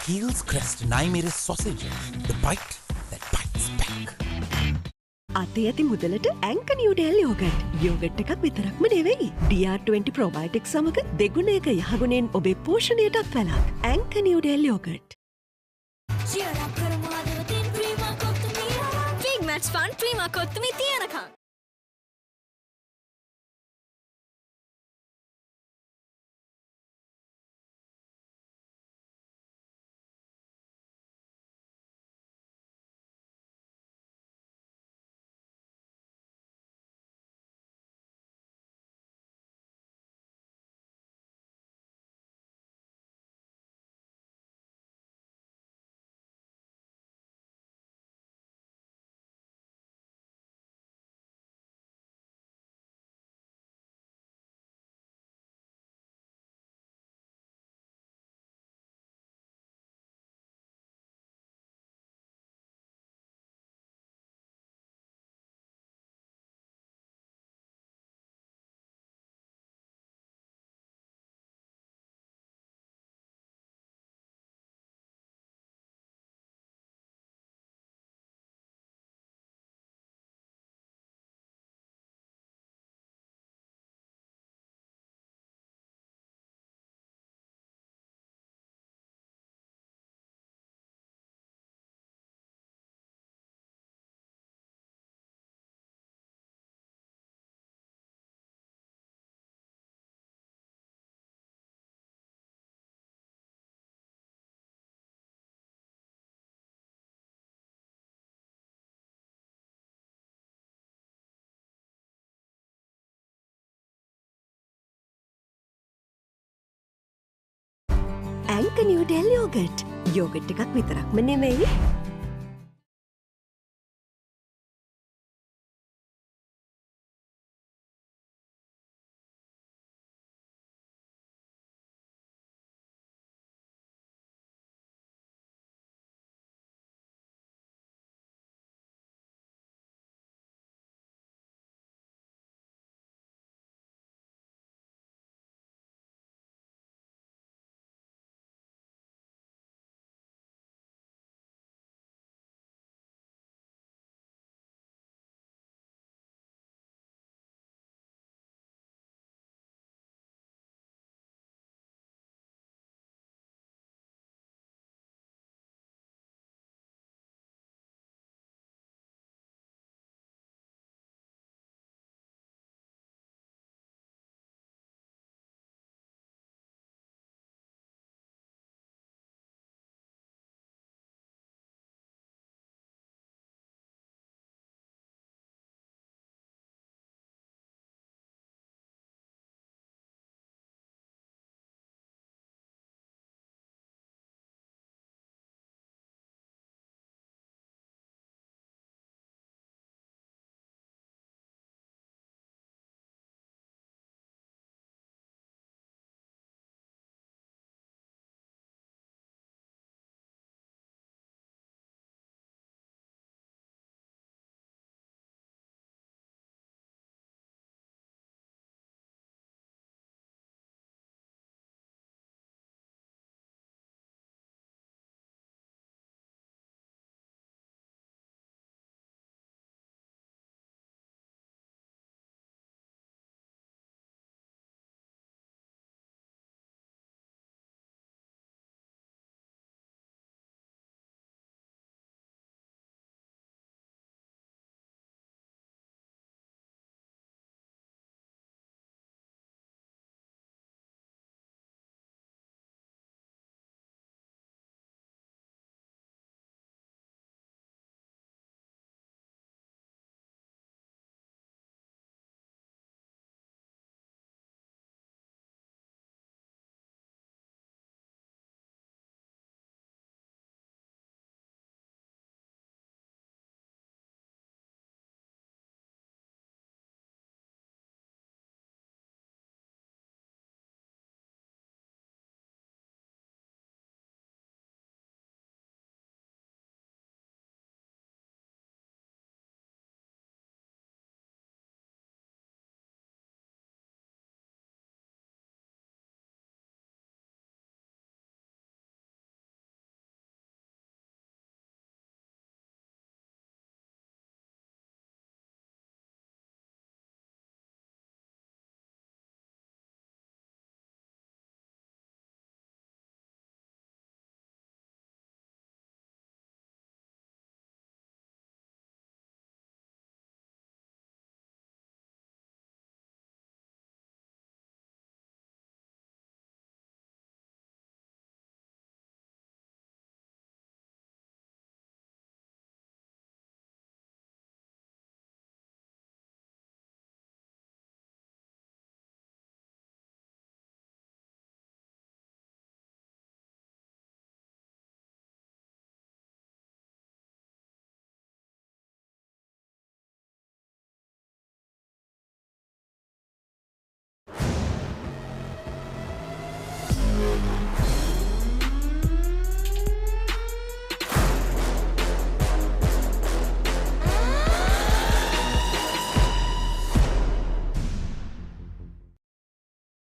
J: Heels Crest Naimere sausage. The bite that bites back.
G: අතේ ඇති මුදලට ඇංක නිවඩෙල් යෝගට් යෝගට් එකක් විතරක්ම නෙවෙයි DR20 ප්‍රොබයොටික් සමග දෙගුණයක යහගුණෙන් ඔබේ පෝෂණයටත් වැළක් ඇංක Newdale yoghurt
L: Big match fun prima කොත්තුමි තියනකම්
G: ඇංක නිවඩෙල් යෝගට්. යෝගට් එකක් විතරක්ම නෙමෙයි.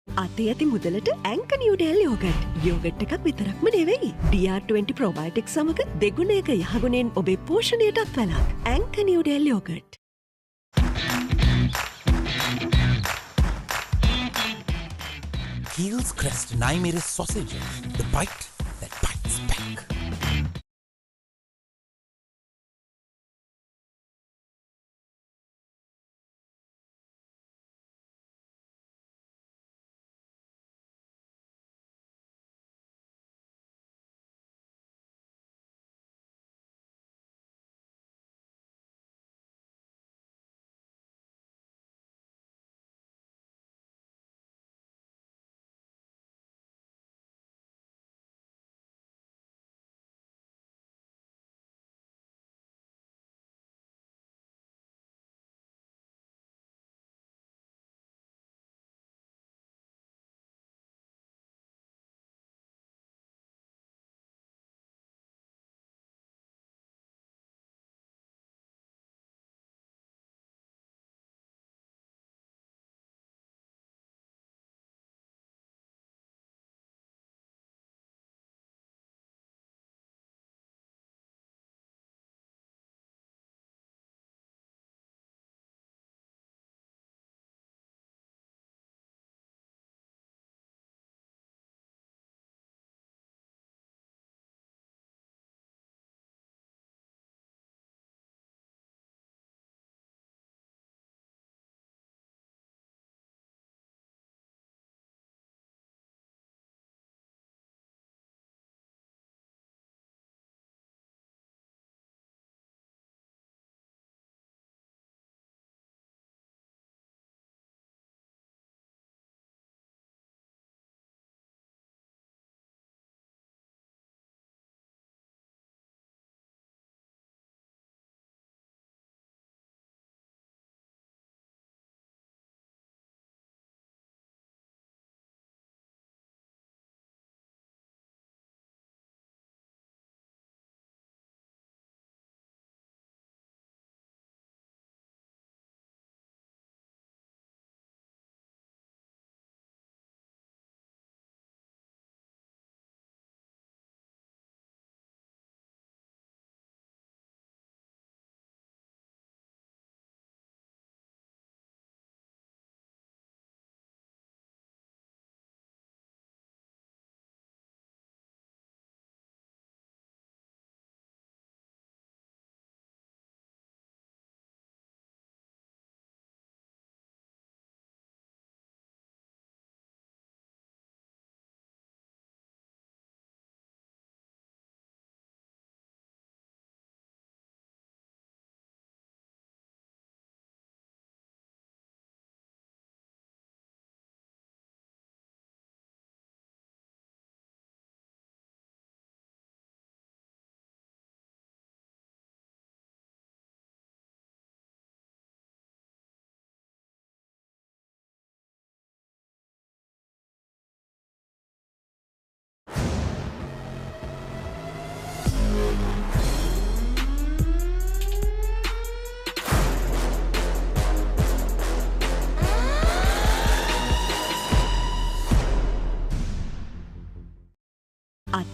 G: අතේ ඇති මුදලට ඇංක නිවඩෙල් යෝගට්. යෝගට් එකක් විතරක්ම නෙවෙයි. DR20 ප්‍රොබයෝටික් සමග දෙගුණයක යහගුණෙන් ඔබේ පෝෂණයටත් වැළක්. ඇංක Newdale yoghurt.
J: Heels Crest Naimiri sausages, the bite that bites back.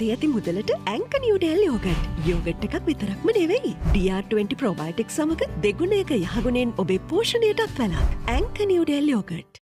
G: අතේ ඇති මුදලට ඇංක නිව්ඩෙල් යෝගට්. යෝගට් එකක් විතරක්ම නෙවෙයි. DR20 ප්‍රොබයෝටික් සමග දෙගුණයක යහගුණෙන් ඔබේ පෝෂණයටත් වැළක්. ඇංක Newdale yoghurt.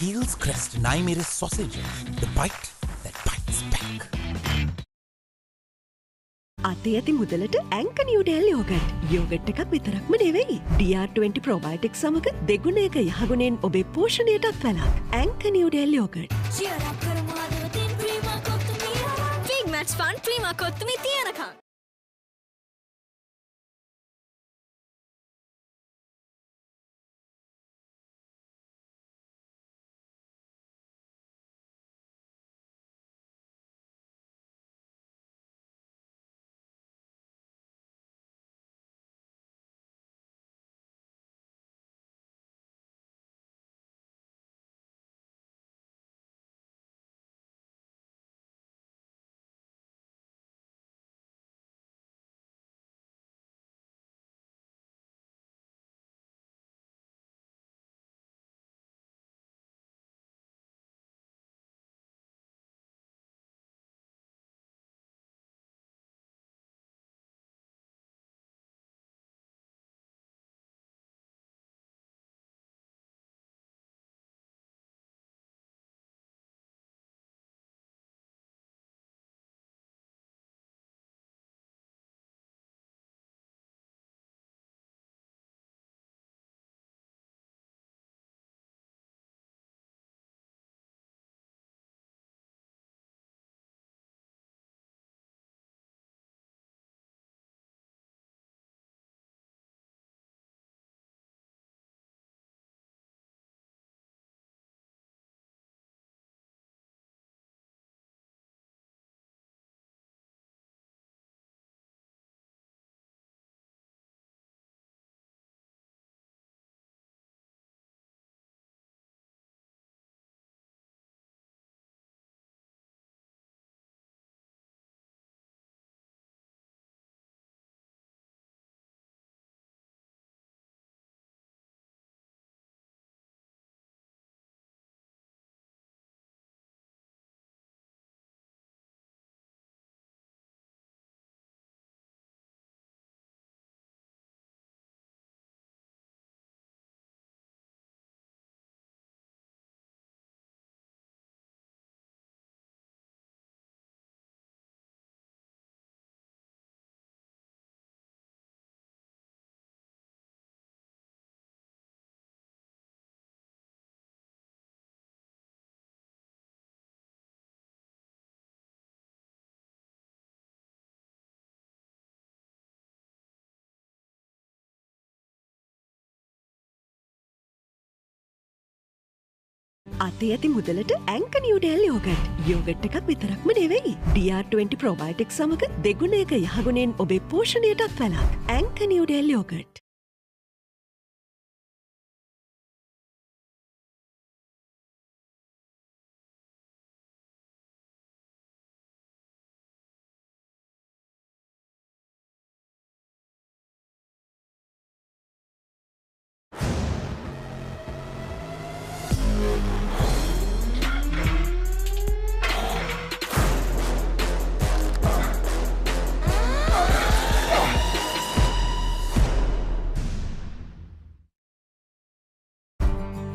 J: Heels Crest and I made a sausage. The bite that bites back.
G: අතේ ඇති මුදලට ඇංක නිව්ඩෙල් යෝගට්. යෝගට් එකක් විතරක්ම නෙවෙයි. DR20 ප්‍රොබයොටික් සමග දෙගුණයක යහගුණෙන් ඔබේ පෝෂණයටත් වැළක්. ඇංක නිව්ඩෙල් යෝගට්.
L: cheer up කරමාදවතින් ප්‍රීමා කොත්තුමී හරක්. big match fun ප්‍රීමා කොත්තුමී තියනකම්.
G: අතේ ඇති මුදලට ඇංක නිව්ඩෙල් යෝගට්. යෝගට් එකක් විතරක්ම නෙවෙයි. DR20 ප්‍රොබයොටික් සමග දෙගුණයක යහගුණෙන් ඔබේ පෝෂණයටත් වැළක්. ඇංක Newdale yoghurt.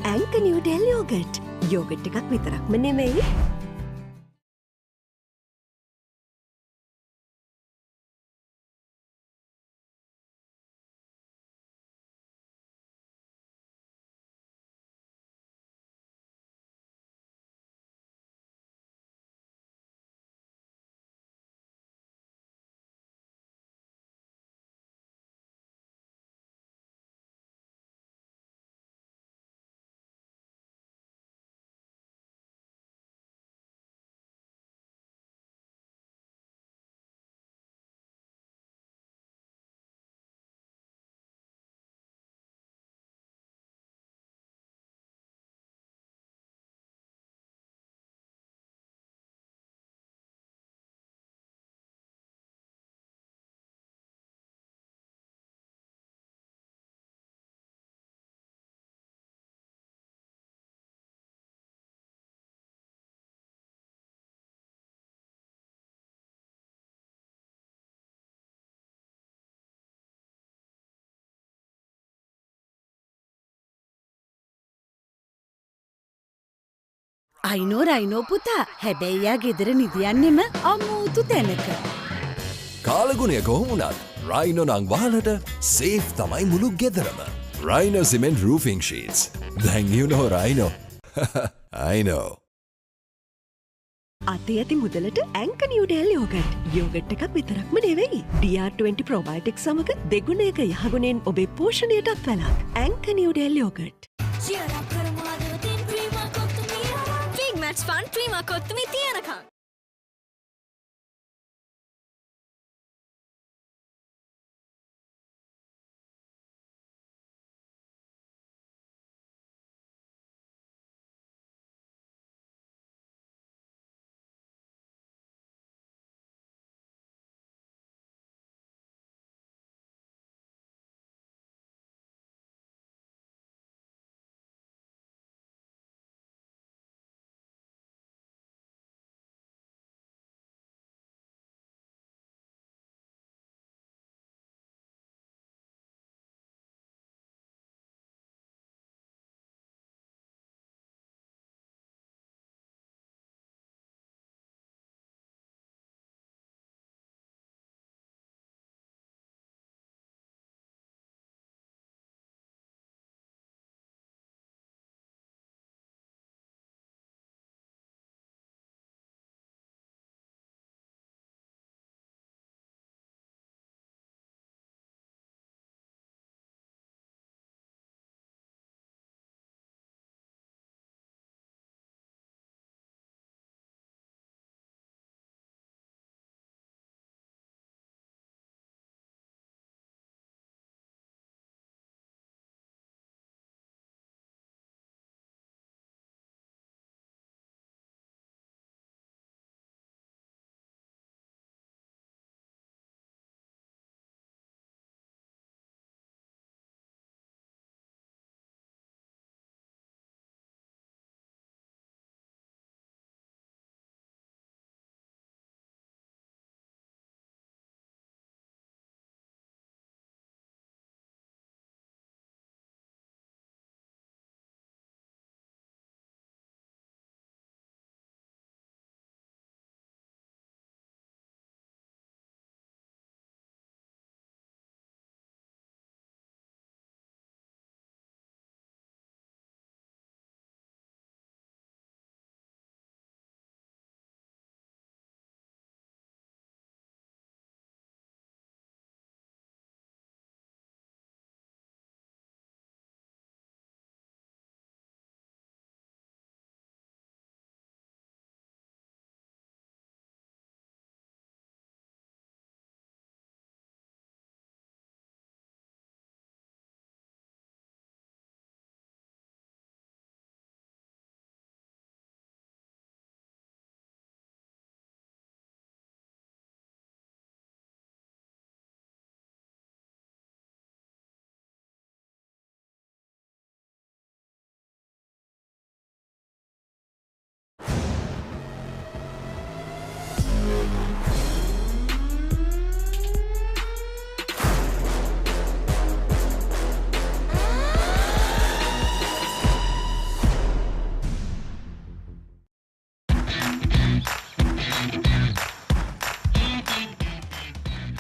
G: ඇංක Newdale yoghurt. Yoghurt එකක් විතරක්ම නෙවෙයි
H: අයිනෝ රයිනෝ පුතා හැබැයියා ගෙදර නිදියන්නෙම අමූතු තැනක.
P: කාලගුණය කොහොමුණත් රයිනෝ නං වාලට සේෆ් තමයි මුළු ගෙදරම. Rhino Cement Roofing Sheets. Then you know Rhino. I know.
G: අතේ ඇති මුදලට ඇංක නිව්ඩෙල් යෝගට්. යෝගට් එකක් විතරක්ම නෙවෙයි. DR20 ප්‍රොබයොටික් සමග දෙගුණයක යහගුණෙන් ඔබේ පෝෂණයටත් වැළක්. ඇංක Newdale yoghurt.
L: Big match fun Prima කොත්තුමි තියනකම්.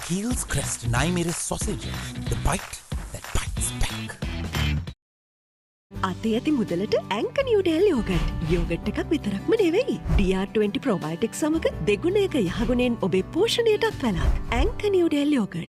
J: Heels Crest Naimir's sausages. The bite that bites back.
G: අතේ ඇති මුදලට ඇංක නිව්ඩෙල් යෝගට්. යෝගට් එකක් විතරක්ම නෙවෙයි. DR20 ප්‍රොබයොටික් සමග දෙගුණයක යහගුණෙන් ඔබේ පෝෂණයටත් වැළක්. ඇංක නිව්ඩෙල් යෝගට්.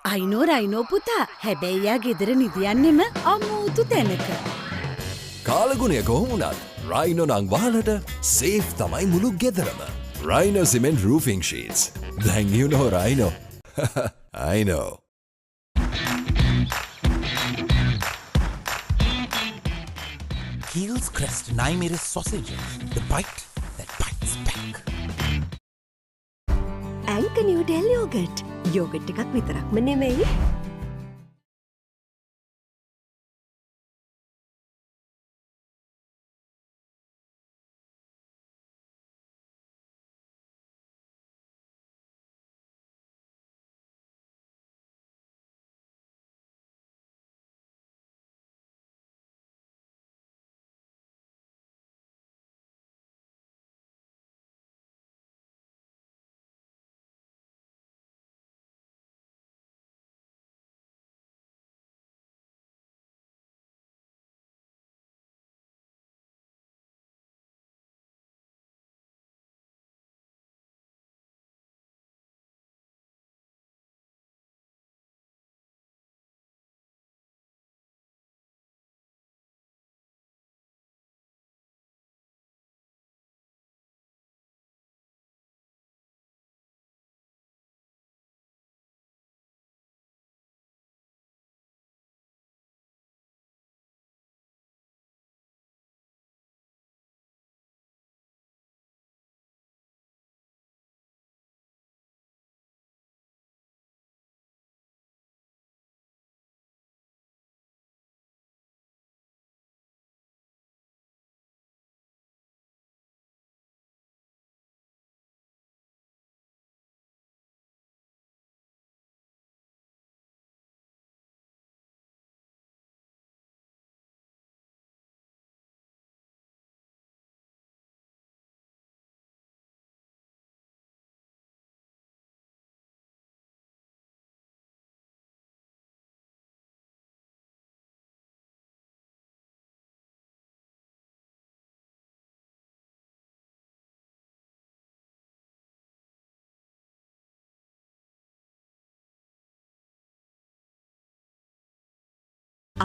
H: අයිනෝ රයිනෝ පුතා හැබැයියා ගෙදර නිදියන්නෙම අමූතු තැනක.
P: කාලගුණය කොහොමුණත් රයිනෝ නං වාලට සේෆ් තමයි මුළු ගෙදරම. Rhino Cement Roofing Sheets. Then you know Rhino. I know.
J: Heels Crest 9mm sausages. The bite that bites back.
G: ඇංක නිව්ඩෙල් යෝගට්. යෝගට් එකක් විතරක්ම නෙමෙයි.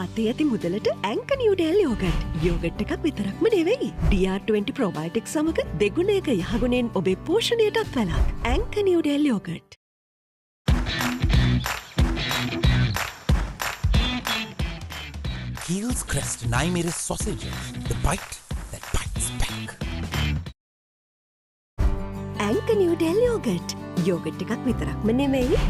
G: අතේ ඇති මුදලට ඇංක නිව්ඩෙල් යෝගට්. යෝගට් එකක් විතරක්ම නෙවෙයි. DR20 ප්‍රොබයොටික් සමග දෙගුණයක යහගුණෙන් ඔබේ පෝෂණයටත් වැළක්. ඇංක Newdale yoghurt.
J: Heels Crest 9mm sausages. The bite that bites back.
G: ඇංක නිව්ඩෙල් යෝගට්. යෝගට් එකක් විතරක්ම නෙවෙයි.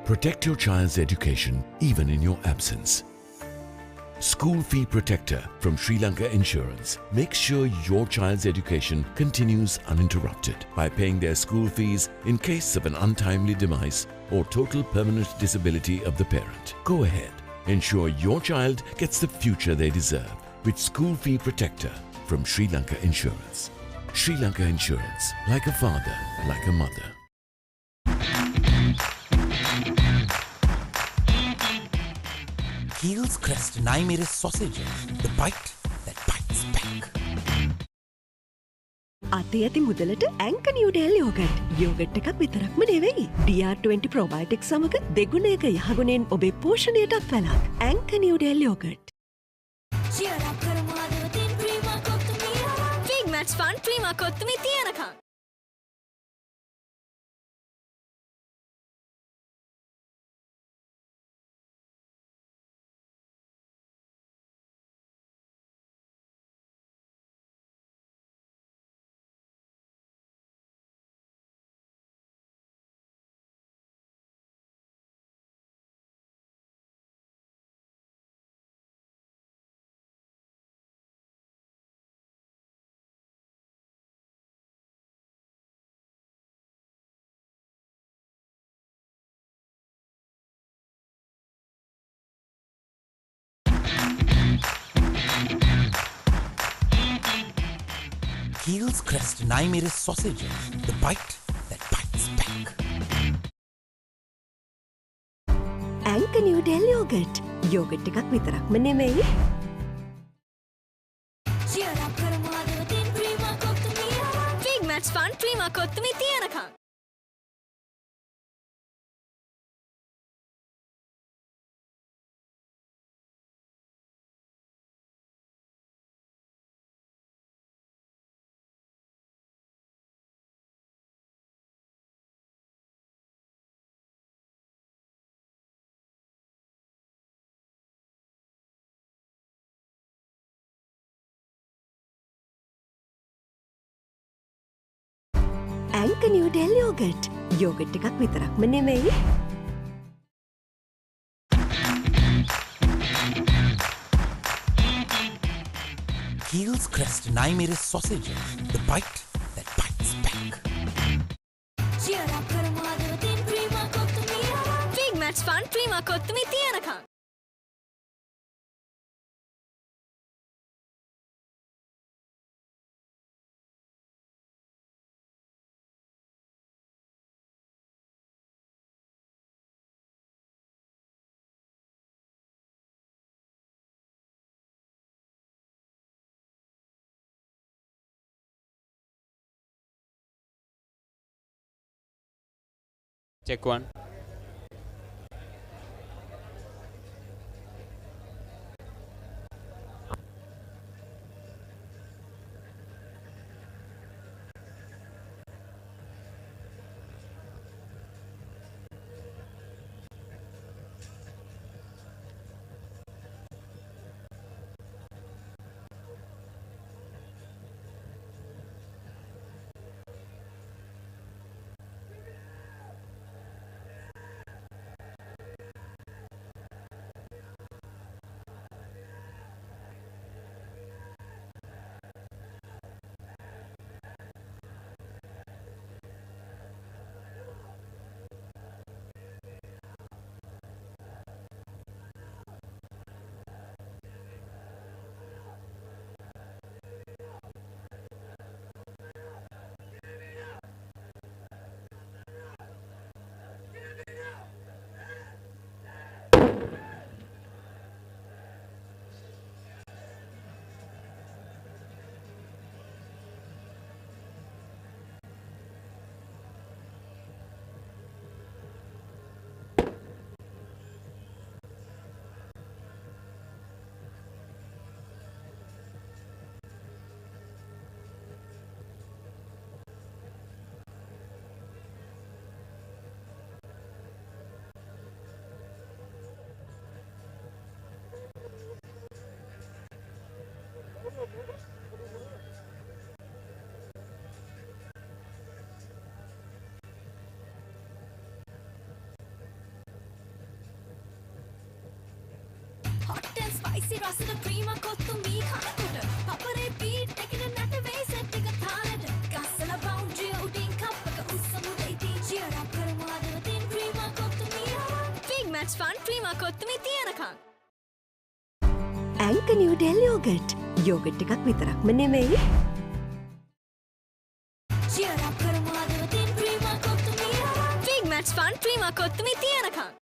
I: Protect your child's education even in your absence. School Fee Protector from Sri Lanka Insurance makes sure your child's education continues uninterrupted by paying their school fees in case of an untimely demise or total permanent disability of the parent. Go ahead, ensure your child gets the future they deserve with School Fee Protector from Sri Lanka Insurance. Sri Lanka Insurance, like a father, like a mother.
J: Heels Crest 9mm sausages. The bite that bites back.
G: අතේ ඇති මුදලට ඇංක නිව්ඩෙල් යෝගට්. යෝගට් එකක් විතරක්ම නෙවෙයි. DR20 ප්‍රොබයොටික් සමග දෙගුණයක යහගුණෙන් ඔබේ පෝෂණයටත් වැළක්. ඇංක Newdale yoghurt.
L: Big match fun prima කොත්තුමි තියනකම්.
J: Heels Crest and I made a sausage. The bite that bites back.
G: ඇංක නිවඩෙල් යෝගට් යෝගට් එකක් විතරක්ම නෙමෙයි
L: Big match fun prima කොත්තුමි තියනකම්
G: ඇංක නිවඩෙල් යෝගට් යෝගට් එකක් විතරක්ම නෙමෙයි
J: Heels Crest and I made a sausage. The bite that bites back.
L: Big match fun prima කොත්තුමි තියනකම්
Q: Check one.
L: spicy රසද ප්‍රීම කොත්තුමි කනකොට පපරේ බීට් එකන නැට වෙයි සෙට් එක තාලෙට ගස්සල බවුන්ඩරි උඩින් කප් එක උස්සමුද ඉතින් cheer up කරමු හදවතින් Prima kottu mee big match fun Prima kottu mee තියනකම්
G: ඇංක නිවඩෙල් යෝගට් යෝගට් එකක් විතරක්ම නෙමෙයි
L: cheer up කරමු හදවතින් Prima kottu mee big match fun Prima kottu mee තියනකම්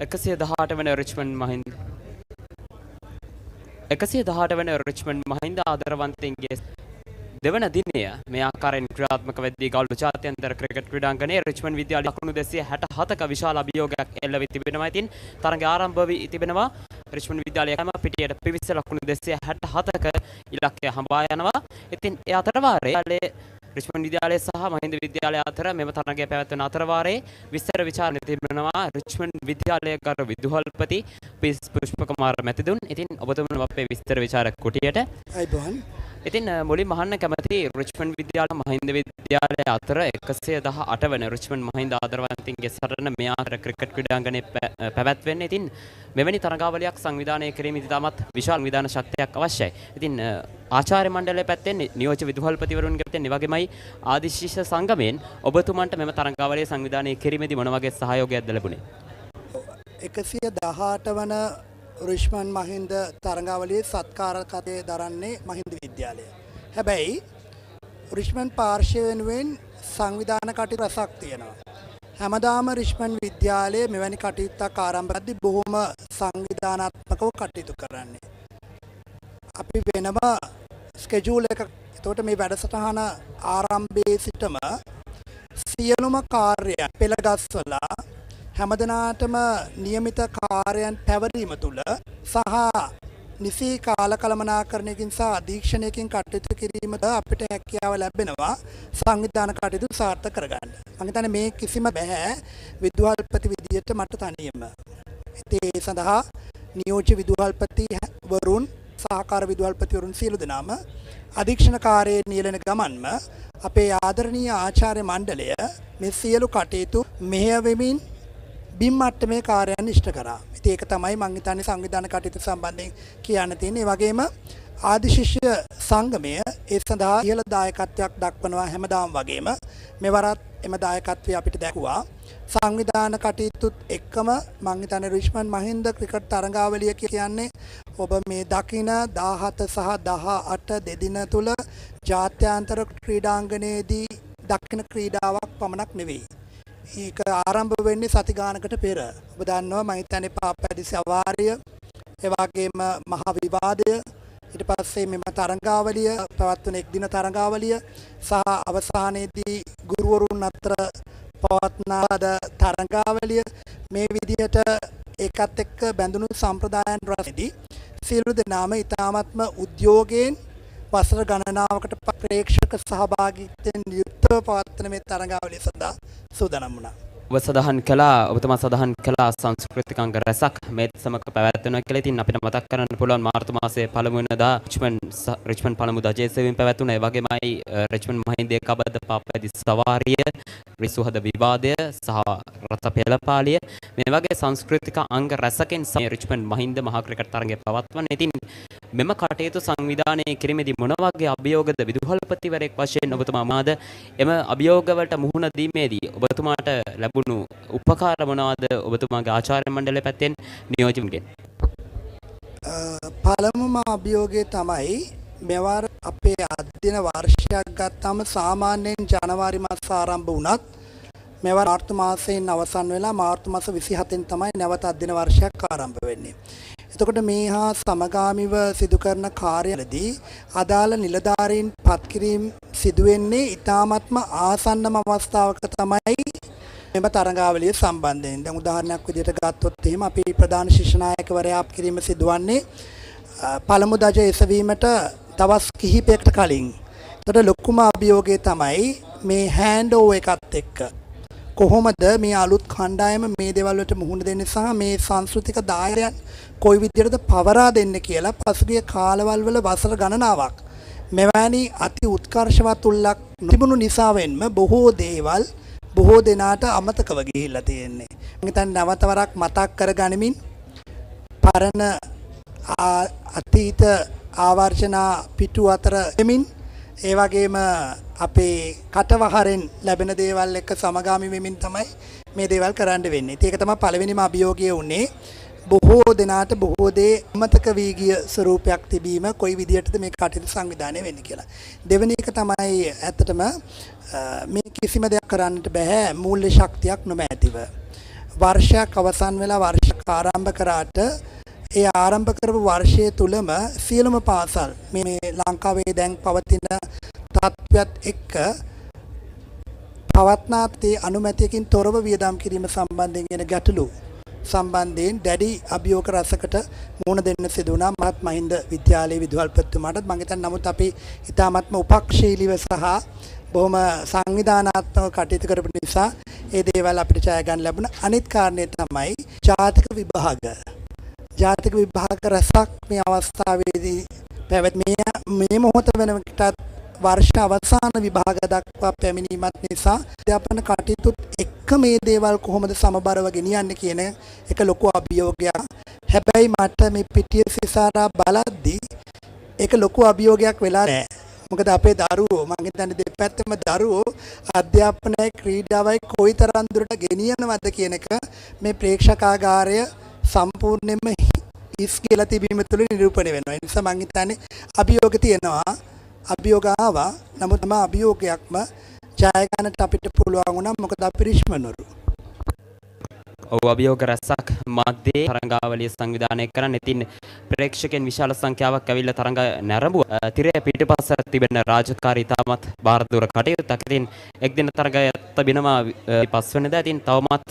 Q: 118 වන රිච්මන්ඩ් මහින්ද 118 වන රිච්මන්ඩ් මහින්ද ආදරවන්තයින්ගේ දෙවන දිනය මේ ආකාරයෙන් ක්‍රියාත්මක වෙද්දී ගල්ලු ජාත්‍යන්තර ක්‍රිකට් ක්‍රීඩාංගණයේ රිච්මන්ඩ් විද්‍යාලය ලකුණු 267ක විශාල අභියෝගයක් එල්ල වී තිබෙනවා. ඉතින් තරඟය ආරම්භ වී තිබෙනවා. රිච්මන්ඩ් විද්‍යාලයම පිටියට පිවිස ලකුණු 267ක ඉලක්කය හඹා යනවා. ඉතින් ඒ අතරවාරයේ රිච්මන්ඩ් විද්‍යාලය සහ මහින්ද විද්‍යාලය අතර මෙම තරඟය පැවැත්වෙන අතරවාරයේ විස්තර විචාරණ තිබෙනවා. රිච්මන්ඩ් විද්‍යාලයේ ගරු විදුහල්පති පුෂ්පකුමාර මැතිතුන්. ඉතින් ඔබතුමන් අපේ විස්තර විචාරක කුටියට
E: අයිබෝන්.
Q: ඉතින් මුලින්ම අහන්න කැමති රිච්මන්ඩ් විද්‍යාල මහින්ද විද්‍යාලය අතර 118 වන රිච්මන්ඩ් මහින්ද ආදරවන්තයින්ගේ සටන මේ ආකාර ක්‍රිකට් ක්‍රීඩාංගණයේ පැවැත්වෙන්නේ. ඉතින් මෙවැනි තරඟාවලියක් සංවිධානය කිරීමේදී තාමත් විශාල විධාන ශක්තියක් අවශ්‍යයි. ඉතින් ආචාර්ය මණ්ඩලය පැත්තෙන් නියෝජ්‍ය විදුහල්පතිවරුන්ගේ පැත්තෙන් එවැගේමයි ආදි ශිෂ්‍ය සංගමයෙන් ඔබතුමන්ට මෙම තරඟාවලිය සංවිධානය කිරීමේදී මොන වගේ සහයෝගයක්ද ලැබුණේ?
E: 118 වන රිච්මන්ඩ් මහින්ද තරඟාවලියේ සත්කාරකතේ දරන්නේ මහින්ද විද්‍යාලය. හැබැයි රිච්මන්ඩ් පාර්ශ්වය වෙනුවෙන් සංවිධාන කටයුතු රැසක් තියෙනවා. හැමදාම රිච්මන්ඩ් විද්‍යාලයේ මෙවැනි කටයුත්තක් ආරම්භ කරද්දී බොහොම සංවිධානාත්මකව කටයුතු කරන්නේ. අපි වෙනම ස්කෙජූල් එක. එතකොට මේ වැඩසටහන ආරම්භයේ සිටම සියලුම කාර්යයන් පෙළගස්වලා හැමදෙනාටම નિયમિત කාර්යයන් පැවරීම තුළ සහ නිසි කාලකලමනාකරණයකින් සහ අධීක්ෂණයකින් කටයුතු කිරීමට අපිට හැකියාව ලැබෙනවා සංවිධාන කටයුතු සාර්ථක කරගන්න. මම හිතන්නේ මේ කිසිම බෑ විදුහල්පති විදියට මට තනියම. ඒ සඳහා නියෝජ්‍ය විදුහල්පති වරුන් සහකාර විදුහල්පතිවරුන් සියලු දෙනාම අධීක්ෂණ කාර්යයේ නියැලෙන ගමන්ම අපේ ආදරණීය ආචාර්ය මණ්ඩලය මේ සියලු කටයුතු මෙහෙයවෙමින් බිම් මට්ටමේ කාර්යයන් ඉෂ්ට කරා. ඉතින් ඒක තමයි මම හිතන්නේ සංවිධාන කටයුතු සම්බන්ධයෙන් කියන්න තියෙන්නේ. ඒ වගේම ආදි ශිෂ්‍ය සංගමය ඒ සඳහා ඉහළ දායකත්වයක් දක්වනවා හැමදාම වගේම මෙවරත් එම දායකත්වය අපිට දැකුවා. සංවිධාන කටයුතුත් එක්කම මම හිතන්නේ රිච්මන්ඩ් මහින්ද ක්‍රිකට් තරඟාවලිය කියන්නේ ඔබ මේ දකින 17 සහ 18 දෙදින තුල ජාත්‍යන්තර ක්‍රීඩාංගණයේදී දක්ෂින ක්‍රීඩාවක් පමණක් නෙවෙයි. ඒක ආරම්භ වෙන්නේ සති ගානකට පෙර. ඔබ දන්නවා මම හිතන්නේ පාපැදිසි අවාරිය, ඒ වගේම මහා විවාදය, ඊට පස්සේ මෙම තරඟාවලිය පවත්වන එක් දින තරඟාවලිය සහ අවසානයේදී ගුරුවරුන් අතර පවත්වන තරඟාවලිය මේ විදිහට ඒකත් එක්ක බැඳුණු සම්ප්‍රදායන් රැසෙදී සියලු දෙනාම ඊ타ත්ම උද්‍යෝගයෙන් වසර ගණනාවකට ප්‍රේක්ෂක සහභාගීත්වයෙන් යුක්තව පවත්වන මේ තරඟාවලිය සඳහා සූදානම් වුණා.
Q: ඔබ සඳහන් කළා ඔබතුමා සඳහන් කළා සංස්කෘතික අංග රැසක් මේ සමග පැවැත්වෙනවා කියලා. ඉතින් අපිට මතක් කරන්න පුළුවන් මාර්තු මාසයේ පළමු වෙනිදා රිච්මන්ඩ් පළමු දජේසෙවින් පැවැත්වුණා. ඒ වගේමයි රිච්මන්ඩ් මහින්දේ කබද පාපැදිසි සවාරිය, රිසුහද විවාදය සහ රත පෙළපාලිය මේ වගේ සංස්කෘතික අංග රැසකින් රිච්මන්ඩ් මහින්ද මහා ක්‍රිකට් තරගය පවත්වන. ඉතින් මෙම කටයුතු සංවිධානය කිරීමේදී මොන වගේ අභියෝගද විදුහල්පතිවරයෙක් වශයෙන් ඔබතුමා මාද එම අභියෝග වලට මුහුණ දීමේදී ඔබතුමාට ලැබුණු උපකාර මොනවාද ඔබතුමාගේ ආචාර්ය මණ්ඩලය පැත්තෙන් නියෝජිතගෙන්?
E: පළමුම අභියෝගය තමයි මෙවර අපේ අධ්‍යයන වර්ෂයක් ගත්තාම සාමාන්‍යයෙන් ජනවාරි මාස ආරම්භ වුණත් මෙවර මාර්තු මාසයෙන් අවසන් වෙලා මාර්තු මාස 27න් තමයි නැවත අධ්‍යයන වර්ෂයක් ආරම්භ වෙන්නේ. එතකොට මේ හා සමගාමීව සිදු කරන කාර්යවලදී අදාළ නිලධාරීන් පත් කිරීම සිදු වෙන්නේ ඊ타මත්ම ආසන්නම අවස්ථාවක තමයි මෙම තරඟාවලිය සම්බන්ධයෙන්. දැන් උදාහරණයක් විදිහට ගත්තොත් එහෙම අපි ප්‍රධාන ශිෂ්‍ය නායකවරයා කිරීම සිදුවන්නේ පළමු දජ එසවීමට දවස් කිහිපයකට කලින්. එතකොට ලොකුම අභියෝගය තමයි මේ හෑන්ඩ් ඕවර් එකත් එක්ක කොහොමද මේ අලුත් කණ්ඩායම මේ දේවල් වලට මුහුණ දෙන්නේ සහ මේ සංස්කෘතික දායකයන් කොයි විදිහටද පවරා දෙන්නේ කියලා පසුගිය කාලවල වල වසර ගණනාවක් මෙවැනි අති උත්කර්ෂවත් උල්ලක් නොතිබුණු නිසාවෙන්ම බොහෝ දේවල් බොහෝ දෙනාට අමතකව ගිහිල්ලා තියෙන්නේ. මම හිතන්නේ නැවතවරක් මතක් කරගනිමින් පරණ අතීත ආවර්ජන පිටු අතර දෙමින් ඒ වගේම අපේ කටවහරෙන් ලැබෙන දේවල් එක්ක සමගාමී වෙමින් තමයි මේ දේවල් කරන්න වෙන්නේ. ඒක තමයි පළවෙනිම අභියෝගය උනේ. බොහෝ දෙනාට බොහෝ දේ අමතක වී ගිය ස්වරූපයක් තිබීම කොයි විදියටද මේ කටයුතු සංවිධානය වෙන්නේ කියලා. දෙවෙනි එක තමයි ඇත්තටම මේ කිසිම දෙයක් කරන්නට බෑ මූල්‍ය ශක්තියක් නොමැතිව. වර්ෂයක් අවසන් වෙලා වර්ෂයක් ආරම්භ කරාට ඒ ආරම්භ කරපු වර්ෂයේ තුලම සියලුම පාසල් මේ ලංකාවේ දැන් පවතින තත්ත්වයක් එක්ක පවත්නාතේ අනුමැතියකින් තොරව වියදම් කිරීම සම්බන්ධයෙන් එන ගැටලු සම්බන්ධයෙන් දැඩි අභියෝග රසකට මුහුණ දෙන්න සිදු වුණා මහත් මහින්ද විද්‍යාලයේ විදුහල්පතිතුමාටත්. මම හිතන්නේ නමුත් අපි ඉතාමත්ම උපක්ෂීලීව සහ බොහොම සංවිධානාත්මක කටයුතු කරපු නිසා ඒ දේවල් අපිට ජය ගන්න ලැබුණා. අනිත් කාරණේ තමයි ජාතික විභාග. ජාතික විභාග රසක් මේ අවස්ථාවේදී මේ මොහොත වෙනකටත් වර්ෂ අවසාන විභාග දක්වා පැමිණීමත් නිසා අධ්‍යාපන කටයුතුත් එක්ක මේ දේවල් කොහොමද සමබරව ගෙනියන්නේ කියන එක ලොකු අභියෝගයක්. හැබැයි මට මේ පිටිය සිසාරා බලද්දී ඒක ලොකු අභියෝගයක් වෙලා නැහැ. මොකද අපේ දරුවෝ මම හිතන්නේ දෙපැත්තම දරුවෝ අධ්‍යාපනයයි ක්‍රීඩාවයි කොයිතරම් දුරට ගෙනියනවද කියන එක මේ ප්‍රේක්ෂකාගාරය සම්පූර්ණයෙන්ම ඉස් කියලා තිබීම තුළ නිරූපණය වෙනවා. ඒ නිසා මම හිතන්නේ අභියෝග තියෙනවා. අභියෝග ආවා. නමුත් මම අභියෝගයක්ම ජය ගන්නට අපිට පුළුවන් වුණා. මොකද අපි රිෂ්මන්වරු.
Q: ඔව් අභියෝග රැසක් මැදේ තරඟාවලිය සංවිධානය කරන්න. ඉතින් ප්‍රේක්ෂකයන් විශාල සංඛ්‍යාවක් ඇවිල්ලා තරඟ නැරඹුවා. තිරය පිටපස්සට තිබෙන රාජකාරී තාමත් බාරදූර කටයුත්තක්. ඉතින් එක් දින තරඟය තිබෙනවා 5 වෙනිදා. ඉතින් තවමත්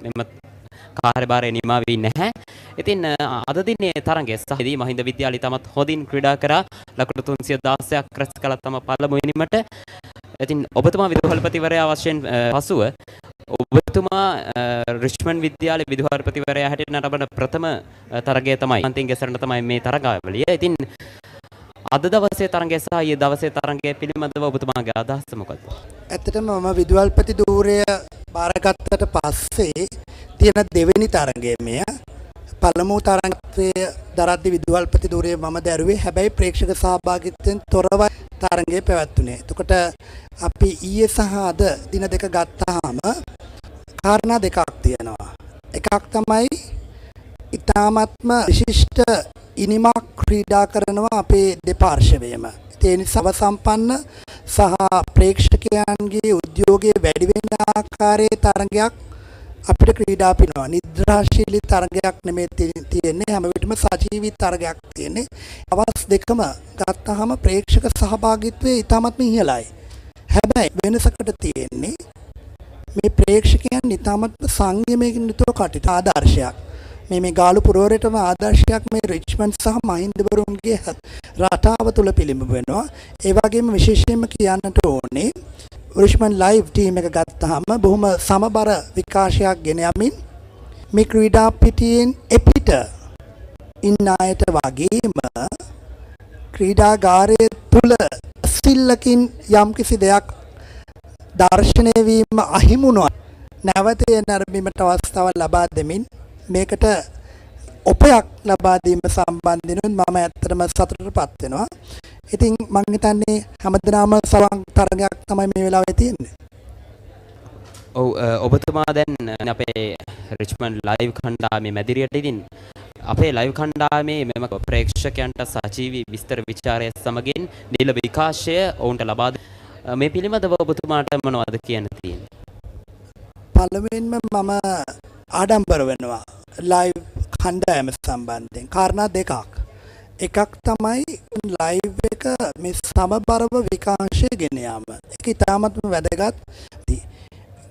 Q: මෙම කාර්යභාරය නිමා වී නැහැ. ඉතින් අද දිනේ තරඟය සහදී මහින්ද විද්‍යාලය තමත් හොඳින් ක්‍රීඩා කරා. ලකුණු 316ක් රැස් කළා තම පළමු ඉනිමට. ඉතින් ඔබතුමා විදුහල්පතිවරයා වශයෙන් පසුව ඔබතුමා රිච්මන්ඩ් විද්‍යාලයේ විදුහල්පතිවරයා හැටියට නරඹන ප්‍රථම තරගය තමයි අන්තිම ගැසරන තමයි මේ තරගාවලිය. ඉතින් අද දවසේ තරගය සහ ඊයේ දවසේ තරගය පිළිබඳව ඔබතුමාගේ අදහස මොකක්ද?
E: ඇත්තටම මම විදුහල්පති ධූරය බාරගත්තට පස්සේ තියෙන දෙවෙනි තරගය මෙය. පළමු තරගයේ දරද්දි විදුහල්පති ධූරය මම දැරුවේ. හැබැයි ප්‍රේක්ෂක සහභාගීත්වයෙන් තොරව තරගය පැවැත්වුණේ. එතකොට අපි ඊයේ සහ අද දින දෙක ගත්තාම කාරණා දෙකක් තියෙනවා. එකක් තමයි ඊ타ත්ම විශිෂ්ට ඉනිමක් ක්‍රීඩා කරනවා අපේ දෙපාර්ශවයේම. ඒ නිසා සම්පන්න සහ ප්‍රේක්ෂකයන්ගේ උද්‍යෝගයේ වැඩි වෙන ආකාරයේ තරගයක් අපිට ක්‍රීඩා පිනවා. නිද්‍රාශීලී තරගයක් නෙමෙයි තියෙන්නේ. හැම විටම සජීවී තරගයක් තියෙන්නේ. අවස් දෙකම ගත්තාම ප්‍රේක්ෂක සහභාගීත්වය ඊටමත්ම ඉහළයි. හැබැයි වෙනසකට තියෙන්නේ මේ ප්‍රේක්ෂකයන් ඊටමත්ම සංයමයෙන් යුතුව කටයුතු ආදර්ශයක්. මේ ගාලු පුරවරයටම ආදර්ශයක් මේ රිච්මන්ඩ් සහ මහින්දවරුන්ගේ රටාව තුල පිළිඹු වෙනවා. ඒ වගේම විශේෂයෙන්ම කියන්නට ඕනේ රිච්මන්ඩ් ලයිව් ටීම් එක ගත්තාම බොහොම සමබර විකාශයක් ගෙන යමින් මේ ක්‍රීඩා පිටියෙන් එපිට ඉන්න අයට වගේම ක්‍රීඩාගාරයේ තුල සිල්ලකින් යම්කිසි දෙයක් දර්ශනය වීම අහිමුණා නැවත නැරඹීමට අවස්ථාවක් ලබා දෙමින් මේකට ඔපයක් ලබා දීම සම්බන්ධයෙන් මම ඇත්තටම සතුටටපත් වෙනවා. ඉතින් මම හිතන්නේ හැමදෙනාම සවන් තරගයක් තමයි මේ වෙලාවේ තියෙන්නේ.
Q: ඔව් ඔබතුමා දැන් අපේ රිච්මන්ඩ් ලයිව් කණ්ඩායමේ මැදිරියට ඉදින් අපේ ලයිව් කණ්ඩායමේ මෙම ප්‍රේක්ෂකයන්ට සජීවී විස්තර විචාරය සමගින් නිල විකාශය ඔවුන්ට ලබා මේ පිළිබඳව ඔබතුමාට මොනවද කියන්න තියෙන්නේ?
E: පළමුවෙන්ම මම ආඩම්බර වෙනවා ලයිව් කණ්ඩායම සම්බන්ධයෙන්. කාරණා දෙකක්. එකක් තමයි ලයිව් එක මේ සමබරව විකාශය ගෙන යාම. ඒක ඉතාමත්ම වැදගත්.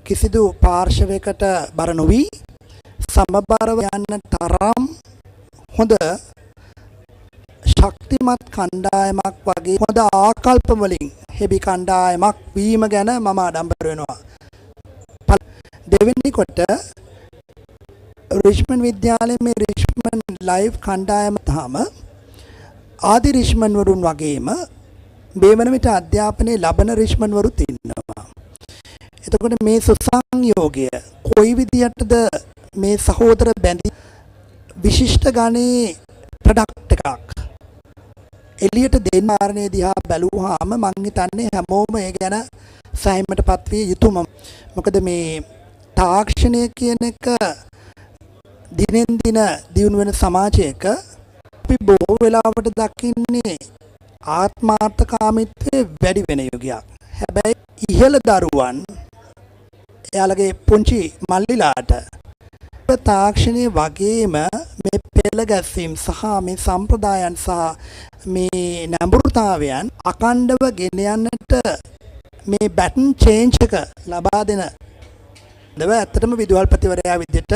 E: කිසිදු පාර්ශවයකට බර නොවි සමබරව යන්න තරම් හොඳ ශක්තිමත් කණ්ඩායමක් වගේ හොඳ ආකල්ප වලින් හෙබි කණ්ඩායමක් වීම ගැන මම ආඩම්බර වෙනවා. දෙවෙනි කොට රිච්මන්ඩ් විද්‍යාලයේ මේ රිච්මන්ඩ් ලයිව් කණ්ඩායම තම ආදි රිච්මන්ඩ් වරුන් වගේම මේ වන විට අධ්‍යාපනයේ ලබන රිච්මන්ඩ් වරුත් ඉන්නවා. එතකොට මේ සුසංයෝගය කොයි විදියටද මේ සහෝදර බැඳි විශිෂ්ට ගණේ ප්‍රොඩක්ට් එකක් එළියට දෙන්න කාරණේ දිහා බැලුවාම මම හිතන්නේ හැමෝම ඒ ගැන සෑහීමටපත් විය යුතුම. මොකද මේ තාක්ෂණය කියන එක දිනෙන් දින දියුණු වෙන සමාජයක අපි බොහෝ වෙලාවට දකින්නේ ආත්මාර්ථකාමීත්වයේ වැඩි වෙන යුගයක්. හැබැයි ඉහළ දරුවන් එයාලගේ පුංචි මල්ලිලාට තාක්ෂණයේ වගේම මේ පෙළ ගැස්වීම් සහ මේ සම්ප්‍රදායන් සහ මේ නැඹුරුතාවයන් අකණ්ඩව ගෙන යන්නට මේ බැටන් චේන්ජ් එක ලබා දෙන දව ඇත්තටම විදුහල්පතිවරයා විදිහට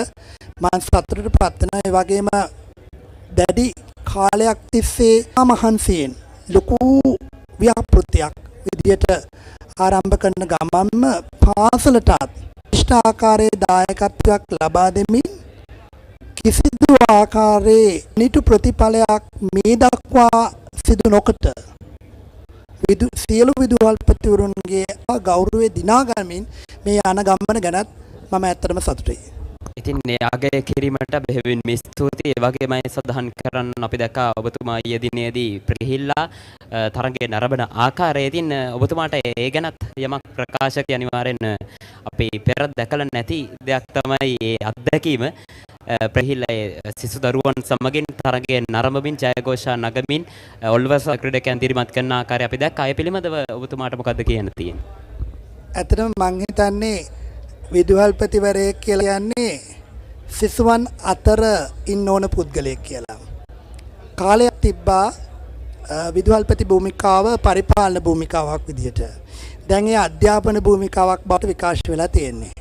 E: මම සතුටට පත් වෙනවා. ඒ වගේම දැඩි කාලයක් තිස්සේ මහන්සියෙන් ලොකු ව්‍යාපෘතියක් විදිහට ආරම්භ කරන ගමන්ම පාසලටත් ඉෂ්ට ආකාරයේ දායකත්වයක් ලබා දෙමින් කිසිදු ආකාරයේ නිතු ප්‍රතිඵලයක් මේ දක්වා සිදු නොකොට සියලු විදුහල්පතිවරුන්ගේ ගෞරවය දිනා ගනිමින් මේ යන ගමන ගැනත් මම ඇත්තටම සතුටුයි.
Q: ඉතින් යාගය කිරීමට බෙහෙවින් ස්තුතියි. ඒ වගේමයි සඳහන් කරන්න අපි දැක්කා ඔබතුමා ඊයේ දිනේදී ප්‍රහිල්ලා තරඟයේ නරඹන ආකාරය. ඉතින් ඔබතුමාට ඒ ගැනත් යමක් ප්‍රකාශක අනිවාර්යෙන් අපි පෙර දැකලා නැති දෙයක් තමයි මේ අත්දැකීම. ප්‍රහිල්ලා සිසු දරුවන් සමගින් තරඟයේ නරඹමින් ජයഘോഷා නගමින් ඔල්වර්ස් ක්‍රීඩකයන් දිරිමත් කරන ආකාරය අපි දැක්කා. ඒ පිළිබඳව ඔබතුමාට මොකද්ද කියන්න තියෙන්නේ?
E: ඇත්තටම මං හිතන්නේ විදුහල්පතිවරයෙක් කියලා කියන්නේ සිසුවන් අතර ඉන්න ඕන පුද්ගලයෙක් කියලා. කාලයක් තිබ්බා විදුහල්පති භූමිකාව පරිපාලන භූමිකාවක් විදිහට. දැන් ඒ අධ්‍යාපන භූමිකාවක් බවට විකාශ වෙලා තියෙන්නේ.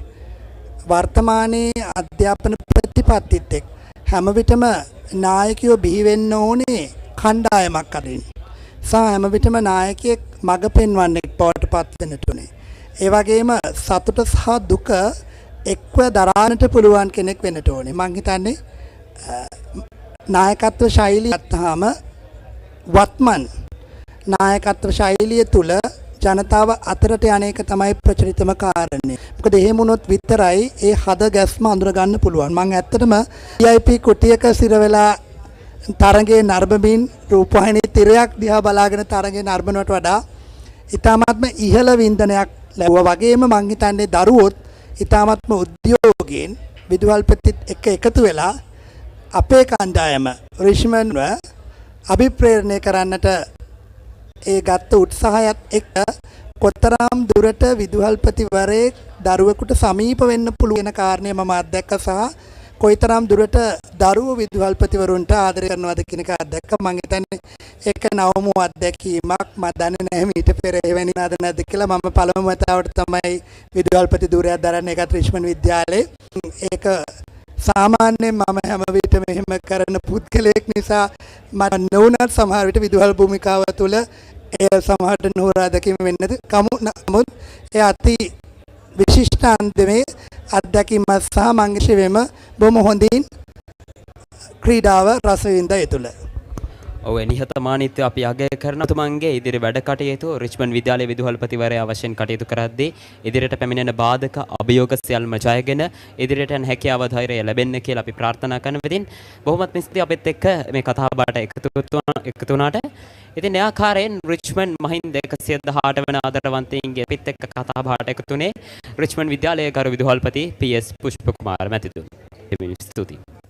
E: වර්තමානයේ අධ්‍යාපන ප්‍රතිපත්තිත් එක්ක හැම විටම නායකයෝ බිහි වෙන්න ඕනේ කණ්ඩායමක් අතරින්. සහ හැම විටම නායකයෙක් මඟ පෙන්වන්නෙක් බවට පත් වෙන්නට ඕනේ. ඒ වගේම සතුට සහ දුක එක්ව දරාන්නට පුළුවන් කෙනෙක් වෙන්නට ඕනේ. මං හිතන්නේ නායකත්ව ශෛලිය අත්හාම වත්මන් නායකත්ව ශෛලිය තුල ජනතාව අතරට යන එක තමයි ප්‍රචලිතම කාරණේ. මොකද එහෙම වුණොත් විතරයි ඒ හද ගැස්ම අඳුර ගන්න පුළුවන්. මං ඇත්තටම VIP කුටියක සිර වෙලා තරඟේ නරඹමින් රූපවාහිනී තිරයක් දිහා බලාගෙන තරඟේ නරඹනවට වඩා ඊටාත්ම ඉහළ වින්දනයක් ලැබුවා වගේම මං හිතන්නේ දරුවොත් ඊටාත්ම උද්‍යෝගයෙන් විදුහල්පතිත් එක්ක එකතු වෙලා අපේ කණ්ඩායම රිච්මන්ඩ්ව අභිප්‍රේරණය කරන්නට ඒ ගත්ත උත්සාහයත් එක්ක කොතරම් දුරට විදුහල්පතිවරයෙක් දරුවෙකුට සමීප වෙන්න පුළුවන් වෙන කාරණේ මම අත්දැක්ක සහ කොයිතරම් දුරට දරුවෝ විදුහල්පතිවරුන්ට ආදරය කරනවද කියන එක අත්දැක්ක. මම හිතන්නේ ඒක නවම අත්දැකීමක්. මම දන්නේ නැහැ මීට පෙර එවැනි නේද නැද්ද කියලා. මම පළමුව වතාවට තමයි විදුහල්පති ධූරයක් දරන්නේ. ඒකත් රිච්මන්ඩ් විද්‍යාලයේ. ඒක සාමාන්‍යයෙන් මම හැම විටම එහෙම කරන පුද්ගලයෙක් නිසා මට නොවුනත් සමහර විට විදුහල් භූමිකාව තුළ ඒ සමහරට නුවරා දැකීම වෙන්නද නමුත් ඒ අති විශිෂ්ට අන්දමේ අත්දැකීම සහ මංගිෂෙවෙම බොහොම හොඳින් ක්‍රීඩාව රස විඳ යුතුල.
Q: ඔව් නිහතමානීත්වය අපි අගය කරන තුමන්ගේ ඉදිරි වැඩ කටයුතු රිච්මන්ඩ් විද්‍යාලයේ විදුහල්පතිවරයා වශයෙන් කටයුතු කරද්දී ඉදිරියට පැමිණෙන බාධක අභියෝග සියල්ලම ජයගෙන ඉදිරියට යන හැකියාව ධෛර්යය ලැබෙන්න කියලා අපි ප්‍රාර්ථනා කරන විදිහින් බොහොමත් ස්තුතියි අපිත් එක්ක මේ කතා බහට එකතු වුණාට. ඉතින් ඒ ආකාරයෙන් රිච්මන්ඩ් මහින්ද 118 වන ආදරවන්තයින්ගේ අපිත් එක්ක කතා බහට එකතුනේ රිච්මන්ඩ් විද්‍යාලයේ ගරු විදුහල්පති PS පුෂ්පකුමාර මැතිතුමනි. ස්තුතියි.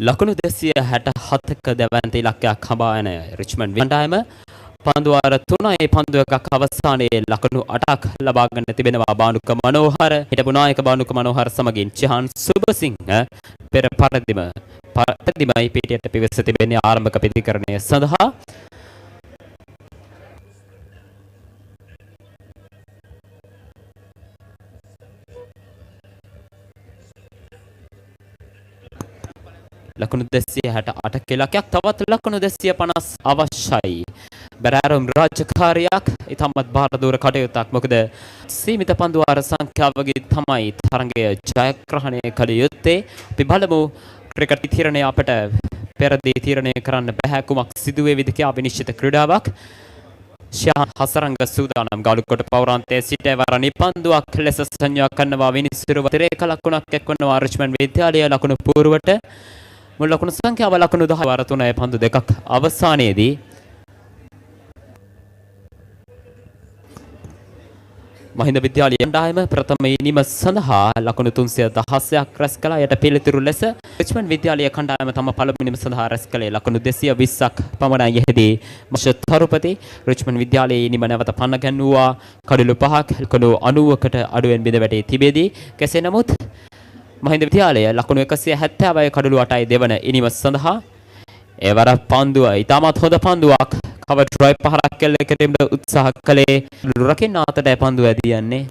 Q: ලකුණු 267ක දැවැන්ත ඉලක්කයක් හඹා යන රිච්මන්ඩ් කණ්ඩායම පන්දුවාර 3යි පන්දු එකක් අවසානයේ ලකුණු 8ක් ලබාගෙන තිබෙනවා. බානුක මනෝහර හිටපු නායක බානුක මනෝහර සමගින් චිහාන් සුබසිංහ පෙර පරිදිමයි පිටියට පිවිස තිබෙන්නේ ආරම්භක පිටිකරණය සඳහා. ලකුණු 268 ඉලක්කයක් තවත් ලකුණු 250 අවශ්‍යයි. බැරෑරුම් රාජකාරියක් ඉතාමත් බාර දූර කටයුත්තක්. මොකද සීමිත පන්දුවාර සංඛ්‍යාවගේ තමයි තරඟය ජයග්‍රහණය කළ යුත්තේ. අපි බලමු ක්‍රිකට් තීරණය අපට පෙරදී තීරණය කරන්න බැහැ කුමක් සිදුවේවිද කියා විනිශ්චිත ක්‍රීඩාවක්. ශාන් හසරංග සූදානම් ගාලුකොට පෞරාන්තයේ සිට වරණි පන්දුවක් ලෙස සංඥා කරනවා. විනිසුරුව තරේක ලකුණක් එක්වනවා රිච්මන්ඩ් විද්‍යාලය ලකුණු පූර්වට. මුල් ලකුණු සංඛ්‍යාව ලකුණු 10 වර 3 පන්දු දෙකක් අවසානයේදී මහින්ද විද්‍යාලය කණ්ඩායම ප්‍රථම ඉනිම සඳහා ලකුණු 316ක් රැස් කළා. යට පිළිතුරු ලෙස රිච්මන්ඩ් විද්‍යාලය කණ්ඩායම තම පළමු ඉනිම සඳහා රැස් කළේ ලකුණු 220ක් පමණයි. එහිදී මෂ තරුපති රිච්මන්ඩ් විද්‍යාලයේ ඉනිම නැවත පන්න ගැන්වුවා. කඩලු 5ක් ලකුණු 90කට අඩුවෙන් බිඳ වැටී තිබෙදී කෙසේ නමුත් මහින්ද විද්‍යාලය ලකුණු 170යි කඩලු 8යි දෙවන ඉනිම සඳහා එවර පන්දුව ඉතාමත් හොඳ පන්දුවක් කවර් ඩ්‍රයිව් පහරක් කෙල්ල කිරීමට උත්සාහ කළේ රකින්න අතට පන්දුව ඇදී යන්නේ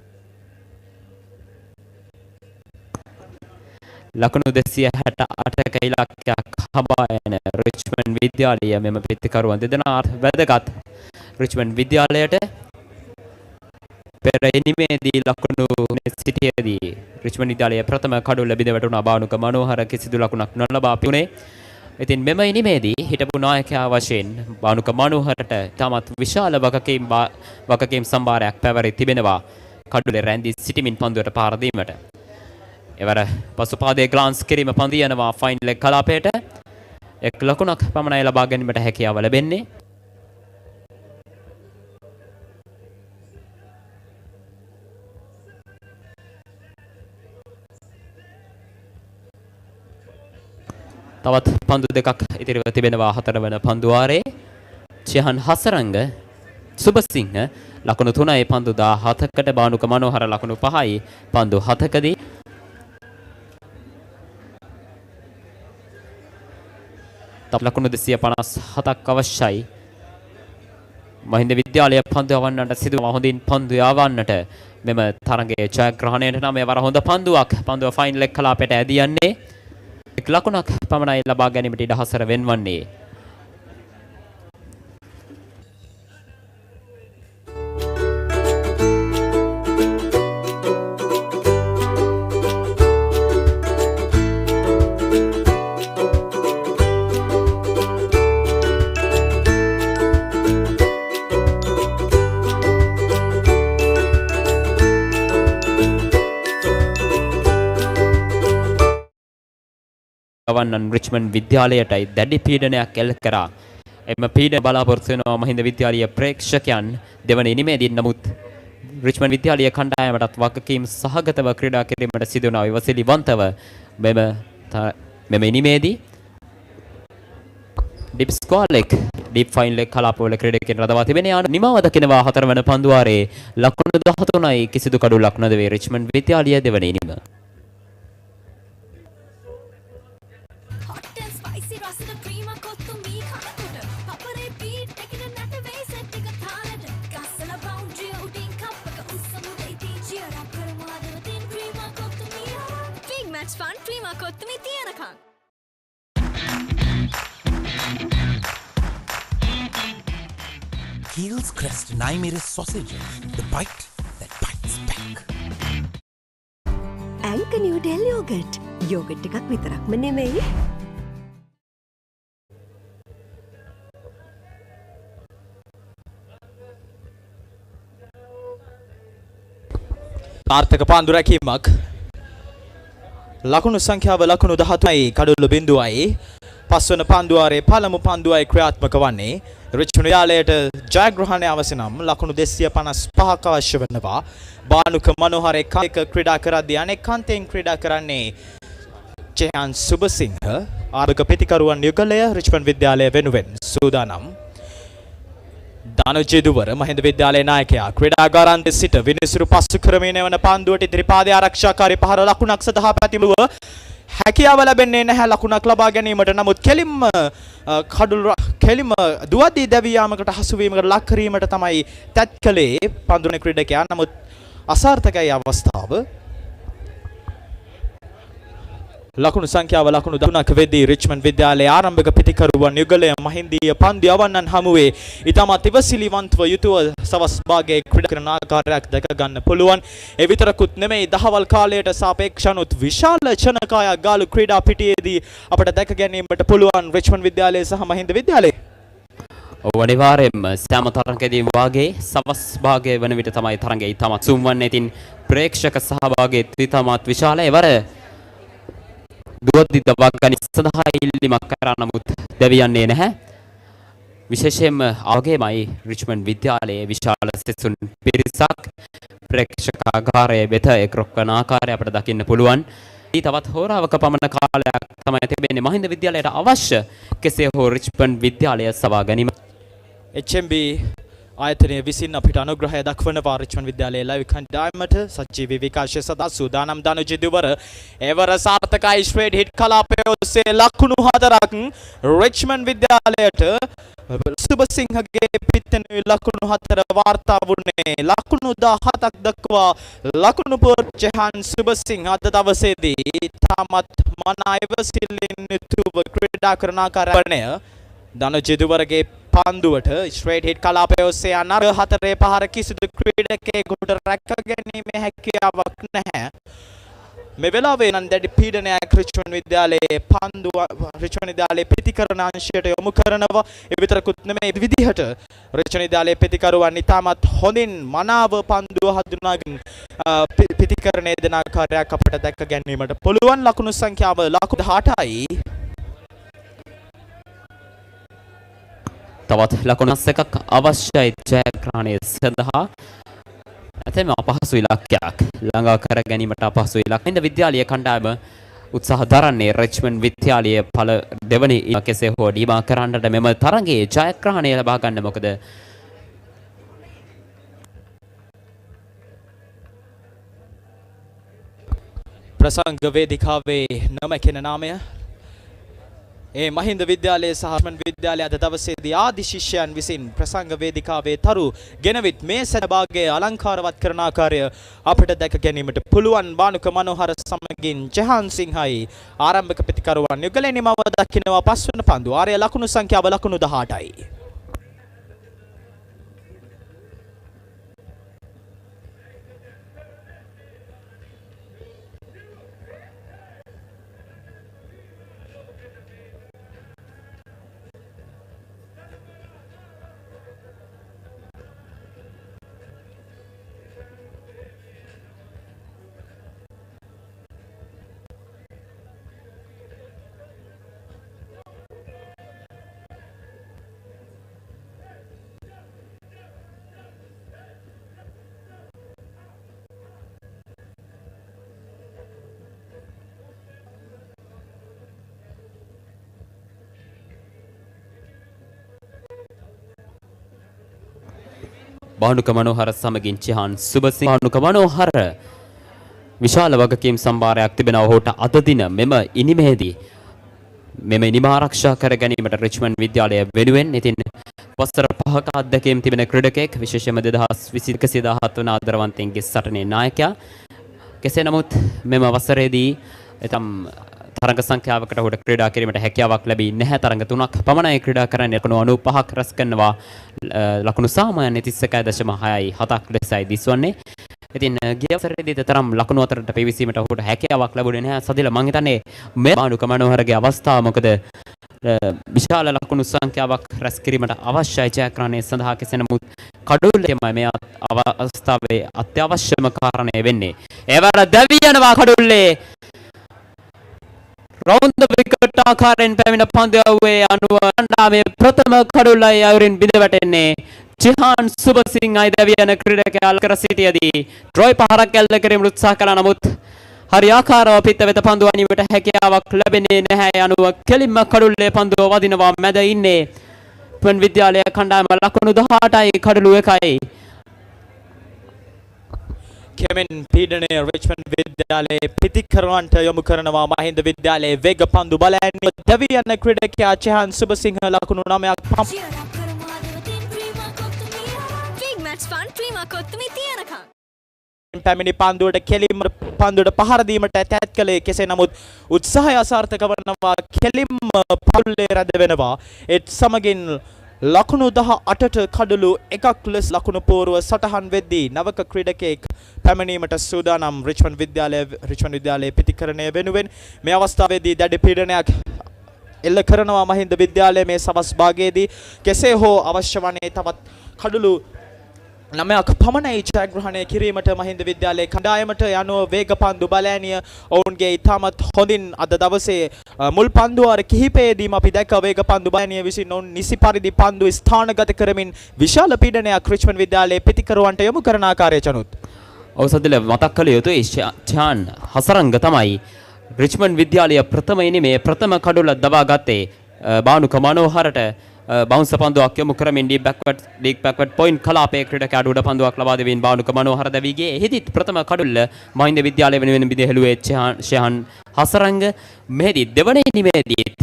Q: ලකුණු 268ක ඉලක්කයක් හඹා යන රිච්මන්ඩ් විද්‍යාලය මෙම පිටිකරුවන් දෙදෙනා වැදගත් රිච්මන්ඩ් විද්‍යාලයට පෙර ඉනිමේදී ලකුණු සිටියේදී රිච්මන්ඩ් විද්‍යාලයේ ප්‍රථම කඩුව ලැබිද වැටුණා. බානුක මනෝහර කිසිදු ලකුණක් නොලබා පිුණේ. ඉතින් මෙම ඉනිමේදී හිටපු නායකයා වශයෙන් බානුක මනෝහරට තමත් විශාල වගකීම් සම්භාරයක් පැවරී තිබෙනවා. කඩුවේ රැඳී සිටමින් පන්දුවට පාර දීමට. එවර පසුපාදයේ ග්ලාන්ස් කිරීම පන්දු යනවා ෆයින් ලෙග් කලාපයට. එක් ලකුණක් පමණයි ලබා ගැනීමට හැකියාව ලැබෙන්නේ. තවත් පන්දු දෙකක් ඉතිරිව තිබෙනවා. හතරවන පන්දු වාරයේ චිහන් හසරංග සුබසිංහ ලකුණු 3යි පන්දු 17කට බානුක මනෝහර ලකුණු 5යි පන්දු 7කදී තව ලකුණු 257ක් අවශ්‍යයි. මහින්ද විද්‍යාලය පන්දු යවන්නට සිදුව හොඳින් පන්දු යවන්නට මෙම තරගයේ ජයග්‍රහණයට නම් එවර හොඳ පන්දුවක්. පන්දුව ෆයින් ලෙග් කලාපයට ඇදී යන්නේ. එක් ලකුණක් පමණයි ලබා ගැනීමට ඉඩ හසර වෙන්වන්නේ. ගවන්නන් රිච්මන්ඩ් විද්‍යාලයටයි දැඩි පීඩනයක් එල්ල කරා. එම පීඩන බලාපොරොත්තු වෙනවා මහින්ද විද්‍යාලීය ප්‍රේක්ෂකයන් දෙවන ඉනිමේදී. නමුත් රිච්මන්ඩ් විද්‍යාලීය කණ්ඩායමටත් වගකීම් සහගතව ක්‍රීඩා කිරීමට සිදු වුණා. ඉවසිලිවන්තව මෙම ඉනිමේදී deep square leg deep fine leg කලාපවල ක්‍රීඩකයන් රඳවා තිබෙන යාන නිමාව දකිනවා. හතරවන පන්දු වාරයේ ලකුණු 13යි කිසිදු කඩුලක් නොදවේ රිච්මන්ඩ් විද්‍යාලීය දෙවන ඉනිම.
L: Fun prima kottumi tiyanakam.
J: Heels Crest Naimeris sausages. The bite that bites back.
G: Anchor Noodle Yogurt. Yogurt එකක් විතරක්ම නෙමෙයි.
V: සාර්ථක පාන්දු රැකීමක්. ලකුණු සංඛ්‍යාව ලකුණු 13යි කඩොළු 0යි. පස්වන පන්දුවාරයේ පළමු පන්දුවයි ක්‍රියාත්මක වන්නේ. රිච්මන්ඩ් විද්‍යාලයට ජයග්‍රහණය අවශ්‍ය නම් ලකුණු 255ක් අවශ්‍ය වෙනවා. බානුක මනෝහර එක ක්‍රීඩා කරද්දී අනෙක් කාන්තෙන් ක්‍රීඩා කරන්නේ චෙහන් සුබසිංහ. ආරක පිටිකරුවන් යුගලය රිච්මන්ඩ් විද්‍යාලය වෙනුවෙන් සූදානම්. ධනජිදුවර මහින්ද විද්‍යාලයේ නායකයා ක්‍රීඩාගාරාන්තයේ සිට විනිසුරු පසු කරමින් එවන පන්දුවට ඉදිරිපාදයේ ආරක්ෂාකාරී පහර ලකුණක් සඳහා පැතිමුව හැකියාව ලැබෙන්නේ නැහැ ලකුණක් ලබා ගැනීමට. නමුත් කෙලිම දුවද්දී දැවී යාමකට හසු වීමකට ලක් කිරීමට තමයි තැත් කළේ පන්දුනේ ක්‍රීඩකයා. නමුත් අසාර්ථකයි අවස්ථාව. ලකුණු සංඛ්‍යාව ලකුණු 3ක වෙද්දී රිච්මන්ඩ් විද්‍යාලයේ ආරම්භක පිටිකරුවන් යුගලය මහින්දීය පන්දු යවන්නන් හමුවේ ඉතාමත් ඉවසිලිවන්තව යුතුව සවස් භාගයේ ක්‍රීඩා කරන ආකාරයක් දැක ගන්න පුළුවන්. ඒ විතරකුත් නෙමෙයි දහවල් කාලයට සාපේක්ෂවනුත් විශාල ජනකායක් ගාලු ක්‍රීඩා පිටියේදී අපට දැක ගැනීමට පුළුවන් රිච්මන්ඩ් විද්‍යාලය සහ මහින්ද විද්‍යාලය.
Q: වනිවාරයෙන්ම සෑම තරගයකදීම වාගේ සවස් භාගයේ වන විට තමයි තරගය ඉතාමත් සුම් වන්නේ. ඉතින් ප්‍රේක්ෂක සහභාගීත්වය ඉතාමත් විශාල. එවර දුවද්දි දවක් ගනි සඳහා ඉල්ලීමක් කරා. නමුත් දැවියන්නේ නැහැ. විශේෂයෙන්ම ආගේමයි රිච්මන්ඩ් විද්‍යාලයේ විශාල සෙසුන් පිරිසක් ප්‍රේක්ෂකාගාරයේ වෙත එක්රොක්වන ආකාරය අපිට දකින්න පුළුවන්. තවත් හෝරාවක පමණ කාලයක් තමයි තිබෙන්නේ මහින්ද විද්‍යාලයට අවශ්‍ය කෙසේ හෝ රිච්මන්ඩ් විද්‍යාලය සවා ගැනීම.
V: HMB ආයතනය විසින් අපිට අනුග්‍රහය දක්වනවා රිච්මන්ඩ් විද්‍යාලයේ ලයිව් කණ්ඩායමට සජීවී විකාශය සඳහා සූදානම් දනුජි දුවර එවර සාර්ථකයි ස්ට්‍රේට් හිට් කලාපයේ ඔස්සේ ලකුණු 4ක් රිච්මන්ඩ් විද්‍යාලයට සුබසිංහගේ පිටෙනුයි ලකුණු 4 වාර්තා වුණේ ලකුණු 17ක් දක්වා ලකුණු පොත් ජහන් සුබසිංහ අද දවසේදී තාමත් මනායව සිල්ලින් යුතුව ක්‍රීඩා කරන ආකාරය දනුජි දුවරගේ පන්දුවට ස්ට්‍රේට් හිට් කලාපයේ ඔස්සේ යන 4 පහර කිසිදු ක්‍රීඩකයෙකුට රැක ගැනීමේ හැකියාවක් නැහැ. මේ වෙලාවේ නම් දැඩි පීඩනයක් රිච්මන්ඩ් විද්‍යාලයේ පන්දුව රිච්මන්ඩ් විද්‍යාලයේ ප්‍රතිකරණ අංශයට යොමු කරනවා. ඒ විතරකුත් නෙමෙයි විදිහට රිච්මන්ඩ් විද්‍යාලයේ ප්‍රතිකරුවන් ඉතාමත් හොඳින් මනාව පන්දුව හඳුනාගෙන ප්‍රතිකරණයේ දෙන ආකාරයක් අපට දැක ගැනීමට පුළුවන්. ලකුණු සංඛ්‍යාව ලකුණු 18යි.
Q: තවත් ලකුණු 7ක් අවශ්‍යයි ජයග්‍රහණය සඳහා. ඇතැම් අපහසු ඉලක්කයක් ළඟා කර ගැනීමට අපහසු ඉලක්ක. මහින්ද විද්‍යාලීය කණ්ඩායම උත්සාහ දරන්නේ රිච්මන්ඩ් විද්‍යාලීය පළ දෙවනි කෙසේ හෝ දීමා කරන්නට මෙම තරගයේ ජයග්‍රහණය ලබා ගන්න. මොකද
V: ප්‍රසංග වේදිකාවේ නොමැකෙන නාමය ඒ මහින්ද විද්‍යාලයේ සහ රිච්මන්ඩ් විද්‍යාලයේ අද දවසේදී ආදි ශිෂ්‍යයන් විසින් ප්‍රසංග වේදිකාවේ තරු ගෙනවිත් මේ සැබාගයේ අලංකාරවත් කරන ආකාරය අපිට දැක ගැනීමට පුළුවන්. බානුක මනෝහර සමගින් ජහන් සිංහයි ආරම්භක ප්‍රතිකරුවන් යුගලේ නිමව දක්ිනවා පස්වන පන්දු. ආරය ලකුණු සංඛ්‍යාව ලකුණු 18යි.
Q: බානුක මනෝහර සමගින් ජහන් සුබසිංහ බානුක මනෝහර විශාල වගකීම් සම්භාරයක් තිබෙනවා ඔහුට අද දින මෙම ඉනිමේදී මෙම ඉනිම ආරක්ෂා කර ගැනීමට රිච්මන්ඩ් විද්‍යාලය වෙනුවෙන්. ඉතින් වසර 5ක අත්දැකීම් තිබෙන ක්‍රීඩකයෙක් විශේෂයෙන්ම 2020 වන ආදරවන්තයින්ගේ සටනේ නායකයා. කෙසේ නමුත් මෙම වසරේදී එතම් තරඟ සංඛ්‍යාවකට ඔහුට ක්‍රීඩා කිරීමට හැකියාවක් ලැබී නැහැ. තරඟ 3ක් පමණයි ක්‍රීඩා කරන්නේ. ලකුණු 95ක් රැස් කරනවා. ලකුණු සාමාන්‍ය 31.6යි 7ක් ලෙසයි දිස්වන්නේ. ඉතින් ගිය වසරේදී තරම් ලකුණු අතරට පිවිසීමට ඔහුට හැකියාවක් ලැබුණේ නැහැ. සදිල මම හිතන්නේ මේ බානුක මනෝහරගේ අවස්ථාව මොකද විශාල ලකුණු සංඛ්‍යාවක් රැස් කිරීමට අවශ්‍යයි ජයග්‍රහණය සඳහා. කෙසේ නමුත් කඩුල්ලේම මේ අවස්ථාවේ අත්‍යවශ්‍යම කාරණය වෙන්නේ. ඒවර දැවි යනවා කඩුල්ලේ. රවුන්ද විකට් ආකාරයෙන් පැමිණ පන්දු යවුවේ අනුව කණ්ඩායමේ ප්‍රථම කඩුල්ලයි අයුරින් බිඳ වැටෙන්නේ. ජහන් සුබසිංහයි දැවි යන ක්‍රීඩකයා අල්කර සිටියේදී ඩ්‍රොයි පහරක් ඇල්ල කිරීමට උත්සාහ කළා. නමුත් හරි ආකාරව පිට වෙත පන්දු අනිවට හැකියාවක් ලැබෙන්නේ නැහැ. අනුව කෙලින්ම කඩුල්ලේ පන්දුව වදිනවා. මැද ඉන්නේ රිච්මන්ඩ් විද්‍යාලයේ කණ්ඩායම ලකුණු 18යි කඩලු 1යි.
V: කෙමෙන් පීඩනය රිච්මන්ඩ් විද්‍යාලයේ ප්‍රතිකරුවන්ට යොමු කරනවා. මහින්ද විද්‍යාලයේ වේග පන්දු බලන්නේ දැවි යන ක්‍රීඩකයා ජහන් සුබසිංහ ලකුණු 9ක් පැමිණි පන්දුවට කෙලින්ම පන්දුවට පහර දීමට තැත් කළේ. කෙසේ නමුත් උත්සාහය අසාර්ථක වනවා. කෙලින්ම පවුලේ රැඳ වෙනවා. ඒත් සමගින් ලකුණු 18ට කඩලු 1ක් ලෙස ලකුණු පෝරුව සටහන් වෙද්දී නවක ක්‍රීඩකයෙක් පැමිණීමට සූදානම් රිච්මන්ඩ් විද්‍යාලයේ ප්‍රතිකරණය වෙනුවෙන්. මේ අවස්ථාවේදී දැඩි පීඩනයක් එල්ල කරනවා මහින්ද විද්‍යාලයේ මේ සවස් භාගයේදී. කෙසේ හෝ අවශ්‍ය වන්නේ තවත් කඩලු 9ක් පමණයි ජයග්‍රහණය කිරීමට මහින්ද විද්‍යාලයේ කණ්ඩායමට. යනුව වේග පන්දු බලෑනිය ඔවුන්ගේ ඉතාමත් හොඳින් අද දවසේ මුල් පන්දු වාර කිහිපයේදීම අපි දැක්ක වේග පන්දු බලෑනිය විසින් ඔවුන් නිසි පරිදි පන්දු ස්ථානගත කරමින් විශාල පීඩනයක් රිච්මන්ඩ් විද්‍යාලයේ ප්‍රතිකරුවන්ට යොමු කරන ආකාරය චනුත්.
Q: අවසදල මතක් කළ යුතුයි චාන් හසරංග තමයි රිච්මන්ඩ් විද්‍යාලය ප්‍රථම ඉනිමේ ප්‍රථම කඩුල දබා ගත්තේ බානුක මනෝහරට බවුන්ස් පන්දුවක් යොමු කරමින් ඩීප් බැක්වර්ඩ් පොයින්ට් කලාපයේ ක්‍රීඩකයා අඩුඩ පන්දුවක් ලබා දෙමින් බානුක මනෝහර දැවී ගියේ. එහිදීත් ප්‍රථම කඩුල්ල මහින්ද විද්‍යාලය වෙනුවෙන් බිඳහෙළුවේ ෂහන් හසරංග. මෙහිදී දෙවන ඉනිමේදීත්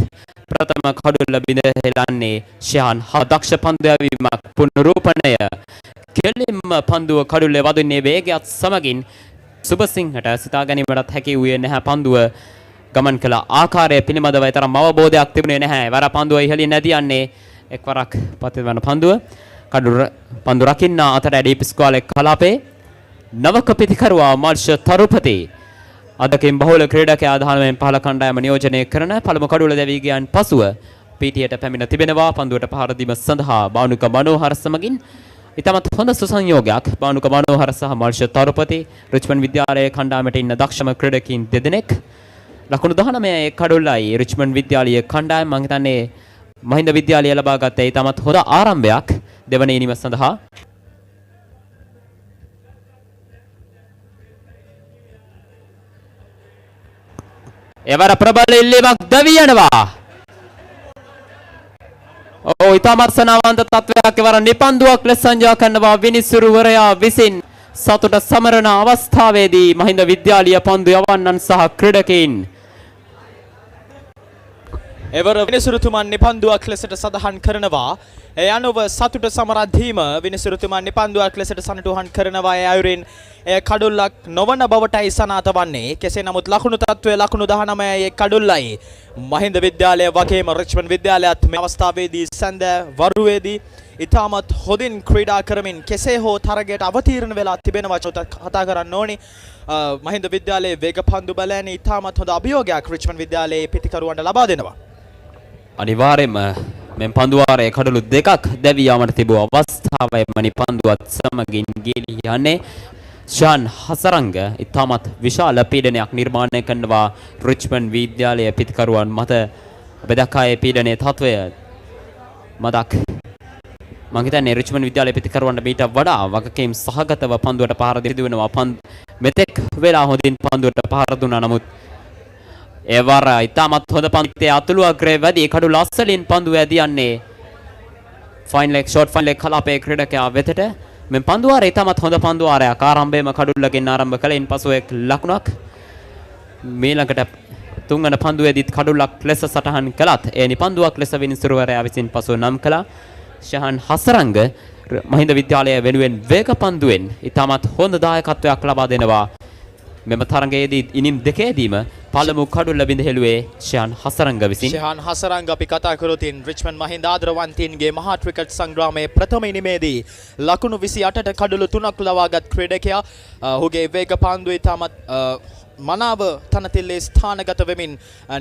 Q: ප්‍රථම කඩුල්ල බිඳහෙලන්නේ ෂහන් දක්ෂ පන්දු යැවීමක් පුනරූපණය. කෙලින්ම පන්දුව කඩුල්ලේ වදින්නේ වේගයත් සමගින් සුබසිංහට සිතා ගැනීමටත් හැකි වූයේ නැහැ. පන්දුව ගමන් කළ ආකාරය පිළිබඳව තරම් අවබෝධයක් තිබුණේ නැහැ. වර පන්දුව ඉහළින් නැදියන්නේ එක්වරක් පතිවන පන්දුව පන්දු රකින්න අතර ඩීප් ස්ක්වාලේ කලාපේ නවක පිතිකරුවා මාර්ෂ තරුපති අදකින් බහුල ක්‍රීඩකයා ආධාරයෙන් පහළ කණ්ඩායම නියෝජනය කරන පළමු කඩුල දැවී ගියන් පසුව පීටියට පැමිණ තිබෙනවා. පන්දුවට පහර දීම සඳහා බානුක මනෝහර සමගින් ඉතාමත් හොඳ සුසංයෝගයක් බානුක මනෝහර සහ මාර්ෂ තරුපති රිච්මන්ඩ් විද්‍යාලයේ කණ්ඩායමට ඉන්න දක්ෂම ක්‍රීඩකයින් දෙදෙනෙක්. ලකුණු 19 කඩුල්ලයි රිච්මන්ඩ් විද්‍යාලයේ කණ්ඩායම මම හිතන්නේ මහින්ද විද්‍යාලය ලබා ගත්තේ ඉතාමත් හොඳ ආරම්භයක් දෙවන ඉනිම සඳහා. එවර ප්‍රබල ඉල්ලීමක් දවී යනවා. ඉතාමත් සනාවන්ත තත්වයක් එවර නිපන්දුවක් ලෙස සංජා කරනවා විනිසුරුවරයා විසින් සතුට සමරන අවස්ථාවේදී මහින්ද විද්‍යාලීය පන්දු යවන්නන් සහ ක්‍රීඩකයින්
V: එවර විනිසුරුතුමන් නිපන්දුවක් ලෙසට සඳහන් කරනවා. ඒ අනුව සතුට සමරද්දීම විනිසුරුතුමන් නිපන්දුවක් ලෙසට සනටුහන් කරනවා. ඒ අයුරින් එය කඩුල්ලක් නොවන බවටයි සනාථ වන්නේ. කෙසේ නමුත් ලකුණු තත්ත්වය ලකුණු 19 කඩුල්ලයි. මහින්ද විද්‍යාලය වගේම රිච්මන්ඩ් විද්‍යාලයත් මේ අවස්ථාවේදී සඳ වරුවේදී ඉතාමත් හොඳින් ක්‍රීඩා කරමින් කෙසේ හෝ තරගයට අවතීර්ණ වෙලා තිබෙනවා කතා කරන්න ඕනි. මහින්ද විද්‍යාලයේ වේග පන්දු බලයෙන් ඉතාමත් හොඳ අභියෝගයක් රිච්මන්ඩ් විද්‍යාලයේ පිතිකරුවන්ට ලබා දෙනවා.
Q: අනිවාර්යයෙන්ම මෙම් පන්දුවාරයේ කඩලු දෙකක් දැවී යාමට තිබූ අවස්ථාවේ මනි පන්දුවත් සමගින් ගිලී යන්නේ ෂාන් හසරංග ඉතාමත් විශාල පීඩනයක් නිර්මාණය කරනවා රිච්මන්ඩ් විද්‍යාලයේ පිතිකරුවන් මත බෙදකායේ පීඩනයේ තත්වය මතක් මම හිතන්නේ රිච්මන්ඩ් විද්‍යාලයේ පිතිකරුවන්ට මීට වඩා වගකීම් සහගතව පන්දුවට පහර දෙදි වෙනවා. මෙතෙක් වෙලා හොඳින් පන්දුවට පහර දුන්නා. නමුත් එවර ඉතාමත් හොඳ පන්දුවේ අතුළු අග්‍රේ වැඩි කඩුල අස්සලින් පන්දුව ඇදියන්නේ fine leg short fine leg කලාපයේ ක්‍රීඩකයා වෙතට. මෙම පන්දුවාරය ඉතාමත් හොඳ පන්දුවාරයක්. ආරම්භයේම කඩුල්ලකින් ආරම්භ කළෙන් පසු එක් ලකුණක් මීළඟට තුන්වන පන්දුවේදීත් කඩුල්ලක් ලෙස සටහන් කළත් ඒ නිපන්දුවක් ලෙස විනිසුරුවරයා විසින් පසු නම් කළා. ෂහන් හසරංග මහින්ද විද්‍යාලය වෙනුවෙන් වේග පන්දුවෙන් ඉතාමත් හොඳ දායකත්වයක් ලබා දෙනවා. මෙම තරගයේදී ඉනිම් දෙකේදීම පළමු කඩුල්ල බිඳහෙළුවේ ෂහන් හසරංග විසින්.
V: ෂහන් හසරංග අපි කතා කරොතින් රිච්මන්ඩ් මහින්ද ආදරවන්තයින්ගේ මහා ක්‍රිකට් සංග්‍රාමයේ ප්‍රථම ඉනිමේදී ලකුණු 28ට කඩුළු 3ක් ලබාගත් ක්‍රීඩකයා ඔහුගේ වේග පන්දුව ඉතාමත් මනාව තනතිල්ලේ ස්ථානගත වෙමින්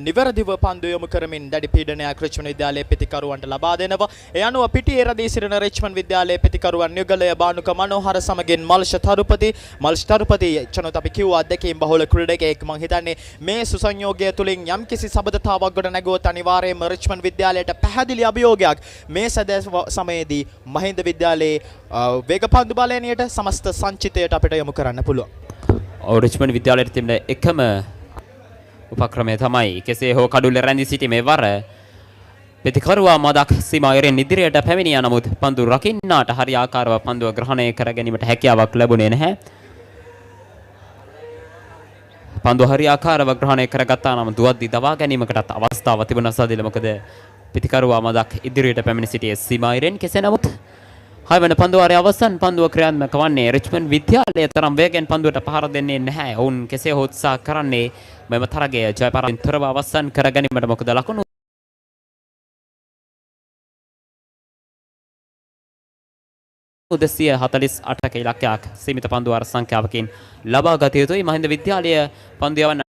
V: නිවැරදිව පන්දු යොමු කරමින් දැඩි පීඩනයක් රිච්මන්ඩ් විද්‍යාලයේ පිතිකරුවන්ට ලබා දෙනවා. ඒ අනුව පිටියේ රැඳී සිටින රිච්මන්ඩ් විද්‍යාලයේ පිතිකරුවන් යුගලය බානුක මනෝහර සමගින් මල්ෂ තරුපති චනොත් අපි කිව්වා දෙකකින් බහුල ක්‍රීඩකයෙක්. මම හිතන්නේ මේ සුසංයෝගය තුලින් යම්කිසි සබඳතාවක් ගොඩ නැගුවොත් අනිවාර්යයෙන්ම රිච්මන්ඩ් විද්‍යාලයට පැහැදිලි අභියෝගයක් මේ සැදැ සමයේදී මහින්ද විද්‍යාලයේ වේග පන්දු බලයනියට සමස්ත සංචිතයට අපිට යොමු කරන්න පුළුවන්.
Q: රිච්මන්ඩ් විද්‍යාලයට තිබෙන එකම උපක්‍රමය තමයි කෙසේ හෝ කඩුල්ලේ රැඳී සිටීමේ වර පිතිකරුවා මදක් සීමාවෙන් ඉදිරියට පැමිණියා. නමුත් පන්දු රකින්නාට හරියාකාරව පන්දුව ග්‍රහණය කර ගැනීමට හැකියාවක් ලැබුණේ නැහැ. පන්දුව හරියාකාරව ග්‍රහණය කරගත්තා නම් දුවද්දි දවා ගැනීමකටත් අවස්ථාවක් තිබුණා සාදිල. මොකද පිතිකරුවා මදක් ඉදිරියට පැමිණ සිටියේ සීමාවෙන්. කෙසේ නමුත් හයවන පන්දුවාරයේ අවසන් පන්දුව ක්‍රියාත්මක වන්නේ රිච්මන්ඩ් විද්‍යාලය තරම් වේගෙන් පන්දුවට පහර දෙන්නේ නැහැ. ඔවුන් කෙසේ හෝ උත්සාහ කරන්නේ මෙම තරගය ජය පරාජයෙන් තොරව අවසන් කර ගැනීමට. මොකද ලකුණු 248ක ඉලක්කයක් සීමිත පන්දුවාර සංඛ්‍යාවකින් ලබා ගත යුතුයි. මහින්ද විද්‍යාලය පන්දු යවන්න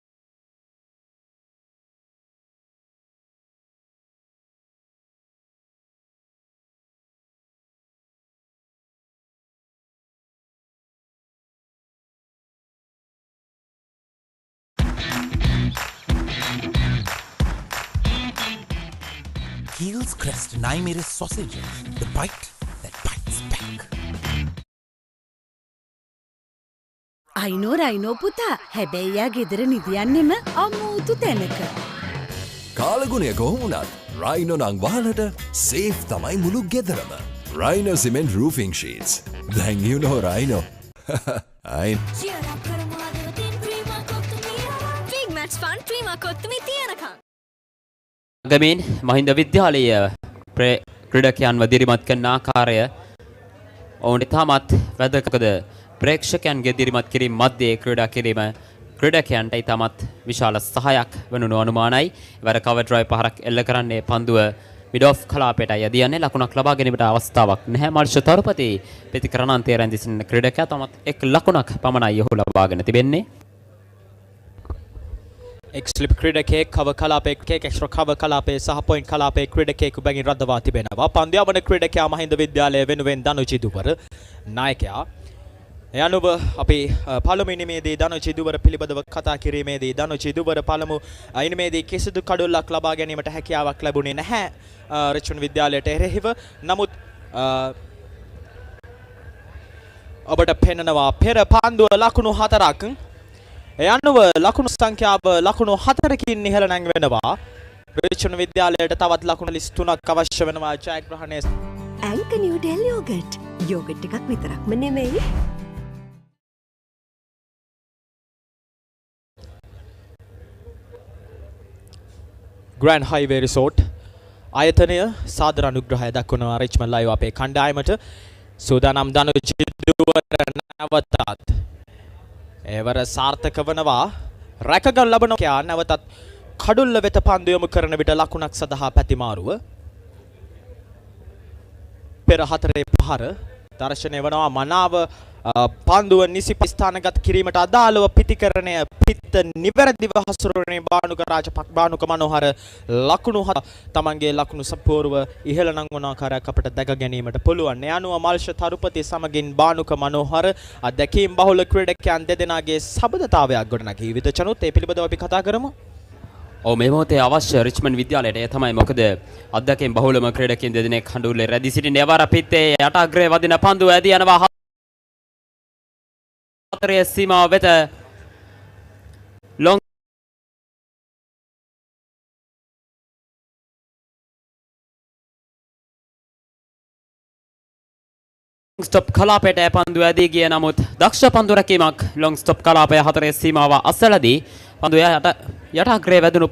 J: Heels Crest and I made a sausage. The bite that bites back.
H: I know Rhino පුතා හැබැයි යා ගෙදර නිදියන්නෙම අමූතු තැනක.
P: කාලගුණය කොහොමුණත් රයිනෝ නං වාලට සේෆ් තමයි මුළු ගෙදරම. Rhino Cement Roofing Sheets. Then you know Rhino. I
L: Big match fun Prima කොත්තුමි තියනකම්.
Q: ගමෙන් මහින්ද විද්‍යාලයේ ක්‍රීඩකයන්ව දිරිමත් කරන ආකාරය ඔවුන්ට තාමත් වැදගත්කද ප්‍රේක්ෂකයන්ගේ දිරිමත් කිරීම මැද්දේ ක්‍රීඩා කිරීම ක්‍රීඩකයන්ට ඊටමත් විශාල සහායක් වනු අනුමානයි. ඉවර කවර් ඩ්‍රයිව් පහරක් එල්ල කරන්නේ පන්දුව මිඩ් ඔෆ් කලාපයට යදියන්නේ ලකුණක් ලබා ගැනීමට අවස්ථාවක් නැහැ. මල්ෂ තරුපති ප්‍රතිකරණාන්තයේ රැඳී සිටින ක්‍රීඩකයා තමත් එක් ලකුණක් පමණයි ඔහු ලබාගෙන තිබෙන්නේ.
V: එක් ස්ලිප් ක්‍රීඩකයෙක් කව කලාපයේ එක්ස්ට්‍රා කව කලාපයේ සහ පොයින්ට් කලාපයේ ක්‍රීඩකයෙකු බැගින් රද්දවා තිබෙනවා. පන්දු යවන ක්‍රීඩකයා මහින්ද විද්‍යාලය වෙනුවෙන් දනුචි දුවර නායකයා. යනුව අපි පළමු ඉනිමේදී දනුචි දුවර පිළිබඳව කතා කිරීමේදී දනුචි දුවර පළමු ඉනිමේදී කිසිදු කඩුල්ලක් ලබා ගැනීමට හැකියාවක් ලැබුණේ නැහැ රිච්මන්ඩ් විද්‍යාලයට එරෙහිව. නමුත් ඔබට පෙනෙනවා පෙර පන්දුව ලකුණු 4ක්. යනුව ලකුණු සංඛ්‍යාව ලකුණු 4කින් ඉහළ නැංවෙනවා. රිච්මන්ඩ් විද්‍යාලයට තවත් ලකුණු 33ක් අවශ්‍ය වෙනවා ජයග්‍රහණය.
G: ඇන්ක නිව්ඩෙල් යෝගට්. යෝගට් එකක් විතරක්ම නෙමෙයි.
V: ග්‍රෑන්ඩ් හයිවේ රිසෝට් ආයතනය සාදර අනුග්‍රහය දක්වනවා රිච්මන්ඩ් ලයිව් අපේ කණ්ඩායමට. සූදානම් දනුචි දුවර නැවතත් එවර සාර්ථක වනවා රැකගනු ලබනවා. නැවතත් කඩුල්ල වෙත පන්දු යොමු කරන විට ලකුණක් සඳහා පැතිමාරුව පෙර 4 පහර දර්ශනය වනවා. මනාව පන්දුව නිසි ස්ථානගත කිරීමට අදාළව පිටිකරණය පිට නිවැරදිව හසුරුවන්නේ බානුක මනෝහර ලකුණු තමන්ගේ ලකුණු සපෝරුව ඉහළ නංවන ආකාරයක් අපට දැක ගැනීමට පුළුවන්. ඒ අනුව මල්ෂ තරුපති සමගින් බානුක මනෝහර අධ්‍යක්ීම් බහුල ක්‍රීඩකයන් දෙදෙනාගේ සබඳතාවයක් ගොඩනගී විදචනුත් ඒ පිළිබඳව අපි කතා කරමු.
Q: මේ මොහොතේ අවශ්‍ය රිච්මන්ඩ් විද්‍යාලයට ඒ තමයි. මොකද අධ්‍යක්ීම් බහුලම ක්‍රීඩකයන් දෙදෙනෙක් කඳුල්ලේ රැඳී සිටින එවර පිටේ යට අග්‍රේ වදින පන්දුව ඇදී යනවා. හතරේ සීමාව වෙත ලොං ස්ටොප් කලාපයට පන්දුව ඇදී ගිය නමුත් දක්ෂ පන්දු රැකීමක් ලොං ස්ටොප් කලාපය හතරේ සීමාව අසලදී පන්දුව යට අග්‍රේ වැදුණු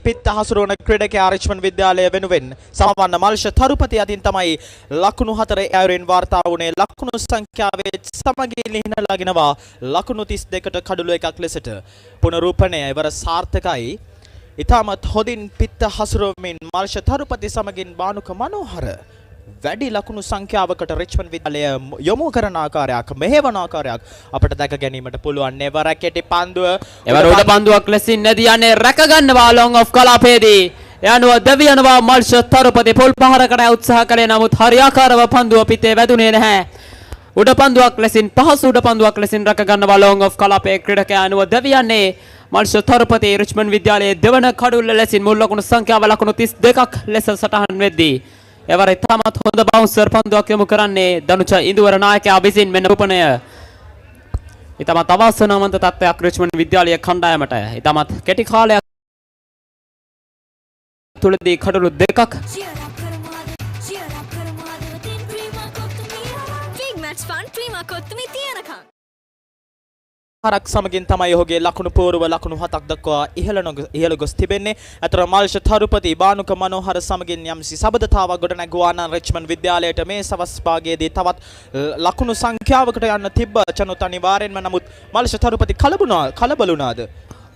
V: පිට හසුරුවන ක්‍රීඩකයා රිච්මන්ඩ් විද්‍යාලය වෙනුවෙන් සමවන්න මල්ෂ තරුපති අතින් තමයි ලකුණු 4 ඇවරෙන් වාර්තා වුණේ. ලකුණු සංඛ්‍යාවේ සමගින් ලිහිනලාගෙනවා ලකුණු 32ට කඩුළු එකක් ලෙසට. පුනරූපණය ඉවර සාර්ථකයි. ඉතාමත් හොඳින් පිට හසුරුවමින් මල්ෂ තරුපති සමගින් බානුක මනෝහර වැඩි ලකුණු සංඛ්‍යාවකට රිච්මන්ඩ් විද්‍යාලය යොමු කරන ආකාරයක් මෙහෙවන ආකාරයක් අපට දැක ගැනීමට පුළුවන්. එවර කෙටි පන්දුව
Q: එවර උඩ පන්දුවක් ලෙසින් නැදී යන්නේ රැක ගන්නවා ලොං ඔෆ් කලාපයේදී. යනවා දෙවි යනවා මල්ෂ තරුපති පොල් පහරකට උත්සාහ කළේ නමුත් හරියාකාරව පන්දුව පිටේ වැදුනේ නැහැ. උඩ පන්දුවක් ලෙසින් පහසු උඩ පන්දුවක් ලෙසින් රැක ගන්නවා ලොං ඔෆ් කලාපයේ ක්‍රීඩකයා යනවා දෙවි යන්නේ මල්ෂ තරුපති රිච්මන්ඩ් විද්‍යාලයේ දෙවන කඩුල්ල ලෙසින් මුල් ලකුණු සංඛ්‍යාව ලකුණු 32ක් ලෙස සටහන් වෙද්දී එවර ඉතාමත් හොඳ බවුන්සර් පන්දුවක් යොමු කරන්නේ දනුච ඉඳුවර නායකයා විසින් මෙන්න රූපණය. ඉතාමත් අවාසනාවන්ත තත්ත්වයක් රිච්මන්ඩ් විද්‍යාලයේ කණ්ඩායමට. ඉතාමත් කෙටි කාලයක් තුලදී කඩලු දෙකක්
L: Big match fun ප්‍රීමා කොත්තුමි තියනකම්.
V: හරක් සමගින් තමයි ඔහුගේ ලකුණු පෝරුව ලකුණු 7ක් දක්වා ඉහළ ගොස් තිබෙන්නේ. අතර මල්ෂ තරුපති බානුක මනෝහර සමගින් යම්සි සබඳතාවක් ගොඩනැගුවා නම් රිච්මන්ඩ් විද්‍යාලයට මේ සවස් භාගයේදී තවත් ලකුණු සංඛ්‍යාවකට යන්න තිබ්බ චනුත් අනිවාර්යෙන්ම. නමුත් මල්ෂ තරුපති කලබලුණාද?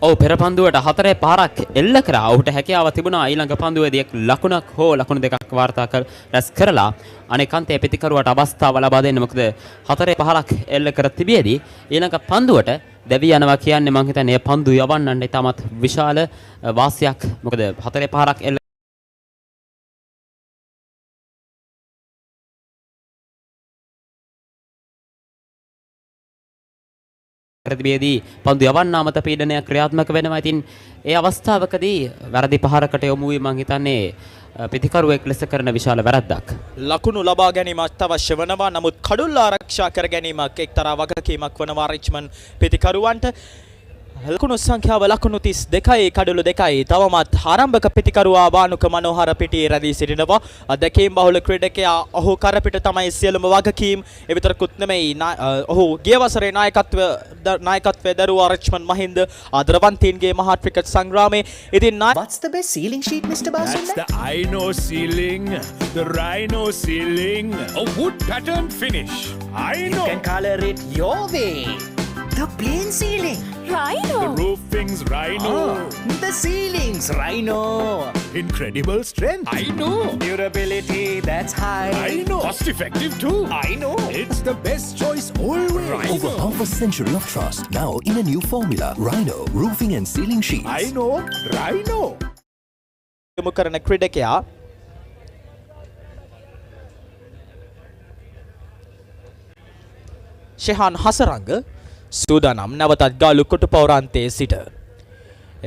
Q: ඔව් පෙර පන්දුවට 4 පාරක් එල්ල කරා. ඔහුට හැකියාව තිබුණා ඊළඟ පන්දුවේදී එක් ලකුණක් හෝ ලකුණු දෙකක් වාර්තා රැස් කරලා අනෙකන්තේ පිටිකරුවට අවස්ථාව ලබා දෙන්න. මොකද 4 පාරක් එල්ල කර තිබියදී ඊළඟ පන්දුවට දෙවි යනවා කියන්නේ මං හිතන්නේ පන්දු යවන්නන්න ඉතාමත් විශාල වාසියක්. මොකද 4 පාරක් එල්ල ප්‍රතිබේදී පන්දු යවන්නා මත පීඩනයක් ක්‍රියාත්මක වෙනවා. ඉතින් ඒ අවස්ථාවකදී වැරදි පහරකට යොමු වී මම හිතන්නේ පිතිකරුවෙක් ලෙස කරන විශාල වැරද්දක්.
V: ලකුණු ලබා ගැනීමත් අවශ්‍ය වෙනවා. නමුත් කඩුල්ල ආරක්ෂා කර ගැනීමක් එක්තරා වගකීමක් වනවා රිච්මන්ඩ් පිතිකරුවන්ට. ලකුණු සංඛ්‍යාව ලකුණු 32යි කඩුළු 2යි. තවමත් ආරම්භක පිටිකරුවා බානුක මනෝහර පිටියේ රැඳී සිටිනවා. අධ්‍යක්ෂ බහුල ක්‍රීඩකයා ඔහු කරපිට තමයි සියලුම වගකීම්. ඒ විතරකුත් නෙමෙයි ඔහු ගිය වසරේ නායකත්වයේ දරුවා රිච්මන්ඩ් මහින්ද ආදරවන්තයින්ගේ මහා ක්‍රිකට් සංග්‍රාමයේ. ඉතින්
U: What's the best ceiling sheet, Mr. Basunda?
K: That's the Aino ceiling, the Rhino ceiling, a wood pattern finish. Aino.
U: You can color it your way. The plain ceiling.
L: Rhino.
K: The roofing's Rhino.
U: The ceiling's Rhino.
K: Incredible strength. I know.
U: Durability, that's high.
K: I know. Cost effective too.
U: I know.
K: It's the best choice always.
U: Rhino.
M: Over half a century of trust, now in a new formula. Rhino roofing and ceiling sheets.
K: I know. Rhino.
V: යොමු කරන ක්‍රීඩකයා ෂෙහාන් හසරංග සූදානම් නැවතත් ගාලු කොටු පෞරාන්තයේ සිට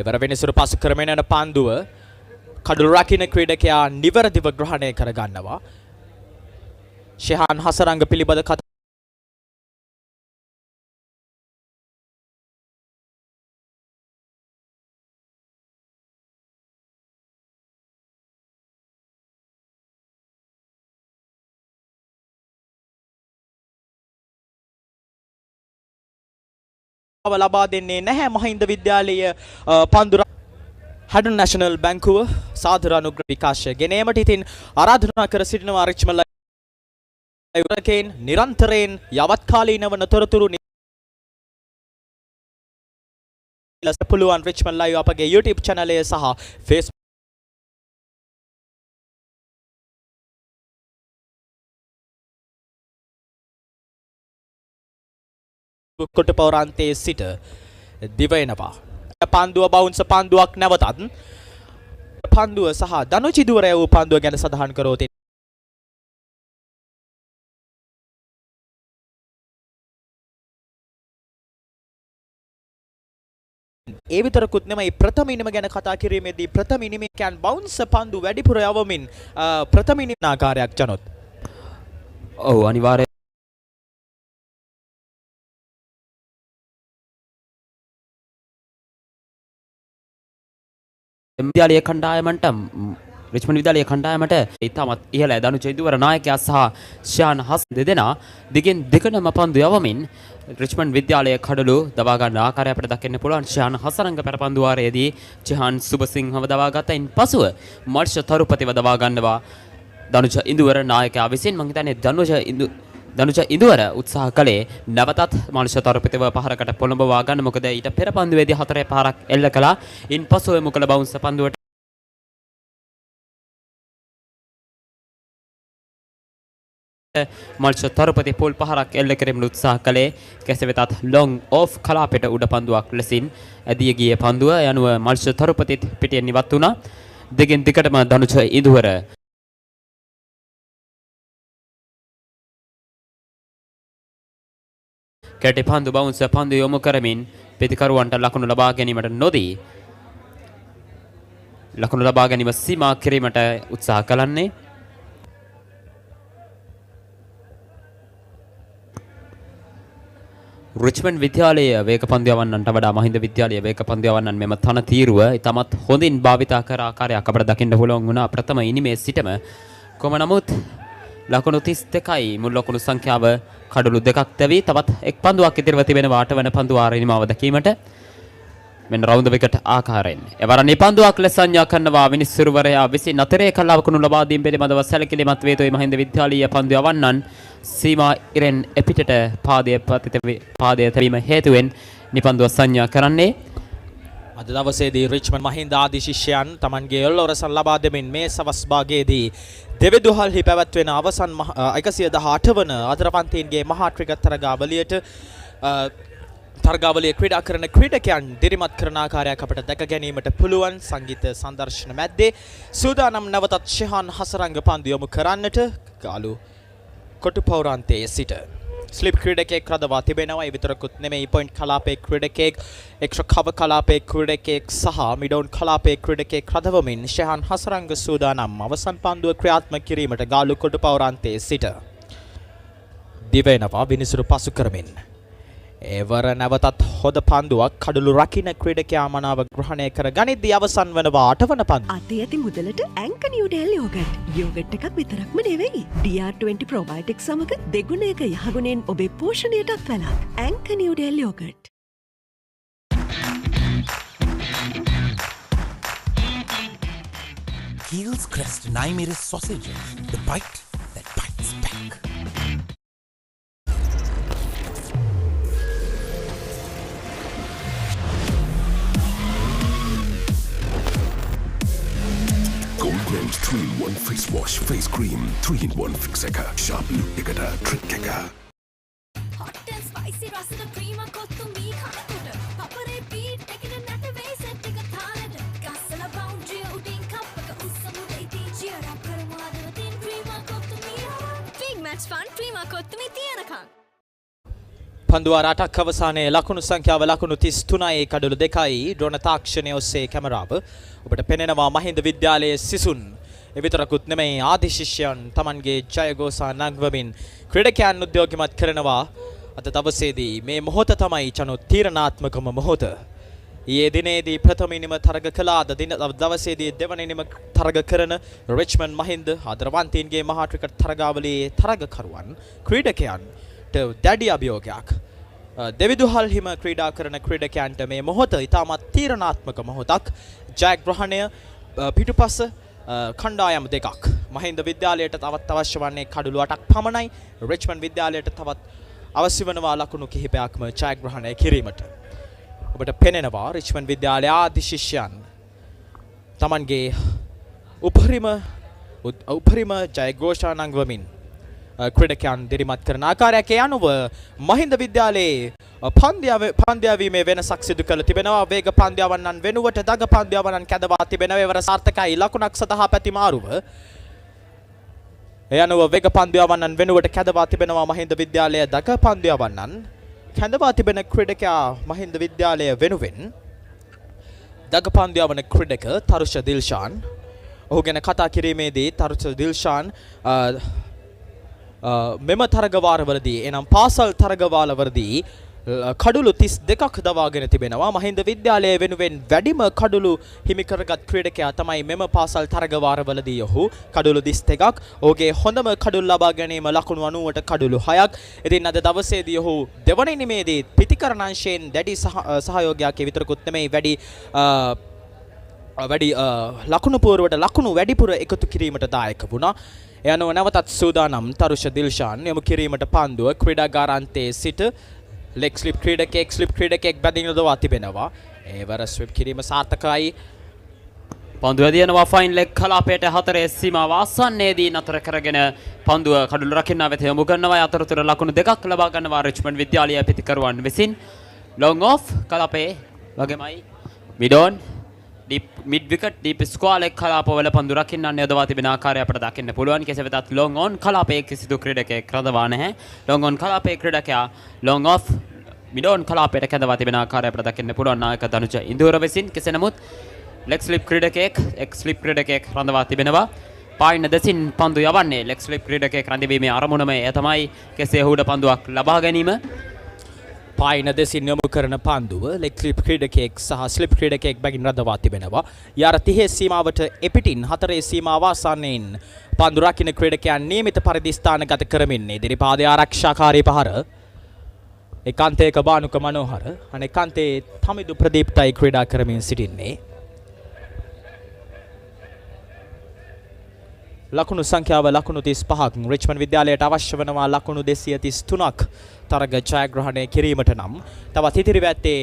V: එවර වෙනසුරු පසු කරමින් යන පන්දුව කඩුළු රකින්න ක්‍රීඩකයා නිවැරදිව ග්‍රහණය කර ගන්නවා. ෂෙහාන් හසරංග පිළිබඳ කතා ලබා දෙන්නේ නැහැ. මහින්ද විද්‍යාලය පන්දු හැඩන් නැෂනල් බැංකුව සාධාරණ අනුග්‍රහ විකාශය ගෙන ඒමට ඉතින් ආරාධනා කර සිටිනවා රිච්මන්ඩ් ලයිව් නිරන්තරයෙන් යවත්කාලීන වන තොරතුරු පුළුවන් රිච්මන්ඩ් ලයිව් අපගේ YouTube channel එක සහ Facebook කොට පෞරාන්තයේ සිට දිවයිනවා. පන්දුව බවුන්ස් පන්දුවක් නැවතත් පන්දුව සහ දනුචි දුවරය වූ පන්දුව ගැන සඳහන් කරෝත් ඒ විතරකුත් නෙමෙයි ප්‍රථම ඉනිම ගැන කතා කිරීමේදී ප්‍රථම ඉනිමේ කැන් බවුන්ස් පන්දු වැඩිපුර යවමින් ප්‍රථම ඉනිම ආකාරයක් ජනොත්.
Q: ඔව් අනිවාර්යයෙන් විද්‍යාලීය කණ්ඩායමට රිච්මන්ඩ් විද්‍යාලීය කණ්ඩායමට ඉතාමත් ඉහළ දනුච ඉදුවර නායකයා සහ ෂාන් හස් දෙදෙනා දිගින් දිගටම පන්දු යවමින් රිච්මන්ඩ් විද්‍යාලයේ කඩළු දවා ගන්න ආකාරය අපිට දකින්න පුළුවන්. ෂාන් හසරංග පෙරපන්දු වාරයේදී චිහාන් සුබසිංහව දවා ගතයින් පසුව මර්ෂ තරුපතිව දවා ගන්නවා දනුච ඉදුවර නායකයා විසින්. මම හිතන්නේ දනුච ඉදුවර උත්සාහ කළේ නැවතත් මනුෂ්‍ය තරුපතිව පහරකට පොළඹවා ගන්න. මොකද ඊට පෙර පන්දුවේදී 4 පහරක් එල්ල කළා. ඉන් පසුව මුකල බවුන්ස් පන්දුවට මනුෂ්‍ය තරුපති පොල් පහරක් එල්ල කිරීමට උත්සාහ කළේ. කෙසේ වෙතත් ලොං ඔෆ් කලාපෙට උඩ පන්දුවක් ලෙසින් ඇදී ගියේ පන්දුව යනුව මනුෂ්‍ය තරුපතිත් පිටියෙන් ඉවත් වුණා. දෙකින් දිගටම දනුච ඉදුවර කැටි පන්දු බවුන්ස් පන්දු යොමු කරමින් පිතිකරුවන්ට ලකුණු ලබා ගැනීමට නොදී ලකුණු ලබා ගැනීම සීමා කිරීමට උත්සාහ කළන්නේ. රිච්මන්ඩ් විද්‍යාලයේ වේග පන්දු යවන්නන්ට වඩා මහින්ද විද්‍යාලයේ වේග පන්දු යවන්නන් මෙම තන තීරුව ඉතාමත් හොඳින් භාවිතා කර ආකාරයක් අපට දකින්න පුළුවන් වුණා ප්‍රථම ඉනිමේ සිටම. කොහොම නමුත් ලකුණු 32යි මුල් ලකුණු සංඛ්‍යාව කඩළු දෙකක් දැවි තවත් එක් පන්දුවක් ඉදිරිව තිබෙනවා 8 වන පන්දු වාර ඉනිමාව දැකීමට. මෙන්න රවුන්ඩ් විකට් ආකාරයෙන් එවර නිපන්දුවක් ලෙස සංඥා කරනවා විනිසුරුවරයා විසින් අතරේ කල් ලකුණු ලබා දීම පිළිබඳව සැලකිලිමත් වේ යුතුයි. මහින්ද විද්‍යාලීය පන්දු යවන්නන් සීමා ඉරෙන් එපිටට පාදය තැබීම හේතුවෙන් නිපන්දුව සංඥා කරන්නේ.
V: අද දවසේදී රිච්මන්ඩ් මහින්ද ආදී ශිෂ්‍යයන් තමන්ගේ ඔල්ලවරසන් ලබා දෙමින් මේ සවස් භාගයේදී දෙවිදුහල්හි පැවැත්වෙන අවසන් 118 වන ආදරවන්තයින්ගේ මහා ක්‍රිකට් තරගාවලිය ක්‍රීඩා කරන ක්‍රීඩකයන් දිරිමත් කරන ආකාරයක් අපට දැක ගැනීමට පුළුවන්. සංගීත සංදර්ශන මැද්දේ සූදානම් නැවතත් ෂෙහාන් හසරංග පන්දු යොමු කරන්නට ගාලු කොටු පෞරාන්තයේ සිට ස්ලිප් ක්‍රීඩකයෙක් රඳවා තිබෙනවා. ඒ විතරකුත් නෙමෙයි පොයින්ට් කලාපයේ ක්‍රීඩකයෙක්, එක්ස්ට්‍රා කවර් කලාපයේ ක්‍රීඩකයෙක් සහ මිඩෝන් කලාපයේ ක්‍රීඩකයෙක් රඳවමින් ෂෙහාන් හසරංග සූදානම් අවසන් පන්දුව ක්‍රියාත්මක කිරීමට ගාලු කොටුපවරන්තයේ සිට දිවෙනවා විනිසුරු පසු කරමින්. එවර නැවතත් හොඳ පන්දුවක් කඩළු රකින්න ක්‍රීඩකයා මනාව ග්‍රහණය කර ගනිද්දී අවසන් වනවා 8 වන පන්දුව.
G: අතේ ඇති මුදලට ඇංක නිව්ඩෙල් යෝගට්. යෝගට් එකක් විතරක්ම නෙවෙයි. DR20 ප්‍රොබයොටික් සමග දෙගුණයක යහගුණෙන් ඔබේ පෝෂණයටත් වැළක්. ඇංක Newdale yoghurt.
J: Heels Crest Naimir's sausages. The bite that bites back.
M: Goldman's 3-in-1 face wash, face cream, 3-in-1 fix එක. Sharp look එකට trick එක.
L: Hot and spicy රසද ක්‍රීම කොත්තු මී කනකොට Papare beat එකන නැට වේ සෙට් එක තාලෙට ගස්සල boundary උඩින් කප් එක උස්සමුද ඉතින් cheer up කරමු අදවතින් ක්‍රීම කොත්තු මී big match fun cream Kottu මී තියනකම්
V: පන්දුව 8ක් අවසානයේ ලකුණු සංඛ්‍යාව ලකුණු 33යි කඩළු 2යි ඩ්‍රෝන තාක්ෂණය ඔස්සේ කැමරාව ඔබට පෙනෙනවා මහින්ද විද්‍යාලයේ සිසුන් එවිතරකුත් නෙමෙයි ආදි ශිෂ්‍යයන් Tamanගේ ජයගෝසා නංවමින් ක්‍රීඩකයන් උද්‍යෝගිමත් කරනවා අද දවසේදී මේ මොහොත තමයි චනු තීරණාත්මකම මොහොත. ඊයේ දිනේදී ප්‍රථම ඉනිම තරග කළා. අද දින දවසේදී දෙවන ඉනිම තරග කරන රිච්මන්ඩ් මහින්ද ආදරවන්තයින්ගේ මහා ක්‍රිකට් තරගාවලියේ තරගකරුවන් ක්‍රීඩකයන්ට දැඩි අභියෝගයක්. දෙවිදුහල් හිම ක්‍රීඩා කරන ක්‍රීඩකයන්ට මේ මොහොත ඉතාමත් තීරණාත්මක මොහොතක්. ජයග්‍රහණය පිටුපස කණ්ඩායම් දෙකක්. මහින්ද විද්‍යාලයට තවත් අවශ්‍ය වන්නේ කඩළු 8ක් පමණයි. රිච්මන්ඩ් විද්‍යාලයට තවත් අවශ්‍ය වනවා ලකුණු කිහිපයක්ම ජයග්‍රහණය කිරීමට. ඔබට පෙනෙනවා රිච්මන්ඩ් විද්‍යාලයේ ආදි ශිෂ්‍යයන් Tamanගේ උපරිම ජයഘോഷා නංවමින් ක්‍රීඩකයන් දිරිමත් කරන ආකාරයක් යනුව මහින්ද විද්‍යාලයේ පන්ද්‍යාවීමේ වෙනසක් සිදු කළ තිබෙනවා. වේග පන්ද්‍යාවන්නන් වෙනුවට දග පන්ද්‍යාවන්නන් කැඳවා තිබෙනවා. ඒවර සාර්ථකයි ලකුණක් සඳහා පැතිමාරුව. එයනුව වේග පන්ද්‍යාවන්නන් වෙනුවට කැඳවා තිබෙනවා මහින්ද විද්‍යාලය දග පන්ද්‍යාවන්නන් කැඳවා තිබෙන ක්‍රීඩකයා මහින්ද විද්‍යාලය වෙනුවෙන් දග පන්ද්‍යාවන ක්‍රීඩක තරුෂ දිල්ෂාන්. ඔහු ගැන කතා කිරීමේදී තරුෂ දිල්ෂාන් මෙම තරගවාරවලදී එනම් පාසල් තරගවාරවලදී කඩළු 32ක් දවාගෙන තිබෙනවා. මහින්ද විද්‍යාලය වෙනුවෙන් වැඩිම කඩළු හිමි කරගත් ක්‍රීඩකයා තමයි මෙම පාසල් තරගවාරවලදී ඔහු කඩළු 32ක්. ඔහුගේ හොඳම කඩළු ලබා ගැනීම ලකුණු 90ට කඩළු 6ක්. ඉතින් අද දවසේදී ඔහු දෙවන ඉනිමේදී පිතිකරණ අංශයෙන් දැඩි සහයෝගයක් විතරකුත් නෙමෙයි වැඩි ලකුණු පුවරුවට ලකුණු වැඩිපුර එකතු කිරීමට දායක වුණා. එයනුව නැවතත් සූදානම් තරුෂ දිල්ෂාන් යොමු කිරීමට පන්දුව ක්‍රීඩාගාරාන්තයේ සිට ලෙග් ස්ලිප් ක්‍රීඩකයෙක් බැඳින දවා තිබෙනවා. ඒවර ස්විප් කිරීම සාර්ථකයි.
Q: පන්දුව දිනනවා ෆයින් ලෙග් කලාපයට 4 සීමාව ආසන්නයේදී නතර කරගෙන පන්දුව කඩළු රකින්න වෙත යොමු කරනවා. අතරතුර ලකුණු 2ක් ලබා ගන්නවා රිච්මන්ඩ් විද්‍යාලය පිතිකරුවන් විසින්. ලොං ඔෆ් කලාපයේ වගේමයි මිඩෝන් mid wicket deep square leg කලාපවල පන්දු රකින්න යොදවා තිබෙන ආකාරය අපට දකින්න පුළුවන්. කෙසේ වෙතත් long on කලාපයේ කිසිදු ක්‍රීඩකයෙක් රඳවා නැහැ. long on කලාපයේ ක්‍රීඩකයා long off mid on කලාපයට කැඳවා තිබෙන ආකාරය අපට දකින්න පුළුවන්. නායක දනුජ ඉන්දුවර විසින් කෙසේ නමුත් leg slip ක්‍රීඩකයෙක් රඳවා තිබෙනවා. පායින දෙසින් පන්දු යවන්නේ leg slip ක්‍රීඩකයෙක් රඳවීමේ අරමුණම එය තමයි. කෙසේ ඔහුට පන්දුවක් ලබා ගැනීම.
V: පායින දෙසින් යොමු කරන පන්දුව ලෙග් ස්ලිප් ක්‍රීඩකයෙක් සහ ස්ලිප් ක්‍රීඩකයෙක් බැගින් රඳවා තිබෙනවා. යාර 30 සීමාවට එපිටින් 4 සීමාව ආසන්නයෙන් පන්දු රකින්න ක්‍රීඩකයන් නියමිත පරිදි ස්ථානගත කරමින් ඉදිරිපාදයේ ආරක්ෂාකාරී පහර ඒකාන්තයක බානුක මනෝහර අනෙකාන්තයේ තමිදු ප්‍රදීප්තයි ක්‍රීඩා කරමින් සිටින්නේ. ලකුණු සංඛ්‍යාව ලකුණු 35ක්. රිච්මන්ඩ් විද්‍යාලයට අවශ්‍ය වෙනවා ලකුණු 233ක් තරග ජයග්‍රහණය කිරීමට නම් තවත් ඉතිරි වැත්තේ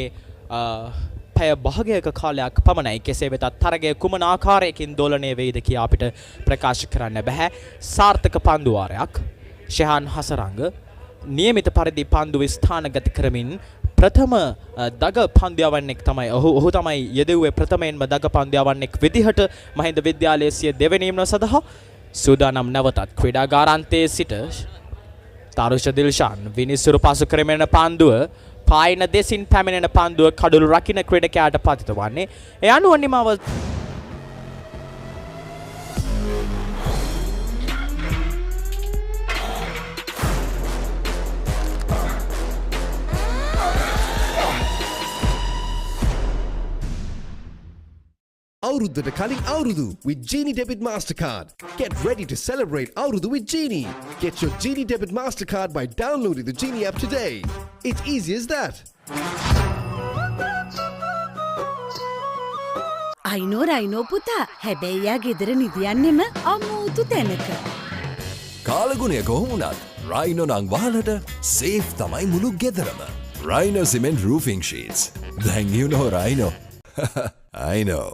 V: පැය භාගයක කාලයක් පමණයි. කෙසේ වෙතත් තරගය කුමන ආකාරයකින් දෝලණය වෙයිද කියා අපිට ප්‍රකාශ කරන්න බෑ. සාර්ථක පන්දු වාරයක් ෂෙහාන් හසරංග නියමිත පරිදි පන්දු ස්ථානගත කරමින් ප්‍රථම දග පන්ද්‍යාවන්නෙක් තමයි ඔහු තමයි යෙදුවේ ප්‍රථමයෙන්ම දග පන්ද්‍යාවන්නෙක් විදිහට මහින්ද විද්‍යාලයේ සිය දෙවෙනි ඉනිම සඳහා සූදානම්. නැවතත් ක්‍රීඩාගාරාන්තයේ සිට තරුෂ දිල්ෂාන් විනිසුරු පසු කරමින පන්දුව පායන දෙසින් පැමිණෙන පන්දුව කඩළු රකින්න ක්‍රීඩකයාට පතිත වන්නේ. ඒ අනුව නිමව
B: අවුරුද්දට කලින් අවුරුදු with Genie Debit Mastercard. Get ready to celebrate අවුරුදු with Genie. Get your Genie Debit Mastercard by downloading the Genie app today. It's easy as that.
H: අයිනෝ පුතා හැබැයි යා ගෙදර නිදියන්නෙම අමුතු තැනක.
P: කාලගුණය කොහොමුණත් රයිනෝ නං වාලට සේෆ් තමයි මුළු ගෙදරම. Rhino cement roofing sheets. දැන් you know Rhino. I know.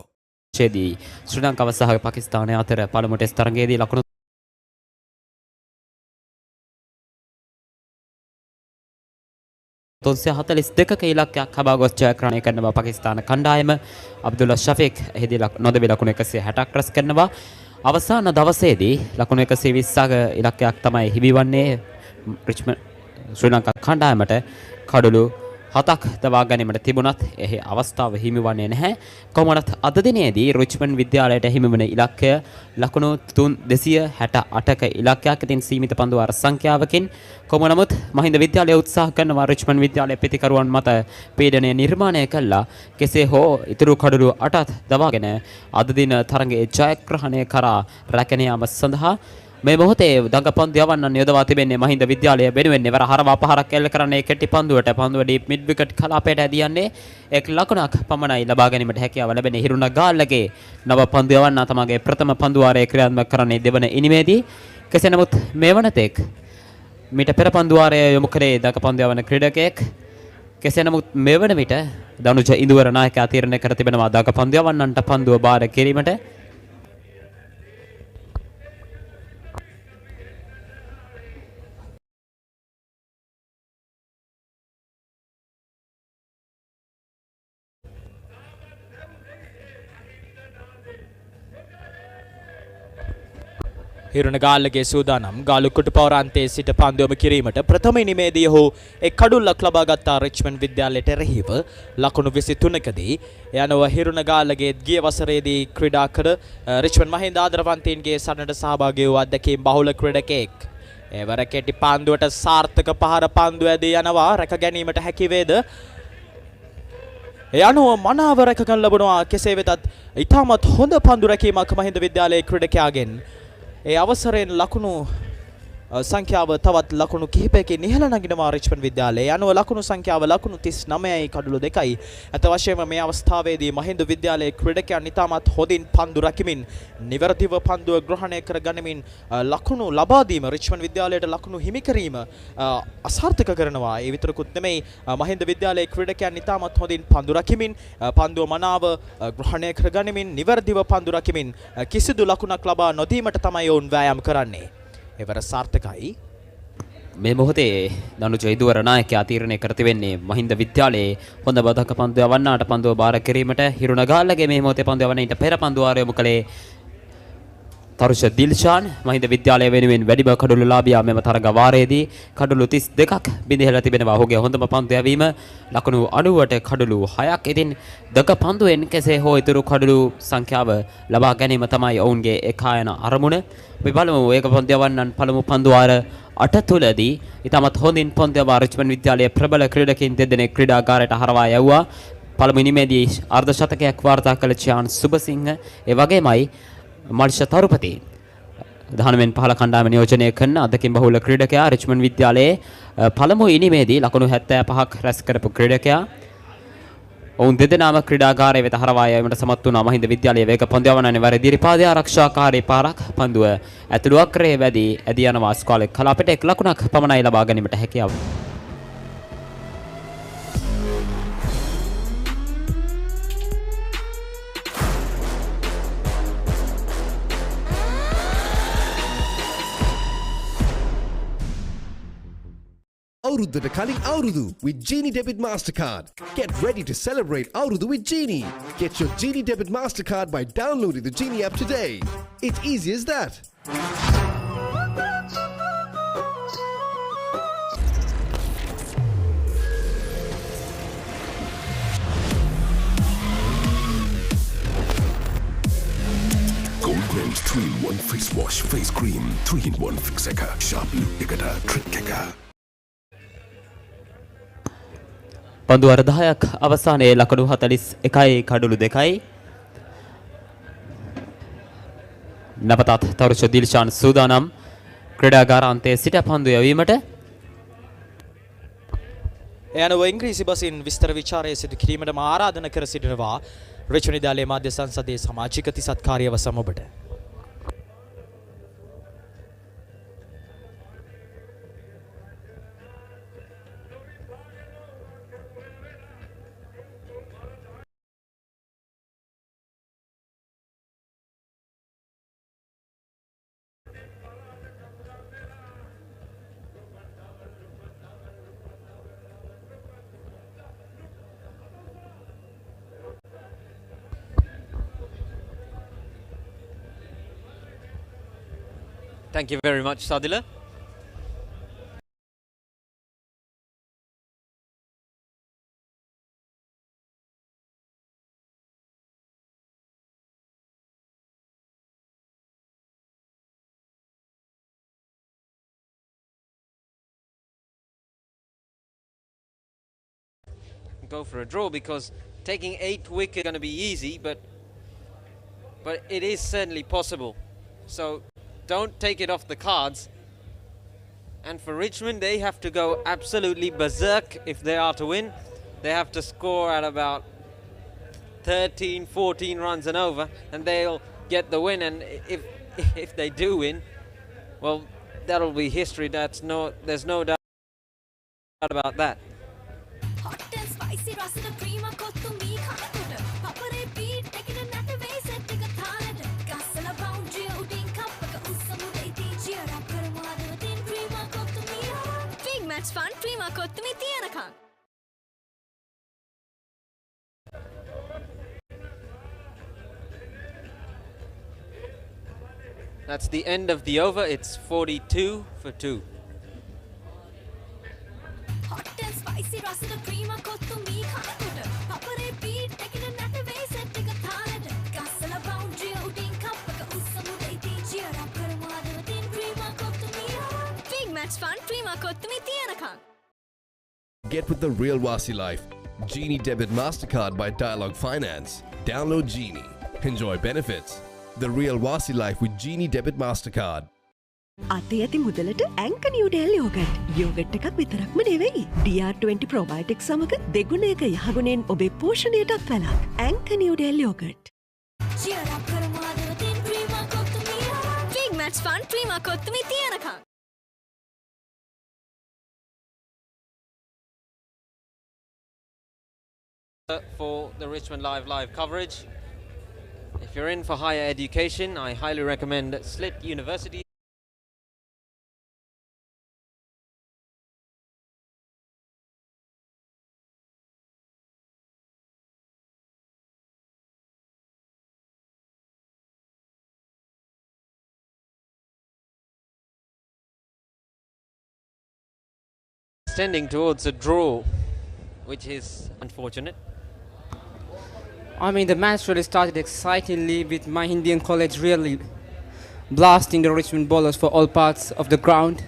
Q: දී ශ්‍රී ලංකාව සහ පාකිස්තානය අතර පළමු ටෙස්ට් තරගයේදී ලකුණු 342ක ඉලක්කයක් හබා ගොස් ජයග්‍රහණය කරනවා පාකිස්තාන කණ්ඩායම. අබ්දුල්ලා ෂෆීක් එහිදී නොදෙවි ලකුණු 160ක් රැස් කරනවා. අවසාන දවසේදී ලකුණු 120ක ඉලක්කයක් තමයි හිමිවන්නේ රිච්මන්ඩ් ශ්‍රී ලංකා කණ්ඩායමට. කඩළු 7ක් දවා ගැනීමට තිබුණත් එහි අවස්ථාව හිමිවන්නේ නැහැ. කොහොමවත් අද දිනේදී රිච්මන්ඩ් විද්‍යාලයට හිමිවන ඉලක්කය ලකුණු 268ක ඉලක්කයක්. ඉතින් සීමිත පන්දු වාර සංඛ්‍යාවකින් කොහොම නමුත් මහින්ද විද්‍යාලය උත්සාහ කරනවා රිච්මන්ඩ් විද්‍යාලයේ පිතිකරුවන් මත පීඩනය නිර්මාණය කළා. කෙසේ හෝ ඉතුරු කඩළු 8ක් දවාගෙන අද දින තරගයේ ජයග්‍රහණය කරා රැකගෙන යාම සඳහා මේ මොහොතේ දඟපන්දු යවන්නන් යොදවා තිබෙන්නේ මහින්ද විද්‍යාලය වෙනුවෙන්. එවර හරවා පහරක් එල්ල කරන්නේ කෙටි පන්දුවට. පන්දුව ඩීප් මිඩ් විකට් කලාපයට ඇදියන්නේ එක් ලකුණක් පමණයි ලබා ගැනීමට හැකියාව ලැබෙන හිරුණ ගාල්ලගේ නව පන්දු යවන්න තමගේ ප්‍රථම පන්දු වාරයේ ක්‍රියාත්මක කරන්නේ දෙවන ඉනිමේදී. කෙසේ නමුත් මේ වනතෙක් මීට පෙර පන්දු වාරයේ යොමු කරේ දඟපන්දු යවන ක්‍රීඩකයෙක්. කෙසේ නමුත් මේ වන විට දනුජ ඉඳුවර නායකයා තීරණය කර තිබෙනවා දඟපන්දු යවන්නන්ට පන්දුව බාර කිරීමට.
V: හිරුණ ගාල්ලගේ සූදානම් ගාලු කුටු පවරාන්තයේ සිට පන්දුවම කිරීමට ප්‍රථම ඉනිමේදී ඔහු එක් කඩුල්ලක් ලබා ගත්තා රිච්මන්ඩ් විද්‍යාලයට එරෙහිව ලකුණු 23කදී. යනව හිරුණ ගාල්ලගේ ගිය වසරේදී ක්‍රීඩා කර රිච්මන්ඩ් මහින්ද ආදරවන්තයින්ගේ සටනට සහභාගී වූ අධ්‍යක්ෂ බහුල ක්‍රීඩකයෙක්. එවර කෙටි පන්දුවට සාර්ථක පහර පන්දු ඇදී යනවා. රැක ගැනීමට හැකි වේද? යනුව මනාව රැකගන්න ලැබුණා. කෙසේ වෙතත් ඉතාමත් හොඳ පන්දු රැකීමක් මහින්ද විද්‍යාලයේ ක්‍රීඩකයාගෙන්. ඒ අවසරයෙන් ලකුණු සංඛ්‍යාව තවත් ලකුණු කිහිපයකින් ඉහළ නගිනවා රිච්මන්ඩ් විද්‍යාලය. යනුව ලකුණු සංඛ්‍යාව ලකුණු 39යි කඩළු 2යි. අත වශයෙන්ම මේ අවස්ථාවේදී මහින්ද විද්‍යාලයේ ක්‍රීඩකයන් ඉතාමත් හොඳින් පන්දු රකිමින් නිවැරදිව පන්දුව ග්‍රහණය කර ගනිමින් ලකුණු ලබා දීම රිච්මන්ඩ් විද්‍යාලයට ලකුණු හිමි කිරීම අසාර්ථක කරනවා. ඒ විතරකුත් නෙමෙයි මහින්ද විද්‍යාලයේ ක්‍රීඩකයන් ඉතාමත් හොඳින් පන්දු රකිමින් පන්දුව මනාව ග්‍රහණය කර ගනිමින් නිවැරදිව පන්දු රකිමින් කිසිදු ලකුණක් ලබා නොදීමට තමයි ඔවුන් වෑයම් කරන්නේ. එවර සාර්ථකයි.
Q: මේ මොහොතේ දනුජ ඉදුවර නායකයා තීරණය කර තිබෙන්නේ මහින්ද විද්‍යාලයේ හොඳ බදක පන්දු යවන්නාට පන්දුව බාර කිරීමට. හිරුණ ගාල්ලගේ මේ මොහොතේ පන්දු යවන්න ඊට පෙර පන්දු වාරය යොමු කළේ තරුෂ දිල්ෂාන්. මහින්ද විද්‍යාලය වෙනුවෙන් වැඩිම කඩළු ලාභියා මෙම තරග වාරයේදී කඩළු 32ක් බිඳිහලා තිබෙනවා. ඔහුගේ හොඳම පන්දු යැවීම ලකුණු 90ට කඩළු 6ක්. ඉතින් දක පන්දුවෙන් කෙසේ හෝ ඉතුරු කඩළු සංඛ්‍යාව ලබා ගැනීම තමයි ඔවුන්ගේ ඒකායන අරමුණ. අපි බලමු ඒක පන්දු යවන්නන් පළමු පන්දු වාර 8 තුලදී ඉතාමත් හොඳින් පන්දු යවා රිච්මන්ඩ් විද්‍යාලයේ ප්‍රබල ක්‍රීඩකයින් දෙදෙනෙක් ක්‍රීඩාගාරයට හරවා යවුවා. පළමු ඉනිමේදී අර්ධ ශතකයක් වාර්තා කළ චාන් සුබසිංහ ඒ වගේමයි මල්ෂ තරුපති 19 කණ්ඩායම නියෝජනය කරන අදකින් බහුල ක්‍රීඩකයා රිච්මන්ඩ් විද්‍යාලයේ පළමු ඉනිමේදී ලකුණු 75ක් රැස් කරපු ක්‍රීඩකයා. ඔවුන් දෙදෙනාම ක්‍රීඩාගාරයේ වෙත හරවා යාමට සමත් වුණා. මහින්ද විද්‍යාලයේ වේග පන්දු යවන්නනේ වර දිරිපාදේ ආරක්ෂාකාරී පාරක් පන්දුව ඇතුළු අක්‍රයේ වැඩි ඇදී යනවා. ස්කෝලේ කලාපෙට එක් ලකුණක් පමණයි ලබා ගැනීමට හැකියාව.
B: අවුරුද්දට කලින් අවුරුදු with Genie Debit Mastercard. Get ready to celebrate අවුරුදු with Genie. Get your Genie Debit Mastercard by downloading the Genie app today. It's easy as that.
M: 3-in-1 face wash face cream 3-in-1 fix එක sharp look එකට trick එක.
Q: පන්දු වර 10ක් අවසානයේ ලකුණු 41යි කඩලු 2යි. නවතත් තරුෂ දිල්ෂාන් සූදානම් ක්‍රීඩාගාරාන්තයේ සිට පන්දු යැවීමට.
V: එයනුව ඉංග්‍රීසි බසින් විස්තර විචාරය සිදු කිරීමටම ආරාධනා කර සිටිනවා රිච්මන්ඩ් විද්‍යාලයේ මාධ්‍ය සංසදයේ සමාජික තිසත්කාරියව සමබට.
C: Thank you very much, Sadila. Go for a draw because taking 8 wickets is going to be easy, but it is certainly possible. So don't take it off the cards. And for Richmond, they have to go absolutely berserk if they are to win. They have to score at about 13, 14 runs and over, and they'll get the win. And if they do win, well, that'll be history. There's no doubt about that.
L: Hot and spicy රසද ක්‍රීම කොත්තු මී කනකොට පපරේ බීට් එකේ නැට වේස් එක තාලෙට ගස්සල බවුන්ඩරි උඩින් කප්පක උස්සමුද ඉතින් cheer up කරමු හදවතින් ක්‍රීම කොත්තු මී big match fun cream Kottu මී තියනකම්.
C: That's the end of the over. It's 42 for 2.
L: Hot and spicy රසද ක්‍රීම කොත්තු මී කනකොට පපරේ බීට් එකේ නැට වේස් එක තාලෙට ගස්සල බවුන්ඩරි උඩින් කප්පක උස්සමුද ඉතින් cheer up කරමු හදවතින් ක්‍රීම කොත්තු මී big match fun cream Kottu මී තියනකම්.
B: Get with the real Wasi life. Genie Debit MasterCard by Dialog Finance. Download Genie. Enjoy benefits. The real Wasi life with Genie Debit MasterCard.
G: අතේ ඇති මුදලට ඇංක නිව්ඩෙල් යෝගට්. යෝගට් එකක් විතරක්ම නෙවෙයි. DR20 ප්‍රොබයොටික් සමග දෙගුණයක යහගුණෙන් ඔබේ පෝෂණයටත් වැලක්. ඇංක නිව්ඩෙල් යෝගට්.
L: cheer up කරමු හදවතින් ක්‍රීම කොත්තු මී big match fun cream Kottu මී තියනකම්.
C: For the Richmond live coverage. If you're in for higher education, I highly recommend Slit University. Tending towards a draw, which is unfortunate.
A: I mean, the match really started excitingly with Mahinda College really blasting the Richmond bowlers for all parts of the ground.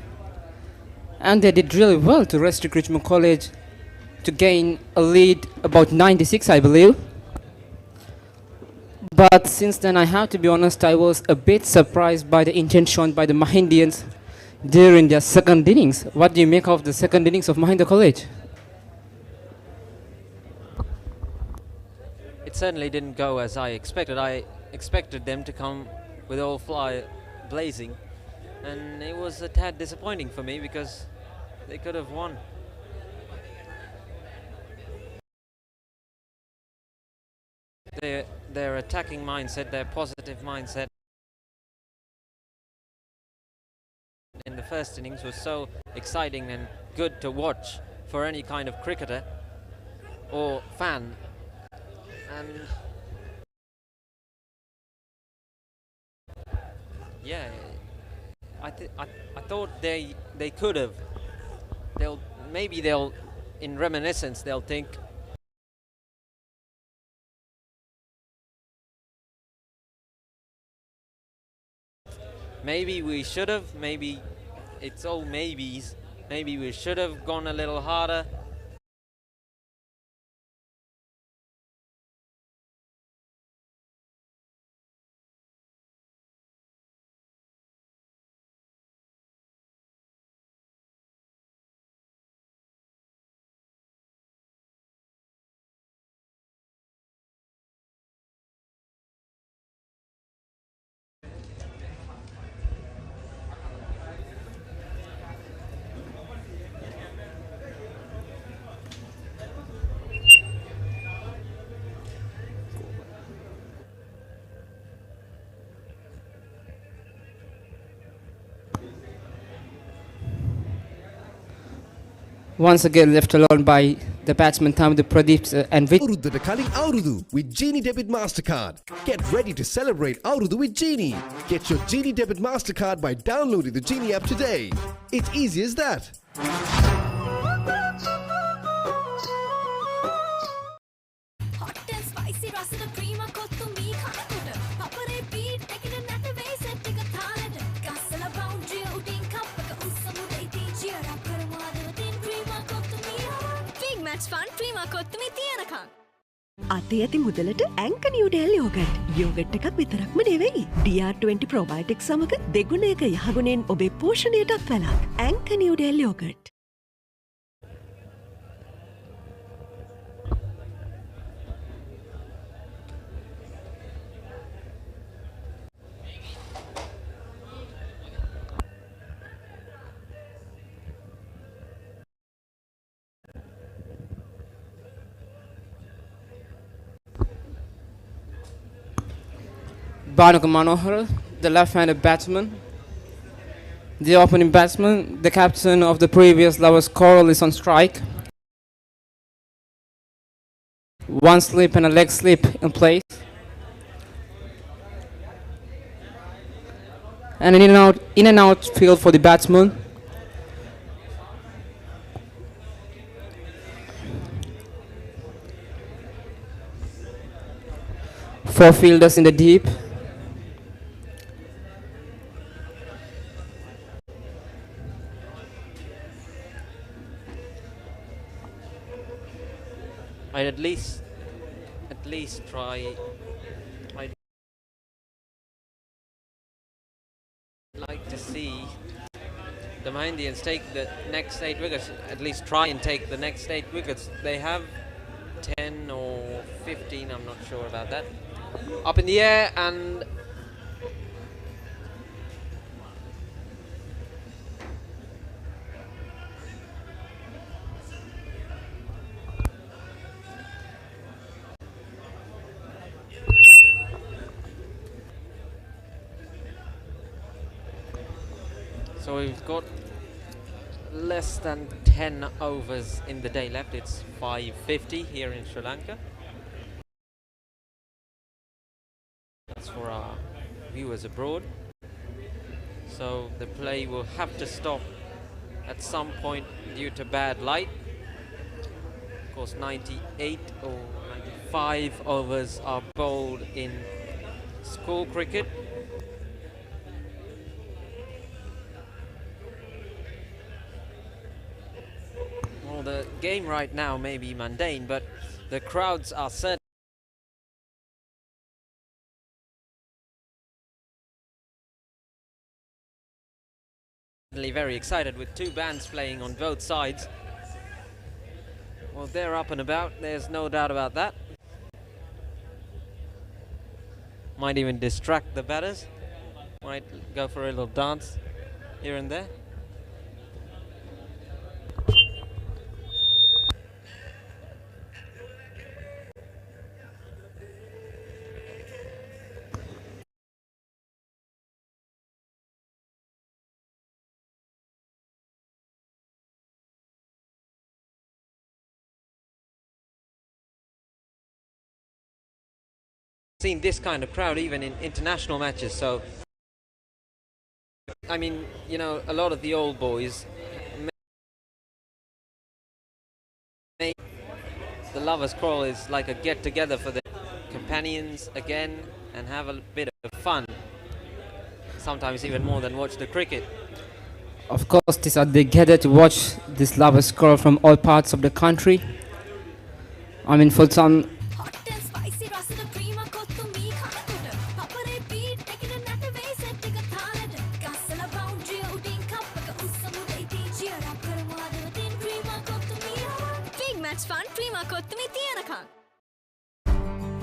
A: And they did really well to restrict Richmond College to gain a lead about 96, I believe. But since then, I have to be honest, I was a bit surprised by the intent shown by the Mahindians during their second innings. What do you make of the second innings of Mahinda College?
C: It certainly didn't go as I expected. I expected them to come with all fly blazing, and it was a tad disappointing for me because they could have won. Their attacking mindset, their positive mindset in the first innings was so exciting and good to watch for any kind of cricketer or fan. And yeah, I thought they could have. Maybe in reminiscence they'll think Maybe we should have, maybe it's all maybes. Maybe we should have gone a little harder.
A: Once again left alone by the batsman Thamdu Pradeep and
B: අවුරුද්දට කලින් අවුරුදු with Genie Debit Mastercard. Get ready to celebrate අවුරුදු with Genie. Get your Genie Debit Mastercard by downloading the Genie app today. It's easy as that.
L: Hot and spicy රසට ක්‍රීම කොත්තු මී කනකොට පපරේ බීට් එකේ නැත වෙයි සෙට් එක තාලෙට ගස්සලා බවුන්ඩරි උඩින් කප් එක උස්සමුද ඉතින් චියර් අප් කරමුද තින් ක්‍රීම කොත්තු මී big match fun cream Kottu මී තියනකම්
G: අතේ ඇති මුදලට ඇංක නිව්ඩෙල් යෝගට්. යෝගට් එකක් විතරක්ම නෙවෙයි. DR20 ප්‍රොබයොටික් සමග දෙගුණයක යහගුණෙන් ඔබේ පෝෂණයටත් වැළක්. ඇංක Newdale yoghurt.
A: Banuka Manohar, the left-handed batsman. The opening batsman, the captain of the previous Lovers Quarrel, is on strike. One slip and a leg slip in place. And an in and out field for the batsman. Four fielders in the deep.
C: I'd at least try. I'd like to see the Mahindians take the next 8 wickets. At least try and take the next 8 wickets. They have 10 or 15. I'm not sure about that. Up in the air and so we've got less than 10 overs in the day left. It's 5:50 here in Sri Lanka. That's for our viewers abroad. So the play will have to stop at some point due to bad light. Of course, 98 or 95 overs are bowled in school cricket. Well, the game right now may be mundane, but the crowds are certainly very excited with two bands playing on both sides. Well, they're up and about, there's no doubt about that. Might even distract the batters. Might go for a little dance here and there. Seen this kind of crowd even in international matches, so I mean, you know, a lot of the old boys the Lovers Quarrel is like a get-together for the companions again and have a bit of fun. sometimes even more than watch the cricket.
A: Of course, they gather to watch this Lovers Quarrel from all parts of the country. I mean, for some,
L: spicy රසද ක්‍රීම කොත්තු මී කනකොට පපරේ බීට් එකේ නැට වෙයි සෙට් එක තාලෙට ගස්සලා බවුන්ඩරි උඩින් කප් එක උස්සමු දෙයිටි චියර් අප් කරමු අද දින් ක්‍රීම කොත්තු මී big match fun cream Kottu මී තියනකම්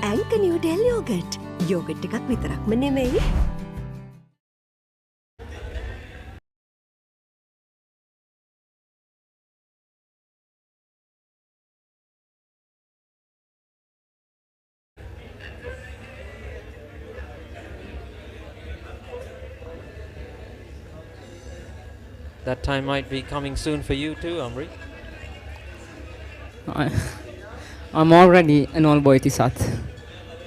G: ඇන්ක නිව්ඩෙල් යෝගට් යෝගට් එකක් විතරක්ම නෙමෙයි
C: That time might be coming soon for you too, Amri.
A: I'm already an old boy, Tisat.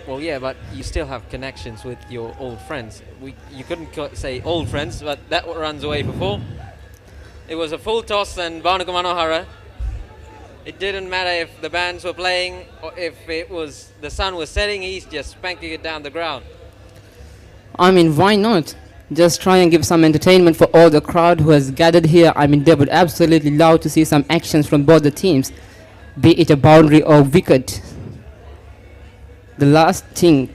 C: Well, yeah, but you still have connections with your old friends. You couldn't say old friends, but that runs away before. It was a full toss and Bhanuka Manohara. It didn't matter if the bands were playing or if the sun was setting, he's just spanking it down the ground.
A: I mean, why not? Just try and give some entertainment for all the crowd who has gathered here. I mean, they would absolutely love to see some actions from both the teams, be it a boundary or wicket. The last thing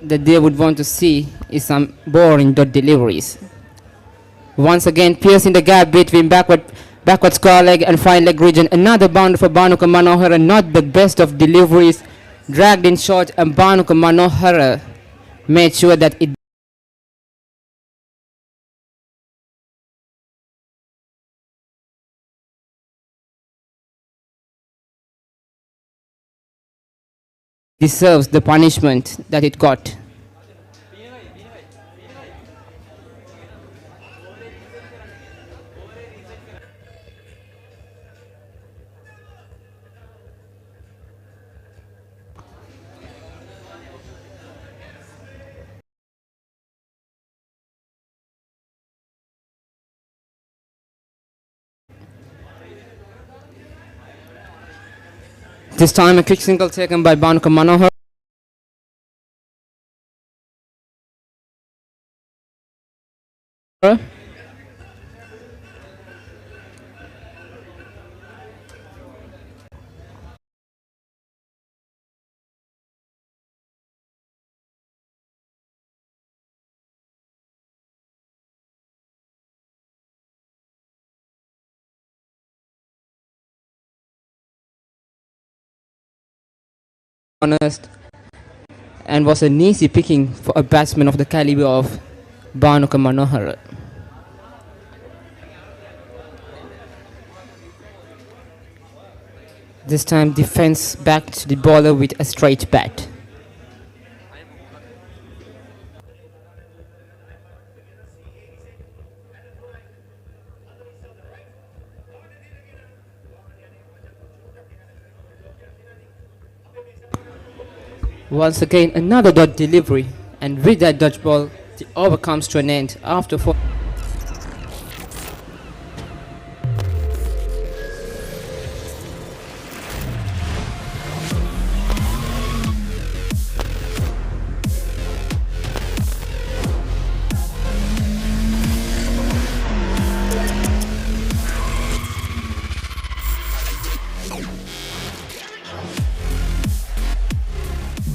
A: that they would want to see is some boring dot deliveries. Once again, piercing the gap between backward square leg and fine leg region. Another boundary for Bhanuka Manohara, not the best of deliveries. Dragged in short, and Bhanuka Manohara made sure that it deserves the punishment that it got. This time a quick single taken by Bhanuka Manohara. Honest, and was an easy picking for a batsman of the caliber of Bhanuka Manohara. This time defense backed the bowler with a straight bat. Once again, another dot delivery, and with that dodge ball, the over comes to an end after 4.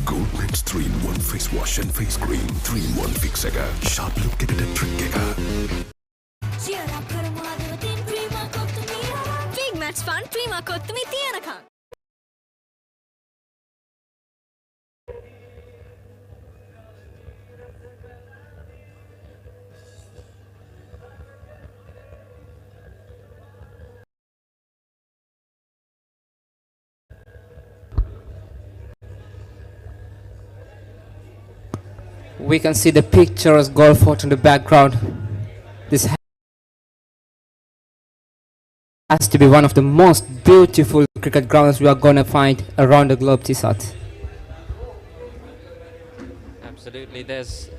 M: Goldman's 3-in-1 face wash and face cream. 3-in-1 fix එක. Sharp look එකට trick එක.
L: Big match fun cream Kottu මී තියනකම්
A: We can see the picturesque golf fort in the background. This has to be one of the most beautiful cricket grounds we are going to find around the globe, Tisat.
C: Absolutely, there's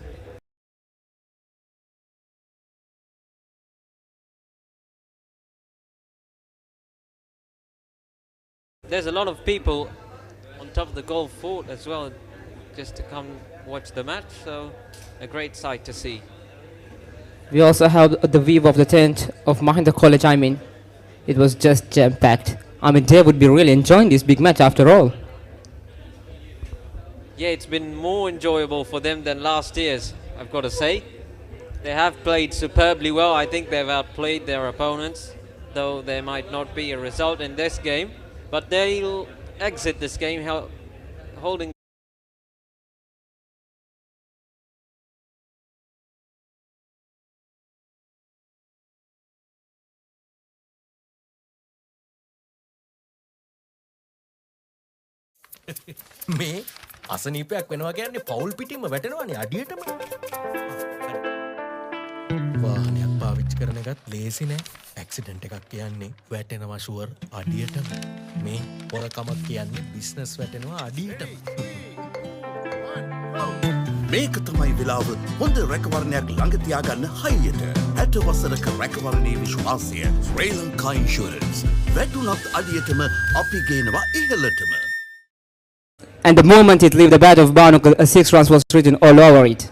C: a lot of people on top of the golf fort as well, just to come watch the match, so a great sight to see.
A: We also have the view of the tent of Mahinda College. It was just jam-packed. They would be really enjoying this big match after all.
C: Yeah, it's been more enjoyable for them than last year's, I've got to say. They have played superbly well. I think they've outplayed their opponents, though there might not be a result in this game. But they'll exit this game holding.
F: මේ අසනීපයක් වෙනවා කියන්නේ පවුල් පිටින්ම වැටෙනවානේ අඩියටම. වාහනයක් පාවිච්චි කරන එකත් ලේසි නෑ. ඇක්සිඩන්ට් එකක් කියන්නේ වැටෙනවා ෂුවර් අඩියටම. මේ පොරකමක් කියන්නේ බිස්නස් වැටෙනවා අඩියටම.
R: මේක තමයි වෙලාව හොඳ රැකවරණයක් ළඟ තියාගන්න හයියට. 60 වසරක රැකවරණයේ විශ්වාසය ශ්‍රී ලංකා ඉන්ෂුරන්ස්. වැටුණත් අඩියටම අපි ගේනවා ඉහළටම.
A: And the moment it left the bat of Barnacle, 6 runs was written all over it.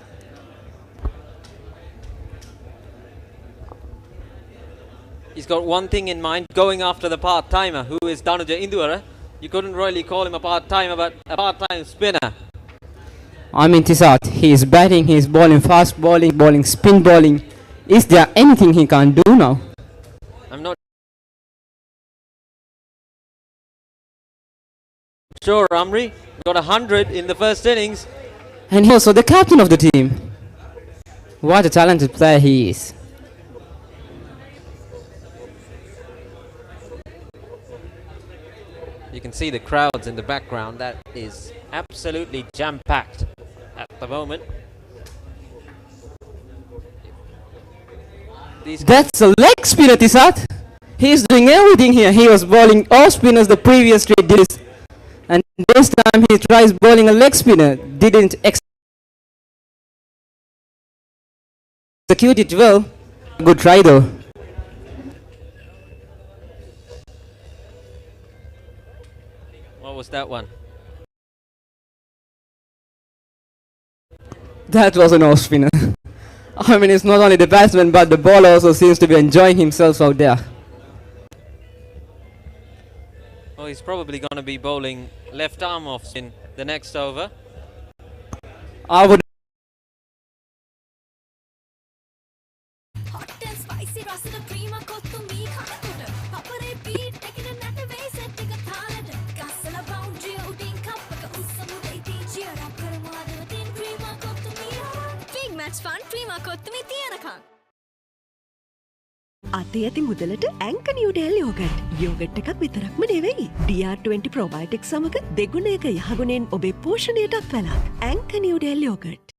C: He's got one thing in mind, going after the part-timer, who is Danuja Indura. You couldn't really call him a part-timer, but a part-time spinner.
A: Tisat, he is batting, he is bowling, fast bowling, bowling, spin bowling. Is there anything he can't do now?
C: I'm not sure, Amri. Got 100 in the first innings.
A: And he's also the captain of the team. What a talented player he is.
C: You can see the crowds in the background. That is absolutely jam-packed at the moment.
A: That's a leg spinner, Tisat. He's doing everything here. He was bowling all spinners the previous 3 days. And this time he tries bowling a leg spinner. Didn't execute it well. Good try though.
C: What was that one?
A: That was an off spinner. It's not only the batsman but the bowler also seems to be enjoying himself out there.
C: Well, he's probably going to be bowling left arm off spin the next over.
A: I would.
L: Hot and spicy රසද ක්‍රීම කොත්තු මී කනකොට පපරේ බීට් එකේ නැට වෙයි සෙට් එක තාලෙට ගස්සලා බවුන්ඩරි උඩින් කප් එක උස්සමුද ඉතින් චියර් අප් කරමුද ඉතින් ක්‍රීම කොත්තු මී big match fun cream Kottu මී තියනකම්
G: අතේ ඇති මුදලට ඇංක නිව්ඩෙල් යෝගට්. යෝගට් එකක් විතරක්ම නෙවෙයි. DR20 ප්‍රොබයොටික් සමග දෙගුණයක යහගුණෙන් ඔබේ පෝෂණයටත් වැළක්. ඇංක Newdale yoghurt.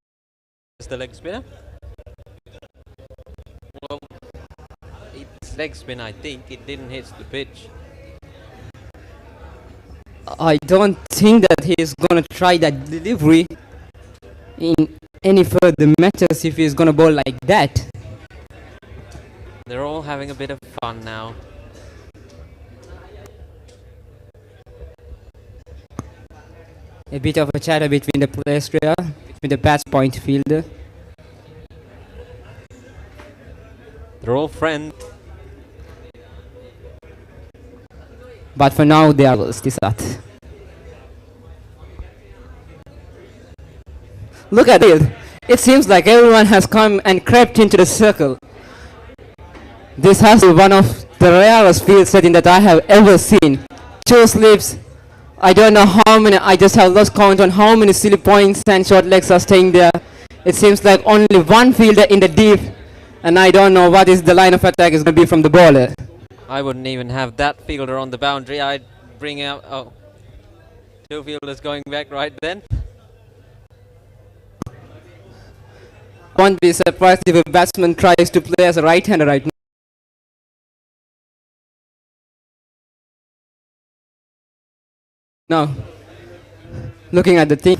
C: Is the leg spinner? Well, it's leg spin, I think. It didn't hit the pitch.
A: I don't think that he is going to try that delivery in any further matches if he is going to bowl like that.
C: They're all having a bit of fun now.
A: A bit of a chatter between the players there, between the bats point fielder.
C: They're all friends.
A: But for now, they are Tisat. Look at it. It seems like everyone has come and crept into the circle. This has been one of the rarest field setting that I have ever seen. 2 slips. I don't know how many. I just have lost count on how many silly points and short legs are staying there. It seems like only one fielder in the deep. And I don't know what is the line of attack is going to be from the bowler.
C: I wouldn't even have that fielder on the boundary. I'd bring out 2 fielders going back right then.
A: I won't be surprised if a batsman tries to play as a right-hander right now. Now, looking at the thing.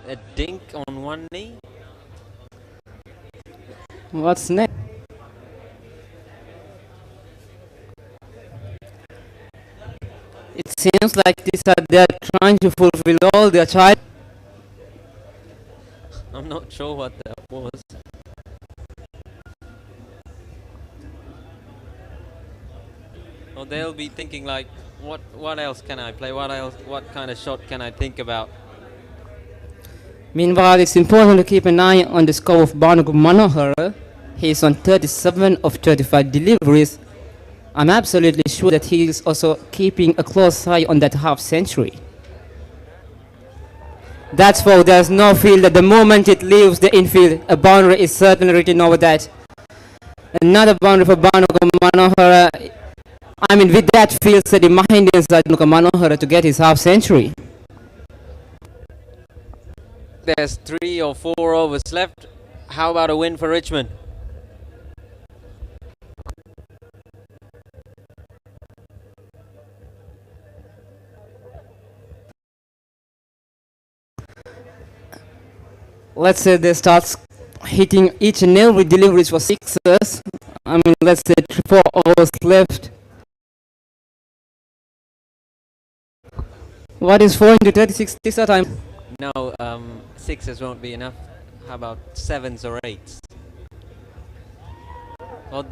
C: a dink on one knee.
A: What's next? It seems like they're trying to fulfill all their child.
C: I'm not sure what that was. Or they'll be thinking like, what else can I play? What kind of shot can I think about?
A: Meanwhile, it's important to keep an eye on the score of Bhanuka Manohara. He's on 37 of 35 deliveries. I'm absolutely sure that he is also keeping a close eye on that half century. That's why there's no field at the moment it leaves the infield. A boundary is certainly written over that. Another boundary for Bhanuka Manohara. I mean, with that field set, the Mahinda inside Bhanuka Manohara to get his half century.
C: There's 3 or 4 overs left. How about a win for Richmond?
A: Let's say they start hitting each and every deliveries for sixes. I mean, let's say 4 overs left. What is 4 into 36 this time?
C: No, 6s won't be enough. How about 7s or 8s? Well,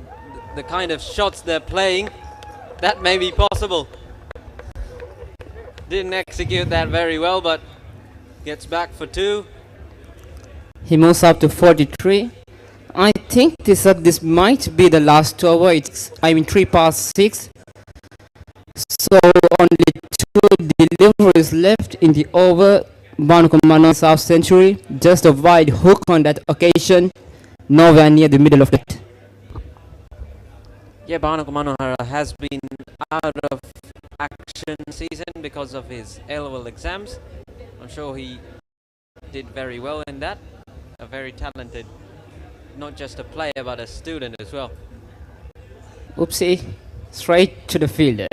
C: the kind of shots they're playing, that may be possible. Didn't execute that very well, but gets back for 2.
A: He moves up to 43. I think this might be the last over. It's 3 past 6. So only 2 deliveries left in the over. Bhanuka Manohara's half century. Just a wide hook on that occasion. Nowhere near the middle of it.
C: Yeah, Bhanuka Manohara has been out of action season because of his A-level exams. I'm sure he did very well in that. A very talented, not just a player but a student as well.
A: Oopsie, straight to the fielder.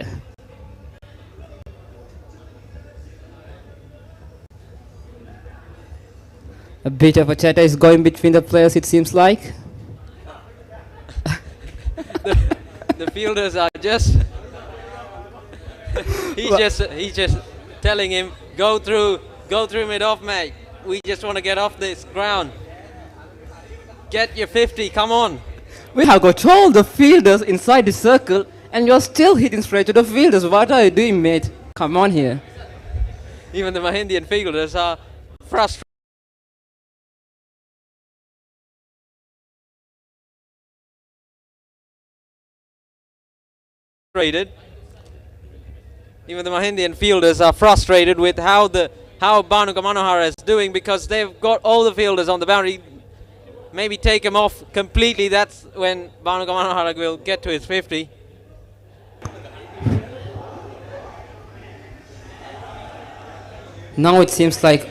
A: A bit of a chatter is going between the players, it seems like.
C: The fielders are just he's just telling him, go through mid off, mate. We just want to get off this ground. Get your 50, come on.
A: We have got all the fielders inside the circle and you're still hitting straight to the fielders. What are you doing, mate? Come on here.
C: Even the Mahindian fielders are frustrated. Even the Mahindian fielders are frustrated with how Bhanuka Manohara is doing, because they've got all the fielders on the boundary. Maybe take him off completely. That's when Bhanuka Manohara will get to his 50.
A: Now it seems like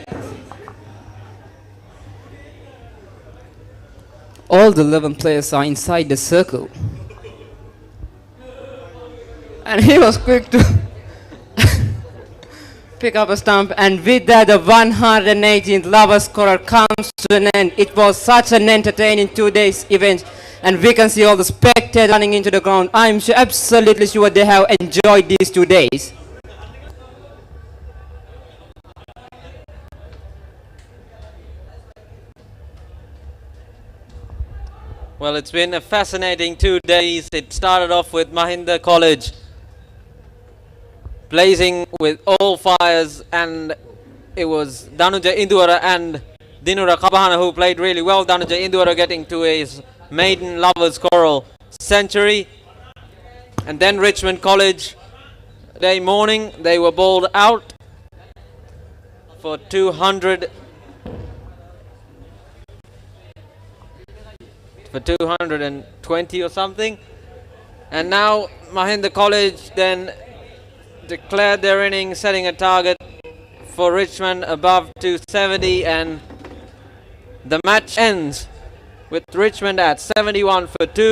A: all the 11 players are inside the circle. And he was quick to pick up a stump, and with that the 118th Lovers Quarrel comes to an end. It was such an entertaining 2 days event, and we can see all the spectators running into the ground. I'm absolutely sure they have enjoyed these 2 days.
C: Well, it's been a fascinating 2 days. It started off with Mahinda College blazing with all fires, and it was Danuja Indura and Dinura Kabahana who played really well. Danuja Indura getting to his maiden Lovers Quarrel century. And then Richmond College, day morning, they were bowled out for 220 or something. And now Mahinda College then declared their innings, setting a target for Richmond above 270, and the match ends with Richmond at 71 for 2.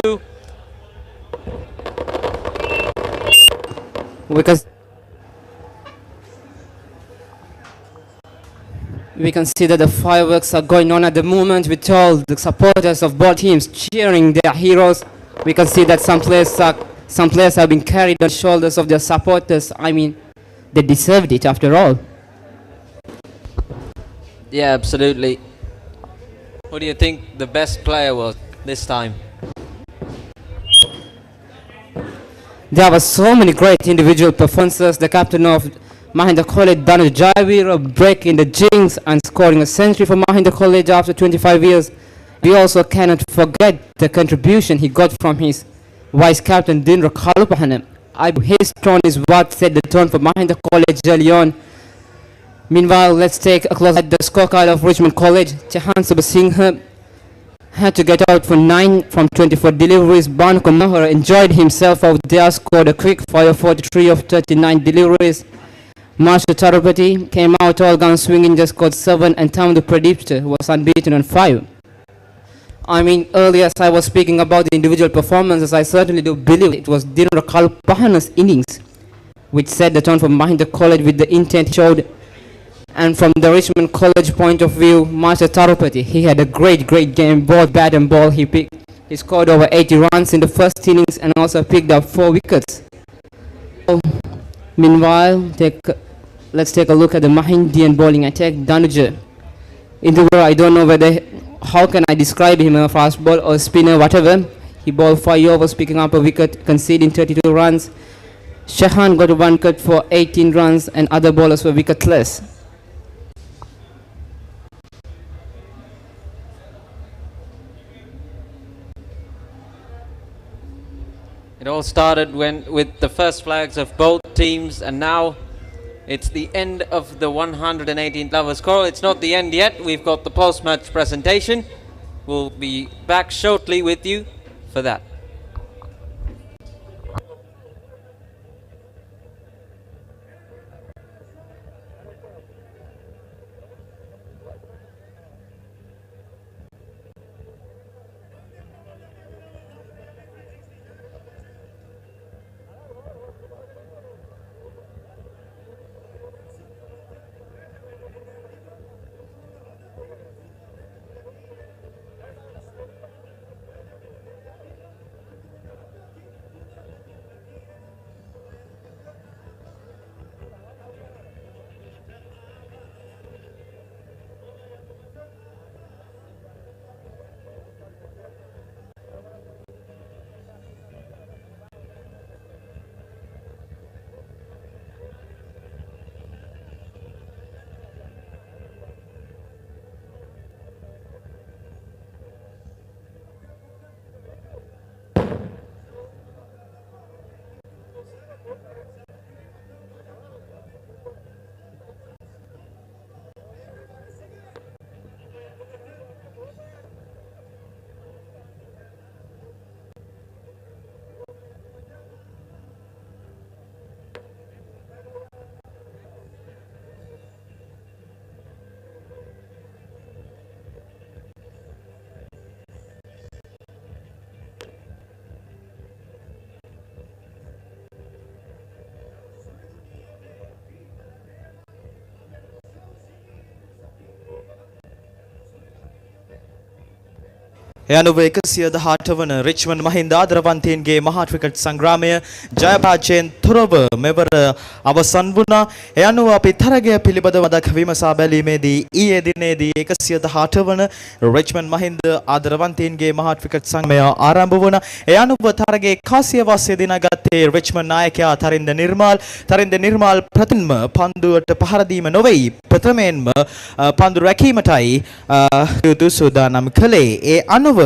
A: We can see that the fireworks are going on at the moment with all the supporters of both teams cheering their heroes. We can see that some players have been carried on the shoulders of their supporters. I mean, they deserved it after all.
O: Yeah, absolutely. Who do you think the best player was this time?
A: There were so many great individual performances. The captain of Mahinda College, Dialog Viu, breaking the jinx and scoring a century for Mahinda College after 25 years. We also cannot forget the contribution he got from his vice captain Dinra Kalupahana. His tone is what set the tone for Mahinda College early on. Meanwhile, let's take a closer look at the scorecard of Richmond College. Chahan Subasinghe had to get out for 9 from 24 deliveries. Ban Kumahara enjoyed himself out there, scored a quick fire 43 of 39 deliveries. Marsha Tarapati came out all guns swinging, just scored 7, and Tam the Predictor was unbeaten on 5. I mean, earlier as I was speaking about the individual performances, I certainly do believe it was Dinra Kalupahana's innings which set the tone for Mahinda College with the intent showed. And from the Richmond College point of view, Marsha Tarapati, he had a great game, both bat and ball. He scored over 80 runs in the first innings and also picked up 4 wickets. So, meanwhile, let's take a look at the Mahindian bowling attack. Danuja, in the world, I don't know how can I describe him, a fast ball or spinner, whatever. He bowled 5 overs, picking up a wicket, conceding 32 runs. Shahan got 1 wicket for 18 runs, and other bowlers were wicketless.
O: It all started with the first flags of both teams, and now it's the end of the 118th Lovers Quarrel. It's not the end yet. We've got the post-match presentation. We'll be back shortly with you for that.
V: යනුව 118 වන රිච්මන්ඩ් මහින්ද ආදරවන්තයින්ගේ මහා ක්‍රිකට් සංග්‍රාමය ජයපරාජයෙන් තොරව මෙවර අවසන් වුණා. යනුව අපි තරගය පිළිබඳව විමසා බැලීමේදී ඊයේ දිනේදී 118 වන රිච්මන්ඩ් මහින්ද ආදරවන්තයින්ගේ මහා ක්‍රිකට් සංග්‍රාමය ආරම්භ වුණා. යනුව තරගයේ කාසිය වාසිය දිනාගත්තේ රිච්මන්ඩ් නායකයා තරින්ද නිර්මාල් ප්‍රතිම පන්දුවට පහර දීම නොවේ. ප්‍රථමයෙන්ම පන්දු රැකීමටයි යුතු සූදානම් කළේ. ඒ අනුව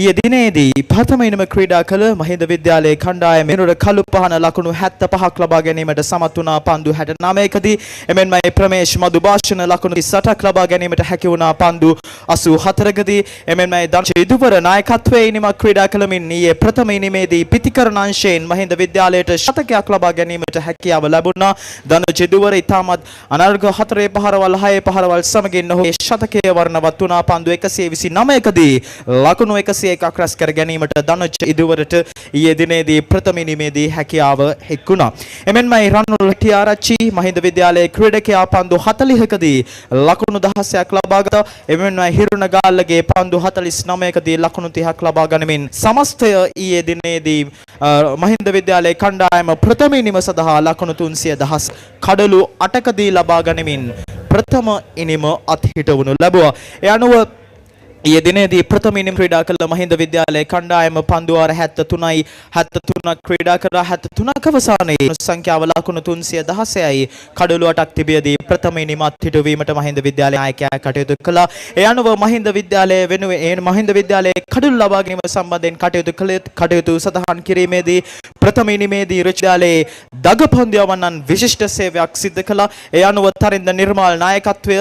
V: ඊයේ දිනේදී ප්‍රථම ඉනිම ක්‍රීඩා කළ මහින්ද විද්‍යාලයේ කණ්ඩායම මෙනුර කළුපහන ලකුණු 75ක් ලබා ගැනීමට සමත් වුණා. පන්දු 69කදී එමෙන්ම ප්‍රමේශ් මදුභාෂණ ලකුණු 38ක් ලබා ගැනීමට හැකි වුණා. පන්දු 84කදී එමෙන්ම දර්ශ ඉදුවර නායකත්වයේ ඉනිම ක්‍රීඩා කළමින් ඊයේ ප්‍රථම ඉනිමේදී පිතිකරණ අංශයෙන් මහින්ද විද්‍යාලයට ශතකයක් ලබා ගැනීමට හැකියාව ලැබුණා. දනුජ ඉදුවර ඉතාමත් අනර්ඝ 4 පහරවල් 6 පහරවල් සමගින් ඔහුගේ ශතකය වර්ණවත් වුණා. පන්දු 129කදී ලකුණු 100 201ක් රැස් කර ගැනීමට දනොජ් ඉදුවරට ඊයේ දිනේදී ප්‍රථම ඉනිමේදී හැකියාව එක්ුණා. එමෙන්මයි රන්නුල් ටිආරච්චි මහින්ද විද්‍යාලයේ ක්‍රීඩකයා පන්දු 40කදී ලකුණු 16ක් ලබා ගත්තා. එමෙන්මයි හිරුණ ගාල්ලගේ පන්දු 49කදී ලකුණු 30ක් ලබා ගනිමින් සමස්තය ඊයේ දිනේදී මහින්ද විද්‍යාලයේ කණ්ඩායම ප්‍රථම ඉනිම සඳහා ලකුණු 310 කඩලු 8කදී ලබා ගනිමින් ප්‍රථම ඉනිම අත්හිටවනු ලැබුවා. ඒ අනුව ඊයේ දිනේදී ප්‍රථම ඉනිම ක්‍රීඩා කළ මහින්ද විද්‍යාලයේ කණ්ඩායම පන්දු වාර 73යි 73ක් ක්‍රීඩා කරා 73ක අවසානයේ සංඛ්‍යාව ලකුණු 316යි කඩලු 8ක් තිබියදී ප්‍රථම ඉනිම අත්හිටුවීමට මහින්ද විද්‍යාලයේ නායකයා කටයුතු කළා. ඒ අනුව මහින්ද විද්‍යාලයේ වෙනුවෙන් මහින්ද විද්‍යාලයේ කඩලු ලබා ගැනීම සම්බන්ධයෙන් කටයුතු සඳහන් කිරීමේදී ප්‍රථම ඉනිමේදී විද්‍යාලයේ දගපන්දු යවන්නන් විශිෂ්ට සේවයක් සිදු කළා. ඒ අනුව තරින්ද නිර්මාල් නායකත්වය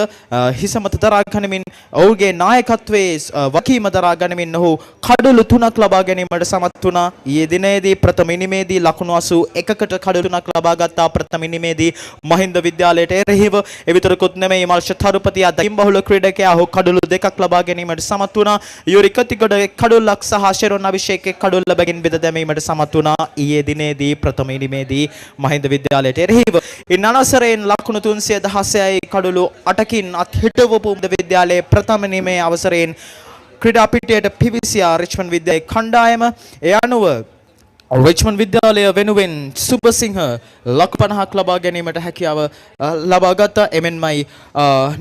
V: හිසමත දරා ගනිමින් ඔහුගේ නායකත්වයේ වකීම දරා ගනිමින් ඔහු කඩලු 3ක් ලබා ගැනීමට සමත් වුණා. ඊයේ දිනේදී ප්‍රථම ඉනිමේදී ලකුණු 81කට කඩලු 3ක් ලබා ගත්තා. ප්‍රථම ඉනිමේදී මහින්ද විද්‍යාලයට එරෙහිව එවිතරකුත් නෙමෙයි මල්ෂ තරුපති අදින් බහුල ක්‍රීඩකයා ඔහු කඩලු 2ක් ලබා ගැනීමට සමත් වුණා. යුරි කතිගොඩ කඩලක් සහ ෂෙරොන් අභිෂේක් කඩලු ලැබගෙන බෙද දැමීමට සමත් වුණා. ඊයේ දිනේදී ප්‍රථම ඉනිමේදී මහින්ද විද්‍යාලයට එරෙහිව ඉන් අනසරයෙන් ලකුණු 316යි කඩලු 8කින් අත්හිටවපු විද්‍යාලයේ ප්‍රථම ඉනිමේ අවසරයෙන් ක්‍රීඩා පිටියට පිවිසියා රිච්මන්ඩ් විද්‍යාලයේ කණ්ඩායම. ඒ අනුව රිච්මන්ඩ් විද්‍යාලය වෙනුවෙන් සුබසිංහ ලකුණු 50ක් ලබා ගැනීමට හැකියාව ලබා ගත්තා. එමෙන්මයි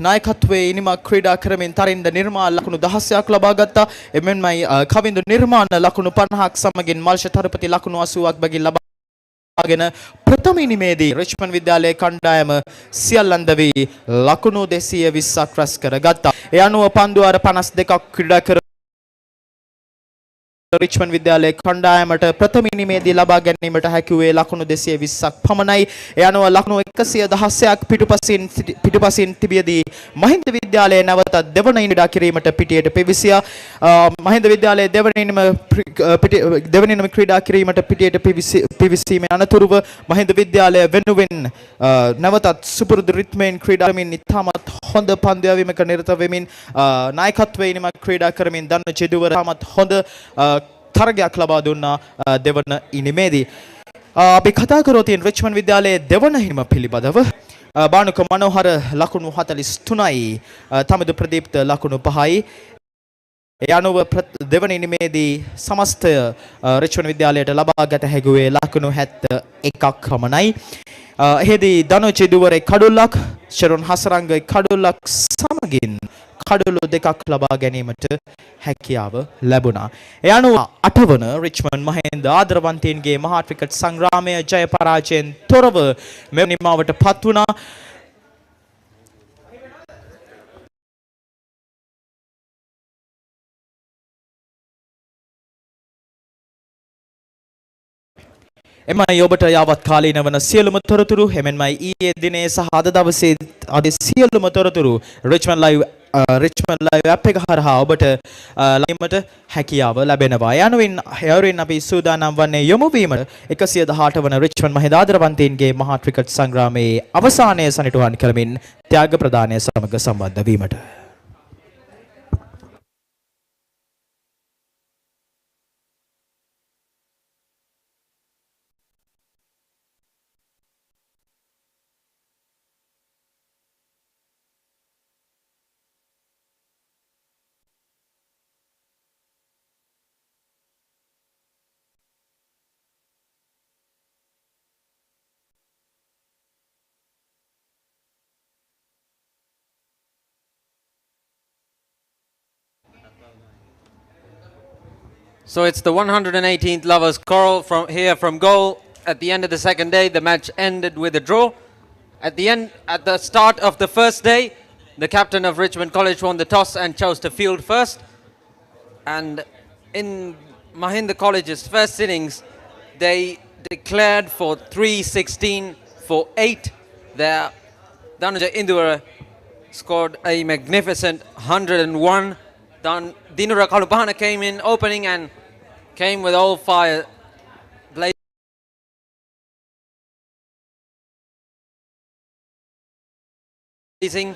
V: නායකත්වයේ ඉනිමක් ක්‍රීඩා කරමින් තරින්ද නිර්මාල් ලකුණු 16ක් ලබා ගත්තා. එමෙන්මයි කවින්දු නිර්මාණ ලකුණු 50ක් සමගින් මල්ෂ තරුපති ලකුණු 80ක් බැගින් ලබාගෙන ප්‍රථම ඉනිමේදී රිච්මන්ඩ් විද්‍යාලයේ කණ්ඩායම සියල්ලන් දවි ලකුණු 220ක් රැස් කරගත්තා. ඒ අනුව පන්දු වාර 52ක් ක්‍රීඩා කර රිච්මන්ඩ් විද්‍යාලයේ කණ්ඩායමට ප්‍රථම ඉනිමේදී ලබා ගැනීමට හැකි වූයේ ලකුණු 220ක් පමණයි. ඒ අනුව ලකුණු 116ක් පිටුපසින් තිබියදී මහින්ද විද්‍යාලයේ නැවත දෙවන ඉනිමේ කිරීමට පිටියට පිවිසියා. මහින්ද විද්‍යාලයේ දෙවන ඉනිම ක්‍රීඩා කිරීමට පිටියට පිවිසීමේ අනතුරුව මහින්ද විද්‍යාලය වෙනුවෙන් නැවතත් සුපුරුදු රිද්මෙන් ක්‍රීඩා කරමින් ඉතාමත් හොඳ පන්දු යැවීමක නිරත වෙමින් නායකත්වයේ ඉනිමක් ක්‍රීඩා කරමින් දන්න චෙදුවර ඉතාමත් හොඳ තරගයක් ලබා දුන්නා දෙවන ඉනිමේදී. අපි කතා කරලා තියෙන රිච්මන්ඩ් විද්‍යාලයේ දෙවන ඉනිම පිළිබඳව බානුක මනෝහර ලකුණු 43යි තමදු ප්‍රදීප්ත ලකුණු 5යි. ඒ අනුව දෙවන ඉනිමේදී සමස්තය රිච්මන්ඩ් විද්‍යාලයට ලබාගත හැකිවේ ලකුණු 71ක් පමණයි. එහිදී දනොජ් ඉදුවරේ කඩුල්ලක් ෂෙරොන් හසරංග කඩුල්ලක් සමගින් කඩලු 2ක් ලබා ගැනීමට හැකියාව ලැබුණා. ඒ අනුව 8 වන රිච්මන්ඩ් මහින්ද ආදරවන්තයින්ගේ මහා ක්‍රිකට් සංග්‍රාමය ජය පරාජයෙන් තොරව මෙම නිමාවට පත් වුණා. එමයි ඔබට යාවත් කාලීන වන සියලුම තොරතුරු එමෙන්මයි ඊයේ දිනේ සහ අද දවසේ අද සියලුම තොරතුරු රිච්මන්ඩ් ලයිව් ඇප් එක හරහා ඔබට ලයිමට හැකියාව ලැබෙනවා. යනුවෙන් අපි සූදානම් වන්නේ යොමු වීමට 118 වන රිච්මන්ඩ් මහින්ද ආදරවන්තයින්ගේ මහා ක්‍රිකට් සංග්‍රාමයේ අවසානයේ සනිටුහන් කරමින් ත්‍යාග ප්‍රදානය සමග සම්බන්ධ වීමට.
O: So it's the 118th Lovers Quarrel from goal. At the end of the second day, the match ended with a draw. At the start of the first day, the captain of Richmond College won the toss and chose to field first. And in Mahinda College's first innings, they declared for 316 for 8. Their Danuja Indura scored a magnificent 101. Dinura Kalupana came in opening and came with all fire blazing.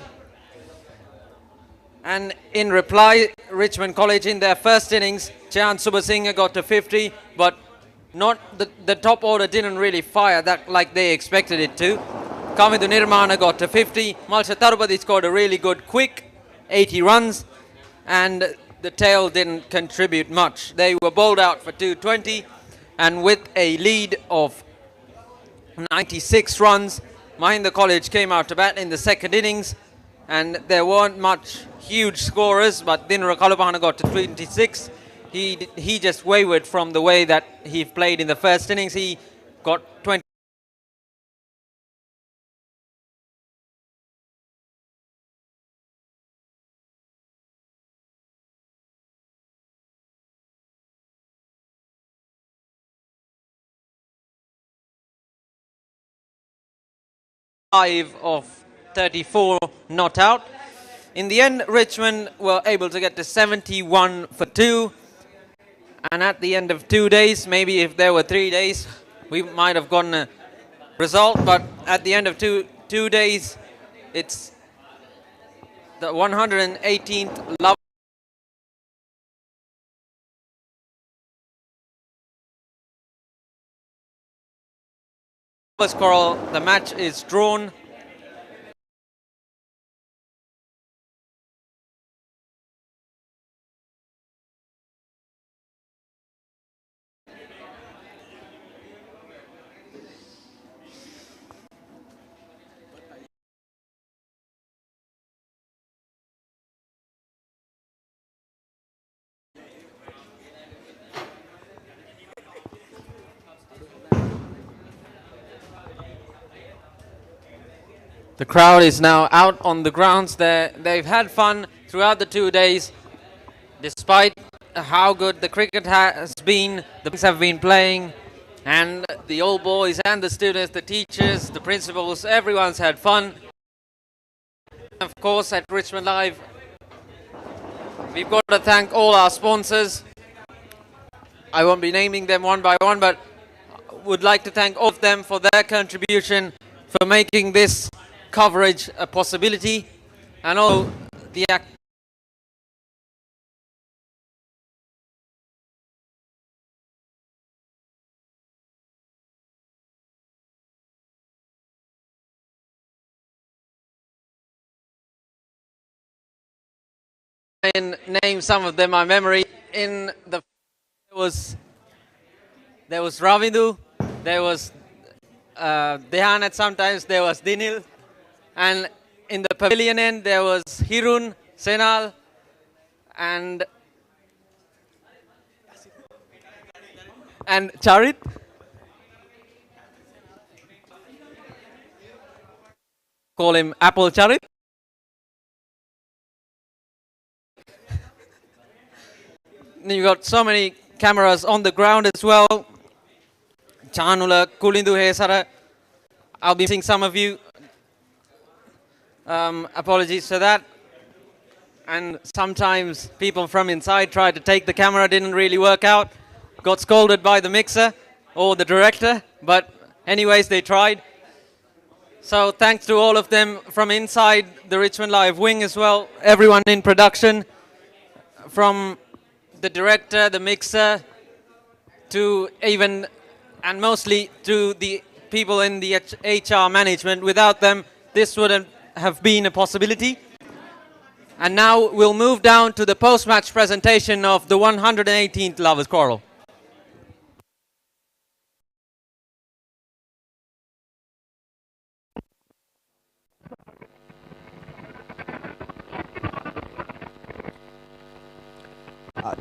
O: And in reply, Richmond College in their first innings. Chehan Subasinghe got to 50, but not the top order didn't really fire that like they expected it to. Kamindu Nirmana got to 50. Malsha Tarupati scored a really good quick 80 runs, and the tail didn't contribute much. They were bowled out for 220, and with a lead of 96 runs, Mahinda College came out to bat in the second innings, and there weren't much huge scorers, but Dinara Kalupahana got to 26. He just wavered from the way that he played in the first innings. He got 20. Of 34 not out. In the end, Richmond were able to get to 71 for 2. And at the end of 2 days, maybe if there were 3 days, we might have gotten a result. But at the end of two days, it's the 118th Lovers Quarrel. The match is drawn. The crowd is now out on the grounds. They've had fun throughout the 2 days. Despite how good the cricket has been, the boys have been playing, and the old boys and the students, the teachers, the principals, everyone's had fun. Of course, at Richmond Live, we've got to thank all our sponsors. I won't be naming them one by one, but would like to thank all of them for their contribution for making this coverage a possibility, and all the name some of them by memory. In the there was Ravindu, there was Dehanat, sometimes there was Dinil, and in the pavilion end there was Hirun, Senal, and Charit. Call him Apple Charit. You've got so many cameras on the ground as well. Chanula, Kulindu Hesara. I'll be missing some of you. Apologies for that. And sometimes people from inside tried to take the camera, didn't really work out. Got scolded by the mixer or the director, but anyways, they tried. So thanks to all of them from inside the Richmond Live wing as well. Everyone in production, from the director, the mixer, to even, and mostly to the people in the HR management. Without them, this wouldn't have been a possibility. And now we'll move down to the post-match presentation of the 118th Lovers Quarrel.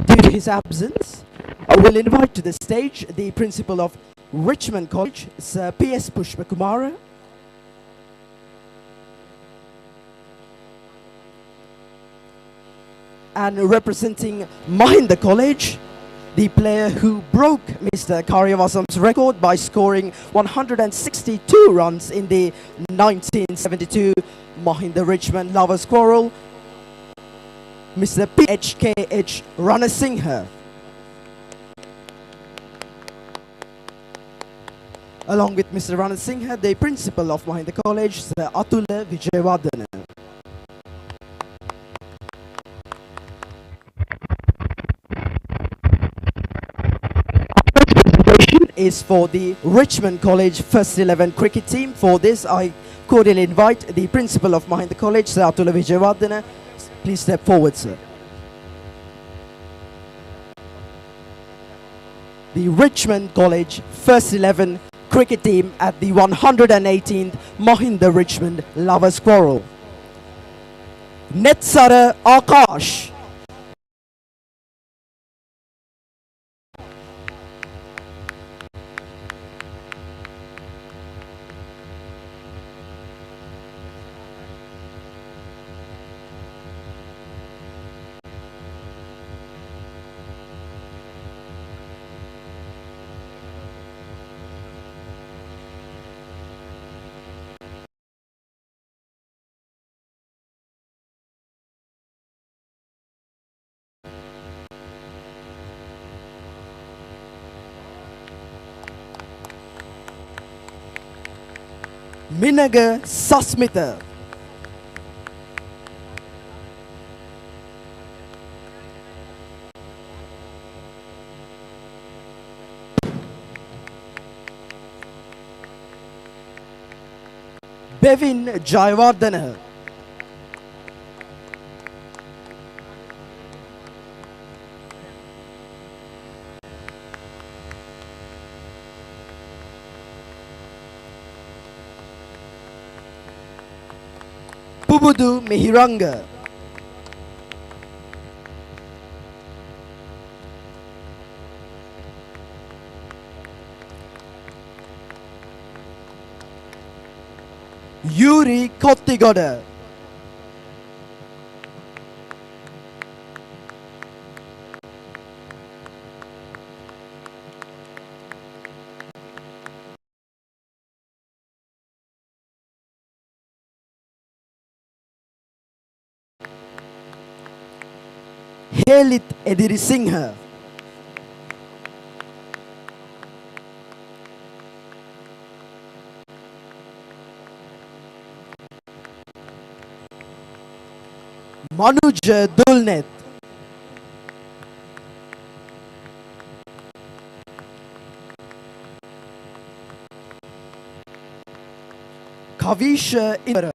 S: Due to his absence, I will invite to the stage the principal of Richmond College, Sir P.S. Pushpakumara. And representing Mahinda College, the player who broke Mr. Karyavasam's record by scoring 162 runs in the 1972 Mahinda Richmond Lovers Quarrel, Mr. P.H.K.H. Ranasinghe. Along with Mr. Ranasinghe, the principal of Mahinda College, Sir Atula Vijayawardena. is for the Richmond College First 11 cricket team. For this, I cordially invite the principal of Mahinda College, Sir Atula Vijayawardena. Please step forward, sir. The Richmond College First 11 cricket team at the 118th Mahinda Richmond Lovers Quarrel. Netsara Akash. Minaga Sasmita. Bevin Jayawardena. Pubudu Mihiranga. Yuri Kottigoda. Helit Edirisinghe. Manuj Dulnet. Kavish Indra.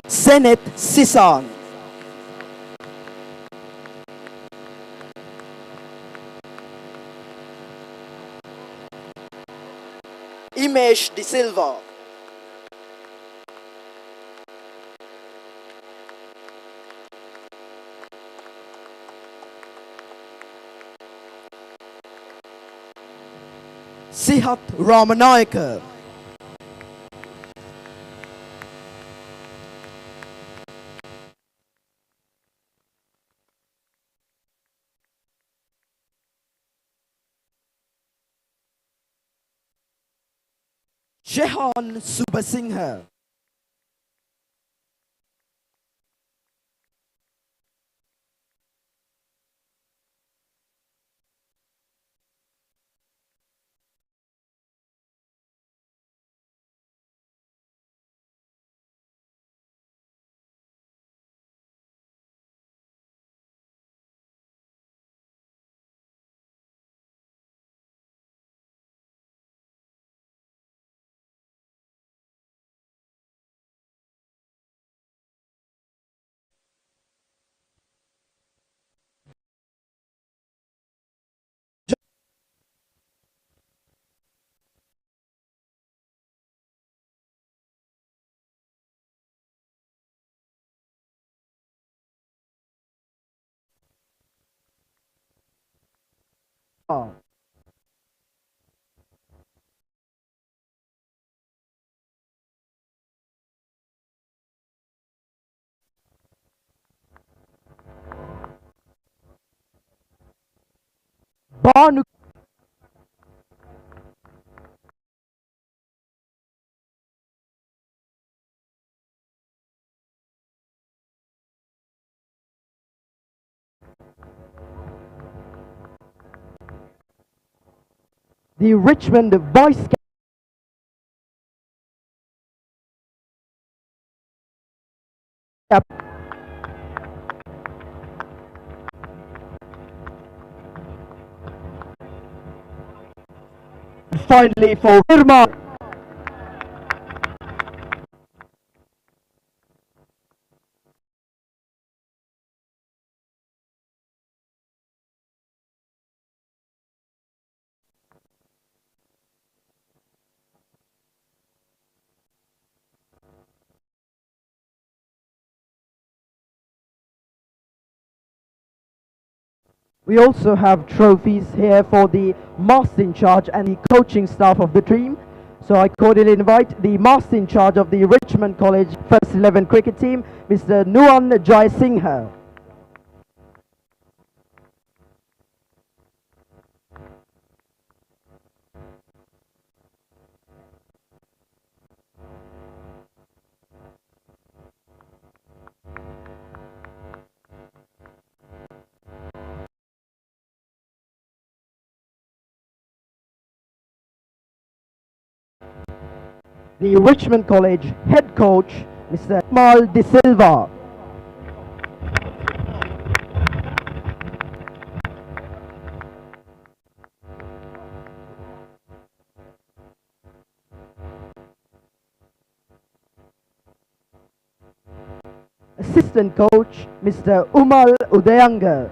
S: Senet Sisan. Imesh De Silva. Sihat Ramanayaka. Jehan Subasinghe. Banu the Richmond Vice Finally for Irma. We also have trophies here for the master in charge and the coaching staff of the team. So I cordially invite the master in charge of the Richmond College First 11 cricket team, Mr. Nuan Jai Singha. The Richmond College head coach, Mr. Mal De Silva. Assistant coach, Mr. Umal Udayanga.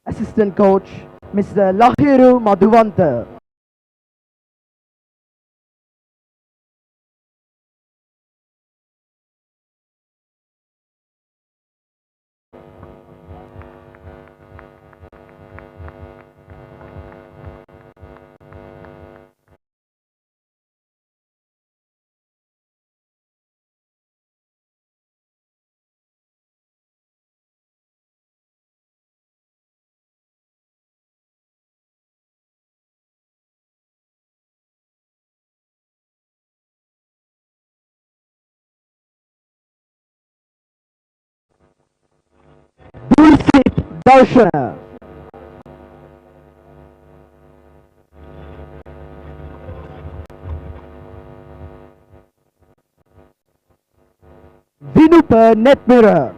S: Assistant coach, Mr. Lahiru Madhuvanta. Dulcet Darshana. Vinupa Netmira.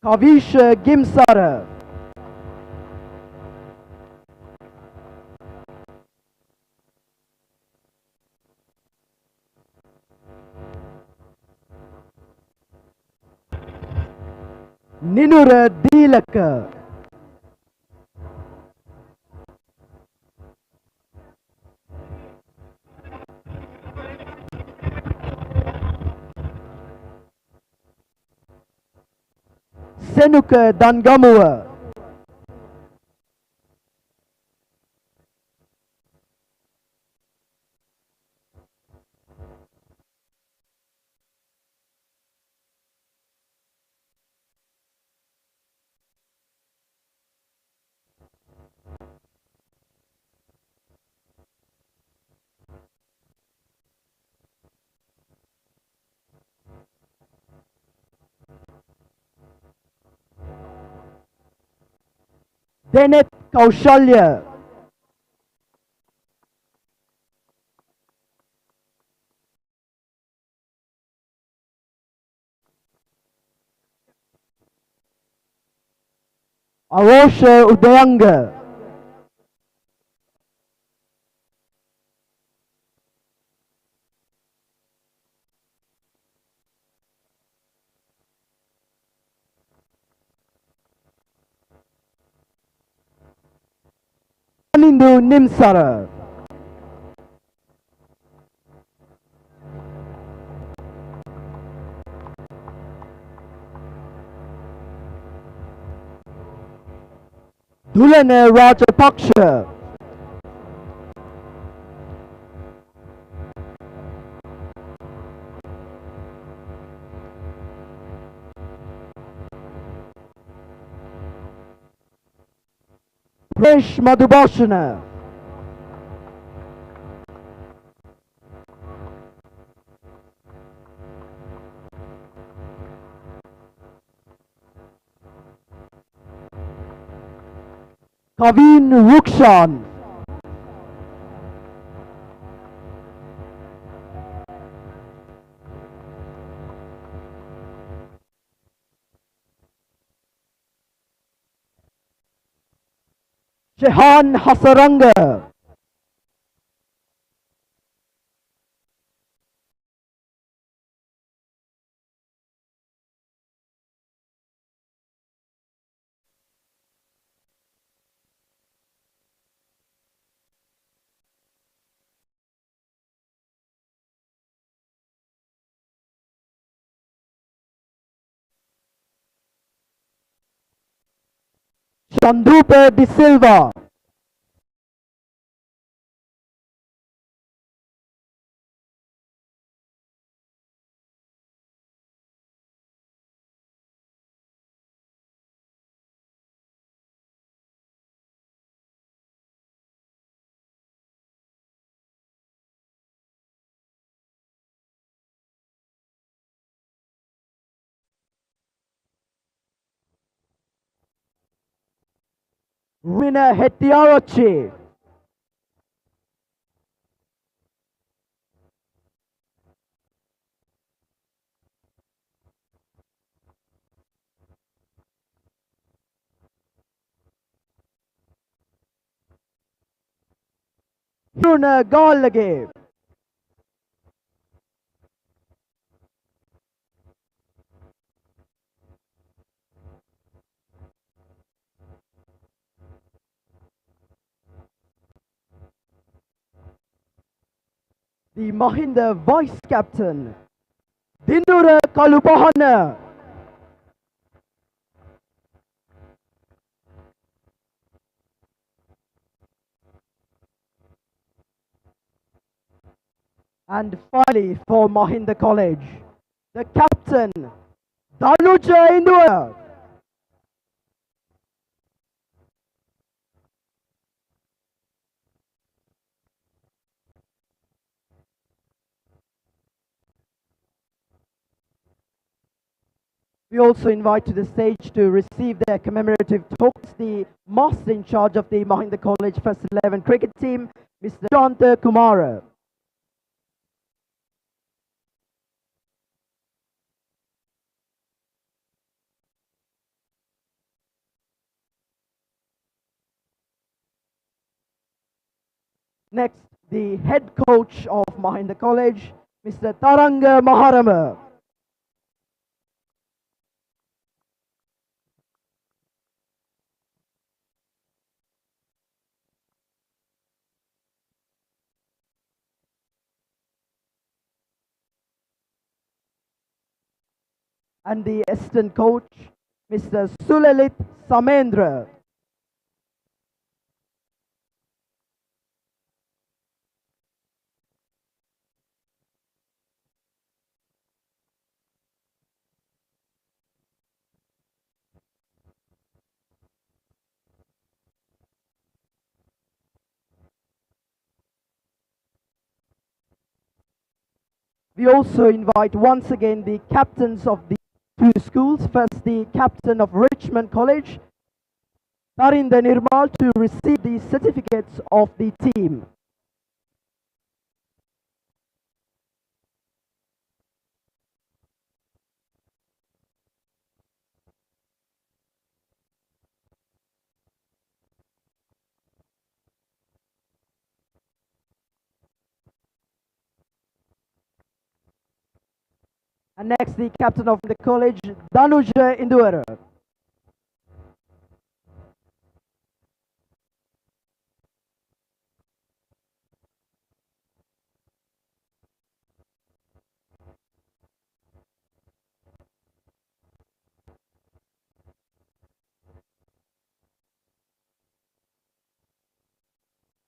S: Kavish Gimsara. Ninura Dilaka. Senuka Dangamua. Denet Kaushalya. Arosha Udayanga. Anindu Nimsara. Dulana Rajapaksha. Ramesh Madhubhashana. Kaveen Rukshan. Shehan Hasaranga. Chandrupa De Silva. Rina Hetiarachi. Bruna Gallagher. The Mahinda Vice Captain, Dinura Kalupahana. And finally for Mahinda College, the captain, Danuja Indua. We also invite to the stage to receive their commemorative talks the master in charge of the Mahinda College First 11 cricket team, Mr. Shanta Kumara. Next, the head coach of Mahinda College, Mr. Taranga Maharama. And the assistant coach, Mr. Sulalit Samendra. We also invite once again the captains of the two schools. First, the captain of Richmond College, Tarinda Nirmal, to receive the certificates of the team. And next, the captain of the college, Danuja Induara.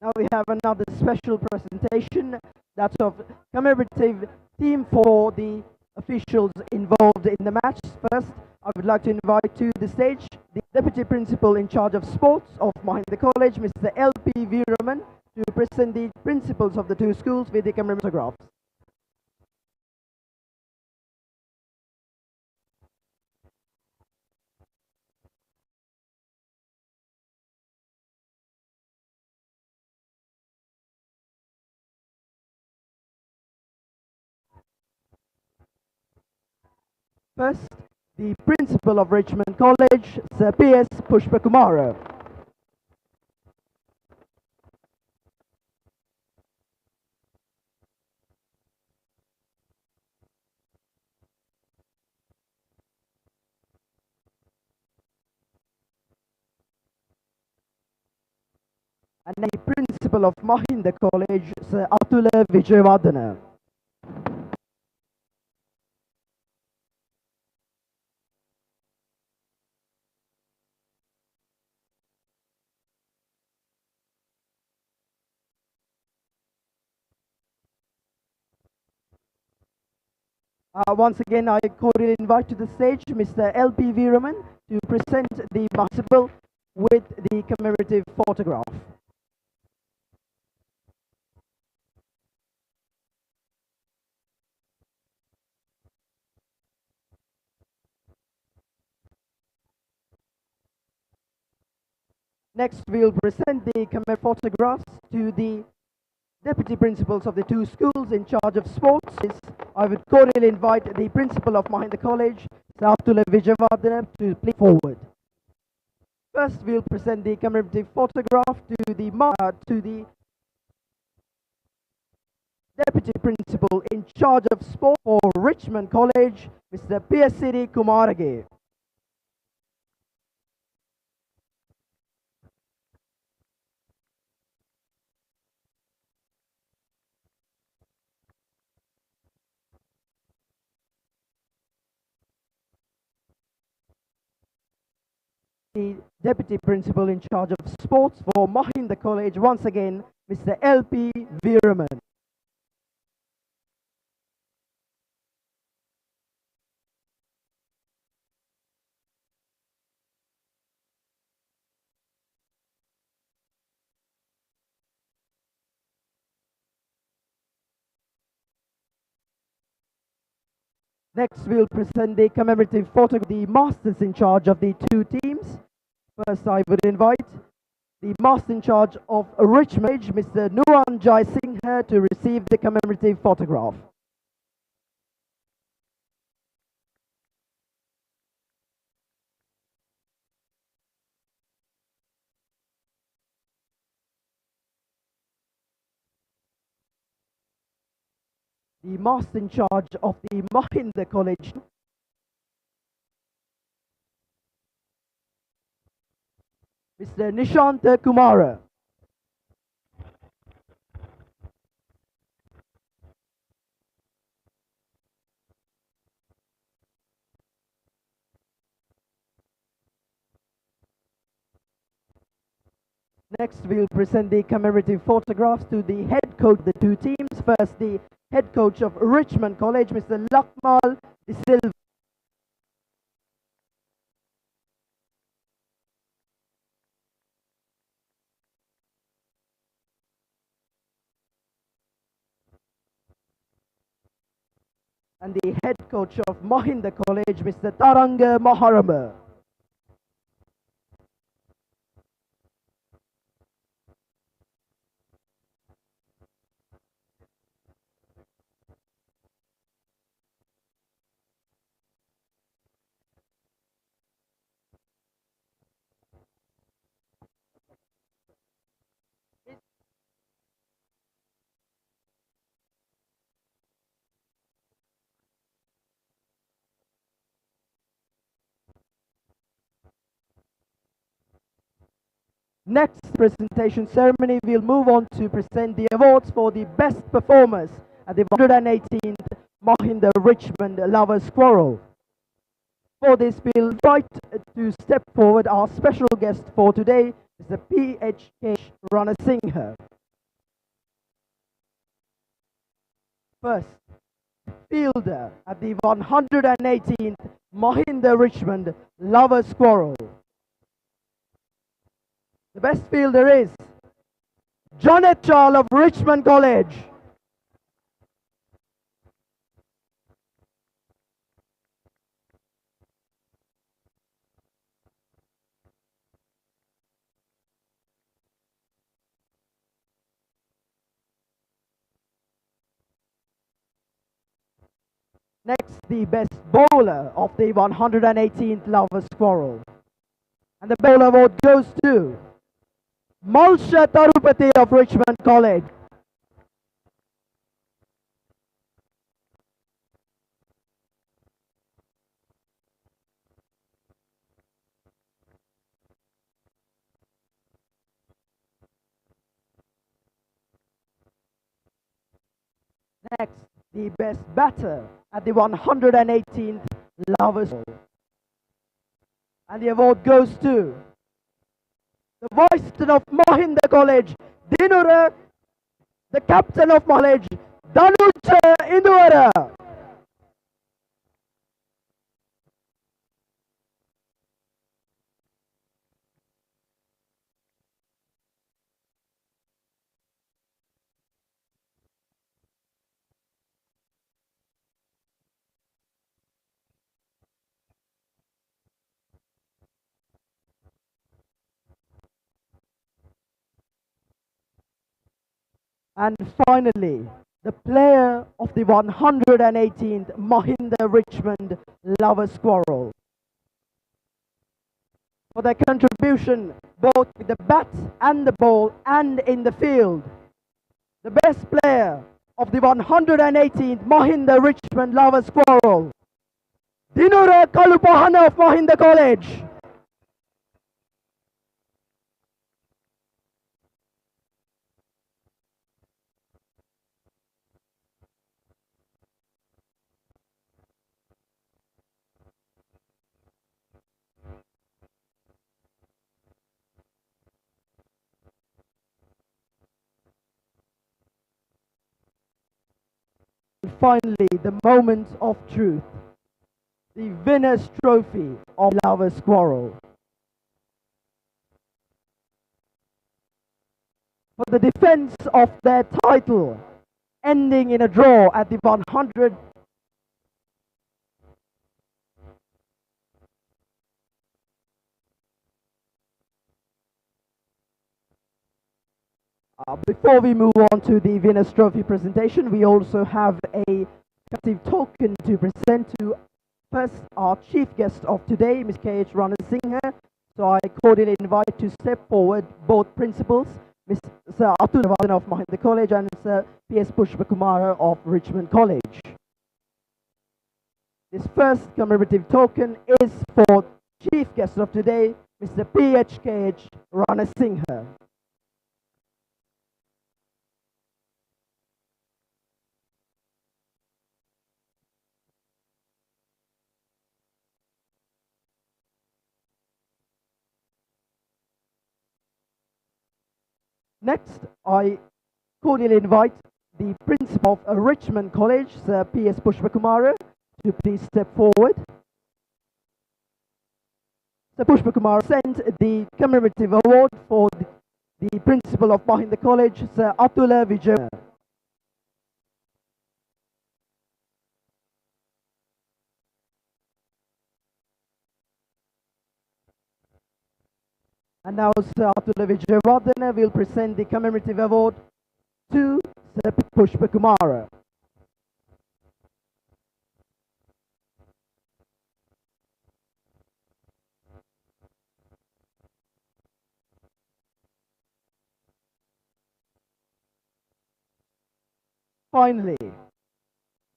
S: Now we have another special presentation, that's of commemorative team for the officials involved in the match. First, I would like to invite to the stage the Deputy Principal in charge of sports of Mahinda College, Mr. L.P. Veeraman, to present the principals of the two schools with the commemorative photographs. First, the Principal of Richmond College, Sir P.S. Pushpakumara. And the Principal of Mahinda College, Sir Atula Vijayawardena. Once again, I cordially invite to the stage Mr. L.P. Veeraman to present the municipal with the commemorative photograph. Next, we'll present the commemorative photographs to the Deputy Principals of the two schools in charge of sports. I would cordially invite the Principal of Mahinda College, Satula Vijayawardena, to please forward. First, we'll present the commemorative photograph to the Deputy Principal in charge of sport for Richmond College, Mr. P.S. Kumarage. The Deputy Principal in charge of sports for Mahinda College, once again, Mr. L.P. Veeraman. Next, we'll present the commemorative photo of the masters in charge of the two teams. First, I would invite the master in charge of Richmond, Mr. Nuran Jai Singh, to receive the commemorative photograph. The master in charge of the Mahinda College, Mr. Nishant Kumara. Next, we'll present the commemorative photographs to the head coach of the two teams. First, the head coach of Richmond College, Mr. Lakmal De Silva. And the head coach of Mahinda College, Mr. Taranga Maharama. Next presentation ceremony, we'll move on to present the awards for the best performers at the 118th Mahinda Richmond Lovers Quarrel. For this, we'll invite to step forward our special guest for today, Mr. P.H.K. Ranasinghe. First, fielder at the 118th Mahinda Richmond Lovers Quarrel, The best fielder is Janet Charles of Richmond College. Next, the best bowler of the 118th Lovers Quarrel. And the bowler award goes to Malsha Tarupati of Richmond College. Next, the best batter at the 118th Lovers Quarrel. And the award goes to the vice captain of Mahinda College, Dinura, the captain of college, Danuja Induvara. And finally, the player of the 118th Mahinda Richmond Lovers Quarrel. For their contribution both with the bat and the ball and in the field. The best player of the 118th Mahinda Richmond Lovers Quarrel, Dinura Kalupahana of Mahinda College. Finally, the moment of truth, the winner's trophy of Lovers Quarrel. For the defense of their title, ending in a draw at the 100. Before we move on to the winner's trophy presentation, we also have a festive token to present to first our chief guest of today, Ms. K.H. Ranasinghe. So I cordially invite to step forward both principals, Mr. Atul Vadan of Mahinda College and Sir P.S. Pushpakumara of Richmond College. This first commemorative token is for chief guest of today, Mr. P.H.K.H. Ranasinghe. Next, I cordially invite the principal of Richmond College, Sir P.S. Pushpakumara, to please step forward. Sir Pushpakumara sent the commemorative award for the principal of Mahinda College, Sir Atula Vijay. And now Sir Atula Vijayawardena will present the commemorative award to Sir Pushpakumara. Finally,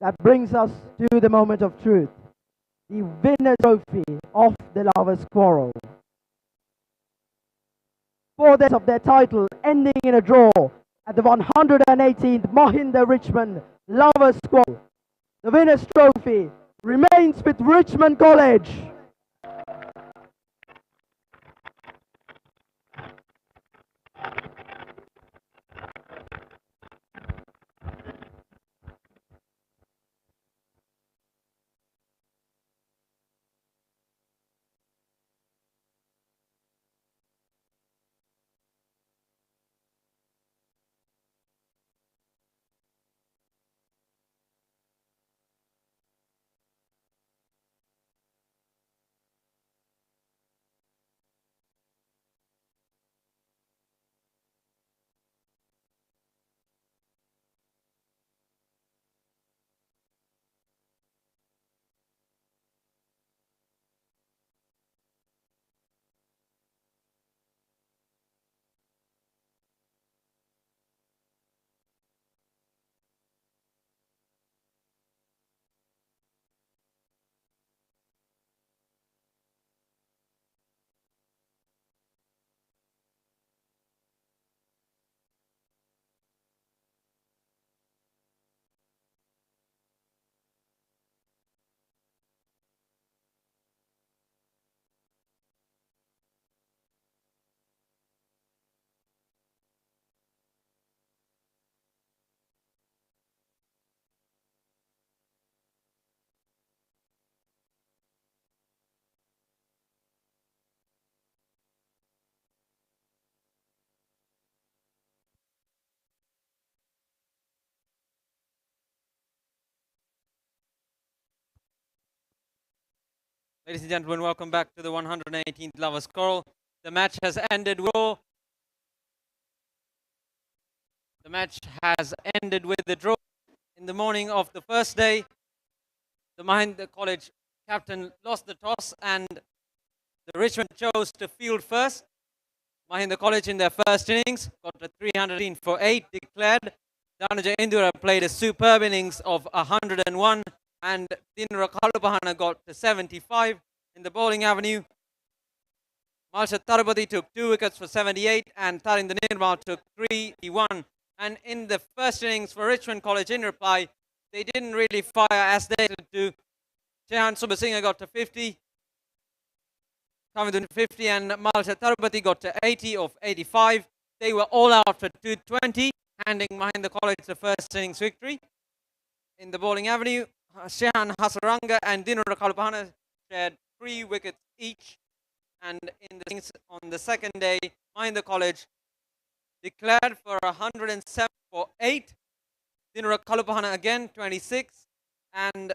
S: that brings us to the moment of truth, the winner's trophy of the Lovers Quarrel. For this of their title, ending in a draw at the 118th Mahinda Richmond Lovers Quarrel, the winner's trophy remains with Richmond College.
C: Ladies and gentlemen, welcome back to the 118th Lovers Quarrel. The match has ended with the draw. In the morning of the first day, the Mahinda College captain lost the toss and the Richmond chose to field first. Mahinda College in their first innings got a 318 for 8 declared. Dhanuja Indura played a superb innings of 101 and Dinra Kalupahana got to 75 in the bowling avenue. Malsha Tarapati took 2 wickets for 78 and Tarinder Nirmal took 3-1. And in the first innings for Richmond College in reply, they didn't really fire as they did to. Jehan Subasinghe got to 50. Kamidun 50 and Malsha Tarapati got to 80 of 85. They were all out for 220, handing Mahinda College the first innings victory. In the bowling avenue, Shehan Hasaranga and Dinura Kalupahana shared 3 wickets each. And in the innings on the second day, Mahinda College declared for 107 for 8. Dinura Kalupahana again 26 and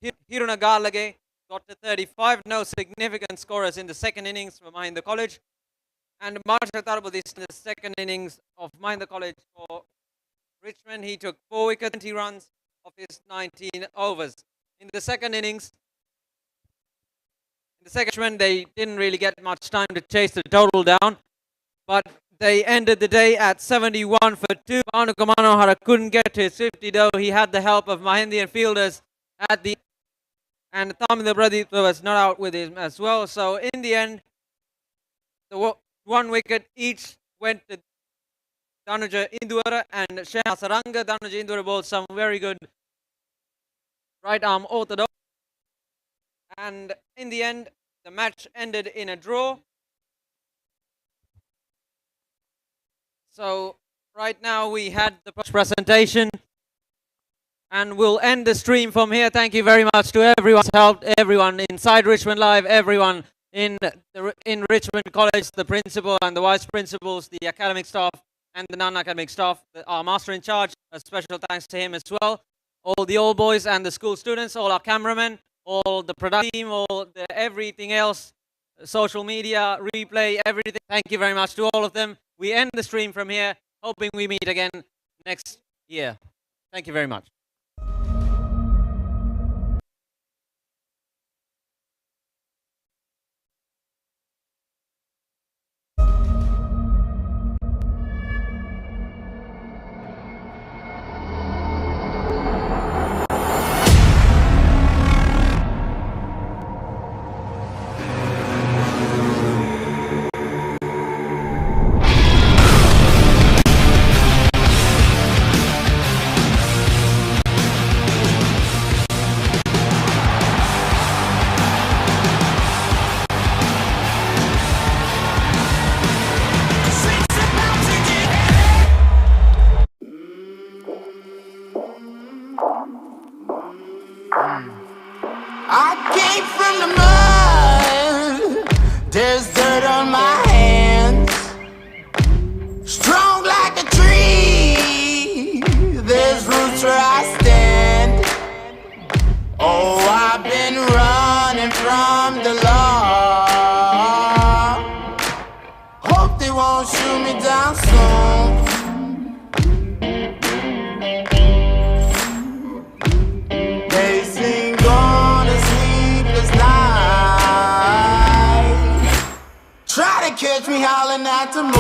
C: Hiruna Galage got to 35. No significant scorers in the second innings for Mahinda College. And Marsha Tarapati in the second innings of Mahinda College for Richmond. He took 4 wickets, 20 runs of his 19 overs. In the second innings, they didn't really get much time to chase the total down, but they ended the day at 71 for 2. Bhanuka Manohara couldn't get to his 50 though. He had the help of Mahindian fielders at the and Thamindra Pradeep was not out with him as well. So in the end, the 1 wicket each went to Dhanuja Indura and Shehan Hasaranga. Dhanuja Indura bowled some very good right arm orthodox. And in the end, the match ended in a draw. So right now we had the presentation and we'll end the stream from here. Thank you very much to everyone who's helped, everyone inside Richmond Live, everyone in Richmond College, the principal and the vice principals, the academic staff and the non-academic staff, our master in charge. A special thanks to him as well. All the old boys and the school students, all our cameramen, all the production team, everything else, social media, replay, everything. Thank you very much to all of them. We end the stream from here, hoping we meet again next year. Thank you very much.
D: Catch me howling at the moon.